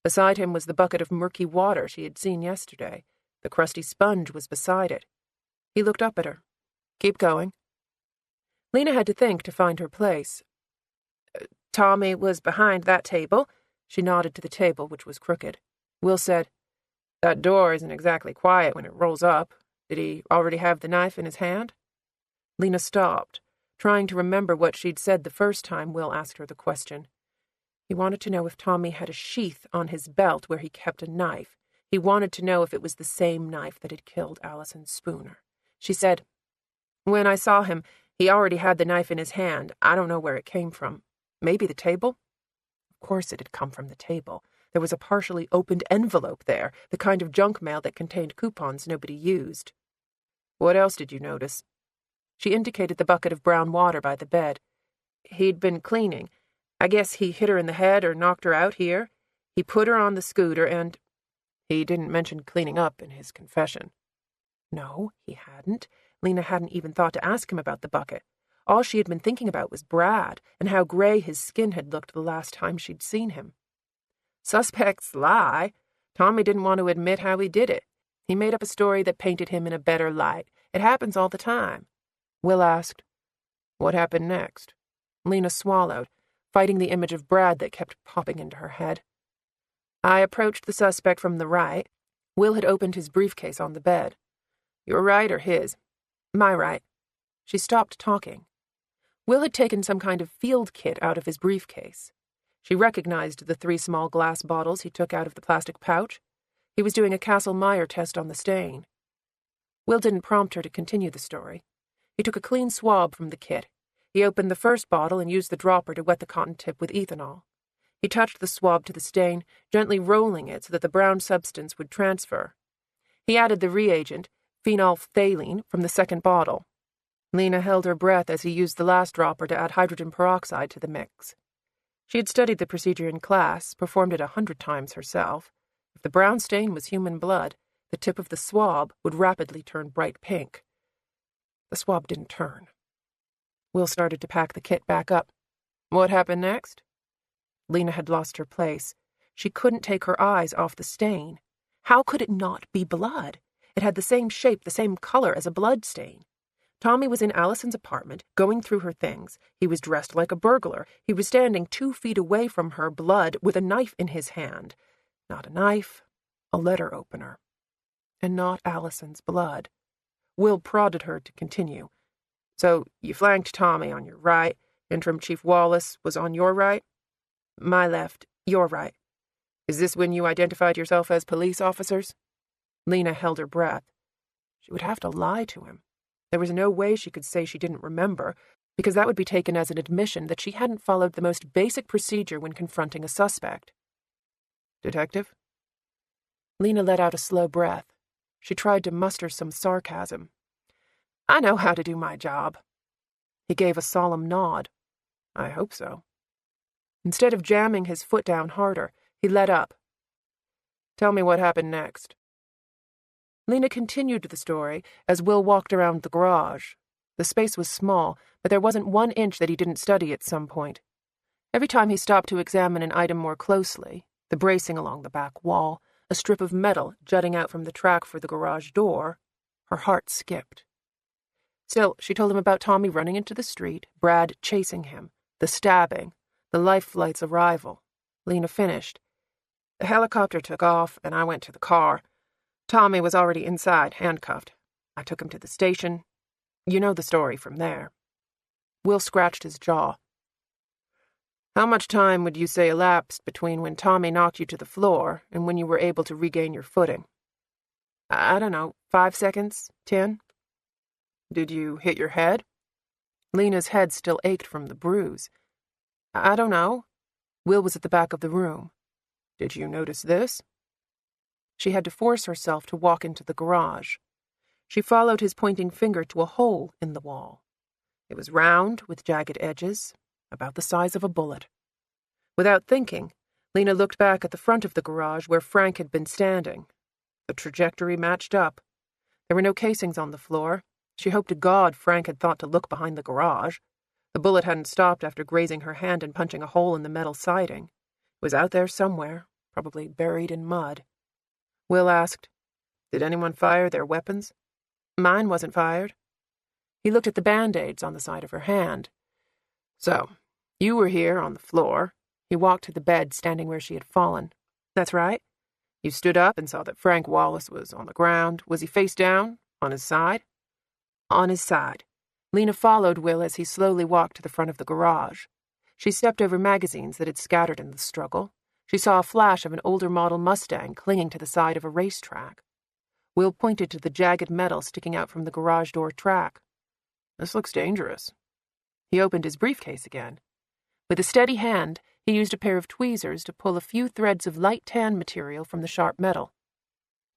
Beside him was the bucket of murky water she had seen yesterday. The crusty sponge was beside it. He looked up at her. Keep going. Lena had to think to find her place. Tommy was behind that table. She nodded to the table, which was crooked. Will said, That door isn't exactly quiet when it rolls up. Did he already have the knife in his hand? Lena stopped, trying to remember what she'd said the first time Will asked her the question. He wanted to know if Tommy had a sheath on his belt where he kept a knife. He wanted to know if it was the same knife that had killed Allison Spooner. She said, When I saw him, he already had the knife in his hand. I don't know where it came from. Maybe the table? Of course it had come from the table. There was a partially opened envelope there, the kind of junk mail that contained coupons nobody used. What else did you notice? She indicated the bucket of brown water by the bed. He'd been cleaning. I guess he hit her in the head or knocked her out here. He put her on the scooter and... He didn't mention cleaning up in his confession. No, he hadn't. Lena hadn't even thought to ask him about the bucket. All she had been thinking about was Brad and how gray his skin had looked the last time she'd seen him. Suspects lie. Tommy didn't want to admit how he did it. He made up a story that painted him in a better light. It happens all the time. Will asked, What happened next? Lena swallowed, fighting the image of Brad that kept popping into her head. I approached the suspect from the right. Will had opened his briefcase on the bed. Your right or his? My right. She stopped talking. Will had taken some kind of field kit out of his briefcase. She recognized the 3 small glass bottles he took out of the plastic pouch. He was doing a Castle-Meyer test on the stain. Will didn't prompt her to continue the story. He took a clean swab from the kit. He opened the first bottle and used the dropper to wet the cotton tip with ethanol. He touched the swab to the stain, gently rolling it so that the brown substance would transfer. He added the reagent, phenolphthalein, from the second bottle. Lena held her breath as he used the last dropper to add hydrogen peroxide to the mix. She had studied the procedure in class, performed it 100 times herself. If the brown stain was human blood, the tip of the swab would rapidly turn bright pink. The swab didn't turn. Will started to pack the kit back up. What happened next? Lena had lost her place. She couldn't take her eyes off the stain. How could it not be blood? It had the same shape, the same color as a blood stain. Tommy was in Allison's apartment, going through her things. He was dressed like a burglar. He was standing 2 feet away from her, blood, with a knife in his hand. Not a knife, a letter opener. And not Allison's blood. Will prodded her to continue. So you flanked Tommy on your right. Interim Chief Wallace was on your right? My left, your right. Is this when you identified yourself as police officers? Lena held her breath. She would have to lie to him. There was no way she could say she didn't remember, because that would be taken as an admission that she hadn't followed the most basic procedure when confronting a suspect. Detective? Lena let out a slow breath. She tried to muster some sarcasm. I know how to do my job. He gave a solemn nod. I hope so. Instead of jamming his foot down harder, he let up. Tell me what happened next. Lena continued the story as Will walked around the garage. The space was small, but there wasn't 1 inch that he didn't study at some point. Every time he stopped to examine an item more closely, the bracing along the back wall, a strip of metal jutting out from the track for the garage door, her heart skipped. Still, she told him about Tommy running into the street, Brad chasing him, the stabbing, the life flight's arrival. Lena finished. The helicopter took off, and I went to the car. Tommy was already inside, handcuffed. I took him to the station. You know the story from there. Will scratched his jaw. How much time would you say elapsed between when Tommy knocked you to the floor and when you were able to regain your footing? I don't know, 5 seconds? 10? Did you hit your head? Lena's head still ached from the bruise. I don't know. Will was at the back of the room. Did you notice this? She had to force herself to walk into the garage. She followed his pointing finger to a hole in the wall. It was round, with jagged edges, about the size of a bullet. Without thinking, Lena looked back at the front of the garage where Frank had been standing. The trajectory matched up. There were no casings on the floor. She hoped to God Frank had thought to look behind the garage. The bullet hadn't stopped after grazing her hand and punching a hole in the metal siding. It was out there somewhere, probably buried in mud. Will asked, Did anyone fire their weapons? Mine wasn't fired. He looked at the band-aids on the side of her hand. So, you were here on the floor. He walked to the bed, standing where she had fallen. That's right. You stood up and saw that Frank Wallace was on the ground. Was he face down? On his side? On his side. Lena followed Will as he slowly walked to the front of the garage. She stepped over magazines that had scattered in the struggle. She saw a flash of an older model Mustang clinging to the side of a racetrack. Will pointed to the jagged metal sticking out from the garage door track. This looks dangerous. He opened his briefcase again. With a steady hand, he used a pair of tweezers to pull a few threads of light tan material from the sharp metal.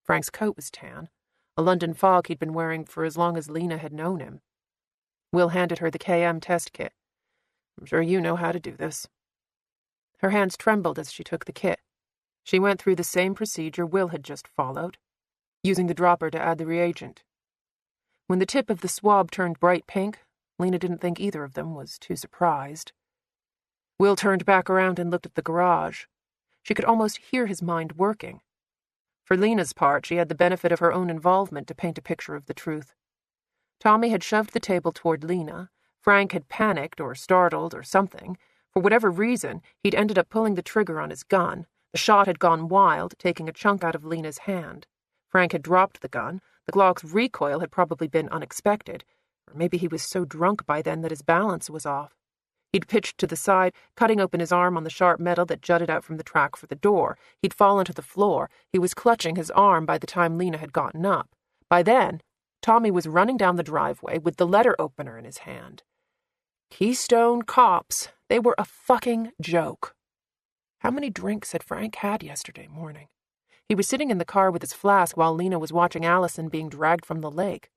Frank's coat was tan, a London fog he'd been wearing for as long as Lena had known him. Will handed her the KM test kit. I'm sure you know how to do this. Her hands trembled as she took the kit. She went through the same procedure Will had just followed, using the dropper to add the reagent. When the tip of the swab turned bright pink, Lena didn't think either of them was too surprised. Will turned back around and looked at the garage. She could almost hear his mind working. For Lena's part, she had the benefit of her own involvement to paint a picture of the truth. Tommy had shoved the table toward Lena. Frank had panicked or startled or something. For whatever reason, he'd ended up pulling the trigger on his gun. The shot had gone wild, taking a chunk out of Lena's hand. Frank had dropped the gun. The Glock's recoil had probably been unexpected, or maybe he was so drunk by then that his balance was off. He'd pitched to the side, cutting open his arm on the sharp metal that jutted out from the track for the door. He'd fallen to the floor. He was clutching his arm by the time Lena had gotten up. By then, Tommy was running down the driveway with the letter opener in his hand. Keystone Cops. They were a fucking joke. How many drinks had Frank had yesterday morning? He was sitting in the car with his flask while Lena was watching Allison being dragged from the lake.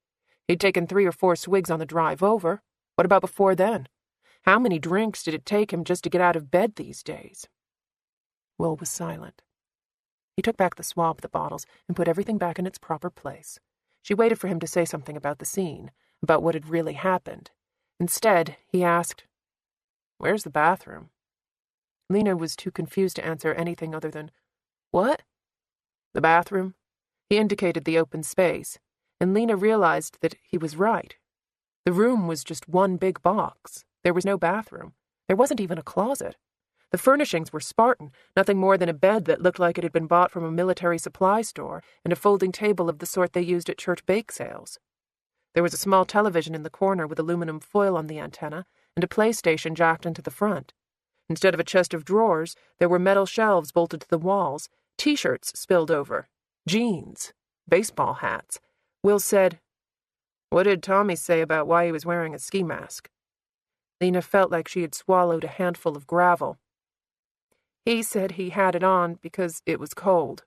He'd taken 3 or 4 swigs on the drive over. What about before then? How many drinks did it take him just to get out of bed these days? Will was silent. He took back the swab of the bottles and put everything back in its proper place. She waited for him to say something about the scene, about what had really happened. Instead, he asked, "Where's the bathroom?" Lena was too confused to answer anything other than, "What?" The bathroom. He indicated the open space, and Lena realized that he was right. The room was just one big box. There was no bathroom. There wasn't even a closet. The furnishings were Spartan, nothing more than a bed that looked like it had been bought from a military supply store, and a folding table of the sort they used at church bake sales. There was a small television in the corner with aluminum foil on the antenna, and a PlayStation jacked into the front. Instead of a chest of drawers, there were metal shelves bolted to the walls, T-shirts spilled over, jeans, baseball hats. Will said, "What did Tommy say about why he was wearing a ski mask?" Lena felt like she had swallowed a handful of gravel. He said he had it on because it was cold.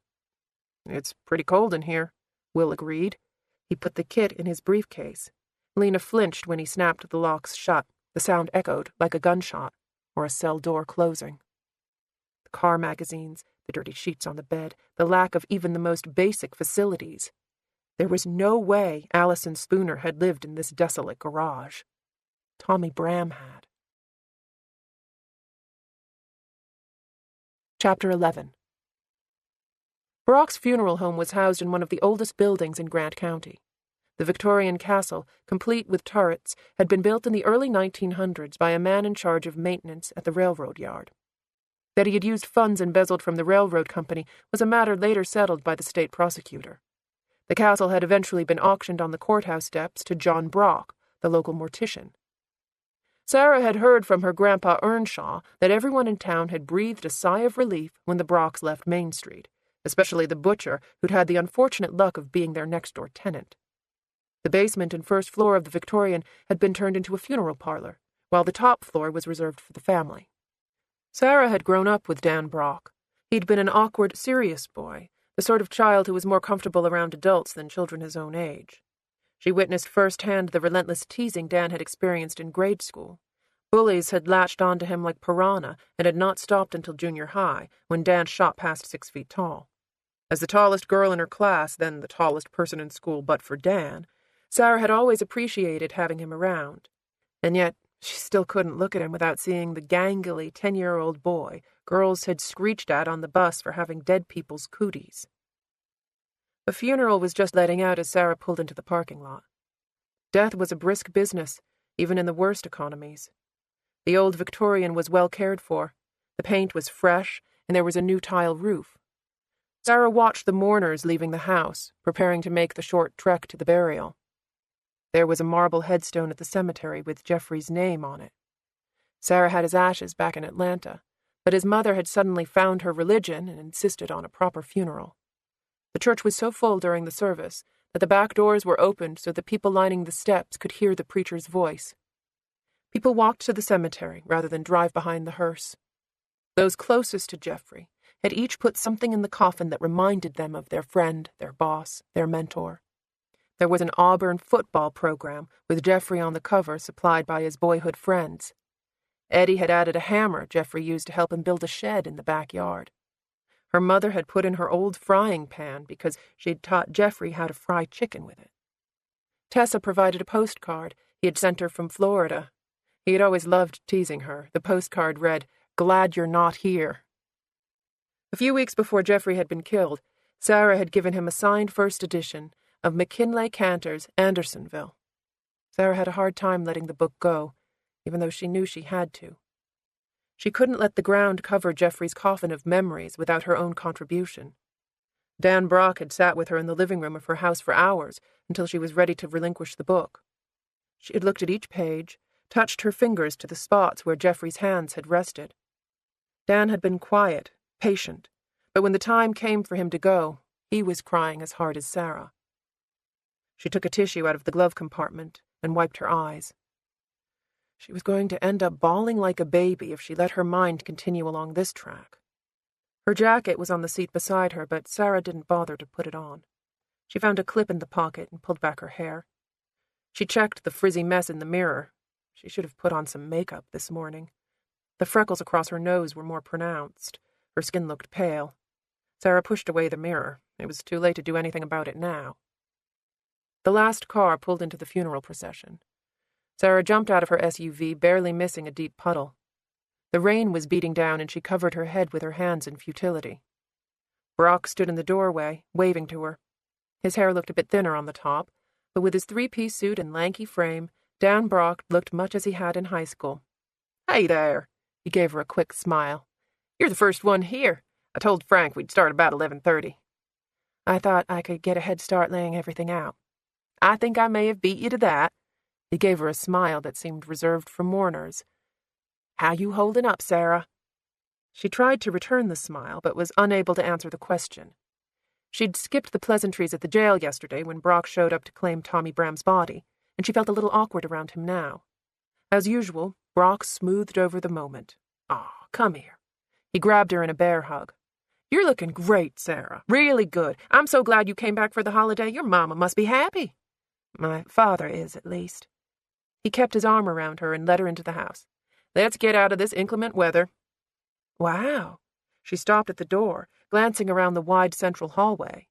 It's pretty cold in here, Will agreed. He put the kit in his briefcase. Lena flinched when he snapped the locks shut. The sound echoed like a gunshot or a cell door closing. The car magazines, the dirty sheets on the bed, the lack of even the most basic facilities. There was no way Allison Spooner had lived in this desolate garage. Tommy Bram had. Chapter 11. Brock's funeral home was housed in one of the oldest buildings in Grant County. The Victorian castle, complete with turrets, had been built in the early 1900s by a man in charge of maintenance at the railroad yard. That he had used funds embezzled from the railroad company was a matter later settled by the state prosecutor. The castle had eventually been auctioned on the courthouse steps to John Brock, the local mortician. Sarah had heard from her grandpa Earnshaw that everyone in town had breathed a sigh of relief when the Brocks left Main Street, especially the butcher who'd had the unfortunate luck of being their next-door tenant. The basement and first floor of the Victorian had been turned into a funeral parlor, while the top floor was reserved for the family. Sarah had grown up with Dan Brock. He'd been an awkward, serious boy, the sort of child who was more comfortable around adults than children his own age. She witnessed firsthand the relentless teasing Dan had experienced in grade school. Bullies had latched onto him like piranha and had not stopped until junior high, when Dan shot past 6 feet tall. As the tallest girl in her class, then the tallest person in school but for Dan, Sarah had always appreciated having him around. And yet, she still couldn't look at him without seeing the gangly 10-year-old boy girls had screeched at on the bus for having dead people's cooties. The funeral was just letting out as Sarah pulled into the parking lot. Death was a brisk business, even in the worst economies. The old Victorian was well cared for. The paint was fresh, and there was a new tile roof. Sarah watched the mourners leaving the house, preparing to make the short trek to the burial. There was a marble headstone at the cemetery with Jeffrey's name on it. Sarah had his ashes back in Atlanta, but his mother had suddenly found her religion and insisted on a proper funeral. The church was so full during the service that the back doors were opened so that people lining the steps could hear the preacher's voice. People walked to the cemetery rather than drive behind the hearse. Those closest to Jeffrey had each put something in the coffin that reminded them of their friend, their boss, their mentor. There was an Auburn football program with Jeffrey on the cover supplied by his boyhood friends. Eddie had added a hammer Jeffrey used to help him build a shed in the backyard. Her mother had put in her old frying pan because she'd taught Jeffrey how to fry chicken with it. Tessa provided a postcard he had sent her from Florida. He had always loved teasing her. The postcard read, "Glad you're not here." A few weeks before Jeffrey had been killed, Sarah had given him a signed first edition of McKinley Cantor's Andersonville. Sarah had a hard time letting the book go, even though she knew she had to. She couldn't let the ground cover Jeffrey's coffin of memories without her own contribution. Dan Brock had sat with her in the living room of her house for hours until she was ready to relinquish the book. She had looked at each page, touched her fingers to the spots where Jeffrey's hands had rested. Dan had been quiet, patient, but when the time came for him to go, he was crying as hard as Sarah. She took a tissue out of the glove compartment and wiped her eyes. She was going to end up bawling like a baby if she let her mind continue along this track. Her jacket was on the seat beside her, but Sarah didn't bother to put it on. She found a clip in the pocket and pulled back her hair. She checked the frizzy mess in the mirror. She should have put on some makeup this morning. The freckles across her nose were more pronounced. Her skin looked pale. Sarah pushed away the mirror. It was too late to do anything about it now. The last car pulled into the funeral procession. Sarah jumped out of her SUV, barely missing a deep puddle. The rain was beating down, and she covered her head with her hands in futility. Brock stood in the doorway, waving to her. His hair looked a bit thinner on the top, but with his three-piece suit and lanky frame, Dan Brock looked much as he had in high school. "Hey there," he gave her a quick smile. "You're the first one here. I told Frank we'd start about 11:30. I thought I could get a head start laying everything out. I think I may have beat you to that." He gave her a smile that seemed reserved for mourners. "How you holding up, Sarah?" She tried to return the smile, but was unable to answer the question. She'd skipped the pleasantries at the jail yesterday when Brock showed up to claim Tommy Bram's body, and she felt a little awkward around him now. As usual, Brock smoothed over the moment. "Aw, come here." He grabbed her in a bear hug. "You're looking great, Sarah. Really good. I'm so glad you came back for the holiday. Your mama must be happy." "My father is, at least." He kept his arm around her and led her into the house. "Let's get out of this inclement weather." "Wow." She stopped at the door, glancing around the wide central hallway.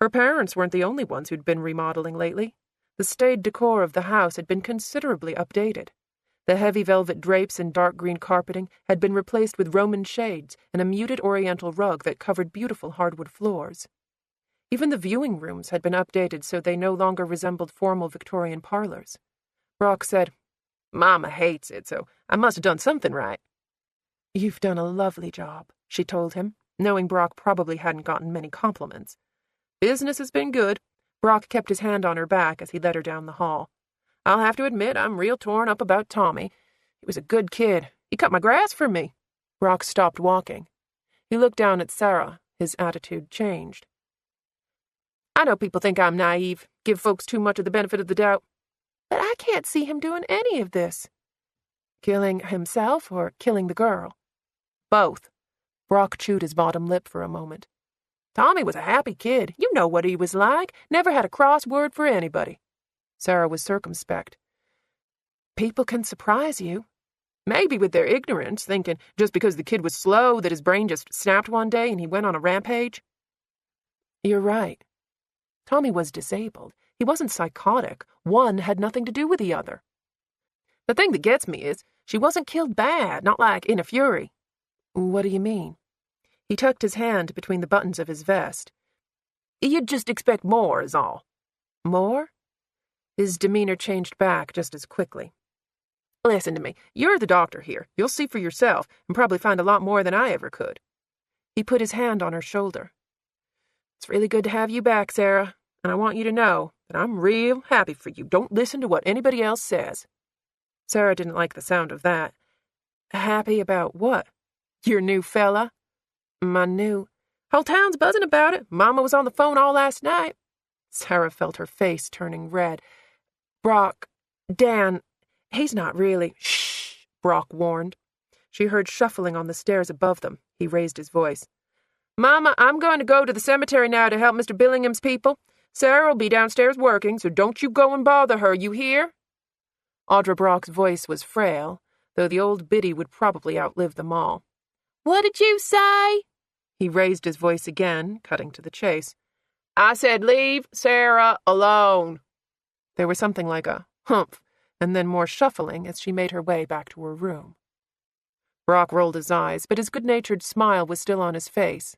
Her parents weren't the only ones who'd been remodeling lately. The staid decor of the house had been considerably updated. The heavy velvet drapes and dark green carpeting had been replaced with Roman shades and a muted oriental rug that covered beautiful hardwood floors. Even the viewing rooms had been updated so they no longer resembled formal Victorian parlors. Brock said, "Mama hates it, so I must have done something right." "You've done a lovely job," she told him, knowing Brock probably hadn't gotten many compliments. "Business has been good." Brock kept his hand on her back as he led her down the hall. "I'll have to admit I'm real torn up about Tommy. He was a good kid. He cut my grass for me." Brock stopped walking. He looked down at Sarah. His attitude changed. "I know people think I'm naive, give folks too much of the benefit of the doubt, but I can't see him doing any of this." "Killing himself or killing the girl?" "Both." Brock chewed his bottom lip for a moment. "Tommy was a happy kid. You know what he was like. Never had a cross word for anybody." Sarah was circumspect. "People can surprise you." "Maybe with their ignorance, thinking just because the kid was slow that his brain just snapped one day and he went on a rampage." "You're right. Tommy was disabled. He wasn't psychotic. One had nothing to do with the other. The thing that gets me is she wasn't killed bad, not like in a fury." "What do you mean?" He tucked his hand between the buttons of his vest. You'd just expect more, is all. More? His demeanor changed back just as quickly. Listen to me. You're the doctor here. You'll see for yourself, and probably find a lot more than I ever could. He put his hand on her shoulder. It's really good to have you back, Sarah, and I want you to know that I'm real happy for you. Don't listen to what anybody else says. Sarah didn't like the sound of that. Happy about what? Your new fella? My new... Whole town's buzzing about it. Mama was on the phone all last night. Sarah felt her face turning red. Brock, Dan, he's not really... Shh, Brock warned. She heard shuffling on the stairs above them. He raised his voice. Mama, I'm going to go to the cemetery now to help Mr. Billingham's people. Sarah will be downstairs working, so don't you go and bother her, you hear? Audra Brock's voice was frail, though the old biddy would probably outlive them all. What did you say? He raised his voice again, cutting to the chase. I said leave Sarah alone. There was something like a humph, and then more shuffling as she made her way back to her room. Brock rolled his eyes, but his good-natured smile was still on his face.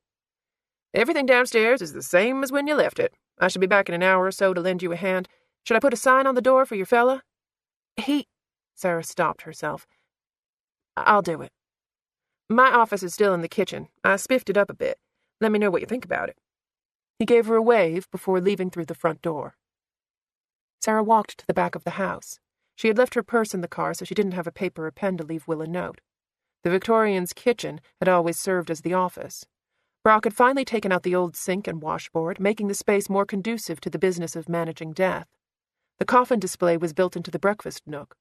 Everything downstairs is the same as when you left it. I shall be back in an hour or so to lend you a hand. Should I put a sign on the door for your fella? Sarah stopped herself. I'll do it. My office is still in the kitchen. I spiffed it up a bit. Let me know what you think about it. He gave her a wave before leaving through the front door. Sarah walked to the back of the house. She had left her purse in the car, so she didn't have a paper or pen to leave Will a note. The Victorian's kitchen had always served as the office. Brock had finally taken out the old sink and washboard, making the space more conducive to the business of managing death. The coffin display was built into the breakfast nook.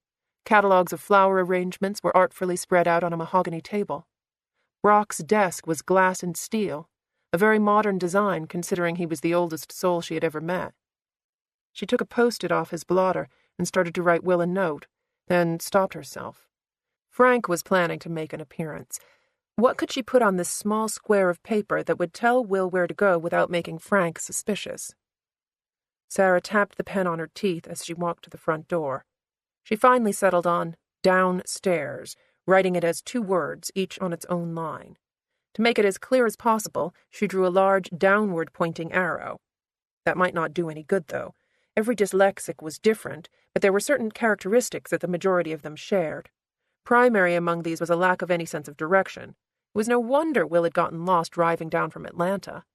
Catalogues of flower arrangements were artfully spread out on a mahogany table. Brock's desk was glass and steel, a very modern design considering he was the oldest soul she had ever met. She took a post-it off his blotter and started to write Will a note, then stopped herself. Frank was planning to make an appearance. What could she put on this small square of paper that would tell Will where to go without making Frank suspicious? Sarah tapped the pen on her teeth as she walked to the front door. She finally settled on downstairs, writing it as 2 words, each on its own line. To make it as clear as possible, she drew a large downward-pointing arrow. That might not do any good, though. Every dyslexic was different, but there were certain characteristics that the majority of them shared. Primary among these was a lack of any sense of direction. It was no wonder Will had gotten lost driving down from Atlanta.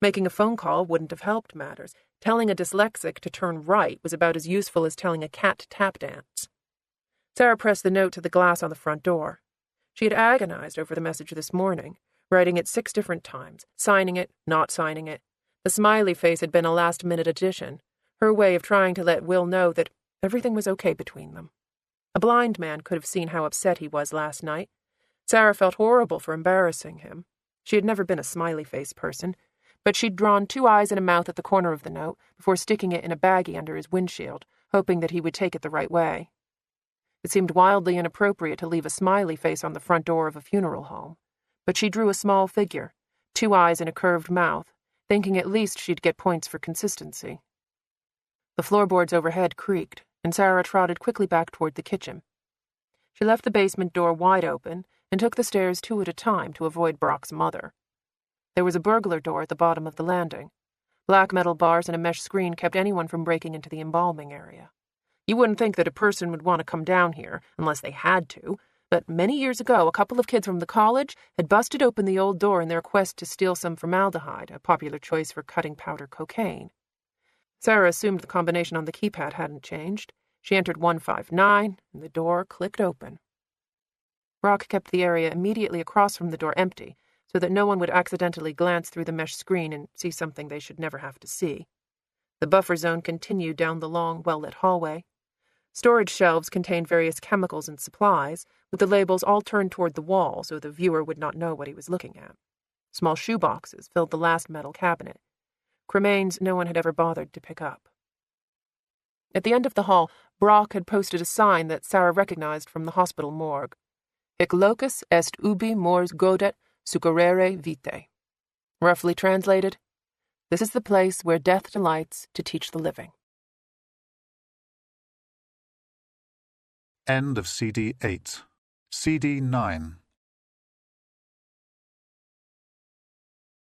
Making a phone call wouldn't have helped matters. Telling a dyslexic to turn right was about as useful as telling a cat to tap dance. Sarah pressed the note to the glass on the front door. She had agonized over the message this morning, writing it 6 different times, signing it, not signing it. The smiley face had been a last-minute addition, her way of trying to let Will know that everything was okay between them. A blind man could have seen how upset he was last night. Sarah felt horrible for embarrassing him. She had never been a smiley-face person, but she'd drawn 2 eyes and a mouth at the corner of the note before sticking it in a baggie under his windshield, hoping that he would take it the right way. It seemed wildly inappropriate to leave a smiley face on the front door of a funeral home, but she drew a small figure, 2 eyes and a curved mouth, thinking at least she'd get points for consistency. The floorboards overhead creaked, and Sarah trotted quickly back toward the kitchen. She left the basement door wide open and took the stairs 2 at a time to avoid Brock's mother. There was a burglar door at the bottom of the landing. Black metal bars and a mesh screen kept anyone from breaking into the embalming area. You wouldn't think that a person would want to come down here unless they had to, but many years ago a couple of kids from the college had busted open the old door in their quest to steal some formaldehyde, a popular choice for cutting powder cocaine. Sarah assumed the combination on the keypad hadn't changed. She entered 159, and the door clicked open. Brock kept the area immediately across from the door empty, so that no one would accidentally glance through the mesh screen and see something they should never have to see. The buffer zone continued down the long, well-lit hallway. Storage shelves contained various chemicals and supplies, with the labels all turned toward the wall so the viewer would not know what he was looking at. Small shoeboxes filled the last metal cabinet. Cremains no one had ever bothered to pick up. At the end of the hall, Brock had posted a sign that Sarah recognized from the hospital morgue. Hic locus est ubi mors godet succurrere vitae. Roughly translated, this is the place where death delights to teach the living. End of CD 8. CD 9.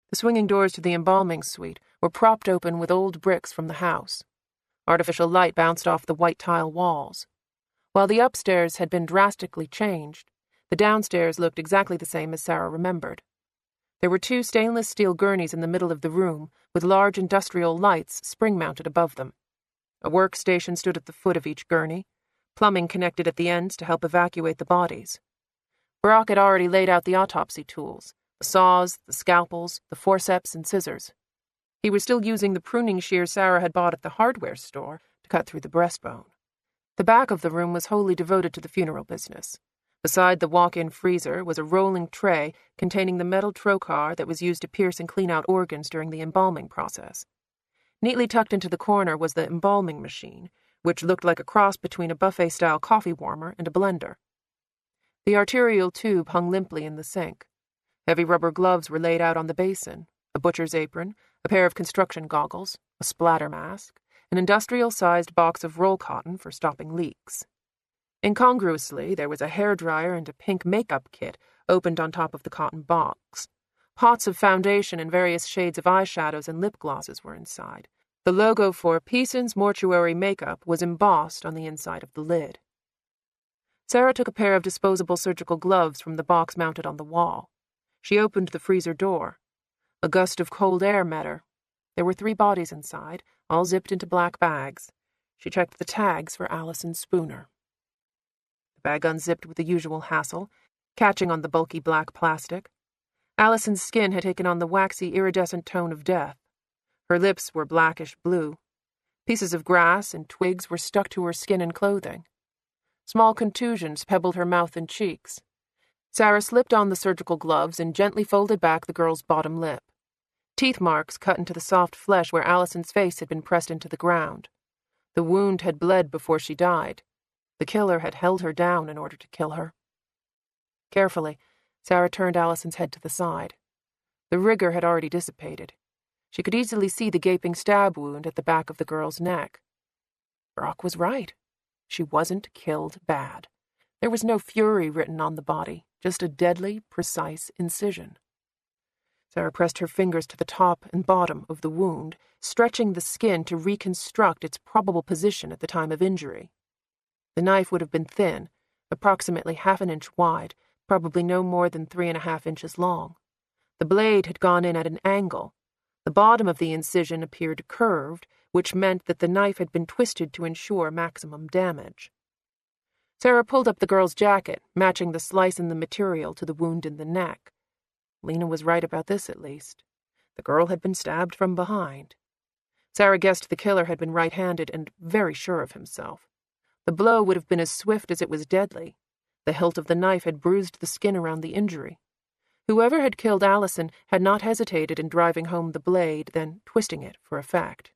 The swinging doors to the embalming suite were propped open with old bricks from the house. Artificial light bounced off the white tile walls. While the upstairs had been drastically changed, the downstairs looked exactly the same as Sarah remembered. There were 2 stainless steel gurneys in the middle of the room, with large industrial lights spring-mounted above them. A workstation stood at the foot of each gurney, plumbing connected at the ends to help evacuate the bodies. Brock had already laid out the autopsy tools, the saws, the scalpels, the forceps, and scissors. He was still using the pruning shears Sarah had bought at the hardware store to cut through the breastbone. The back of the room was wholly devoted to the funeral business. Beside the walk-in freezer was a rolling tray containing the metal trocar that was used to pierce and clean out organs during the embalming process. Neatly tucked into the corner was the embalming machine, which looked like a cross between a buffet-style coffee warmer and a blender. The arterial tube hung limply in the sink. Heavy rubber gloves were laid out on the basin, a butcher's apron, a pair of construction goggles, a splatter mask, an industrial-sized box of roll cotton for stopping leaks. Incongruously, there was a hairdryer and a pink makeup kit opened on top of the cotton box. Pots of foundation and various shades of eyeshadows and lip glosses were inside. The logo for Peason's Mortuary Makeup was embossed on the inside of the lid. Sarah took a pair of disposable surgical gloves from the box mounted on the wall. She opened the freezer door. A gust of cold air met her. There were 3 bodies inside, all zipped into black bags. She checked the tags for Allison Spooner. The bag unzipped with the usual hassle, catching on the bulky black plastic. Allison's skin had taken on the waxy, iridescent tone of death. Her lips were blackish blue. Pieces of grass and twigs were stuck to her skin and clothing. Small contusions pebbled her mouth and cheeks. Sarah slipped on the surgical gloves and gently folded back the girl's bottom lip. Teeth marks cut into the soft flesh where Allison's face had been pressed into the ground. The wound had bled before she died. The killer had held her down in order to kill her. Carefully, Sarah turned Allison's head to the side. The rigor had already dissipated. She could easily see the gaping stab wound at the back of the girl's neck. Brock was right. She wasn't killed bad. There was no fury written on the body, just a deadly, precise incision. Sarah pressed her fingers to the top and bottom of the wound, stretching the skin to reconstruct its probable position at the time of injury. The knife would have been thin, approximately 1/2 inch wide, probably no more than 3.5 inches long. The blade had gone in at an angle. The bottom of the incision appeared curved, which meant that the knife had been twisted to ensure maximum damage. Sarah pulled up the girl's jacket, matching the slice in the material to the wound in the neck. Lena was right about this, at least. The girl had been stabbed from behind. Sarah guessed the killer had been right-handed and very sure of himself. The blow would have been as swift as it was deadly. The hilt of the knife had bruised the skin around the injury. Whoever had killed Allison had not hesitated in driving home the blade, then twisting it for effect.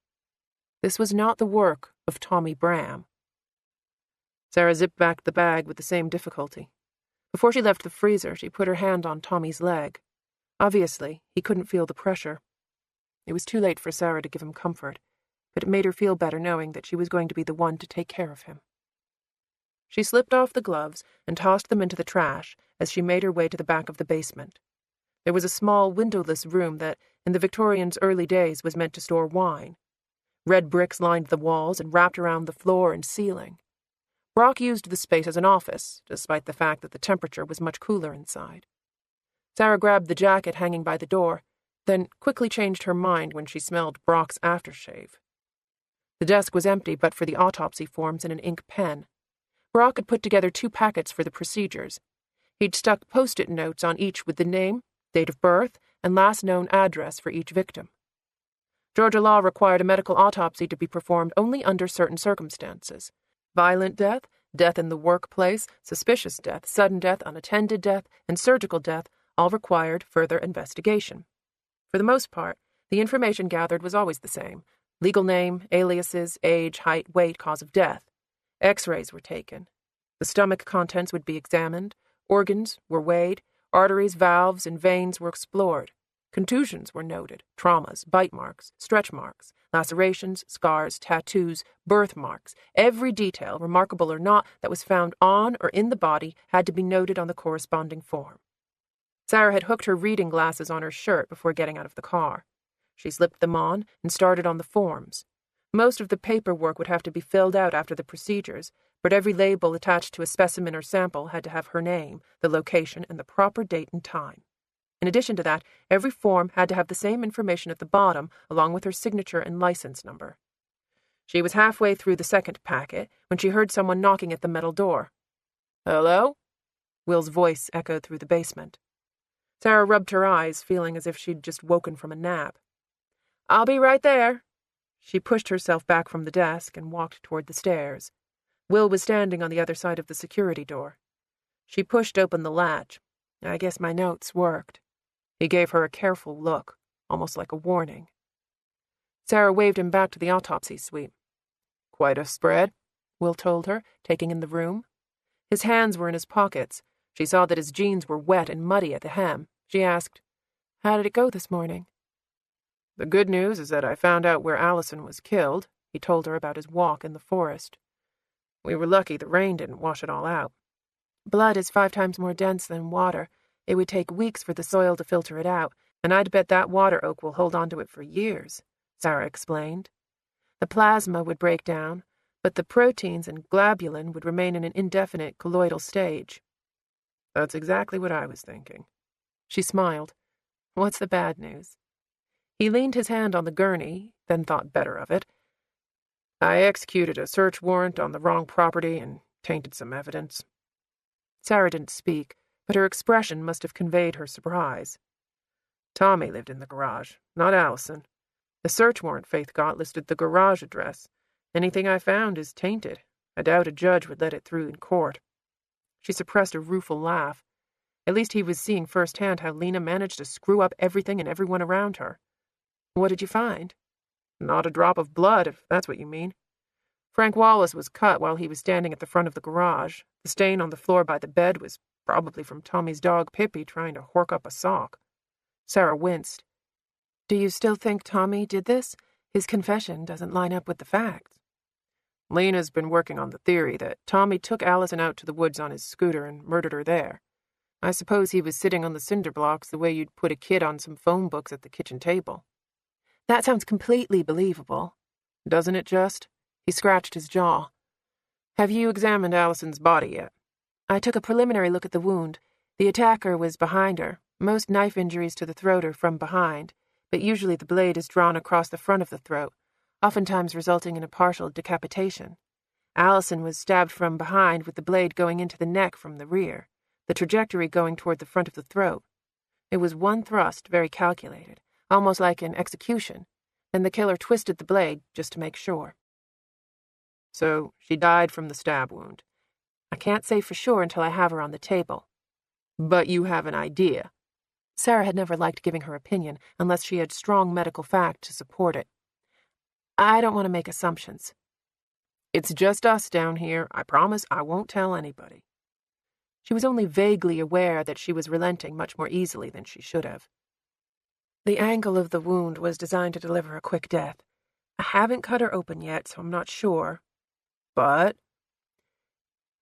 This was not the work of Tommy Bram. Sarah zipped back the bag with the same difficulty. Before she left the freezer, she put her hand on Tommy's leg. Obviously, he couldn't feel the pressure. It was too late for Sarah to give him comfort, but it made her feel better knowing that she was going to be the one to take care of him. She slipped off the gloves and tossed them into the trash as she made her way to the back of the basement. There was a small, windowless room that, in the Victorians' early days, was meant to store wine. Red bricks lined the walls and wrapped around the floor and ceiling. Brock used the space as an office, despite the fact that the temperature was much cooler inside. Sarah grabbed the jacket hanging by the door, then quickly changed her mind when she smelled Brock's aftershave. The desk was empty but for the autopsy forms and an ink pen. Brock had put together 2 packets for the procedures. He'd stuck post-it notes on each with the name, date of birth, and last known address for each victim. Georgia law required a medical autopsy to be performed only under certain circumstances. Violent death, death in the workplace, suspicious death, sudden death, unattended death, and surgical death all required further investigation. For the most part, the information gathered was always the same: legal name, aliases, age, height, weight, cause of death. X-rays were taken. The stomach contents would be examined, organs were weighed, arteries, valves, and veins were explored. Contusions were noted, traumas, bite marks, stretch marks, lacerations, scars, tattoos, birthmarks. Every detail, remarkable or not, that was found on or in the body had to be noted on the corresponding form. Sarah had hooked her reading glasses on her shirt before getting out of the car. She slipped them on and started on the forms. Most of the paperwork would have to be filled out after the procedures, but every label attached to a specimen or sample had to have her name, the location, and the proper date and time. In addition to that, every form had to have the same information at the bottom, along with her signature and license number. She was halfway through the second packet when she heard someone knocking at the metal door. "Hello?" Will's voice echoed through the basement. Sarah rubbed her eyes, feeling as if she'd just woken from a nap. "I'll be right there." She pushed herself back from the desk and walked toward the stairs. Will was standing on the other side of the security door. She pushed open the latch. "I guess my notes worked." He gave her a careful look, almost like a warning. Sarah waved him back to the autopsy suite. "Quite a spread," Will told her, taking in the room. His hands were in his pockets. She saw that his jeans were wet and muddy at the hem. She asked, "How did it go this morning?" "The good news is that I found out where Allison was killed," he told her about his walk in the forest. "We were lucky the rain didn't wash it all out." "Blood is 5 times more dense than water. It would take weeks for the soil to filter it out, and I'd bet that water oak will hold on to it for years," Sarah explained. "The plasma would break down, but the proteins and globulin would remain in an indefinite colloidal stage." "That's exactly what I was thinking." She smiled. "What's the bad news?" He leaned his hand on the gurney, then thought better of it. "I executed a search warrant on the wrong property and tainted some evidence." Sarah didn't speak, but her expression must have conveyed her surprise. "Tommy lived in the garage, not Allison. The search warrant Faith got listed the garage address. Anything I found is tainted. I doubt a judge would let it through in court." She suppressed a rueful laugh. At least he was seeing firsthand how Lena managed to screw up everything and everyone around her. "What did you find?" "Not a drop of blood, if that's what you mean. Frank Wallace was cut while he was standing at the front of the garage. The stain on the floor by the bed was probably from Tommy's dog Pippi trying to hork up a sock." Sarah winced. "Do you still think Tommy did this? His confession doesn't line up with the facts." "Lena's been working on the theory that Tommy took Allison out to the woods on his scooter and murdered her there. I suppose he was sitting on the cinder blocks the way you'd put a kid on some phone books at the kitchen table." "That sounds completely believable." "Doesn't it just?" He scratched his jaw. "Have you examined Allison's body yet?" "I took a preliminary look at the wound. The attacker was behind her. Most knife injuries to the throat are from behind, but usually the blade is drawn across the front of the throat, oftentimes resulting in a partial decapitation. Allison was stabbed from behind with the blade going into the neck from the rear, the trajectory going toward the front of the throat. It was one thrust, very calculated, almost like an execution. Then the killer twisted the blade just to make sure." "So she died from the stab wound." "I can't say for sure until I have her on the table." "But you have an idea." Sarah had never liked giving her opinion unless she had strong medical fact to support it. "I don't want to make assumptions." "It's just us down here. I promise I won't tell anybody." She was only vaguely aware that she was relenting much more easily than she should have. "The angle of the wound was designed to deliver a quick death. I haven't cut her open yet, so I'm not sure. But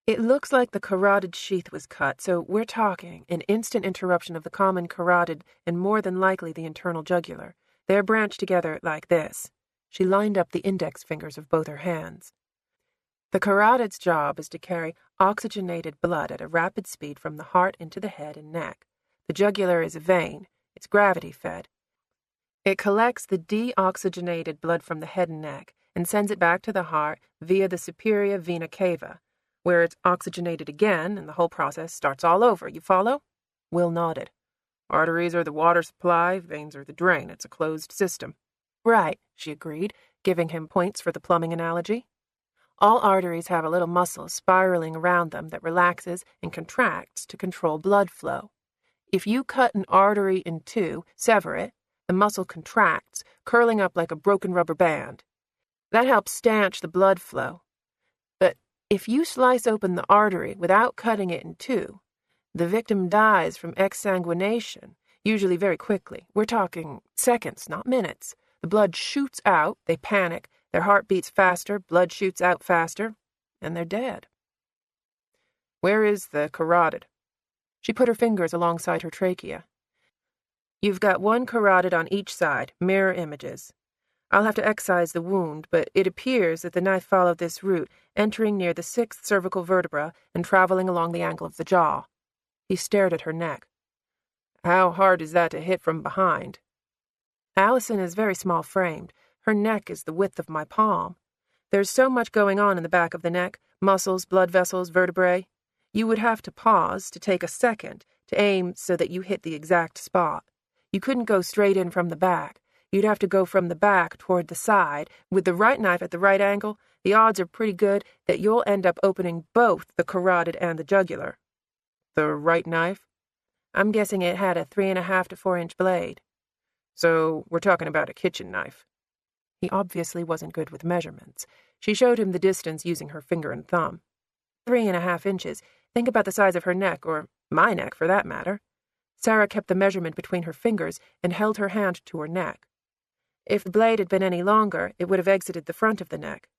it looks like the carotid sheath was cut, so we're talking an instant interruption of the common carotid and more than likely the internal jugular. They're branched together like this." She lined up the index fingers of both her hands. "The carotid's job is to carry oxygenated blood at a rapid speed from the heart into the head and neck. The jugular is a vein. It's gravity-fed. It collects the deoxygenated blood from the head and neck and sends it back to the heart via the superior vena cava, where it's oxygenated again, and the whole process starts all over. You follow?" Will nodded. "Arteries are the water supply, veins are the drain. It's a closed system." "Right," she agreed, giving him points for the plumbing analogy. "All arteries have a little muscle spiraling around them that relaxes and contracts to control blood flow. If you cut an artery in two, sever it, the muscle contracts, curling up like a broken rubber band. That helps stanch the blood flow. But if you slice open the artery without cutting it in two, the victim dies from exsanguination, usually very quickly. We're talking seconds, not minutes. The blood shoots out, they panic, their heart beats faster, blood shoots out faster, and they're dead." "Where is the carotid?" She put her fingers alongside her trachea. You've got one carotid on each side, mirror images. I'll have to excise the wound, but it appears that the knife followed this route, entering near the 6th cervical vertebra and traveling along the angle of the jaw. He stared at her neck. How hard is that to hit from behind? Allison is very small-framed. Her neck is the width of my palm. There's so much going on in the back of the neck, muscles, blood vessels, vertebrae. You would have to pause to take a second to aim so that you hit the exact spot. You couldn't go straight in from the back. You'd have to go from the back toward the side. With the right knife at the right angle, the odds are pretty good that you'll end up opening both the carotid and the jugular. The right knife? I'm guessing it had a 3.5 to 4-inch blade. So we're talking about a kitchen knife. He obviously wasn't good with measurements. She showed him the distance using her finger and thumb. 3.5 inches. Think about the size of her neck, or my neck for that matter. Sarah kept the measurement between her fingers and held her hand to her neck. If the blade had been any longer, it would have exited the front of the neck.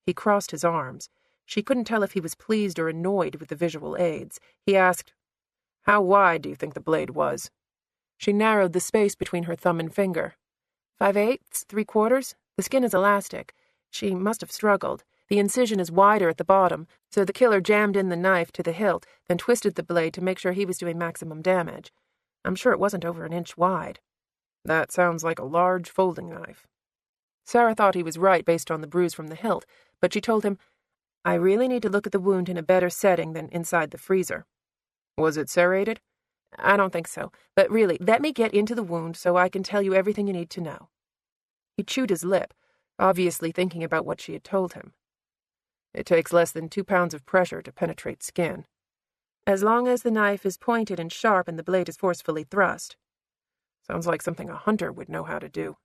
He crossed his arms. She couldn't tell if he was pleased or annoyed with the visual aids. He asked, How wide do you think the blade was? She narrowed the space between her thumb and finger. 5/8, 3/4? The skin is elastic. She must have struggled. The incision is wider at the bottom, so the killer jammed in the knife to the hilt, then twisted the blade to make sure he was doing maximum damage. I'm sure it wasn't over 1 inch wide. That sounds like a large folding knife. Sarah thought he was right based on the bruise from the hilt, but she told him, I really need to look at the wound in a better setting than inside the freezer. Was it serrated? I don't think so, but really, let me get into the wound so I can tell you everything you need to know. He chewed his lip, obviously thinking about what she had told him. It takes less than 2 pounds of pressure to penetrate skin. As long as the knife is pointed and sharp and the blade is forcefully thrust. Sounds like something a hunter would know how to do.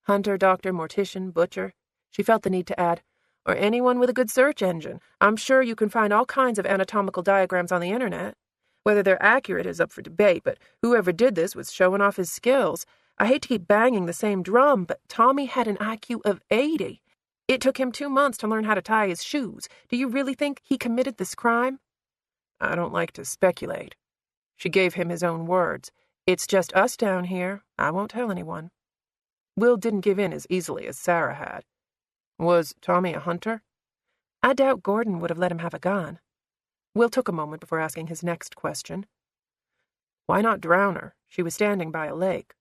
Hunter, doctor, mortician, butcher. She felt the need to add, or anyone with a good search engine. I'm sure you can find all kinds of anatomical diagrams on the internet. Whether they're accurate is up for debate, but whoever did this was showing off his skills. I hate to keep banging the same drum, but Tommy had an IQ of 80. It took him 2 months to learn how to tie his shoes. Do you really think he committed this crime? I don't like to speculate. She gave him his own words. It's just us down here. I won't tell anyone. Will didn't give in as easily as Sarah had. Was Tommy a hunter? I doubt Gordon would have let him have a gun. Will took a moment before asking his next question. Why not drown her? She was standing by a lake.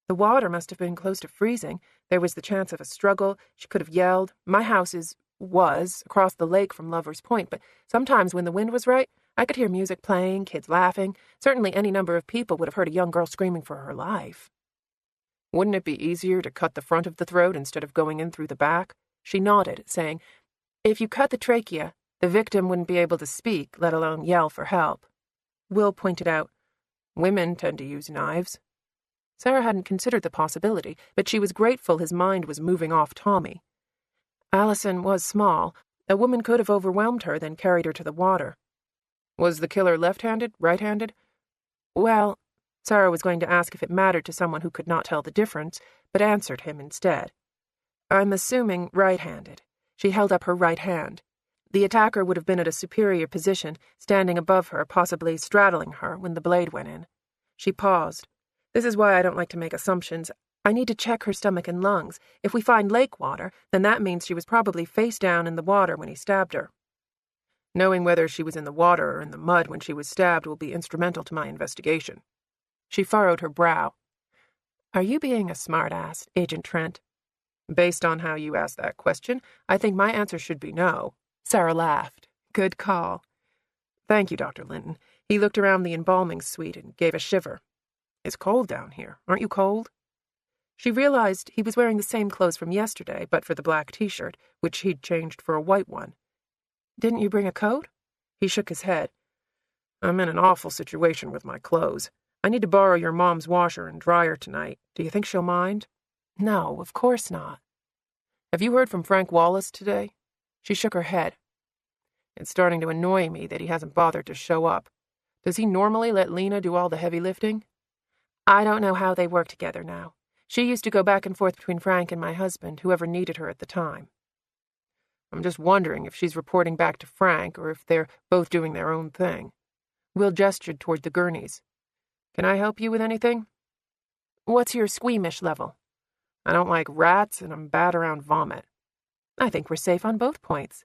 The water must have been close to freezing. There was the chance of a struggle. She could have yelled. My house was across the lake from Lover's Point, but sometimes when the wind was right, I could hear music playing, kids laughing. Certainly any number of people would have heard a young girl screaming for her life. Wouldn't it be easier to cut the front of the throat instead of going in through the back? She nodded, saying, If you cut the trachea, the victim wouldn't be able to speak, let alone yell for help. Will pointed out, Women tend to use knives. Sarah hadn't considered the possibility, but she was grateful his mind was moving off Tommy. Allison was small. A woman could have overwhelmed her, then carried her to the water. Was the killer left-handed, right-handed? Well, Sarah was going to ask if it mattered to someone who could not tell the difference, but answered him instead. I'm assuming right-handed. She held up her right hand. The attacker would have been at a superior position, standing above her, possibly straddling her, when the blade went in. She paused. This is why I don't like to make assumptions. I need to check her stomach and lungs. If we find lake water, then that means she was probably face down in the water when he stabbed her. Knowing whether she was in the water or in the mud when she was stabbed will be instrumental to my investigation. She furrowed her brow. Are you being a smart-ass, Agent Trent? Based on how you asked that question, I think my answer should be no. Sarah laughed. Good call. Thank you, Dr. Linton. He looked around the embalming suite and gave a shiver. It's cold down here. Aren't you cold? She realized he was wearing the same clothes from yesterday, but for the black t-shirt, which he'd changed for a white one. Didn't you bring a coat? He shook his head. I'm in an awful situation with my clothes. I need to borrow your mom's washer and dryer tonight. Do you think she'll mind? No, of course not. Have you heard from Frank Wallace today? She shook her head. It's starting to annoy me that he hasn't bothered to show up. Does he normally let Lena do all the heavy lifting? I don't know how they work together now. She used to go back and forth between Frank and my husband, whoever needed her at the time. I'm just wondering if she's reporting back to Frank or if they're both doing their own thing. Will gestured toward the gurneys. Can I help you with anything? What's your squeamish level? I don't like rats, and I'm bad around vomit. I think we're safe on both points.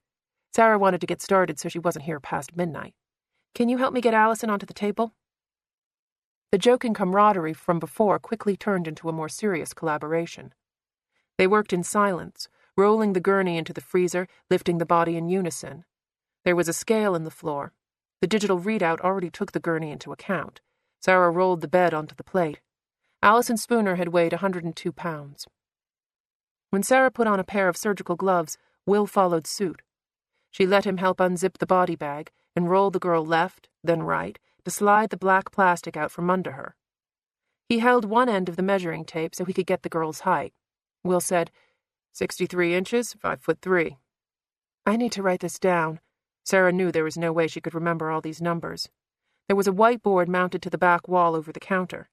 Sarah wanted to get started so she wasn't here past midnight. Can you help me get Allison onto the table? The joking camaraderie from before quickly turned into a more serious collaboration. They worked in silence, rolling the gurney into the freezer, lifting the body in unison. There was a scale in the floor. The digital readout already took the gurney into account. Sarah rolled the bed onto the plate. Allison Spooner had weighed 102 pounds. When Sarah put on a pair of surgical gloves, Will followed suit. She let him help unzip the body bag and roll the girl left, then right, to slide the black plastic out from under her. He held one end of the measuring tape so he could get the girl's height. Will said, 63 inches, 5'3". I need to write this down. Sarah knew there was no way she could remember all these numbers. There was a whiteboard mounted to the back wall over the counter.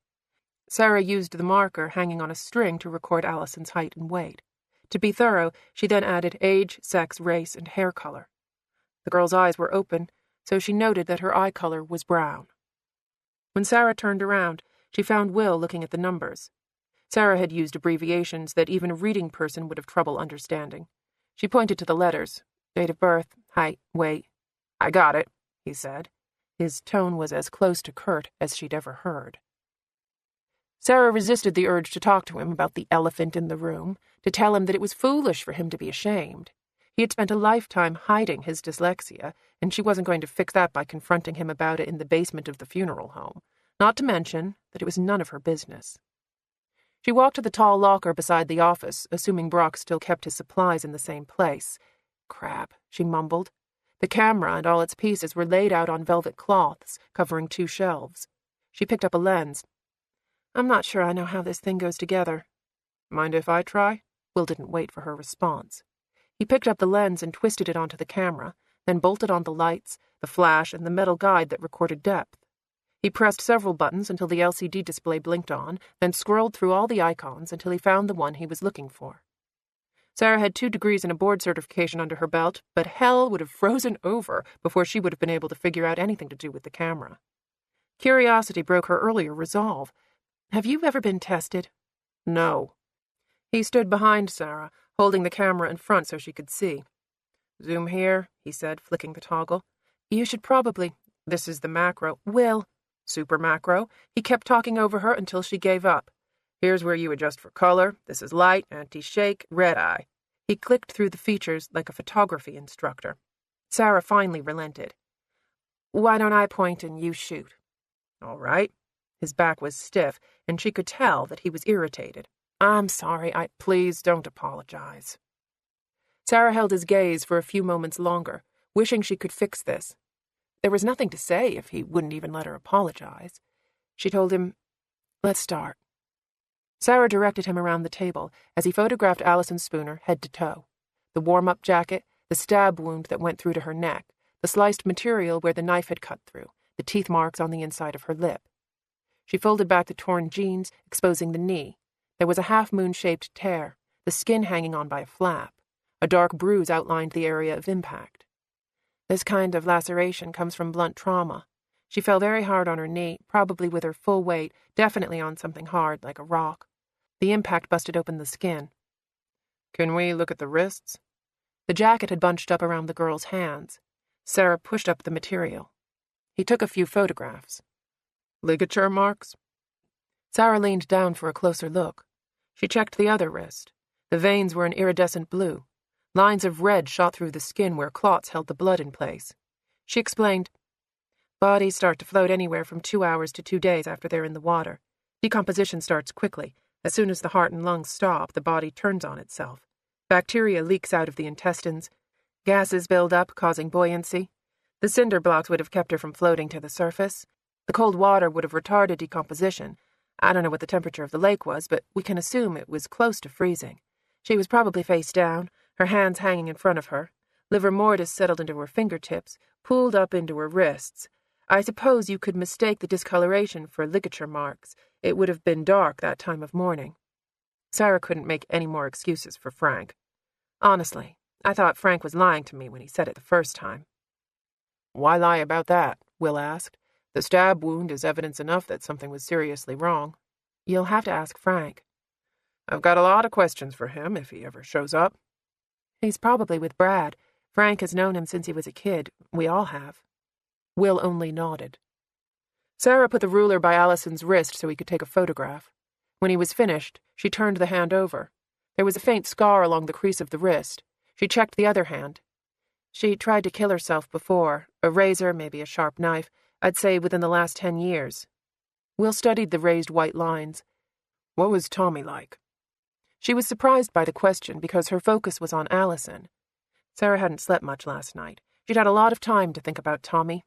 Sarah used the marker hanging on a string to record Allison's height and weight. To be thorough, she then added age, sex, race, and hair color. The girl's eyes were open, so she noted that her eye color was brown. When Sarah turned around, she found Will looking at the numbers. Sarah had used abbreviations that even a reading person would have trouble understanding. She pointed to the letters. Date of birth, height, weight. I got it, he said. His tone was as close to curt as she'd ever heard. Sarah resisted the urge to talk to him about the elephant in the room, to tell him that it was foolish for him to be ashamed. He had spent a lifetime hiding his dyslexia, and she wasn't going to fix that by confronting him about it in the basement of the funeral home, not to mention that it was none of her business. She walked to the tall locker beside the office, assuming Brock still kept his supplies in the same place. Crap, she mumbled. The camera and all its pieces were laid out on velvet cloths, covering 2 shelves. She picked up a lens. I'm not sure I know how this thing goes together. Mind if I try? Will didn't wait for her response. He picked up the lens and twisted it onto the camera, then bolted on the lights, the flash, and the metal guide that recorded depth. He pressed several buttons until the LCD display blinked on, then scrolled through all the icons until he found the one he was looking for. Sarah had 2 degrees and a board certification under her belt, but hell would have frozen over before she would have been able to figure out anything to do with the camera. Curiosity broke her earlier resolve. Have you ever been tested? No. He stood behind Sarah, holding the camera in front so she could see. Zoom here, he said, flicking the toggle. You should probably... This is the macro. Will. Super macro. He kept talking over her until she gave up. Here's where you adjust for color. This is light, anti-shake, red eye. He clicked through the features like a photography instructor. Sarah finally relented. Why don't I point and you shoot? All right. His back was stiff, and she could tell that he was irritated. I'm sorry. Please don't apologize. Sarah held his gaze for a few moments longer, wishing she could fix this. There was nothing to say if he wouldn't even let her apologize. She told him, Let's start. Sarah directed him around the table as he photographed Allison Spooner head to toe. The warm-up jacket, the stab wound that went through to her neck, the sliced material where the knife had cut through, the teeth marks on the inside of her lip. She folded back the torn jeans, exposing the knee. There was a half-moon-shaped tear, the skin hanging on by a flap. A dark bruise outlined the area of impact. This kind of laceration comes from blunt trauma. She fell very hard on her knee, probably with her full weight, definitely on something hard like a rock. The impact busted open the skin. Can we look at the wrists? The jacket had bunched up around the girl's hands. Sarah pushed up the material. He took a few photographs. Ligature marks? Sarah leaned down for a closer look. She checked the other wrist. The veins were an iridescent blue. Lines of red shot through the skin where clots held the blood in place. She explained, Bodies start to float anywhere from 2 hours to 2 days after they're in the water. Decomposition starts quickly. As soon as the heart and lungs stop, the body turns on itself. Bacteria leaks out of the intestines. Gases build up, causing buoyancy. The cinder blocks would have kept her from floating to the surface. The cold water would have retarded decomposition. I don't know what the temperature of the lake was, but we can assume it was close to freezing. She was probably face down, her hands hanging in front of her. Livor mortis settled into her fingertips, pooled up into her wrists. I suppose you could mistake the discoloration for ligature marks. It would have been dark that time of morning. Sarah couldn't make any more excuses for Frank. Honestly, I thought Frank was lying to me when he said it the first time. Why lie about that? Will asked. The stab wound is evidence enough that something was seriously wrong. You'll have to ask Frank. I've got a lot of questions for him if he ever shows up. He's probably with Brad. Frank has known him since he was a kid. We all have. Will only nodded. Sarah put the ruler by Allison's wrist so he could take a photograph. When he was finished, she turned the hand over. There was a faint scar along the crease of the wrist. She checked the other hand. She tried to kill herself before. A razor, maybe a sharp knife. I'd say within the last 10 years. Will studied the raised white lines. What was Tommy like? She was surprised by the question because her focus was on Allison. Sarah hadn't slept much last night. She'd had a lot of time to think about Tommy.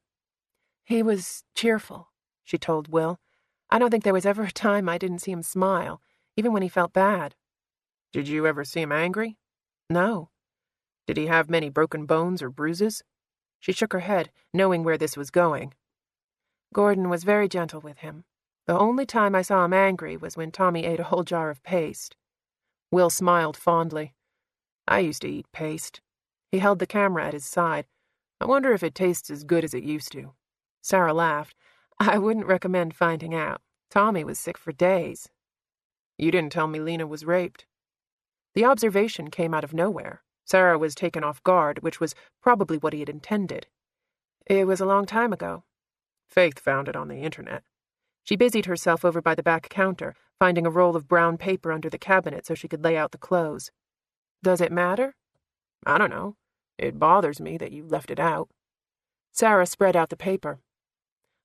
He was cheerful, she told Will. I don't think there was ever a time I didn't see him smile, even when he felt bad. Did you ever see him angry? No. Did he have many broken bones or bruises? She shook her head, knowing where this was going. Gordon was very gentle with him. The only time I saw him angry was when Tommy ate a whole jar of paste. Will smiled fondly. I used to eat paste. He held the camera at his side. I wonder if it tastes as good as it used to. Sarah laughed. I wouldn't recommend finding out. Tommy was sick for days. You didn't tell me Lena was raped. The observation came out of nowhere. Sarah was taken off guard, which was probably what he had intended. It was a long time ago. Faith found it on the internet. She busied herself over by the back counter, finding a roll of brown paper under the cabinet so she could lay out the clothes. Does it matter? I don't know. It bothers me that you left it out. Sarah spread out the paper.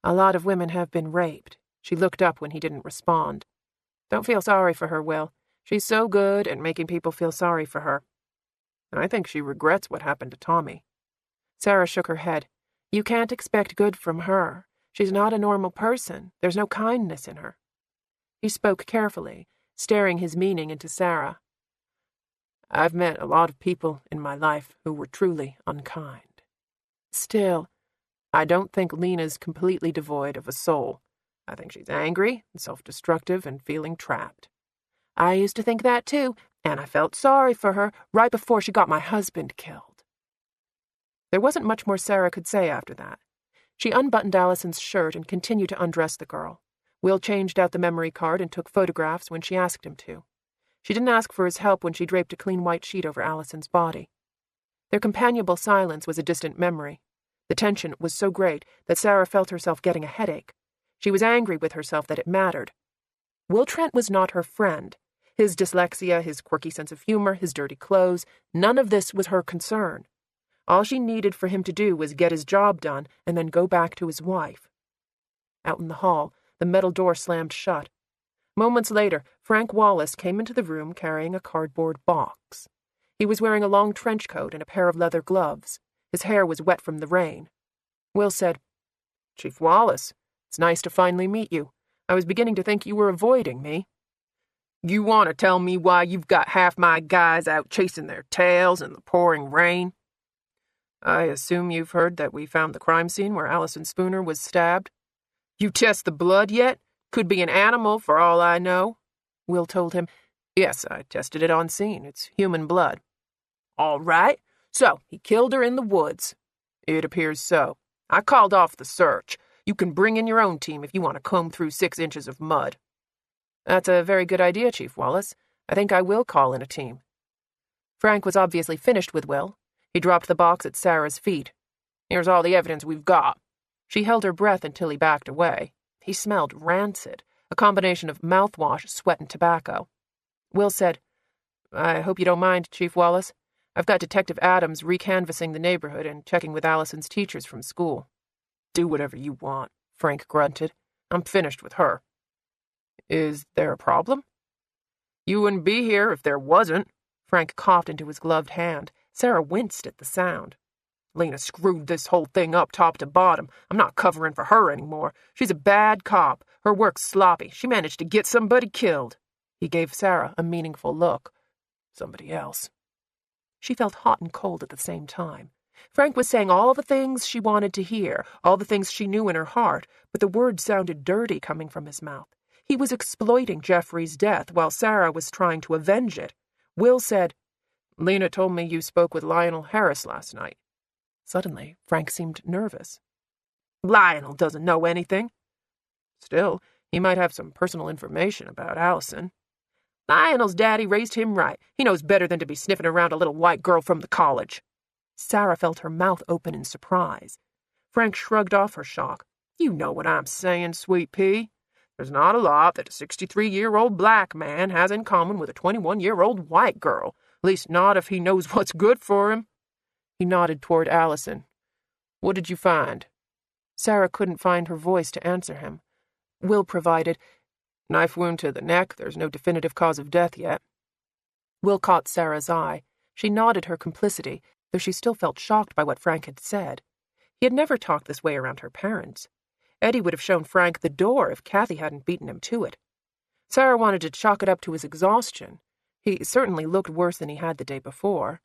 A lot of women have been raped. She looked up when he didn't respond. Don't feel sorry for her, Will. She's so good at making people feel sorry for her. I think she regrets what happened to Tommy. Sarah shook her head. You can't expect good from her. She's not a normal person. There's no kindness in her. He spoke carefully, staring his meaning into Sarah. I've met a lot of people in my life who were truly unkind. Still, I don't think Lena's completely devoid of a soul. I think she's angry and self-destructive and feeling trapped. I used to think that too, and I felt sorry for her right before she got my husband killed. There wasn't much more Sarah could say after that. She unbuttoned Allison's shirt and continued to undress the girl. Will changed out the memory card and took photographs when she asked him to. She didn't ask for his help when she draped a clean white sheet over Allison's body. Their companionable silence was a distant memory. The tension was so great that Sarah felt herself getting a headache. She was angry with herself that it mattered. Will Trent was not her friend. His dyslexia, his quirky sense of humor, his dirty clothes, none of this was her concern. All she needed for him to do was get his job done and then go back to his wife. Out in the hall, the metal door slammed shut. Moments later, Frank Wallace came into the room carrying a cardboard box. He was wearing a long trench coat and a pair of leather gloves. His hair was wet from the rain. Will said, Chief Wallace, it's nice to finally meet you. I was beginning to think you were avoiding me. You want to tell me why you've got half my guys out chasing their tails in the pouring rain? I assume you've heard that we found the crime scene where Allison Spooner was stabbed. You test the blood yet? Could be an animal for all I know. Will told him, Yes, I tested it on scene. It's human blood. All right. So, he killed her in the woods. It appears so. I called off the search. You can bring in your own team if you want to comb through 6 inches of mud. That's a very good idea, Chief Wallace. I think I will call in a team. Frank was obviously finished with Will. He dropped the box at Sarah's feet. Here's all the evidence we've got. She held her breath until he backed away. He smelled rancid, a combination of mouthwash, sweat, and tobacco. Will said, I hope you don't mind, Chief Wallace. I've got Detective Adams recanvassing the neighborhood and checking with Allison's teachers from school. Do whatever you want, Frank grunted. I'm finished with her. Is there a problem? You wouldn't be here if there wasn't. Frank coughed into his gloved hand. Sarah winced at the sound. Lena screwed this whole thing up top to bottom. I'm not covering for her anymore. She's a bad cop. Her work's sloppy. She managed to get somebody killed. He gave Sarah a meaningful look. Somebody else. She felt hot and cold at the same time. Frank was saying all the things she wanted to hear, all the things she knew in her heart, but the words sounded dirty coming from his mouth. He was exploiting Jeffrey's death while Sarah was trying to avenge it. Will said, Lena told me you spoke with Lionel Harris last night. Suddenly, Frank seemed nervous. Lionel doesn't know anything. Still, He might have some personal information about Allison. Lionel's daddy raised him right. He knows better than to be sniffing around a little white girl from the college. Sarah felt her mouth open in surprise. Frank shrugged off her shock. You know what I'm saying, sweet pea. There's not a lot that a 63-year-old black man has in common with a 21-year-old white girl, at least not if he knows what's good for him. He nodded toward Allison. What did you find? Sarah couldn't find her voice to answer him. Will provided. Knife wound to the neck. There's no definitive cause of death yet. Will caught Sarah's eye. She nodded her complicity, though she still felt shocked by what Frank had said. He had never talked this way around her parents. Eddie would have shown Frank the door if Kathy hadn't beaten him to it. Sarah wanted to chalk it up to his exhaustion. He certainly looked worse than he had the day before.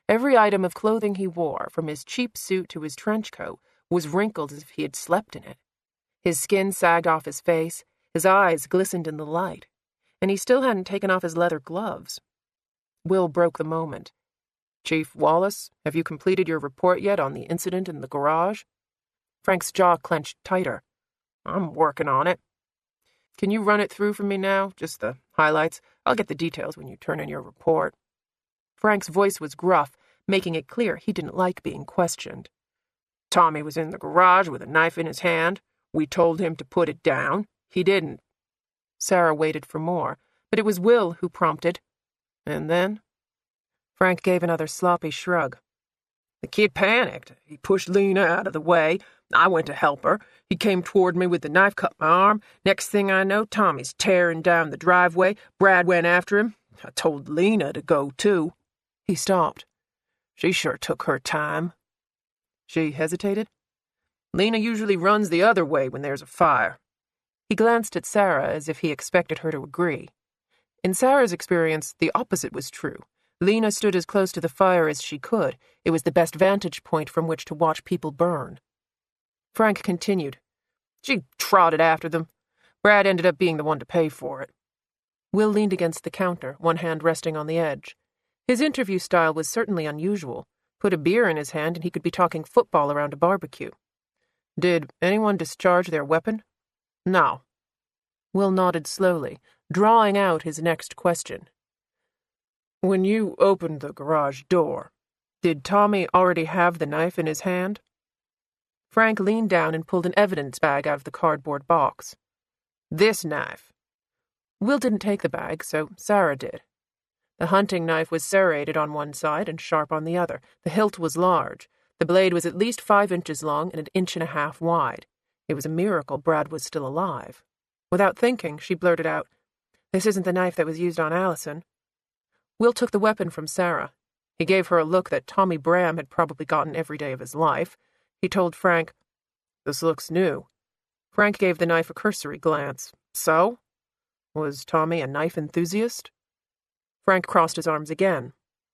Every item of clothing he wore, from his cheap suit to his trench coat, was wrinkled as if he had slept in it. His skin sagged off his face, his eyes glistened in the light, and he still hadn't taken off his leather gloves. Will broke the moment. Chief Wallace, have you completed your report yet on the incident in the garage? Frank's jaw clenched tighter. I'm working on it. Can you run it through for me now? Just the highlights. I'll get the details when you turn in your report. Frank's voice was gruff, making it clear he didn't like being questioned. Tommy was in the garage with a knife in his hand. We told him to put it down. He didn't. Sarah waited for more, but it was Will who prompted. And then? Frank gave another sloppy shrug. The kid panicked. He pushed Lena out of the way. I went to help her. He came toward me with the knife, cut my arm. Next thing I know, Tommy's tearing down the driveway. Brad went after him. I told Lena to go, too. He stopped. She sure took her time. She hesitated. Lena usually runs the other way when there's a fire. He glanced at Sarah as if he expected her to agree. In Sarah's experience, the opposite was true. Lena stood as close to the fire as she could. It was the best vantage point from which to watch people burn. Frank continued. She trotted after them. Brad ended up being the one to pay for it. Will leaned against the counter, one hand resting on the edge. His interview style was certainly unusual. Put a beer in his hand and he could be talking football around a barbecue. Did anyone discharge their weapon? No. Will nodded slowly, drawing out his next question. When you opened the garage door, did Tommy already have the knife in his hand? Frank leaned down and pulled an evidence bag out of the cardboard box. This knife. Will didn't take the bag, so Sarah did. The hunting knife was serrated on one side and sharp on the other. The hilt was large. The blade was at least 5 inches long and 1.5 inches wide. It was a miracle Brad was still alive. Without thinking, she blurted out, This isn't the knife that was used on Allison. Will took the weapon from Sarah. He gave her a look that Tommy Bram had probably gotten every day of his life. He told Frank, This looks new. Frank gave the knife a cursory glance. So? Was Tommy a knife enthusiast? Frank crossed his arms again.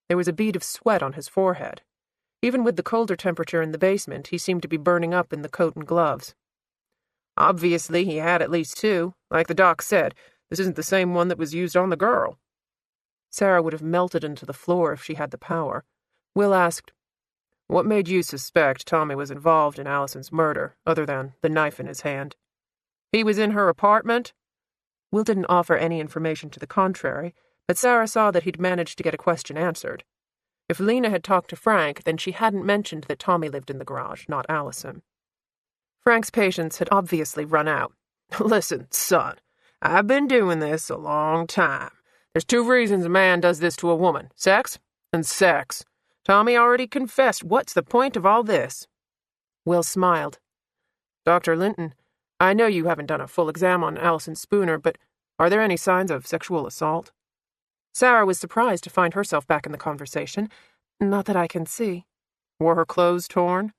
There was a bead of sweat on his forehead. Even with the colder temperature in the basement, he seemed to be burning up in the coat and gloves. Obviously, he had at least 2. Like the doc said, this isn't the same one that was used on the girl. Sarah would have melted into the floor if she had the power. Will asked, What made you suspect Tommy was involved in Allison's murder, other than the knife in his hand? He was in her apartment? Will didn't offer any information to the contrary, but Sarah saw that he'd managed to get a question answered. If Lena had talked to Frank, then she hadn't mentioned that Tommy lived in the garage, not Allison. Frank's patience had obviously run out. Listen, son, I've been doing this a long time. There's 2 reasons a man does this to a woman, sex and sex. Tommy already confessed. What's the point of all this? Will smiled. Dr. Linton, I know you haven't done a full exam on Allison Spooner, but are there any signs of sexual assault? Sarah was surprised to find herself back in the conversation. Not that I can see. Were her clothes torn?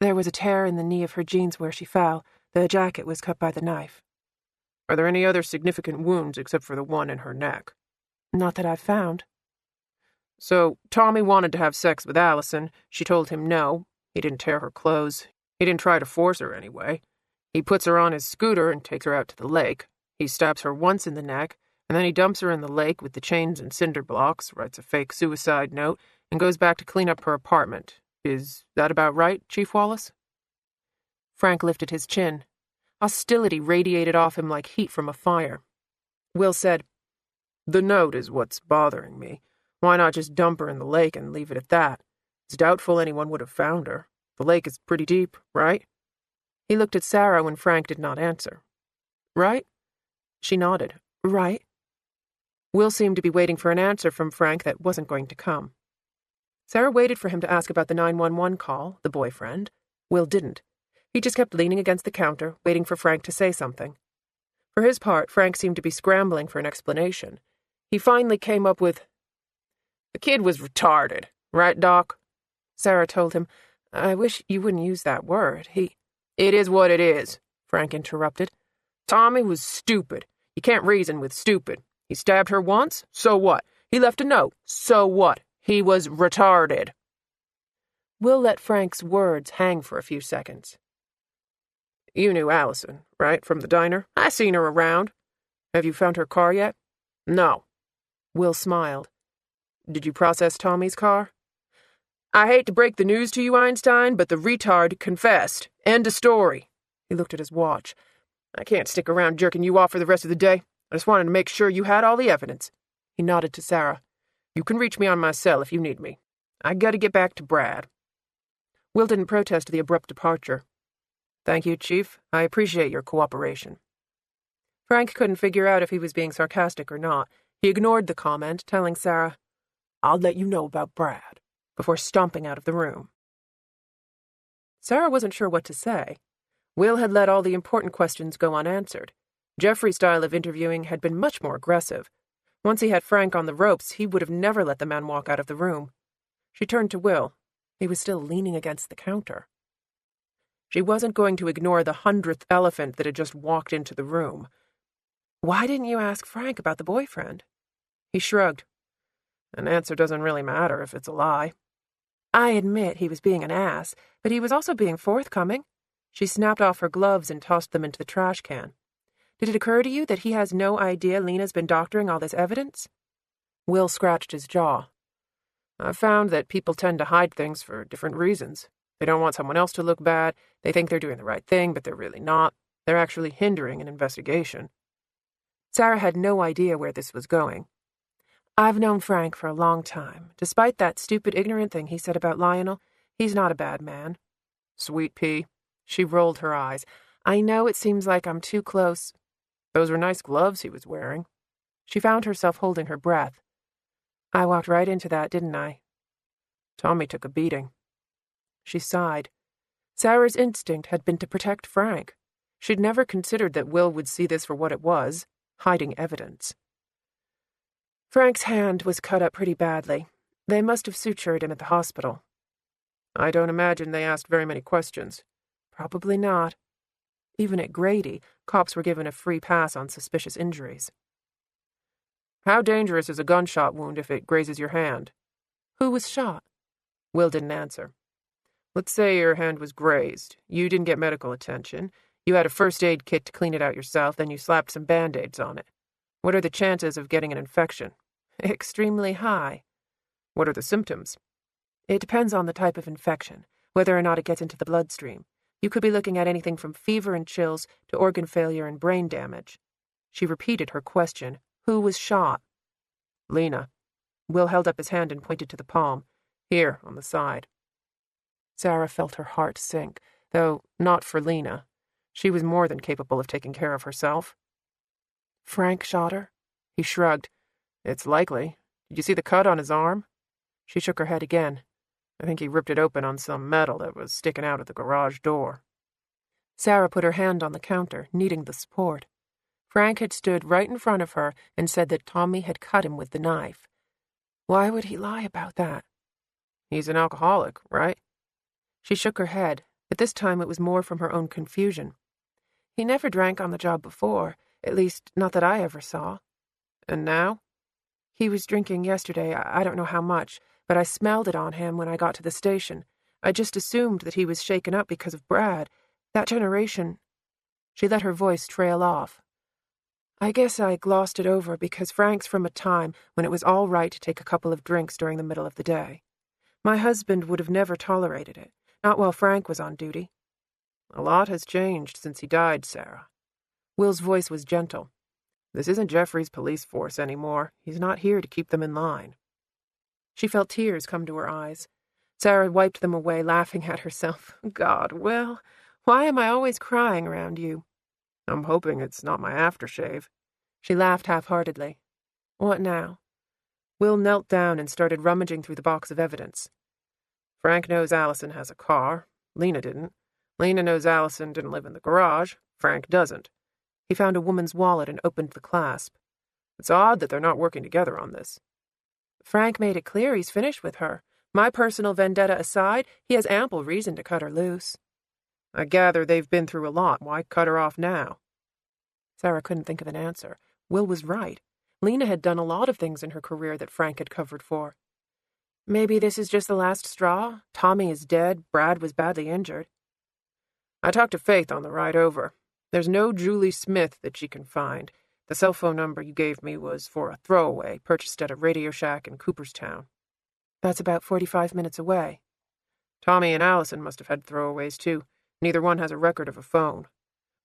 There was a tear in the knee of her jeans where she fell. The jacket was cut by the knife. Are there any other significant wounds except for the one in her neck? Not that I've found. So, Tommy wanted to have sex with Allison. She told him no. He didn't tear her clothes. He didn't try to force her anyway. He puts her on his scooter and takes her out to the lake. He stabs her once in the neck, and then he dumps her in the lake with the chains and cinder blocks, writes a fake suicide note, and goes back to clean up her apartment. Is that about right, Chief Wallace? Frank lifted his chin. Hostility radiated off him like heat from a fire. Will said, "The note is what's bothering me. Why not just dump her in the lake and leave it at that? It's doubtful anyone would have found her. The lake is pretty deep, right?" He looked at Sarah when Frank did not answer. "Right?" She nodded. "Right." Will seemed to be waiting for an answer from Frank that wasn't going to come. Sarah waited for him to ask about the 911 call, the boyfriend. Will didn't. He just kept leaning against the counter, waiting for Frank to say something. For his part, Frank seemed to be scrambling for an explanation. He finally came up with, "The kid was retarded, right, Doc?" Sarah told him, "I wish you wouldn't use that word. It is what it is," Frank interrupted. "Tommy was stupid. You can't reason with stupid. He stabbed her once, so what? He left a note, so what? He was retarded." Will let Frank's words hang for a few seconds. "You knew Allison, right, from the diner? I seen her around. Have you found her car yet?" "No." Will smiled. "Did you process Tommy's car?" "I hate to break the news to you, Einstein, but the retard confessed. End of story." He looked at his watch. "I can't stick around jerking you off for the rest of the day. I just wanted to make sure you had all the evidence." He nodded to Sarah. "You can reach me on my cell if you need me. I gotta get back to Brad." Will didn't protest the abrupt departure. "Thank you, Chief. I appreciate your cooperation." Frank couldn't figure out if he was being sarcastic or not. He ignored the comment, telling Sarah, "I'll let you know about Brad," before stomping out of the room. Sarah wasn't sure what to say. Will had let all the important questions go unanswered. Jeffrey's style of interviewing had been much more aggressive. Once he had Frank on the ropes, he would have never let the man walk out of the room. She turned to Will. He was still leaning against the counter. She wasn't going to ignore the 100th elephant that had just walked into the room. "Why didn't you ask Frank about the boyfriend?" He shrugged. "An answer doesn't really matter if it's a lie." "I admit he was being an ass, but he was also being forthcoming." She snapped off her gloves and tossed them into the trash can. "Did it occur to you that he has no idea Lena's been doctoring all this evidence?" Will scratched his jaw. "I've found that people tend to hide things for different reasons. They don't want someone else to look bad. They think they're doing the right thing, but they're really not. They're actually hindering an investigation." Sarah had no idea where this was going. "I've known Frank for a long time. Despite that stupid, ignorant thing he said about Lionel, he's not a bad man." "Sweet pea." She rolled her eyes. "I know it seems like I'm too close." "Those were nice gloves he was wearing." She found herself holding her breath. "I walked right into that, didn't I?" "Tommy took a beating." She sighed. Sarah's instinct had been to protect Frank. She'd never considered that Will would see this for what it was, hiding evidence. "Frank's hand was cut up pretty badly. They must have sutured him at the hospital." "I don't imagine they asked very many questions." "Probably not." Even at Grady, cops were given a free pass on suspicious injuries. "How dangerous is a gunshot wound if it grazes your hand?" "Who was shot?" Will didn't answer. "Let's say your hand was grazed. You didn't get medical attention. You had a first aid kit to clean it out yourself, then you slapped some Band-Aids on it. What are the chances of getting an infection?" "Extremely high." "What are the symptoms?" "It depends on the type of infection, whether or not it gets into the bloodstream. You could be looking at anything from fever and chills to organ failure and brain damage." She repeated her question. "Who was shot?" "Lena." Will held up his hand and pointed to the palm. "Here, on the side." Sarah felt her heart sink, though not for Lena. She was more than capable of taking care of herself. "Frank shot her?" He shrugged. "It's likely. Did you see the cut on his arm?" She shook her head again. "I think he ripped it open on some metal that was sticking out of the garage door." Sarah put her hand on the counter, needing the support. Frank had stood right in front of her and said that Tommy had cut him with the knife. Why would he lie about that? "He's an alcoholic, right?" She shook her head, but this time it was more from her own confusion. "He never drank on the job before, at least not that I ever saw." "And now?" "He was drinking yesterday. I don't know how much, but I smelled it on him when I got to the station. I just assumed that he was shaken up because of Brad. That generation—" She let her voice trail off. "I guess I glossed it over because Frank's from a time when it was all right to take a couple of drinks during the middle of the day. My husband would have never tolerated it, not while Frank was on duty." A lot has changed since he died, Sarah. Will's voice was gentle. This isn't Jeffrey's police force anymore. He's not here to keep them in line. She felt tears come to her eyes. Sarah wiped them away, laughing at herself. God, Will, why am I always crying around you? I'm hoping it's not my aftershave. She laughed half-heartedly. What now? Will knelt down and started rummaging through the box of evidence. Frank knows Allison has a car. Lena didn't. Lena knows Allison didn't live in the garage. Frank doesn't. He found a woman's wallet and opened the clasp. It's odd that they're not working together on this. Frank made it clear he's finished with her. My personal vendetta aside, he has ample reason to cut her loose. I gather they've been through a lot. Why cut her off now? Sarah couldn't think of an answer. Will was right. Lena had done a lot of things in her career that Frank had covered for. Maybe this is just the last straw? Tommy is dead. Brad was badly injured. I talked to Faith on the ride over. There's no Julie Smith that she can find. The cell phone number you gave me was for a throwaway purchased at a Radio Shack in Cooperstown. That's about 45 minutes away. Tommy and Allison must have had throwaways, too. Neither one has a record of a phone.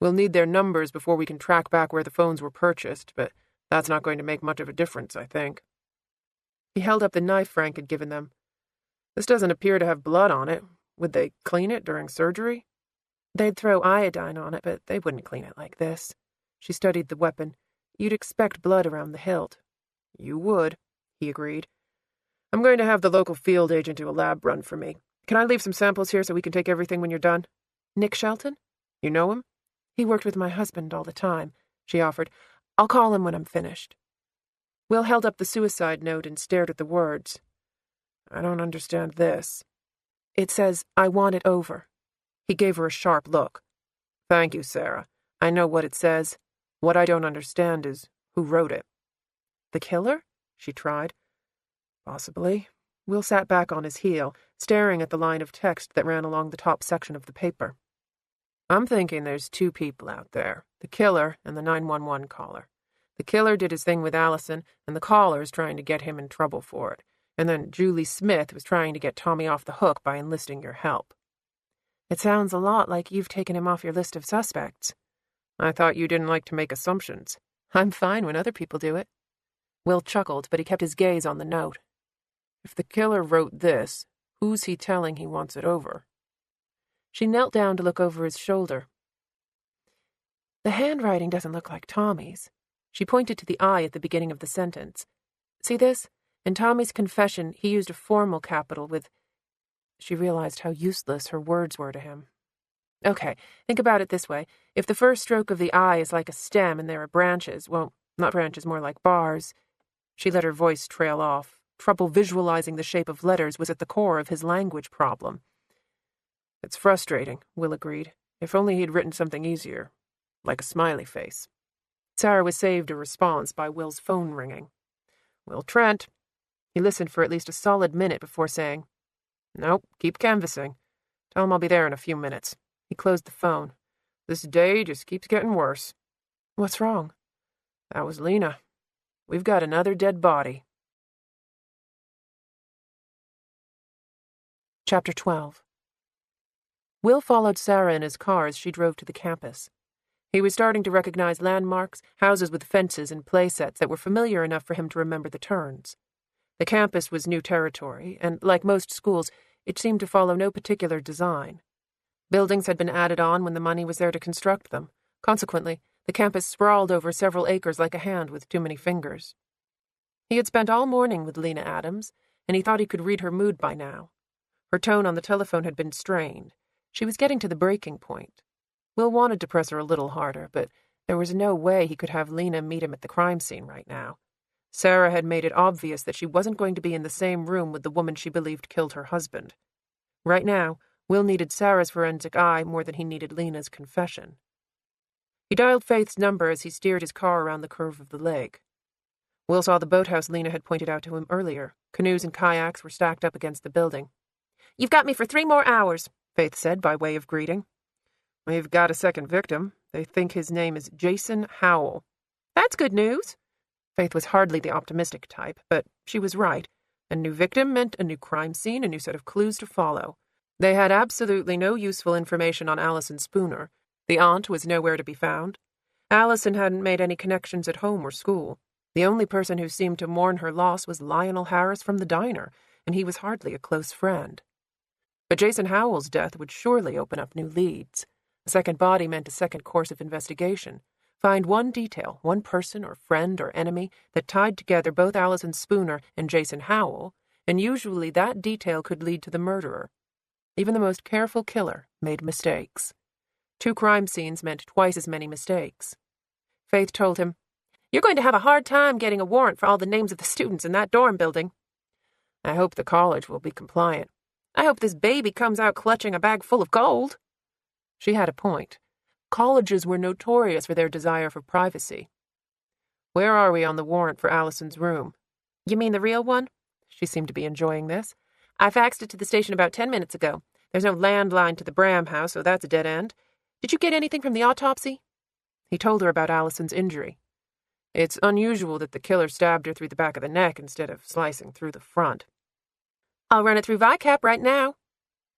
We'll need their numbers before we can track back where the phones were purchased, but that's not going to make much of a difference, I think. He held up the knife Frank had given them. This doesn't appear to have blood on it. Would they clean it during surgery? They'd throw iodine on it, but they wouldn't clean it like this. She studied the weapon. You'd expect blood around the hilt. You would, he agreed. I'm going to have the local field agent do a lab run for me. Can I leave some samples here so we can take everything when you're done? Nick Shelton? You know him? He worked with my husband all the time, she offered. I'll call him when I'm finished. Will held up the suicide note and stared at the words. I don't understand this. It says, I want it over. He gave her a sharp look. Thank you, Sarah. I know what it says. What I don't understand is who wrote it. The killer? She tried. Possibly. Will sat back on his heel, staring at the line of text that ran along the top section of the paper. I'm thinking there's two people out there, the killer and the 911 caller. The killer did his thing with Allison, and the caller's trying to get him in trouble for it. And then Julie Smith was trying to get Tommy off the hook by enlisting your help. It sounds a lot like you've taken him off your list of suspects. I thought you didn't like to make assumptions. I'm fine when other people do it. Will chuckled, but he kept his gaze on the note. If the killer wrote this, who's he telling he wants it over? She knelt down to look over his shoulder. The handwriting doesn't look like Tommy's. She pointed to the I at the beginning of the sentence. See this? In Tommy's confession, he used a formal capital with... She realized how useless her words were to him. Okay, think about it this way. If the first stroke of the I is like a stem and there are branches, well, not branches, more like bars. She let her voice trail off. Trouble visualizing the shape of letters was at the core of his language problem. It's frustrating, Will agreed. If only he'd written something easier, like a smiley face. Sarah was saved a response by Will's phone ringing. Will Trent. He listened for at least a solid minute before saying, Nope, keep canvassing. Tell him I'll be there in a few minutes. He closed the phone. This day just keeps getting worse. What's wrong? That was Lena. We've got another dead body. Chapter 12. Will followed Sarah in his car as she drove to the campus. He was starting to recognize landmarks, houses with fences and play sets that were familiar enough for him to remember the turns. The campus was new territory, and, like most schools, it seemed to follow no particular design. Buildings had been added on when the money was there to construct them. Consequently, the campus sprawled over several acres like a hand with too many fingers. He had spent all morning with Lena Adams, and he thought he could read her mood by now. Her tone on the telephone had been strained. She was getting to the breaking point. Will wanted to press her a little harder, but there was no way he could have Lena meet him at the crime scene right now. Sarah had made it obvious that she wasn't going to be in the same room with the woman she believed killed her husband. Right now, Will needed Sarah's forensic eye more than he needed Lena's confession. He dialed Faith's number as he steered his car around the curve of the lake. Will saw the boathouse Lena had pointed out to him earlier. Canoes and kayaks were stacked up against the building. You've got me for 3 more hours, Faith said by way of greeting. We've got a second victim. They think his name is Jason Howell. That's good news. Faith was hardly the optimistic type, but she was right. A new victim meant a new crime scene, a new set of clues to follow. They had absolutely no useful information on Allison Spooner. The aunt was nowhere to be found. Allison hadn't made any connections at home or school. The only person who seemed to mourn her loss was Lionel Harris from the diner, and he was hardly a close friend. But Jason Howell's death would surely open up new leads. A second body meant a second course of investigation. Find one detail, one person or friend or enemy that tied together both Allison Spooner and Jason Howell, and usually that detail could lead to the murderer. Even the most careful killer made mistakes. 2 crime scenes meant twice as many mistakes. Faith told him, "You're going to have a hard time getting a warrant for all the names of the students in that dorm building." "I hope the college will be compliant. I hope this baby comes out clutching a bag full of gold." She had a point. Colleges were notorious for their desire for privacy. "Where are we on the warrant for Allison's room?" "You mean the real one?" She seemed to be enjoying this. "I faxed it to the station about 10 minutes ago. There's no landline to the Bram house, so that's a dead end. Did you get anything from the autopsy?" He told her about Allison's injury. It's unusual that the killer stabbed her through the back of the neck instead of slicing through the front. "I'll run it through VICAP right now."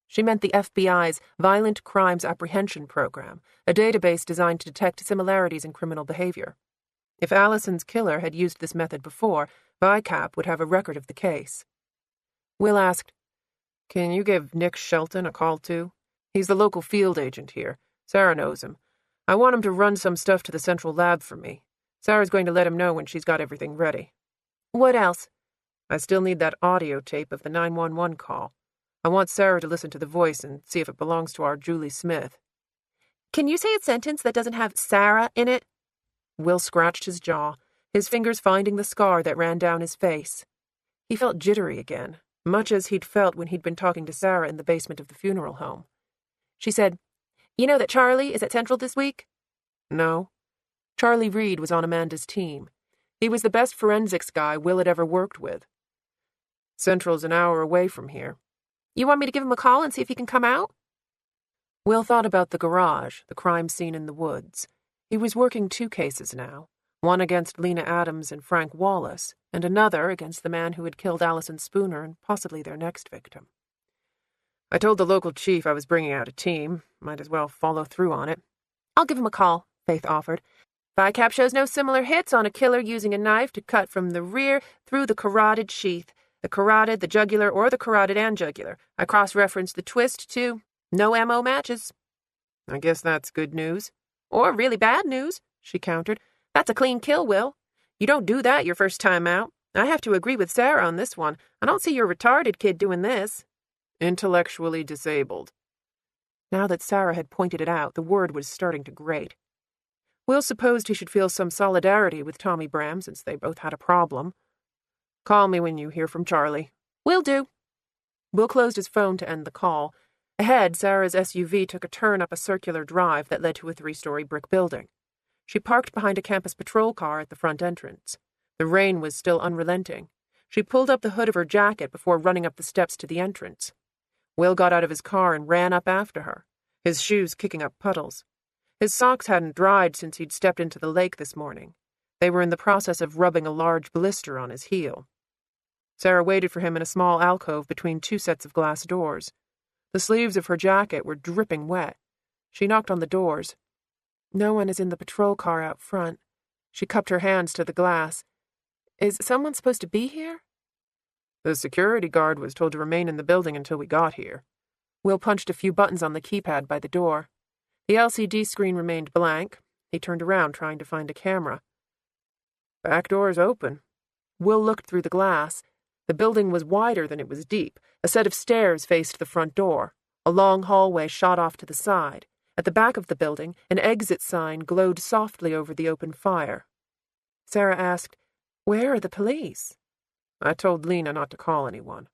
She meant the FBI's Violent Crimes Apprehension Program, a database designed to detect similarities in criminal behavior. If Allison's killer had used this method before, VICAP would have a record of the case. Will asked, "Can you give Nick Shelton a call too? He's the local field agent here. Sarah knows him. I want him to run some stuff to the central lab for me. Sarah's going to let him know when she's got everything ready." "What else?" "I still need that audio tape of the 911 call. I want Sarah to listen to the voice and see if it belongs to our Julie Smith." "Can you say a sentence that doesn't have Sarah in it?" Will scratched his jaw, his fingers finding the scar that ran down his face. He felt jittery again, much as he'd felt when he'd been talking to Sarah in the basement of the funeral home. She said, "You know that Charlie is at Central this week?" No. Charlie Reed was on Amanda's team. He was the best forensics guy Will had ever worked with. Central's an hour away from here. "You want me to give him a call and see if he can come out?" Will thought about the garage, the crime scene in the woods. He was working 2 cases now, one against Lena Adams and Frank Wallace, and another against the man who had killed Allison Spooner and possibly their next victim. "I told the local chief I was bringing out a team. Might as well follow through on it." "I'll give him a call," Faith offered. "VICAP shows no similar hits on a killer using a knife to cut from the rear through the carotid sheath. The carotid, the jugular, or the carotid and jugular. I cross-referenced the twist, too. No MO matches." "I guess that's good news." "Or really bad news," she countered. "That's a clean kill, Will. You don't do that your first time out. I have to agree with Sarah on this one. I don't see your retarded kid doing this." "Intellectually disabled." Now that Sarah had pointed it out, the word was starting to grate. Will supposed he should feel some solidarity with Tommy Bram since they both had a problem. "Call me when you hear from Charlie." "Will do." Will closed his phone to end the call. Ahead, Sarah's SUV took a turn up a circular drive that led to a 3-story brick building. She parked behind a campus patrol car at the front entrance. The rain was still unrelenting. She pulled up the hood of her jacket before running up the steps to the entrance. Will got out of his car and ran up after her, his shoes kicking up puddles. His socks hadn't dried since he'd stepped into the lake this morning. They were in the process of rubbing a large blister on his heel. Sarah waited for him in a small alcove between 2 sets of glass doors. The sleeves of her jacket were dripping wet. She knocked on the doors. No one is in the patrol car out front. She cupped her hands to the glass. "Is someone supposed to be here?" "The security guard was told to remain in the building until we got here." Will punched a few buttons on the keypad by the door. The LCD screen remained blank. He turned around, trying to find a camera. "Back door is open." Will looked through the glass. The building was wider than it was deep. A set of stairs faced the front door. A long hallway shot off to the side. At the back of the building, an exit sign glowed softly over the open fire. Sarah asked, "Where are the police?" "I told Lena not to call anyone."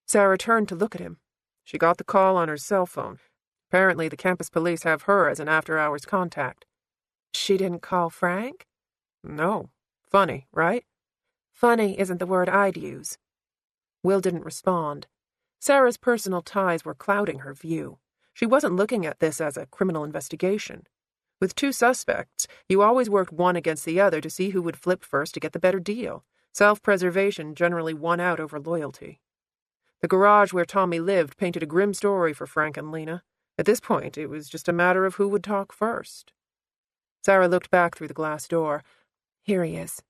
Sarah turned to look at him. She got the call on her cell phone. Apparently the campus police have her as an after-hours contact. "She didn't call Frank?" "No. Funny, right?" "Funny isn't the word I'd use." Will didn't respond. Sarah's personal ties were clouding her view. She wasn't looking at this as a criminal investigation. With 2 suspects, you always worked one against the other to see who would flip first to get the better deal. Self-preservation generally won out over loyalty. The garage where Tommy lived painted a grim story for Frank and Lena. At this point, it was just a matter of who would talk first. Sarah looked back through the glass door. Here he is.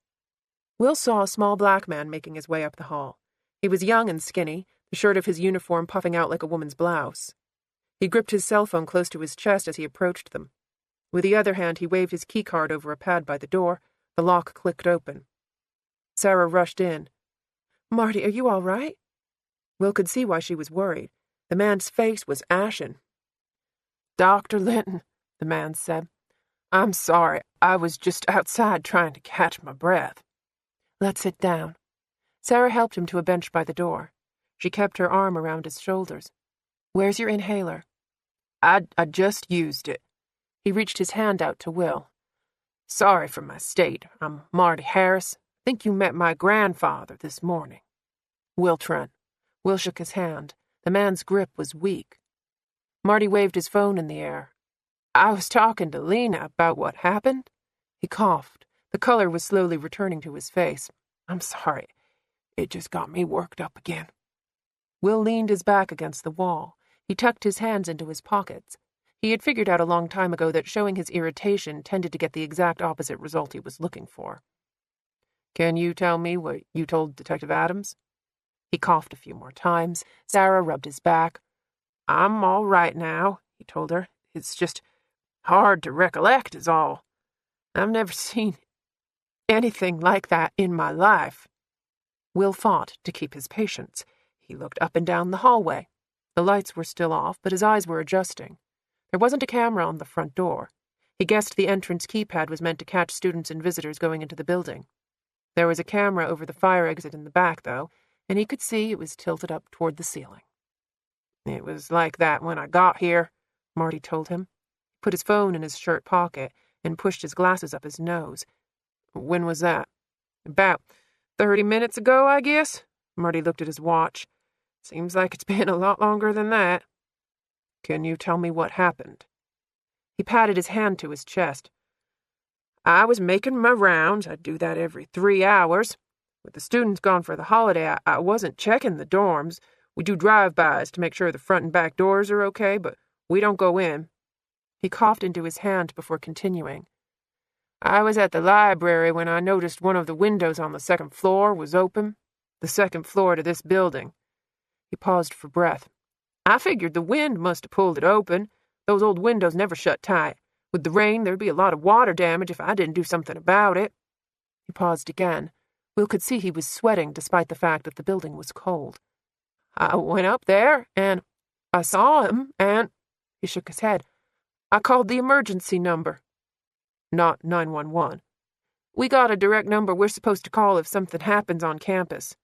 Will saw a small black man making his way up the hall. He was young and skinny, the shirt of his uniform puffing out like a woman's blouse. He gripped his cell phone close to his chest as he approached them. With the other hand, he waved his keycard over a pad by the door. The lock clicked open. Sarah rushed in. "Marty, are you all right?" Will could see why she was worried. The man's face was ashen. "Dr. Linton," the man said. "I'm sorry. I was just outside trying to catch my breath." "Let's sit down." Sarah helped him to a bench by the door. She kept her arm around his shoulders. "Where's your inhaler?" I just used it." He reached his hand out to Will. "Sorry for my state. I'm Marty Harris. I think you met my grandfather this morning." "Will Trent." Will shook his hand. The man's grip was weak. Marty waved his phone in the air. "I was talking to Lena about what happened." He coughed. The color was slowly returning to his face. "I'm sorry. It just got me worked up again." Will leaned his back against the wall. He tucked his hands into his pockets. He had figured out a long time ago that showing his irritation tended to get the exact opposite result he was looking for. "Can you tell me what you told Detective Adams?" He coughed a few more times. Sarah rubbed his back. "I'm all right now," he told her. "It's just hard to recollect is all. I've never seen anything like that in my life." Will fought to keep his patience. He looked up and down the hallway. The lights were still off, but his eyes were adjusting. There wasn't a camera on the front door. He guessed the entrance keypad was meant to catch students and visitors going into the building. There was a camera over the fire exit in the back, though, and he could see it was tilted up toward the ceiling. "It was like that when I got here," Marty told him. He put his phone in his shirt pocket and pushed his glasses up his nose. "When was that?" "About 30 minutes ago, I guess." Marty looked at his watch. "Seems like it's been a lot longer than that." "Can you tell me what happened?" He patted his hand to his chest. "I was making my rounds. I do that every 3 hours. With the students gone for the holiday, I wasn't checking the dorms. We do drive-bys to make sure the front and back doors are okay, but we don't go in." He coughed into his hand before continuing. "I was at the library when I noticed one of the windows on the second floor was open. The second floor to this building." He paused for breath. "I figured the wind must have pulled it open. Those old windows never shut tight. With the rain, there'd be a lot of water damage if I didn't do something about it." He paused again. Will could see he was sweating despite the fact that the building was cold. "I went up there, and I saw him, and—" He shook his head. "I called the emergency number." "Not 911. "We got a direct number we're supposed to call if something happens on campus."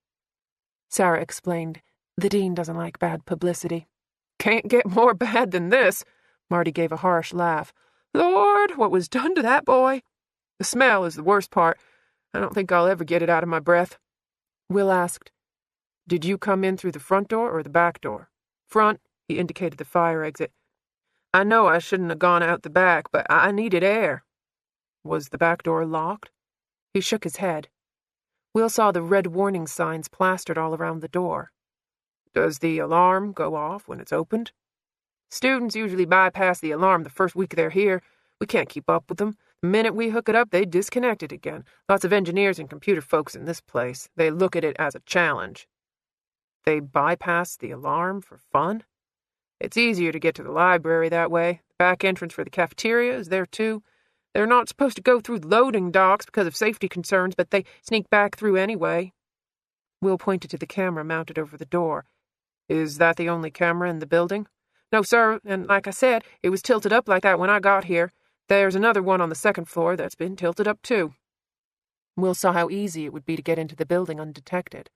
Sarah explained. "The dean doesn't like bad publicity." "Can't get more bad than this." Marty gave a harsh laugh. "Lord, what was done to that boy? The smell is the worst part. I don't think I'll ever get it out of my breath." Will asked, "Did you come in through the front door or the back door?" "Front," he indicated the fire exit. "I know I shouldn't have gone out the back, but I needed air." "Was the back door locked?" He shook his head. Will saw the red warning signs plastered all around the door. "Does the alarm go off when it's opened?" "Students usually bypass the alarm the first week they're here. We can't keep up with them. The minute we hook it up, they disconnect it again. Lots of engineers and computer folks in this place. They look at it as a challenge." "They bypass the alarm for fun?" "It's easier to get to the library that way. The back entrance for the cafeteria is there, too. They're not supposed to go through loading docks because of safety concerns, but they sneak back through anyway." Will pointed to the camera mounted over the door. "Is that the only camera in the building?" "No, sir, and like I said, it was tilted up like that when I got here. There's another one on the second floor that's been tilted up, too." Will saw how easy it would be to get into the building undetected.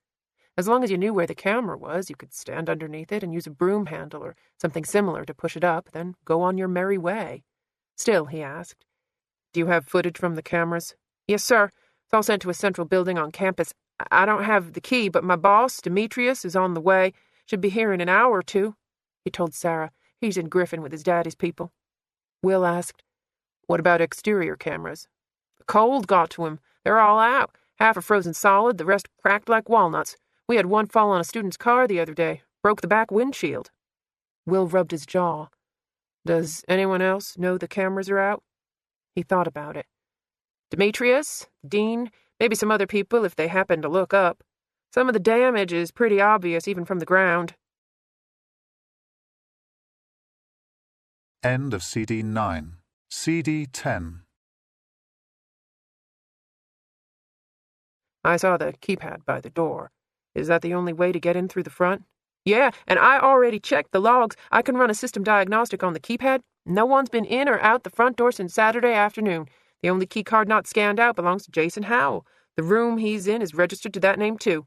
As long as you knew where the camera was, you could stand underneath it and use a broom handle or something similar to push it up, then go on your merry way. Still, he asked, "Do you have footage from the cameras?" "Yes, sir. It's all sent to a central building on campus. I don't have the key, but my boss, Demetrius, is on the way. Should be here in an hour or two," he told Sarah. "He's in Griffin with his daddy's people." Will asked, "What about exterior cameras?" "The cold got to him. They're all out. Half are frozen solid, the rest cracked like walnuts. We had one fall on a student's car the other day. Broke the back windshield. Will rubbed his jaw. Does anyone else know the cameras are out? He thought about it. Demetrius, Dean, maybe some other people if they happen to look up. Some of the damage is pretty obvious even from the ground. End of CD 9. CD 10. I saw the keypad by the door. Is that the only way to get in through the front? Yeah, and I already checked the logs. I can run a system diagnostic on the keypad. No one's been in or out the front door since Saturday afternoon. The only key card not scanned out belongs to Jason Howell. The room he's in is registered to that name, too.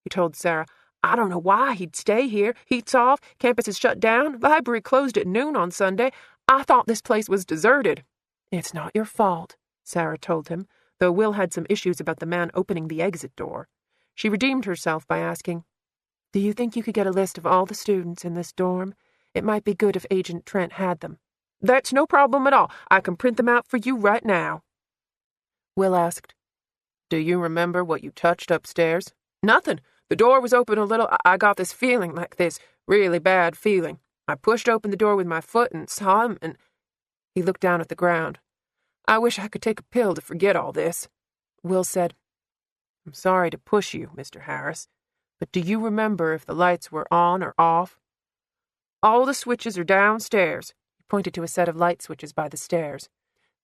He told Sarah, I don't know why he'd stay here. Heat's off, campus is shut down, library closed at noon on Sunday. I thought this place was deserted. It's not your fault, Sarah told him, though Will had some issues about the man opening the exit door. She redeemed herself by asking, Do you think you could get a list of all the students in this dorm? It might be good if Agent Trent had them. That's no problem at all. I can print them out for you right now. Will asked, Do you remember what you touched upstairs? Nothing. The door was open a little. I got this feeling like this really bad feeling. I pushed open the door with my foot and saw him, and he looked down at the ground. I wish I could take a pill to forget all this. Will said, I'm sorry to push you, Mr. Harris, but do you remember if the lights were on or off? All the switches are downstairs. He pointed to a set of light switches by the stairs.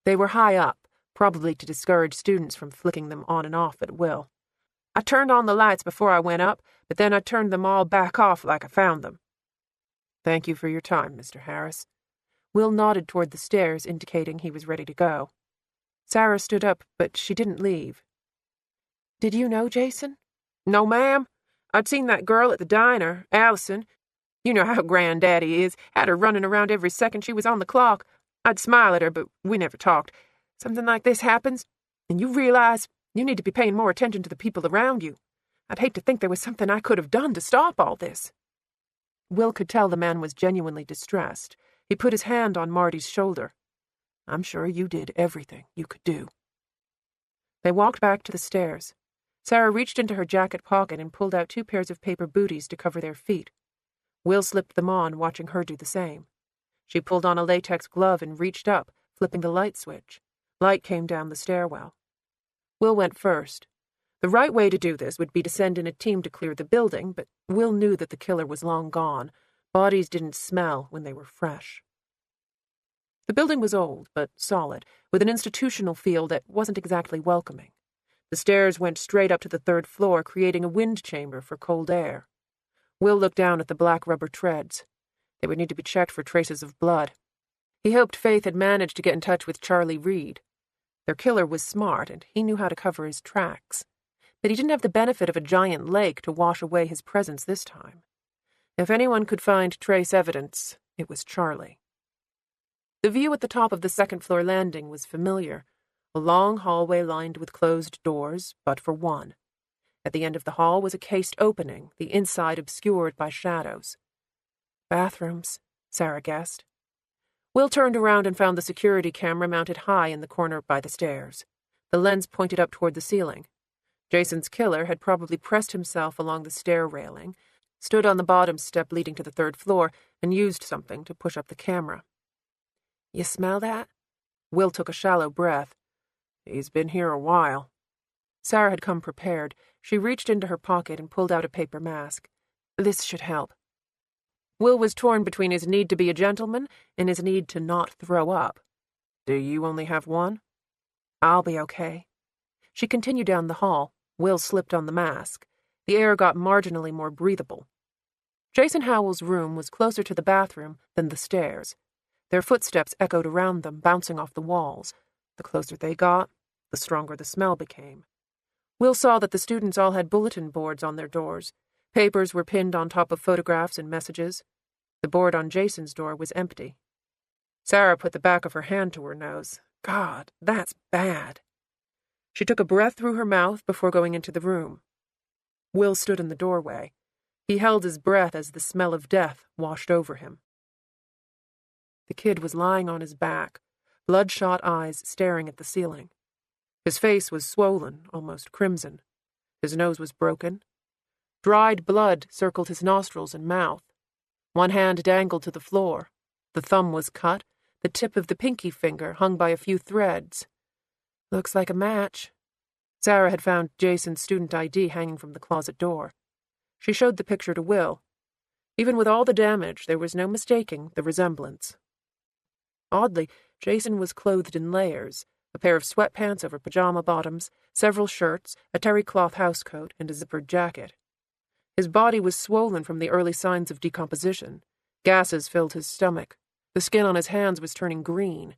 They were high up, probably to discourage students from flicking them on and off at will. I turned on the lights before I went up, but then I turned them all back off like I found them. Thank you for your time, Mr. Harris. Will nodded toward the stairs, indicating he was ready to go. Sarah stood up, but she didn't leave. Did you know Jason? No, ma'am. I'd seen that girl at the diner, Allison. You know how Granddaddy is. Had her running around every second she was on the clock. I'd smile at her, but we never talked. Something like this happens, and you realize you need to be paying more attention to the people around you. I'd hate to think there was something I could have done to stop all this. Will could tell the man was genuinely distressed. He put his hand on Marty's shoulder. I'm sure you did everything you could do. They walked back to the stairs. Sarah reached into her jacket pocket and pulled out 2 pairs of paper booties to cover their feet. Will slipped them on, watching her do the same. She pulled on a latex glove and reached up, flipping the light switch. Light came down the stairwell. Will went first. The right way to do this would be to send in a team to clear the building, but Will knew that the killer was long gone. Bodies didn't smell when they were fresh. The building was old, but solid, with an institutional feel that wasn't exactly welcoming. The stairs went straight up to the 3rd floor, creating a wind chamber for cold air. Will looked down at the black rubber treads. They would need to be checked for traces of blood. He hoped Faith had managed to get in touch with Charlie Reed. Their killer was smart, and he knew how to cover his tracks. But he didn't have the benefit of a giant lake to wash away his presence this time. If anyone could find trace evidence, it was Charlie. The view at the top of the 2nd-floor landing was familiar, a long hallway lined with closed doors, but for one. At the end of the hall was a cased opening, the inside obscured by shadows. Bathrooms, Sarah guessed. Will turned around and found the security camera mounted high in the corner by the stairs. The lens pointed up toward the ceiling. Jason's killer had probably pressed himself along the stair railing, stood on the bottom step leading to the 3rd floor, and used something to push up the camera. You smell that? Will took a shallow breath. He's been here a while. Sarah had come prepared. She reached into her pocket and pulled out a paper mask. This should help. Will was torn between his need to be a gentleman and his need to not throw up. Do you only have one? I'll be okay. She continued down the hall. Will slipped on the mask. The air got marginally more breathable. Jason Howell's room was closer to the bathroom than the stairs. Their footsteps echoed around them, bouncing off the walls. The closer they got, the stronger the smell became. Will saw that the students all had bulletin boards on their doors. Papers were pinned on top of photographs and messages. The board on Jason's door was empty. Sarah put the back of her hand to her nose. God, that's bad. She took a breath through her mouth before going into the room. Will stood in the doorway. He held his breath as the smell of death washed over him. The kid was lying on his back, bloodshot eyes staring at the ceiling. His face was swollen, almost crimson. His nose was broken. Dried blood circled his nostrils and mouth. One hand dangled to the floor. The thumb was cut. The tip of the pinky finger hung by a few threads. Looks like a match. Sarah had found Jason's student ID hanging from the closet door. She showed the picture to Will. Even with all the damage, there was no mistaking the resemblance. Oddly, Jason was clothed in layers, a pair of sweatpants over pajama bottoms, several shirts, a terry cloth housecoat, and a zippered jacket. His body was swollen from the early signs of decomposition. Gases filled his stomach. The skin on his hands was turning green.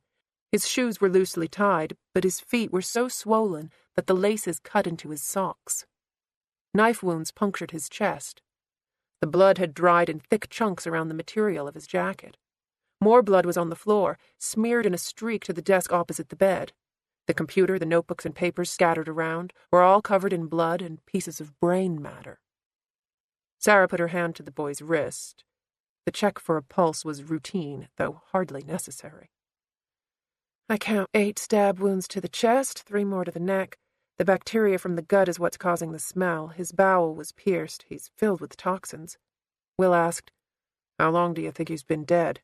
His shoes were loosely tied, but his feet were so swollen that the laces cut into his socks. Knife wounds punctured his chest. The blood had dried in thick chunks around the material of his jacket. More blood was on the floor, smeared in a streak to the desk opposite the bed. The computer, the notebooks and papers scattered around, were all covered in blood and pieces of brain matter. Sarah put her hand to the boy's wrist. The check for a pulse was routine, though hardly necessary. I count 8 stab wounds to the chest, 3 more to the neck. The bacteria from the gut is what's causing the smell. His bowel was pierced. He's filled with toxins. Will asked, "How long do you think he's been dead?"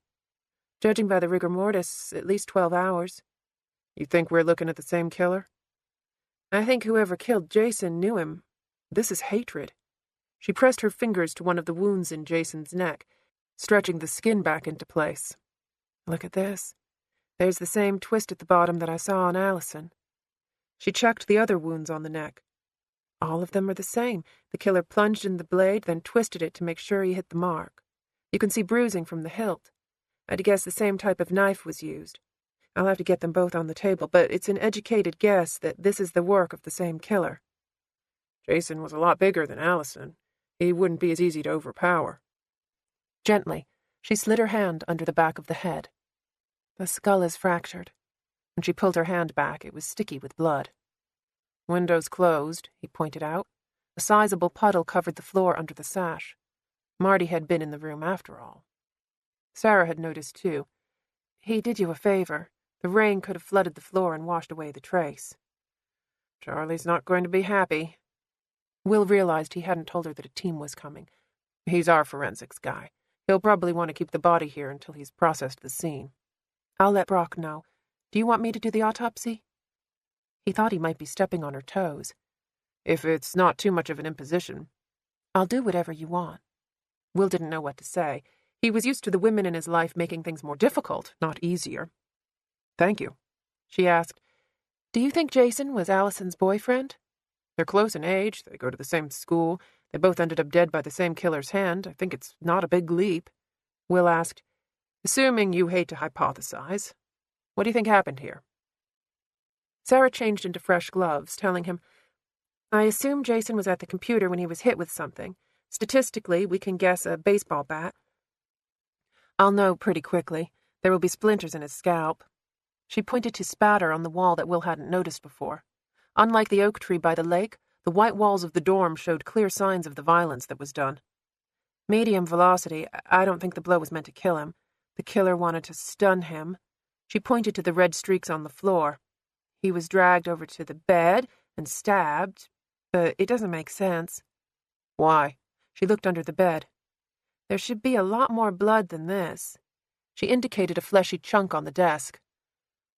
"Judging by the rigor mortis, at least 12 hours. "You think we're looking at the same killer?" "I think whoever killed Jason knew him. This is hatred." She pressed her fingers to one of the wounds in Jason's neck, stretching the skin back into place. "Look at this. There's the same twist at the bottom that I saw on Allison." She checked the other wounds on the neck. All of them are the same. The killer plunged in the blade, then twisted it to make sure he hit the mark. You can see bruising from the hilt. I'd guess the same type of knife was used. I'll have to get them both on the table, but it's an educated guess that this is the work of the same killer. Jason was a lot bigger than Allison. He wouldn't be as easy to overpower. Gently, she slid her hand under the back of the head. The skull is fractured. When she pulled her hand back, it was sticky with blood. Windows closed, he pointed out. A sizable puddle covered the floor under the sash. Marty had been in the room after all. Sarah had noticed, too. He did you a favor. The rain could have flooded the floor and washed away the trace. Charlie's not going to be happy. Will realized he hadn't told her that a team was coming. He's our forensics guy. He'll probably want to keep the body here until he's processed the scene. I'll let Brock know. Do you want me to do the autopsy? He thought he might be stepping on her toes. If it's not too much of an imposition. I'll do whatever you want. Will didn't know what to say. He was used to the women in his life making things more difficult, not easier. Thank you. She asked, "Do you think Jason was Allison's boyfriend?" "They're close in age. They go to the same school. They both ended up dead by the same killer's hand. I think it's not a big leap." Will asked, "Assuming you hate to hypothesize, what do you think happened here?" Sarah changed into fresh gloves, telling him, "I assume Jason was at the computer when he was hit with something. Statistically, we can guess a baseball bat. I'll know pretty quickly. There will be splinters in his scalp." She pointed to spatter on the wall that Will hadn't noticed before. Unlike the oak tree by the lake, the white walls of the dorm showed clear signs of the violence that was done. "Medium velocity. I don't think the blow was meant to kill him. The killer wanted to stun him." She pointed to the red streaks on the floor. "He was dragged over to the bed and stabbed, but it doesn't make sense." "Why?" She looked under the bed. "There should be a lot more blood than this." She indicated a fleshy chunk on the desk.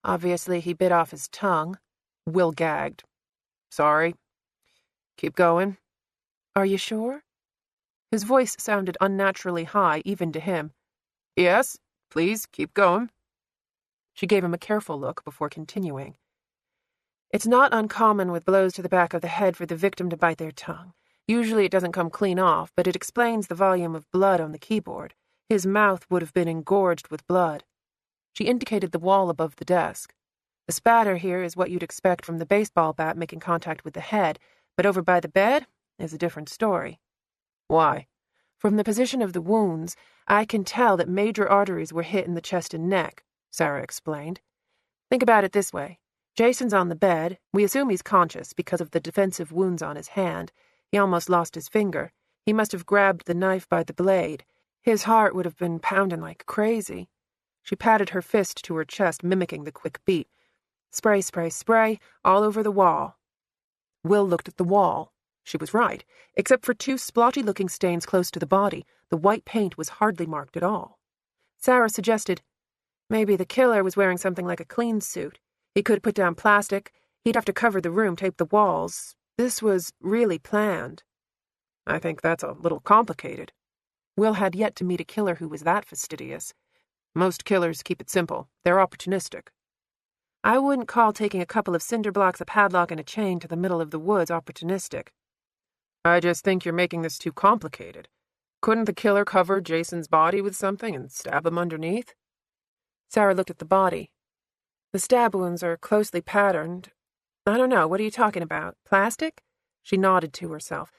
"Obviously, he bit off his tongue." Will gagged. "Sorry. Keep going." "Are you sure?" His voice sounded unnaturally high, even to him. "Yes, please, keep going." She gave him a careful look before continuing. "It's not uncommon with blows to the back of the head for the victim to bite their tongue. Usually it doesn't come clean off, but it explains the volume of blood on the keyboard. His mouth would have been engorged with blood." She indicated the wall above the desk. "The spatter here is what you'd expect from the baseball bat making contact with the head, but over by the bed is a different story." "Why?" "From the position of the wounds, I can tell that major arteries were hit in the chest and neck," Sarah explained. "Think about it this way. Jason's on the bed. We assume he's conscious because of the defensive wounds on his hand. He almost lost his finger. He must have grabbed the knife by the blade. His heart would have been pounding like crazy." She patted her fist to her chest, mimicking the quick beat. "Spray, spray, spray, all over the wall." Will looked at the wall. She was right. Except for two splotchy-looking stains close to the body, the white paint was hardly marked at all. Sarah suggested, maybe the killer was wearing something like a clean suit. He could put down plastic. He'd have to cover the room, tape the walls. This was really planned. I think that's a little complicated. Will had yet to meet a killer who was that fastidious. Most killers keep it simple. They're opportunistic. I wouldn't call taking a couple of cinder blocks, a padlock, and a chain to the middle of the woods opportunistic. I just think you're making this too complicated. Couldn't the killer cover Jason's body with something and stab him underneath? Sarah looked at the body. The stab wounds are closely patterned. I don't know, what are you talking about? Plastic? She nodded to herself.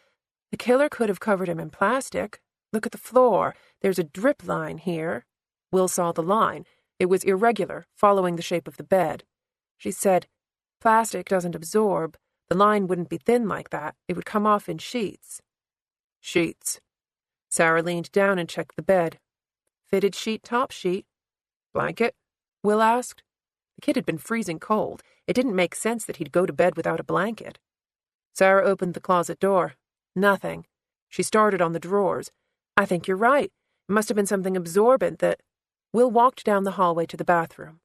The killer could have covered him in plastic. Look at the floor. There's a drip line here. Will saw the line. It was irregular, following the shape of the bed. She said, plastic doesn't absorb. The line wouldn't be thin like that. It would come off in sheets. Sheets. Sarah leaned down and checked the bed. Fitted sheet, top sheet. Blanket? Will asked. The kid had been freezing cold. It didn't make sense that he'd go to bed without a blanket. Sarah opened the closet door. Nothing. She started on the drawers. I think you're right. It must have been something absorbent that... Will walked down the hallway to the bathroom.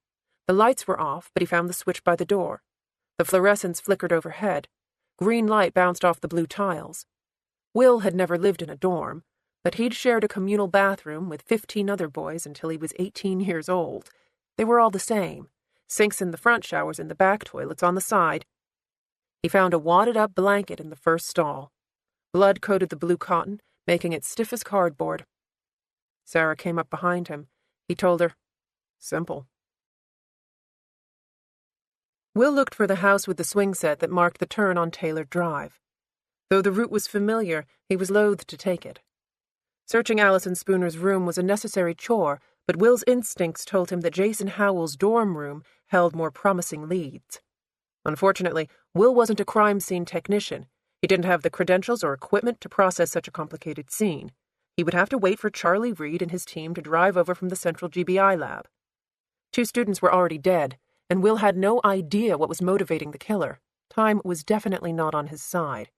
The lights were off, but he found the switch by the door. The fluorescence flickered overhead. Green light bounced off the blue tiles. Will had never lived in a dorm, but he'd shared a communal bathroom with 15 other boys until he was 18 years old. They were all the same. Sinks in the front, showers in the back, toilets on the side. He found a wadded-up blanket in the first stall. Blood coated the blue cotton, making it stiff as cardboard. Sarah came up behind him. He told her, simple. Will looked for the house with the swing set that marked the turn on Taylor Drive. Though the route was familiar, he was loath to take it. Searching Allison Spooner's room was a necessary chore, but Will's instincts told him that Jason Howell's dorm room held more promising leads. Unfortunately, Will wasn't a crime scene technician. He didn't have the credentials or equipment to process such a complicated scene. He would have to wait for Charlie Reed and his team to drive over from the central GBI lab. 2 students were already dead, and Will had no idea what was motivating the killer. Time was definitely not on his side.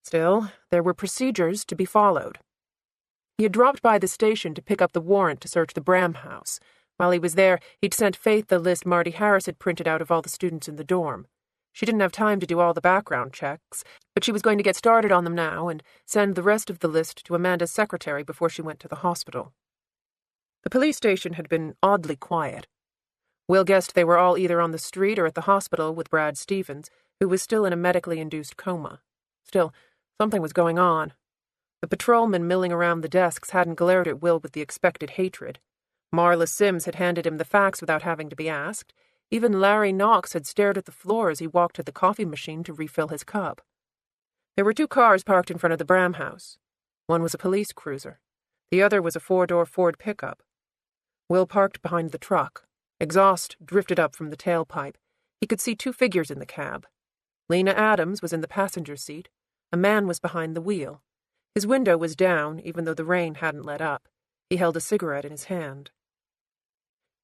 Still, there were procedures to be followed. He had dropped by the station to pick up the warrant to search the Bram house. While he was there, he'd sent Faith the list Marty Harris had printed out of all the students in the dorm. She didn't have time to do all the background checks, but she was going to get started on them now and send the rest of the list to Amanda's secretary before she went to the hospital. The police station had been oddly quiet. Will guessed they were all either on the street or at the hospital with Brad Stevens, who was still in a medically induced coma. Still, something was going on. The patrolmen milling around the desks hadn't glared at Will with the expected hatred. Marla Sims had handed him the facts without having to be asked. Even Larry Knox had stared at the floor as he walked to the coffee machine to refill his cup. There were 2 cars parked in front of the Bram house. One was a police cruiser. The other was a 4-door Ford pickup. Will parked behind the truck. Exhaust drifted up from the tailpipe. He could see 2 figures in the cab. Lena Adams was in the passenger seat. A man was behind the wheel. His window was down, even though the rain hadn't let up. He held a cigarette in his hand.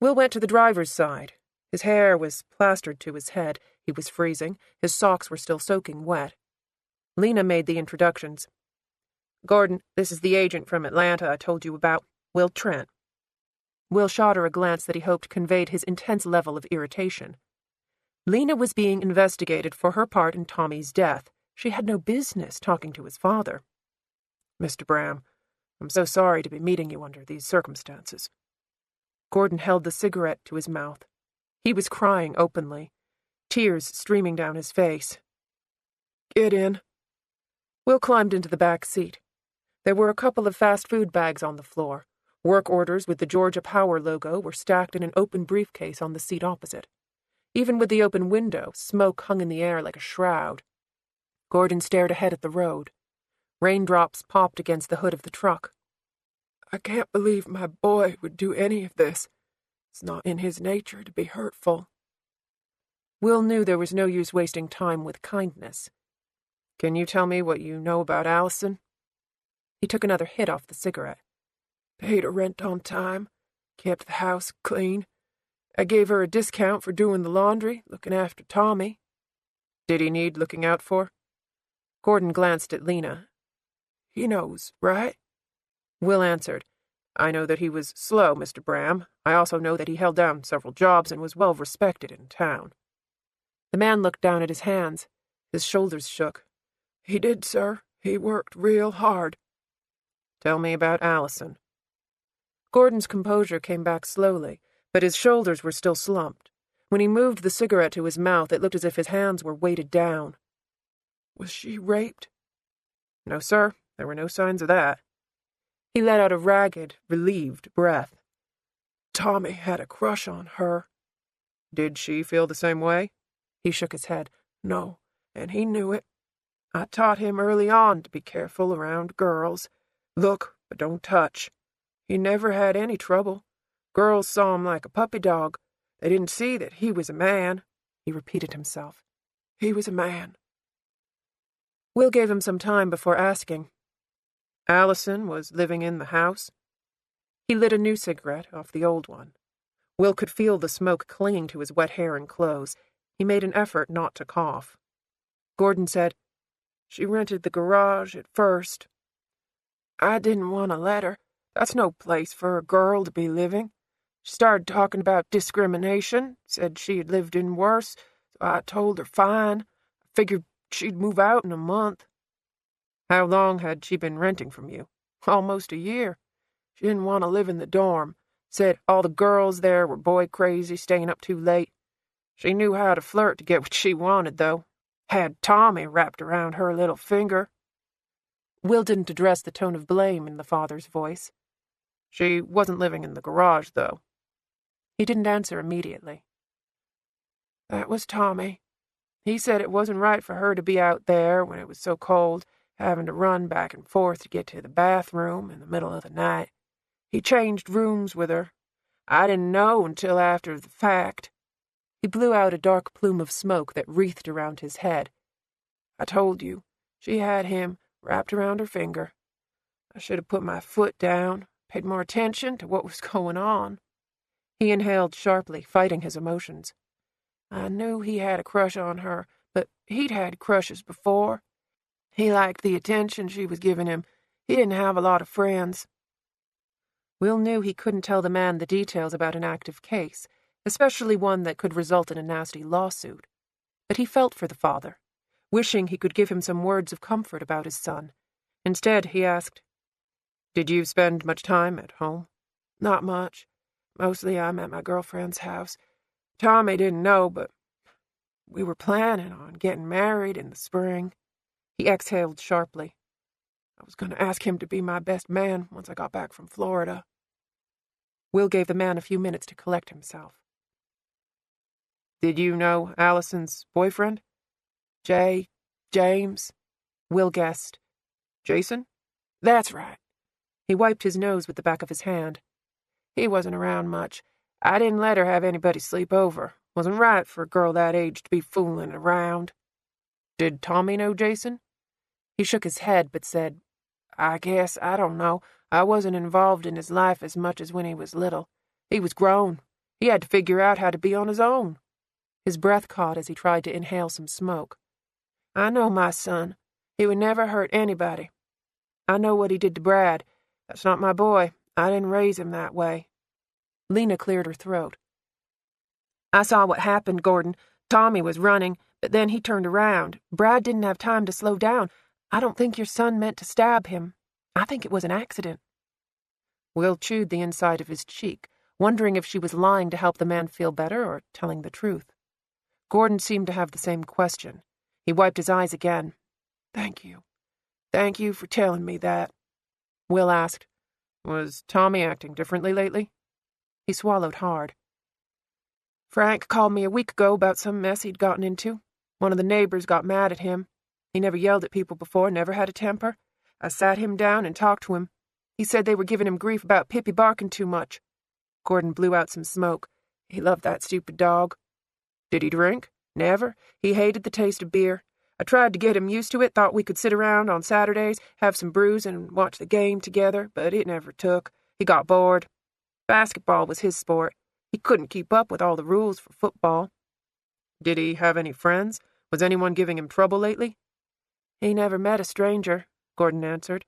Will went to the driver's side. His hair was plastered to his head. He was freezing. His socks were still soaking wet. Lena made the introductions. Gordon, this is the agent from Atlanta I told you about, Will Trent. Will shot her a glance that he hoped conveyed his intense level of irritation. Lena was being investigated for her part in Tommy's death. She had no business talking to his father. Mr. Bram, I'm so sorry to be meeting you under these circumstances. Gordon held the cigarette to his mouth. He was crying openly, tears streaming down his face. Get in. Will climbed into the back seat. There were a couple of fast food bags on the floor. Work orders with the Georgia Power logo were stacked in an open briefcase on the seat opposite. Even with the open window, smoke hung in the air like a shroud. Gordon stared ahead at the road. Raindrops popped against the hood of the truck. I can't believe my boy would do any of this. It's not in his nature to be hurtful. Will knew there was no use wasting time with kindness. Can you tell me what you know about Allison? He took another hit off the cigarette. Paid her rent on time, kept the house clean. I gave her a discount for doing the laundry, looking after Tommy. Did he need looking out for? Gordon glanced at Lena. He knows, right? Will answered, I know that he was slow, Mr. Bram. I also know that he held down several jobs and was well respected in town. The man looked down at his hands. His shoulders shook. He did, sir. He worked real hard. Tell me about Allison. Gordon's composure came back slowly, but his shoulders were still slumped. When he moved the cigarette to his mouth, it looked as if his hands were weighted down. Was she raped? No, sir. There were no signs of that. He let out a ragged, relieved breath. Tommy had a crush on her. Did she feel the same way? He shook his head. No, and he knew it. I taught him early on to be careful around girls. Look, but don't touch. He never had any trouble. Girls saw him like a puppy dog. They didn't see that he was a man. He repeated himself. He was a man. Will gave him some time before asking. Allison was living in the house? He lit a new cigarette off the old one. Will could feel the smoke clinging to his wet hair and clothes. He made an effort not to cough. Gordon said, She rented the garage at first. I didn't want to let her. That's no place for a girl to be living. She started talking about discrimination, said she had lived in worse, so I told her fine. I figured she'd move out in a month. How long had she been renting from you? Almost a year. She didn't want to live in the dorm. Said all the girls there were boy crazy, staying up too late. She knew how to flirt to get what she wanted, though. Had Tommy wrapped around her little finger. Will didn't address the tone of blame in the father's voice. She wasn't living in the garage, though. He didn't answer immediately. That was Tommy. He said it wasn't right for her to be out there when it was so cold, having to run back and forth to get to the bathroom in the middle of the night. He changed rooms with her. I didn't know until after the fact. He blew out a dark plume of smoke that wreathed around his head. I told you, she had him wrapped around her finger. I should have put my foot down, paid more attention to what was going on. He inhaled sharply, fighting his emotions. I knew he had a crush on her, but he'd had crushes before. He liked the attention she was giving him. He didn't have a lot of friends. Will knew he couldn't tell the man the details about an active case, especially one that could result in a nasty lawsuit. But he felt for the father, wishing he could give him some words of comfort about his son. Instead, he asked, Did you spend much time at home? Not much. Mostly I'm at my girlfriend's house. Tommy didn't know, but we were planning on getting married in the spring. He exhaled sharply. I was going to ask him to be my best man once I got back from Florida. Will gave the man a few minutes to collect himself. Did you know Allison's boyfriend? James? Will guessed. Jason? That's right. He wiped his nose with the back of his hand. He wasn't around much. I didn't let her have anybody sleep over. Wasn't right for a girl that age to be fooling around. Did Tommy know Jason? He shook his head but said, I guess, I don't know. I wasn't involved in his life as much as when he was little. He was grown. He had to figure out how to be on his own. His breath caught as he tried to inhale some smoke. I know my son. He would never hurt anybody. I know what he did to Brad. That's not my boy. I didn't raise him that way. Lena cleared her throat. I saw what happened, Gordon. Tommy was running, but then he turned around. Brad didn't have time to slow down. I don't think your son meant to stab him. I think it was an accident. Will chewed the inside of his cheek, wondering if she was lying to help the man feel better or telling the truth. Gordon seemed to have the same question. He wiped his eyes again. Thank you. Thank you for telling me that. Will asked, Was Tommy acting differently lately? He swallowed hard. Frank called me a week ago about some mess he'd gotten into. One of the neighbors got mad at him. He never yelled at people before, never had a temper. I sat him down and talked to him. He said they were giving him grief about Pippi barking too much. Gordon blew out some smoke. He loved that stupid dog. Did he drink? Never. He hated the taste of beer. I tried to get him used to it, thought we could sit around on Saturdays, have some brews, and watch the game together, but it never took. He got bored. Basketball was his sport. He couldn't keep up with all the rules for football. Did he have any friends? Was anyone giving him trouble lately? He never met a stranger, Gordon answered.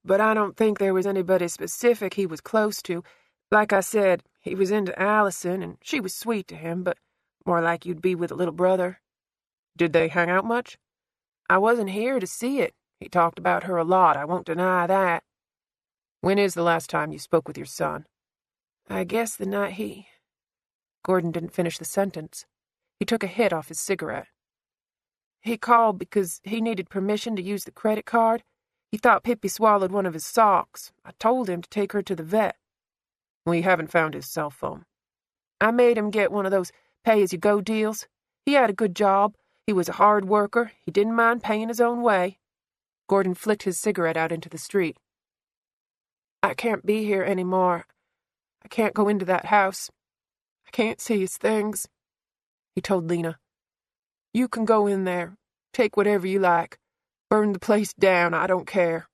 But I don't think there was anybody specific he was close to. Like I said, he was into Allison, and she was sweet to him, but more like you'd be with a little brother. Did they hang out much? I wasn't here to see it. He talked about her a lot, I won't deny that. When is the last time you spoke with your son? I guess the night he... Gordon didn't finish the sentence. He took a hit off his cigarette. He called because he needed permission to use the credit card. He thought Pippi swallowed one of his socks. I told him to take her to the vet. We haven't found his cell phone. I made him get one of those pay-as-you-go deals. He had a good job. He was a hard worker. He didn't mind paying his own way. Gordon flicked his cigarette out into the street. I can't be here anymore. I can't go into that house. I can't see his things. He told Lena. You can go in there. Take whatever you like. Burn the place down. I don't care.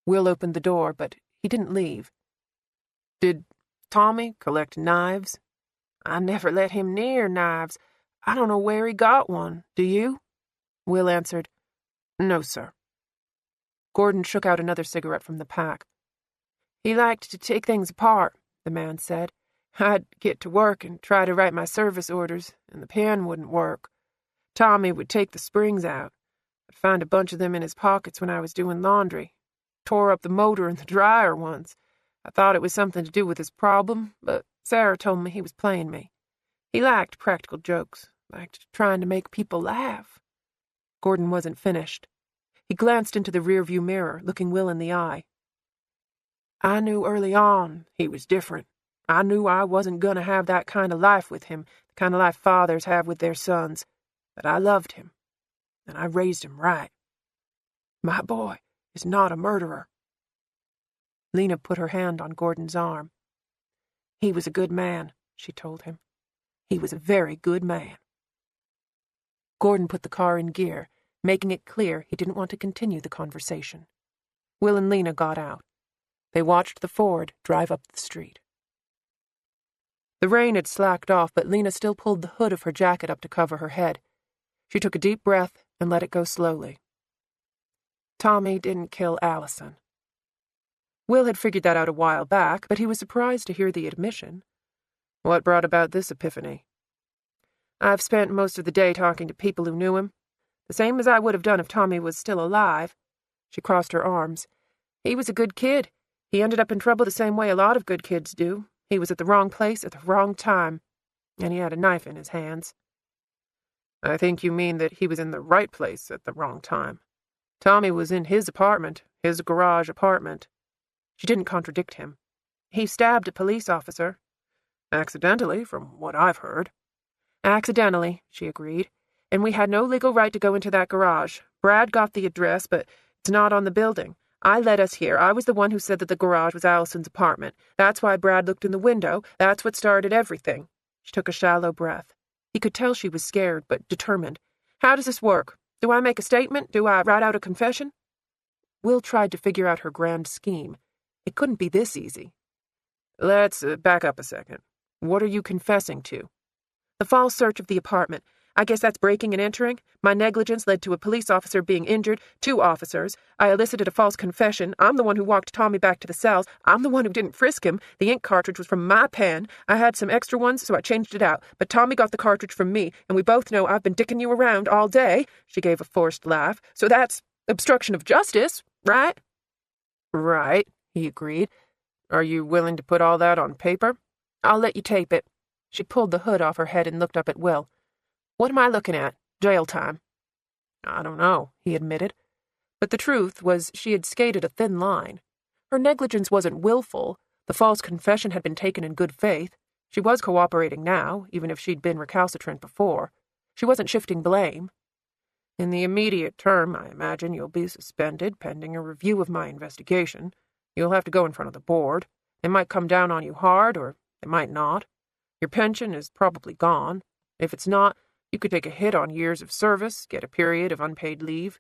Will opened the door, but he didn't leave. Did Tommy collect knives? I never let him near knives. I don't know where he got one. Do you? Will answered, No, sir. Gordon shook out another cigarette from the pack. He liked to take things apart, the man said. I'd get to work and try to write my service orders, and the pen wouldn't work. Tommy would take the springs out. I'd find a bunch of them in his pockets when I was doing laundry. Tore up the motor in the dryer once. I thought it was something to do with his problem, but Sarah told me he was playing me. He liked practical jokes, liked trying to make people laugh. Gordon wasn't finished. He glanced into the rearview mirror, looking Will in the eye. I knew early on he was different. I knew I wasn't going to have that kind of life with him, the kind of life fathers have with their sons. But I loved him, and I raised him right. My boy is not a murderer. Lena put her hand on Gordon's arm. He was a good man, she told him. He was a very good man. Gordon put the car in gear, making it clear he didn't want to continue the conversation. Will and Lena got out. They watched the Ford drive up the street. The rain had slacked off, but Lena still pulled the hood of her jacket up to cover her head. She took a deep breath and let it go slowly. Tommy didn't kill Allison. Will had figured that out a while back, but he was surprised to hear the admission. What brought about this epiphany? I've spent most of the day talking to people who knew him, the same as I would have done if Tommy was still alive. She crossed her arms. He was a good kid. He ended up in trouble the same way a lot of good kids do. He was at the wrong place at the wrong time, and he had a knife in his hands. I think you mean that he was in the right place at the wrong time. Tommy was in his apartment, his garage apartment. She didn't contradict him. He stabbed a police officer. Accidentally, from what I've heard. Accidentally, she agreed. And we had no legal right to go into that garage. Brad got the address, but it's not on the building. I led us here. I was the one who said that the garage was Allison's apartment. That's why Brad looked in the window. That's what started everything. She took a shallow breath. He could tell she was scared, but determined. How does this work? Do I make a statement? Do I write out a confession? Will tried to figure out her grand scheme. It couldn't be this easy. Let's back up a second. What are you confessing to? The false search of the apartment. I guess that's breaking and entering. My negligence led to a police officer being injured, 2 officers. I elicited a false confession. I'm the one who walked Tommy back to the cells. I'm the one who didn't frisk him. The ink cartridge was from my pen. I had some extra ones, so I changed it out. But Tommy got the cartridge from me, and we both know I've been dicking you around all day. She gave a forced laugh. So that's obstruction of justice, right? Right, he agreed. Are you willing to put all that on paper? I'll let you tape it. She pulled the hood off her head and looked up at Will. What am I looking at? Jail time. I don't know, he admitted. But the truth was she had skated a thin line. Her negligence wasn't willful. The false confession had been taken in good faith. She was cooperating now, even if she'd been recalcitrant before. She wasn't shifting blame. In the immediate term, I imagine you'll be suspended pending a review of my investigation. You'll have to go in front of the board. They might come down on you hard, or they might not. Your pension is probably gone. If it's not, you could take a hit on years of service, get a period of unpaid leave.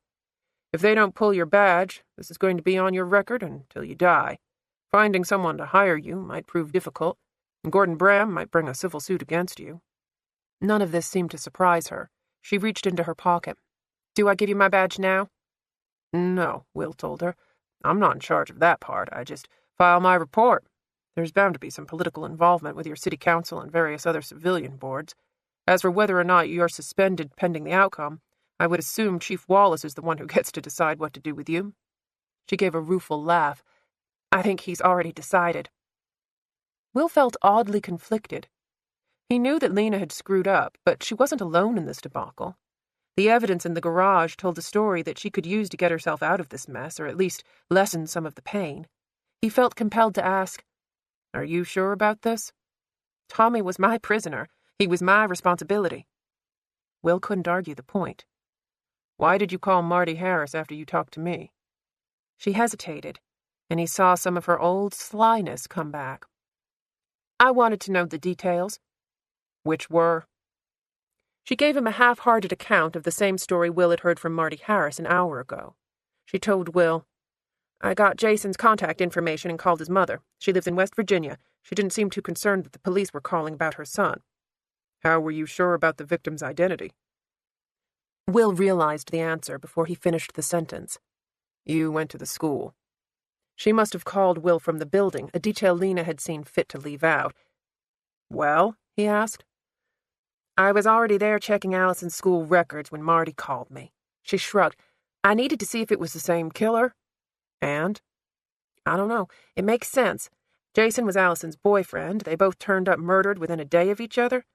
If they don't pull your badge, this is going to be on your record until you die. Finding someone to hire you might prove difficult, and Gordon Bram might bring a civil suit against you. None of this seemed to surprise her. She reached into her pocket. Do I give you my badge now? No, Will told her. I'm not in charge of that part. I just file my report. There's bound to be some political involvement with your city council and various other civilian boards. As for whether or not you're suspended pending the outcome, I would assume Chief Wallace is the one who gets to decide what to do with you. She gave a rueful laugh. I think he's already decided. Will felt oddly conflicted. He knew that Lena had screwed up, but she wasn't alone in this debacle. The evidence in the garage told a story that she could use to get herself out of this mess, or at least lessen some of the pain. He felt compelled to ask, "Are you sure about this?" Tommy was my prisoner. He was my responsibility. Will couldn't argue the point. Why did you call Marty Harris after you talked to me? She hesitated, and he saw some of her old slyness come back. I wanted to know the details. Which were? She gave him a half-hearted account of the same story Will had heard from Marty Harris an hour ago. She told Will, I got Jason's contact information and called his mother. She lives in West Virginia. She didn't seem too concerned that the police were calling about her son. How were you sure about the victim's identity? Will realized the answer before he finished the sentence. You went to the school. She must have called Will from the building, a detail Lena had seen fit to leave out. Well, he asked. I was already there checking Allison's school records when Marty called me. She shrugged. I needed to see if it was the same killer. And? I don't know. It makes sense. Jason was Allison's boyfriend. They both turned up murdered within a day of each other.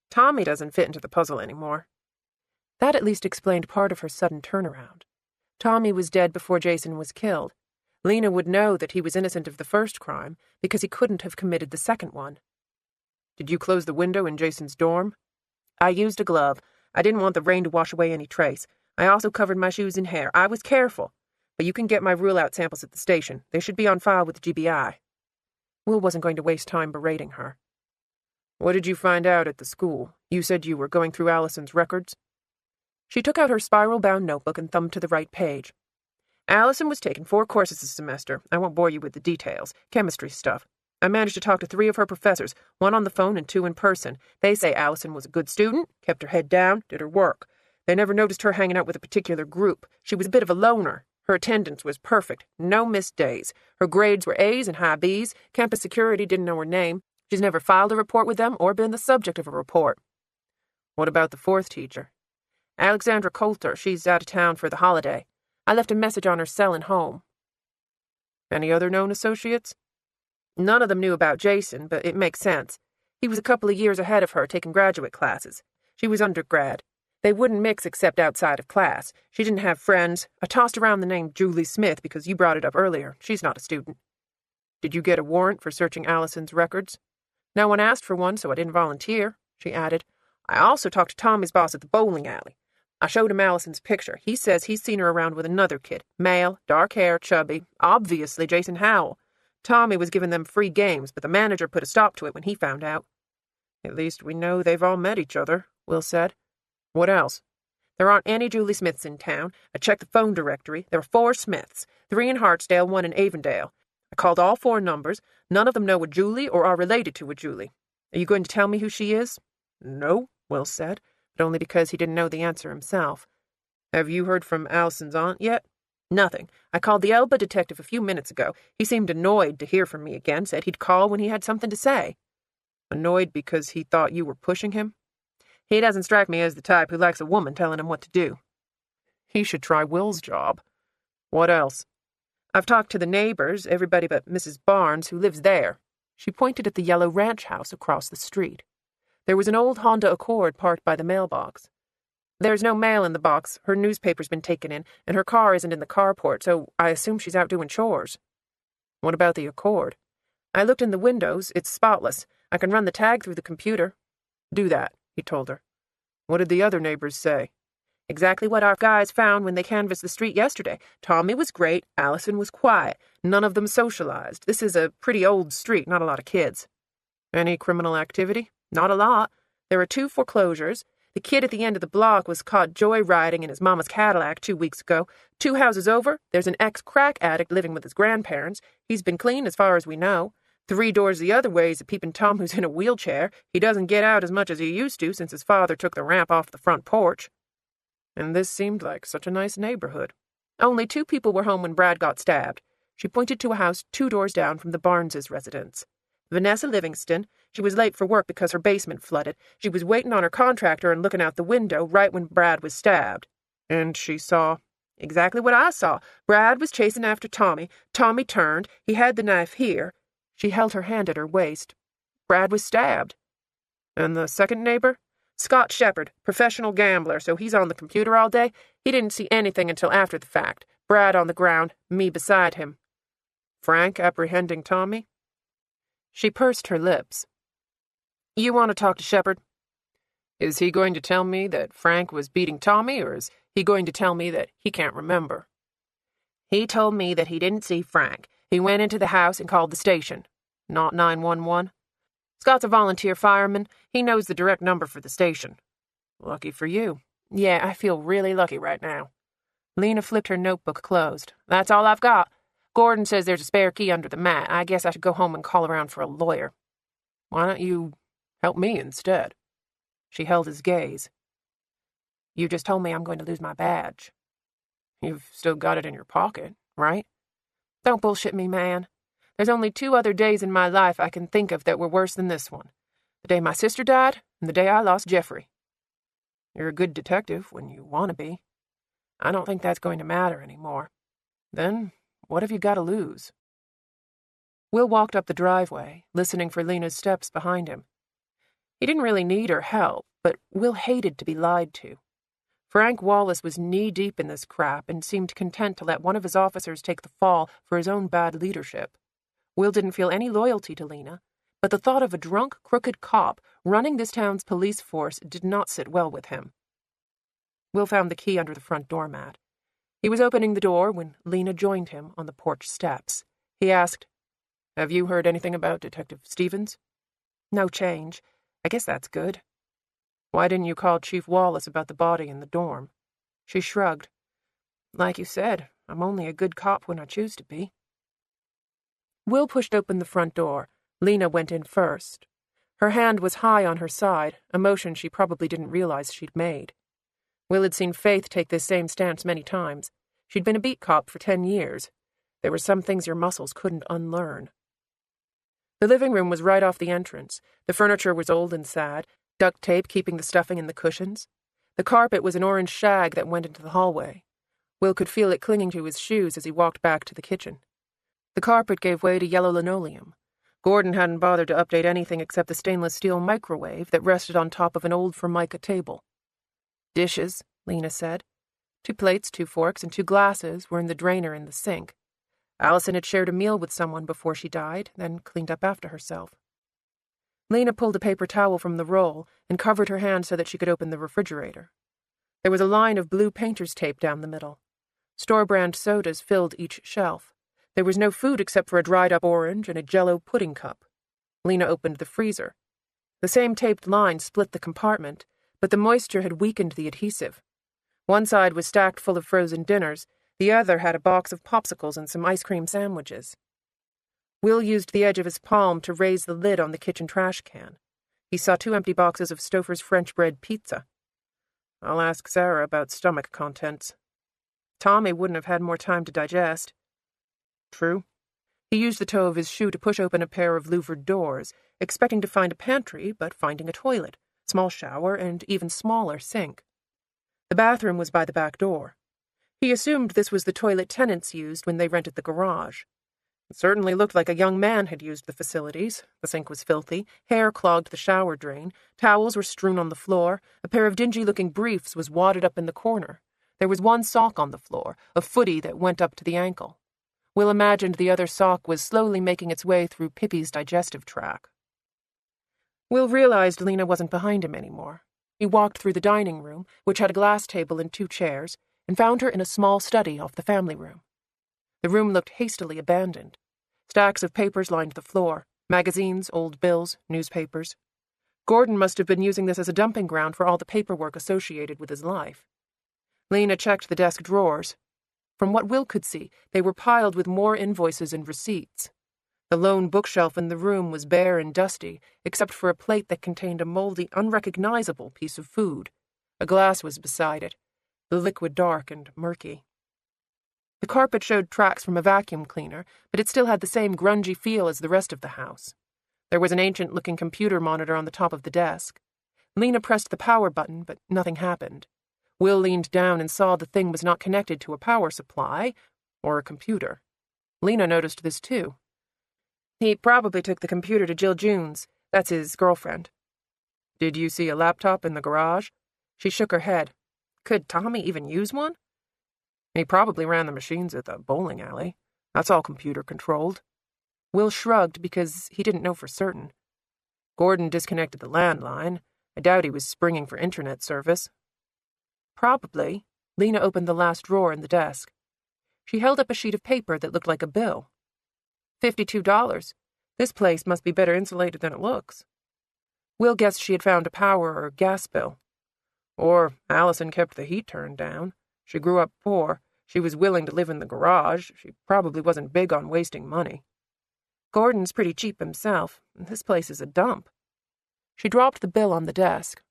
Tommy doesn't fit into the puzzle anymore. That at least explained part of her sudden turnaround. Tommy was dead before Jason was killed. Lena would know that he was innocent of the first crime because he couldn't have committed the second one. Did you close the window in Jason's dorm? I used a glove. I didn't want the rain to wash away any trace. I also covered my shoes in hair. I was careful. But you can get my rule-out samples at the station. They should be on file with the GBI. Will wasn't going to waste time berating her. What did you find out at the school? You said you were going through Allison's records? She took out her spiral-bound notebook and thumbed to the right page. Allison was taking 4 courses this semester. I won't bore you with the details. Chemistry stuff. I managed to talk to 3 of her professors, 1 on the phone and 2 in person. They say Allison was a good student, kept her head down, did her work. They never noticed her hanging out with a particular group. She was a bit of a loner. Her attendance was perfect. No missed days. Her grades were A's and high B's. Campus security didn't know her name. She's never filed a report with them or been the subject of a report. What about the 4th teacher? Alexandra Coulter. She's out of town for the holiday. I left a message on her cell and home. Any other known associates? None of them knew about Jason, but it makes sense. He was a couple of years ahead of her, taking graduate classes. She was undergrad. They wouldn't mix except outside of class. She didn't have friends. I tossed around the name Julie Smith because you brought it up earlier. She's not a student. Did you get a warrant for searching Allison's records? No one asked for one, so I didn't volunteer, she added. I also talked to Tommy's boss at the bowling alley. I showed him Allison's picture. He says he's seen her around with another kid. Male, dark hair, chubby. Obviously Jason Howell. Tommy was giving them free games, but the manager put a stop to it when he found out. At least we know they've all met each other, Will said. What else? There aren't any Julie Smiths in town. I checked the phone directory. There are 4 Smiths, 3 in Hartsdale, 1 in Avondale. I called all 4 numbers. None of them know a Julie or are related to a Julie. Are you going to tell me who she is? No, Will said, but only because he didn't know the answer himself. Have you heard from Allison's aunt yet? Nothing. I called the Elba detective a few minutes ago. He seemed annoyed to hear from me again, said he'd call when he had something to say. Annoyed because he thought you were pushing him? He doesn't strike me as the type who likes a woman telling him what to do. He should try Will's job. What else? I've talked to the neighbors, everybody but Mrs. Barnes, who lives there. She pointed at the yellow ranch house across the street. There was an old Honda Accord parked by the mailbox. There's no mail in the box. Her newspaper's been taken in, and her car isn't in the carport, so I assume she's out doing chores. What about the Accord? I looked in the windows. It's spotless. I can run the tag through the computer. Do that, he told her. What did the other neighbors say? Exactly what our guys found when they canvassed the street yesterday. Tommy was great. Allison was quiet. None of them socialized. This is a pretty old street, not a lot of kids. Any criminal activity? Not a lot. There are 2 foreclosures. The kid at the end of the block was caught joyriding in his mama's Cadillac 2 weeks ago. 2 houses over, there's an ex-crack addict living with his grandparents. He's been clean as far as we know. 3 doors the other way is a peeping Tom who's in a wheelchair. He doesn't get out as much as he used to since his father took the ramp off the front porch. And this seemed like such a nice neighborhood. Only 2 people were home when Brad got stabbed. She pointed to a house 2 doors down from the Barneses' residence. Vanessa Livingston. She was late for work because her basement flooded. She was waiting on her contractor and looking out the window right when Brad was stabbed. And she saw exactly what I saw. Brad was chasing after Tommy. Tommy turned. He had the knife here. She held her hand at her waist. Brad was stabbed. And the second neighbor? Scott Shepard, professional gambler, so he's on the computer all day. He didn't see anything until after the fact. Brad on the ground, me beside him. Frank apprehending Tommy? She pursed her lips. You want to talk to Shepard? Is he going to tell me that Frank was beating Tommy, or is he going to tell me that he can't remember? He told me that he didn't see Frank. He went into the house and called the station. Not 911. Scott's a volunteer fireman. He knows the direct number for the station. Lucky for you. Yeah, I feel really lucky right now. Lena flipped her notebook closed. That's all I've got. Gordon says there's a spare key under the mat. I guess I should go home and call around for a lawyer. Why don't you help me instead? She held his gaze. You just told me I'm going to lose my badge. You've still got it in your pocket, right? Don't bullshit me, man. There's only 2 other days in my life I can think of that were worse than this one. The day my sister died, and the day I lost Jeffrey. You're a good detective when you want to be. I don't think that's going to matter anymore. Then, what have you got to lose? Will walked up the driveway, listening for Lena's steps behind him. He didn't really need her help, but Will hated to be lied to. Frank Wallace was knee-deep in this crap and seemed content to let one of his officers take the fall for his own bad leadership. Will didn't feel any loyalty to Lena, but the thought of a drunk, crooked cop running this town's police force did not sit well with him. Will found the key under the front doormat. He was opening the door when Lena joined him on the porch steps. He asked, Have you heard anything about Detective Stevens? No change. I guess that's good. Why didn't you call Chief Wallace about the body in the dorm? She shrugged. Like you said, I'm only a good cop when I choose to be. Will pushed open the front door. Lena went in first. Her hand was high on her side, a motion she probably didn't realize she'd made. Will had seen Faith take this same stance many times. She'd been a beat cop for 10 years. There were some things your muscles couldn't unlearn. The living room was right off the entrance. The furniture was old and sad, duct tape keeping the stuffing in the cushions. The carpet was an orange shag that went into the hallway. Will could feel it clinging to his shoes as he walked back to the kitchen. The carpet gave way to yellow linoleum. Gordon hadn't bothered to update anything except the stainless steel microwave that rested on top of an old Formica table. Dishes, Lena said. 2 plates, 2 forks, and 2 glasses were in the drainer in the sink. Allison had shared a meal with someone before she died, then cleaned up after herself. Lena pulled a paper towel from the roll and covered her hand so that she could open the refrigerator. There was a line of blue painter's tape down the middle. Store-brand sodas filled each shelf. There was no food except for a dried-up orange and a Jell-O pudding cup. Lena opened the freezer. The same taped line split the compartment, but the moisture had weakened the adhesive. One side was stacked full of frozen dinners, the other had a box of popsicles and some ice cream sandwiches. Will used the edge of his palm to raise the lid on the kitchen trash can. He saw 2 empty boxes of Stouffer's French bread pizza. I'll ask Sarah about stomach contents. Tommy wouldn't have had more time to digest. True. He used the toe of his shoe to push open a pair of louvered doors, expecting to find a pantry, but finding a toilet, small shower, and even smaller sink. The bathroom was by the back door. He assumed this was the toilet tenants used when they rented the garage. It certainly looked like a young man had used the facilities. The sink was filthy, hair clogged the shower drain, towels were strewn on the floor, a pair of dingy-looking briefs was wadded up in the corner. There was 1 sock on the floor, a footy that went up to the ankle. Will imagined the other sock was slowly making its way through Pippi's digestive tract. Will realized Lena wasn't behind him anymore. He walked through the dining room, which had a glass table and 2 chairs, and found her in a small study off the family room. The room looked hastily abandoned. Stacks of papers lined the floor, magazines, old bills, newspapers. Gordon must have been using this as a dumping ground for all the paperwork associated with his life. Lena checked the desk drawers. From what Will could see, they were piled with more invoices and receipts. The lone bookshelf in the room was bare and dusty, except for a plate that contained a moldy, unrecognizable piece of food. A glass was beside it, the liquid dark and murky. The carpet showed tracks from a vacuum cleaner, but it still had the same grungy feel as the rest of the house. There was an ancient-looking computer monitor on the top of the desk. Lena pressed the power button, but nothing happened. Will leaned down and saw the thing was not connected to a power supply or a computer. Lena noticed this too. He probably took the computer to Jill June's. That's his girlfriend. Did you see a laptop in the garage? She shook her head. Could Tommy even use one? He probably ran the machines at the bowling alley. That's all computer-controlled. Will shrugged because he didn't know for certain. Gordon disconnected the landline. I doubt he was springing for internet service. Probably. Lena opened the last drawer in the desk. She held up a sheet of paper that looked like a bill. $52. This place must be better insulated than it looks. Will guessed she had found a power or gas bill. Or Allison kept the heat turned down. She grew up poor. She was willing to live in the garage. She probably wasn't big on wasting money. Gordon's pretty cheap himself. This place is a dump. She dropped the bill on the desk.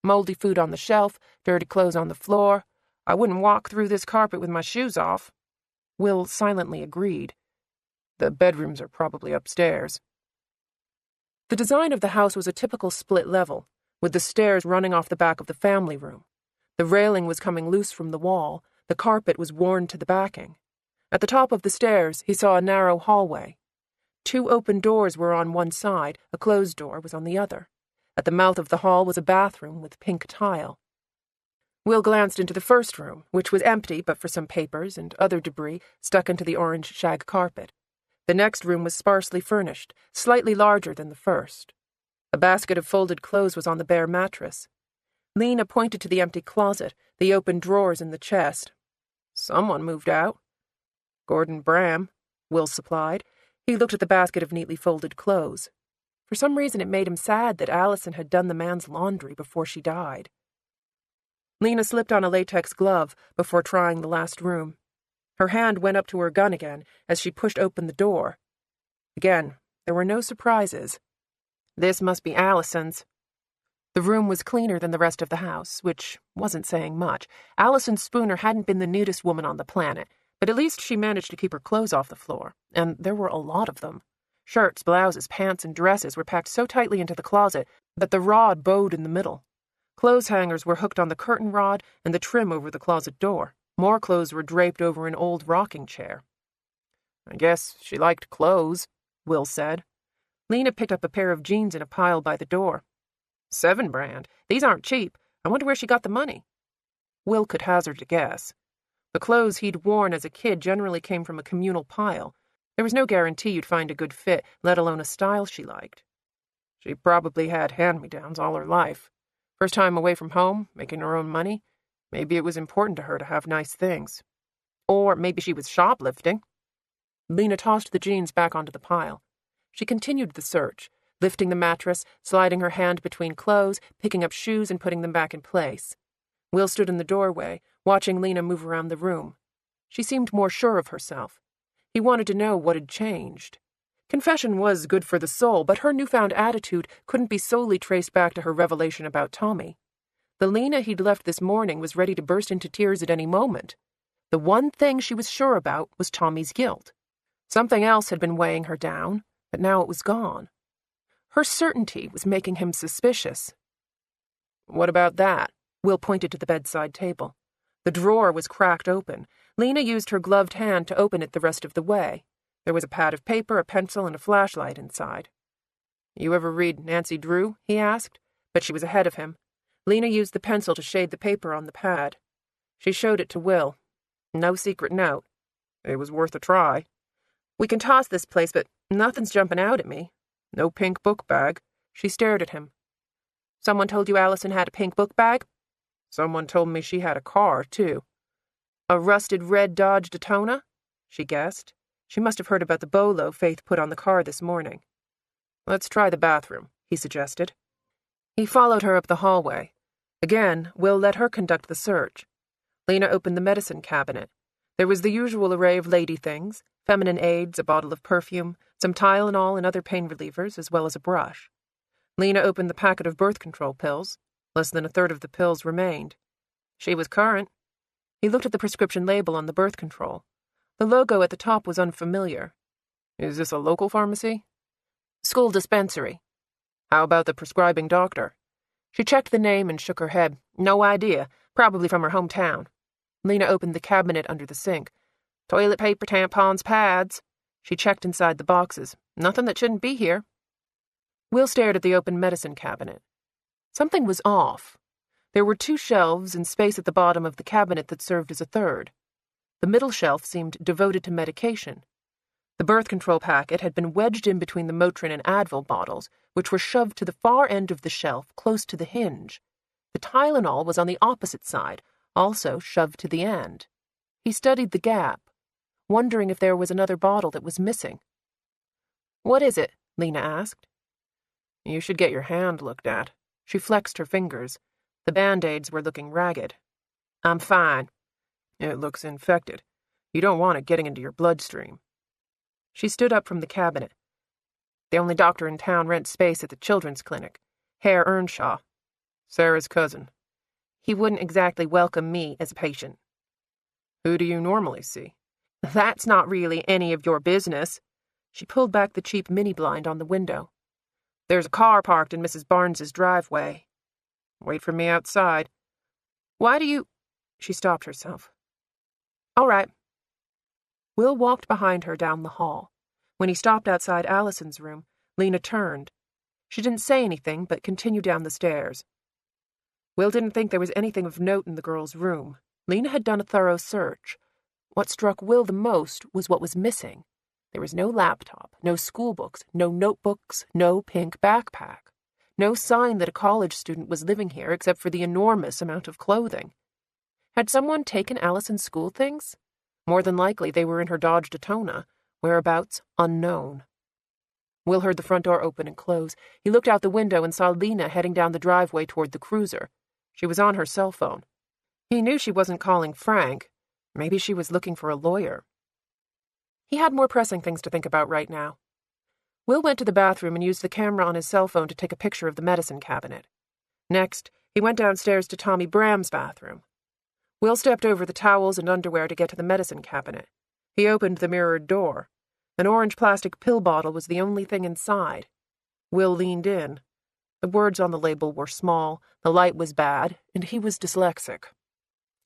Moldy food on the shelf, dirty clothes on the floor. I wouldn't walk through this carpet with my shoes off. Will silently agreed. The bedrooms are probably upstairs. The design of the house was a typical split level, with the stairs running off the back of the family room. The railing was coming loose from the wall. The carpet was worn to the backing. At the top of the stairs, he saw a narrow hallway. 2 open doors were on one side, a closed door was on the other. At the mouth of the hall was a bathroom with pink tile. Will glanced into the first room, which was empty but for some papers and other debris stuck into the orange shag carpet. The next room was sparsely furnished, slightly larger than the first. A basket of folded clothes was on the bare mattress. Lena pointed to the empty closet, the open drawers in the chest. Someone moved out. Gordon Bram, Will supplied. He looked at the basket of neatly folded clothes. For some reason it made him sad that Allison had done the man's laundry before she died. Lena slipped on a latex glove before trying the last room. Her hand went up to her gun again as she pushed open the door. Again, there were no surprises. This must be Allison's. The room was cleaner than the rest of the house, which wasn't saying much. Allison Spooner hadn't been the neatest woman on the planet, but at least she managed to keep her clothes off the floor, and there were a lot of them. Shirts, blouses, pants, and dresses were packed so tightly into the closet that the rod bowed in the middle. Clothes hangers were hooked on the curtain rod and the trim over the closet door. More clothes were draped over an old rocking chair. I guess she liked clothes, Will said. Lena picked up a pair of jeans in a pile by the door. 7 brand. These aren't cheap. I wonder where she got the money. Will could hazard a guess. The clothes he'd worn as a kid generally came from a communal pile. There was no guarantee you'd find a good fit, let alone a style she liked. She probably had hand-me-downs all her life. First time away from home, making her own money. Maybe it was important to her to have nice things. Or maybe she was shoplifting. Lena tossed the jeans back onto the pile. She continued the search, lifting the mattress, sliding her hand between clothes, picking up shoes and putting them back in place. Will stood in the doorway, watching Lena move around the room. She seemed more sure of herself. He wanted to know what had changed. Confession was good for the soul, but her newfound attitude couldn't be solely traced back to her revelation about Tommy. The Lena he'd left this morning was ready to burst into tears at any moment. The one thing she was sure about was Tommy's guilt. Something else had been weighing her down, but now it was gone. Her certainty was making him suspicious. What about that? Will pointed to the bedside table. The drawer was cracked open. Lena used her gloved hand to open it the rest of the way. There was a pad of paper, a pencil, and a flashlight inside. You ever read Nancy Drew? He asked, but she was ahead of him. Lena used the pencil to shade the paper on the pad. She showed it to Will. No secret note. It was worth a try. We can toss this place, but nothing's jumping out at me. No pink book bag. She stared at him. Someone told you Allison had a pink book bag? Someone told me she had a car, too. A rusted red Dodge Daytona? She guessed. She must have heard about the bolo Faith put on the car this morning. Let's try the bathroom, he suggested. He followed her up the hallway. Again, Will let her conduct the search. Lena opened the medicine cabinet. There was the usual array of lady things, feminine aids, a bottle of perfume, some Tylenol and other pain relievers, as well as a brush. Lena opened the packet of birth control pills. Less than a third of the pills remained. She was current. He looked at the prescription label on the birth control. The logo at the top was unfamiliar. Is this a local pharmacy? School dispensary. How about the prescribing doctor? She checked the name and shook her head. No idea. Probably from her hometown. Lena opened the cabinet under the sink. Toilet paper, tampons, pads. She checked inside the boxes. Nothing that shouldn't be here. Will stared at the open medicine cabinet. Something was off. There were 2 shelves and space at the bottom of the cabinet that served as a third. The middle shelf seemed devoted to medication. The birth control packet had been wedged in between the Motrin and Advil bottles, which were shoved to the far end of the shelf, close to the hinge. The Tylenol was on the opposite side, also shoved to the end. He studied the gap, wondering if there was another bottle that was missing. What is it? Lena asked. You should get your hand looked at. She flexed her fingers. The Band-Aids were looking ragged. I'm fine. It looks infected. You don't want it getting into your bloodstream. She stood up from the cabinet. The only doctor in town rents space at the children's clinic. Herr Earnshaw. Sarah's cousin. He wouldn't exactly welcome me as a patient. Who do you normally see? That's not really any of your business. She pulled back the cheap mini-blind on the window. There's a car parked in Mrs. Barnes's driveway. Wait for me outside. Why do you... She stopped herself. All right. Will walked behind her down the hall. When he stopped outside Allison's room, Lena turned. She didn't say anything, but continued down the stairs. Will didn't think there was anything of note in the girl's room. Lena had done a thorough search. What struck Will the most was what was missing. There was no laptop, no schoolbooks, no notebooks, no pink backpack. No sign that a college student was living here except for the enormous amount of clothing. Had someone taken Allison's school things? More than likely they were in her Dodge Daytona, whereabouts unknown. Will heard the front door open and close. He looked out the window and saw Lena heading down the driveway toward the cruiser. She was on her cell phone. He knew she wasn't calling Frank. Maybe she was looking for a lawyer. He had more pressing things to think about right now. Will went to the bathroom and used the camera on his cell phone to take a picture of the medicine cabinet. Next, he went downstairs to Tommy Bram's bathroom. Will stepped over the towels and underwear to get to the medicine cabinet. He opened the mirrored door. An orange plastic pill bottle was the only thing inside. Will leaned in. The words on the label were small, the light was bad, and he was dyslexic.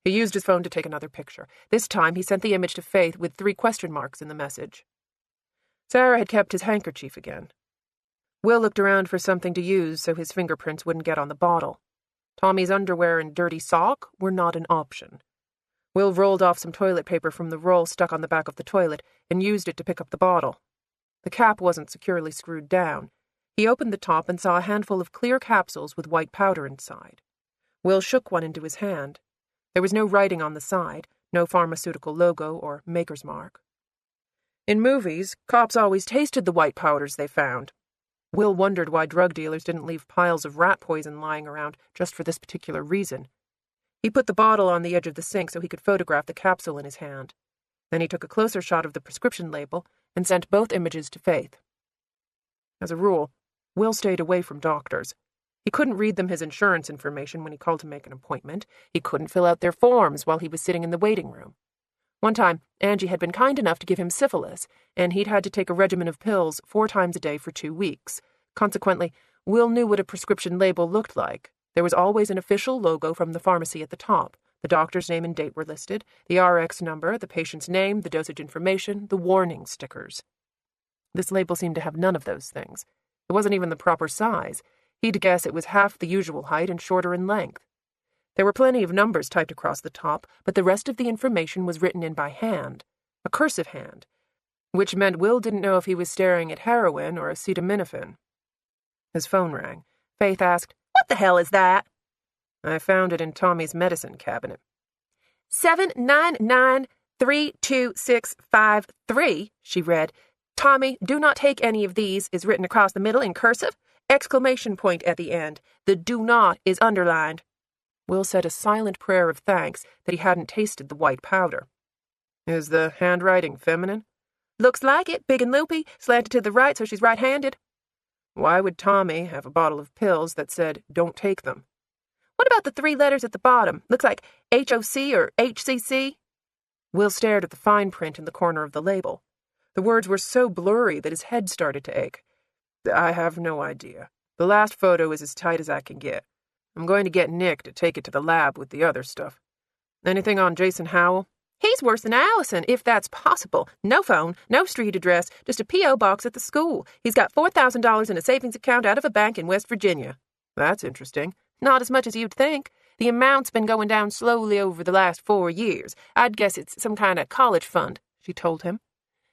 He used his phone to take another picture. This time he sent the image to Faith with 3 question marks in the message. Sarah had kept his handkerchief again. Will looked around for something to use so his fingerprints wouldn't get on the bottle. Tommy's underwear and dirty sock were not an option. Will rolled off some toilet paper from the roll stuck on the back of the toilet and used it to pick up the bottle. The cap wasn't securely screwed down. He opened the top and saw a handful of clear capsules with white powder inside. Will shook one into his hand. There was no writing on the side, no pharmaceutical logo or maker's mark. In movies, cops always tasted the white powders they found. Will wondered why drug dealers didn't leave piles of rat poison lying around just for this particular reason. He put the bottle on the edge of the sink so he could photograph the capsule in his hand. Then he took a closer shot of the prescription label and sent both images to Faith. As a rule, Will stayed away from doctors. He couldn't read them his insurance information when he called to make an appointment. He couldn't fill out their forms while he was sitting in the waiting room. One time, Angie had been kind enough to give him syphilis, and he'd had to take a regimen of pills 4 times a day for 2 weeks. Consequently, Will knew what a prescription label looked like. There was always an official logo from the pharmacy at the top. The doctor's name and date were listed, the RX number, the patient's name, the dosage information, the warning stickers. This label seemed to have none of those things. It wasn't even the proper size. He'd guess it was half the usual height and shorter in length. There were plenty of numbers typed across the top, but the rest of the information was written in by hand, a cursive hand, which meant Will didn't know if he was staring at heroin or acetaminophen. His phone rang. Faith asked, "What the hell is that?" "I found it in Tommy's medicine cabinet." 799-32653, she read. "Tommy, do not take any of these" is written across the middle in cursive, exclamation point at the end. The "do not" is underlined. Will said a silent prayer of thanks that he hadn't tasted the white powder. "Is the handwriting feminine?" "Looks like it, big and loopy, slanted to the right so she's right-handed." "Why would Tommy have a bottle of pills that said, 'Don't take them'?" "What about the 3 letters at the bottom? Looks like HOC or HCC." Will stared at the fine print in the corner of the label. The words were so blurry that his head started to ache. I have no idea. The last photo is as tight as I can get. I'm going to get Nick to take it to the lab with the other stuff. Anything on Jason Howell? He's worse than Allison, if that's possible. No phone, no street address, just a P.O. box at the school. He's got $4,000 in a savings account out of a bank in West Virginia. That's interesting. Not as much as you'd think. The amount's been going down slowly over the last 4 years. I'd guess it's some kind of college fund, she told him.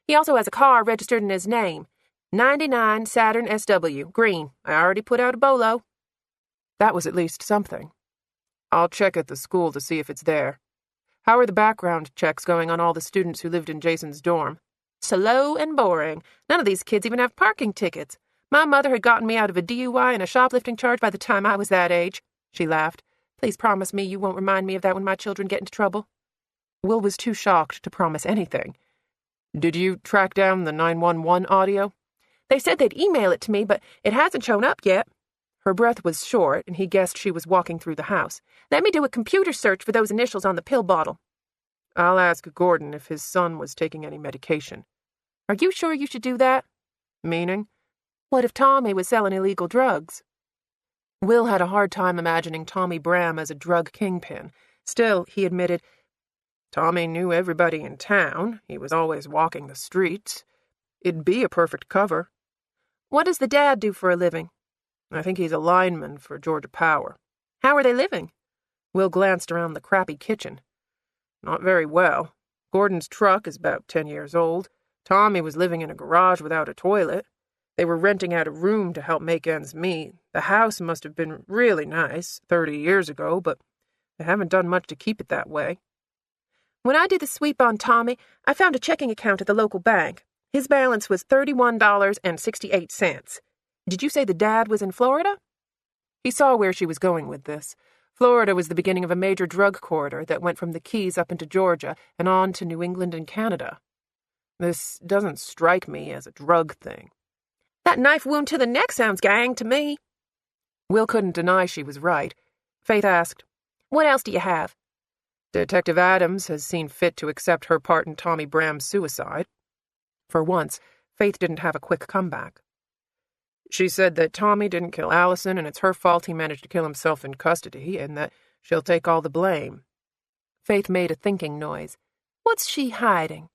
He also has a car registered in his name. 99 Saturn SW, green. I already put out a bolo. That was at least something. I'll check at the school to see if it's there. How are the background checks going on all the students who lived in Jason's dorm? Slow and boring. None of these kids even have parking tickets. My mother had gotten me out of a DUI and a shoplifting charge by the time I was that age. She laughed. Please promise me you won't remind me of that when my children get into trouble. Will was too shocked to promise anything. Did you track down the 911 audio? They said they'd email it to me, but it hasn't shown up yet. Her breath was short, and he guessed she was walking through the house. Let me do a computer search for those initials on the pill bottle. I'll ask Gordon if his son was taking any medication. Are you sure you should do that? Meaning? What if Tommy was selling illegal drugs? Will had a hard time imagining Tommy Bram as a drug kingpin. Still, he admitted, Tommy knew everybody in town. He was always walking the streets. It'd be a perfect cover. What does the dad do for a living? I think he's a lineman for Georgia Power. How are they living? Will glanced around the crappy kitchen. Not very well. Gordon's truck is about 10 years old. Tommy was living in a garage without a toilet. They were renting out a room to help make ends meet. The house must have been really nice 30 years ago, but they haven't done much to keep it that way. When I did the sweep on Tommy, I found a checking account at the local bank. His balance was $31.68. Did you say the dad was in Florida? He saw where she was going with this. Florida was the beginning of a major drug corridor that went from the Keys up into Georgia and on to New England and Canada. This doesn't strike me as a drug thing. That knife wound to the neck sounds gang to me. Will couldn't deny she was right. Faith asked, What else do you have? Detective Adams has seen fit to accept her part in Tommy Bram's suicide. For once, Faith didn't have a quick comeback. She said that Tommy didn't kill Allison and it's her fault he managed to kill himself in custody and that she'll take all the blame. Faith made a thinking noise. What's she hiding?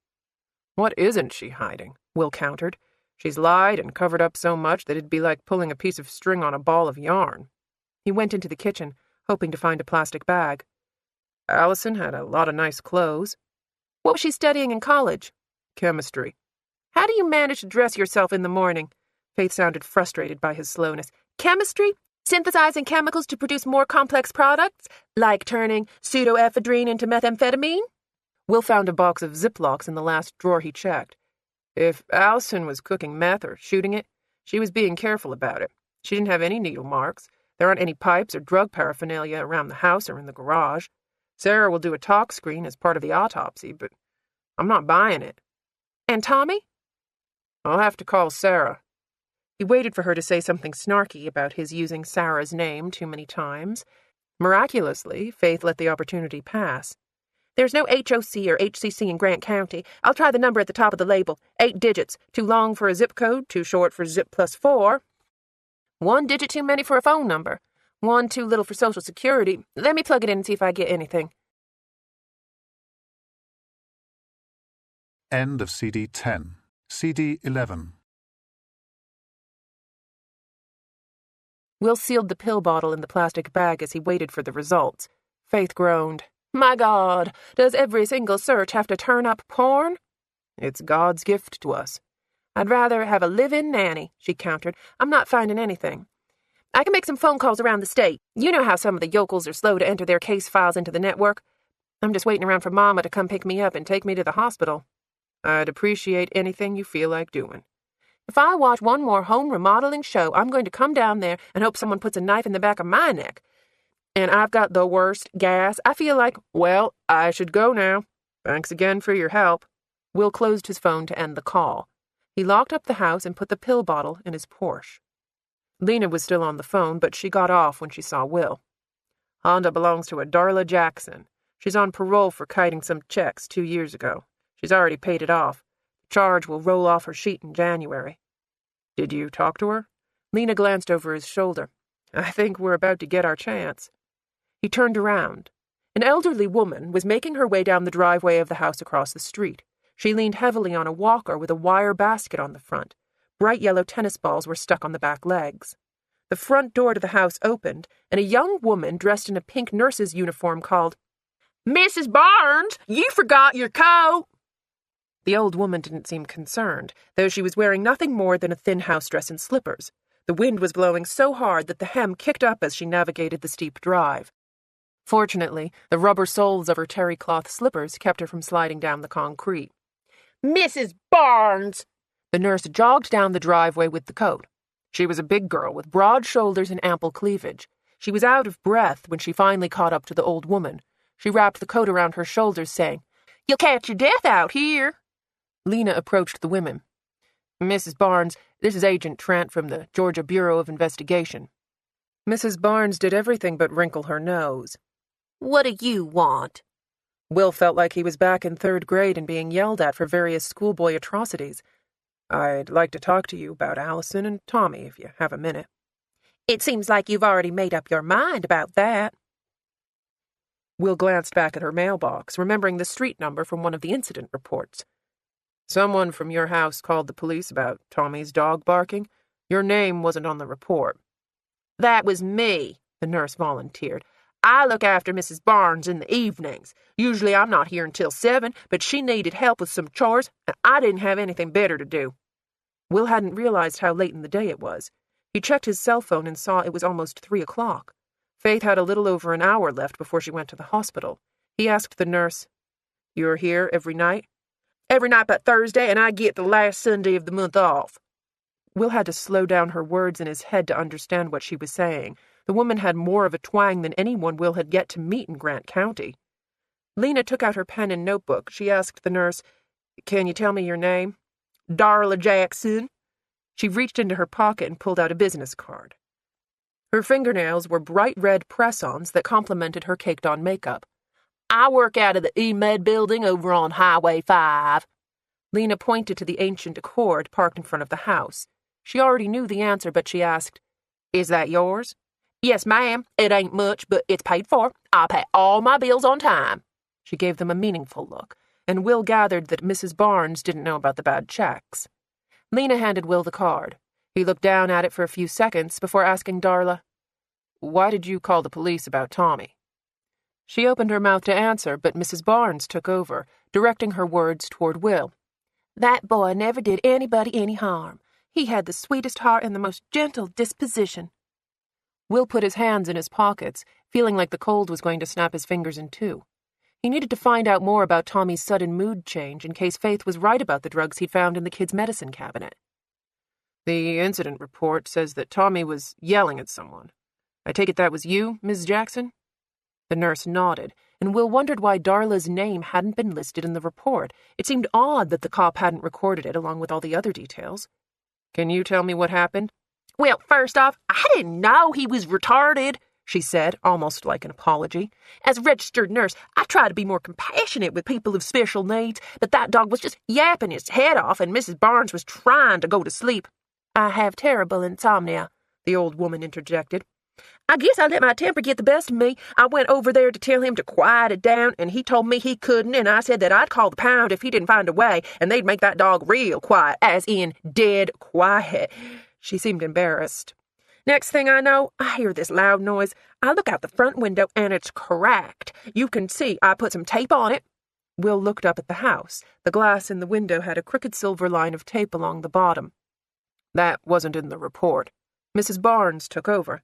What isn't she hiding? Will countered. She's lied and covered up so much that it'd be like pulling a piece of string on a ball of yarn. He went into the kitchen, hoping to find a plastic bag. Allison had a lot of nice clothes. What was she studying in college? Chemistry. How do you manage to dress yourself in the morning? Faith sounded frustrated by his slowness. Chemistry? Synthesizing chemicals to produce more complex products? Like turning pseudoephedrine into methamphetamine? Will found a box of Ziplocs in the last drawer he checked. If Allison was cooking meth or shooting it, she was being careful about it. She didn't have any needle marks. There aren't any pipes or drug paraphernalia around the house or in the garage. Sarah will do a talk screen as part of the autopsy, but I'm not buying it. And Tommy? I'll have to call Sarah. He waited for her to say something snarky about his using Sarah's name too many times. Miraculously, Faith let the opportunity pass. There's no HOC or HCC in Grant County. I'll try the number at the top of the label. 8 digits. Too long for a zip code, too short for zip plus 4. 1 digit too many for a phone number. 1 too little for Social Security. Let me plug it in and see if I get anything. End of CD 10. CD 11. Will sealed the pill bottle in the plastic bag as he waited for the results. Faith groaned. My God, does every single search have to turn up porn? It's God's gift to us. I'd rather have a live-in nanny, she countered. I'm not finding anything. I can make some phone calls around the state. You know how some of the yokels are slow to enter their case files into the network. I'm just waiting around for Mama to come pick me up and take me to the hospital. I'd appreciate anything you feel like doing. If I watch one more home remodeling show, I'm going to come down there and hope someone puts a knife in the back of my neck. And I've got the worst gas. I feel like, well, I should go now. Thanks again for your help. Will closed his phone to end the call. He locked up the house and put the pill bottle in his Porsche. Lena was still on the phone, but she got off when she saw Will. Honda belongs to a Darla Jackson. She's on parole for kiting some checks 2 years ago. She's already paid it off. The charge will roll off her sheet in January. Did you talk to her? Lena glanced over his shoulder. I think we're about to get our chance. He turned around. An elderly woman was making her way down the driveway of the house across the street. She leaned heavily on a walker with a wire basket on the front. Bright yellow tennis balls were stuck on the back legs. The front door to the house opened, and a young woman dressed in a pink nurse's uniform called, "Mrs. Barnes, you forgot your coat!" The old woman didn't seem concerned, though she was wearing nothing more than a thin house dress and slippers. The wind was blowing so hard that the hem kicked up as she navigated the steep drive. Fortunately, the rubber soles of her terry cloth slippers kept her from sliding down the concrete. "Mrs. Barnes!" The nurse jogged down the driveway with the coat. She was a big girl with broad shoulders and ample cleavage. She was out of breath when she finally caught up to the old woman. She wrapped the coat around her shoulders, saying, "You'll catch your death out here." Lena approached the women. "Mrs. Barnes, this is Agent Trent from the Georgia Bureau of Investigation." Mrs. Barnes did everything but wrinkle her nose. "What do you want?" Will felt like he was back in 3rd grade and being yelled at for various schoolboy atrocities. "I'd like to talk to you about Allison and Tommy, if you have a minute." "It seems like you've already made up your mind about that." Will glanced back at her mailbox, remembering the street number from one of the incident reports. "Someone from your house called the police about Tommy's dog barking. Your name wasn't on the report." "That was me," the nurse volunteered. "I look after Mrs. Barnes in the evenings. Usually I'm not here until 7, but she needed help with some chores, and I didn't have anything better to do." Will hadn't realized how late in the day it was. He checked his cell phone and saw it was almost 3 o'clock. Faith had a little over an hour left before she went to the hospital. He asked the nurse, "You're here every night?" "Every night but Thursday, and I get the last Sunday of the month off." Will had to slow down her words in his head to understand what she was saying. The woman had more of a twang than anyone Will had yet to meet in Grant County. Lena took out her pen and notebook. She asked the nurse, "Can you tell me your name?" "Darla Jackson." She reached into her pocket and pulled out a business card. Her fingernails were bright red press-ons that complemented her caked-on makeup. "I work out of the E-Med building over on Highway 5. Lena pointed to the ancient Accord parked in front of the house. She already knew the answer, but she asked, "Is that yours?" "Yes, ma'am. It ain't much, but it's paid for. I pay all my bills on time." She gave them a meaningful look, and Will gathered that Mrs. Barnes didn't know about the bad checks. Lena handed Will the card. He looked down at it for a few seconds before asking Darla, "Why did you call the police about Tommy?" She opened her mouth to answer, but Mrs. Barnes took over, directing her words toward Will. "That boy never did anybody any harm. He had the sweetest heart and the most gentle disposition." Will put his hands in his pockets, feeling like the cold was going to snap his fingers in two. He needed to find out more about Tommy's sudden mood change in case Faith was right about the drugs he'd found in the kid's medicine cabinet. "The incident report says that Tommy was yelling at someone. I take it that was you, Ms. Jackson?" The nurse nodded, and Will wondered why Darla's name hadn't been listed in the report. It seemed odd that the cop hadn't recorded it along with all the other details. "Can you tell me what happened?" "Well, first off, I didn't know he was retarded," she said, almost like an apology. "As a registered nurse, I try to be more compassionate with people of special needs, but that dog was just yapping his head off, and Mrs. Barnes was trying to go to sleep." "I have terrible insomnia," the old woman interjected. "I guess I let my temper get the best of me. I went over there to tell him to quiet it down, and he told me he couldn't, and I said that I'd call the pound if he didn't find a way, and they'd make that dog real quiet, as in dead quiet." She seemed embarrassed. "Next thing I know, I hear this loud noise. I look out the front window, and it's cracked. You can see I put some tape on it." Will looked up at the house. The glass in the window had a crooked silver line of tape along the bottom. "That wasn't in the report." Mrs. Barnes took over.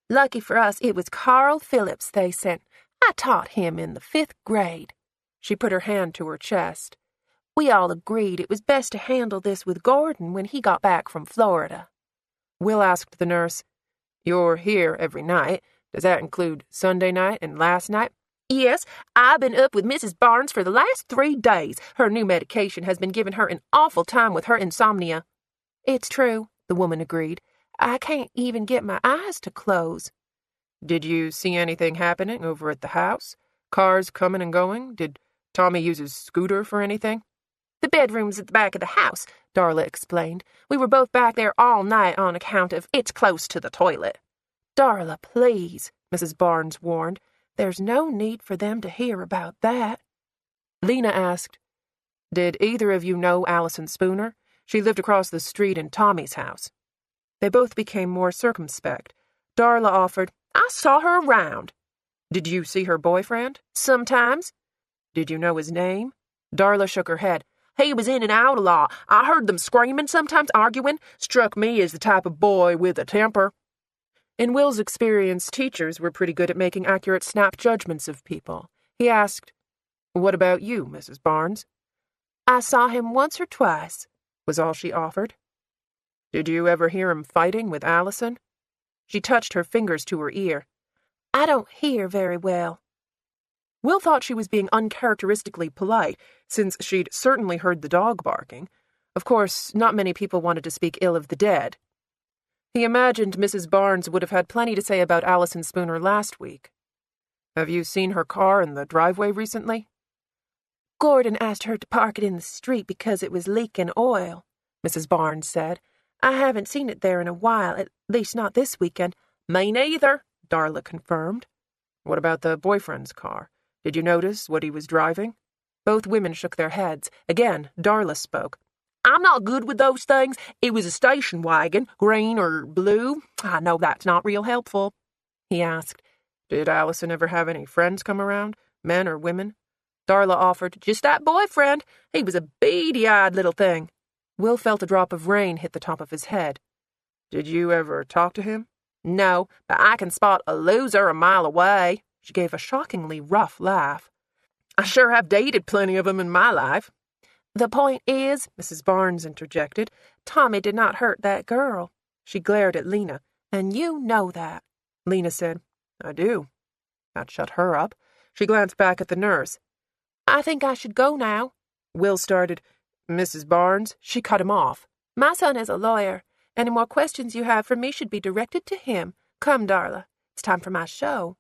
"Lucky for us, it was Carl Phillips they sent. I taught him in the 5th grade. She put her hand to her chest. "We all agreed it was best to handle this with Gordon when he got back from Florida." Will asked the nurse, "You're here every night. Does that include Sunday night and last night?" "Yes, I've been up with Mrs. Barnes for the last 3 days. Her new medication has been giving her an awful time with her insomnia." "It's true," the woman agreed. "I can't even get my eyes to close." "Did you see anything happening over at the house? Cars coming and going? Did Tommy use his scooter for anything? The bedroom's at the back of the house, Darla explained. We were both back there all night on account of it's close to the toilet. Darla, please, Mrs. Barnes warned. There's no need for them to hear about that. Lena asked, Did either of you know Allison Spooner? She lived across the street in Tommy's house. They both became more circumspect. Darla offered, I saw her around. Did you see her boyfriend? Sometimes. Did you know his name? Darla shook her head. He was in and out a lot. I heard them screaming, sometimes arguing. Struck me as the type of boy with a temper. In Will's experience, teachers were pretty good at making accurate snap judgments of people. He asked, What about you, Mrs. Barnes? I saw him once or twice, was all she offered. Did you ever hear him fighting with Allison? She touched her fingers to her ear. I don't hear very well. Will thought she was being uncharacteristically polite, since she'd certainly heard the dog barking. Of course, not many people wanted to speak ill of the dead. He imagined Mrs. Barnes would have had plenty to say about Allison Spooner last week. Have you seen her car in the driveway recently? Gordon asked her to park it in the street because it was leaking oil, Mrs. Barnes said. I haven't seen it there in a while, at least not this weekend. Me neither, Darla confirmed. What about the boyfriend's car? Did you notice what he was driving? Both women shook their heads. Again, Darla spoke. I'm not good with those things. It was a station wagon, green or blue. I know that's not real helpful. He asked, Did Allison ever have any friends come around, men or women? Darla offered, Just that boyfriend. He was a beady-eyed little thing. Will felt a drop of rain hit the top of his head. Did you ever talk to him? No, but I can spot a loser a mile away. She gave a shockingly rough laugh. I sure have dated plenty of them in my life. The point is, Mrs. Barnes interjected, Tommy did not hurt that girl. She glared at Lena. And you know that. Lena said, I do. That shut her up. She glanced back at the nurse. I think I should go now. Will started. Mrs. Barnes, she cut him off. My son is a lawyer. Any more questions you have for me should be directed to him. Come, Darla. It's time for my show.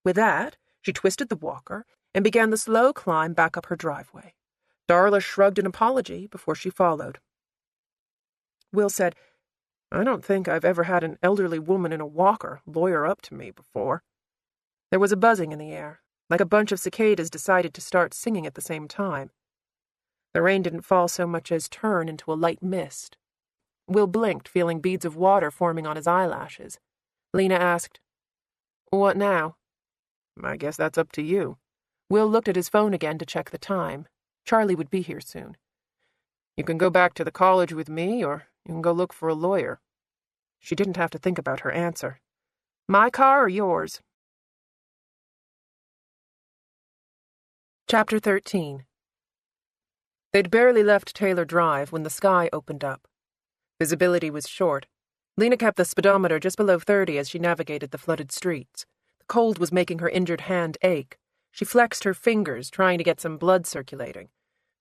With that, she twisted the walker and began the slow climb back up her driveway. Darla shrugged an apology before she followed. Will said, I don't think I've ever had an elderly woman in a walker lawyer up to me before. There was a buzzing in the air, like a bunch of cicadas decided to start singing at the same time. The rain didn't fall so much as turn into a light mist. Will blinked, feeling beads of water forming on his eyelashes. Lena asked, What now? I guess that's up to you. Will looked at his phone again to check the time. Charlie would be here soon. You can go back to the college with me, or you can go look for a lawyer. She didn't have to think about her answer. My car or yours? Chapter 13. They'd barely left Taylor Drive when the sky opened up. Visibility was short. Lena kept the speedometer just below 30 as she navigated the flooded streets. The cold was making her injured hand ache. She flexed her fingers, trying to get some blood circulating.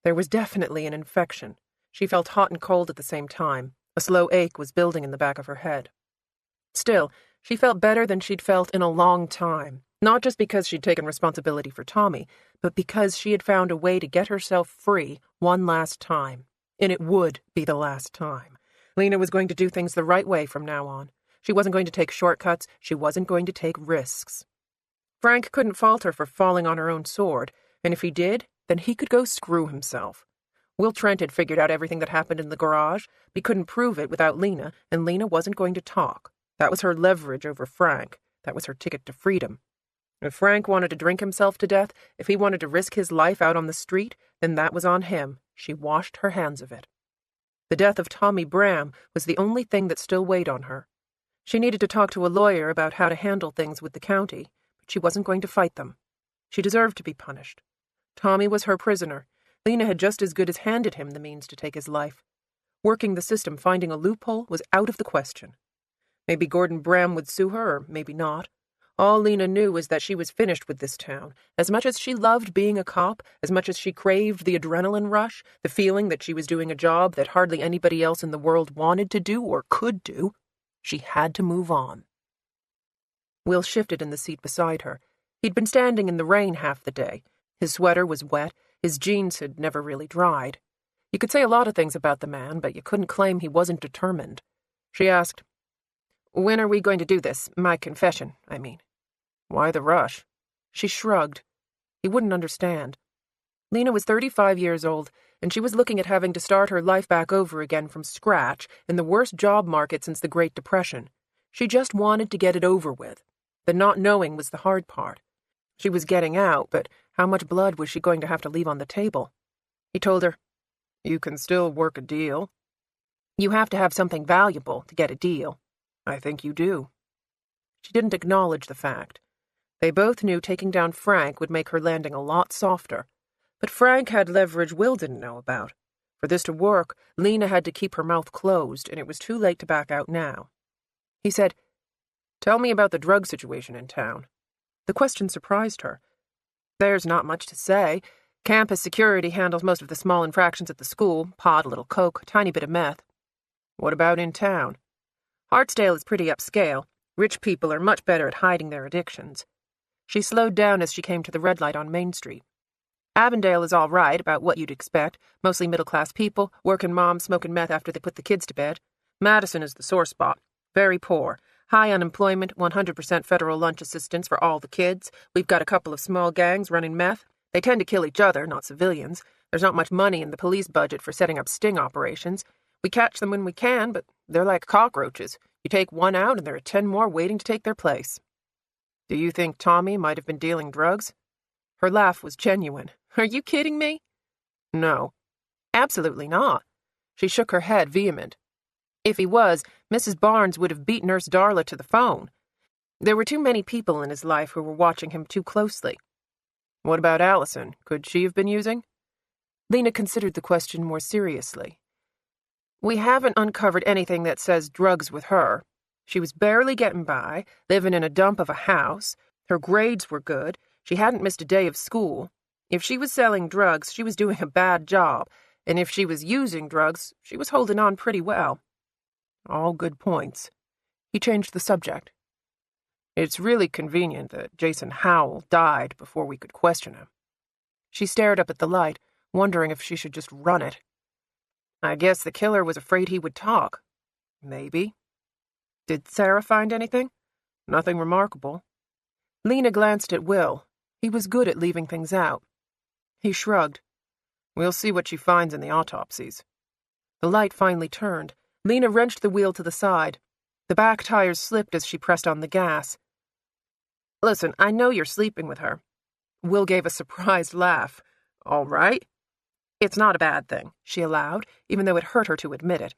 There was definitely an infection. She felt hot and cold at the same time. A slow ache was building in the back of her head. Still, she felt better than she'd felt in a long time, not just because she'd taken responsibility for Tommy, but because she had found a way to get herself free one last time. And it would be the last time. Lena was going to do things the right way from now on. She wasn't going to take shortcuts. She wasn't going to take risks. Frank couldn't fault her for falling on her own sword, and if he did, then he could go screw himself. Will Trent had figured out everything that happened in the garage, but he couldn't prove it without Lena, and Lena wasn't going to talk. That was her leverage over Frank. That was her ticket to freedom. If Frank wanted to drink himself to death, if he wanted to risk his life out on the street, then that was on him. She washed her hands of it. The death of Tommy Bram was the only thing that still weighed on her. She needed to talk to a lawyer about how to handle things with the county, but she wasn't going to fight them. She deserved to be punished. Tommy was her prisoner. Lena had just as good as handed him the means to take his life. Working the system, finding a loophole, was out of the question. Maybe Gordon Bram would sue her, or maybe not. All Lena knew was that she was finished with this town. As much as she loved being a cop, as much as she craved the adrenaline rush, the feeling that she was doing a job that hardly anybody else in the world wanted to do or could do, she had to move on. Will shifted in the seat beside her. He'd been standing in the rain half the day. His sweater was wet, his jeans had never really dried. You could say a lot of things about the man, but you couldn't claim he wasn't determined. She asked, "When are we going to do this? My confession, I mean." "Why the rush?" She shrugged. He wouldn't understand. Lena was 35 years old, and she was looking at having to start her life back over again from scratch in the worst job market since the Great Depression. She just wanted to get it over with. The not knowing was the hard part. She was getting out, but how much blood was she going to have to leave on the table? He told her, "You can still work a deal." "You have to have something valuable to get a deal." "I think you do." She didn't acknowledge the fact. They both knew taking down Frank would make her landing a lot softer. But Frank had leverage Will didn't know about. For this to work, Lena had to keep her mouth closed, and it was too late to back out now. He said, "Tell me about the drug situation in town." The question surprised her. "There's not much to say. Campus security handles most of the small infractions at the school, pot, a little coke, a tiny bit of meth." "What about in town?" "Hartsdale is pretty upscale. Rich people are much better at hiding their addictions." She slowed down as she came to the red light on Main Street. "Avondale is all right, about what you'd expect. Mostly middle-class people, working moms smoking meth after they put the kids to bed. Madison is the sore spot. Very poor. High unemployment, 100% federal lunch assistance for all the kids. We've got a couple of small gangs running meth. They tend to kill each other, not civilians. There's not much money in the police budget for setting up sting operations. We catch them when we can, but they're like cockroaches. You take one out and there are 10 more waiting to take their place." "Do you think Tommy might have been dealing drugs?" Her laugh was genuine. "Are you kidding me?" "No." "Absolutely not." She shook her head, vehement. "If he was, Mrs. Barnes would have beat Nurse Darla to the phone. There were too many people in his life who were watching him too closely." "What about Allison? Could she have been using?" Lena considered the question more seriously. "We haven't uncovered anything that says drugs with her. She was barely getting by, living in a dump of a house. Her grades were good. She hadn't missed a day of school. If she was selling drugs, she was doing a bad job, and if she was using drugs, she was holding on pretty well." "All good points." He changed the subject. "It's really convenient that Jason Howell died before we could question him." She stared up at the light, wondering if she should just run it. "I guess the killer was afraid he would talk." "Maybe." "Did Sarah find anything?" "Nothing remarkable." Lena glanced at Will. He was good at leaving things out. He shrugged. "We'll see what she finds in the autopsies." The light finally turned. Lena wrenched the wheel to the side. The back tires slipped as she pressed on the gas. "Listen, I know you're sleeping with her." Will gave a surprised laugh. "All right." "It's not a bad thing," she allowed, even though it hurt her to admit it.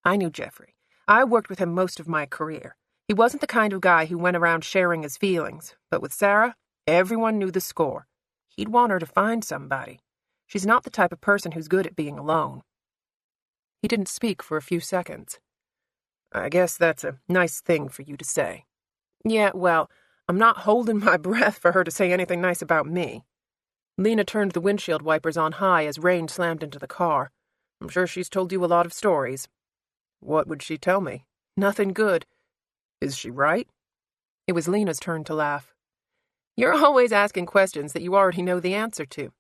"I knew Jeffrey. I worked with him most of my career. He wasn't the kind of guy who went around sharing his feelings, but with Sarah, everyone knew the score. He'd want her to find somebody. She's not the type of person who's good at being alone." He didn't speak for a few seconds. "I guess that's a nice thing for you to say." "Yeah, well, I'm not holding my breath for her to say anything nice about me." Lena turned the windshield wipers on high as rain slammed into the car. "I'm sure she's told you a lot of stories." "What would she tell me?" "Nothing good." "Is she right?" It was Lena's turn to laugh. "You're always asking questions that you already know the answer to."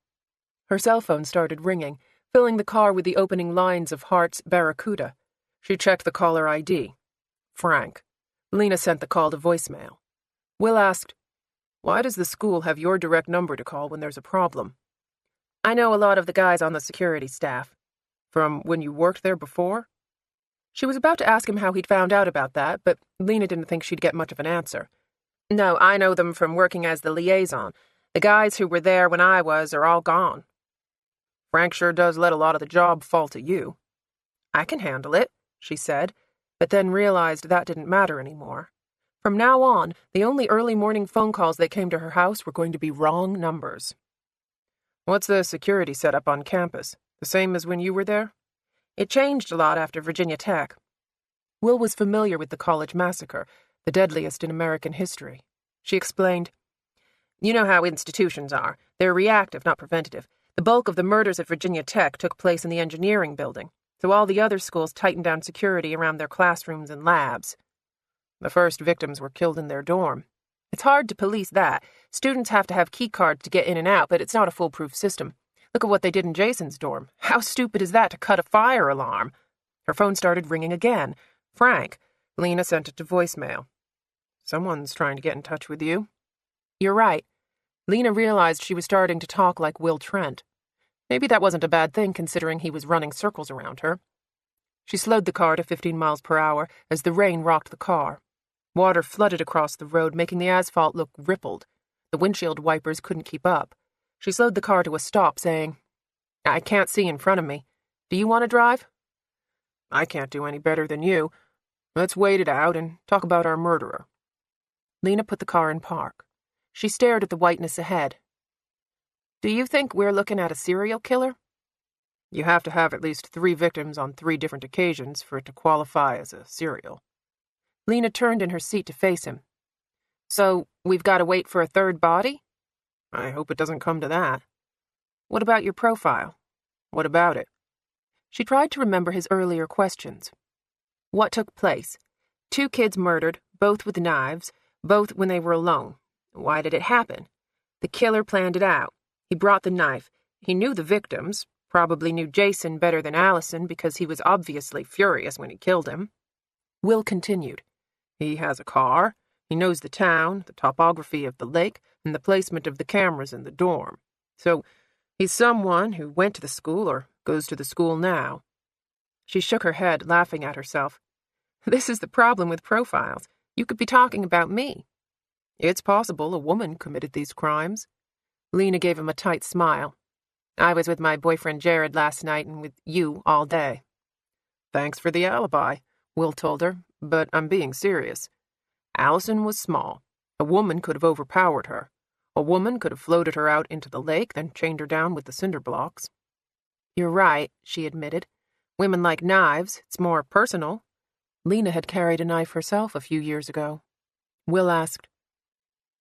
Her cell phone started ringing, filling the car with the opening lines of Hart's Barracuda. She checked the caller ID. Frank. Lena sent the call to voicemail. Will asked, "Why does the school have your direct number to call when there's a problem?" "I know a lot of the guys on the security staff." "From when you worked there before?" She was about to ask him how he'd found out about that, but Lena didn't think she'd get much of an answer. "No, I know them from working as the liaison. The guys who were there when I was are all gone." "Frank sure does let a lot of the job fall to you." "I can handle it," she said, but then realized that didn't matter anymore. From now on, the only early morning phone calls that came to her house were going to be wrong numbers. "What's the security setup on campus? The same as when you were there?" "It changed a lot after Virginia Tech." Will was familiar with the college massacre, the deadliest in American history. She explained, "You know how institutions are. They're reactive, not preventative. The bulk of the murders at Virginia Tech took place in the engineering building, so all the other schools tightened down security around their classrooms and labs. The first victims were killed in their dorm. It's hard to police that. Students have to have key cards to get in and out, but it's not a foolproof system. Look at what they did in Jason's dorm. How stupid is that to cut a fire alarm? Her phone started ringing again. Frank. Lena sent it to voicemail. Someone's trying to get in touch with you. You're right. Lena realized she was starting to talk like Will Trent. Maybe that wasn't a bad thing considering he was running circles around her. She slowed the car to 15 miles per hour as the rain rocked the car. Water flooded across the road, making the asphalt look rippled. The windshield wipers couldn't keep up. She slowed the car to a stop, saying, I can't see in front of me. Do you want to drive? I can't do any better than you. Let's wait it out and talk about our murderer. Lena put the car in park. She stared at the whiteness ahead. Do you think we're looking at a serial killer? You have to have at least 3 victims on 3 different occasions for it to qualify as a serial. Lena turned in her seat to face him. So, we've got to wait for a 3rd body? I hope it doesn't come to that. What about your profile? What about it? She tried to remember his earlier questions. What took place? 2 kids murdered, both with knives, both when they were alone. Why did it happen? The killer planned it out. He brought the knife. He knew the victims, probably knew Jason better than Allison because he was obviously furious when he killed him. Will continued. He has a car. He knows the town, the topography of the lake, and the placement of the cameras in the dorm. So, he's someone who went to the school or goes to the school now. She shook her head, laughing at herself. This is the problem with profiles. You could be talking about me. It's possible a woman committed these crimes. Lena gave him a tight smile. I was with my boyfriend Jared last night and with you all day. Thanks for the alibi, Will told her, but I'm being serious. Allison was small. A woman could have overpowered her. A woman could have floated her out into the lake, then chained her down with the cinder blocks. You're right, she admitted. Women like knives. It's more personal. Lena had carried a knife herself a few years ago. Will asked,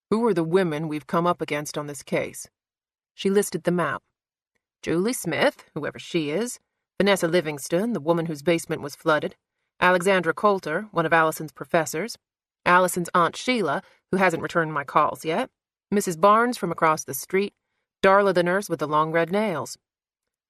Who are the women we've come up against on this case? She listed them out. Julie Smith, whoever she is, Vanessa Livingston, the woman whose basement was flooded, Alexandra Coulter, one of Allison's professors, Allison's Aunt Sheila, who hasn't returned my calls yet, Mrs. Barnes from across the street, Darla the nurse with the long red nails.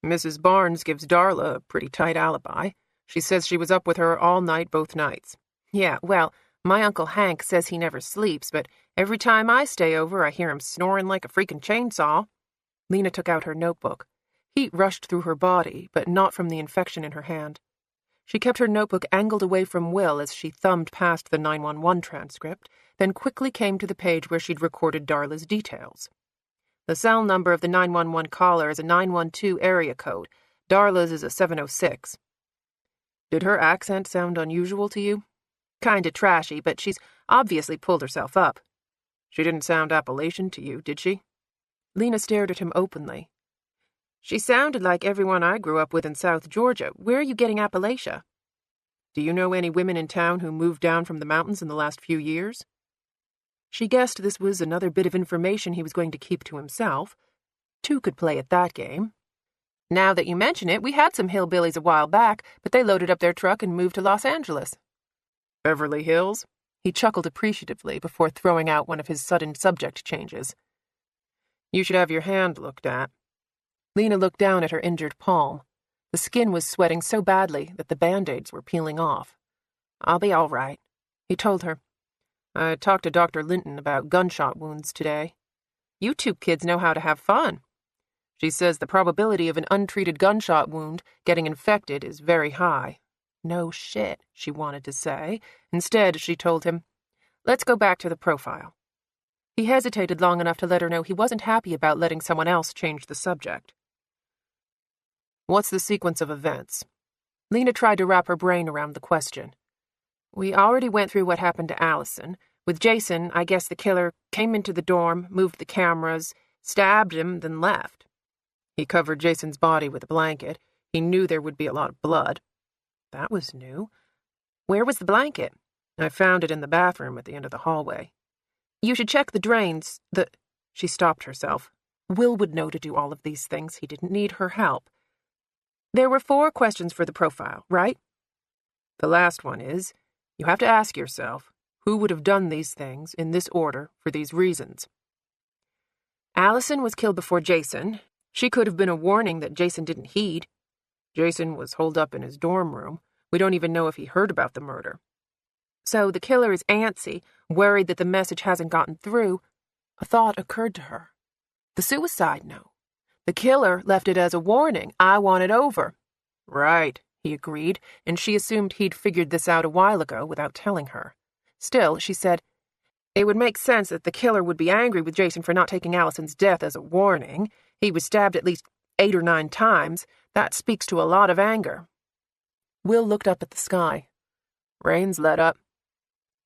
Mrs. Barnes gives Darla a pretty tight alibi. She says she was up with her all night both nights. Yeah, well, my Uncle Hank says he never sleeps, but every time I stay over I hear him snoring like a freaking chainsaw. Lena took out her notebook. Heat rushed through her body, but not from the infection in her hand. She kept her notebook angled away from Will as she thumbed past the 911 transcript, then quickly came to the page where she'd recorded Darla's details. The cell number of the 911 caller is a 912 area code. Darla's is a 706. Did her accent sound unusual to you? Kinda trashy, but she's obviously pulled herself up. She didn't sound Appalachian to you, did she? Lena stared at him openly. She sounded like everyone I grew up with in South Georgia. Where are you getting Appalachia? Do you know any women in town who moved down from the mountains in the last few years? She guessed this was another bit of information he was going to keep to himself. 2 could play at that game. Now that you mention it, we had some hillbillies a while back, but they loaded up their truck and moved to Los Angeles. Beverly Hills? He chuckled appreciatively before throwing out one of his sudden subject changes. You should have your hand looked at. Lena looked down at her injured palm. The skin was sweating so badly that the Band-Aids were peeling off. I'll be all right, he told her. I talked to Dr. Linton about gunshot wounds today. You 2 kids know how to have fun. She says the probability of an untreated gunshot wound getting infected is very high. No shit, she wanted to say. Instead, she told him, Let's go back to the profile. He hesitated long enough to let her know he wasn't happy about letting someone else change the subject. What's the sequence of events? Lena tried to wrap her brain around the question. We already went through what happened to Allison. With Jason, I guess the killer came into the dorm, moved the cameras, stabbed him, then left. He covered Jason's body with a blanket. He knew there would be a lot of blood. That was new. Where was the blanket? I found it in the bathroom at the end of the hallway. You should check the drains. She stopped herself. Will would know to do all of these things. He didn't need her help. There were 4 questions for the profile, right? The last one is, you have to ask yourself, who would have done these things in this order for these reasons. Allison was killed before Jason. She could have been a warning that Jason didn't heed. Jason was holed up in his dorm room. We don't even know if he heard about the murder. So the killer is antsy, worried that the message hasn't gotten through. A thought occurred to her. The suicide note. The killer left it as a warning. I want it over. Right, he agreed, and she assumed he'd figured this out a while ago without telling her. Still, she said, it would make sense that the killer would be angry with Jason for not taking Allison's death as a warning. He was stabbed at least 8 or 9 times. That speaks to a lot of anger. Will looked up at the sky. Rain's let up.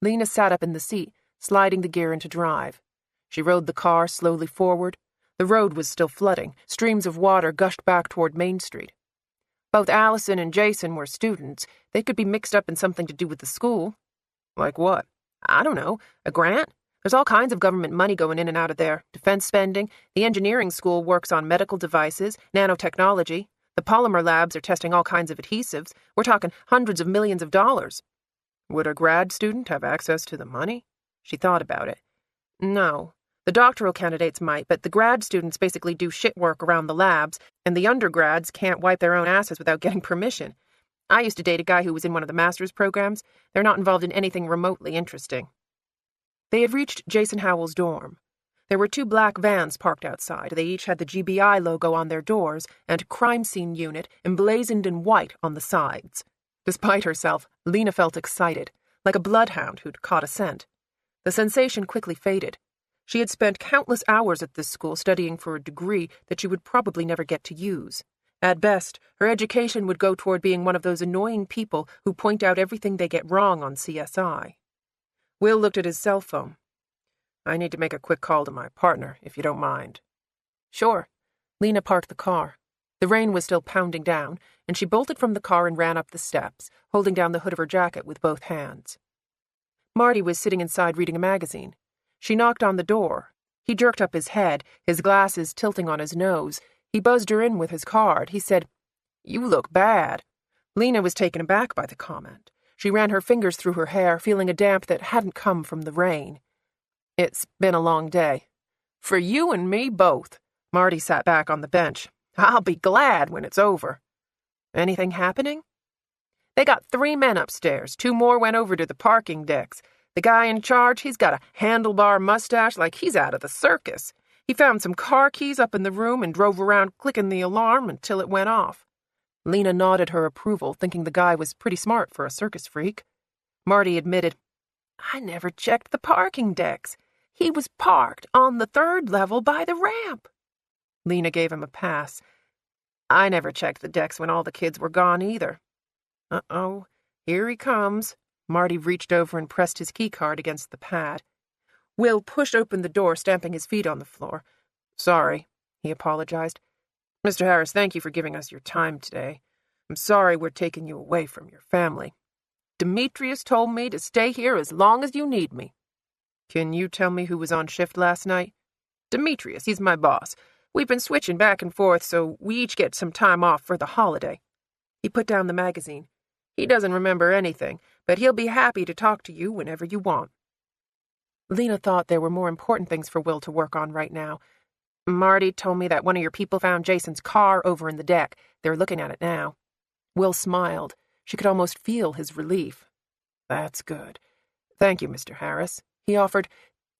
Lena sat up in the seat, sliding the gear into drive. She rode the car slowly forward. The road was still flooding. Streams of water gushed back toward Main Street. Both Allison and Jason were students. They could be mixed up in something to do with the school. Like what? I don't know. A grant? There's all kinds of government money going in and out of there. Defense spending. The engineering school works on medical devices, nanotechnology. The polymer labs are testing all kinds of adhesives. We're talking hundreds of millions of dollars. Would a grad student have access to the money? She thought about it. No. The doctoral candidates might, but the grad students basically do shit work around the labs, and the undergrads can't wipe their own asses without getting permission. I used to date a guy who was in one of the master's programs. They're not involved in anything remotely interesting. They had reached Jason Howell's dorm. There were 2 black vans parked outside. They each had the GBI logo on their doors and crime scene unit emblazoned in white on the sides. Despite herself, Lena felt excited, like a bloodhound who'd caught a scent. The sensation quickly faded. She had spent countless hours at this school studying for a degree that she would probably never get to use. At best, her education would go toward being one of those annoying people who point out everything they get wrong on CSI. Will looked at his cell phone. I need to make a quick call to my partner, if you don't mind. Sure. Lena parked the car. The rain was still pounding down, and she bolted from the car and ran up the steps, holding down the hood of her jacket with both hands. Marty was sitting inside reading a magazine. She knocked on the door. He jerked up his head, his glasses tilting on his nose. He buzzed her in with his card. He said, You look bad. Lena was taken aback by the comment. She ran her fingers through her hair, feeling a damp that hadn't come from the rain. It's been a long day. For you and me both. Marty sat back on the bench. I'll be glad when it's over. Anything happening? They got 3 men upstairs. 2 more went over to the parking decks. The guy in charge, he's got a handlebar mustache like he's out of the circus. He found some car keys up in the room and drove around clicking the alarm until it went off. Lena nodded her approval, thinking the guy was pretty smart for a circus freak. Marty admitted, I never checked the parking decks. He was parked on the 3rd level by the ramp. Lena gave him a pass. I never checked the decks when all the kids were gone either. Uh-oh, here he comes. Marty reached over and pressed his keycard against the pad. Will pushed open the door, stamping his feet on the floor. Sorry, he apologized. Mr. Harris, thank you for giving us your time today. I'm sorry we're taking you away from your family. Demetrius told me to stay here as long as you need me. Can you tell me who was on shift last night? Demetrius, he's my boss. We've been switching back and forth, so we each get some time off for the holiday. He put down the magazine. He doesn't remember anything, but he'll be happy to talk to you whenever you want. Lena thought there were more important things for Will to work on right now. Marty told me that one of your people found Jason's car over in the deck. They're looking at it now. Will smiled. She could almost feel his relief. That's good. Thank you, Mr. Harris. He offered,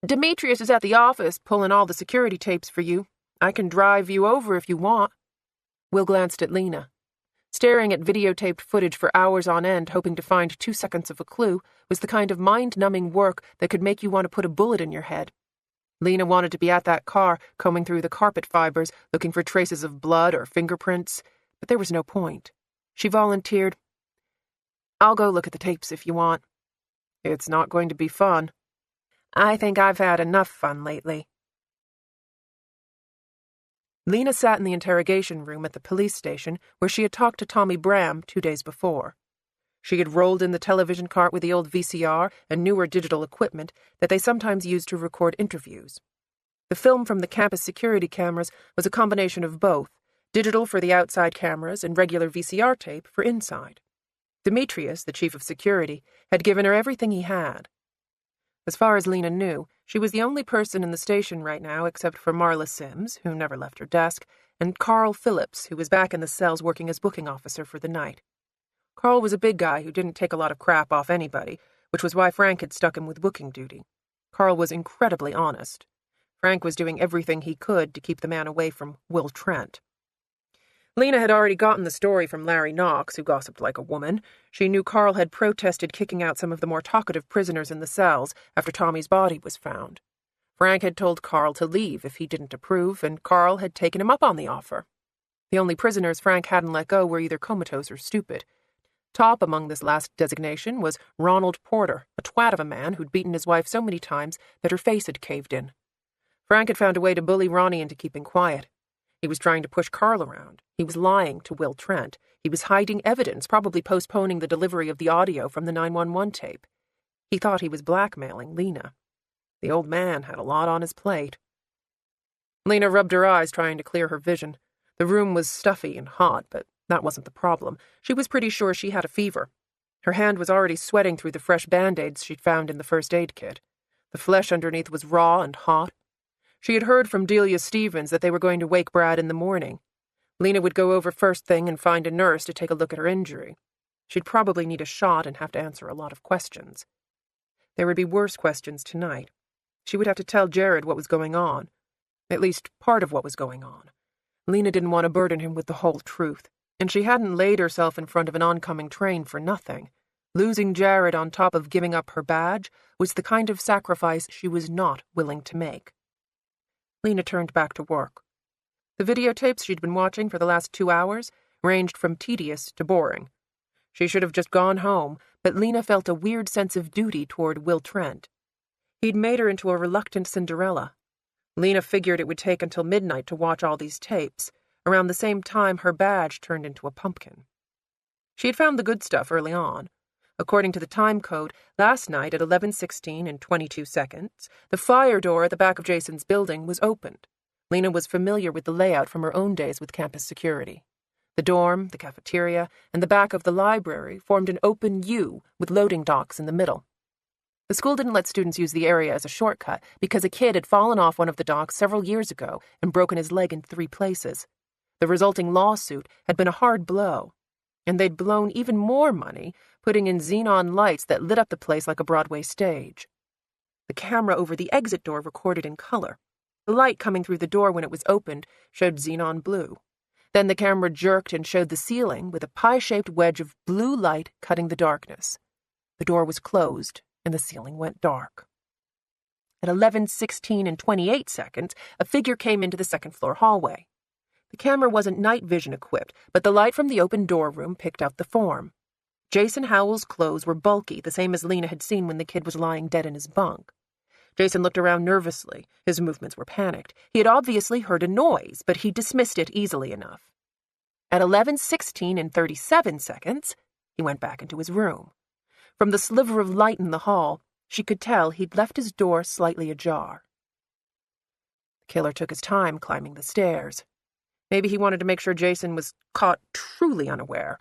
Demetrius is at the office pulling all the security tapes for you. I can drive you over if you want. Will glanced at Lena. Staring at videotaped footage for hours on end, hoping to find 2 seconds of a clue, was the kind of mind-numbing work that could make you want to put a bullet in your head. Lena wanted to be at that car, combing through the carpet fibers, looking for traces of blood or fingerprints, but there was no point. She volunteered, I'll go look at the tapes if you want. It's not going to be fun. I think I've had enough fun lately. Lena sat in the interrogation room at the police station where she had talked to Tommy Bram 2 days before. She had rolled in the television cart with the old VCR and newer digital equipment that they sometimes used to record interviews. The film from the campus security cameras was a combination of both, digital for the outside cameras and regular VCR tape for inside. Demetrius, the chief of security, had given her everything he had. As far as Lena knew, she was the only person in the station right now except for Marla Sims, who never left her desk, and Carl Phillips, who was back in the cells working as booking officer for the night. Carl was a big guy who didn't take a lot of crap off anybody, which was why Frank had stuck him with booking duty. Carl was incredibly honest. Frank was doing everything he could to keep the man away from Will Trent. Lena had already gotten the story from Larry Knox, who gossiped like a woman. She knew Carl had protested kicking out some of the more talkative prisoners in the cells after Tommy's body was found. Frank had told Carl to leave if he didn't approve, and Carl had taken him up on the offer. The only prisoners Frank hadn't let go were either comatose or stupid. Top among this last designation was Ronald Porter, a twat of a man who'd beaten his wife so many times that her face had caved in. Frank had found a way to bully Ronnie into keeping quiet. He was trying to push Carl around. He was lying to Will Trent. He was hiding evidence, probably postponing the delivery of the audio from the 911 tape. He thought he was blackmailing Lena. The old man had a lot on his plate. Lena rubbed her eyes, trying to clear her vision. The room was stuffy and hot, but that wasn't the problem. She was pretty sure she had a fever. Her hand was already sweating through the fresh Band-Aids she'd found in the first aid kit. The flesh underneath was raw and hot. She had heard from Delia Stevens that they were going to wake Brad in the morning. Lena would go over first thing and find a nurse to take a look at her injury. She'd probably need a shot and have to answer a lot of questions. There would be worse questions tonight. She would have to tell Jared what was going on. At least part of what was going on. Lena didn't want to burden him with the whole truth, and she hadn't laid herself in front of an oncoming train for nothing. Losing Jared on top of giving up her badge was the kind of sacrifice she was not willing to make. Lena turned back to work. The videotapes she'd been watching for the last 2 hours ranged from tedious to boring. She should have just gone home, but Lena felt a weird sense of duty toward Will Trent. He'd made her into a reluctant Cinderella. Lena figured it would take until midnight to watch all these tapes, around the same time her badge turned into a pumpkin. She had found the good stuff early on. According to the time code, last night at 11:16 and 22 seconds, the fire door at the back of Jason's building was opened. Lena was familiar with the layout from her own days with campus security. The dorm, the cafeteria, and the back of the library formed an open U with loading docks in the middle. The school didn't let students use the area as a shortcut because a kid had fallen off one of the docks several years ago and broken his leg in 3 places. The resulting lawsuit had been a hard blow, and they'd blown even more money putting in xenon lights that lit up the place like a Broadway stage. The camera over the exit door recorded in color. The light coming through the door when it was opened showed xenon blue. Then the camera jerked and showed the ceiling with a pie-shaped wedge of blue light cutting the darkness. The door was closed, and the ceiling went dark. At 11:16 and 28 seconds, a figure came into the second-floor hallway. The camera wasn't night vision equipped, but the light from the open door room picked out the form. Jason Howell's clothes were bulky, the same as Lena had seen when the kid was lying dead in his bunk. Jason looked around nervously. His movements were panicked. He had obviously heard a noise, but he dismissed it easily enough. At 11:16 and 37 seconds, he went back into his room. From the sliver of light in the hall, she could tell he'd left his door slightly ajar. The killer took his time climbing the stairs. Maybe he wanted to make sure Jason was caught truly unaware.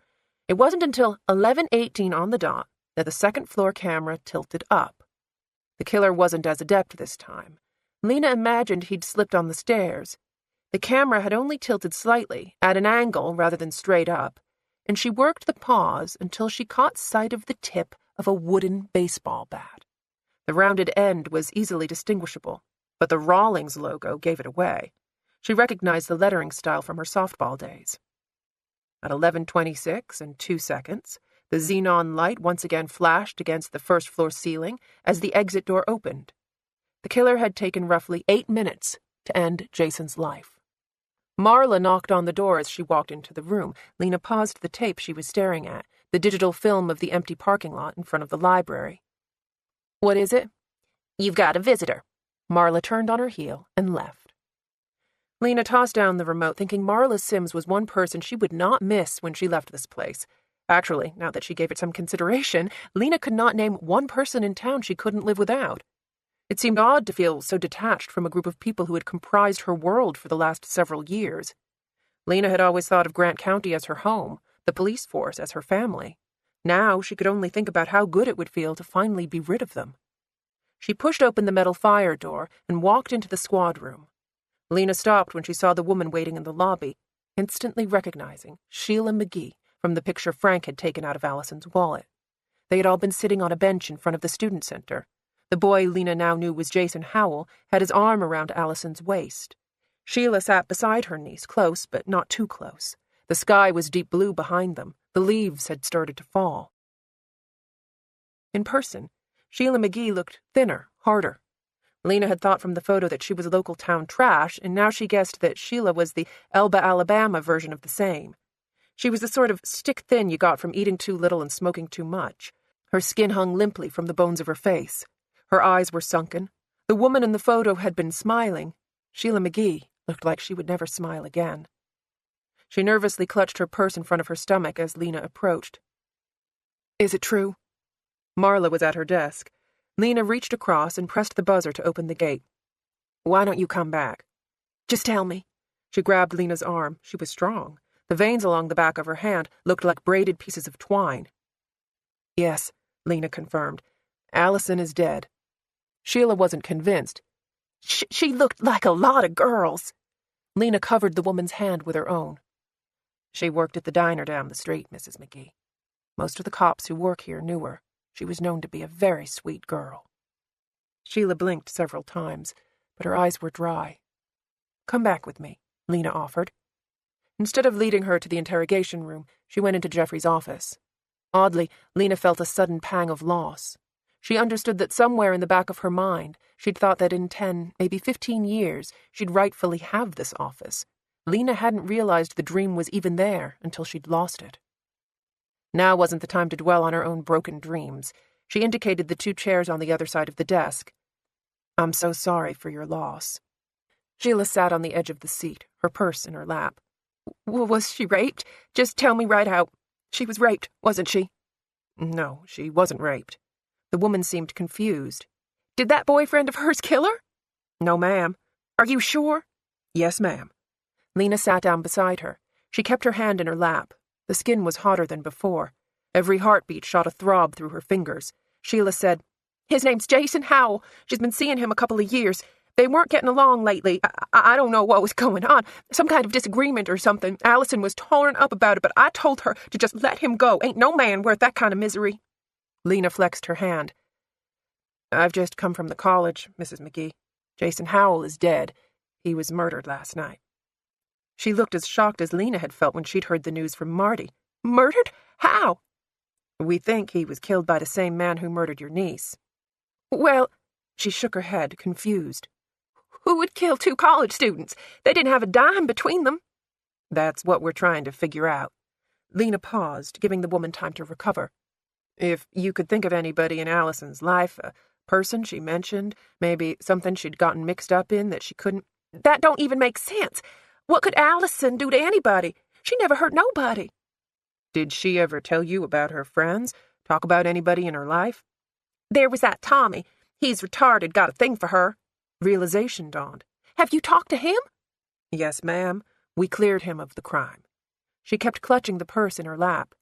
It wasn't until 11:18 on the dot that the second-floor camera tilted up. The killer wasn't as adept this time. Lena imagined he'd slipped on the stairs. The camera had only tilted slightly, at an angle rather than straight up, and she worked the pause until she caught sight of the tip of a wooden baseball bat. The rounded end was easily distinguishable, but the Rawlings logo gave it away. She recognized the lettering style from her softball days. At 11:26 and 2 seconds, the xenon light once again flashed against the first-floor ceiling as the exit door opened. The killer had taken roughly 8 minutes to end Jason's life. Marla knocked on the door as she walked into the room. Lena paused the tape she was staring at, the digital film of the empty parking lot in front of the library. "What is it?" "You've got a visitor." Marla turned on her heel and left. Lena tossed down the remote, thinking Marla Sims was one person she would not miss when she left this place. Actually, now that she gave it some consideration, Lena could not name one person in town she couldn't live without. It seemed odd to feel so detached from a group of people who had comprised her world for the last several years. Lena had always thought of Grant County as her home, the police force as her family. Now she could only think about how good it would feel to finally be rid of them. She pushed open the metal fire door and walked into the squad room. Lena stopped when she saw the woman waiting in the lobby, instantly recognizing Sheila McGee from the picture Frank had taken out of Allison's wallet. They had all been sitting on a bench in front of the student center. The boy Lena now knew was Jason Howell had his arm around Allison's waist. Sheila sat beside her niece, close but not too close. The sky was deep blue behind them. The leaves had started to fall. In person, Sheila McGee looked thinner, harder. Lena had thought from the photo that she was local town trash, and now she guessed that Sheila was the Elba, Alabama version of the same. She was the sort of stick-thin you got from eating too little and smoking too much. Her skin hung limply from the bones of her face. Her eyes were sunken. The woman in the photo had been smiling. Sheila McGee looked like she would never smile again. She nervously clutched her purse in front of her stomach as Lena approached. "Is it true?" Marla was at her desk. Lena reached across and pressed the buzzer to open the gate. "Why don't you come back?" "Just tell me." She grabbed Lena's arm. She was strong. The veins along the back of her hand looked like braided pieces of twine. "Yes," Lena confirmed. "Allison is dead." Sheila wasn't convinced. She looked like a lot of girls." Lena covered the woman's hand with her own. "She worked at the diner down the street, Mrs. McGee. Most of the cops who work here knew her. She was known to be a very sweet girl." Sheila blinked several times, but her eyes were dry. "Come back with me," Lena offered. Instead of leading her to the interrogation room, she went into Jeffrey's office. Oddly, Lena felt a sudden pang of loss. She understood that somewhere in the back of her mind, she'd thought that in 10, maybe 15 years, she'd rightfully have this office. Lena hadn't realized the dream was even there until she'd lost it. Now wasn't the time to dwell on her own broken dreams. She indicated the 2 chairs on the other side of the desk. "I'm so sorry for your loss." Sheila sat on the edge of the seat, her purse in her lap. Was she raped? Just tell me right out. She was raped, wasn't she?" "No, she wasn't raped." The woman seemed confused. "Did that boyfriend of hers kill her?" "No, ma'am." "Are you sure?" "Yes, ma'am." Lena sat down beside her. She kept her hand in her lap. The skin was hotter than before. Every heartbeat shot a throb through her fingers. Sheila said, "His name's Jason Howell. She's been seeing him a couple of years. They weren't getting along lately. I don't know what was going on. Some kind of disagreement or something. Allison was torn up about it, but I told her to just let him go. Ain't no man worth that kind of misery." Lena flexed her hand. "I've just come from the college, Mrs. McGee. Jason Howell is dead. He was murdered last night." She looked as shocked as Lena had felt when she'd heard the news from Marty. "Murdered? How?" "We think he was killed by the same man who murdered your niece." "Well," she shook her head, confused. "Who would kill 2 college students? They didn't have a dime between them." "That's what we're trying to figure out." Lena paused, giving the woman time to recover. "If you could think of anybody in Allison's life, a person she mentioned, maybe something she'd gotten mixed up in that she couldn't—" "That don't even make sense. What could Allison do to anybody? She never hurt nobody." "Did she ever tell you about her friends? Talk about anybody in her life?" "There was that Tommy. He's retarded, got a thing for her." Realization dawned. "Have you talked to him?" "Yes, ma'am. We cleared him of the crime." She kept clutching the purse in her lap.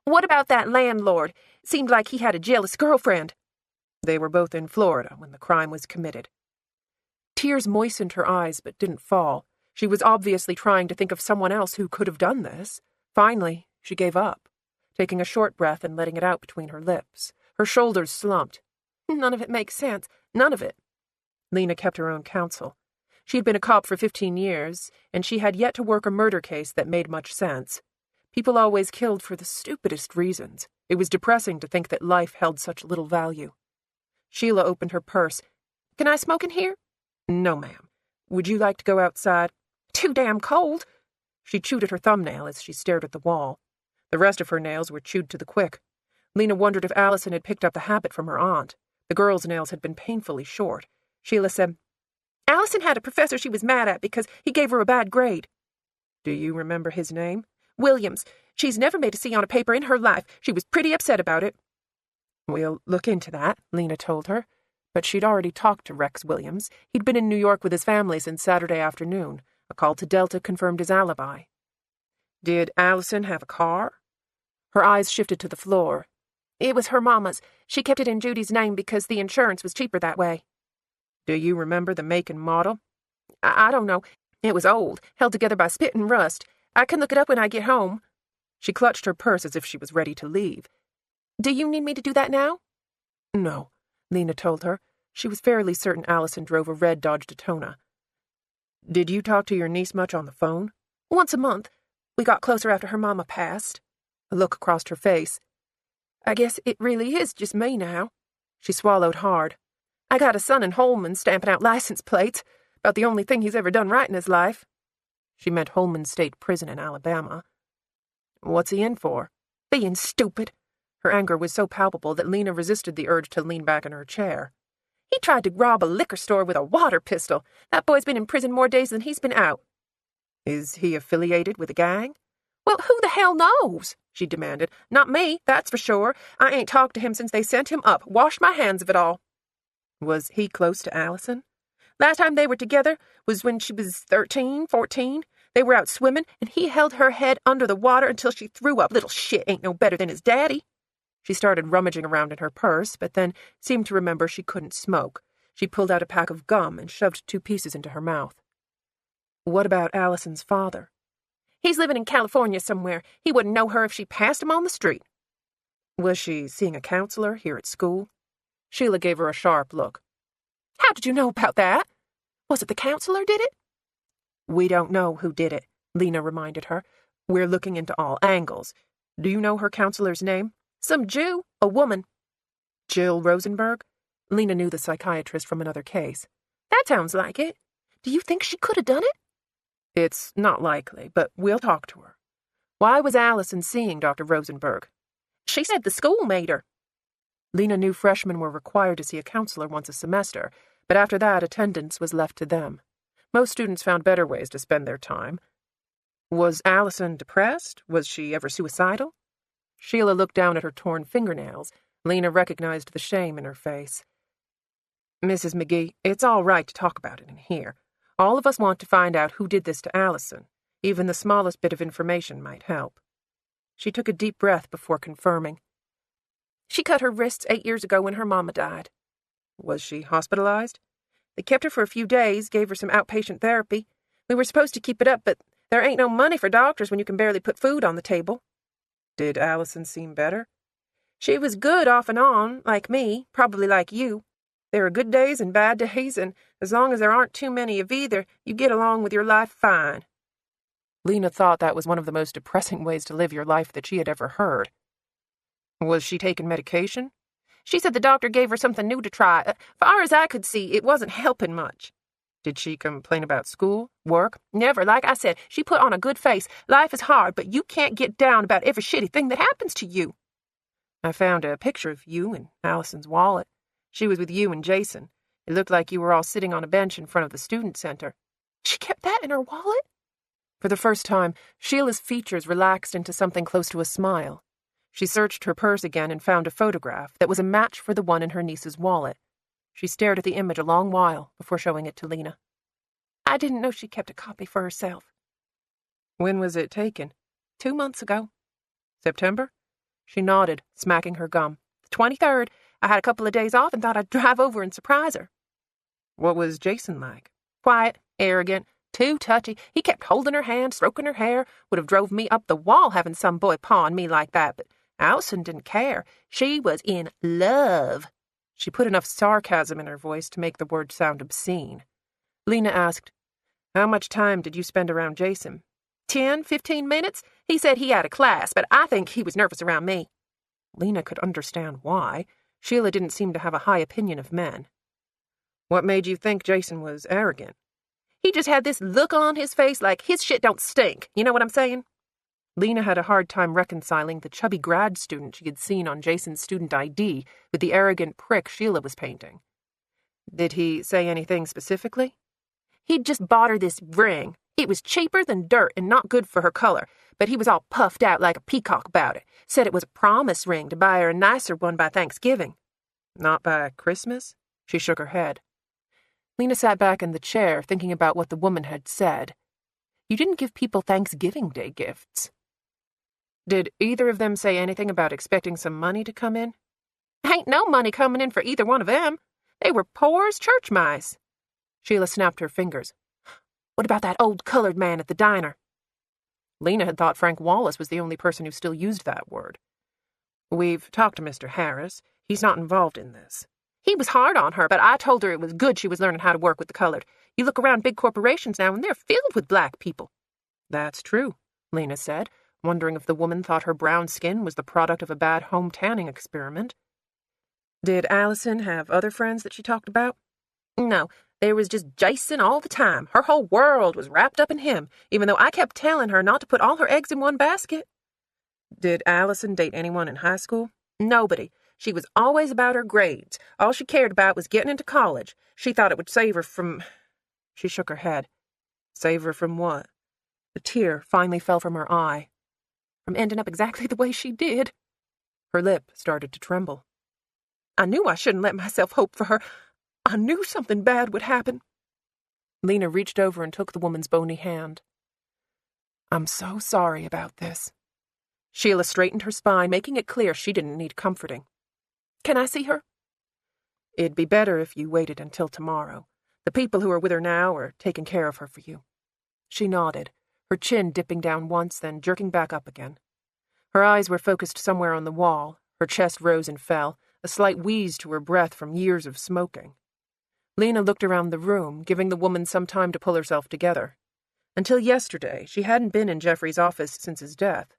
"What about that landlord? Seemed like he had a jealous girlfriend." "They were both in Florida when the crime was committed." Tears moistened her eyes but didn't fall. She was obviously trying to think of someone else who could have done this. Finally, she gave up, taking a short breath and letting it out between her lips. Her shoulders slumped. "None of it makes sense. None of it." Lena kept her own counsel. She had been a cop for 15 years, and she had yet to work a murder case that made much sense. People always killed for the stupidest reasons. It was depressing to think that life held such little value. Sheila opened her purse. "Can I smoke in here?" "No, ma'am. Would you like to go outside?" "Too damn cold." She chewed at her thumbnail as she stared at the wall. The rest of her nails were chewed to the quick. Lena wondered if Allison had picked up the habit from her aunt. The girl's nails had been painfully short. Sheila said, "Allison had a professor she was mad at because he gave her a bad grade." "Do you remember his name?" "Williams. She's never made a C on a paper in her life. She was pretty upset about it." "We'll look into that," Lena told her. But she'd already talked to Rex Williams. He'd been in New York with his family since Saturday afternoon. A call to Delta confirmed his alibi. "Did Allison have a car?" Her eyes shifted to the floor. It was her mama's. She kept it in Judy's name because the insurance was cheaper that way. Do you remember the make and model? I don't know. It was old, held together by spit and rust. I can look it up when I get home. She clutched her purse as if she was ready to leave. Do you need me to do that now? No, Lena told her. She was fairly certain Allison drove a red Dodge Daytona. Did you talk to your niece much on the phone? Once a month. We got closer after her mama passed. A look crossed her face. I guess it really is just me now. She swallowed hard. I got a son in Holman stamping out license plates. About the only thing he's ever done right in his life. She meant Holman State Prison in Alabama. What's he in for? Being stupid. Her anger was so palpable that Lena resisted the urge to lean back in her chair. He tried to rob a liquor store with a water pistol. That boy's been in prison more days than he's been out. Is he affiliated with a gang? Well, who the hell knows? She demanded. Not me, that's for sure. I ain't talked to him since they sent him up. Washed my hands of it all. Was he close to Allison? Last time they were together was when she was 13, 14. They were out swimming, and he held her head under the water until she threw up. Little shit ain't no better than his daddy. She started rummaging around in her purse, but then seemed to remember she couldn't smoke. She pulled out a pack of gum and shoved 2 pieces into her mouth. What about Allison's father? He's living in California somewhere. He wouldn't know her if she passed him on the street. Was she seeing a counselor here at school? Sheila gave her a sharp look. How did you know about that? Was it the counselor did it? We don't know who did it, Lena reminded her. We're looking into all angles. Do you know her counselor's name? Some Jew, a woman. Jill Rosenberg? Lena knew the psychiatrist from another case. That sounds like it. Do you think she could have done it? It's not likely, but we'll talk to her. Why was Allison seeing Dr. Rosenberg? She said the school made her. Lena knew freshmen were required to see a counselor once a semester, but after that, attendance was left to them. Most students found better ways to spend their time. Was Allison depressed? Was she ever suicidal? Sheila looked down at her torn fingernails. Lena recognized the shame in her face. Mrs. McGee, it's all right to talk about it in here. All of us want to find out who did this to Allison. Even the smallest bit of information might help. She took a deep breath before confirming. She cut her wrists 8 years ago when her mama died. Was she hospitalized? They kept her for a few days, gave her some outpatient therapy. We were supposed to keep it up, but there ain't no money for doctors when you can barely put food on the table. Did Allison seem better? She was good off and on, like me, probably like you. There are good days and bad days, and as long as there aren't too many of either, you get along with your life fine. Lena thought that was one of the most depressing ways to live your life that she had ever heard. Was she taking medication? She said the doctor gave her something new to try. Far as I could see, it wasn't helping much. Did she complain about school, work? Never. Like I said, she put on a good face. Life is hard, but you can't get down about every shitty thing that happens to you. I found a picture of you in Allison's wallet. She was with you and Jason. It looked like you were all sitting on a bench in front of the student center. She kept that in her wallet? For the first time, Sheila's features relaxed into something close to a smile. She searched her purse again and found a photograph that was a match for the one in her niece's wallet. She stared at the image a long while before showing it to Lena. I didn't know she kept a copy for herself. When was it taken? 2 months ago. September? She nodded, smacking her gum. The 23rd. I had a couple of days off and thought I'd drive over and surprise her. What was Jason like? Quiet, arrogant, too touchy. He kept holding her hand, stroking her hair. Would have drove me up the wall having some boy pawing me like that, but Allison didn't care. She was in love. She put enough sarcasm in her voice to make the word sound obscene. Lena asked, How much time did you spend around Jason? 10, 15 minutes? He said he had a class, but I think he was nervous around me. Lena could understand why. Sheila didn't seem to have a high opinion of men. What made you think Jason was arrogant? He just had this look on his face like his shit don't stink. You know what I'm saying? Lena had a hard time reconciling the chubby grad student she had seen on Jason's student ID with the arrogant prick Sheila was painting. Did he say anything specifically? He'd just bought her this ring. It was cheaper than dirt and not good for her color, but he was all puffed out like a peacock about it. Said it was a promise ring to buy her a nicer one by Thanksgiving. Not by Christmas? She shook her head. Lena sat back in the chair, thinking about what the woman had said. You didn't give people Thanksgiving Day gifts. Did either of them say anything about expecting some money to come in? Ain't no money coming in for either one of them. They were poor as church mice. Sheila snapped her fingers. What about that old colored man at the diner? Lena had thought Frank Wallace was the only person who still used that word. We've talked to Mr. Harris. He's not involved in this. He was hard on her, but I told her it was good she was learning how to work with the colored. You look around big corporations now, and they're filled with black people. That's true, Lena said, wondering if the woman thought her brown skin was the product of a bad home tanning experiment. Did Allison have other friends that she talked about? No, there was just Jason all the time. Her whole world was wrapped up in him, even though I kept telling her not to put all her eggs in one basket. Did Allison date anyone in high school? Nobody. She was always about her grades. All she cared about was getting into college. She thought it would save her from... She shook her head. Save her from what? A tear finally fell from her eye. From ending up exactly the way she did. Her lip started to tremble. I knew I shouldn't let myself hope for her. I knew something bad would happen. Lena reached over and took the woman's bony hand. I'm so sorry about this. Sheila straightened her spine, making it clear she didn't need comforting. Can I see her? It'd be better if you waited until tomorrow. The people who are with her now are taking care of her for you. She nodded, her chin dipping down once, then jerking back up again. Her eyes were focused somewhere on the wall, her chest rose and fell, a slight wheeze to her breath from years of smoking. Lena looked around the room, giving the woman some time to pull herself together. Until yesterday, she hadn't been in Jeffrey's office since his death.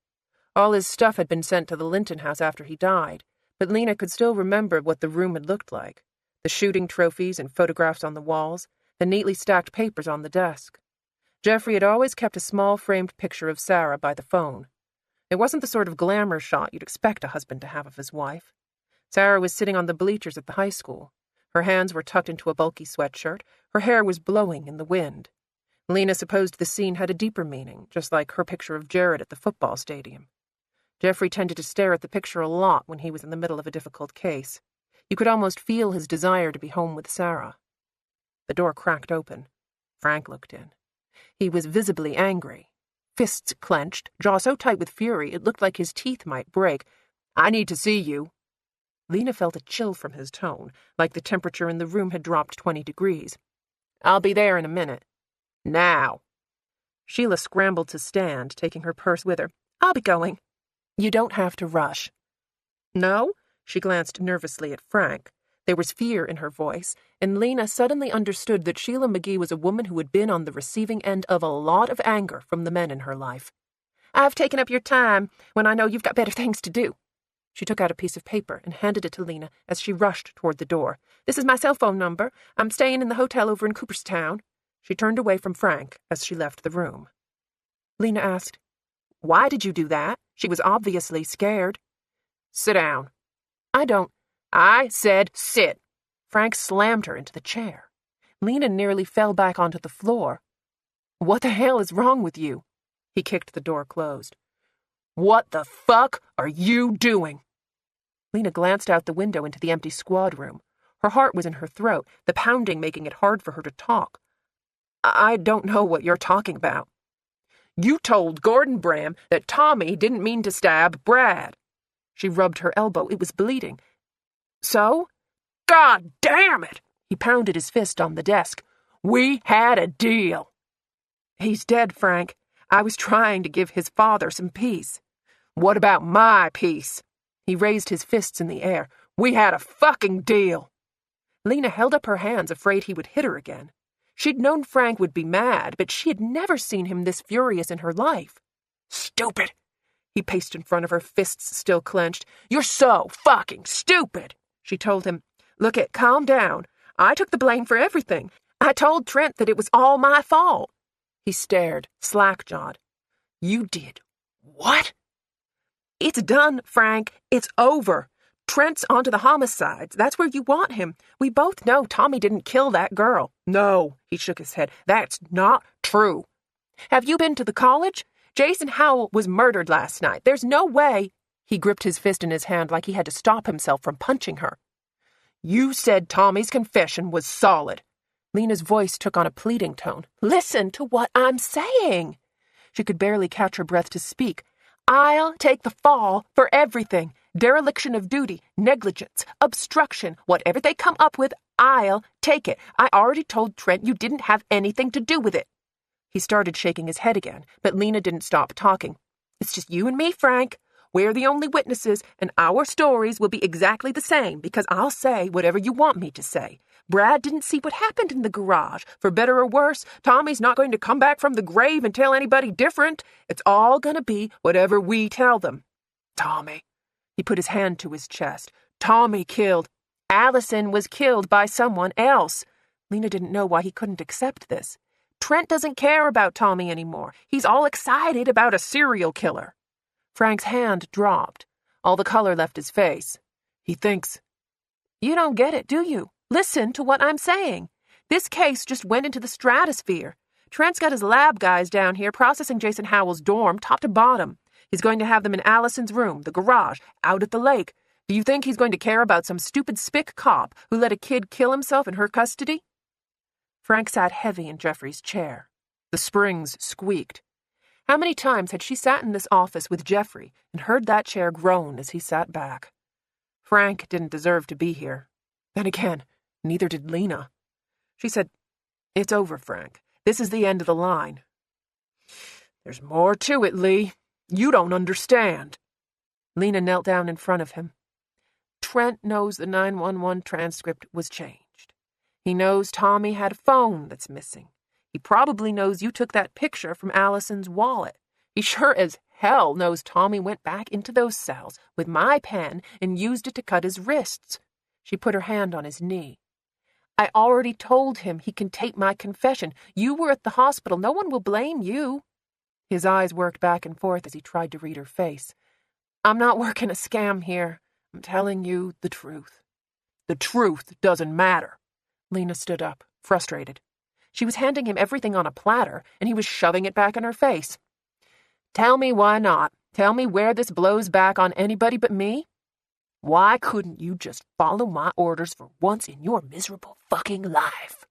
All his stuff had been sent to the Linton house after he died, but Lena could still remember what the room had looked like. The shooting trophies and photographs on the walls, the neatly stacked papers on the desk. Jeffrey had always kept a small framed picture of Sarah by the phone. It wasn't the sort of glamour shot you'd expect a husband to have of his wife. Sarah was sitting on the bleachers at the high school. Her hands were tucked into a bulky sweatshirt. Her hair was blowing in the wind. Lena supposed the scene had a deeper meaning, just like her picture of Jared at the football stadium. Jeffrey tended to stare at the picture a lot when he was in the middle of a difficult case. You could almost feel his desire to be home with Sarah. The door cracked open. Frank looked in. He was visibly angry. Fists clenched, jaw so tight with fury it looked like his teeth might break. I need to see you. Lena felt a chill from his tone, like the temperature in the room had dropped 20 degrees. I'll be there in a minute. Now. Sheila scrambled to stand, taking her purse with her. I'll be going. You don't have to rush. No? She glanced nervously at Frank. There was fear in her voice, and Lena suddenly understood that Sheila McGee was a woman who had been on the receiving end of a lot of anger from the men in her life. I've taken up your time when I know you've got better things to do. She took out a piece of paper and handed it to Lena as she rushed toward the door. This is my cell phone number. I'm staying in the hotel over in Cooperstown. She turned away from Frank as she left the room. Lena asked, Why did you do that? She was obviously scared. Sit down. I said sit. Frank slammed her into the chair. Lena nearly fell back onto the floor. What the hell is wrong with you? He kicked the door closed. What the fuck are you doing? Lena glanced out the window into the empty squad room. Her heart was in her throat, the pounding making it hard for her to talk. I don't know what you're talking about. You told Gordon Bram that Tommy didn't mean to stab Brad. She rubbed her elbow. It was bleeding. So? God damn it! He pounded his fist on the desk. We had a deal. He's dead, Frank. I was trying to give his father some peace. What about my peace? He raised his fists in the air. We had a fucking deal. Lena held up her hands, afraid he would hit her again. She'd known Frank would be mad, but she had never seen him this furious in her life. Stupid! He paced in front of her, fists still clenched. You're so fucking stupid! She told him. Look it, calm down. I took the blame for everything. I told Trent that it was all my fault. He stared, slack-jawed. You did what? It's done, Frank. It's over. Trent's onto the homicides. That's where you want him. We both know Tommy didn't kill that girl. No, he shook his head. That's not true. Have you been to the college? Jason Howell was murdered last night. There's no way. He gripped his fist in his hand like he had to stop himself from punching her. You said Tommy's confession was solid. Lena's voice took on a pleading tone. Listen to what I'm saying. She could barely catch her breath to speak. I'll take the fall for everything. Dereliction of duty, negligence, obstruction, whatever they come up with, I'll take it. I already told Trent you didn't have anything to do with it. He started shaking his head again, but Lena didn't stop talking. It's just you and me, Frank. We're the only witnesses, and our stories will be exactly the same because I'll say whatever you want me to say. Brad didn't see what happened in the garage. For better or worse, Tommy's not going to come back from the grave and tell anybody different. It's all going to be whatever we tell them. Tommy. He put his hand to his chest. Tommy killed. Allison was killed by someone else. Lena didn't know why he couldn't accept this. Trent doesn't care about Tommy anymore. He's all excited about a serial killer. Frank's hand dropped. All the color left his face. He thinks. You don't get it, do you? Listen to what I'm saying. This case just went into the stratosphere. Trent's got his lab guys down here processing Jason Howell's dorm top to bottom. He's going to have them in Allison's room, the garage, out at the lake. Do you think he's going to care about some stupid spick cop who let a kid kill himself in her custody? Frank sat heavy in Jeffrey's chair. The springs squeaked. How many times had she sat in this office with Jeffrey and heard that chair groan as he sat back? Frank didn't deserve to be here. Then again, neither did Lena. She said, It's over, Frank. This is the end of the line. There's more to it, Lee. You don't understand. Lena knelt down in front of him. Trent knows the 911 transcript was changed. He knows Tommy had a phone that's missing. He probably knows you took that picture from Allison's wallet. He sure as hell knows Tommy went back into those cells with my pen and used it to cut his wrists. She put her hand on his knee. I already told him he can tape my confession. You were at the hospital. No one will blame you. His eyes worked back and forth as he tried to read her face. I'm not working a scam here. I'm telling you the truth. The truth doesn't matter. Lena stood up, frustrated. She was handing him everything on a platter, and he was shoving it back in her face. Tell me why not. Tell me where this blows back on anybody but me. Why couldn't you just follow my orders for once in your miserable fucking life?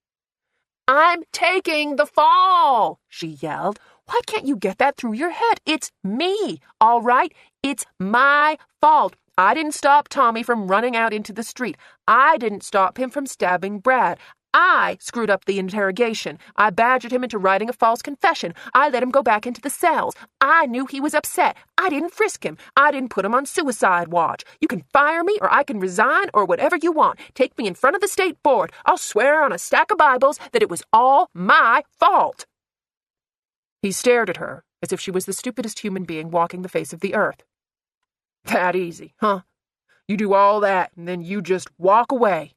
I'm taking the fall, she yelled. Why can't you get that through your head? It's me, all right? It's my fault. I didn't stop Tommy from running out into the street. I didn't stop him from stabbing Brad. I screwed up the interrogation. I badgered him into writing a false confession. I let him go back into the cells. I knew he was upset. I didn't frisk him. I didn't put him on suicide watch. You can fire me or I can resign or whatever you want. Take me in front of the state board. I'll swear on a stack of Bibles that it was all my fault. He stared at her as if she was the stupidest human being walking the face of the earth. That easy, huh? You do all that and then you just walk away.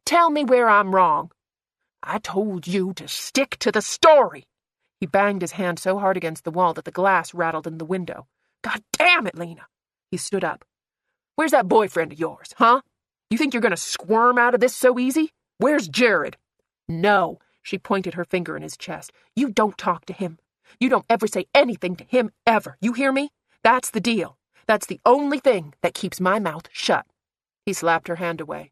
Tell me where I'm wrong. I told you to stick to the story. He banged his hand so hard against the wall that the glass rattled in the window. God damn it, Lena. He stood up. Where's that boyfriend of yours, huh? You think you're going to squirm out of this so easy? Where's Jared? No, she pointed her finger in his chest. You don't talk to him. You don't ever say anything to him ever. You hear me? That's the deal. That's the only thing that keeps my mouth shut. He slapped her hand away.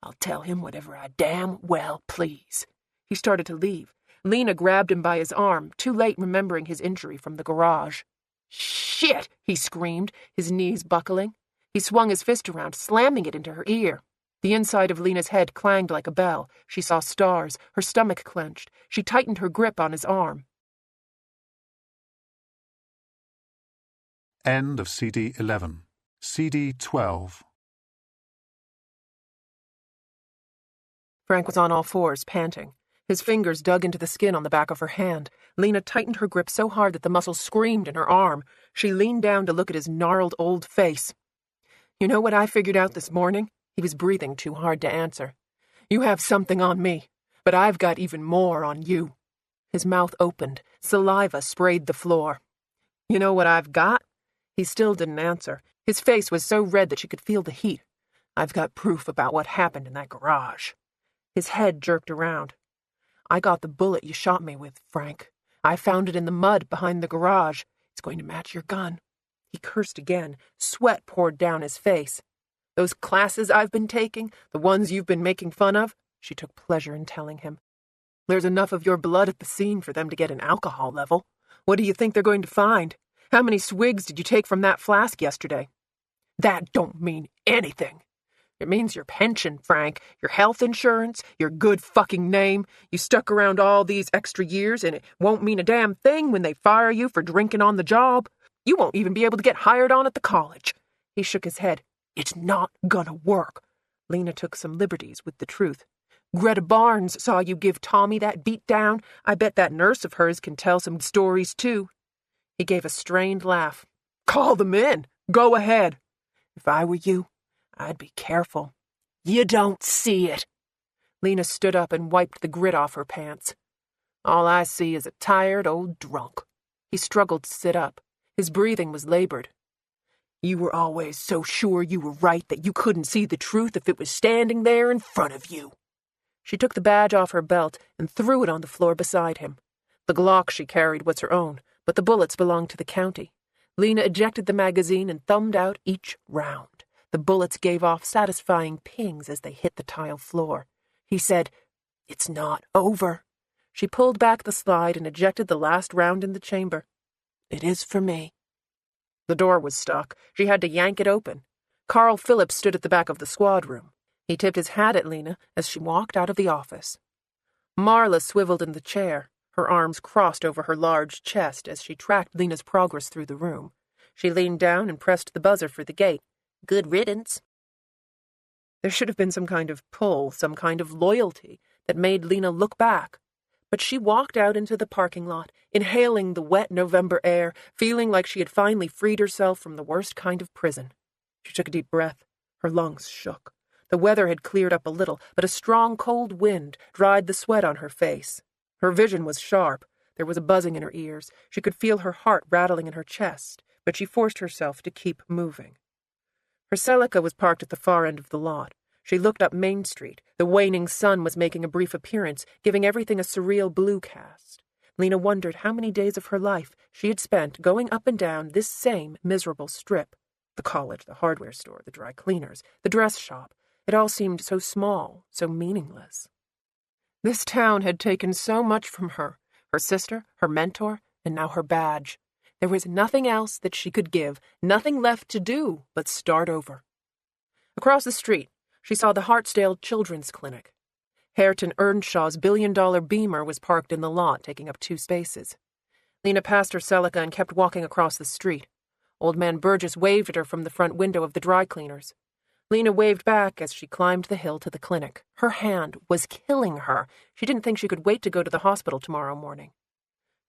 I'll tell him whatever I damn well please. He started to leave. Lena grabbed him by his arm, too late remembering his injury from the garage. Shit, he screamed, his knees buckling. He swung his fist around, slamming it into her ear. The inside of Lena's head clanged like a bell. She saw stars. Her stomach clenched. She tightened her grip on his arm. End of CD 11. CD 12. Frank was on all fours, panting. His fingers dug into the skin on the back of her hand. Lena tightened her grip so hard that the muscles screamed in her arm. She leaned down to look at his gnarled old face. You know what I figured out this morning? He was breathing too hard to answer. You have something on me, but I've got even more on you. His mouth opened. Saliva sprayed the floor. You know what I've got? He still didn't answer. His face was so red that she could feel the heat. I've got proof about what happened in that garage. His head jerked around. I got the bullet you shot me with, Frank. I found it in the mud behind the garage. It's going to match your gun. He cursed again. Sweat poured down his face. Those classes I've been taking, the ones you've been making fun of, she took pleasure in telling him. There's enough of your blood at the scene for them to get an alcohol level. What do you think they're going to find? How many swigs did you take from that flask yesterday? That don't mean anything. It means your pension, Frank, your health insurance, your good fucking name. You stuck around all these extra years, and it won't mean a damn thing when they fire you for drinking on the job. You won't even be able to get hired on at the college. He shook his head. It's not gonna work. Lena took some liberties with the truth. Greta Barnes saw you give Tommy that beat down. I bet that nurse of hers can tell some stories, too. He gave a strained laugh. Call them in. Go ahead. If I were you, I'd be careful. You don't see it. Lena stood up and wiped the grit off her pants. All I see is a tired old drunk. He struggled to sit up. His breathing was labored. You were always so sure you were right that you couldn't see the truth if it was standing there in front of you. She took the badge off her belt and threw it on the floor beside him. The Glock she carried was her own, but the bullets belonged to the county. Lena ejected the magazine and thumbed out each round. The bullets gave off satisfying pings as they hit the tile floor. He said, It's not over. She pulled back the slide and ejected the last round in the chamber. It is for me. The door was stuck. She had to yank it open. Carl Phillips stood at the back of the squad room. He tipped his hat at Lena as she walked out of the office. Marla swiveled in the chair, her arms crossed over her large chest as she tracked Lena's progress through the room. She leaned down and pressed the buzzer for the gate. Good riddance. There should have been some kind of pull, some kind of loyalty that made Lena look back. But she walked out into the parking lot, inhaling the wet November air, feeling like she had finally freed herself from the worst kind of prison. She took a deep breath. Her lungs shook. The weather had cleared up a little, but a strong cold wind dried the sweat on her face. Her vision was sharp. There was a buzzing in her ears. She could feel her heart rattling in her chest, but she forced herself to keep moving. Her Celica was parked at the far end of the lot. She looked up Main Street. The waning sun was making a brief appearance, giving everything a surreal blue cast. Lena wondered how many days of her life she had spent going up and down this same miserable strip. The college, the hardware store, the dry cleaners, the dress shop. It all seemed so small, so meaningless. This town had taken so much from her, her sister, her mentor, and now her badge. There was nothing else that she could give, nothing left to do but start over. Across the street, she saw the Hartsdale Children's Clinic. Hareton Earnshaw's billion-dollar Beamer was parked in the lot, taking up 2 spaces. Lena passed her Celica and kept walking across the street. Old man Burgess waved at her from the front window of the dry cleaners. Lena waved back as she climbed the hill to the clinic. Her hand was killing her. She didn't think she could wait to go to the hospital tomorrow morning.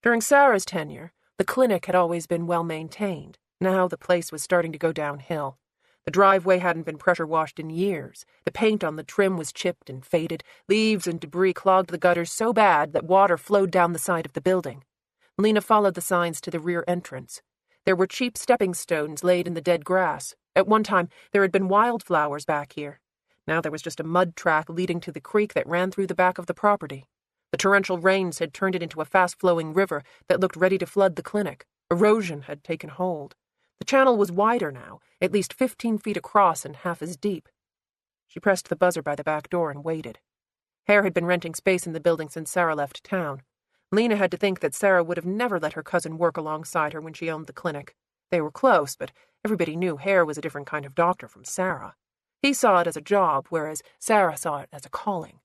During Sarah's tenure, the clinic had always been well maintained. Now the place was starting to go downhill. The driveway hadn't been pressure-washed in years. The paint on the trim was chipped and faded. Leaves and debris clogged the gutters so bad that water flowed down the side of the building. Lena followed the signs to the rear entrance. There were cheap stepping stones laid in the dead grass. At one time, there had been wildflowers back here. Now there was just a mud track leading to the creek that ran through the back of the property. The torrential rains had turned it into a fast-flowing river that looked ready to flood the clinic. Erosion had taken hold. The channel was wider now, at least 15 feet across and half as deep. She pressed the buzzer by the back door and waited. Hare had been renting space in the building since Sarah left town. Lena had to think that Sarah would have never let her cousin work alongside her when she owned the clinic. They were close, but everybody knew Hare was a different kind of doctor from Sarah. He saw it as a job, whereas Sarah saw it as a calling.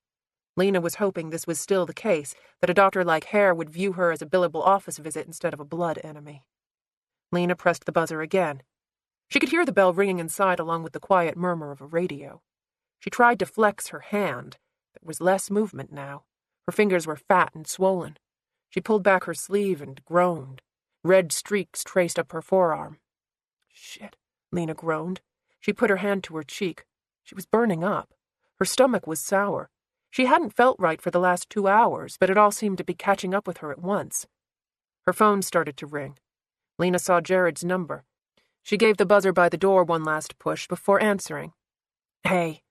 Lena was hoping this was still the case, that a doctor like Hare would view her as a billable office visit instead of a blood enemy. Lena pressed the buzzer again. She could hear the bell ringing inside along with the quiet murmur of a radio. She tried to flex her hand. There was less movement now. Her fingers were fat and swollen. She pulled back her sleeve and groaned. Red streaks traced up her forearm. Shit, Lena groaned. She put her hand to her cheek. She was burning up. Her stomach was sour. She hadn't felt right for the last 2 hours, but it all seemed to be catching up with her at once. Her phone started to ring. Lena saw Jared's number. She gave the buzzer by the door one last push before answering. Hey,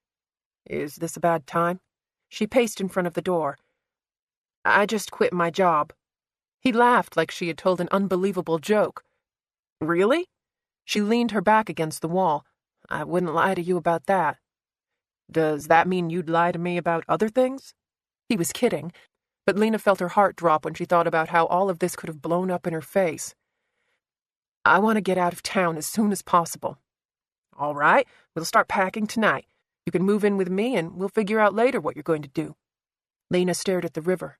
is this a bad time? She paced in front of the door. I just quit my job. He laughed like she had told an unbelievable joke. Really? She leaned her back against the wall. I wouldn't lie to you about that. Does that mean you'd lie to me about other things? He was kidding, but Lena felt her heart drop when she thought about how all of this could have blown up in her face. I want to get out of town as soon as possible. All right, we'll start packing tonight. You can move in with me and we'll figure out later what you're going to do. Lena stared at the river.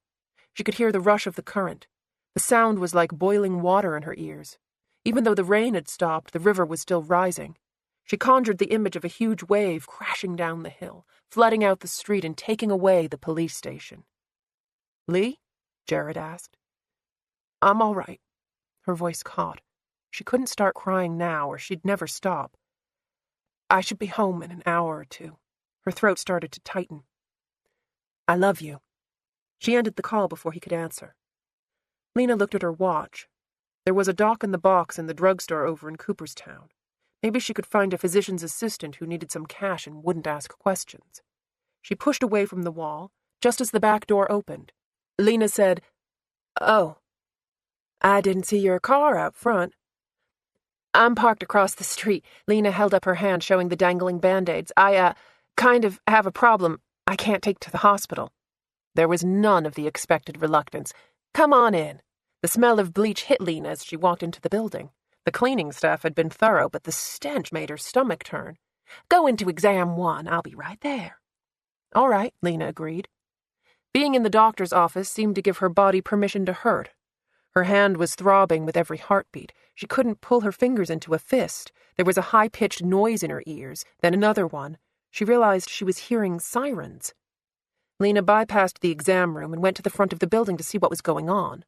She could hear the rush of the current. The sound was like boiling water in her ears. Even though the rain had stopped, the river was still rising. She conjured the image of a huge wave crashing down the hill, flooding out the street and taking away the police station. Lee? Jared asked. I'm all right. Her voice caught. She couldn't start crying now or she'd never stop. I should be home in an hour or two. Her throat started to tighten. I love you. She ended the call before he could answer. Lena looked at her watch. There was a dock in the box in the drugstore over in Cooperstown. Maybe she could find a physician's assistant who needed some cash and wouldn't ask questions. She pushed away from the wall, just as the back door opened. Lena said, "Oh, I didn't see your car out front." I'm parked across the street. Lena held up her hand, showing the dangling Band-Aids. I, kind of have a problem I can't take to the hospital. There was none of the expected reluctance. Come on in. The smell of bleach hit Lena as she walked into the building. The cleaning staff had been thorough, but the stench made her stomach turn. Go into exam 1. I'll be right there. All right, Lena agreed. Being in the doctor's office seemed to give her body permission to hurt. Her hand was throbbing with every heartbeat. She couldn't pull her fingers into a fist. There was a high-pitched noise in her ears, then another one. She realized she was hearing sirens. Lena bypassed the exam room and went to the front of the building to see what was going on.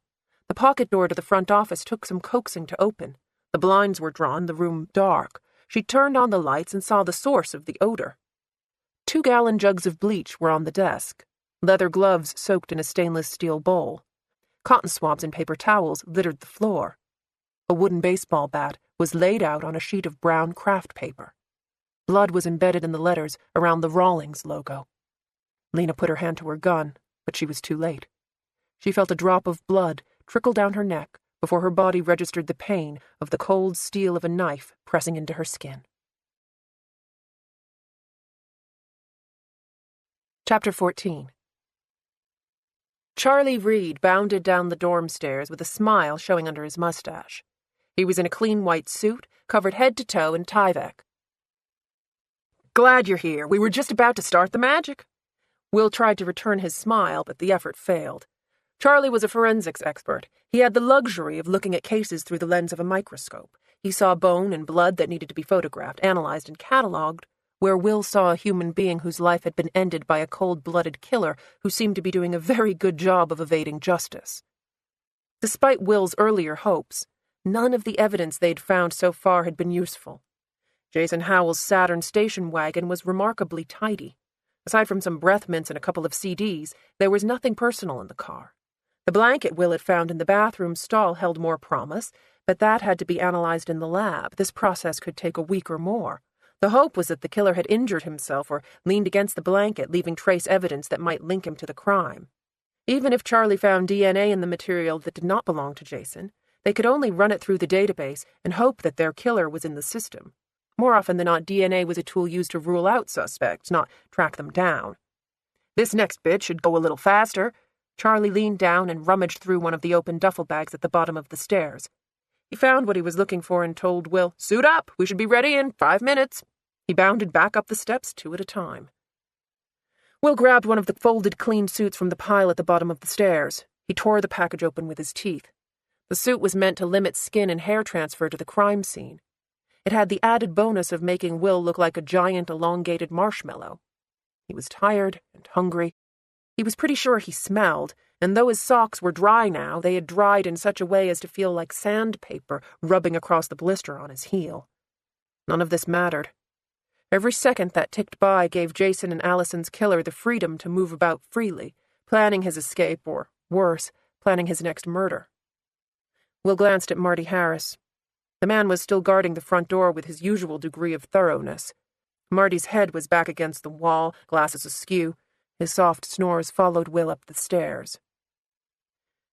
The pocket door to the front office took some coaxing to open. The blinds were drawn, the room dark. She turned on the lights and saw the source of the odor. 2-gallon jugs of bleach were on the desk. Leather gloves soaked in a stainless steel bowl. Cotton swabs and paper towels littered the floor. A wooden baseball bat was laid out on a sheet of brown craft paper. Blood was embedded in the letters around the Rawlings logo. Lena put her hand to her gun, but she was too late. She felt a drop of blood trickle down her neck before her body registered the pain of the cold steel of a knife pressing into her skin. Chapter 14. Charlie Reed bounded down the dorm stairs with a smile showing under his mustache. He was in a clean white suit, covered head to toe in Tyvek. Glad you're here. We were just about to start the magic. Will tried to return his smile, but the effort failed. Charlie was a forensics expert. He had the luxury of looking at cases through the lens of a microscope. He saw bone and blood that needed to be photographed, analyzed, and catalogued, where Will saw a human being whose life had been ended by a cold-blooded killer who seemed to be doing a very good job of evading justice. Despite Will's earlier hopes, none of the evidence they'd found so far had been useful. Jason Howell's Saturn station wagon was remarkably tidy. Aside from some breath mints and a couple of CDs, there was nothing personal in the car. The blanket Will had found in the bathroom stall held more promise, but that had to be analyzed in the lab. This process could take a week or more. The hope was that the killer had injured himself or leaned against the blanket, leaving trace evidence that might link him to the crime. Even if Charlie found DNA in the material that did not belong to Jason, they could only run it through the database and hope that their killer was in the system. More often than not, DNA was a tool used to rule out suspects, not track them down. This next bit should go a little faster. Charlie leaned down and rummaged through one of the open duffel bags at the bottom of the stairs. He found what he was looking for and told Will, "Suit up, we should be ready in 5 minutes." He bounded back up the steps 2 at a time. Will grabbed one of the folded clean suits from the pile at the bottom of the stairs. He tore the package open with his teeth. The suit was meant to limit skin and hair transfer to the crime scene. It had the added bonus of making Will look like a giant elongated marshmallow. He was tired and hungry. He was pretty sure he smelled, and though his socks were dry now, they had dried in such a way as to feel like sandpaper rubbing across the blister on his heel. None of this mattered. Every second that ticked by gave Jason and Allison's killer the freedom to move about freely, planning his escape or, worse, planning his next murder. Will glanced at Marty Harris. The man was still guarding the front door with his usual degree of thoroughness. Marty's head was back against the wall, glasses askew. His soft snores followed Will up the stairs.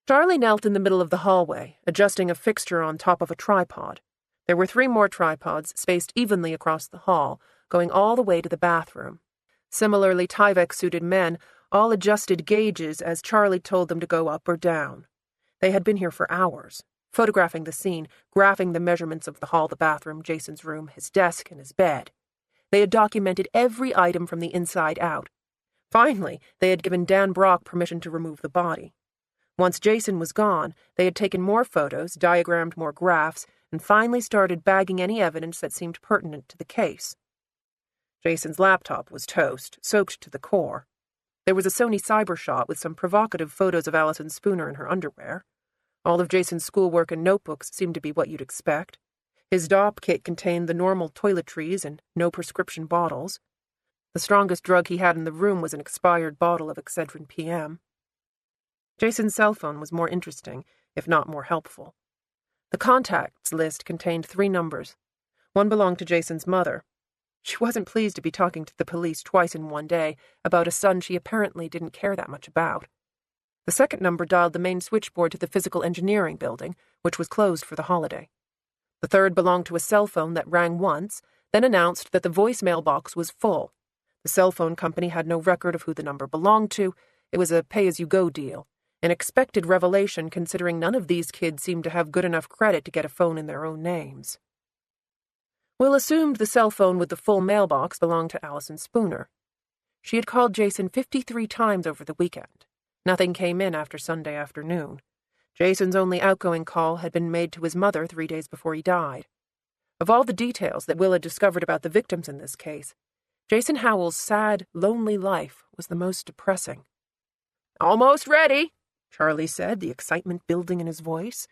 Charlie knelt in the middle of the hallway, adjusting a fixture on top of a tripod. There were 3 more tripods spaced evenly across the hall, going all the way to the bathroom. Similarly Tyvek-suited men all adjusted gauges as Charlie told them to go up or down. They had been here for hours. photographing the scene, graphing the measurements of the hall, the bathroom, Jason's room, his desk, and his bed. They had documented every item from the inside out. Finally, they had given Dan Brock permission to remove the body. Once Jason was gone, they had taken more photos, diagrammed more graphs, and finally started bagging any evidence that seemed pertinent to the case. Jason's laptop was toast, soaked to the core. There was a Sony Cybershot with some provocative photos of Alison Spooner in her underwear. All of Jason's schoolwork and notebooks seemed to be what you'd expect. His DOP kit contained the normal toiletries and no prescription bottles. The strongest drug he had in the room was an expired bottle of Excedrin PM. Jason's cell phone was more interesting, if not more helpful. The contacts list contained 3 numbers. One belonged to Jason's mother. She wasn't pleased to be talking to the police twice in one day about a son she apparently didn't care that much about. The second number dialed the main switchboard to the physical engineering building, which was closed for the holiday. The third belonged to a cell phone that rang once, then announced that the voicemail box was full. The cell phone company had no record of who the number belonged to. It was a pay-as-you-go deal, an expected revelation considering none of these kids seemed to have good enough credit to get a phone in their own names. Will assumed the cell phone with the full mailbox belonged to Alison Spooner. She had called Jason 53 times over the weekend. Nothing came in after Sunday afternoon. Jason's only outgoing call had been made to his mother 3 days before he died. Of all the details that Will had discovered about the victims in this case, Jason Howell's sad, lonely life was the most depressing. "Almost ready," Charlie said, the excitement building in his voice.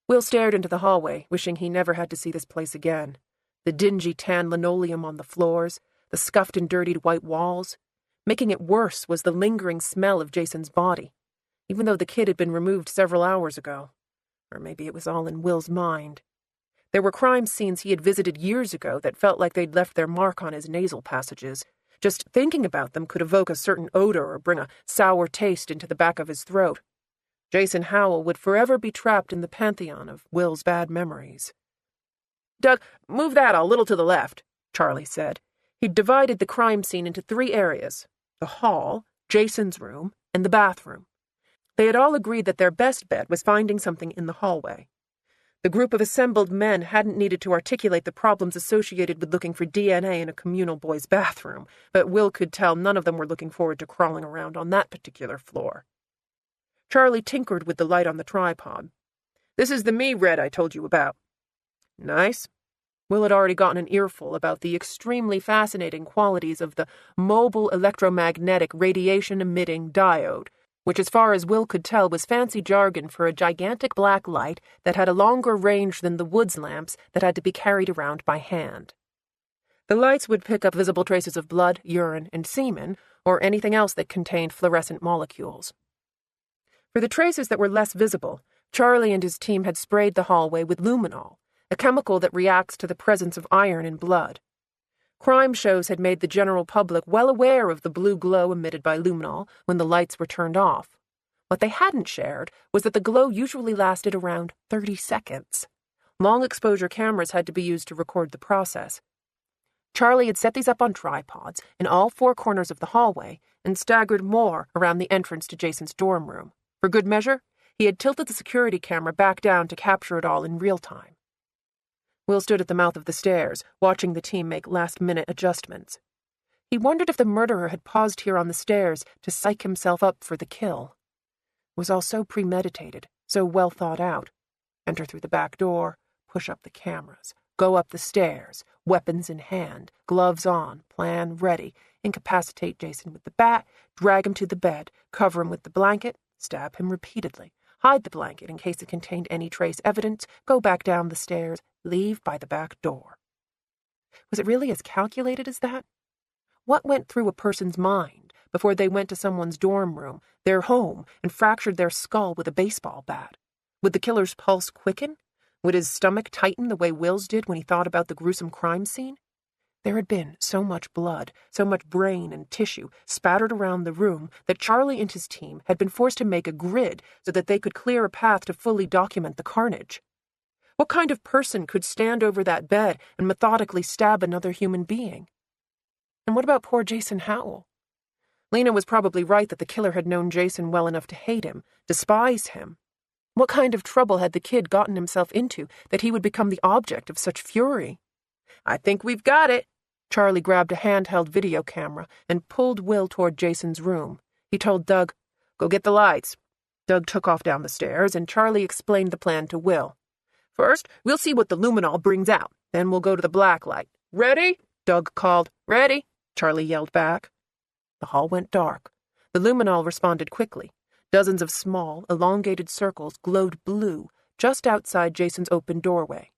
Will stared into the hallway, wishing he never had to see this place again. The dingy tan linoleum on the floors, the scuffed and dirtied white walls. Making it worse was the lingering smell of Jason's body, even though the kid had been removed several hours ago. Or maybe it was all in Will's mind. There were crime scenes he had visited years ago that felt like they'd left their mark on his nasal passages. Just thinking about them could evoke a certain odor or bring a sour taste into the back of his throat. Jason Howell would forever be trapped in the pantheon of Will's bad memories. "Doug, move that a little to the left," Charlie said. He'd divided the crime scene into 3 areas: the hall, Jason's room, and the bathroom. They had all agreed that their best bet was finding something in the hallway. The group of assembled men hadn't needed to articulate the problems associated with looking for DNA in a communal boys' bathroom, but Will could tell none of them were looking forward to crawling around on that particular floor. Charlie tinkered with the light on the tripod. "This is the me red I told you about." "Nice." Will had already gotten an earful about the extremely fascinating qualities of the mobile electromagnetic radiation-emitting diode, which as far as Will could tell was fancy jargon for a gigantic black light that had a longer range than the woods lamps that had to be carried around by hand. The lights would pick up visible traces of blood, urine, and semen, or anything else that contained fluorescent molecules. For the traces that were less visible, Charlie and his team had sprayed the hallway with luminol, a chemical that reacts to the presence of iron in blood. Crime shows had made the general public well aware of the blue glow emitted by luminol when the lights were turned off. What they hadn't shared was that the glow usually lasted around 30 seconds. Long-exposure cameras had to be used to record the process. Charlie had set these up on tripods in all 4 corners of the hallway and staggered more around the entrance to Jason's dorm room. For good measure, he had tilted the security camera back down to capture it all in real time. Will stood at the mouth of the stairs, watching the team make last-minute adjustments. He wondered if the murderer had paused here on the stairs to psych himself up for the kill. It was all so premeditated, so well thought out. Enter through the back door, push up the cameras, go up the stairs, weapons in hand, gloves on, plan ready, incapacitate Jason with the bat, drag him to the bed, cover him with the blanket, stab him repeatedly, hide the blanket in case it contained any trace evidence, go back down the stairs, leave by the back door. Was it really as calculated as that? What went through a person's mind before they went to someone's dorm room, their home, and fractured their skull with a baseball bat? Would the killer's pulse quicken? Would his stomach tighten the way Will's did when he thought about the gruesome crime scene? There had been so much blood, so much brain and tissue spattered around the room that Charlie and his team had been forced to make a grid so that they could clear a path to fully document the carnage. What kind of person could stand over that bed and methodically stab another human being? And what about poor Jason Howell? Lena was probably right that the killer had known Jason well enough to hate him, despise him. What kind of trouble had the kid gotten himself into that he would become the object of such fury? I think we've got it. Charlie grabbed a handheld video camera and pulled Will toward Jason's room. He told Doug, "Go get the lights." Doug took off down the stairs, and Charlie explained the plan to Will. "First, we'll see what the luminol brings out. Then we'll go to the black light. Ready?" Doug called. "Ready," Charlie yelled back. The hall went dark. The luminol responded quickly. Dozens of small, elongated circles glowed blue just outside Jason's open doorway.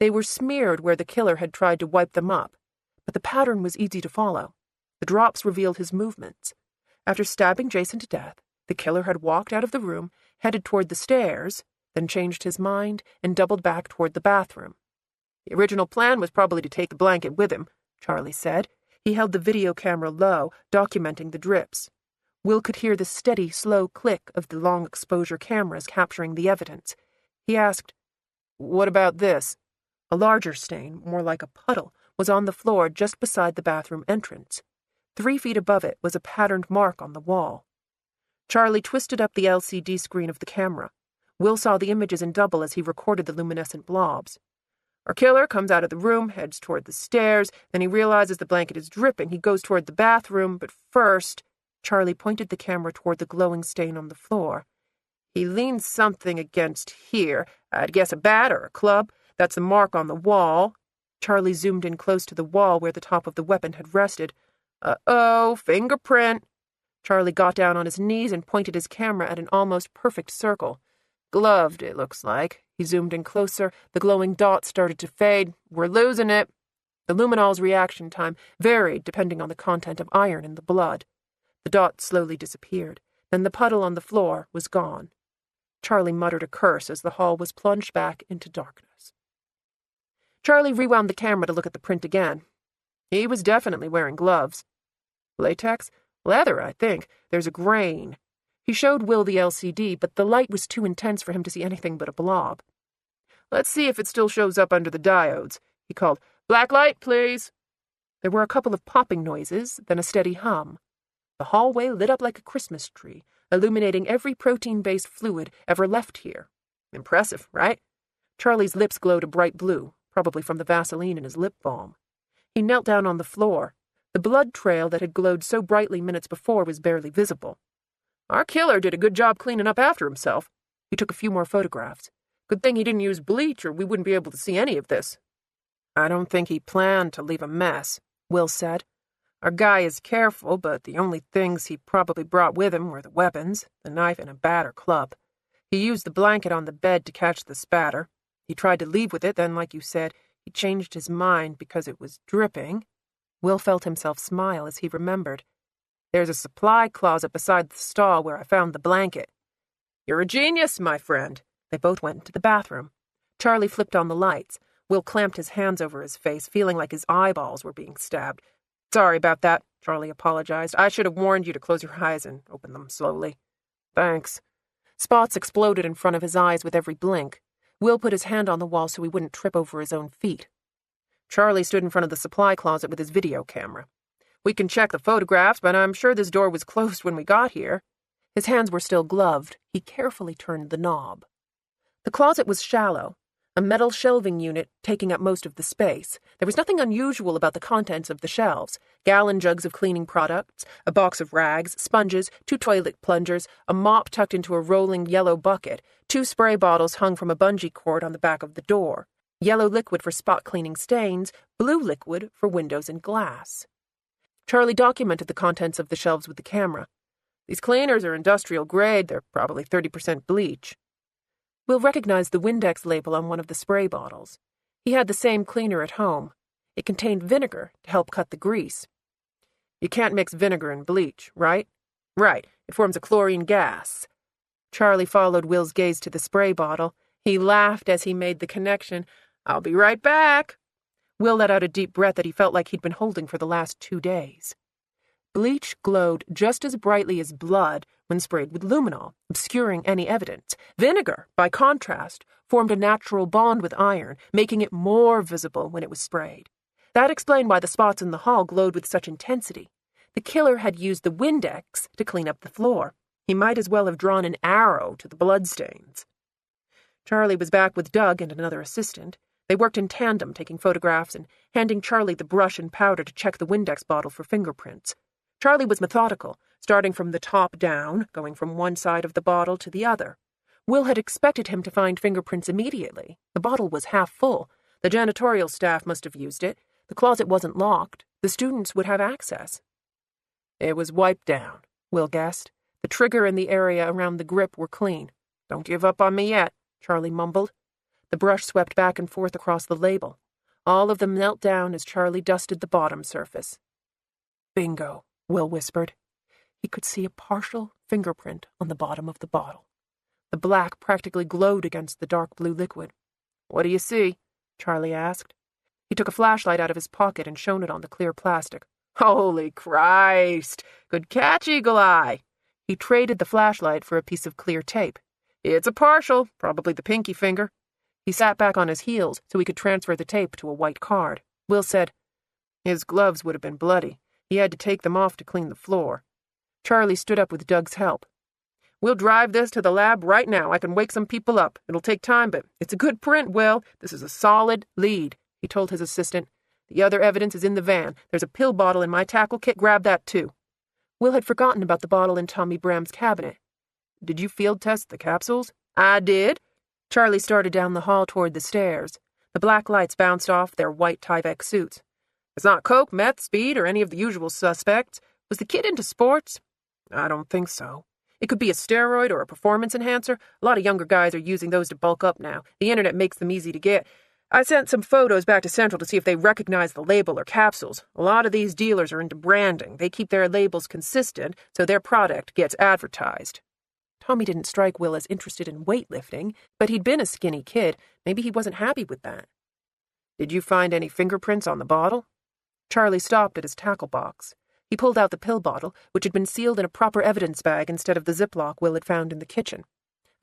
They were smeared where the killer had tried to wipe them up, but the pattern was easy to follow. The drops revealed his movements. After stabbing Jason to death, the killer had walked out of the room, headed toward the stairs, then changed his mind and doubled back toward the bathroom. "The original plan was probably to take the blanket with him," Charlie said. He held the video camera low, documenting the drips. Will could hear the steady, slow click of the long-exposure cameras capturing the evidence. He asked, "What about this?" A larger stain, more like a puddle, was on the floor just beside the bathroom entrance. 3 feet above it was a patterned mark on the wall. Charlie twisted up the LCD screen of the camera. Will saw the images in double as he recorded the luminescent blobs. "Our killer comes out of the room, heads toward the stairs, then he realizes the blanket is dripping. He goes toward the bathroom, but first," Charlie pointed the camera toward the glowing stain on the floor. "he leans something against here. I'd guess a bat or a club. That's the mark on the wall." Charlie zoomed in close to the wall where the top of the weapon had rested. "Uh-oh, fingerprint." Charlie got down on his knees and pointed his camera at an almost perfect circle. "Gloved, it looks like." He zoomed in closer. The glowing dots started to fade. "We're losing it." The luminol's reaction time varied depending on the content of iron in the blood. The dots slowly disappeared. Then the puddle on the floor was gone. Charlie muttered a curse as the hall was plunged back into darkness. Charlie rewound the camera to look at the print again. He was definitely wearing gloves. Latex? Leather, I think. There's a grain. He showed Will the LCD, but the light was too intense for him to see anything but a blob. "Let's see if it still shows up under the diodes," he called. "Black light, please." There were a couple of popping noises, then a steady hum. The hallway lit up like a Christmas tree, illuminating every protein-based fluid ever left here. "Impressive, right?" Charlie's lips glowed a bright blue, probably from the Vaseline in his lip balm. He knelt down on the floor. The blood trail that had glowed so brightly minutes before was barely visible. "Our killer did a good job cleaning up after himself." He took a few more photographs. "Good thing he didn't use bleach, or we wouldn't be able to see any of this." "I don't think he planned to leave a mess," Will said. "Our guy is careful, but the only things he probably brought with him were the weapons, the knife and a bat or club. He used the blanket on the bed to catch the spatter. He tried to leave with it, then, like you said, he changed his mind because it was dripping." Will felt himself smile as he remembered. "There's a supply closet beside the stall where I found the blanket." "You're a genius, my friend." They both went into the bathroom. Charlie flipped on the lights. Will clamped his hands over his face, feeling like his eyeballs were being stabbed. "Sorry about that," Charlie apologized. "I should have warned you to close your eyes and open them slowly." "Thanks." Spots exploded in front of his eyes with every blink. Will put his hand on the wall so he wouldn't trip over his own feet. Charlie stood in front of the supply closet with his video camera. "We can check the photographs, but I'm sure this door was closed when we got here." His hands were still gloved. He carefully turned the knob. The closet was shallow, a metal shelving unit taking up most of the space. There was nothing unusual about the contents of the shelves. Gallon jugs of cleaning products, a box of rags, sponges, 2 toilet plungers, a mop tucked into a rolling yellow bucket, 2 spray bottles hung from a bungee cord on the back of the door, yellow liquid for spot cleaning stains, blue liquid for windows and glass. Charlie documented the contents of the shelves with the camera. "These cleaners are industrial grade. They're probably 30% bleach." Will recognized the Windex label on one of the spray bottles. He had the same cleaner at home. It contained vinegar to help cut the grease. "You can't mix vinegar and bleach, right?" "Right. It forms a chlorine gas." Charlie followed Will's gaze to the spray bottle. He laughed as he made the connection. "I'll be right back." Will let out a deep breath that he felt like he'd been holding for the last 2 days. Bleach glowed just as brightly as blood when sprayed with luminol, obscuring any evidence. Vinegar, by contrast, formed a natural bond with iron, making it more visible when it was sprayed. That explained why the spots in the hall glowed with such intensity. The killer had used the Windex to clean up the floor. He might as well have drawn an arrow to the bloodstains. Charlie was back with Doug and another assistant. They worked in tandem, taking photographs and handing Charlie the brush and powder to check the Windex bottle for fingerprints. Charlie was methodical, starting from the top down, going from one side of the bottle to the other. Will had expected him to find fingerprints immediately. The bottle was half full. The janitorial staff must have used it. The closet wasn't locked. The students would have access. It was wiped down, Will guessed. The trigger and the area around the grip were clean. Don't give up on me yet, Charlie mumbled. The brush swept back and forth across the label. All of them knelt down as Charlie dusted the bottom surface. Bingo, Will whispered. He could see a partial fingerprint on the bottom of the bottle. The black practically glowed against the dark blue liquid. What do you see? Charlie asked. He took a flashlight out of his pocket and shone it on the clear plastic. Holy Christ! Good catch, Eagle Eye! He traded the flashlight for a piece of clear tape. It's a partial, probably the pinky finger. He sat back on his heels so he could transfer the tape to a white card. Will said, His gloves would have been bloody. He had to take them off to clean the floor. Charlie stood up with Doug's help. We'll drive this to the lab right now. I can wake some people up. It'll take time, but it's a good print, Will. This is a solid lead, he told his assistant. The other evidence is in the van. There's a pill bottle in my tackle kit. Grab that, too. Will had forgotten about the bottle in Tommy Bram's cabinet. Did you field test the capsules? I did. Charlie started down the hall toward the stairs. The black lights bounced off their white Tyvek suits. It's not coke, meth, speed, or any of the usual suspects. Was the kid into sports? I don't think so. It could be a steroid or a performance enhancer. A lot of younger guys are using those to bulk up now. The internet makes them easy to get. I sent some photos back to Central to see if they recognize the label or capsules. A lot of these dealers are into branding. They keep their labels consistent so their product gets advertised. Tommy didn't strike Will as interested in weightlifting, but he'd been a skinny kid. Maybe he wasn't happy with that. Did you find any fingerprints on the bottle? Charlie stopped at his tackle box. He pulled out the pill bottle, which had been sealed in a proper evidence bag instead of the Ziploc Will had found in the kitchen.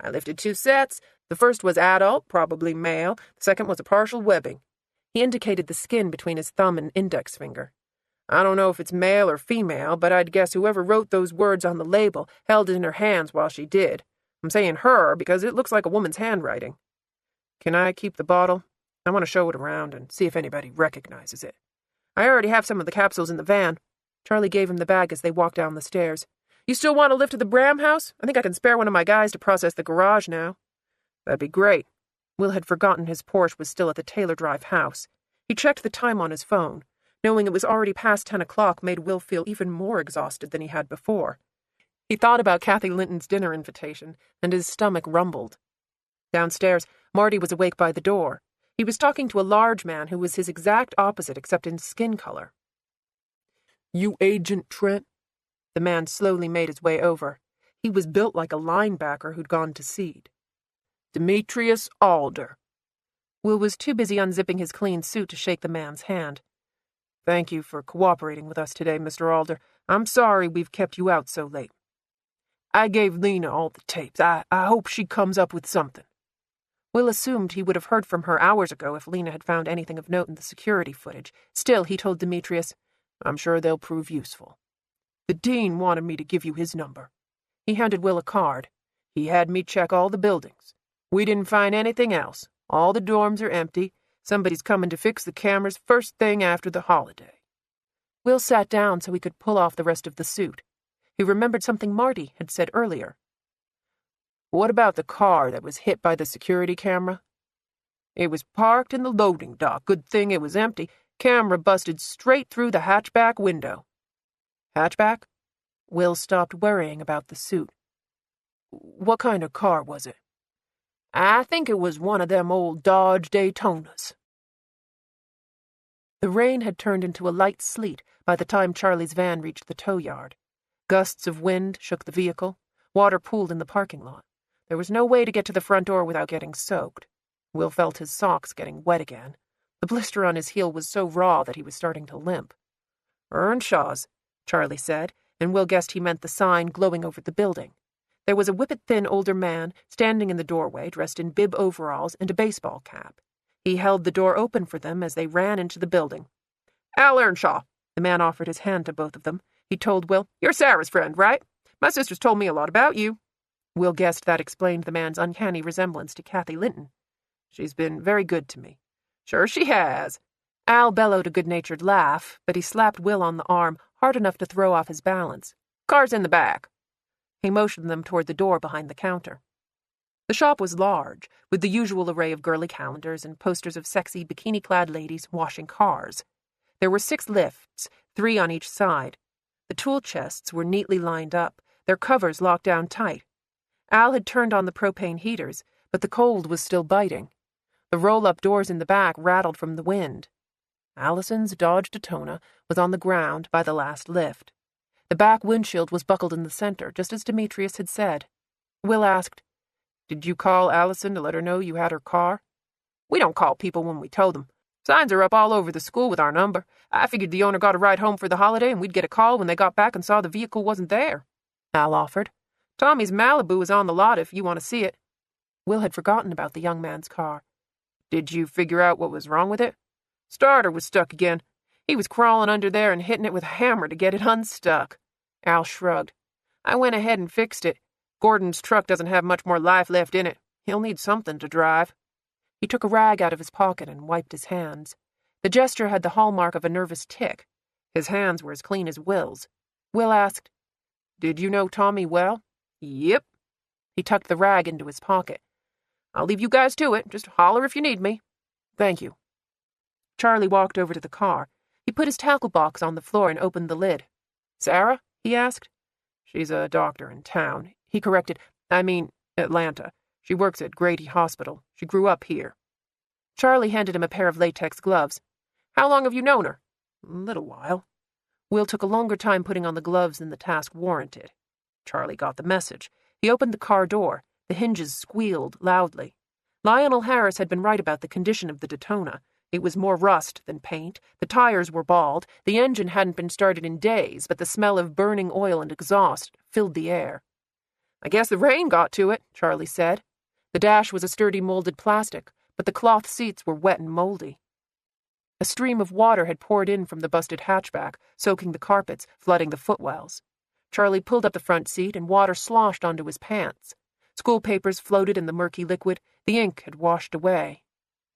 I lifted 2 sets. The first was adult, probably male. The second was a partial webbing. He indicated the skin between his thumb and index finger. I don't know if it's male or female, but I'd guess whoever wrote those words on the label held it in her hands while she did. I'm saying her because it looks like a woman's handwriting. Can I keep the bottle? I want to show it around and see if anybody recognizes it. I already have some of the capsules in the van. Charlie gave him the bag as they walked down the stairs. You still want to lift to the Bram house? I think I can spare one of my guys to process the garage now. That'd be great. Will had forgotten his Porsche was still at the Taylor Drive house. He checked the time on his phone. Knowing it was already past 10 o'clock made Will feel even more exhausted than he had before. He thought about Kathy Linton's dinner invitation, and his stomach rumbled. Downstairs, Marty was awake by the door. He was talking to a large man who was his exact opposite except in skin color. You Agent Trent? The man slowly made his way over. He was built like a linebacker who'd gone to seed. Demetrius Alder. Will was too busy unzipping his clean suit to shake the man's hand. Thank you for cooperating with us today, Mr. Alder. I'm sorry we've kept you out so late. I gave Lena all the tapes. I hope she comes up with something. Will assumed he would have heard from her hours ago if Lena had found anything of note in the security footage. Still, he told Demetrius, I'm sure they'll prove useful. The dean wanted me to give you his number. He handed Will a card. He had me check all the buildings. We didn't find anything else. All the dorms are empty. Somebody's coming to fix the cameras first thing after the holiday. Will sat down so he could pull off the rest of the suit. He remembered something Marty had said earlier. What about the car that was hit by the security camera? It was parked in the loading dock. Good thing it was empty. Camera busted straight through the hatchback window. Hatchback? Will stopped worrying about the suit. What kind of car was it? I think it was one of them old Dodge Daytonas. The rain had turned into a light sleet by the time Charlie's van reached the tow yard. Gusts of wind shook the vehicle. Water pooled in the parking lot. There was no way to get to the front door without getting soaked. Will felt his socks getting wet again. The blister on his heel was so raw that he was starting to limp. Earnshaw's, Charlie said, and Will guessed he meant the sign glowing over the building. There was a whippet-thin older man standing in the doorway dressed in bib overalls and a baseball cap. He held the door open for them as they ran into the building. Al Earnshaw. The man offered his hand to both of them. He told Will, You're Sarah's friend, right? My sister's told me a lot about you. Will guessed that explained the man's uncanny resemblance to Kathy Linton. She's been very good to me. Sure she has. Al bellowed a good-natured laugh, but he slapped Will on the arm hard enough to throw off his balance. Car's in the back. He motioned them toward the door behind the counter. The shop was large, with the usual array of girly calendars and posters of sexy, bikini-clad ladies washing cars. There were 6 lifts, 3 on each side. The tool chests were neatly lined up, their covers locked down tight. Al had turned on the propane heaters, but the cold was still biting. The roll-up doors in the back rattled from the wind. Allison's Dodge Daytona was on the ground by the last lift. The back windshield was buckled in the center, just as Demetrius had said. Will asked, "Did you call Allison to let her know you had her car?" "We don't call people when we told them. Signs are up all over the school with our number. I figured the owner got a ride home for the holiday and we'd get a call when they got back and saw the vehicle wasn't there," Al offered. "Tommy's Malibu is on the lot if you want to see it." Will had forgotten about the young man's car. "Did you figure out what was wrong with it?" "Starter was stuck again. He was crawling under there and hitting it with a hammer to get it unstuck." Al shrugged. "I went ahead and fixed it. Gordon's truck doesn't have much more life left in it. He'll need something to drive." He took a rag out of his pocket and wiped his hands. The gesture had the hallmark of a nervous tic. His hands were as clean as Will's. Will asked, "Did you know Tommy well?" "Yep." He tucked the rag into his pocket. "I'll leave you guys to it. Just holler if you need me." "Thank you." Charlie walked over to the car. He put his tackle box on the floor and opened the lid. "Sarah?" he asked. "She's a doctor in town," he corrected. "I mean, Atlanta. She works at Grady Hospital. She grew up here." Charlie handed him a pair of latex gloves. "How long have you known her?" "A little while." Will took a longer time putting on the gloves than the task warranted. Charlie got the message. He opened the car door. The hinges squealed loudly. Lionel Harris had been right about the condition of the Daytona. It was more rust than paint. The tires were bald. The engine hadn't been started in days, but the smell of burning oil and exhaust filled the air. "I guess the rain got to it," Charlie said. The dash was a sturdy molded plastic, but the cloth seats were wet and moldy. A stream of water had poured in from the busted hatchback, soaking the carpets, flooding the footwells. Charlie pulled up the front seat and water sloshed onto his pants. School papers floated in the murky liquid. The ink had washed away.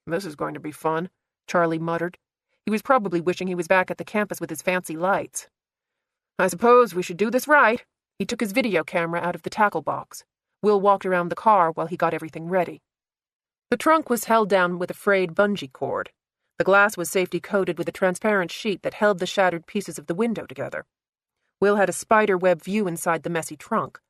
"This is going to be fun," Charlie muttered. He was probably wishing he was back at the campus with his fancy lights. "I suppose we should do this right." He took his video camera out of the tackle box. Will walked around the car while he got everything ready. The trunk was held down with a frayed bungee cord. The glass was safety-coated with a transparent sheet that held the shattered pieces of the window together. Will had a spider-web view inside the messy trunk.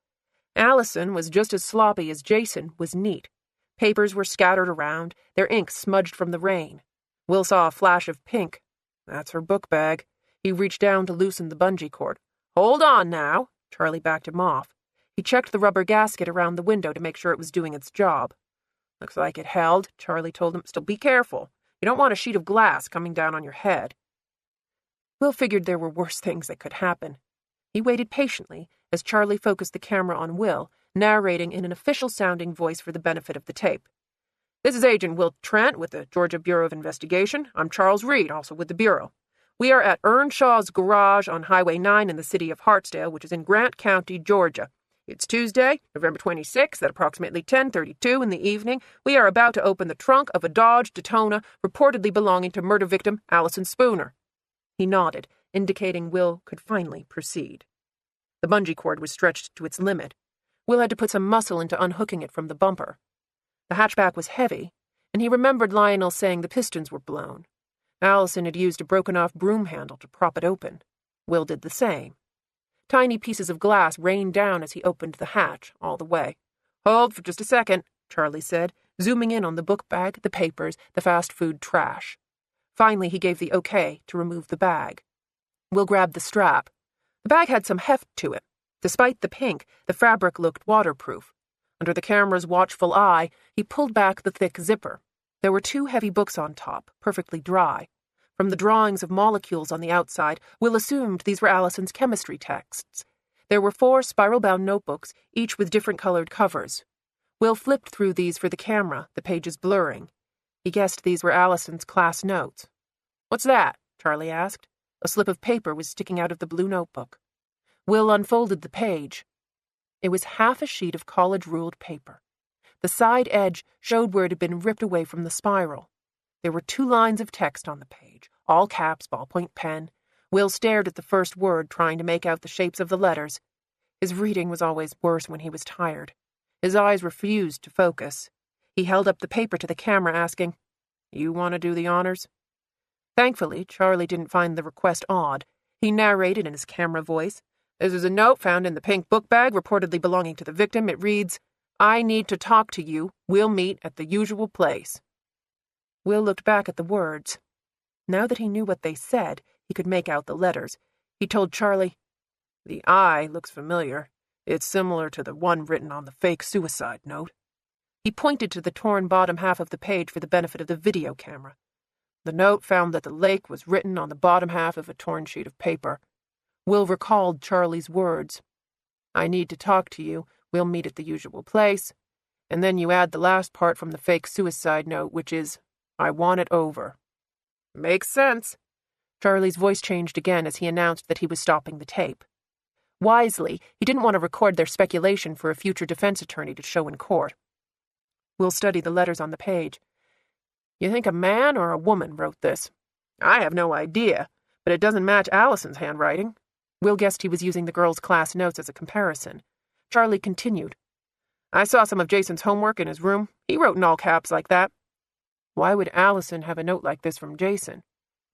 Allison was just as sloppy as Jason was neat. Papers were scattered around, their ink smudged from the rain. Will saw a flash of pink. That's her book bag. He reached down to loosen the bungee cord. "Hold on now." Charlie backed him off. He checked the rubber gasket around the window to make sure it was doing its job. "Looks like it held," Charlie told him. "Still be careful. You don't want a sheet of glass coming down on your head." Will figured there were worse things that could happen. He waited patiently as Charlie focused the camera on Will, narrating in an official-sounding voice for the benefit of the tape. "This is Agent Will Trent with the Georgia Bureau of Investigation. I'm Charles Reed, also with the Bureau. We are at Earnshaw's garage on Highway 9 in the city of Hartsdale, which is in Grant County, Georgia. It's Tuesday, November 26th, at approximately 10:32 in the evening. We are about to open the trunk of a Dodge Daytona reportedly belonging to murder victim Allison Spooner." He nodded, indicating Will could finally proceed. The bungee cord was stretched to its limit. Will had to put some muscle into unhooking it from the bumper. The hatchback was heavy, and he remembered Lionel saying the pistons were blown. Allison had used a broken-off broom handle to prop it open. Will did the same. Tiny pieces of glass rained down as he opened the hatch all the way. "Hold for just a second," Charlie said, zooming in on the book bag, the papers, the fast food trash. Finally, he gave the okay to remove the bag. Will grabbed the strap. The bag had some heft to it. Despite the pink, the fabric looked waterproof. Under the camera's watchful eye, he pulled back the thick zipper. There were 2 heavy books on top, perfectly dry. From the drawings of molecules on the outside, Will assumed these were Allison's chemistry texts. There were 4 spiral-bound notebooks, each with different colored covers. Will flipped through these for the camera, the pages blurring. He guessed these were Allison's class notes. "What's that?" Charlie asked. A slip of paper was sticking out of the blue notebook. Will unfolded the page. It was half a sheet of college-ruled paper. The side edge showed where it had been ripped away from the spiral. There were 2 lines of text on the page, all caps, ballpoint pen. Will stared at the first word, trying to make out the shapes of the letters. His reading was always worse when he was tired. His eyes refused to focus. He held up the paper to the camera, asking, "You want to do the honors?" Thankfully, Charlie didn't find the request odd. He narrated in his camera voice, "This is a note found in the pink book bag reportedly belonging to the victim. It reads, 'I need to talk to you. We'll meet at the usual place.'" Will looked back at the words. Now that he knew what they said, he could make out the letters. He told Charlie, "The I looks familiar. It's similar to the one written on the fake suicide note." He pointed to the torn bottom half of the page for the benefit of the video camera. The note found that the lake was written on the bottom half of a torn sheet of paper. Will recalled Charlie's words. "I need to talk to you. We'll meet at the usual place." And then you add the last part from the fake suicide note, which is, "I want it over." "Makes sense." Charlie's voice changed again as he announced that he was stopping the tape. Wisely, he didn't want to record their speculation for a future defense attorney to show in court. Will studied the letters on the page. "You think a man or a woman wrote this?" "I have no idea, but it doesn't match Allison's handwriting." Will guessed he was using the girls' class notes as a comparison. Charlie continued. "I saw some of Jason's homework in his room. He wrote in all caps like that." Why would Allison have a note like this from Jason?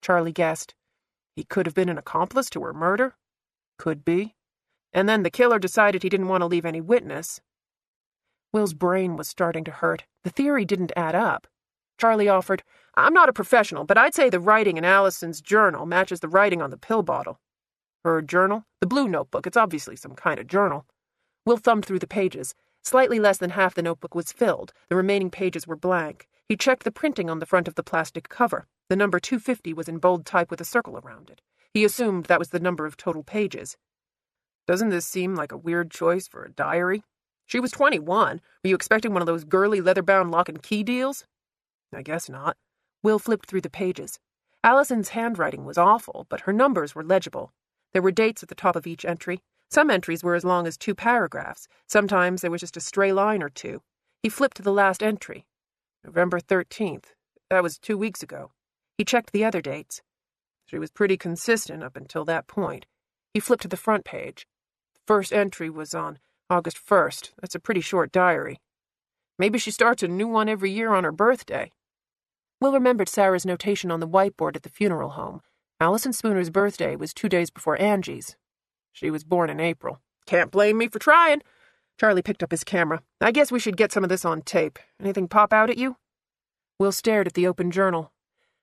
Charlie guessed. He could have been an accomplice to her murder? Could be. And then the killer decided he didn't want to leave any witness. Will's brain was starting to hurt. The theory didn't add up. Charlie offered, "I'm not a professional, but I'd say the writing in Allison's journal matches the writing on the pill bottle." Her journal? The blue notebook. It's obviously some kind of journal. Will thumbed through the pages. Slightly less than half the notebook was filled. The remaining pages were blank. He checked the printing on the front of the plastic cover. The number 250 was in bold type with a circle around it. He assumed that was the number of total pages. "Doesn't this seem like a weird choice for a diary? She was 21. Were you expecting one of those girly leather-bound lock and key deals?" "I guess not." Will flipped through the pages. Allison's handwriting was awful, but her numbers were legible. There were dates at the top of each entry. Some entries were as long as 2 paragraphs. Sometimes there was just a stray line or 2. He flipped to the last entry. November 13th. That was 2 weeks ago. He checked the other dates. She was pretty consistent up until that point. He flipped to the front page. The first entry was on August 1st. That's a pretty short diary. Maybe she starts a new one every year on her birthday. Will remembered Sarah's notation on the whiteboard at the funeral home. Allison Spooner's birthday was 2 days before Angie's. She was born in April. "Can't blame me for trying." Charlie picked up his camera. "I guess we should get some of this on tape. Anything pop out at you?" Will stared at the open journal.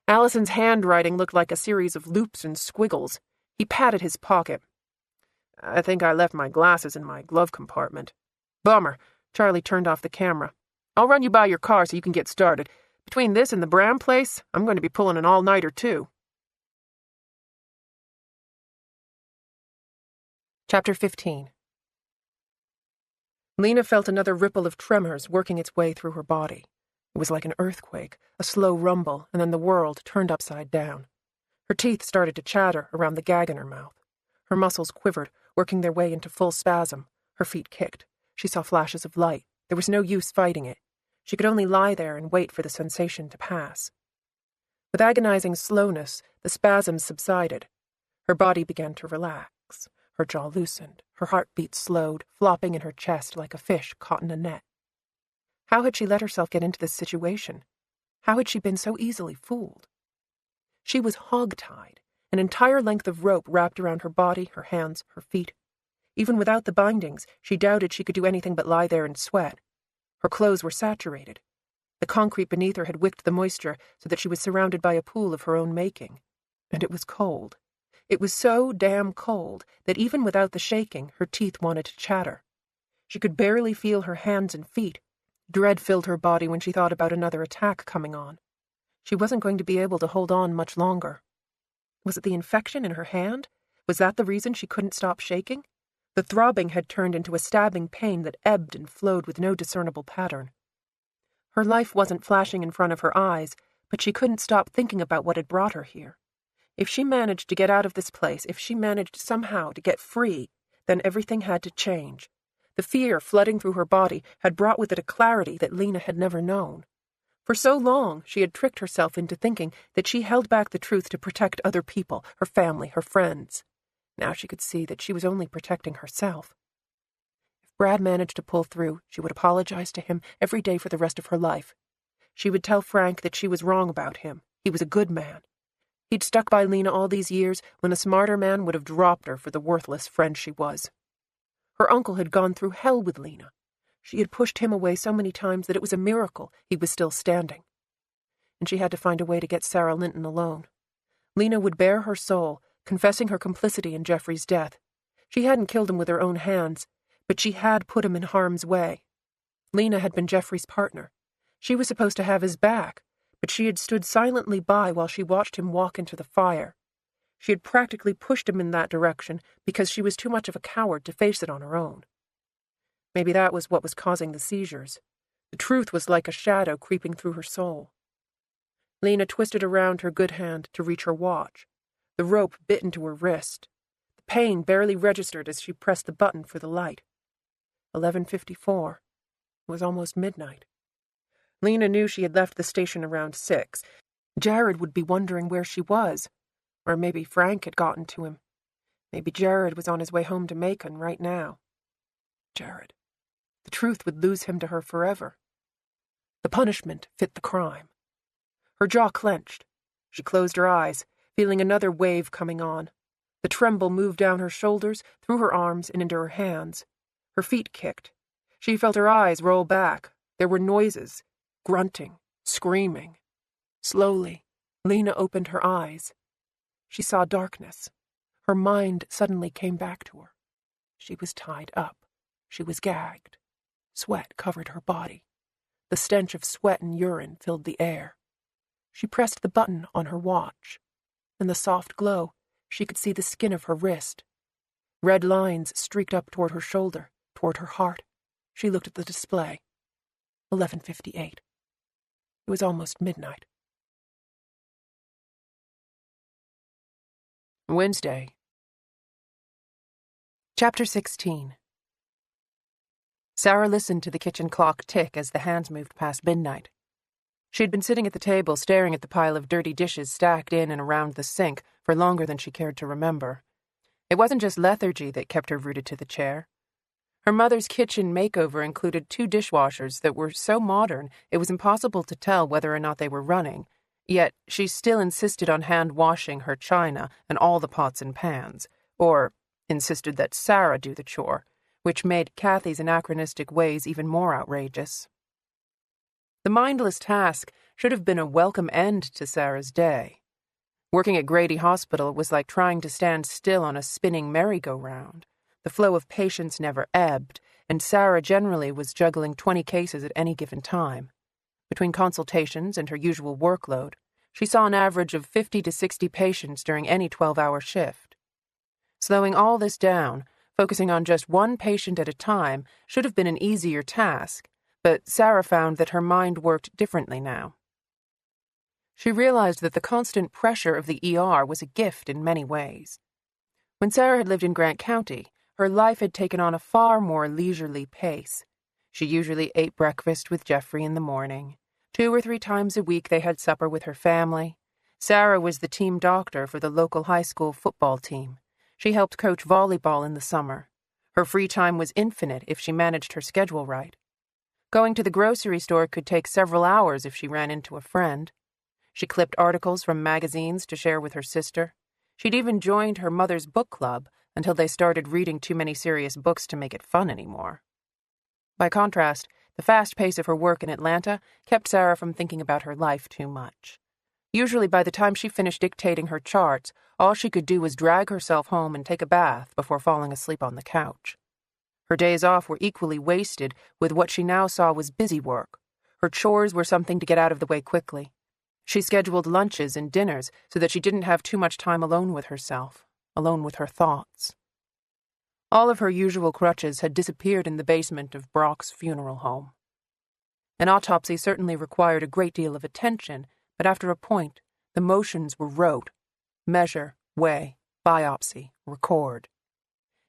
Allison's handwriting looked like a series of loops and squiggles. He patted his pocket. "I think I left my glasses in my glove compartment." "Bummer." Charlie turned off the camera. "I'll run you by your car so you can get started. Between this and the Brown place, I'm going to be pulling an all-nighter, too." Chapter 15. Lena felt another ripple of tremors working its way through her body. It was like an earthquake, a slow rumble, and then the world turned upside down. Her teeth started to chatter around the gag in her mouth. Her muscles quivered, working their way into full spasm. Her feet kicked. She saw flashes of light. There was no use fighting it. She could only lie there and wait for the sensation to pass. With agonizing slowness, the spasms subsided. Her body began to relax. Her jaw loosened. Her heartbeat slowed, flopping in her chest like a fish caught in a net. How had she let herself get into this situation? How had she been so easily fooled? She was hog-tied, an entire length of rope wrapped around her body, her hands, her feet. Even without the bindings, she doubted she could do anything but lie there and sweat. Her clothes were saturated. The concrete beneath her had wicked the moisture so that she was surrounded by a pool of her own making. And it was cold. It was so damn cold that even without the shaking, her teeth wanted to chatter. She could barely feel her hands and feet. Dread filled her body when she thought about another attack coming on. She wasn't going to be able to hold on much longer. Was it the infection in her hand? Was that the reason she couldn't stop shaking? The throbbing had turned into a stabbing pain that ebbed and flowed with no discernible pattern. Her life wasn't flashing in front of her eyes, but she couldn't stop thinking about what had brought her here. If she managed to get out of this place, if she managed somehow to get free, then everything had to change. The fear flooding through her body had brought with it a clarity that Lena had never known. For so long, she had tricked herself into thinking that she held back the truth to protect other people, her family, her friends. Now she could see that she was only protecting herself. If Brad managed to pull through, she would apologize to him every day for the rest of her life. She would tell Frank that she was wrong about him. He was a good man. He'd stuck by Lena all these years when a smarter man would have dropped her for the worthless friend she was. Her uncle had gone through hell with Lena. She had pushed him away so many times that it was a miracle he was still standing. And she had to find a way to get Sarah Linton alone. Lena would bare her soul, confessing her complicity in Jeffrey's death. She hadn't killed him with her own hands, but she had put him in harm's way. Lena had been Jeffrey's partner. She was supposed to have his back, but she had stood silently by while she watched him walk into the fire. She had practically pushed him in that direction because she was too much of a coward to face it on her own. Maybe that was what was causing the seizures. The truth was like a shadow creeping through her soul. Lena twisted around her good hand to reach her watch. The rope bit into her wrist. The pain barely registered as she pressed the button for the light. 11:54. It was almost midnight. Lena knew she had left the station around 6. Jared would be wondering where she was. Or maybe Frank had gotten to him. Maybe Jared was on his way home to Macon right now. Jared. The truth would lose him to her forever. The punishment fit the crime. Her jaw clenched. She closed her eyes, feeling another wave coming on. The tremble moved down her shoulders, through her arms, and into her hands. Her feet kicked. She felt her eyes roll back. There were noises, grunting, screaming. Slowly, Lena opened her eyes. She saw darkness. Her mind suddenly came back to her. She was tied up. She was gagged. Sweat covered her body. The stench of sweat and urine filled the air. She pressed the button on her watch. In the soft glow, she could see the skin of her wrist. Red lines streaked up toward her shoulder, toward her heart. She looked at the display. 11:58. It was almost midnight. Wednesday. Chapter 16. Sarah listened to the kitchen clock tick as the hands moved past midnight. She had been sitting at the table staring at the pile of dirty dishes stacked in and around the sink for longer than she cared to remember. It wasn't just lethargy that kept her rooted to the chair. Her mother's kitchen makeover included 2 dishwashers that were so modern it was impossible to tell whether or not they were running, yet she still insisted on hand-washing her china and all the pots and pans, or insisted that Sarah do the chore, which made Kathy's anachronistic ways even more outrageous. The mindless task should have been a welcome end to Sarah's day. Working at Grady Hospital was like trying to stand still on a spinning merry-go-round. The flow of patients never ebbed, and Sarah generally was juggling 20 cases at any given time. Between consultations and her usual workload, she saw an average of 50 to 60 patients during any 12-hour shift. Slowing all this down, focusing on just one patient at a time, should have been an easier task, but Sarah found that her mind worked differently now. She realized that the constant pressure of the ER was a gift in many ways. When Sarah had lived in Grant County, her life had taken on a far more leisurely pace. She usually ate breakfast with Jeffrey in the morning. 2 or 3 times a week they had supper with her family. Sarah was the team doctor for the local high school football team. She helped coach volleyball in the summer. Her free time was infinite if she managed her schedule right. Going to the grocery store could take several hours if she ran into a friend. She clipped articles from magazines to share with her sister. She'd even joined her mother's book club until they started reading too many serious books to make it fun anymore. By contrast, the fast pace of her work in Atlanta kept Sarah from thinking about her life too much. Usually by the time she finished dictating her charts, all she could do was drag herself home and take a bath before falling asleep on the couch. Her days off were equally wasted with what she now saw was busy work. Her chores were something to get out of the way quickly. She scheduled lunches and dinners so that she didn't have too much time alone with herself, alone with her thoughts. All of her usual crutches had disappeared in the basement of Brock's funeral home. An autopsy certainly required a great deal of attention, but after a point, the motions were rote. Measure, weigh, biopsy, record.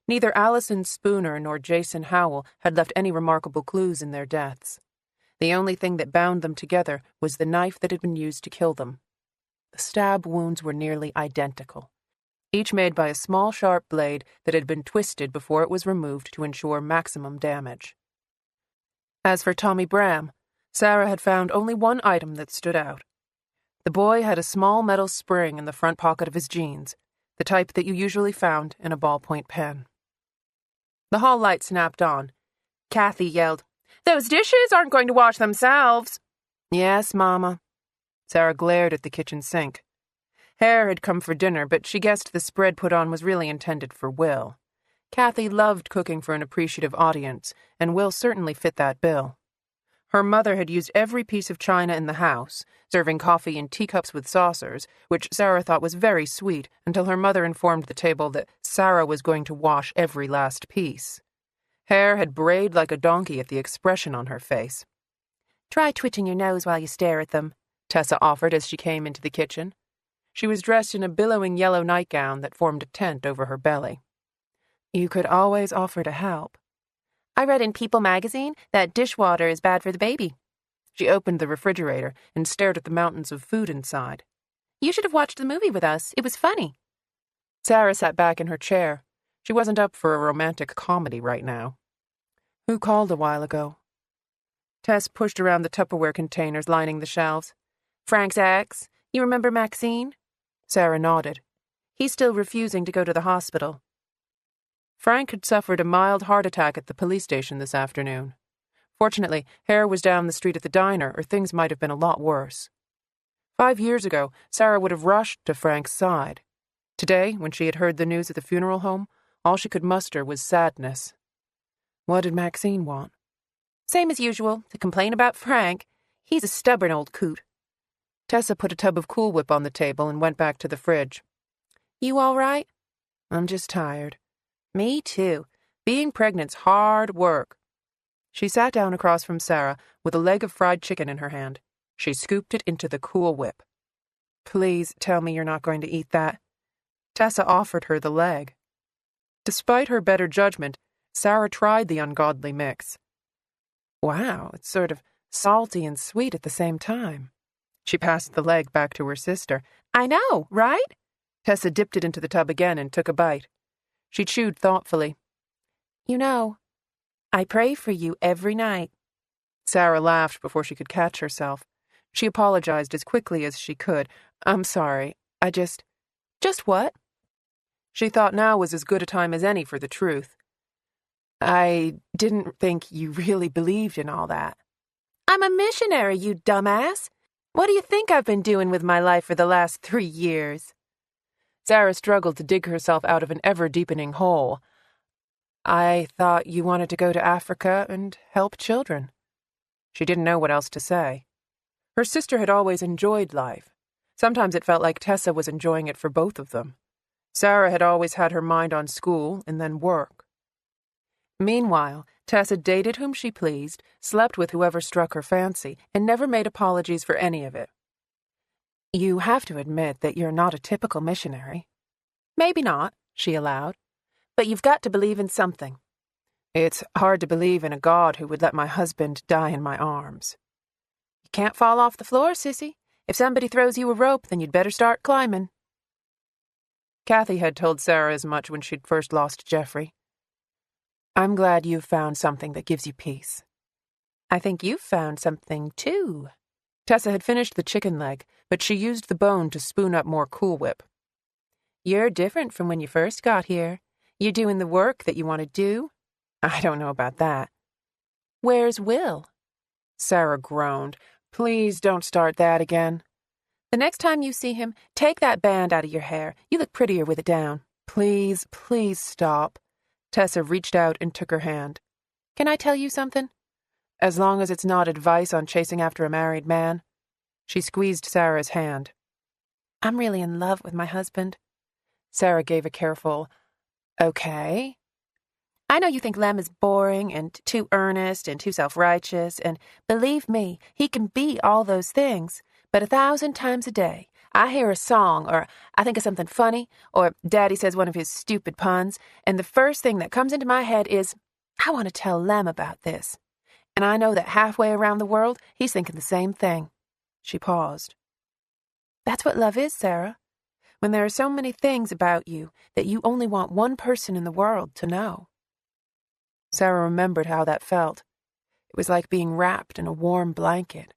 Neither Allison Spooner nor Jason Howell had left any remarkable clues in their deaths. The only thing that bound them together was the knife that had been used to kill them. The stab wounds were nearly identical, each made by a small sharp blade that had been twisted before it was removed to ensure maximum damage. As for Tommy Bram, Sarah had found only one item that stood out. The boy had a small metal spring in the front pocket of his jeans, the type that you usually found in a ballpoint pen. The hall light snapped on. Kathy yelled, "Those dishes aren't going to wash themselves." "Yes, Mama." Sarah glared at the kitchen sink. Hare had come for dinner, but she guessed the spread put on was really intended for Will. Kathy loved cooking for an appreciative audience, and Will certainly fit that bill. Her mother had used every piece of china in the house, serving coffee in teacups with saucers, which Sarah thought was very sweet until her mother informed the table that Sarah was going to wash every last piece. Hare had brayed like a donkey at the expression on her face. "Try twitching your nose while you stare at them," Tessa offered as she came into the kitchen. She was dressed in a billowing yellow nightgown that formed a tent over her belly. "You could always offer to help." "I read in People magazine that dishwater is bad for the baby." She opened the refrigerator and stared at the mountains of food inside. "You should have watched the movie with us. It was funny." Sarah sat back in her chair. She wasn't up for a romantic comedy right now. "Who called a while ago?" Tess pushed around the Tupperware containers lining the shelves. "Frank's ex. You remember Maxine?" Sarah nodded. "He's still refusing to go to the hospital." Frank had suffered a mild heart attack at the police station this afternoon. Fortunately, Hare was down the street at the diner, or things might have been a lot worse. 5 years ago, Sarah would have rushed to Frank's side. Today, when she had heard the news at the funeral home, all she could muster was sadness. What did Maxine want? "Same as usual, to complain about Frank. He's a stubborn old coot." Tessa put a tub of Cool Whip on the table and went back to the fridge. "You all right?" "I'm just tired." "Me too. Being pregnant's hard work." She sat down across from Sarah with a leg of fried chicken in her hand. She scooped it into the Cool Whip. "Please tell me you're not going to eat that." Tessa offered her the leg. Despite her better judgment, Sarah tried the ungodly mix. Wow, it's sort of salty and sweet at the same time. She passed the leg back to her sister. "I know, right?" Tessa dipped it into the tub again and took a bite. She chewed thoughtfully. "You know, I pray for you every night." Sarah laughed before she could catch herself. She apologized as quickly as she could. "I'm sorry. I just..." "Just what?" She thought now was as good a time as any for the truth. "I didn't think you really believed in all that." "I'm a missionary, you dumbass. What do you think I've been doing with my life for the last 3 years? Sarah struggled to dig herself out of an ever-deepening hole. "I thought you wanted to go to Africa and help children." She didn't know what else to say. Her sister had always enjoyed life. Sometimes it felt like Tessa was enjoying it for both of them. Sarah had always had her mind on school and then work. Meanwhile, Tessa dated whom she pleased, slept with whoever struck her fancy, and never made apologies for any of it. "You have to admit that you're not a typical missionary." "Maybe not," she allowed. "But you've got to believe in something." "It's hard to believe in a God who would let my husband die in my arms." "You can't fall off the floor, sissy. If somebody throws you a rope, then you'd better start climbing." Kathy had told Sarah as much when she'd first lost Jeffrey. "I'm glad you've found something that gives you peace." "I think you've found something, too." Tessa had finished the chicken leg, but she used the bone to spoon up more Cool Whip. "You're different from when you first got here. You're doing the work that you want to do." "I don't know about that." "Where's Will?" Sarah groaned. "Please don't start that again." "The next time you see him, take that band out of your hair. You look prettier with it down." "Please, please stop." Tessa reached out and took her hand. "Can I tell you something?" "As long as it's not advice on chasing after a married man." She squeezed Sarah's hand. "I'm really in love with my husband." Sarah gave a careful, "Okay." "I know you think Lem is boring and too earnest and too self-righteous, and believe me, he can be all those things, but 1,000 times a day, I hear a song, or I think of something funny, or Daddy says one of his stupid puns, and the first thing that comes into my head is, I want to tell Lem about this. And I know that halfway around the world, he's thinking the same thing. She paused. That's what love is, Sarah. When there are so many things about you that you only want one person in the world to know. Sarah remembered how that felt. It was like being wrapped in a warm blanket.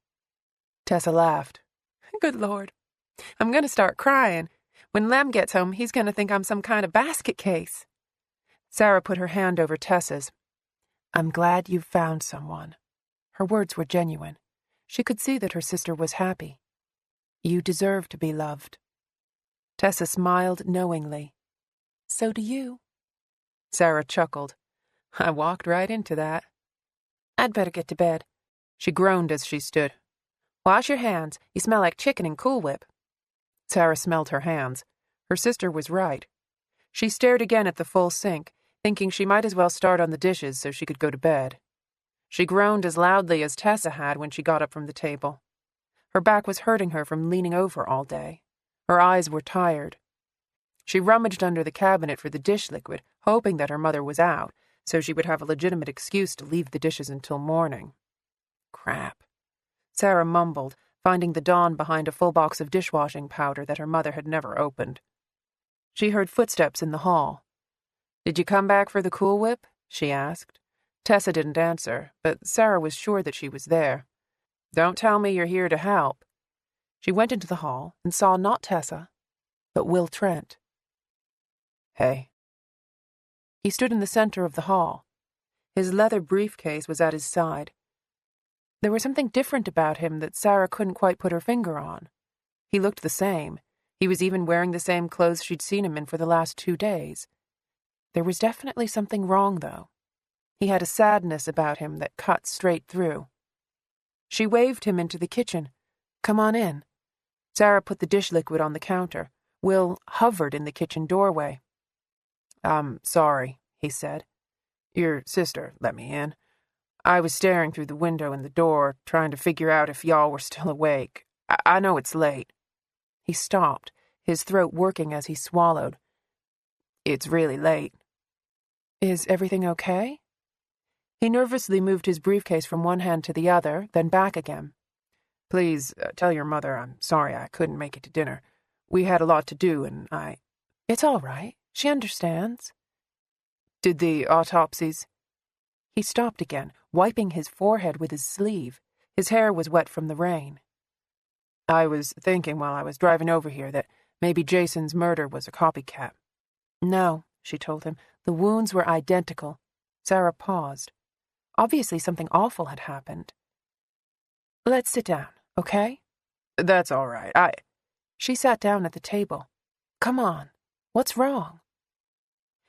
Tessa laughed. Good Lord. I'm going to start crying. When Lem gets home, he's going to think I'm some kind of basket case. Sarah put her hand over Tessa's. I'm glad you've found someone. Her words were genuine. She could see that her sister was happy. You deserve to be loved. Tessa smiled knowingly. So do you. Sarah chuckled. I walked right into that. I'd better get to bed. She groaned as she stood. Wash your hands. You smell like chicken and Cool Whip. Sarah smelled her hands. Her sister was right. She stared again at the full sink, thinking she might as well start on the dishes so she could go to bed. She groaned as loudly as Tessa had when she got up from the table. Her back was hurting her from leaning over all day. Her eyes were tired. She rummaged under the cabinet for the dish liquid, hoping that her mother was out, so she would have a legitimate excuse to leave the dishes until morning. Crap. Sarah mumbled, finding the Dawn behind a full box of dishwashing powder that her mother had never opened. She heard footsteps in the hall. Did you come back for the Cool Whip? She asked. Tessa didn't answer, but Sarah was sure that she was there. Don't tell me you're here to help. She went into the hall and saw not Tessa, but Will Trent. Hey. He stood in the center of the hall. His leather briefcase was at his side. There was something different about him that Sarah couldn't quite put her finger on. He looked the same. He was even wearing the same clothes she'd seen him in for the last 2 days. There was definitely something wrong, though. He had a sadness about him that cut straight through. She waved him into the kitchen. Come on in. Sarah put the dish liquid on the counter. Will hovered in the kitchen doorway. I'm sorry, he said. Your sister let me in. I was staring through the window in the door, trying to figure out if y'all were still awake. I know it's late. He stopped, his throat working as he swallowed. It's really late. Is everything okay? He nervously moved his briefcase from one hand to the other, then back again. Please, tell your mother I'm sorry I couldn't make it to dinner. We had a lot to do, and I... It's all right. She understands. Did the autopsies... He stopped again, wiping his forehead with his sleeve. His hair was wet from the rain. I was thinking while I was driving over here that maybe Jason's murder was a copycat. No, she told him. The wounds were identical. Sarah paused. Obviously something awful had happened. Let's sit down, okay? That's all right. She sat down at the table. Come on. What's wrong?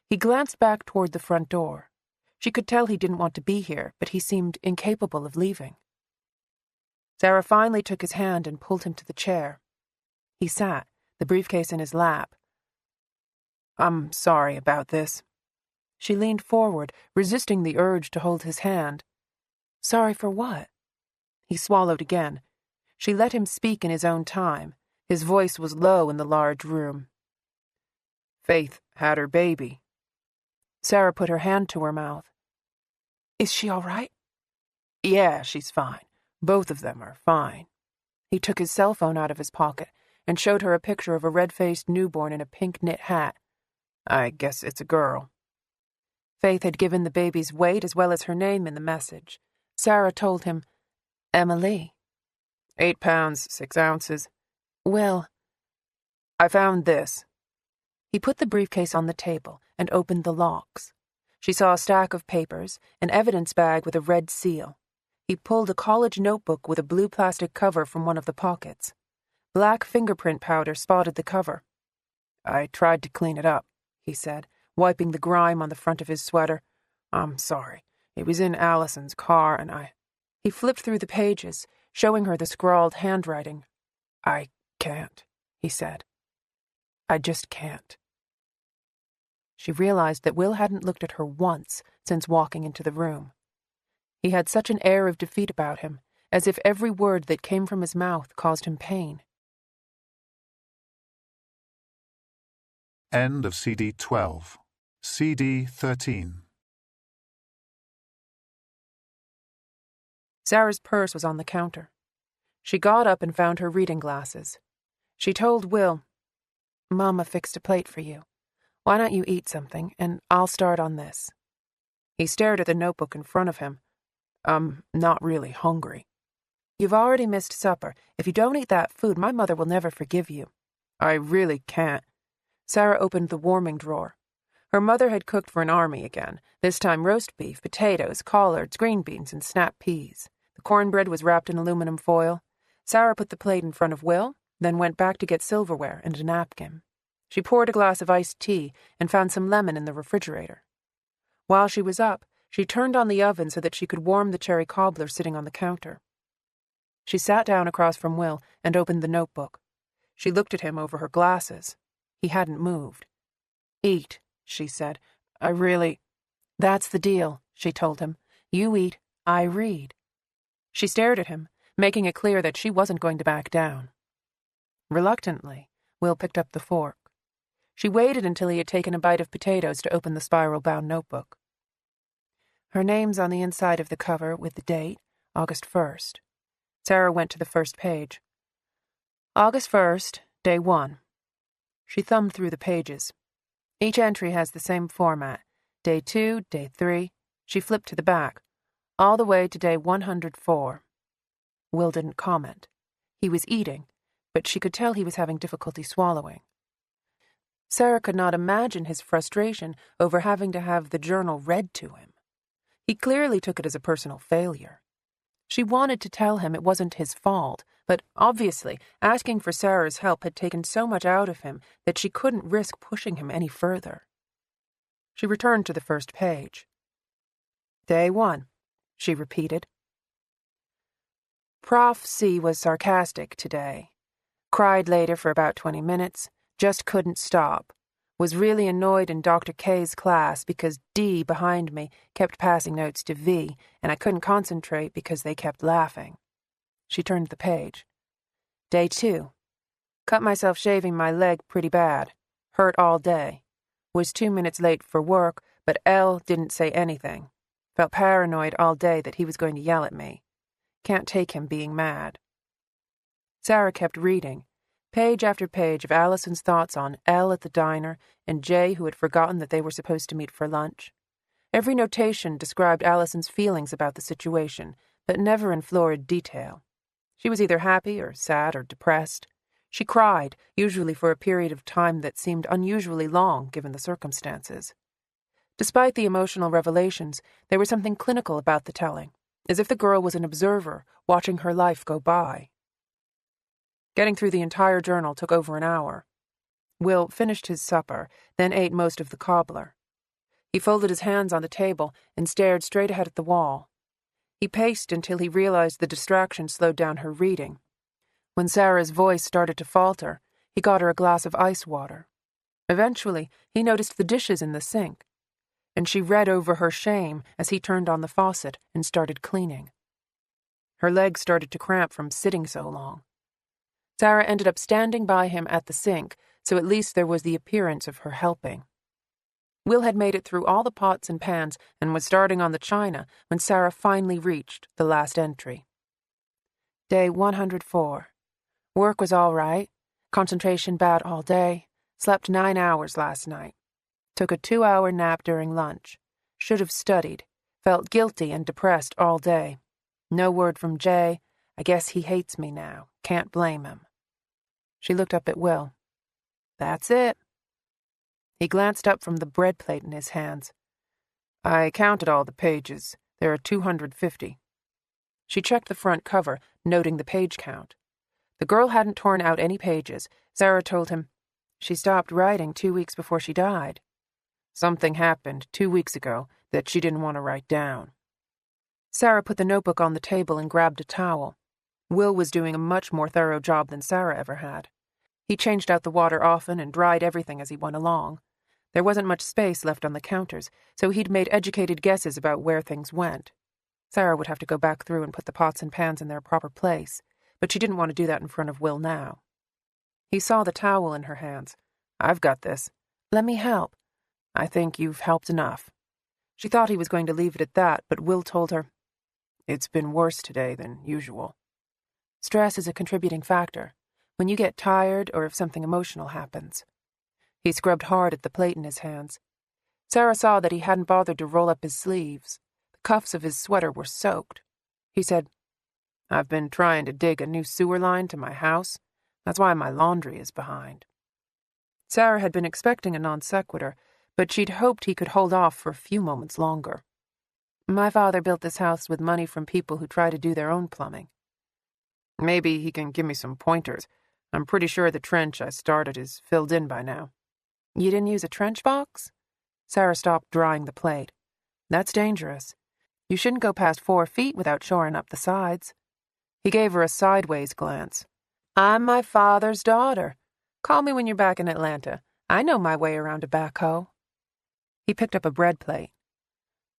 He glanced back toward the front door. She could tell he didn't want to be here, but he seemed incapable of leaving. Sarah finally took his hand and pulled him to the chair. He sat, the briefcase in his lap. I'm sorry about this. She leaned forward, resisting the urge to hold his hand. Sorry for what? He swallowed again. She let him speak in his own time. His voice was low in the large room. Faith had her baby. Sarah put her hand to her mouth. Is she all right? Yeah, she's fine. Both of them are fine. He took his cell phone out of his pocket and showed her a picture of a red-faced newborn in a pink knit hat. I guess it's a girl. Faith had given the baby's weight as well as her name in the message. Sarah told him, Emily. 8 pounds, 6 ounces. Will. I found this. He put the briefcase on the table and opened the locks. She saw a stack of papers, an evidence bag with a red seal. He pulled a college notebook with a blue plastic cover from one of the pockets. Black fingerprint powder spotted the cover. I tried to clean it up, he said, wiping the grime on the front of his sweater. I'm sorry. It was in Allison's car, and I... He flipped through the pages, showing her the scrawled handwriting. I can't, he said. I just can't. She realized that Will hadn't looked at her once since walking into the room. He had such an air of defeat about him, as if every word that came from his mouth caused him pain. End of CD 12. CD 13. Sarah's purse was on the counter. She got up and found her reading glasses. She told Will, "Mama fixed a plate for you. Why don't you eat something, and I'll start on this." He stared at the notebook in front of him. "I'm not really hungry." "You've already missed supper. If you don't eat that food, my mother will never forgive you." "I really can't." Sarah opened the warming drawer. Her mother had cooked for an army again, this time roast beef, potatoes, collards, green beans, and snap peas. The cornbread was wrapped in aluminum foil. Sarah put the plate in front of Will, then went back to get silverware and a napkin. She poured a glass of iced tea and found some lemon in the refrigerator. While she was up, she turned on the oven so that she could warm the cherry cobbler sitting on the counter. She sat down across from Will and opened the notebook. She looked at him over her glasses. He hadn't moved. "Eat," she said. "I really—" "That's the deal," she told him. "You eat, I read." She stared at him, making it clear that she wasn't going to back down. Reluctantly, Will picked up the fork. She waited until he had taken a bite of potatoes to open the spiral-bound notebook. "Her name's on the inside of the cover with the date, August 1st. Sarah went to the first page. "August 1st, day 1. She thumbed through the pages. Each entry has the same format. Day 2, day 3. She flipped to the back, all the way to day 104. Will didn't comment. He was eating, but she could tell he was having difficulty swallowing. Sarah could not imagine his frustration over having to have the journal read to him. He clearly took it as a personal failure. She wanted to tell him it wasn't his fault, but obviously asking for Sarah's help had taken so much out of him that she couldn't risk pushing him any further. She returned to the first page. "Day 1, she repeated. Prof. C was sarcastic today. Cried later for about 20 minutes, just couldn't stop. Was really annoyed in Dr. K's class because D behind me kept passing notes to V, and I couldn't concentrate because they kept laughing." She turned the page. "Day 2. Cut myself shaving my leg pretty bad. Hurt all day. Was 2 minutes late for work, but L didn't say anything. Felt paranoid all day that he was going to yell at me. Can't take him being mad." Sarah kept reading, page after page of Allison's thoughts on L at the diner and Jay, who had forgotten that they were supposed to meet for lunch. Every notation described Allison's feelings about the situation, but never in florid detail. She was either happy or sad or depressed. She cried, usually for a period of time that seemed unusually long given the circumstances. Despite the emotional revelations, there was something clinical about the telling, as if the girl was an observer watching her life go by. Getting through the entire journal took over an hour. Will finished his supper, then ate most of the cobbler. He folded his hands on the table and stared straight ahead at the wall. He paced until he realized the distraction slowed down her reading. When Sarah's voice started to falter, he got her a glass of ice water. Eventually, he noticed the dishes in the sink, and she read over her shame as he turned on the faucet and started cleaning. Her legs started to cramp from sitting so long. Sarah ended up standing by him at the sink, so at least there was the appearance of her helping. Will had made it through all the pots and pans and was starting on the china when Sarah finally reached the last entry. Day 104. Work was all right. Concentration bad all day. Slept 9 hours last night. Took a 2-hour nap during lunch. Should have studied. Felt guilty and depressed all day. No word from Jay. I guess he hates me now. Can't blame him. She looked up at Will. That's it. He glanced up from the bread plate in his hands. I counted all the pages. There are 250. She checked the front cover, noting the page count. The girl hadn't torn out any pages. Sarah told him, she stopped writing 2 weeks before she died. Something happened 2 weeks ago that she didn't want to write down. Sarah put the notebook on the table and grabbed a towel. Will was doing a much more thorough job than Sarah ever had. He changed out the water often and dried everything as he went along. There wasn't much space left on the counters, so he'd made educated guesses about where things went. Sarah would have to go back through and put the pots and pans in their proper place, but she didn't want to do that in front of Will now. He saw the towel in her hands. I've got this. Let me help. I think you've helped enough. She thought he was going to leave it at that, but Will told her, It's been worse today than usual. Stress is a contributing factor, when you get tired or if something emotional happens. He scrubbed hard at the plate in his hands. Sarah saw that he hadn't bothered to roll up his sleeves. The cuffs of his sweater were soaked. He said, I've been trying to dig a new sewer line to my house. That's why my laundry is behind. Sarah had been expecting a non sequitur, but she'd hoped he could hold off for a few moments longer. My father built this house with money from people who try to do their own plumbing. Maybe he can give me some pointers. I'm pretty sure the trench I started is filled in by now. You didn't use a trench box? Sarah stopped drying the plate. That's dangerous. You shouldn't go past 4 feet without shoring up the sides. He gave her a sideways glance. I'm my father's daughter. Call me when you're back in Atlanta. I know my way around a backhoe. He picked up a bread plate.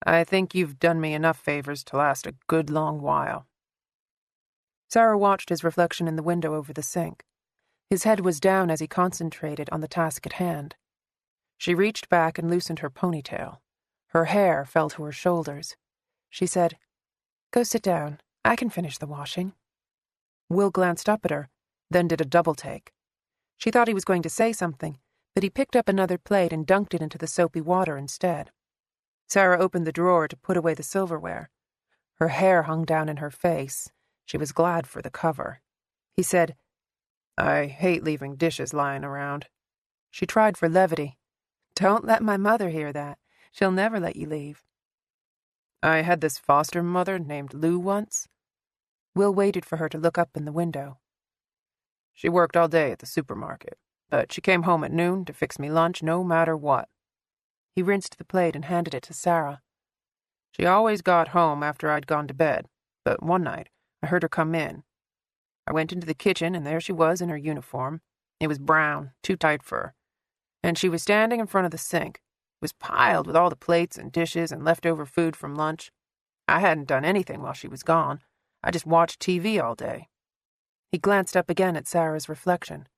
I think you've done me enough favors to last a good long while. Sarah watched his reflection in the window over the sink. His head was down as he concentrated on the task at hand. She reached back and loosened her ponytail. Her hair fell to her shoulders. She said, Go sit down. I can finish the washing. Will glanced up at her, then did a double-take. She thought he was going to say something, but he picked up another plate and dunked it into the soapy water instead. Sarah opened the drawer to put away the silverware. Her hair hung down in her face. She was glad for the cover. He said, I hate leaving dishes lying around. She tried for levity. Don't let my mother hear that. She'll never let you leave. I had this foster mother named Lou once. Will waited for her to look up in the window. She worked all day at the supermarket, but she came home at noon to fix me lunch no matter what. He rinsed the plate and handed it to Sarah. She always got home after I'd gone to bed, but one night I heard her come in. I went into the kitchen, and there she was in her uniform. It was brown, too tight for her. And she was standing in front of the sink. It was piled with all the plates and dishes and leftover food from lunch. I hadn't done anything while she was gone. I just watched TV all day. He glanced up again at Sarah's reflection.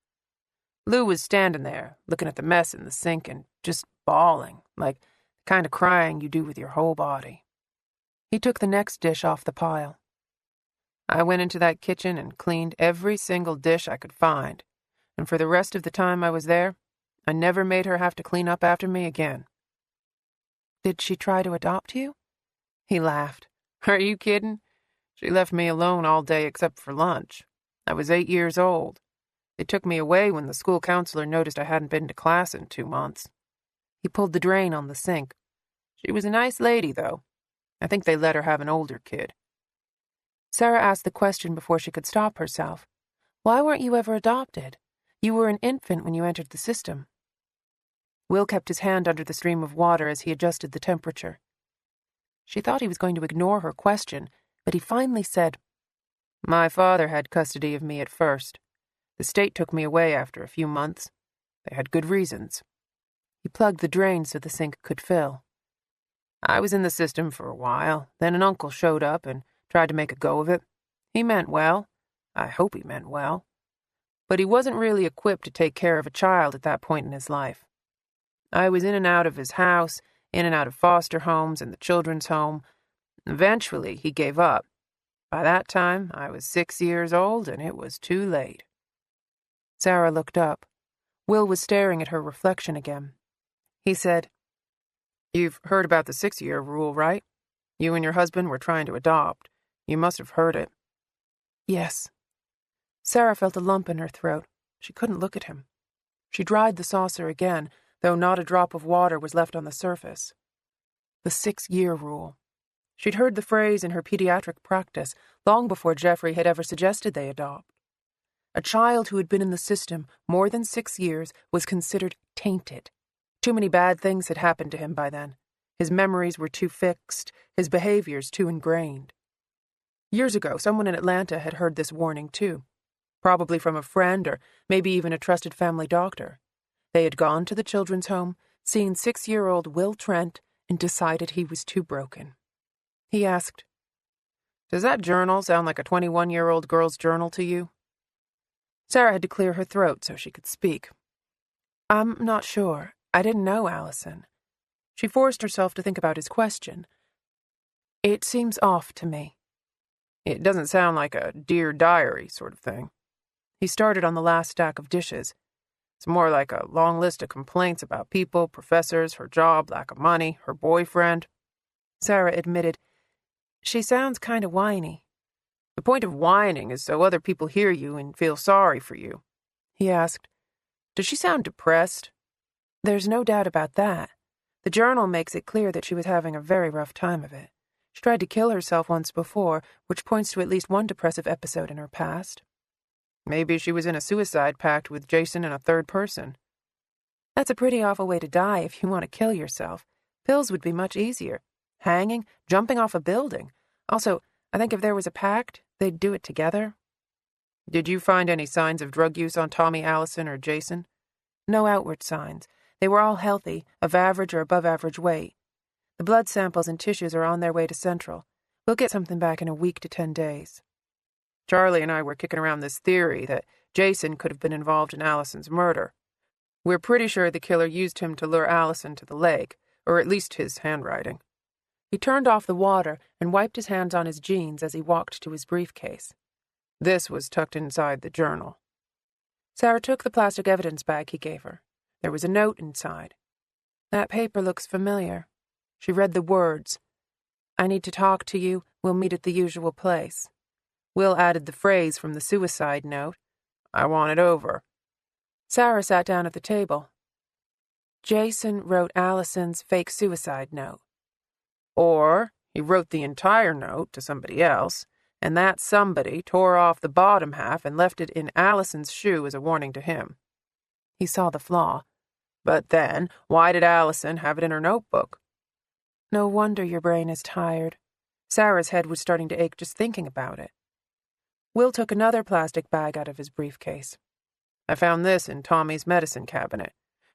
Lou was standing there, looking at the mess in the sink and just bawling, like the kind of crying you do with your whole body. He took the next dish off the pile. I went into that kitchen and cleaned every single dish I could find, and for the rest of the time I was there, I never made her have to clean up after me again. Did she try to adopt you? He laughed. Are you kidding? She left me alone all day except for lunch. I was 8 years old. They took me away when the school counselor noticed I hadn't been to class in 2 months. He pulled the drain on the sink. She was a nice lady, though. I think they let her have an older kid. Sarah asked the question before she could stop herself. Why weren't you ever adopted? You were an infant when you entered the system. Will kept his hand under the stream of water as he adjusted the temperature. She thought he was going to ignore her question, but he finally said, My father had custody of me at first. The state took me away after a few months. They had good reasons. He plugged the drain so the sink could fill. I was in the system for a while, then an uncle showed up and tried to make a go of it. He meant well. I hope he meant well. But he wasn't really equipped to take care of a child at that point in his life. I was in and out of his house, in and out of foster homes and the children's home. Eventually, he gave up. By that time, I was 6 years old, and it was too late. Sarah looked up. Will was staring at her reflection again. He said, You've heard about the 6-year rule, right? You and your husband were trying to adopt. You must have heard it. Yes. Sarah felt a lump in her throat. She couldn't look at him. She dried the saucer again, though not a drop of water was left on the surface. The 6-year rule. She'd heard the phrase in her pediatric practice long before Jeffrey had ever suggested they adopt. A child who had been in the system more than 6 years was considered tainted. Too many bad things had happened to him by then. His memories were too fixed, his behaviors too ingrained. Years ago, someone in Atlanta had heard this warning too, probably from a friend or maybe even a trusted family doctor. They had gone to the children's home, seen 6-year-old Will Trent, and decided he was too broken. He asked, Does that journal sound like a 21-year-old girl's journal to you? Sarah had to clear her throat so she could speak. I'm not sure. I didn't know Allison. She forced herself to think about his question. It seems off to me. It doesn't sound like a Dear Diary sort of thing. He started on the last stack of dishes. It's more like a long list of complaints about people, professors, her job, lack of money, her boyfriend. Sarah admitted, she sounds kind of whiny. The point of whining is so other people hear you and feel sorry for you. He asked, does she sound depressed? There's no doubt about that. The journal makes it clear that she was having a very rough time of it. She tried to kill herself once before, which points to at least one depressive episode in her past. Maybe she was in a suicide pact with Jason and a third person. That's a pretty awful way to die if you want to kill yourself. Pills would be much easier. Hanging, jumping off a building. Also, I think if there was a pact, they'd do it together. Did you find any signs of drug use on Tommy, Allison, or Jason? No outward signs. They were all healthy, of average or above average weight. The blood samples and tissues are on their way to Central. We'll get something back in a week to 10 days. Charlie and I were kicking around this theory that Jason could have been involved in Allison's murder. We're pretty sure the killer used him to lure Allison to the lake, or at least his handwriting. He turned off the water and wiped his hands on his jeans as he walked to his briefcase. This was tucked inside the journal. Sarah took the plastic evidence bag he gave her. There was a note inside. That paper looks familiar. She read the words. I need to talk to you. We'll meet at the usual place. Will added the phrase from the suicide note. I want it over. Sarah sat down at the table. Jason wrote Allison's fake suicide note. Or he wrote the entire note to somebody else, and that somebody tore off the bottom half and left it in Allison's shoe as a warning to him. He saw the flaw. But then, why did Allison have it in her notebook? No wonder your brain is tired. Sarah's head was starting to ache just thinking about it. Will took another plastic bag out of his briefcase. I found this in Tommy's medicine cabinet.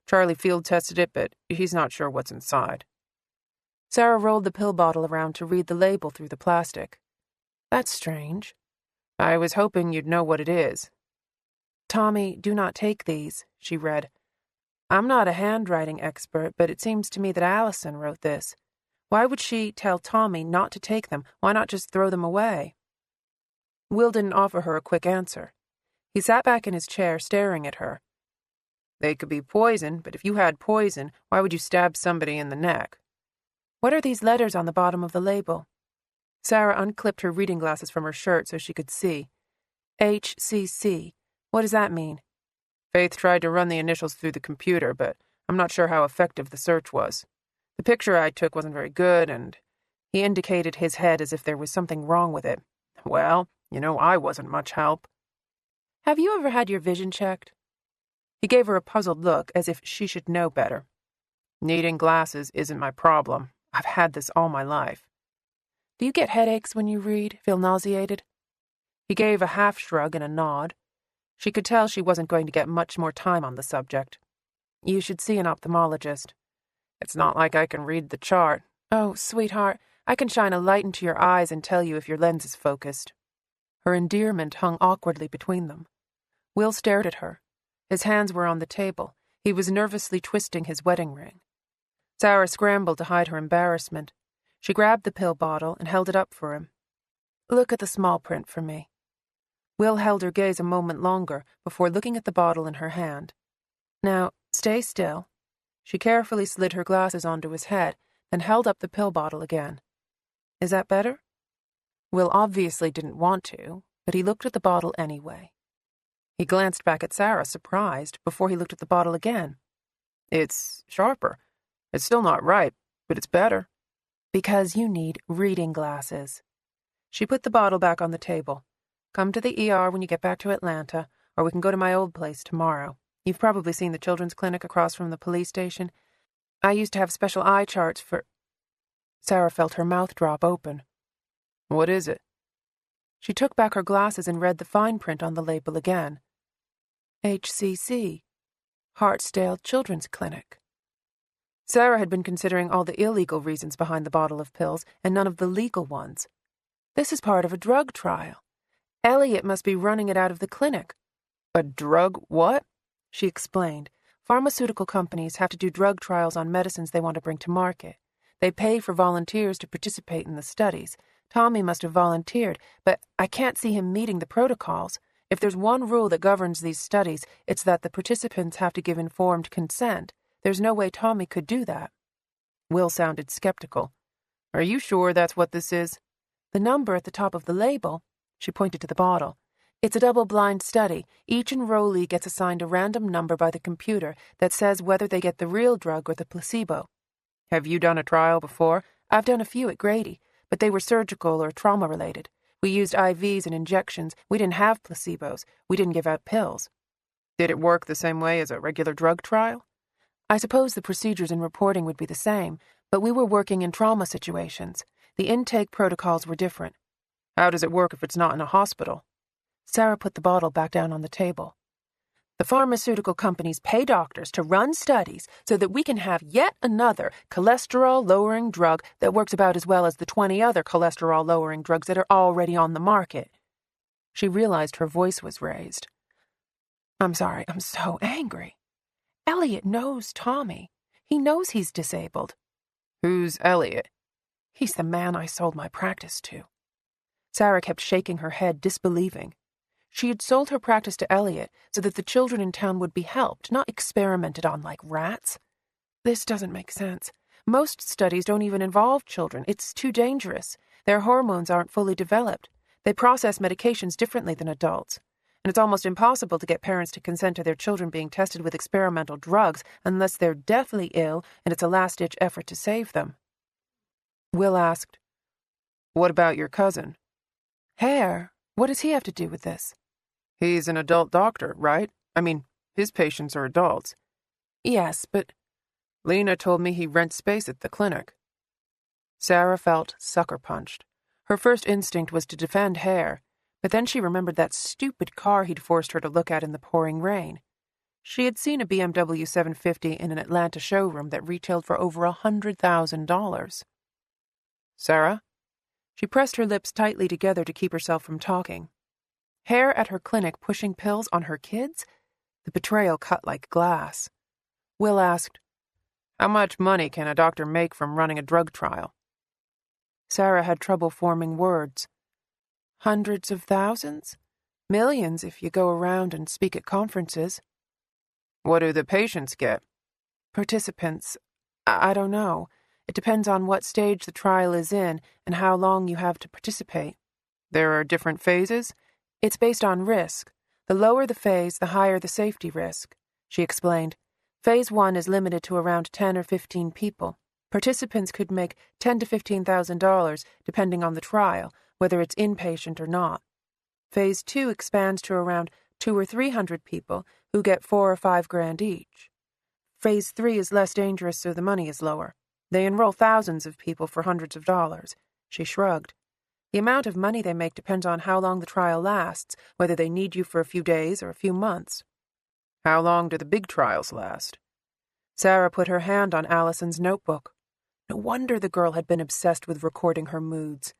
Charlie field tested it, but he's not sure what's inside. Sarah rolled the pill bottle around to read the label through the plastic. That's strange. I was hoping you'd know what it is. Tommy, do not take these, she read. I'm not a handwriting expert, but it seems to me that Allison wrote this. Why would she tell Tommy not to take them? Why not just throw them away? Will didn't offer her a quick answer. He sat back in his chair, staring at her. They could be poison, but if you had poison, why would you stab somebody in the neck? What are these letters on the bottom of the label? Sarah unclipped her reading glasses from her shirt so she could see. HCC. What does that mean? Faith tried to run the initials through the computer, but I'm not sure how effective the search was. The picture I took wasn't very good, and he indicated his head as if there was something wrong with it. Well, I wasn't much help. Have you ever had your vision checked? He gave her a puzzled look, as if she should know better. Needing glasses isn't my problem. I've had this all my life. Do you get headaches when you read? Feel nauseated? He gave a half shrug and a nod. She could tell she wasn't going to get much more time on the subject. You should see an ophthalmologist. It's not like I can read the chart. Oh, sweetheart, I can shine a light into your eyes and tell you if your lens is focused. Her endearment hung awkwardly between them. Will stared at her. His hands were on the table. He was nervously twisting his wedding ring. Sarah scrambled to hide her embarrassment. She grabbed the pill bottle and held it up for him. Look at the small print for me. Will held her gaze a moment longer before looking at the bottle in her hand. Now, stay still. She carefully slid her glasses onto his head, then held up the pill bottle again. Is that better? Will obviously didn't want to, but he looked at the bottle anyway. He glanced back at Sarah, surprised, before he looked at the bottle again. It's sharper. It's still not right, but it's better. Because you need reading glasses. She put the bottle back on the table. Come to the ER when you get back to Atlanta, or we can go to my old place tomorrow. You've probably seen the children's clinic across from the police station. I used to have special eye charts for... Sarah felt her mouth drop open. What is it? She took back her glasses and read the fine print on the label again. HCC, Hartsdale Children's Clinic. Sarah had been considering all the illegal reasons behind the bottle of pills and none of the legal ones. This is part of a drug trial. Elliot must be running it out of the clinic. A drug what? She explained, Pharmaceutical companies have to do drug trials on medicines they want to bring to market. They pay for volunteers to participate in the studies. Tommy must have volunteered, but I can't see him meeting the protocols. If there's one rule that governs these studies, it's that the participants have to give informed consent. There's no way Tommy could do that. Will sounded skeptical. Are you sure that's what this is? The number at the top of the label. She pointed to the bottle. It's a double-blind study. Each enrollee gets assigned a random number by the computer that says whether they get the real drug or the placebo. Have you done a trial before? I've done a few at Grady, but they were surgical or trauma-related. We used IVs and injections. We didn't have placebos. We didn't give out pills. Did it work the same way as a regular drug trial? I suppose the procedures and reporting would be the same, but we were working in trauma situations. The intake protocols were different. How does it work if it's not in a hospital? Sarah put the bottle back down on the table. The pharmaceutical companies pay doctors to run studies so that we can have yet another cholesterol-lowering drug that works about as well as the 20 other cholesterol-lowering drugs that are already on the market. She realized her voice was raised. I'm sorry, I'm so angry. Elliot knows Tommy. He knows he's disabled. Who's Elliot? He's the man I sold my practice to. Sarah kept shaking her head, disbelieving. She had sold her practice to Elliot so that the children in town would be helped, not experimented on like rats. This doesn't make sense. Most studies don't even involve children. It's too dangerous. Their hormones aren't fully developed. They process medications differently than adults. And it's almost impossible to get parents to consent to their children being tested with experimental drugs unless they're deathly ill and it's a last-ditch effort to save them. Will asked, What about your cousin? Hare, what does he have to do with this? He's an adult doctor, right? I mean, his patients are adults. Yes, but Lena told me he rents space at the clinic. Sarah felt sucker-punched. Her first instinct was to defend Hare, but then she remembered that stupid car he'd forced her to look at in the pouring rain. She had seen a BMW 750 in an Atlanta showroom that retailed for over $100,000. Sarah? She pressed her lips tightly together to keep herself from talking. Hare at her clinic pushing pills on her kids? The betrayal cut like glass. Will asked, How much money can a doctor make from running a drug trial? Sarah had trouble forming words. Hundreds of thousands? Millions if you go around and speak at conferences. What do the patients get? Participants. I don't know. It depends on what stage the trial is in and how long you have to participate. There are different phases? It's based on risk. The lower the phase, the higher the safety risk, she explained. Phase 1 is limited to around 10 or 15 people. Participants could make $10,000 to $15,000 depending on the trial, whether it's inpatient or not. Phase 2 expands to around 200 or 300 people who get $4,000 or $5,000 each. Phase 3 is less dangerous, so the money is lower. They enroll thousands of people for hundreds of dollars. She shrugged. The amount of money they make depends on how long the trial lasts, whether they need you for a few days or a few months. How long do the big trials last? Sarah put her hand on Allison's notebook. No wonder the girl had been obsessed with recording her moods.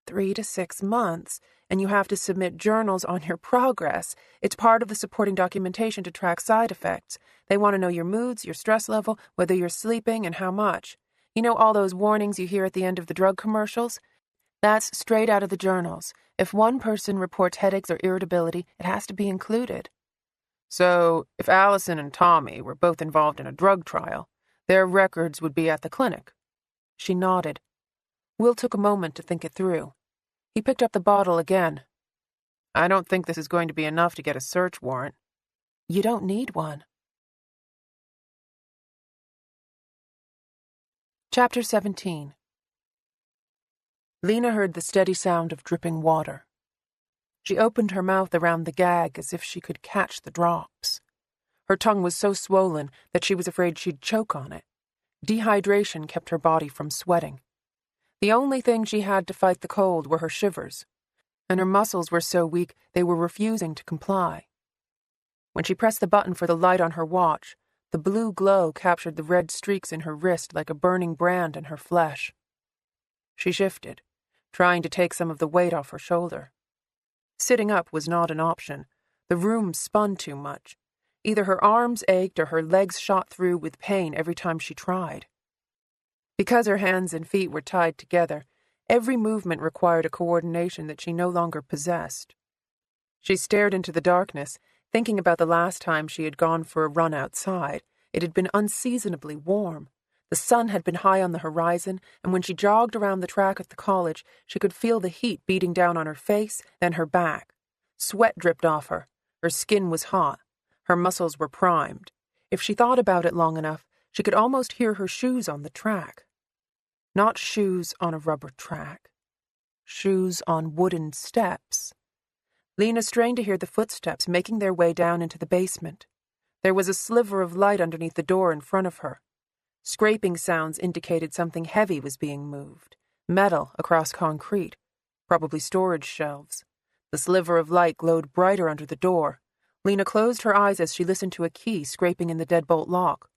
3 to 6 months, and you have to submit journals on your progress. It's part of the supporting documentation to track side effects. They want to know your moods, your stress level, whether you're sleeping, and how much. You know all those warnings you hear at the end of the drug commercials? That's straight out of the journals. If one person reports headaches or irritability, it has to be included. So, if Allison and Tommy were both involved in a drug trial, their records would be at the clinic. She nodded. Will took a moment to think it through. He picked up the bottle again. I don't think this is going to be enough to get a search warrant. You don't need one. Chapter 17. Lena heard the steady sound of dripping water. She opened her mouth around the gag as if she could catch the drops. Her tongue was so swollen that she was afraid she'd choke on it. Dehydration kept her body from sweating. The only thing she had to fight the cold were her shivers, and her muscles were so weak they were refusing to comply. When she pressed the button for the light on her watch, the blue glow captured the red streaks in her wrist like a burning brand in her flesh. She shifted, trying to take some of the weight off her shoulder. Sitting up was not an option. The room spun too much. Either her arms ached or her legs shot through with pain every time she tried. Because her hands and feet were tied together, every movement required a coordination that she no longer possessed. She stared into the darkness, thinking about the last time she had gone for a run outside. It had been unseasonably warm. The sun had been high on the horizon, and when she jogged around the track at the college, she could feel the heat beating down on her face, then her back. Sweat dripped off her. Her skin was hot. Her muscles were primed. If she thought about it long enough, she could almost hear her shoes on the track. Not shoes on a rubber track. Shoes on wooden steps. Lena strained to hear the footsteps making their way down into the basement. There was a sliver of light underneath the door in front of her. Scraping sounds indicated something heavy was being moved. Metal across concrete. Probably storage shelves. The sliver of light glowed brighter under the door. Lena closed her eyes as she listened to a key scraping in the deadbolt lock.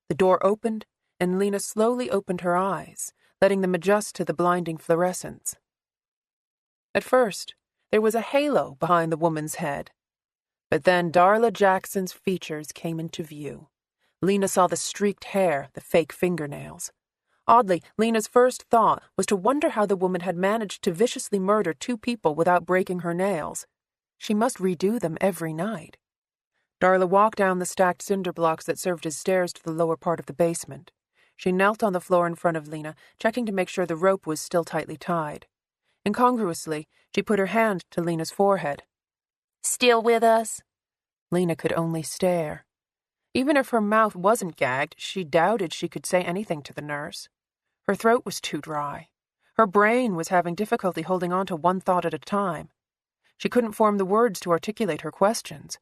The door opened, and Lena slowly opened her eyes, letting them adjust to the blinding fluorescence. At first, there was a halo behind the woman's head. But then Darla Jackson's features came into view. Lena saw the streaked hair, the fake fingernails. Oddly, Lena's first thought was to wonder how the woman had managed to viciously murder 2 people without breaking her nails. She must redo them every night. Darla walked down the stacked cinder blocks that served as stairs to the lower part of the basement. She knelt on the floor in front of Lena, checking to make sure the rope was still tightly tied. Incongruously, she put her hand to Lena's forehead. Still with us? Lena could only stare. Even if her mouth wasn't gagged, she doubted she could say anything to the nurse. Her throat was too dry. Her brain was having difficulty holding on to one thought at a time. She couldn't form the words to articulate her questions.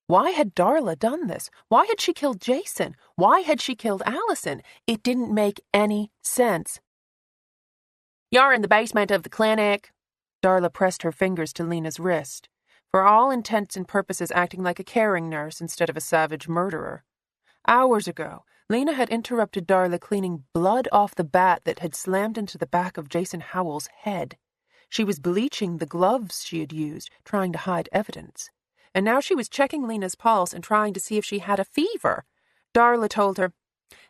Why had Darla done this? Why had she killed Jason? Why had she killed Allison? It didn't make any sense. You're in the basement of the clinic. Darla pressed her fingers to Lena's wrist, for all intents and purposes acting like a caring nurse instead of a savage murderer. Hours ago, Lena had interrupted Darla cleaning blood off the bat that had slammed into the back of Jason Howell's head. She was bleaching the gloves she had used, trying to hide evidence. And now she was checking Lena's pulse and trying to see if she had a fever. Darla told her,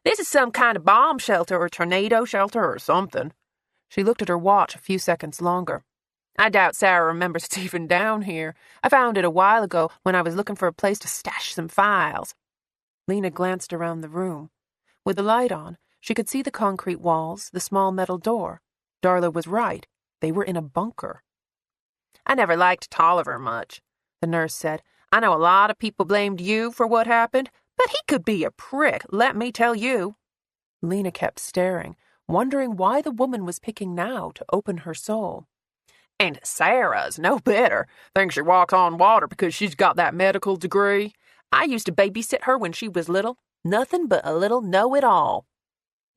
"This is some kind of bomb shelter or tornado shelter or something." She looked at her watch a few seconds longer. "I doubt Sarah remembers it's even down here. I found it a while ago when I was looking for a place to stash some files." Lena glanced around the room. With the light on, she could see the concrete walls, the small metal door. Darla was right. They were in a bunker. "I never liked Tolliver much," the nurse said. "I know a lot of people blamed you for what happened, but he could be a prick, let me tell you." Lena kept staring, wondering why the woman was picking now to open her soul. "And Sarah's no better. Thinks she walks on water because she's got that medical degree. I used to babysit her when she was little. Nothing but a little know-it-all."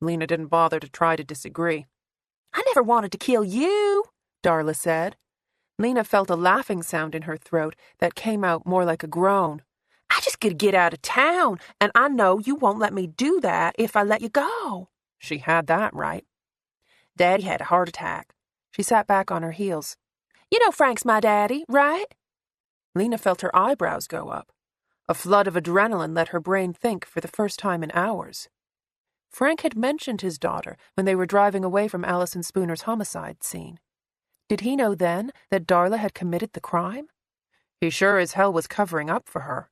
Lena didn't bother to try to disagree. "I never wanted to kill you," Darla said. Lena felt a laughing sound in her throat that came out more like a groan. "I just gotta get out of town, and I know you won't let me do that if I let you go." She had that right. "Daddy had a heart attack." She sat back on her heels. "You know Frank's my daddy, right?" Lena felt her eyebrows go up. A flood of adrenaline let her brain think for the first time in hours. Frank had mentioned his daughter when they were driving away from Allison Spooner's homicide scene. Did he know then that Darla had committed the crime? He sure as hell was covering up for her.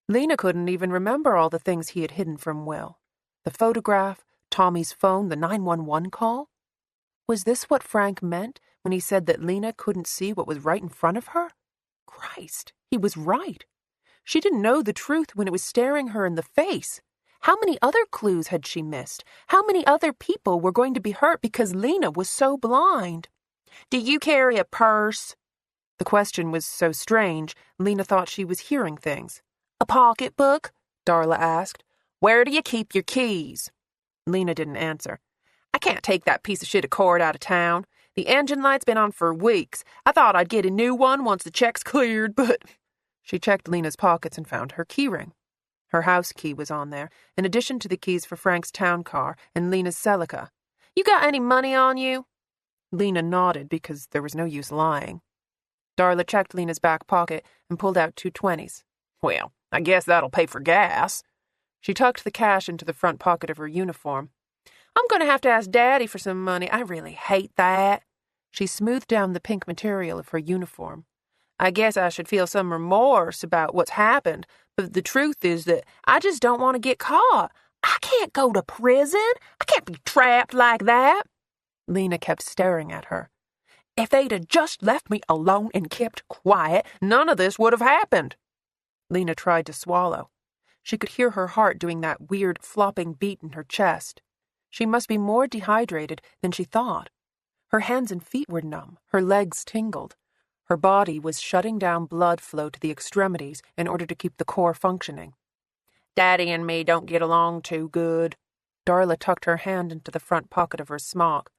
Lena couldn't even remember all the things he had hidden from Will. The photograph, Tommy's phone, the 911 call. Was this what Frank meant when he said that Lena couldn't see what was right in front of her? Christ, he was right. She didn't know the truth when it was staring her in the face. How many other clues had she missed? How many other people were going to be hurt because Lena was so blind? "Do you carry a purse?" The question was so strange, Lena thought she was hearing things. "A pocketbook?" Darla asked. "Where do you keep your keys?" Lena didn't answer. "I can't take that piece of shit of cord out of town. The engine light's been on for weeks. I thought I'd get a new one once the check's cleared, but..." She checked Lena's pockets and found her keyring. Her house key was on there, in addition to the keys for Frank's town car and Lena's Celica. "You got any money on you?" Lena nodded because there was no use lying. Darla checked Lena's back pocket and pulled out 2 20s. Well, I guess that'll pay for gas. She tucked the cash into the front pocket of her uniform. I'm going to have to ask Daddy for some money. I really hate that. She smoothed down the pink material of her uniform. I guess I should feel some remorse about what's happened, but the truth is that I just don't want to get caught. I can't go to prison. I can't be trapped like that. Lena kept staring at her. If they'd have just left me alone and kept quiet, none of this would have happened. Lena tried to swallow. She could hear her heart doing that weird flopping beat in her chest. She must be more dehydrated than she thought. Her hands and feet were numb, her legs tingled. Her body was shutting down blood flow to the extremities in order to keep the core functioning. Daddy and me don't get along too good. Darla tucked her hand into the front pocket of her smock.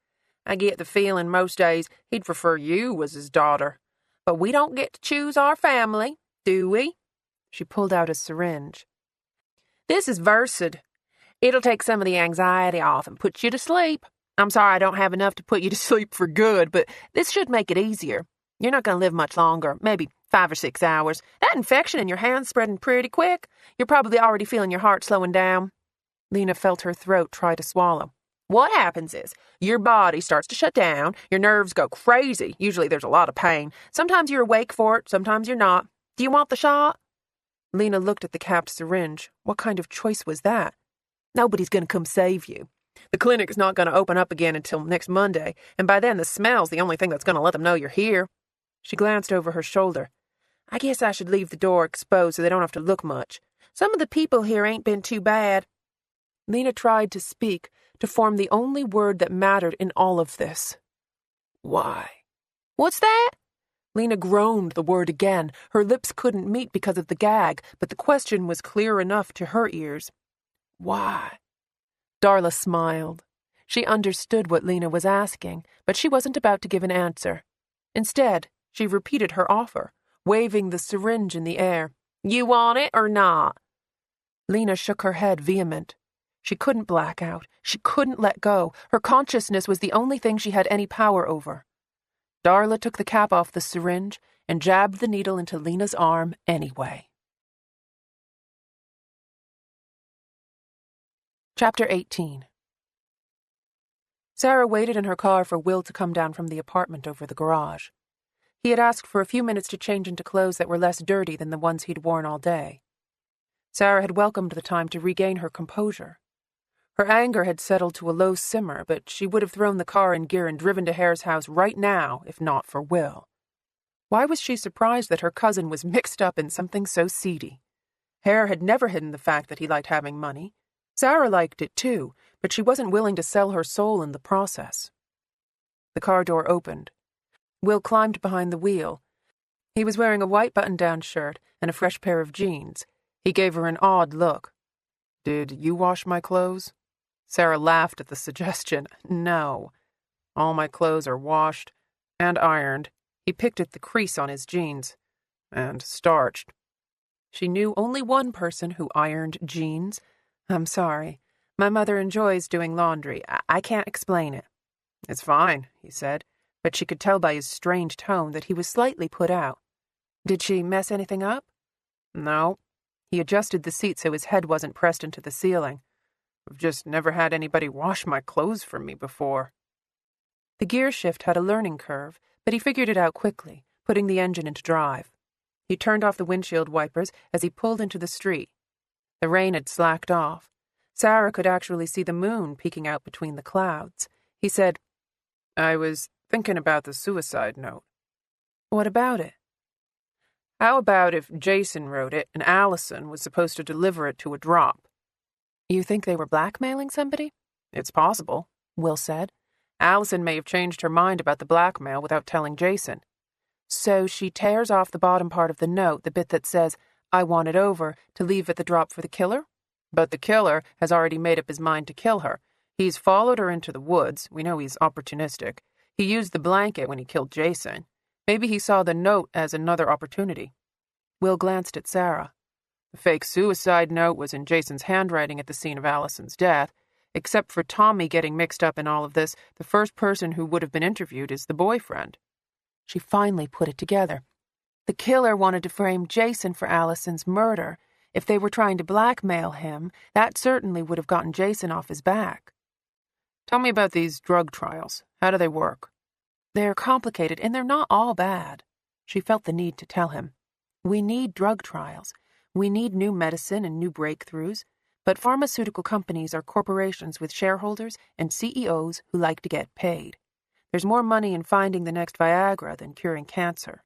I get the feeling most days he'd prefer you as his daughter. But we don't get to choose our family, do we? She pulled out a syringe. This is Versed. It'll take some of the anxiety off and put you to sleep. I'm sorry I don't have enough to put you to sleep for good, but this should make it easier. You're not going to live much longer, maybe 5 or 6 hours. That infection in your hand's spreading pretty quick. You're probably already feeling your heart slowing down. Lena felt her throat try to swallow. What happens is your body starts to shut down, your nerves go crazy. Usually there's a lot of pain. Sometimes you're awake for it, sometimes you're not. Do you want the shot? Lena looked at the capped syringe. What kind of choice was that? Nobody's going to come save you. The clinic's not going to open up again until next Monday, and by then the smell's the only thing that's going to let them know you're here. She glanced over her shoulder. I guess I should leave the door exposed so they don't have to look much. Some of the people here ain't been too bad. Lena tried to speak, to form the only word that mattered in all of this. Why? What's that? Lena groaned the word again. Her lips couldn't meet because of the gag, but the question was clear enough to her ears. Why? Darla smiled. She understood what Lena was asking, but she wasn't about to give an answer. Instead, she repeated her offer, waving the syringe in the air. You want it or not? Lena shook her head, vehement. She couldn't black out. She couldn't let go. Her consciousness was the only thing she had any power over. Darla took the cap off the syringe and jabbed the needle into Lena's arm anyway. Chapter 18. Sarah waited in her car for Will to come down from the apartment over the garage. He had asked for a few minutes to change into clothes that were less dirty than the ones he'd worn all day. Sarah had welcomed the time to regain her composure. Her anger had settled to a low simmer, but she would have thrown the car in gear and driven to Hare's house right now if not for Will. Why was she surprised that her cousin was mixed up in something so seedy? Hare had never hidden the fact that he liked having money. Sarah liked it too, but she wasn't willing to sell her soul in the process. The car door opened. Will climbed behind the wheel. He was wearing a white button-down shirt and a fresh pair of jeans. He gave her an odd look. Did you wash my clothes? Sarah laughed at the suggestion. No. All my clothes are washed and ironed. He picked at the crease on his jeans. And starched. She knew only one person who ironed jeans. I'm sorry. My mother enjoys doing laundry. I can't explain it. It's fine, he said, but she could tell by his strange tone that he was slightly put out. Did she mess anything up? No. He adjusted the seat so his head wasn't pressed into the ceiling. I've just never had anybody wash my clothes for me before. The gear shift had a learning curve, but he figured it out quickly, putting the engine into drive. He turned off the windshield wipers as he pulled into the street. The rain had slacked off. Sarah could actually see the moon peeking out between the clouds. He said, I was thinking about the suicide note. What about it? How about if Jason wrote it and Allison was supposed to deliver it to a drop? You think they were blackmailing somebody? It's possible, Will said. Allison may have changed her mind about the blackmail without telling Jason. So she tears off the bottom part of the note, the bit that says, I want it over, to leave at the drop for the killer? But the killer has already made up his mind to kill her. He's followed her into the woods. We know he's opportunistic. He used the blanket when he killed Jason. Maybe he saw the note as another opportunity. Will glanced at Sarah. The fake suicide note was in Jason's handwriting at the scene of Allison's death. Except for Tommy getting mixed up in all of this, the first person who would have been interviewed is the boyfriend. She finally put it together. The killer wanted to frame Jason for Allison's murder. If they were trying to blackmail him, that certainly would have gotten Jason off his back. Tell me about these drug trials. How do they work? They're complicated, and they're not all bad. She felt the need to tell him. We need drug trials. We need new medicine and new breakthroughs. But pharmaceutical companies are corporations with shareholders and CEOs who like to get paid. There's more money in finding the next Viagra than curing cancer.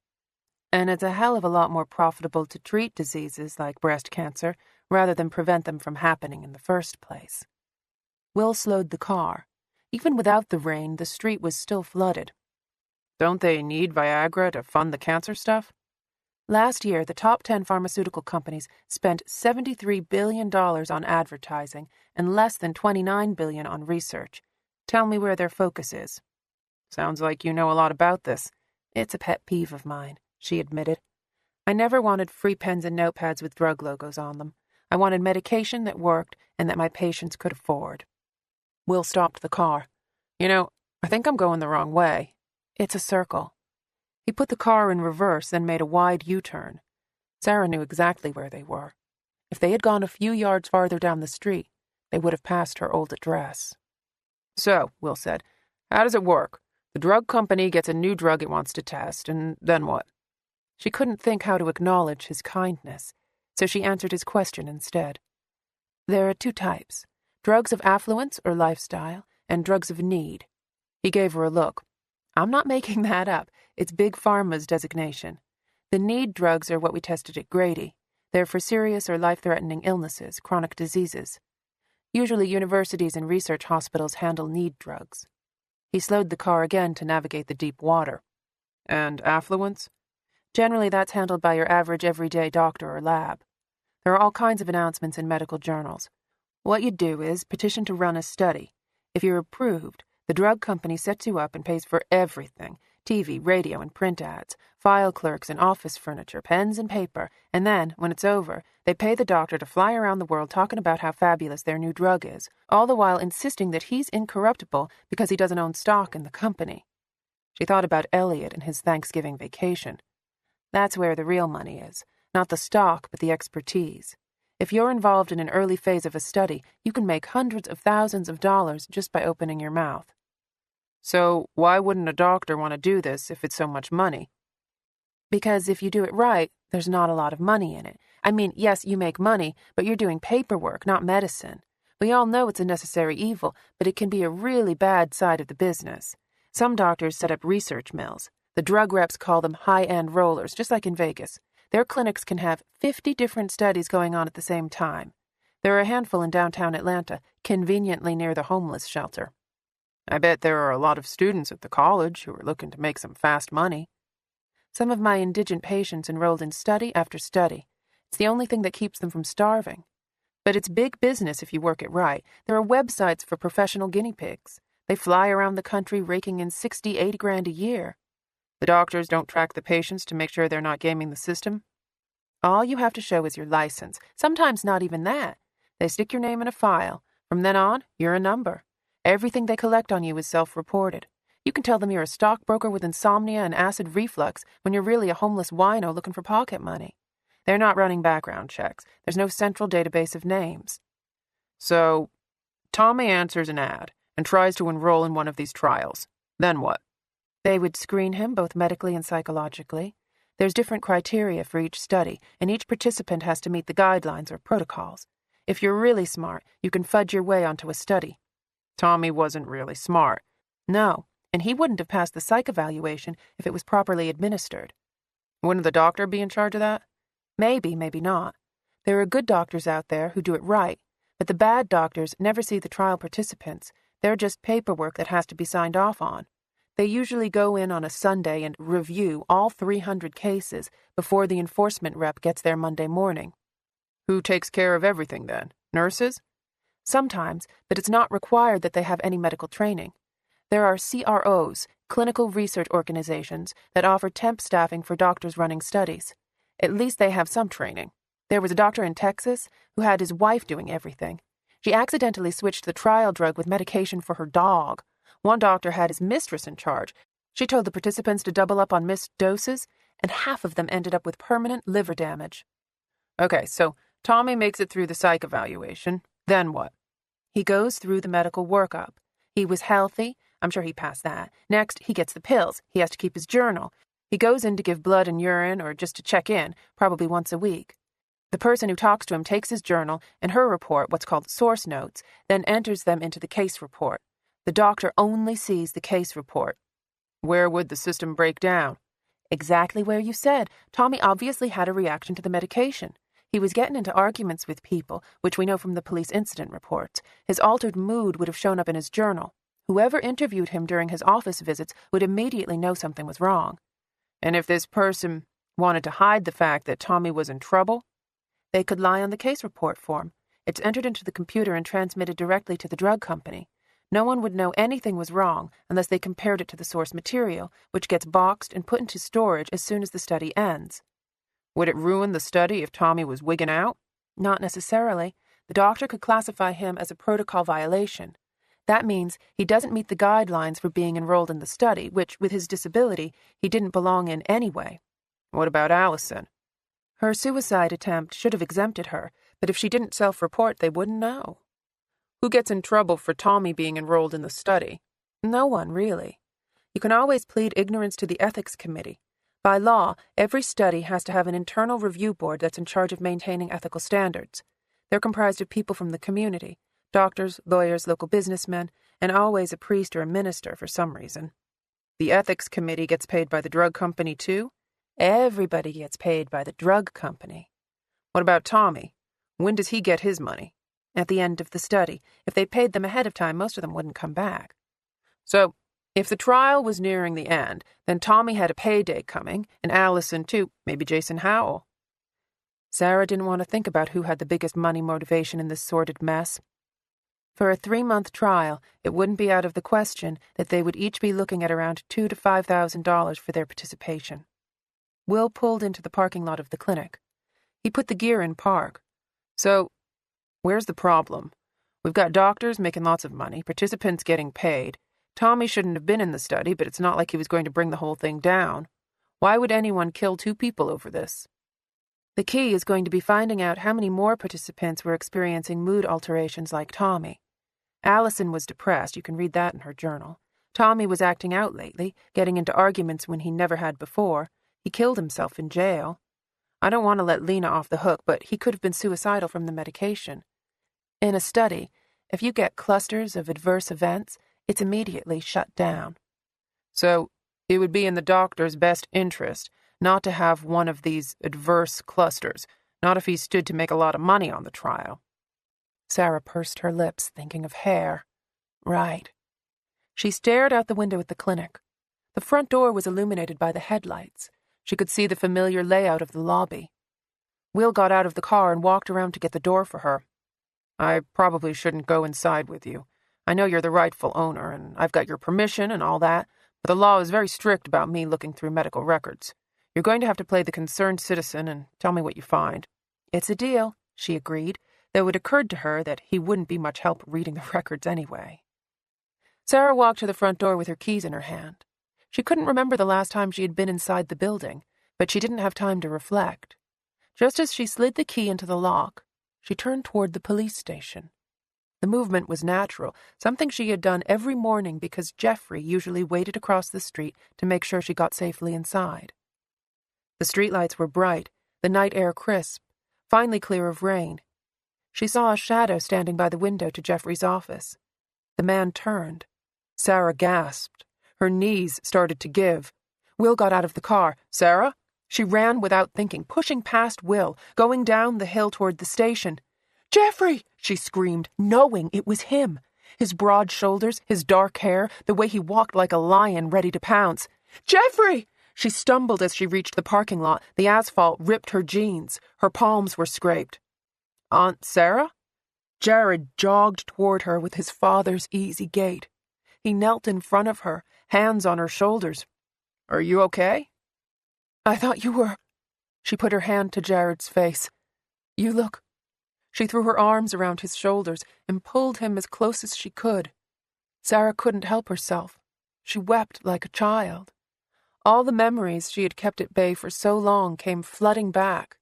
And it's a hell of a lot more profitable to treat diseases like breast cancer rather than prevent them from happening in the first place. Will slowed the car. Even without the rain, the street was still flooded. Don't they need Viagra to fund the cancer stuff? Last year, the top 10 pharmaceutical companies spent $73 billion on advertising and less than $29 billion on research. Tell me where their focus is. Sounds like you know a lot about this. It's a pet peeve of mine, she admitted. I never wanted free pens and notepads with drug logos on them. I wanted medication that worked and that my patients could afford. Will stopped the car. I think I'm going the wrong way. It's a circle. He put the car in reverse, then made a wide U-turn. Sarah knew exactly where they were. If they had gone a few yards farther down the street, they would have passed her old address. So, Will said, how does it work? The drug company gets a new drug it wants to test, and then what? She couldn't think how to acknowledge his kindness, so she answered his question instead. There are 2 types, drugs of affluence or lifestyle, and drugs of need. He gave her a look. I'm not making that up. It's Big Pharma's designation. The need drugs are what we tested at Grady. They're for serious or life-threatening illnesses, chronic diseases. Usually universities and research hospitals handle need drugs. He slowed the car again to navigate the deep water. And affluence? Generally that's handled by your average everyday doctor or lab. There are all kinds of announcements in medical journals. What you do is petition to run a study. If you're approved, the drug company sets you up and pays for everything, TV, radio, and print ads, file clerks and office furniture, pens and paper, and then, when it's over, they pay the doctor to fly around the world talking about how fabulous their new drug is, all the while insisting that he's incorruptible because he doesn't own stock in the company. She thought about Elliot and his Thanksgiving vacation. That's where the real money is, not the stock but the expertise. If you're involved in an early phase of a study, you can make hundreds of thousands of dollars just by opening your mouth. So why wouldn't a doctor want to do this if it's so much money? Because if you do it right, there's not a lot of money in it. I mean, yes, you make money, but you're doing paperwork, not medicine. We all know it's a necessary evil, but it can be a really bad side of the business. Some doctors set up research mills. The drug reps call them high-end rollers, just like in Vegas. Their clinics can have 50 different studies going on at the same time. There are a handful in downtown Atlanta, conveniently near the homeless shelter. I bet there are a lot of students at the college who are looking to make some fast money. Some of my indigent patients enrolled in study after study. It's the only thing that keeps them from starving. But it's big business if you work it right. There are websites for professional guinea pigs. They fly around the country raking in 60, 80 grand a year. The doctors don't track the patients to make sure they're not gaming the system? All you have to show is your license. Sometimes not even that. They stick your name in a file. From then on, you're a number. Everything they collect on you is self-reported. You can tell them you're a stockbroker with insomnia and acid reflux when you're really a homeless wino looking for pocket money. They're not running background checks. There's no central database of names. So, Tommy answers an ad and tries to enroll in one of these trials. Then what? They would screen him both medically and psychologically. There's different criteria for each study, and each participant has to meet the guidelines or protocols. If you're really smart, you can fudge your way onto a study. Tommy wasn't really smart. No, and he wouldn't have passed the psych evaluation if it was properly administered. Wouldn't the doctor be in charge of that? Maybe, maybe not. There are good doctors out there who do it right, but the bad doctors never see the trial participants. They're just paperwork that has to be signed off on. They usually go in on a Sunday and review all 300 cases before the enforcement rep gets there Monday morning. Who takes care of everything then? Nurses? Sometimes, but it's not required that they have any medical training. There are CROs, clinical research organizations, that offer temp staffing for doctors running studies. At least they have some training. There was a doctor in Texas who had his wife doing everything. She accidentally switched the trial drug with medication for her dog. One doctor had his mistress in charge. She told the participants to double up on missed doses, and half of them ended up with permanent liver damage. Okay, so Tommy makes it through the psych evaluation. Then what? He goes through the medical workup. He was healthy. I'm sure he passed that. Next, he gets the pills. He has to keep his journal. He goes in to give blood and urine or just to check in, probably once a week. The person who talks to him takes his journal and her report, what's called source notes, then enters them into the case report. The doctor only sees the case report. Where would the system break down? Exactly where you said. Tommy obviously had a reaction to the medication. He was getting into arguments with people, which we know from the police incident reports. His altered mood would have shown up in his journal. Whoever interviewed him during his office visits would immediately know something was wrong. And if this person wanted to hide the fact that Tommy was in trouble, they could lie on the case report form. It's entered into the computer and transmitted directly to the drug company. No one would know anything was wrong unless they compared it to the source material, which gets boxed and put into storage as soon as the study ends. Would it ruin the study if Tommy was wigging out? Not necessarily. The doctor could classify him as a protocol violation. That means he doesn't meet the guidelines for being enrolled in the study, which, with his disability, he didn't belong in anyway. What about Allison? Her suicide attempt should have exempted her, but if she didn't self-report, they wouldn't know. Who gets in trouble for Tommy being enrolled in the study? No one, really. You can always plead ignorance to the ethics committee. By law, every study has to have an internal review board that's in charge of maintaining ethical standards. They're comprised of people from the community, doctors, lawyers, local businessmen, and always a priest or a minister for some reason. The ethics committee gets paid by the drug company too? Everybody gets paid by the drug company. What about Tommy? When does he get his money? At the end of the study. If they paid them ahead of time, most of them wouldn't come back. So, if the trial was nearing the end, then Tommy had a payday coming, and Allison too, maybe Jason Howell. Sarah didn't want to think about who had the biggest money motivation in this sordid mess. For a 3-month trial, it wouldn't be out of the question that they would each be looking at around $2,000 to $5,000 for their participation. Will pulled into the parking lot of the clinic. He put the gear in park. So, where's the problem? We've got doctors making lots of money, participants getting paid. Tommy shouldn't have been in the study, but it's not like he was going to bring the whole thing down. Why would anyone kill 2 people over this? The key is going to be finding out how many more participants were experiencing mood alterations like Tommy. Allison was depressed, you can read that in her journal. Tommy was acting out lately, getting into arguments when he never had before. He killed himself in jail. I don't want to let Lena off the hook, but he could have been suicidal from the medication. In a study, if you get clusters of adverse events, it's immediately shut down. So, it would be in the doctor's best interest not to have one of these adverse clusters, not if he stood to make a lot of money on the trial. Sarah pursed her lips, thinking of hair. Right. She stared out the window at the clinic. The front door was illuminated by the headlights. She could see the familiar layout of the lobby. Will got out of the car and walked around to get the door for her. I probably shouldn't go inside with you. I know you're the rightful owner, and I've got your permission and all that, but the law is very strict about me looking through medical records. You're going to have to play the concerned citizen and tell me what you find. It's a deal, she agreed, though it occurred to her that he wouldn't be much help reading the records anyway. Sarah walked to the front door with her keys in her hand. She couldn't remember the last time she had been inside the building, but she didn't have time to reflect. Just as she slid the key into the lock, she turned toward the police station. The movement was natural, something she had done every morning because Jeffrey usually waited across the street to make sure she got safely inside. The streetlights were bright, the night air crisp, finally clear of rain. She saw a shadow standing by the window to Jeffrey's office. The man turned. Sarah gasped. Her knees started to give. Will got out of the car. Sarah? She ran without thinking, pushing past Will, going down the hill toward the station. Jeffrey! She screamed, knowing it was him. His broad shoulders, his dark hair, the way he walked like a lion ready to pounce. Jeffrey! She stumbled as she reached the parking lot. The asphalt ripped her jeans. Her palms were scraped. Aunt Sarah? Jared jogged toward her with his father's easy gait. He knelt in front of her, hands on her shoulders. Are you okay? I thought you were. She put her hand to Jared's face. You look. She threw her arms around his shoulders and pulled him as close as she could. Sarah couldn't help herself. She wept like a child. All the memories she had kept at bay for so long came flooding back.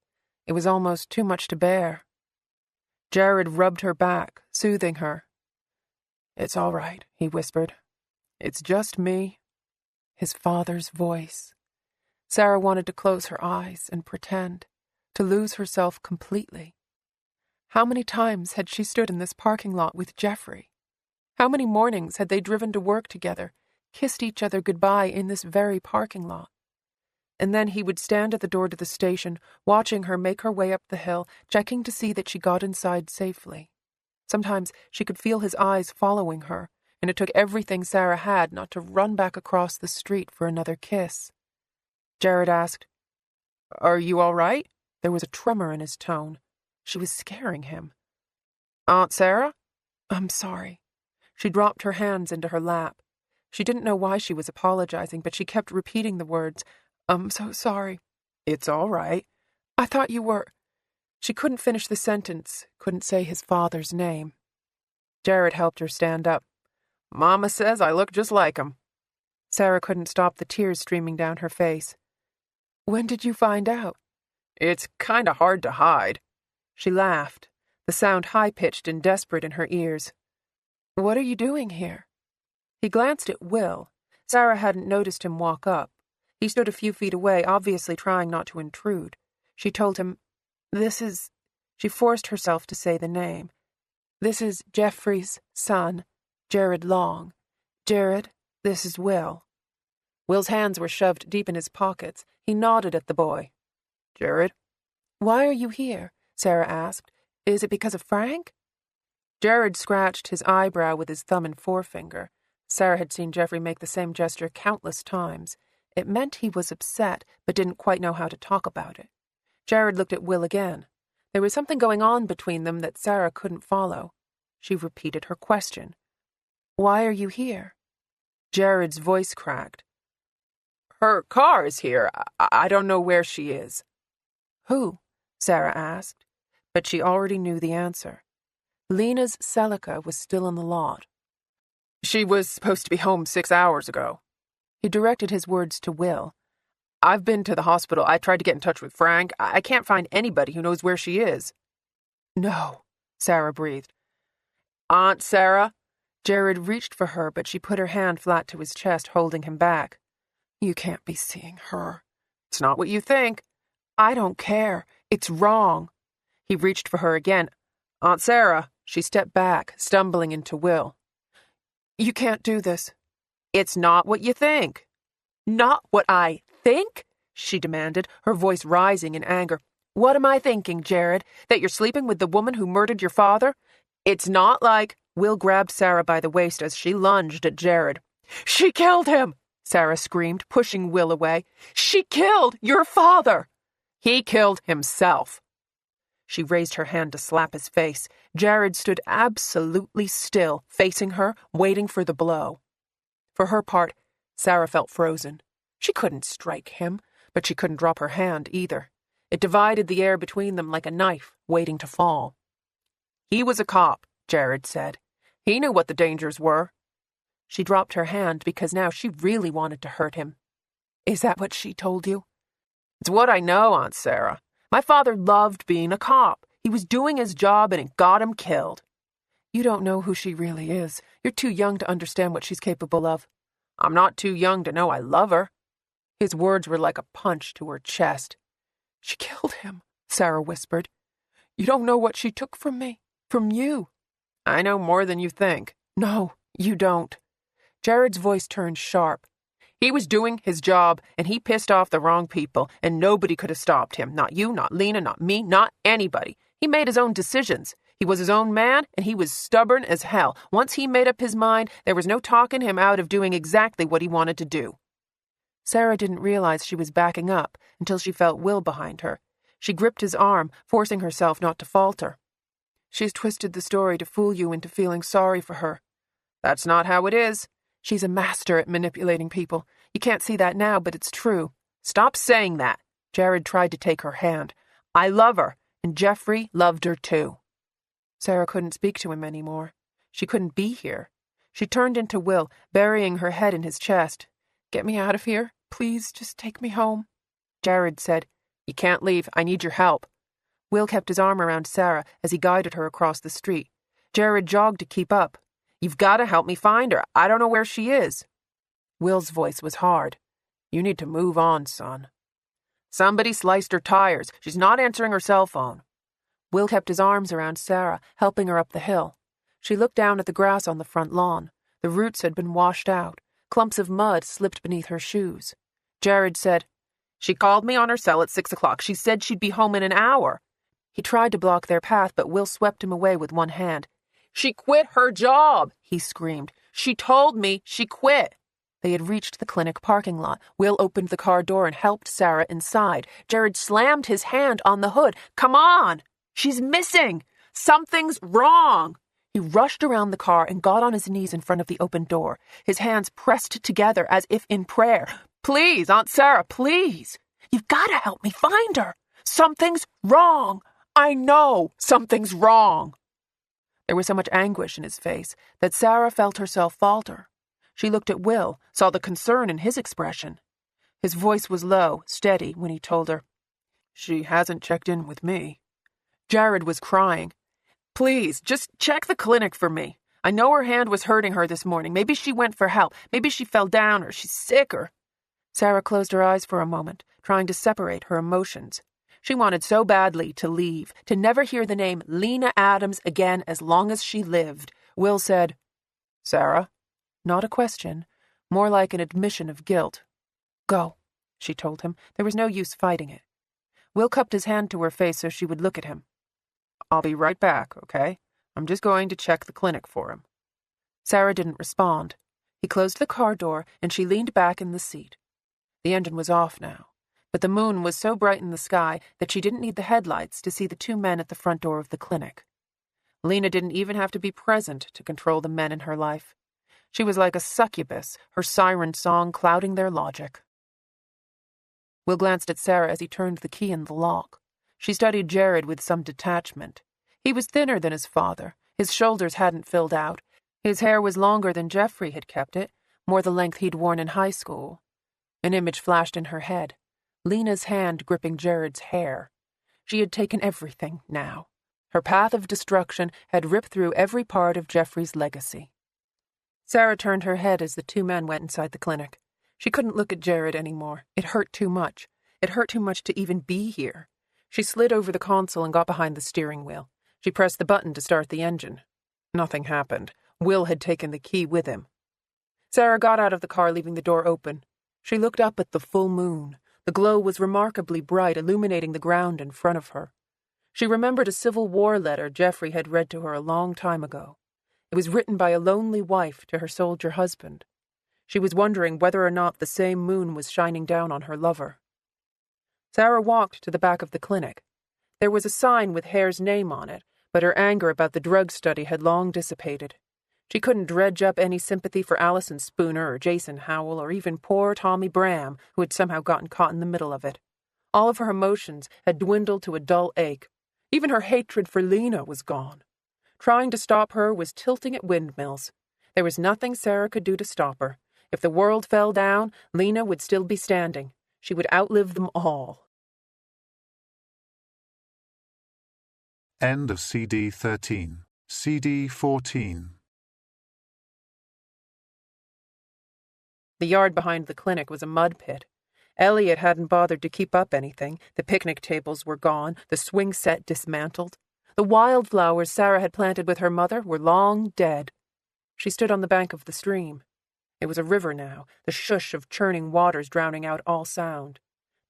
It was almost too much to bear. Jared rubbed her back, soothing her. "It's all right," he whispered. "It's just me." His father's voice. Sarah wanted to close her eyes and pretend, to lose herself completely. How many times had she stood in this parking lot with Jeffrey? How many mornings had they driven to work together, kissed each other goodbye in this very parking lot? And then he would stand at the door to the station, watching her make her way up the hill, checking to see that she got inside safely. Sometimes she could feel his eyes following her, and it took everything Sarah had not to run back across the street for another kiss. Jared asked, "Are you all right?" There was a tremor in his tone. She was scaring him. "Aunt Sarah?" "I'm sorry." She dropped her hands into her lap. She didn't know why she was apologizing, but she kept repeating the words, "I'm so sorry." "It's all right." "I thought you were—" She couldn't finish the sentence, couldn't say his father's name. Jared helped her stand up. "Mama says I look just like him." Sarah couldn't stop the tears streaming down her face. "When did you find out?" "It's kinda hard to hide." She laughed, the sound high-pitched and desperate in her ears. "What are you doing here?" He glanced at Will. Sarah hadn't noticed him walk up. He stood a few feet away, obviously trying not to intrude. She told him, "This is—" She forced herself to say the name. "This is Jeffrey's son, Jared Long. Jared, this is Will." Will's hands were shoved deep in his pockets. He nodded at the boy. "Jared?" "Why are you here?" Sarah asked. "Is it because of Frank?" Jared scratched his eyebrow with his thumb and forefinger. Sarah had seen Jeffrey make the same gesture countless times. It meant he was upset, but didn't quite know how to talk about it. Jared looked at Will again. There was something going on between them that Sarah couldn't follow. She repeated her question. "Why are you here?" Jared's voice cracked. "Her car is here. I don't know where she is." "Who?" Sarah asked, but she already knew the answer. Lena's Celica was still in the lot. "She was supposed to be home 6 hours ago." He directed his words to Will. "I've been to the hospital. I tried to get in touch with Frank. I can't find anybody who knows where she is." "No," Sarah breathed. "Aunt Sarah?" Jared reached for her, but she put her hand flat to his chest, holding him back. "You can't be seeing her." "It's not what you think." "I don't care. It's wrong." He reached for her again. "Aunt Sarah." She stepped back, stumbling into Will. "You can't do this." "It's not what you think." "Not what I think?" she demanded, her voice rising in anger. "What am I thinking, Jared? That you're sleeping with the woman who murdered your father? It's not like—" Will grabbed Sarah by the waist as she lunged at Jared. "She killed him!" Sarah screamed, pushing Will away. "She killed your father!" "He killed himself." She raised her hand to slap his face. Jared stood absolutely still, facing her, waiting for the blow. For her part, Sarah felt frozen. She couldn't strike him, but she couldn't drop her hand either. It divided the air between them like a knife, waiting to fall. "He was a cop," Jared said. "He knew what the dangers were." She dropped her hand because now she really wanted to hurt him. "Is that what she told you?" "It's what I know, Aunt Sarah. My father loved being a cop. He was doing his job and it got him killed." "You don't know who she really is. You're too young to understand what she's capable of." "I'm not too young to know I love her." His words were like a punch to her chest. "She killed him," Sarah whispered. "You don't know what she took from me, from you." "I know more than you think." "No, you don't." Jared's voice turned sharp. "He was doing his job, and he pissed off the wrong people, and nobody could have stopped him. Not you, not Lena, not me, not anybody. He made his own decisions. He was his own man, and he was stubborn as hell. Once he made up his mind, there was no talking him out of doing exactly what he wanted to do." Sarah didn't realize she was backing up until she felt Will behind her. She gripped his arm, forcing herself not to falter. "She's twisted the story to fool you into feeling sorry for her." "That's not how it is." "She's a master at manipulating people. You can't see that now, but it's true." "Stop saying that." Jared tried to take her hand. "I love her, and Jeffrey loved her too." Sarah couldn't speak to him anymore. She couldn't be here. She turned into Will, burying her head in his chest. "Get me out of here," Please just take me home. Jared said, "You can't leave. I need your help." Will kept his arm around Sarah as he guided her across the street. Jared jogged to keep up. "You've got to help me find her. I don't know where she is." Will's voice was hard. "You need to move on, son." "Somebody sliced her tires. She's not answering her cell phone." Will kept his arms around Sarah, helping her up the hill. She looked down at the grass on the front lawn. The roots had been washed out. Clumps of mud slipped beneath her shoes. Jared said, "She called me on her cell at 6 o'clock. She said she'd be home in an hour." He tried to block their path, but Will swept him away with one hand. "She quit her job," he screamed. "She told me she quit." They had reached the clinic parking lot. Will opened the car door and helped Sarah inside. Jared slammed his hand on the hood. "Come on! She's missing! Something's wrong!" He rushed around the car and got on his knees in front of the open door, his hands pressed together as if in prayer. "Please, Aunt Sarah, please! You've got to help me find her! Something's wrong! I know something's wrong!" There was so much anguish in his face that Sarah felt herself falter. She looked at Will, saw the concern in his expression. His voice was low, steady, when he told her, "She hasn't checked in with me." Jared was crying. "Please, just check the clinic for me. I know her hand was hurting her this morning. Maybe she went for help. Maybe she fell down or she's sick or—" Sarah closed her eyes for a moment, trying to separate her emotions. She wanted so badly to leave, to never hear the name Lena Adams again as long as she lived. Will said, "Sarah?" Not a question, more like an admission of guilt. "Go," she told him. There was no use fighting it. Will cupped his hand to her face so she would look at him. "I'll be right back, okay? I'm just going to check the clinic for him." Sarah didn't respond. He closed the car door, and she leaned back in the seat. The engine was off now, but the moon was so bright in the sky that she didn't need the headlights to see the two men at the front door of the clinic. Lena didn't even have to be present to control the men in her life. She was like a succubus, her siren song clouding their logic. Will glanced at Sarah as he turned the key in the lock. She studied Jared with some detachment. He was thinner than his father. His shoulders hadn't filled out. His hair was longer than Jeffrey had kept it, more the length he'd worn in high school. An image flashed in her head. Lena's hand gripping Jared's hair. She had taken everything now. Her path of destruction had ripped through every part of Jeffrey's legacy. Sarah turned her head as the two men went inside the clinic. She couldn't look at Jared anymore. It hurt too much. It hurt too much to even be here. She slid over the console and got behind the steering wheel. She pressed the button to start the engine. Nothing happened. Will had taken the key with him. Sarah got out of the car, leaving the door open. She looked up at the full moon. The glow was remarkably bright, illuminating the ground in front of her. She remembered a Civil War letter Jeffrey had read to her a long time ago. It was written by a lonely wife to her soldier husband. She was wondering whether or not the same moon was shining down on her lover. Sarah walked to the back of the clinic. There was a sign with Hare's name on it, but her anger about the drug study had long dissipated. She couldn't dredge up any sympathy for Allison Spooner or Jason Howell or even poor Tommy Bram, who had somehow gotten caught in the middle of it. All of her emotions had dwindled to a dull ache. Even her hatred for Lena was gone. Trying to stop her was tilting at windmills. There was nothing Sarah could do to stop her. If the world fell down, Lena would still be standing. She would outlive them all. End of CD 13. CD 14. The yard behind the clinic was a mud pit. Elliot hadn't bothered to keep up anything. The picnic tables were gone, the swing set dismantled. The wildflowers Sarah had planted with her mother were long dead. She stood on the bank of the stream. It was a river now, the shush of churning waters drowning out all sound.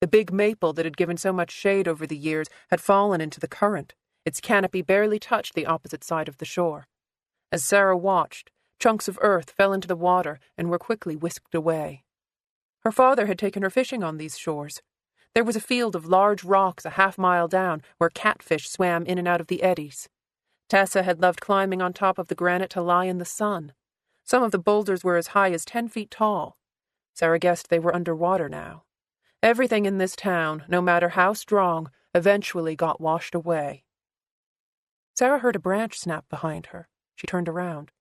The big maple that had given so much shade over the years had fallen into the current. Its canopy barely touched the opposite side of the shore. As Sarah watched, chunks of earth fell into the water and were quickly whisked away. Her father had taken her fishing on these shores. There was a field of large rocks a half-mile down where catfish swam in and out of the eddies. Tessa had loved climbing on top of the granite to lie in the sun. Some of the boulders were as high as 10 feet tall. Sarah guessed they were underwater now. Everything in this town, no matter how strong, eventually got washed away. Sarah heard a branch snap behind her. She turned around.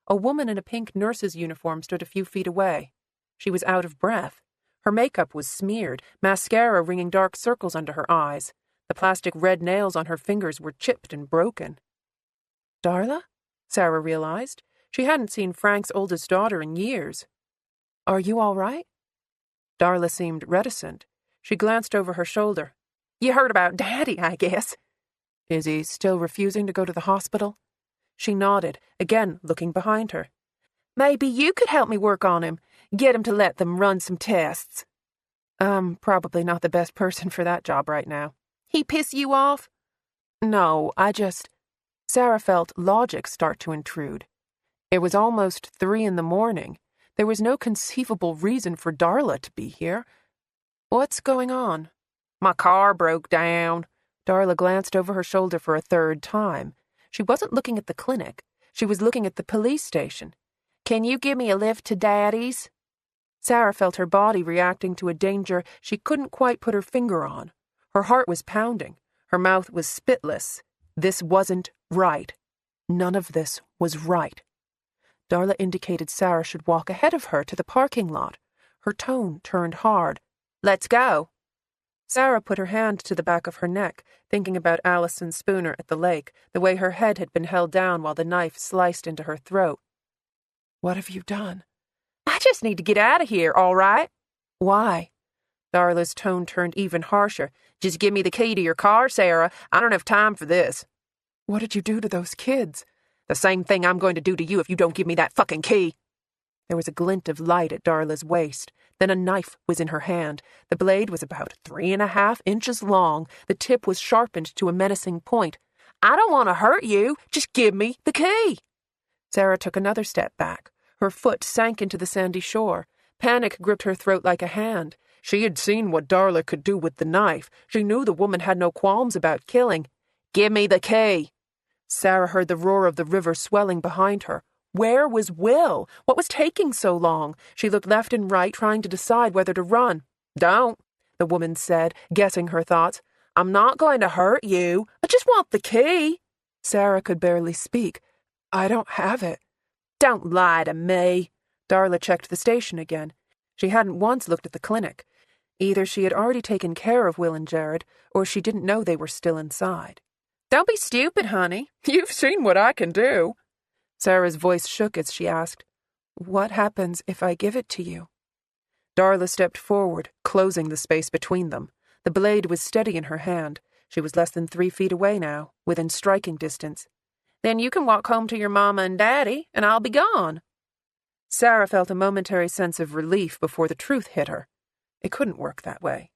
A woman in a pink nurse's uniform stood a few feet away. She was out of breath. Her makeup was smeared, mascara ringing dark circles under her eyes. The plastic red nails on her fingers were chipped and broken. Darla? Sarah realized. She hadn't seen Frank's oldest daughter in years. Are you all right? Darla seemed reticent. She glanced over her shoulder. You heard about Daddy, I guess. Is he still refusing to go to the hospital? She nodded, again looking behind her. Maybe you could help me work on him. Get him to let them run some tests. I'm probably not the best person for that job right now. He piss you off? No, Sarah felt logic start to intrude. It was almost 3 a.m. There was no conceivable reason for Darla to be here. What's going on? My car broke down. Darla glanced over her shoulder for a third time. She wasn't looking at the clinic. She was looking at the police station. Can you give me a lift to Daddy's? Sarah felt her body reacting to a danger she couldn't quite put her finger on. Her heart was pounding. Her mouth was spitless. This wasn't right. None of this was right. Darla indicated Sarah should walk ahead of her to the parking lot. Her tone turned hard. Let's go. Sarah put her hand to the back of her neck, thinking about Allison Spooner at the lake, the way her head had been held down while the knife sliced into her throat. What have you done? I just need to get out of here, all right? Why? Darla's tone turned even harsher. Just give me the key to your car, Sarah. I don't have time for this. What did you do to those kids? The same thing I'm going to do to you if you don't give me that fucking key. There was a glint of light at Darla's waist. Then a knife was in her hand. The blade was about 3.5 inches long. The tip was sharpened to a menacing point. I don't want to hurt you. Just give me the key. Sarah took another step back. Her foot sank into the sandy shore. Panic gripped her throat like a hand. She had seen what Darla could do with the knife. She knew the woman had no qualms about killing. Give me the key. Sarah heard the roar of the river swelling behind her. Where was Will? What was taking so long? She looked left and right, trying to decide whether to run. Don't, the woman said, guessing her thoughts. I'm not going to hurt you. I just want the key. Sarah could barely speak. I don't have it. Don't lie to me. Darla checked the station again. She hadn't once looked at the clinic. Either she had already taken care of Will and Jared, or she didn't know they were still inside. Don't be stupid, honey. You've seen what I can do. Sarah's voice shook as she asked, What happens if I give it to you? Darla stepped forward, closing the space between them. The blade was steady in her hand. She was less than 3 feet away now, within striking distance. Then you can walk home to your mama and daddy, and I'll be gone. Sarah felt a momentary sense of relief before the truth hit her. It couldn't work that way.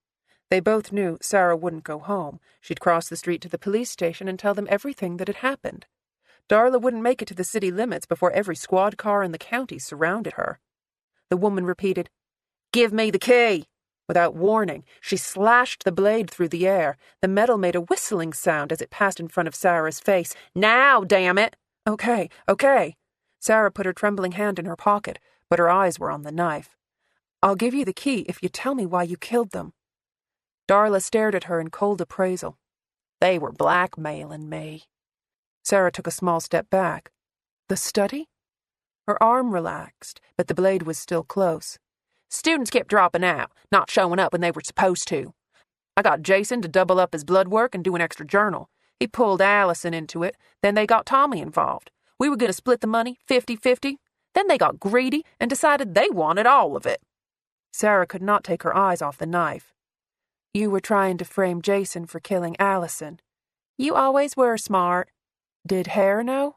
They both knew Sarah wouldn't go home. She'd cross the street to the police station and tell them everything that had happened. Darla wouldn't make it to the city limits before every squad car in the county surrounded her. The woman repeated, Give me the key. Without warning, she slashed the blade through the air. The metal made a whistling sound as it passed in front of Sarah's face. Now, damn it! Okay. Sarah put her trembling hand in her pocket, but her eyes were on the knife. I'll give you the key if you tell me why you killed them. Darla stared at her in cold appraisal. They were blackmailing me. Sarah took a small step back. The study? Her arm relaxed, but the blade was still close. Students kept dropping out, not showing up when they were supposed to. I got Jason to double up his blood work and do an extra journal. He pulled Allison into it, then they got Tommy involved. We were going to split the money, 50-50. Then they got greedy and decided they wanted all of it. Sarah could not take her eyes off the knife. You were trying to frame Jason for killing Allison. You always were smart. Did Hare know?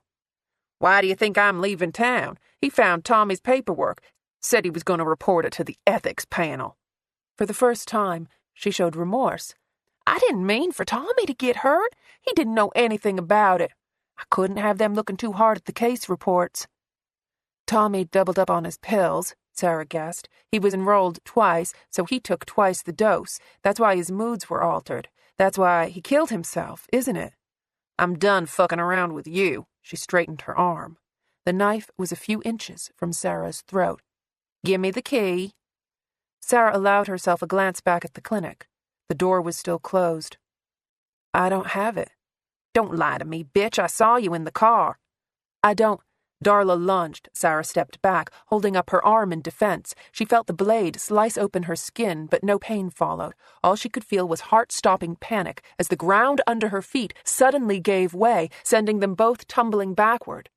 Why do you think I'm leaving town? He found Tommy's paperwork, said he was going to report it to the ethics panel. For the first time, she showed remorse. I didn't mean for Tommy to get hurt. He didn't know anything about it. I couldn't have them looking too hard at the case reports. Tommy doubled up on his pills, Sarah guessed. He was enrolled twice, so he took twice the dose. That's why his moods were altered. That's why he killed himself, isn't it? I'm done fucking around with you. She straightened her arm. The knife was a few inches from Sarah's throat. Give me the key. Sarah allowed herself a glance back at the clinic. The door was still closed. I don't have it. Don't lie to me, bitch. I saw you in the car. I don't. Darla lunged. Sarah stepped back, holding up her arm in defense. She felt the blade slice open her skin, but no pain followed. All she could feel was heart-stopping panic as the ground under her feet suddenly gave way, sending them both tumbling backward.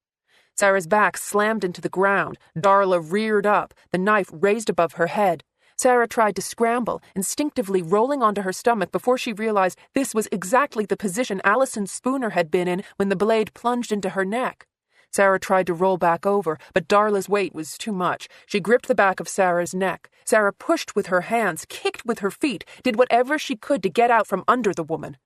Sarah's back slammed into the ground. Darla reared up, the knife raised above her head. Sarah tried to scramble, instinctively rolling onto her stomach before she realized this was exactly the position Allison Spooner had been in when the blade plunged into her neck. Sarah tried to roll back over, but Darla's weight was too much. She gripped the back of Sarah's neck. Sarah pushed with her hands, kicked with her feet, did whatever she could to get out from under the woman.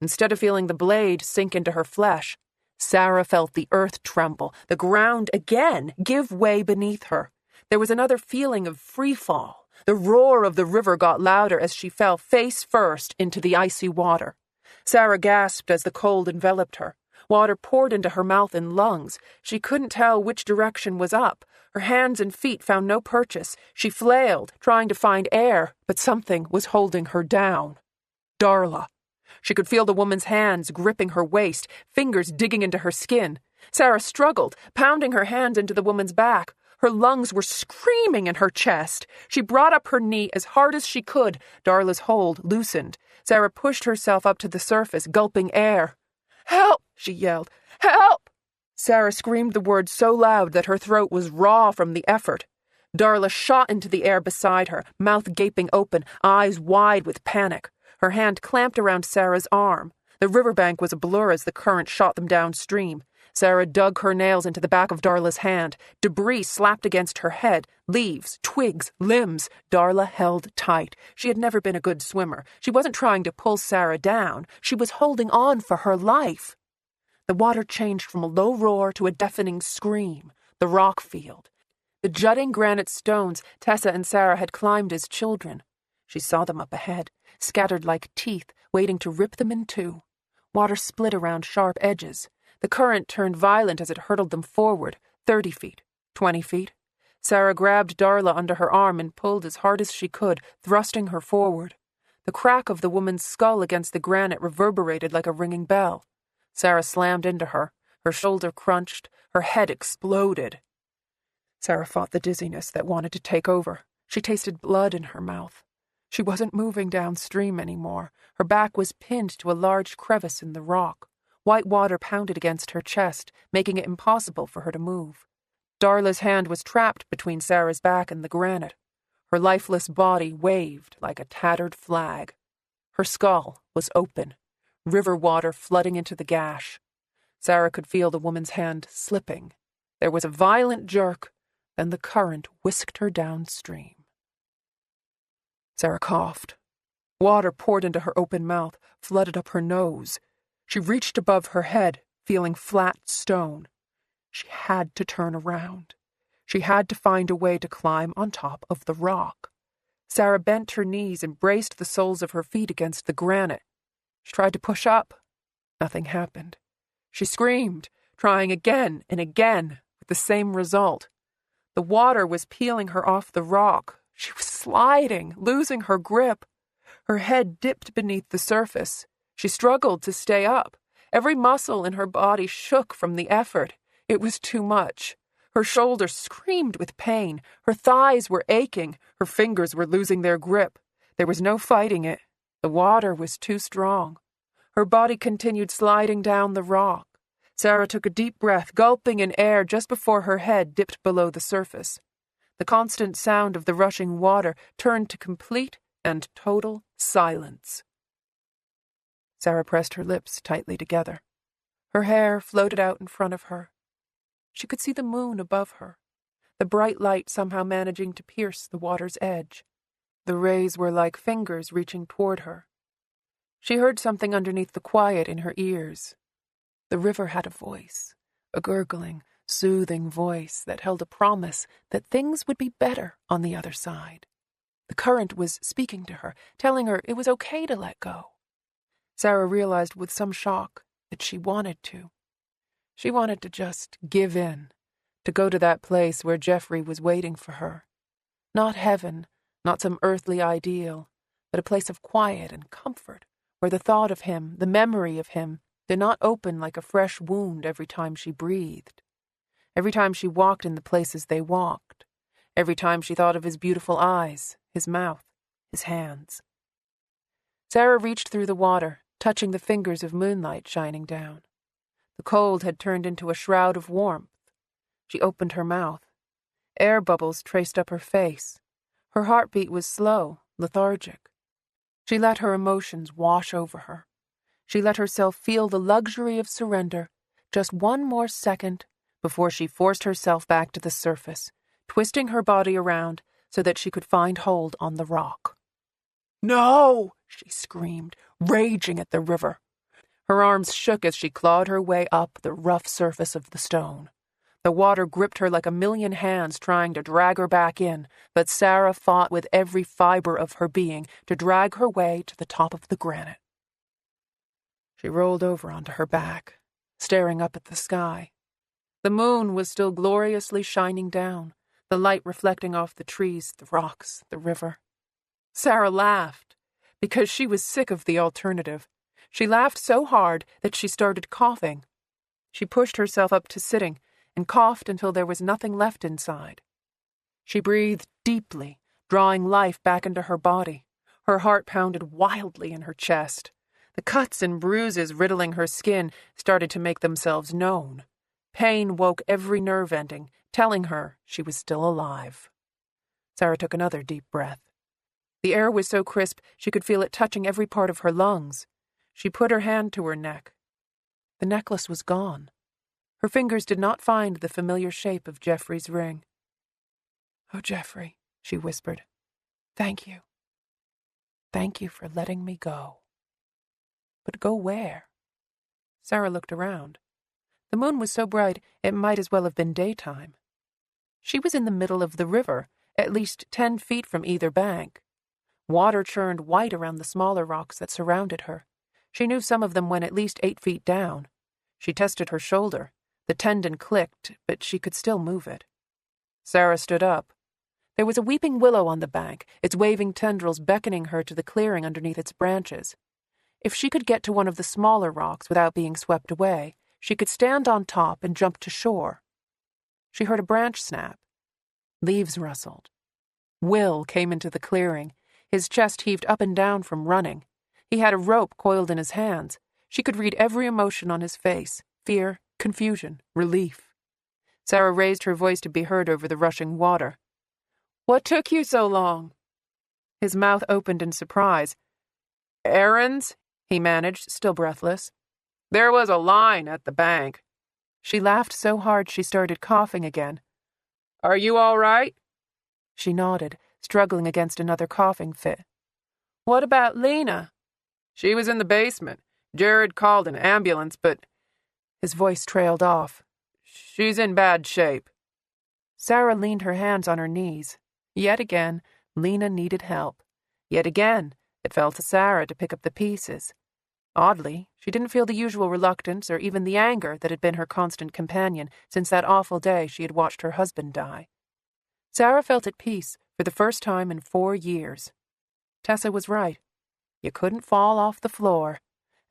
Instead of feeling the blade sink into her flesh, Sarah felt the earth tremble, the ground again give way beneath her. There was another feeling of free fall. The roar of the river got louder as she fell face first into the icy water. Sarah gasped as the cold enveloped her. Water poured into her mouth and lungs. She couldn't tell which direction was up. Her hands and feet found no purchase. She flailed, trying to find air, but something was holding her down. Darla. She could feel the woman's hands gripping her waist, fingers digging into her skin. Sarah struggled, pounding her hands into the woman's back. Her lungs were screaming in her chest. She brought up her knee as hard as she could. Darla's hold loosened. Sarah pushed herself up to the surface, gulping air. "Help!" she yelled. "Help!" Sarah screamed the word so loud that her throat was raw from the effort. Darla shot into the air beside her, mouth gaping open, eyes wide with panic. Her hand clamped around Sarah's arm. The riverbank was a blur as the current shot them downstream. Sarah dug her nails into the back of Darla's hand. Debris slapped against her head. Leaves, twigs, limbs. Darla held tight. She had never been a good swimmer. She wasn't trying to pull Sarah down. She was holding on for her life. The water changed from a low roar to a deafening scream. The rock field. The jutting granite stones Tessa and Sarah had climbed as children. She saw them up ahead, scattered like teeth, waiting to rip them in two. Water split around sharp edges. The current turned violent as it hurtled them forward, 30 feet, 20 feet. Sarah grabbed Darla under her arm and pulled as hard as she could, thrusting her forward. The crack of the woman's skull against the granite reverberated like a ringing bell. Sarah slammed into her. Her shoulder crunched. Her head exploded. Sarah fought the dizziness that wanted to take over. She tasted blood in her mouth. She wasn't moving downstream anymore. Her back was pinned to a large crevice in the rock. White water pounded against her chest, making it impossible for her to move. Darla's hand was trapped between Sarah's back and the granite. Her lifeless body waved like a tattered flag. Her skull was open, river water flooding into the gash. Sarah could feel the woman's hand slipping. There was a violent jerk, then the current whisked her downstream. Sarah coughed. Water poured into her open mouth, flooded up her nose. She reached above her head, feeling flat stone. She had to turn around. She had to find a way to climb on top of the rock. Sarah bent her knees and braced the soles of her feet against the granite. She tried to push up. Nothing happened. She screamed, trying again and again, with the same result. The water was peeling her off the rock. She was sliding, losing her grip. Her head dipped beneath the surface. She struggled to stay up. Every muscle in her body shook from the effort. It was too much. Her shoulders screamed with pain. Her thighs were aching. Her fingers were losing their grip. There was no fighting it. The water was too strong. Her body continued sliding down the rock. Sarah took a deep breath, gulping in air just before her head dipped below the surface. The constant sound of the rushing water turned to complete and total silence. Sarah pressed her lips tightly together. Her hair floated out in front of her. She could see the moon above her, the bright light somehow managing to pierce the water's edge. The rays were like fingers reaching toward her. She heard something underneath the quiet in her ears. The river had a voice, a gurgling, soothing voice that held a promise that things would be better on the other side. The current was speaking to her, telling her it was okay to let go. Sarah realized with some shock that she wanted to. She wanted to just give in, to go to that place where Jeffrey was waiting for her. Not heaven, not some earthly ideal, but a place of quiet and comfort, where the thought of him, the memory of him, did not open like a fresh wound every time she breathed. every time she walked in the places they walked, every time she thought of his beautiful eyes, his mouth, his hands. Sarah reached through the water, touching the fingers of moonlight shining down. The cold had turned into a shroud of warmth. She opened her mouth. Air bubbles traced up her face. Her heartbeat was slow, lethargic. She let her emotions wash over her. She let herself feel the luxury of surrender, just one more second before she forced herself back to the surface, twisting her body around so that she could find hold on the rock. "No!" she screamed, raging at the river. Her arms shook as she clawed her way up the rough surface of the stone. The water gripped her like a million hands trying to drag her back in, but Sarah fought with every fiber of her being to drag her way to the top of the granite. She rolled over onto her back, staring up at the sky. The moon was still gloriously shining down, the light reflecting off the trees, the rocks, the river. Sarah laughed, because she was sick of the alternative. She laughed so hard that she started coughing. She pushed herself up to sitting and coughed until there was nothing left inside. She breathed deeply, drawing life back into her body. Her heart pounded wildly in her chest. The cuts and bruises riddling her skin started to make themselves known. Pain woke every nerve ending, telling her she was still alive. Sarah took another deep breath. The air was so crisp she could feel it touching every part of her lungs. She put her hand to her neck. The necklace was gone. Her fingers did not find the familiar shape of Jeffrey's ring. "Oh, Jeffrey," she whispered. "Thank you. Thank you for letting me go." But go where? Sarah looked around. The moon was so bright it might as well have been daytime. She was in the middle of the river, at least 10 feet from either bank. Water churned white around the smaller rocks that surrounded her. She knew some of them went at least 8 feet down. She tested her shoulder. The tendon clicked, but she could still move it. Sarah stood up. There was a weeping willow on the bank, its waving tendrils beckoning her to the clearing underneath its branches. If she could get to one of the smaller rocks without being swept away, she could stand on top and jump to shore. She heard a branch snap. Leaves rustled. Will came into the clearing. His chest heaved up and down from running. He had a rope coiled in his hands. She could read every emotion on his face: fear, confusion, relief. Sarah raised her voice to be heard over the rushing water. "What took you so long?" His mouth opened in surprise. "Errands?" he managed, still breathless. "There was a line at the bank." She laughed so hard she started coughing again. "Are you all right?" She nodded, struggling against another coughing fit. "What about Lena?" "She was in the basement. Jared called an ambulance, but—" His voice trailed off. "She's in bad shape." Sarah leaned her hands on her knees. Yet again, Lena needed help. Yet again, it fell to Sarah to pick up the pieces. Oddly, she didn't feel the usual reluctance or even the anger that had been her constant companion since that awful day she had watched her husband die. Sarah felt at peace for the first time in 4 years. Tessa was right. You couldn't fall off the floor.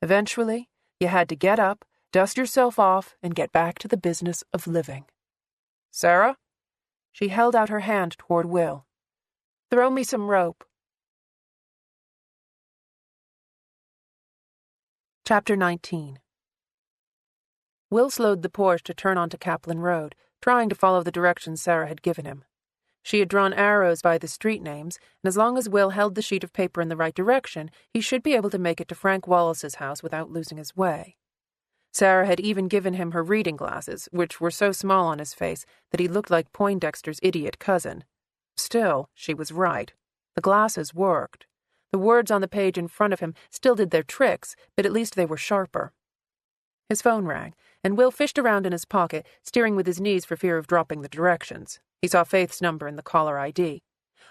Eventually, you had to get up, dust yourself off, and get back to the business of living. "Sarah?" She held out her hand toward Will. "Throw me some rope." Chapter 19. Will slowed the Porsche to turn onto Kaplan Road, trying to follow the directions Sarah had given him. She had drawn arrows by the street names, and as long as Will held the sheet of paper in the right direction, he should be able to make it to Frank Wallace's house without losing his way. Sarah had even given him her reading glasses, which were so small on his face that he looked like Poindexter's idiot cousin. Still, she was right. The glasses worked. The words on the page in front of him still did their tricks, but at least they were sharper. His phone rang, and Will fished around in his pocket, steering with his knees for fear of dropping the directions. He saw Faith's number in the caller ID.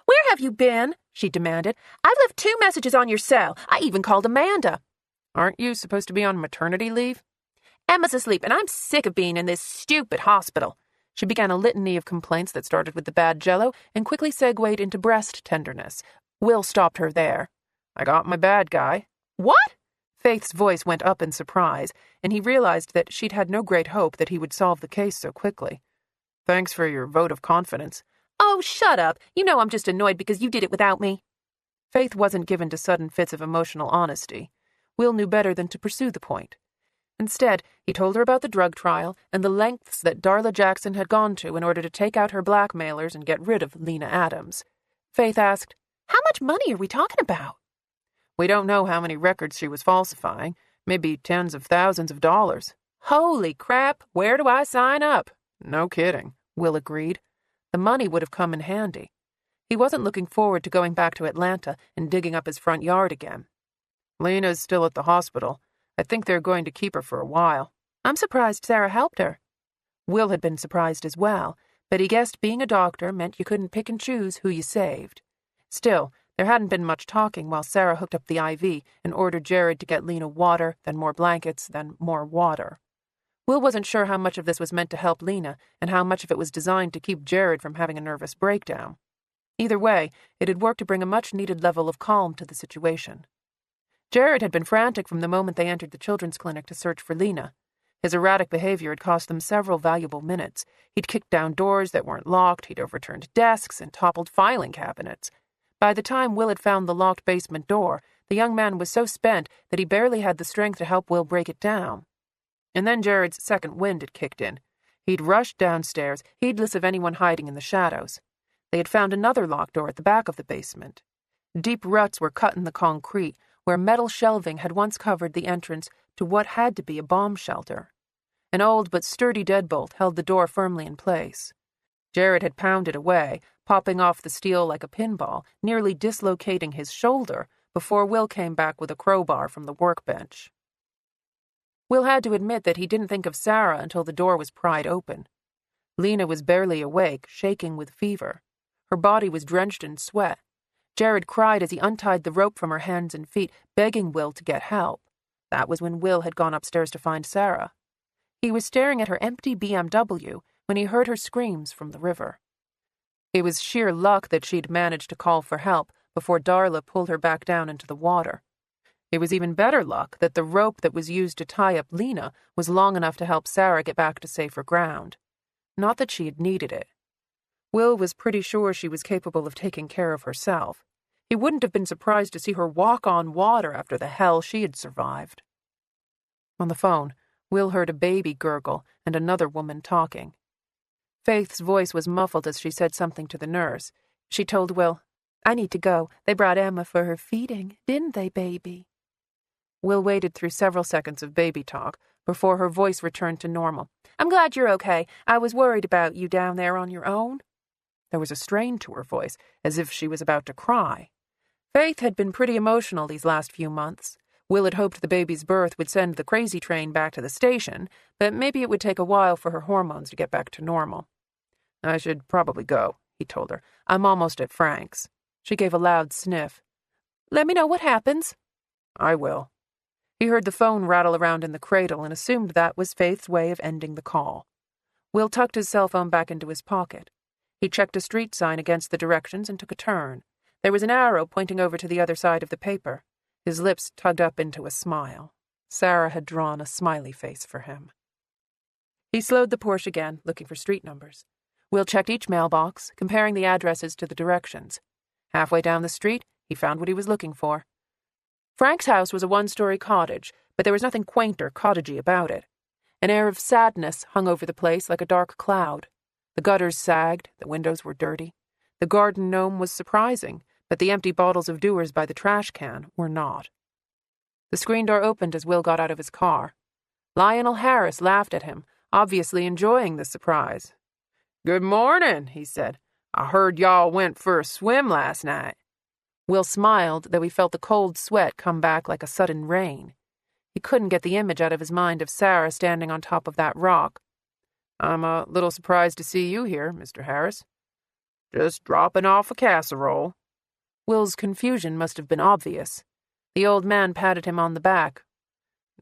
"Where have you been?" she demanded. "I've left 2 messages on your cell. I even called Amanda." "Aren't you supposed to be on maternity leave?" "Emma's asleep, and I'm sick of being in this stupid hospital." She began a litany of complaints that started with the bad jello and quickly segued into breast tenderness. Will stopped her there. "I got my bad guy." "What?" Faith's voice went up in surprise, and he realized that she'd had no great hope that he would solve the case so quickly. Thanks for your vote of confidence. Oh, shut up. You know I'm just annoyed because you did it without me. Faith wasn't given to sudden fits of emotional honesty. Will knew better than to pursue the point. Instead, he told her about the drug trial and the lengths that Darla Jackson had gone to in order to take out her blackmailers and get rid of Lena Adams. Faith asked, How much money are we talking about? We don't know how many records she was falsifying. Maybe tens of thousands of dollars. Holy crap, where do I sign up? No kidding, Will agreed. The money would have come in handy. He wasn't looking forward to going back to Atlanta and digging up his front yard again. Lena's still at the hospital. I think they're going to keep her for a while. I'm surprised Sarah helped her. Will had been surprised as well, but he guessed being a doctor meant you couldn't pick and choose who you saved. Still, there hadn't been much talking while Sarah hooked up the IV and ordered Jared to get Lena water, then more blankets, then more water. Will wasn't sure how much of this was meant to help Lena and how much of it was designed to keep Jared from having a nervous breakdown. Either way, it had worked to bring a much-needed level of calm to the situation. Jared had been frantic from the moment they entered the children's clinic to search for Lena. His erratic behavior had cost them several valuable minutes. He'd kicked down doors that weren't locked, he'd overturned desks and toppled filing cabinets. By the time Will had found the locked basement door, the young man was so spent that he barely had the strength to help Will break it down. And then Jared's second wind had kicked in. He'd rushed downstairs, heedless of anyone hiding in the shadows. They had found another locked door at the back of the basement. Deep ruts were cut in the concrete, where metal shelving had once covered the entrance to what had to be a bomb shelter. An old but sturdy deadbolt held the door firmly in place. Jared had pounded away, popping off the steel like a pinball, nearly dislocating his shoulder before Will came back with a crowbar from the workbench. Will had to admit that he didn't think of Sarah until the door was pried open. Lena was barely awake, shaking with fever. Her body was drenched in sweat. Jared cried as he untied the rope from her hands and feet, begging Will to get help. That was when Will had gone upstairs to find Sarah. He was staring at her empty BMW when he heard her screams from the river. It was sheer luck that she'd managed to call for help before Darla pulled her back down into the water. It was even better luck that the rope that was used to tie up Lena was long enough to help Sarah get back to safer ground. Not that she had needed it. Will was pretty sure she was capable of taking care of herself. He wouldn't have been surprised to see her walk on water after the hell she had survived. On the phone, Will heard a baby gurgle and another woman talking. Faith's voice was muffled as she said something to the nurse. She told Will, I need to go. They brought Emma for her feeding, didn't they, baby? Will waited through several seconds of baby talk before her voice returned to normal. I'm glad you're okay. I was worried about you down there on your own. There was a strain to her voice, as if she was about to cry. Faith had been pretty emotional these last few months. Will had hoped the baby's birth would send the crazy train back to the station, but maybe it would take a while for her hormones to get back to normal. I should probably go, he told her. I'm almost at Frank's. She gave a loud sniff. Let me know what happens. I will. He heard the phone rattle around in the cradle and assumed that was Faith's way of ending the call. Will tucked his cell phone back into his pocket. He checked a street sign against the directions and took a turn. There was an arrow pointing over to the other side of the paper. His lips tugged up into a smile. Sarah had drawn a smiley face for him. He slowed the Porsche again, looking for street numbers. Will checked each mailbox, comparing the addresses to the directions. Halfway down the street, he found what he was looking for. Frank's house was a one-story cottage, but there was nothing quaint or cottagey about it. An air of sadness hung over the place like a dark cloud. The gutters sagged, the windows were dirty. The garden gnome was surprising, but the empty bottles of Dewar's by the trash can were not. The screen door opened as Will got out of his car. Lionel Harris laughed at him, obviously enjoying the surprise. "Good morning," he said. "I heard y'all went for a swim last night." Will smiled, though he felt the cold sweat come back like a sudden rain. He couldn't get the image out of his mind of Sarah standing on top of that rock. "I'm a little surprised to see you here, Mr. Harris." "Just dropping off a casserole." Will's confusion must have been obvious. The old man patted him on the back.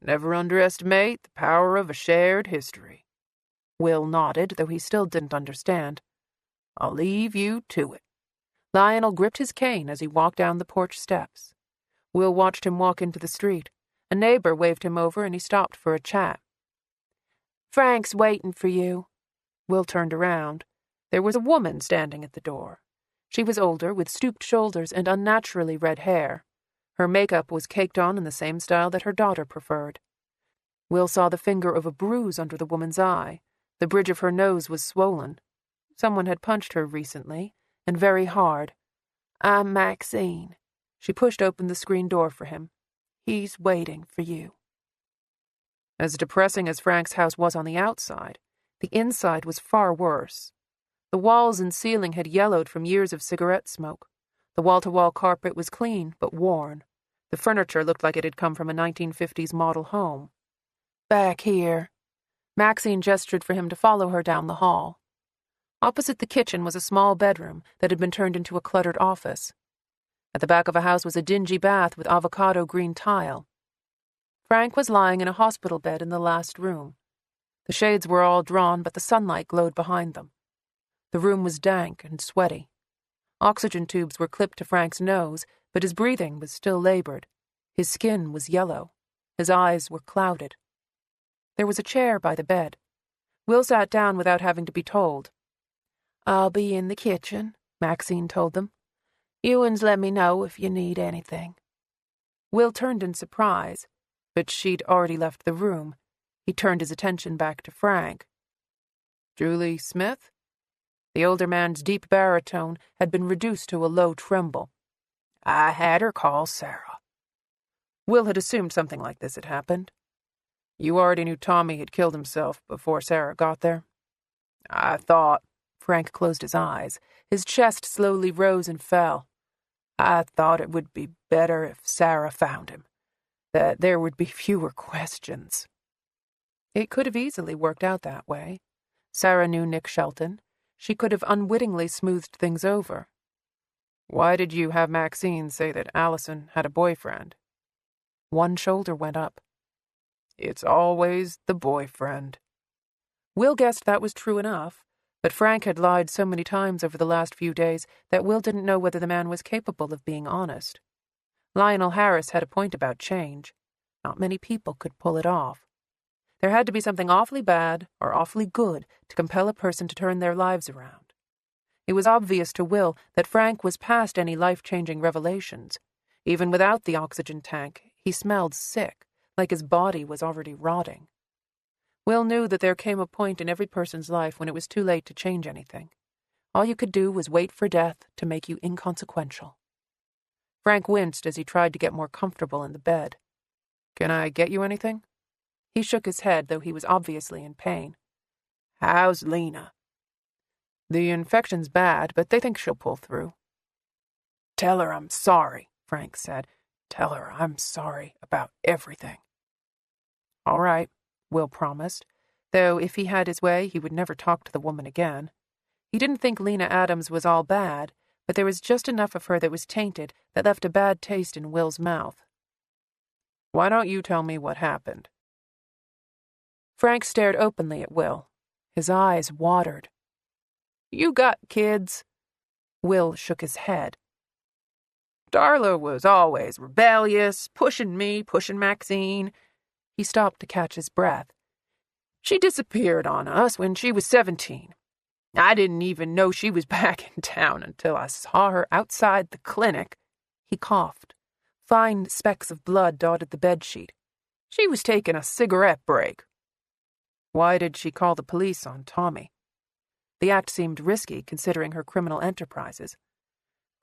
"Never underestimate the power of a shared history." Will nodded, though he still didn't understand. "I'll leave you to it." Lionel gripped his cane as he walked down the porch steps. Will watched him walk into the street. A neighbor waved him over and he stopped for a chat. "Frank's waiting for you." Will turned around. There was a woman standing at the door. She was older, with stooped shoulders and unnaturally red hair. Her makeup was caked on in the same style that her daughter preferred. Will saw the finger of a bruise under the woman's eye. The bridge of her nose was swollen. Someone had punched her recently, and very hard. "I'm Maxine." She pushed open the screen door for him. "He's waiting for you." As depressing as Frank's house was on the outside, the inside was far worse. The walls and ceiling had yellowed from years of cigarette smoke. The wall-to-wall carpet was clean, but worn. The furniture looked like it had come from a 1950s model home. "Back here." Maxine gestured for him to follow her down the hall. Opposite the kitchen was a small bedroom that had been turned into a cluttered office. At the back of a house was a dingy bath with avocado green tile. Frank was lying in a hospital bed in the last room. The shades were all drawn, but the sunlight glowed behind them. The room was dank and sweaty. Oxygen tubes were clipped to Frank's nose, but his breathing was still labored. His skin was yellow. His eyes were clouded. There was a chair by the bed. Will sat down without having to be told. "I'll be in the kitchen," Maxine told them. "You uns let me know if you need anything." Will turned in surprise, but she'd already left the room. He turned his attention back to Frank. "Julie Smith?" The older man's deep baritone had been reduced to a low tremble. "I had her call Sarah." Will had assumed something like this had happened. "You already knew Tommy had killed himself before Sarah got there?" "I thought—" Frank closed his eyes. His chest slowly rose and fell. "I thought it would be better if Sarah found him, that there would be fewer questions." It could have easily worked out that way. Sarah knew Nick Shelton. She could have unwittingly smoothed things over. "Why did you have Maxine say that Allison had a boyfriend?" One shoulder went up. "It's always the boyfriend." Will guessed that was true enough, but Frank had lied so many times over the last few days that Will didn't know whether the man was capable of being honest. Lionel Harris had a point about change. Not many people could pull it off. There had to be something awfully bad or awfully good to compel a person to turn their lives around. It was obvious to Will that Frank was past any life-changing revelations. Even without the oxygen tank, he smelled sick, like his body was already rotting. Will knew that there came a point in every person's life when it was too late to change anything. All you could do was wait for death to make you inconsequential. Frank winced as he tried to get more comfortable in the bed. "Can I get you anything?" He shook his head, though he was obviously in pain. "How's Lena?" "The infection's bad, but they think she'll pull through." "Tell her I'm sorry," Frank said. "Tell her I'm sorry about everything." "All right," Will promised, though if he had his way, he would never talk to the woman again. He didn't think Lena Adams was all bad, but there was just enough of her that was tainted that left a bad taste in Will's mouth. "Why don't you tell me what happened?" Frank stared openly at Will. His eyes watered. "You got kids?" Will shook his head. "Darla was always rebellious, pushing me, pushing Maxine." He stopped to catch his breath. "She disappeared on us when she was 17. I didn't even know she was back in town until I saw her outside the clinic." He coughed. Fine specks of blood dotted the bedsheet. "She was taking a cigarette break." "Why did she call the police on Tommy?" The act seemed risky, considering her criminal enterprises.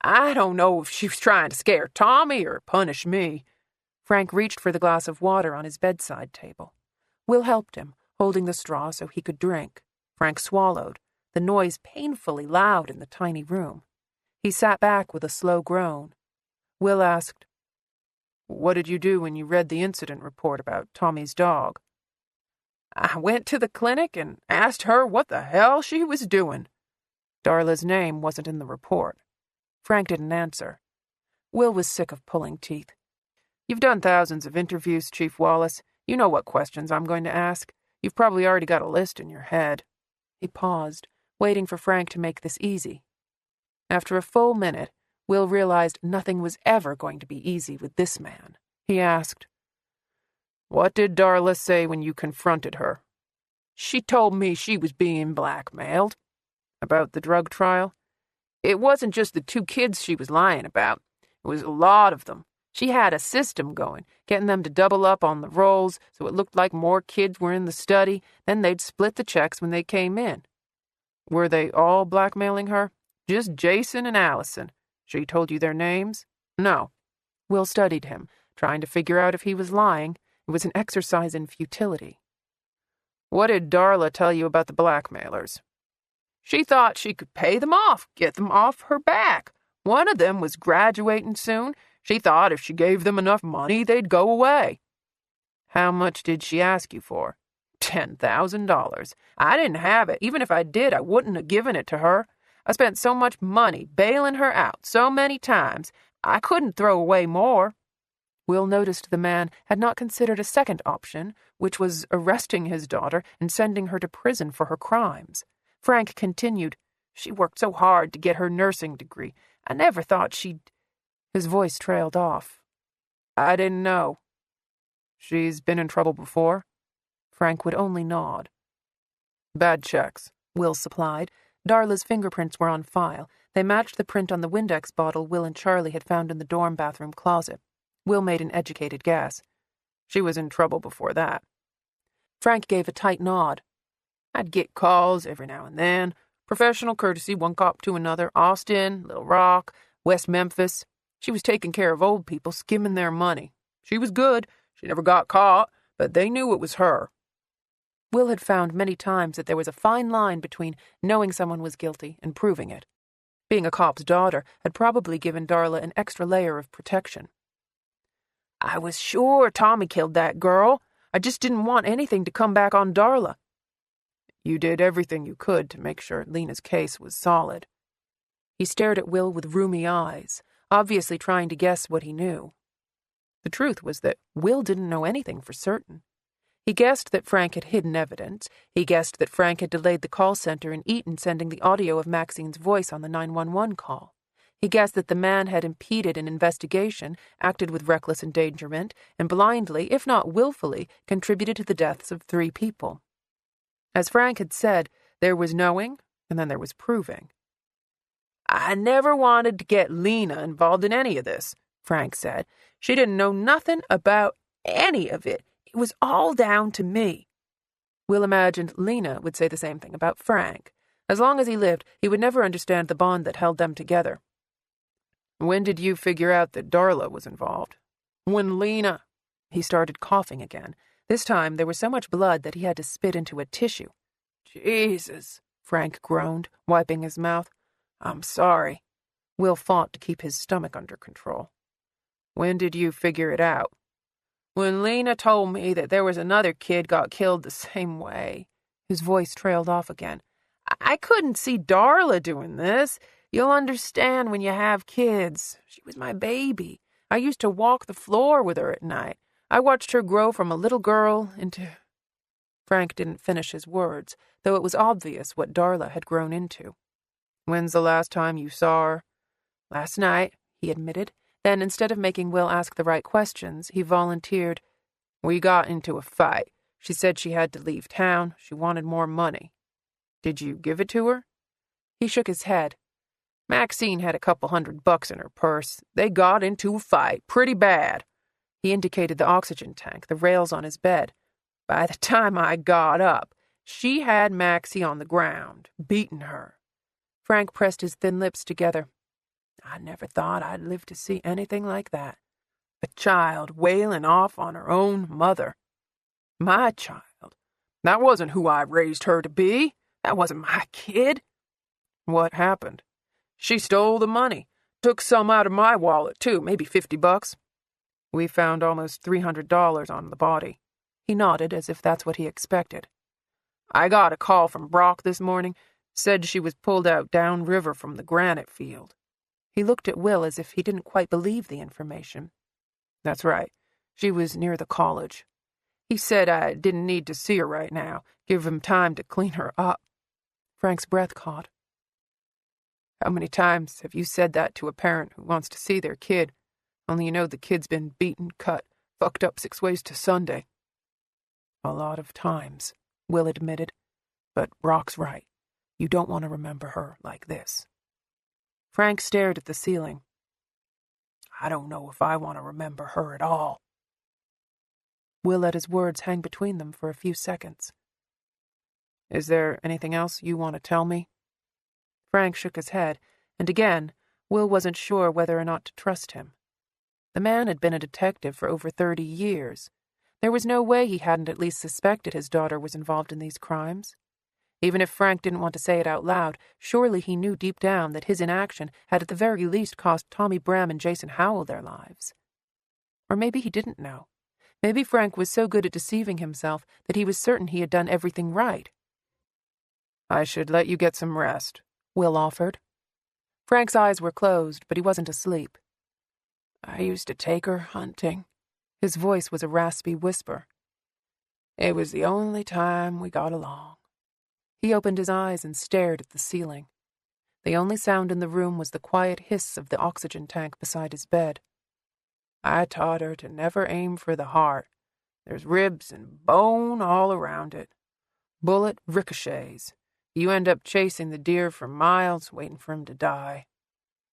"I don't know if she was trying to scare Tommy or punish me." Frank reached for the glass of water on his bedside table. Will helped him, holding the straw so he could drink. Frank swallowed, the noise painfully loud in the tiny room. He sat back with a slow groan. Will asked, "What did you do when you read the incident report about Tommy's dog?" "I went to the clinic and asked her what the hell she was doing." Darla's name wasn't in the report. Frank didn't answer. Will was sick of pulling teeth. "You've done thousands of interviews, Chief Wallace. You know what questions I'm going to ask. You've probably already got a list in your head." He paused, waiting for Frank to make this easy. After a full minute, Will realized nothing was ever going to be easy with this man. He asked, "What did Darla say when you confronted her?" She told me she was being blackmailed. About the drug trial? It wasn't just the 2 kids she was lying about. It was a lot of them. She had a system going, getting them to double up on the rolls so it looked like more kids were in the study. Then they'd split the checks when they came in. Were they all blackmailing her? Just Jason and Allison. She told you their names? No. Will studied him, trying to figure out if he was lying. It was an exercise in futility. What did Darla tell you about the blackmailers? She thought she could pay them off, get them off her back. One of them was graduating soon. She thought if she gave them enough money, they'd go away. How much did she ask you for? $10,000. I didn't have it. Even if I did, I wouldn't have given it to her. I spent so much money bailing her out so many times, I couldn't throw away more. Will noticed the man had not considered a second option, which was arresting his daughter and sending her to prison for her crimes. Frank continued, She worked so hard to get her nursing degree. I never thought she'd... His voice trailed off. I didn't know. She's been in trouble before? Frank would only nod. Bad checks, Will supplied. Darla's fingerprints were on file. They matched the print on the Windex bottle Will and Charlie had found in the dorm bathroom closet. Will made an educated guess. She was in trouble before that. Frank gave a tight nod. I'd get calls every now and then. Professional courtesy, one cop to another. Austin, Little Rock, West Memphis. She was taking care of old people, skimming their money. She was good. She never got caught, but they knew it was her. Will had found many times that there was a fine line between knowing someone was guilty and proving it. Being a cop's daughter had probably given Darla an extra layer of protection. I was sure Tommy killed that girl. I just didn't want anything to come back on Darla. You did everything you could to make sure Lena's case was solid. He stared at Will with rheumy eyes, obviously trying to guess what he knew. The truth was that Will didn't know anything for certain. He guessed that Frank had hidden evidence. He guessed that Frank had delayed the call center in Eaton sending the audio of Maxine's voice on the 911 call. He guessed that the man had impeded an investigation, acted with reckless endangerment, and blindly, if not willfully, contributed to the deaths of 3 people. As Frank had said, there was knowing, and then there was proving. I never wanted to get Lena involved in any of this, Frank said. She didn't know nothing about any of it. It was all down to me. Will imagined Lena would say the same thing about Frank. As long as he lived, he would never understand the bond that held them together. When did you figure out that Darla was involved? When Lena... He started coughing again. This time there was so much blood that he had to spit into a tissue. Jesus, Frank groaned, wiping his mouth. I'm sorry. Will fought to keep his stomach under control. When did you figure it out? When Lena told me that there was another kid got killed the same way. His voice trailed off again. I couldn't see Darla doing this. You'll understand when you have kids. She was my baby. I used to walk the floor with her at night. I watched her grow from a little girl into... Frank didn't finish his words, though it was obvious what Darla had grown into. When's the last time you saw her? Last night, he admitted. Then, instead of making Will ask the right questions, he volunteered. We got into a fight. She said she had to leave town. She wanted more money. Did you give it to her? He shook his head. Maxine had a couple $100 in her purse. They got into a fight, pretty bad. He indicated the oxygen tank, the rails on his bed. By the time I got up, she had Maxie on the ground, beating her. Frank pressed his thin lips together. I never thought I'd live to see anything like that. A child wailing off on her own mother. My child. That wasn't who I raised her to be. That wasn't my kid. What happened? She stole the money. Took some out of my wallet, too, maybe $50. We found almost $300 on the body. He nodded as if that's what he expected. I got a call from Brock this morning. Said she was pulled out downriver from the granite field. He looked at Will as if he didn't quite believe the information. That's right. She was near the college. He said I didn't need to see her right now. Give him time to clean her up. Frank's breath caught. How many times have you said that to a parent who wants to see their kid, only you know the kid's been beaten, cut, fucked up 6 ways to Sunday? A lot of times. Will admitted. But Brock's right. You don't want to remember her like this. Frank stared at the ceiling. I don't know if I want to remember her at all. Will let his words hang between them for a few seconds. Is there anything else you want to tell me? Frank shook his head, and again, Will wasn't sure whether or not to trust him. The man had been a detective for over 30 years. There was no way he hadn't at least suspected his daughter was involved in these crimes. Even if Frank didn't want to say it out loud, surely he knew deep down that his inaction had at the very least cost Tommy Bram and Jason Howell their lives. Or maybe he didn't know. Maybe Frank was so good at deceiving himself that he was certain he had done everything right. I should let you get some rest, Will offered. Frank's eyes were closed, but he wasn't asleep. I used to take her hunting. His voice was a raspy whisper. It was the only time we got along. He opened his eyes and stared at the ceiling. The only sound in the room was the quiet hiss of the oxygen tank beside his bed. I taught her to never aim for the heart. There's ribs and bone all around it. Bullet ricochets. You end up chasing the deer for miles, waiting for him to die.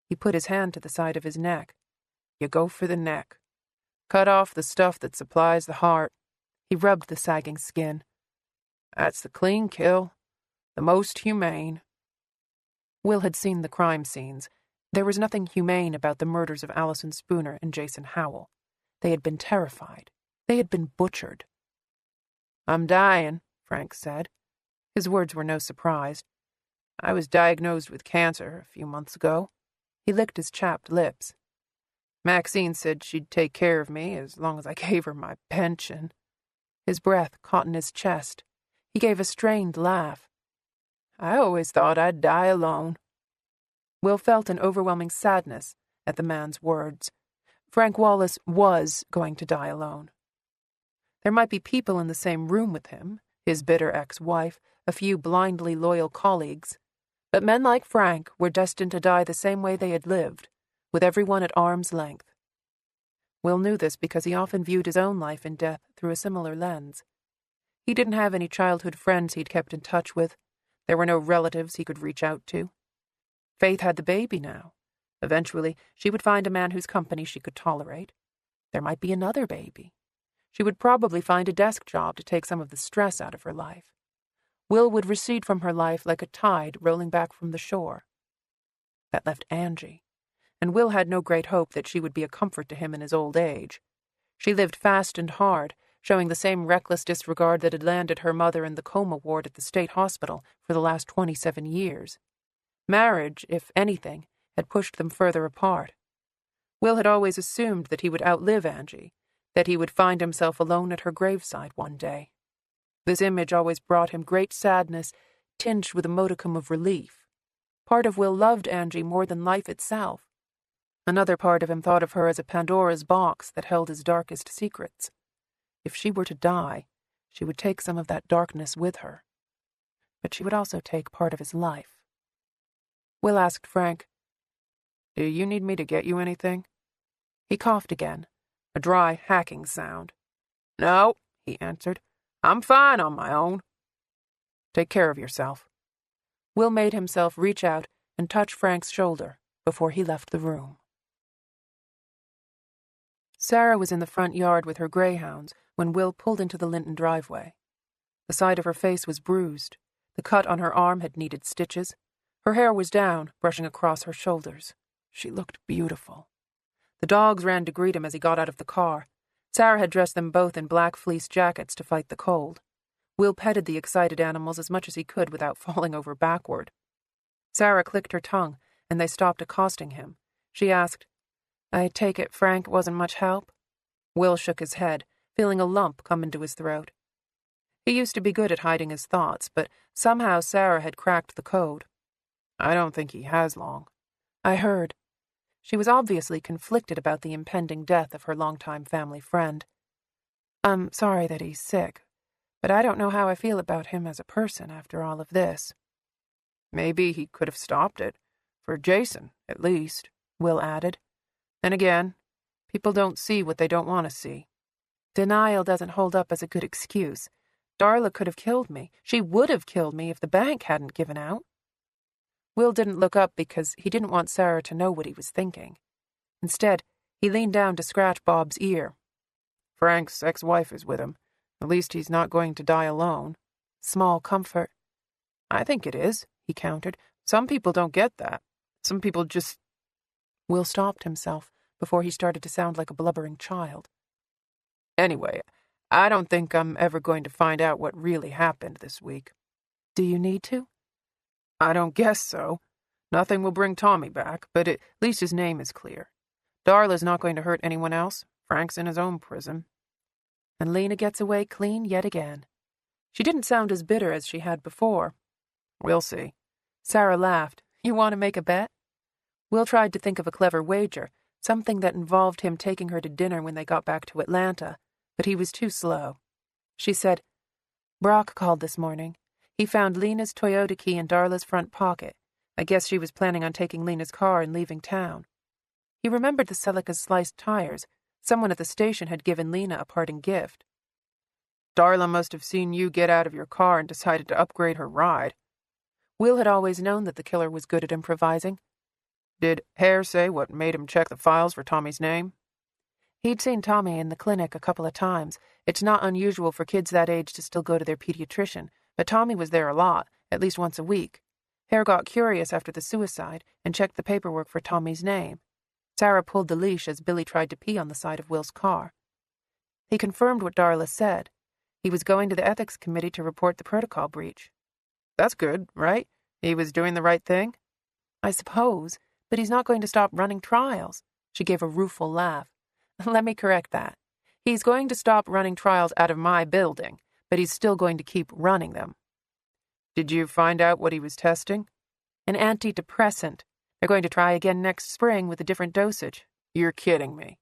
He put his hand to the side of his neck. You go for the neck. Cut off the stuff that supplies the heart. He rubbed the sagging skin. That's the clean kill. The most humane. Will had seen the crime scenes. There was nothing humane about the murders of Allison Spooner and Jason Howell. They had been terrified. They had been butchered. I'm dying, Frank said. His words were no surprise. I was diagnosed with cancer a few months ago. He licked his chapped lips. Maxine said she'd take care of me as long as I gave her my pension. His breath caught in his chest. He gave a strained laugh. I always thought I'd die alone. Will felt an overwhelming sadness at the man's words. Frank Wallace was going to die alone. There might be people in the same room with him, his bitter ex-wife, a few blindly loyal colleagues, but men like Frank were destined to die the same way they had lived, with everyone at arm's length. Will knew this because he often viewed his own life and death through a similar lens. He didn't have any childhood friends he'd kept in touch with. There were no relatives he could reach out to. Faith had the baby now. Eventually, she would find a man whose company she could tolerate. There might be another baby. She would probably find a desk job to take some of the stress out of her life. Will would recede from her life like a tide rolling back from the shore. That left Angie, and Will had no great hope that she would be a comfort to him in his old age. She lived fast and hard, showing the same reckless disregard that had landed her mother in the coma ward at the state hospital for the last 27 years. Marriage, if anything, had pushed them further apart. Will had always assumed that he would outlive Angie, that he would find himself alone at her graveside one day. This image always brought him great sadness, tinged with a modicum of relief. Part of Will loved Angie more than life itself. Another part of him thought of her as a Pandora's box that held his darkest secrets. If she were to die, she would take some of that darkness with her. But she would also take part of his life. Will asked Frank, Do you need me to get you anything? He coughed again, a dry, hacking sound. No, he answered. I'm fine on my own. Take care of yourself. Will made himself reach out and touch Frank's shoulder before he left the room. Sarah was in the front yard with her greyhounds when Will pulled into the Linton driveway. The side of her face was bruised. The cut on her arm had needed stitches. Her hair was down, brushing across her shoulders. She looked beautiful. The dogs ran to greet him as he got out of the car. Sarah had dressed them both in black fleece jackets to fight the cold. Will petted the excited animals as much as he could without falling over backward. Sarah clicked her tongue, and they stopped accosting him. She asked, I take it Frank wasn't much help? Will shook his head, feeling a lump come into his throat. He used to be good at hiding his thoughts, but somehow Sarah had cracked the code. I don't think he has long. I heard. She was obviously conflicted about the impending death of her longtime family friend. I'm sorry that he's sick, but I don't know how I feel about him as a person after all of this. Maybe he could have stopped it. For Jason, at least, Will added. And again, people don't see what they don't want to see. Denial doesn't hold up as a good excuse. Darla could have killed me. She would have killed me if the bank hadn't given out. Will didn't look up because he didn't want Sarah to know what he was thinking. Instead, he leaned down to scratch Bob's ear. Frank's ex-wife is with him. At least he's not going to die alone. Small comfort. I think it is, he countered. Some people don't get that. Some people just... Will stopped himself before he started to sound like a blubbering child. Anyway, I don't think I'm ever going to find out what really happened this week. Do you need to? I don't guess so. Nothing will bring Tommy back, but at least his name is clear. Darla's not going to hurt anyone else. Frank's in his own prison. And Lena gets away clean yet again. She didn't sound as bitter as she had before. We'll see. Sarah laughed. You want to make a bet? Will tried to think of a clever wager, something that involved him taking her to dinner when they got back to Atlanta, but he was too slow. She said, Brock called this morning. He found Lena's Toyota key in Darla's front pocket. I guess she was planning on taking Lena's car and leaving town. He remembered the Celica's sliced tires. Someone at the station had given Lena a parting gift. Darla must have seen you get out of your car and decided to upgrade her ride. Will had always known that the killer was good at improvising. Did Hare say what made him check the files for Tommy's name? He'd seen Tommy in the clinic a couple of times. It's not unusual for kids that age to still go to their pediatrician, but Tommy was there a lot, at least once a week. Hare got curious after the suicide and checked the paperwork for Tommy's name. Sarah pulled the leash as Billy tried to pee on the side of Will's car. He confirmed what Darla said. He was going to the ethics committee to report the protocol breach. That's good, right? He was doing the right thing? I suppose, but he's not going to stop running trials. She gave a rueful laugh. Let me correct that. He's going to stop running trials out of my building, but he's still going to keep running them. Did you find out what he was testing? An antidepressant. They're going to try again next spring with a different dosage. You're kidding me.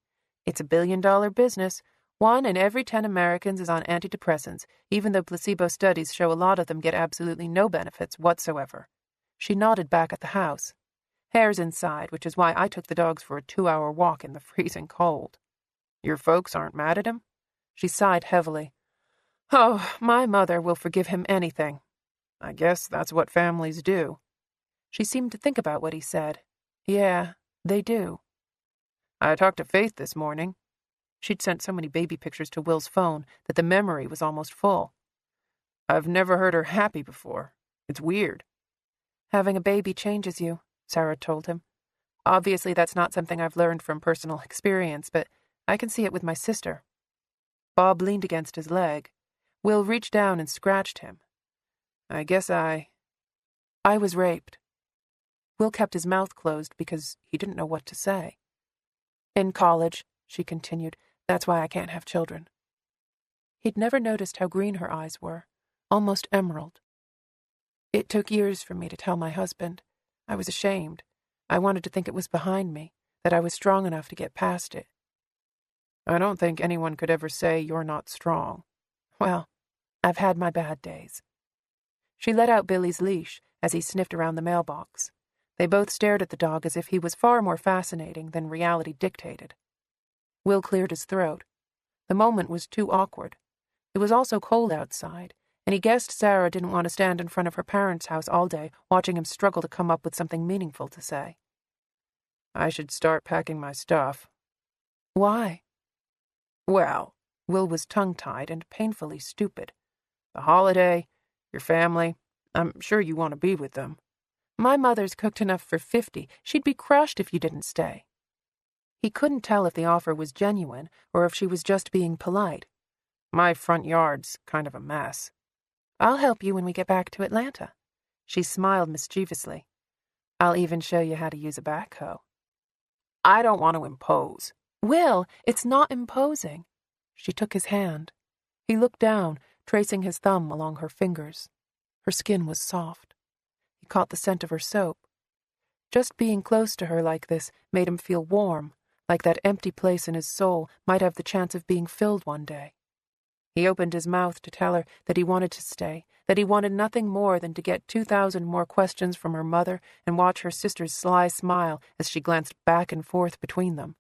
It's $1 billion business. 1 in every 10 Americans is on antidepressants, even though placebo studies show a lot of them get absolutely no benefits whatsoever. She nodded back at the house. Hare's inside, which is why I took the dogs for a 2-hour walk in the freezing cold. Your folks aren't mad at him? She sighed heavily. Oh, my mother will forgive him anything. I guess that's what families do. She seemed to think about what he said. Yeah, they do. I talked to Faith this morning. She'd sent so many baby pictures to Will's phone that the memory was almost full. I've never heard her happy before. It's weird. Having a baby changes you, Sarah told him. Obviously, that's not something I've learned from personal experience, but I can see it with my sister. Bob leaned against his leg. Will reached down and scratched him. I guess I was raped. Will kept his mouth closed because he didn't know what to say. In college, she continued, that's why I can't have children. He'd never noticed how green her eyes were, almost emerald. It took years for me to tell my husband. I was ashamed. I wanted to think it was behind me, that I was strong enough to get past it. I don't think anyone could ever say you're not strong. Well, I've had my bad days. She let out Billy's leash as he sniffed around the mailbox. They both stared at the dog as if he was far more fascinating than reality dictated. Will cleared his throat. The moment was too awkward. It was also cold outside, and he guessed Sarah didn't want to stand in front of her parents' house all day watching him struggle to come up with something meaningful to say. I should start packing my stuff. Why? Well, Will was tongue-tied and painfully stupid. The holiday, your family, I'm sure you want to be with them. My mother's cooked enough for 50. She'd be crushed if you didn't stay. He couldn't tell if the offer was genuine or if she was just being polite. My front yard's kind of a mess. I'll help you when we get back to Atlanta. She smiled mischievously. I'll even show you how to use a backhoe. I don't want to impose. Will, it's not imposing. She took his hand. He looked down, tracing his thumb along her fingers. Her skin was soft. He caught the scent of her soap. Just being close to her like this made him feel warm, like that empty place in his soul might have the chance of being filled one day. He opened his mouth to tell her that he wanted to stay, that he wanted nothing more than to get 2,000 more questions from her mother and watch her sister's sly smile as she glanced back and forth between them.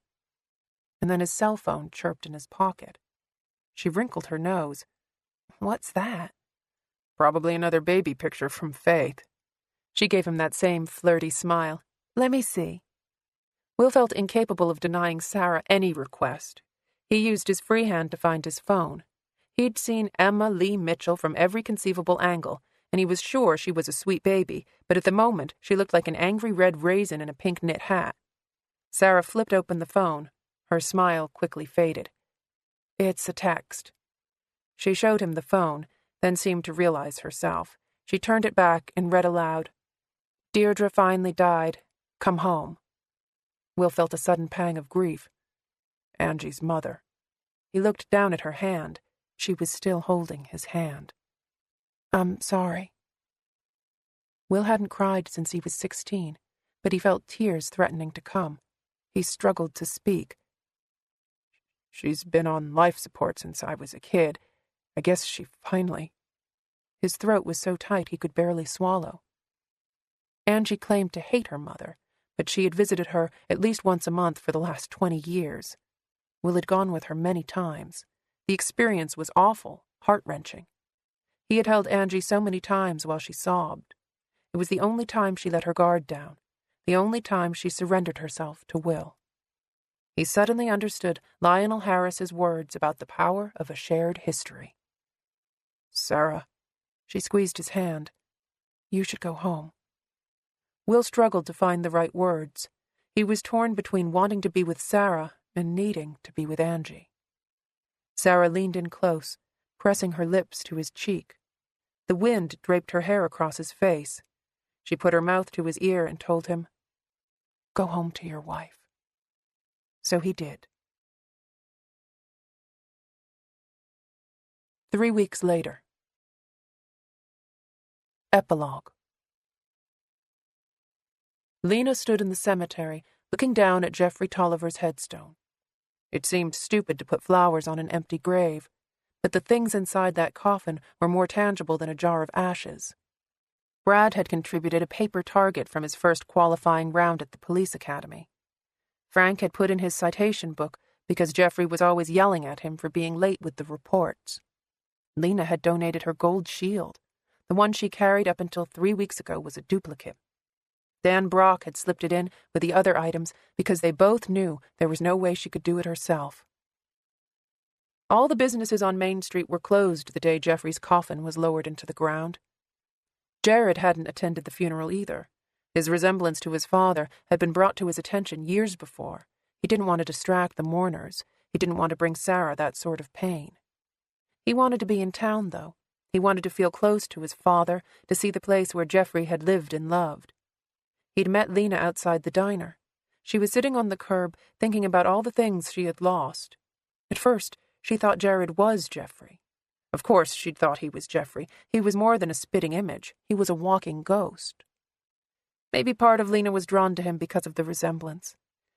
And then his cell phone chirped in his pocket. She wrinkled her nose. What's that? Probably another baby picture from Faith. She gave him that same flirty smile. Let me see. Will felt incapable of denying Sarah any request. He used his free hand to find his phone. He'd seen Emma Lee Mitchell from every conceivable angle, and he was sure she was a sweet baby, but at the moment she looked like an angry red raisin in a pink knit hat. Sarah flipped open the phone. Her smile quickly faded. It's a text. She showed him the phone, then seemed to realize herself. She turned it back and read aloud, Deirdre finally died. Come home. Will felt a sudden pang of grief. Angie's mother. He looked down at her hand. She was still holding his hand. I'm sorry. Will hadn't cried since he was 16, but he felt tears threatening to come. He struggled to speak. She's been on life support since I was a kid. I guess she finally... His throat was so tight he could barely swallow. Angie claimed to hate her mother, but she had visited her at least once a month for the last 20 years. Will had gone with her many times. The experience was awful, heart-wrenching. He had held Angie so many times while she sobbed. It was the only time she let her guard down, the only time she surrendered herself to Will. He suddenly understood Lionel Harris's words about the power of a shared history. Sarah. She squeezed his hand. You should go home. Will struggled to find the right words. He was torn between wanting to be with Sarah and needing to be with Angie. Sarah leaned in close, pressing her lips to his cheek. The wind draped her hair across his face. She put her mouth to his ear and told him, Go home to your wife. So he did. 3 weeks later. Epilogue. Lena stood in the cemetery, looking down at Geoffrey Tolliver's headstone. It seemed stupid to put flowers on an empty grave, but the things inside that coffin were more tangible than a jar of ashes. Brad had contributed a paper target from his first qualifying round at the police academy. Frank had put in his citation book because Geoffrey was always yelling at him for being late with the reports. Lena had donated her gold shield. The one she carried up until 3 weeks ago was a duplicate. Dan Brock had slipped it in with the other items because they both knew there was no way she could do it herself. All the businesses on Main Street were closed the day Geoffrey's coffin was lowered into the ground. Jared hadn't attended the funeral either. His resemblance to his father had been brought to his attention years before. He didn't want to distract the mourners. He didn't want to bring Sarah that sort of pain. He wanted to be in town, though. He wanted to feel close to his father, to see the place where Geoffrey had lived and loved. He'd met Lena outside the diner. She was sitting on the curb, thinking about all the things she had lost. At first, she thought Jared was Geoffrey. Of course, she'd thought he was Geoffrey. He was more than a spitting image. He was a walking ghost. Maybe part of Lena was drawn to him because of the resemblance.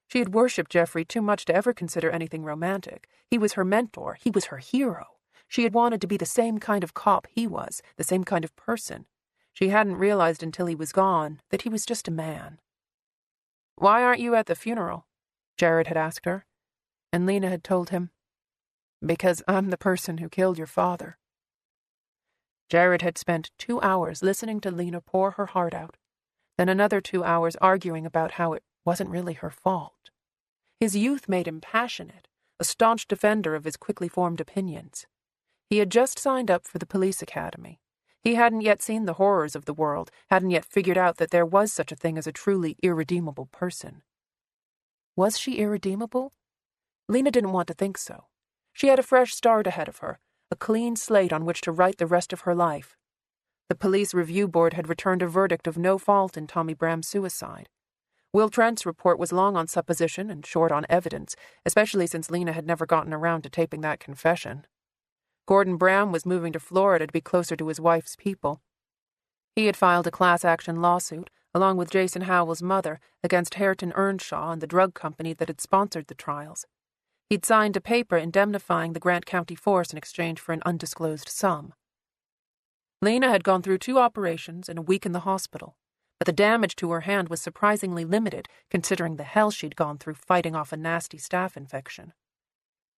She had worshipped Geoffrey too much to ever consider anything romantic. He was her mentor. He was her hero. She had wanted to be the same kind of cop he was, the same kind of person. She hadn't realized until he was gone that he was just a man. Why aren't you at the funeral? Jared had asked her. And Lena had told him, Because I'm the person who killed your father. Jared had spent 2 hours listening to Lena pour her heart out, then another 2 hours arguing about how it wasn't really her fault. His youth made him passionate, a staunch defender of his quickly formed opinions. He had just signed up for the police academy. He hadn't yet seen the horrors of the world, hadn't yet figured out that there was such a thing as a truly irredeemable person. Was she irredeemable? Lena didn't want to think so. She had a fresh start ahead of her, a clean slate on which to write the rest of her life. The police review board had returned a verdict of no fault in Tommy Bram's suicide. Will Trent's report was long on supposition and short on evidence, especially since Lena had never gotten around to taping that confession. Gordon Bram was moving to Florida to be closer to his wife's people. He had filed a class-action lawsuit, along with Jason Howell's mother, against Hareton Earnshaw and the drug company that had sponsored the trials. He'd signed a paper indemnifying the Grant County force in exchange for an undisclosed sum. Lena had gone through 2 operations and a week in the hospital, but the damage to her hand was surprisingly limited considering the hell she'd gone through fighting off a nasty staph infection.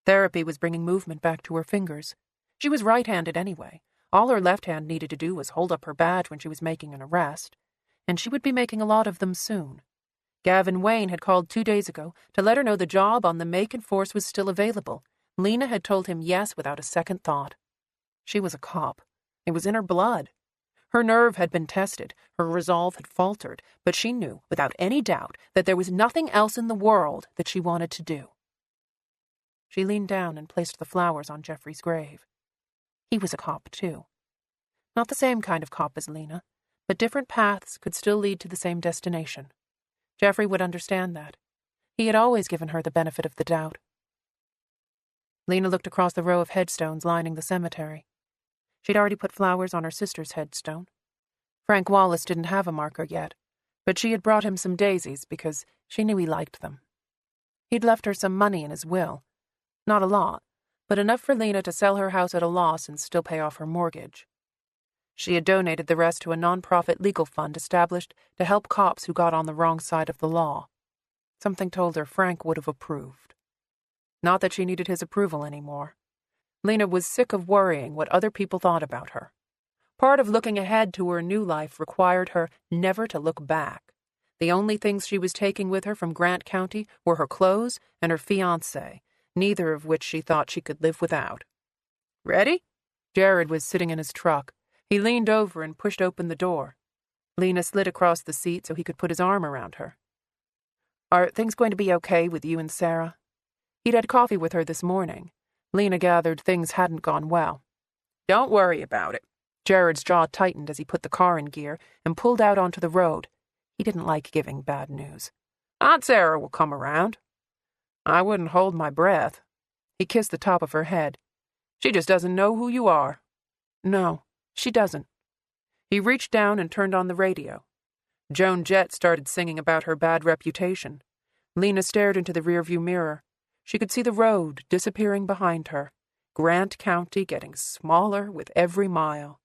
Therapy was bringing movement back to her fingers. She was right-handed anyway. All her left hand needed to do was hold up her badge when she was making an arrest, and she would be making a lot of them soon. Gavin Wayne had called 2 days ago to let her know the job on the Macon force was still available. Lena had told him yes without a second thought. She was a cop. It was in her blood. Her nerve had been tested, her resolve had faltered, but she knew, without any doubt, that there was nothing else in the world that she wanted to do. She leaned down and placed the flowers on Jeffrey's grave. He was a cop, too. Not the same kind of cop as Lena, but different paths could still lead to the same destination. Jeffrey would understand that. He had always given her the benefit of the doubt. Lena looked across the row of headstones lining the cemetery. She'd already put flowers on her sister's headstone. Frank Wallace didn't have a marker yet, but she had brought him some daisies because she knew he liked them. He'd left her some money in his will. Not a lot, but enough for Lena to sell her house at a loss and still pay off her mortgage. She had donated the rest to a non-profit legal fund established to help cops who got on the wrong side of the law. Something told her Frank would have approved. Not that she needed his approval anymore. Lena was sick of worrying what other people thought about her. Part of looking ahead to her new life required her never to look back. The only things she was taking with her from Grant County were her clothes and her fiancé, neither of which she thought she could live without. "Ready?" Jared was sitting in his truck. He leaned over and pushed open the door. Lena slid across the seat so he could put his arm around her. "Are things going to be okay with you and Sarah?" He'd had coffee with her this morning. Lena gathered things hadn't gone well. "Don't worry about it." Jared's jaw tightened as he put the car in gear and pulled out onto the road. He didn't like giving bad news. "Aunt Sarah will come around." "I wouldn't hold my breath." He kissed the top of her head. "She just doesn't know who you are." "No, she doesn't." He reached down and turned on the radio. Joan Jett started singing about her bad reputation. Lena stared into the rearview mirror. She could see the road disappearing behind her, Grant County getting smaller with every mile.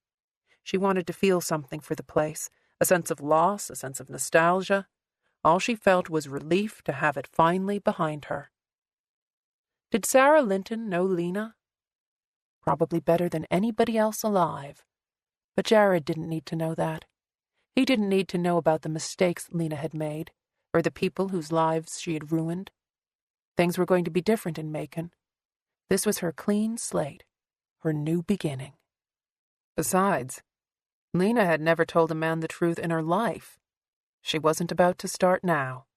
She wanted to feel something for the place, a sense of loss, a sense of nostalgia. All she felt was relief to have it finally behind her. Did Sarah Linton know Lena? Probably better than anybody else alive. But Jared didn't need to know that. He didn't need to know about the mistakes Lena had made, or the people whose lives she had ruined. Things were going to be different in Macon. This was her clean slate, her new beginning. Besides, Lena had never told a man the truth in her life. She wasn't about to start now.